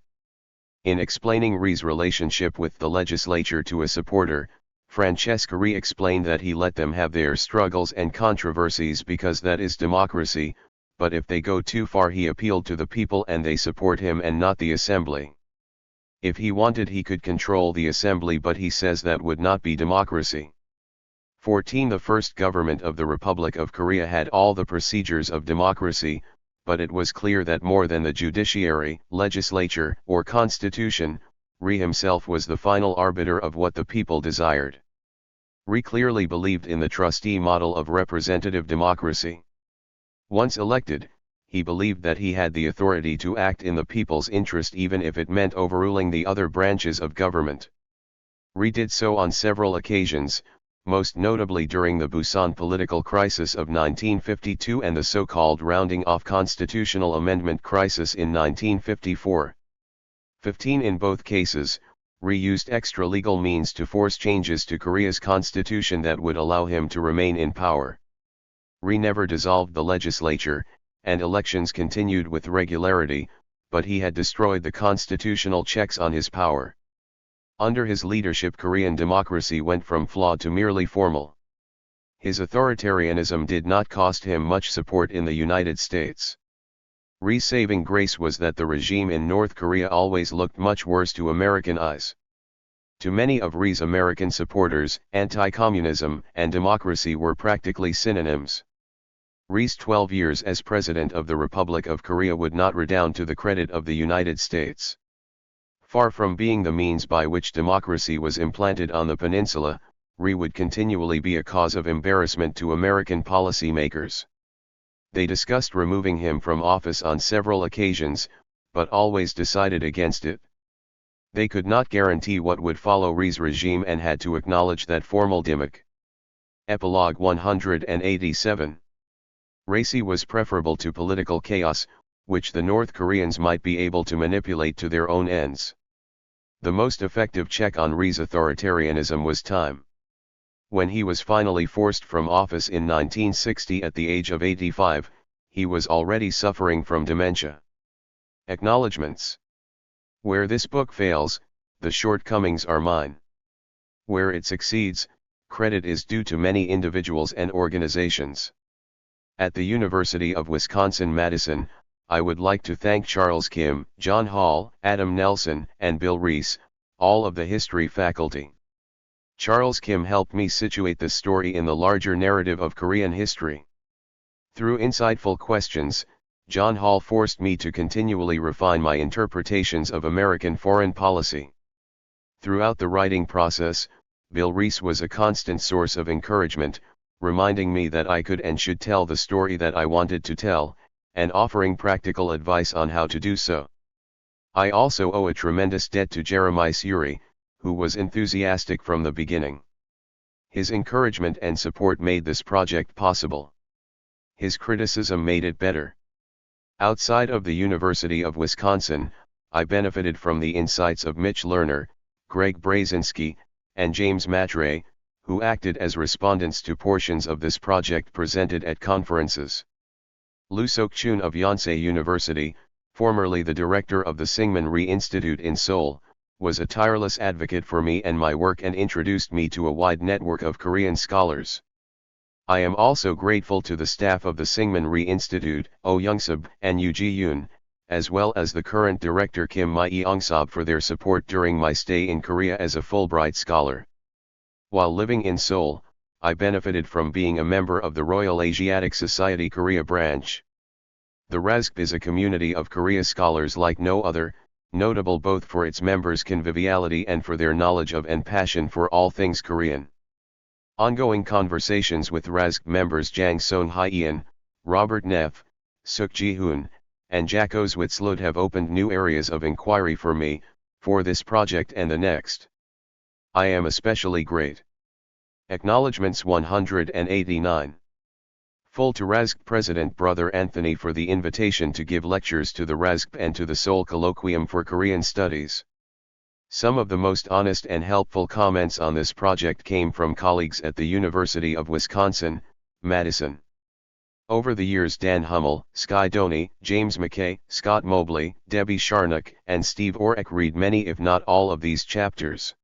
[SPEAKER 1] In explaining Rhee's relationship with the legislature to a supporter, Francesca Rhee explained that he let them have their struggles and controversies because that is democracy, but if they go too far he appealed to the people and they support him and not the assembly. If he wanted he could control the assembly, but he says that would not be democracy. 14. The first government of the Republic of Korea had all the procedures of democracy, but it was clear that more than the judiciary, legislature, or constitution, Rhee himself was the final arbiter of what the people desired. Rhee clearly believed in the trustee model of representative democracy. Once elected, he believed that he had the authority to act in the people's interest even if it meant overruling the other branches of government. Rhee did so on several occasions, most notably during the Busan political crisis of 1952 and the so-called rounding off constitutional amendment crisis in 1954. 15. In both cases, Rhee used extra-legal means to force changes to Korea's constitution that would allow him to remain in power. Rhee never dissolved the legislature, and elections continued with regularity, but he had destroyed the constitutional checks on his power. Under his leadership Korean democracy went from flawed to merely formal. His authoritarianism did not cost him much support in the United States. Rhee's saving grace was that the regime in North Korea always looked much worse to American eyes. To many of Rhee's American supporters, anti-communism and democracy were practically synonyms. Rhee's 12 years as President of the Republic of Korea would not redound to the credit of the United States. Far from being the means by which democracy was implanted on the peninsula, Rhee would continually be a cause of embarrassment to American policymakers. They discussed removing him from office on several occasions, but always decided against it. They could not guarantee what would follow Rhee's regime and had to acknowledge that formal dimmock. Epilogue 187. Race was preferable to political chaos, which the North Koreans might be able to manipulate to their own ends. The most effective check on Rhee's authoritarianism was time. When he was finally forced from office in 1960 at the age of 85, he was already suffering from dementia. Acknowledgements. Where this book fails, the shortcomings are mine. Where it succeeds, credit is due to many individuals and organizations. At the University of Wisconsin-Madison, I would like to thank Charles Kim, John Hall, Adam Nelson, and Bill Rhee, all of the history faculty. Charles Kim helped me situate the story in the larger narrative of Korean history. Through insightful questions, John Hall forced me to continually refine my interpretations of American foreign policy. Throughout the writing process, Bill Rhee was a constant source of encouragement, reminding me that I could and should tell the story that I wanted to tell, and offering practical advice on how to do so. I also owe a tremendous debt to Jeremiah Suri, who was enthusiastic from the beginning. His encouragement and support made this project possible. His criticism made it better. Outside of the University of Wisconsin, I benefited from the insights of Mitch Lerner, Greg Brazinski, and James Matre, who acted as respondents to portions of this project presented at conferences. Lee Sok-chun of Yonsei University, formerly the director of the Syngman Rhee Institute in Seoul, was a tireless advocate for me and my work and introduced me to a wide network of Korean scholars. I am also grateful to the staff of the Syngman Rhee Institute, Oh Young-sub and Yoo Ji-yoon, as well as the current director Kim Mi-young-sub for their support during my stay in Korea as a Fulbright scholar. While living in Seoul, I benefited from being a member of the Royal Asiatic Society Korea branch. The RASCP is a community of Korea scholars like no other, notable both for its members' conviviality and for their knowledge of and passion for all things Korean. Ongoing conversations with RASCP members Jang Song-hyeon, Robert Neff, Suk Ji-hoon, and Jack Ozwitzlud have opened new areas of inquiry for me, for this project and the next. I am especially great. Acknowledgements 189. Full to RASCP President Brother Anthony for the invitation to give lectures to the RASCP and to the Seoul Colloquium for Korean Studies. Some of the most honest and helpful comments on this project came from colleagues at the University of Wisconsin, Madison. Over the years Dan Hummel, Sky Doney, James McKay, Scott Mobley, Debbie Sharnock, and Steve Orek read many if not all of these chapters.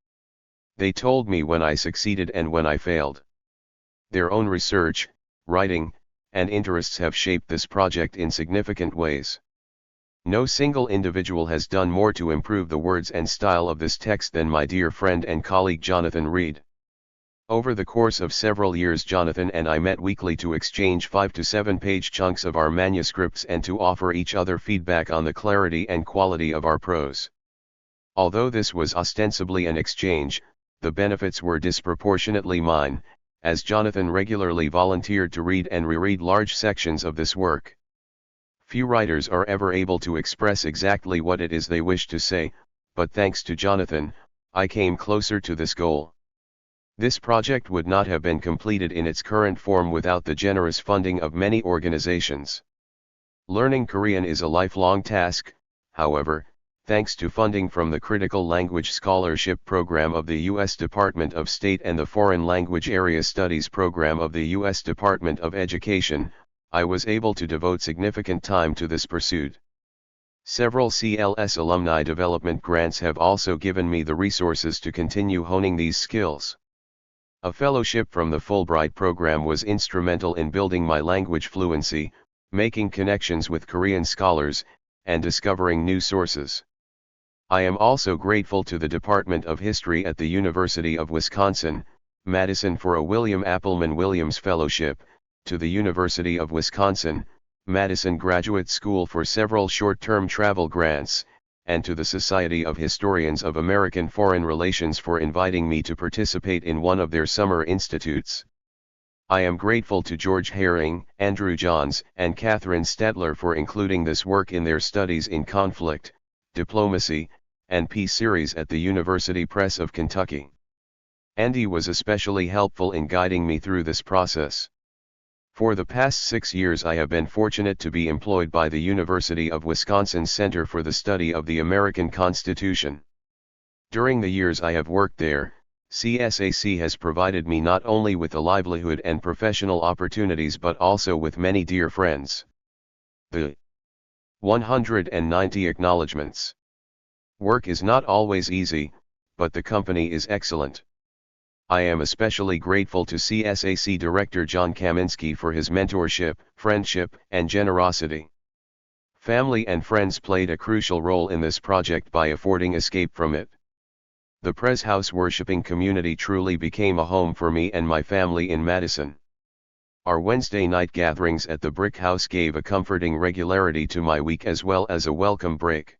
[SPEAKER 1] They told me when I succeeded and when I failed. Their own research, writing, and interests have shaped this project in significant ways. No single individual has done more to improve the words and style of this text than my dear friend and colleague Jonathan Rhee. Over the course of several years, Jonathan and I met weekly to exchange 5 to 7 page chunks of our manuscripts and to offer each other feedback on the clarity and quality of our prose. Although this was ostensibly an exchange, the benefits were disproportionately mine, as Jonathan regularly volunteered to read and reread large sections of this work. Few writers are ever able to express exactly what it is they wish to say, but thanks to Jonathan, I came closer to this goal. This project would not have been completed in its current form without the generous funding of many organizations. Learning Korean is a lifelong task, however, thanks to funding from the Critical Language Scholarship Program of the U.S. Department of State and the Foreign Language Area Studies Program of the U.S. Department of Education, I was able to devote significant time to this pursuit. Several CLS alumni development grants have also given me the resources to continue honing these skills. A fellowship from the Fulbright program was instrumental in building my language fluency, making connections with Korean scholars, and discovering new sources. I am also grateful to the Department of History at the University of Wisconsin, Madison for a William Appleman Williams Fellowship, to the University of Wisconsin, Madison Graduate School for several short-term travel grants, and to the Society of Historians of American Foreign Relations for inviting me to participate in one of their summer institutes. I am grateful to George Herring, Andrew Johns, and Catherine Stadler for including this work in their studies in conflict, diplomacy, and peace series at the University Press of Kentucky. Andy was especially helpful in guiding me through this process. For the past 6 years I have been fortunate to be employed by the University of Wisconsin Center for the Study of the American Constitution. During the years I have worked there, CSAC has provided me not only with a livelihood and professional opportunities but also with many dear friends. The 190 acknowledgements. Work is not always easy, but the company is excellent. I am especially grateful to CSAC Director John Kaminsky for his mentorship, friendship, and generosity. Family and friends played a crucial role in this project by affording escape from it. The Pres House worshiping community truly became a home for me and my family in Madison. Our Wednesday night gatherings at the Brick House gave a comforting regularity to my week as well as a welcome break.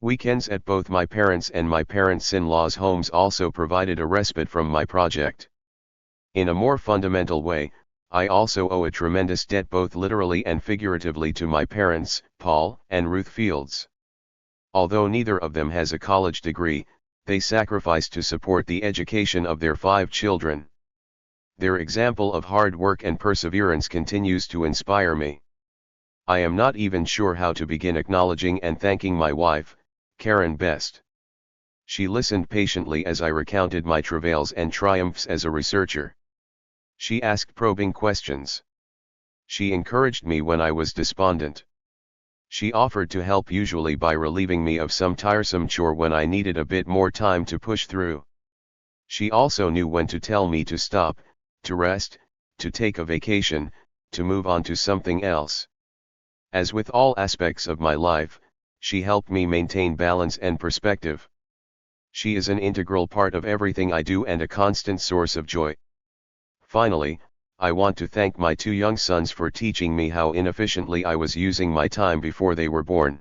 [SPEAKER 1] Weekends at both my parents' and my parents'-in-law's homes also provided a respite from my project. In a more fundamental way, I also owe a tremendous debt both literally and figuratively to my parents, Paul and Ruth Fields. Although neither of them has a college degree, they sacrificed to support the education of their 5 children. Their example of hard work and perseverance continues to inspire me. I am not even sure how to begin acknowledging and thanking my wife, Karen Best. She listened patiently as I recounted my travails and triumphs as a researcher. She asked probing questions. She encouraged me when I was despondent. She offered to help, usually by relieving me of some tiresome chore when I needed a bit more time to push through. She also knew when to tell me to stop, to rest, to take a vacation, to move on to something else. As with all aspects of my life, she helped me maintain balance and perspective. She is an integral part of everything I do and a constant source of joy. Finally, I want to thank my 2 young sons for teaching me how inefficiently I was using my time before they were born.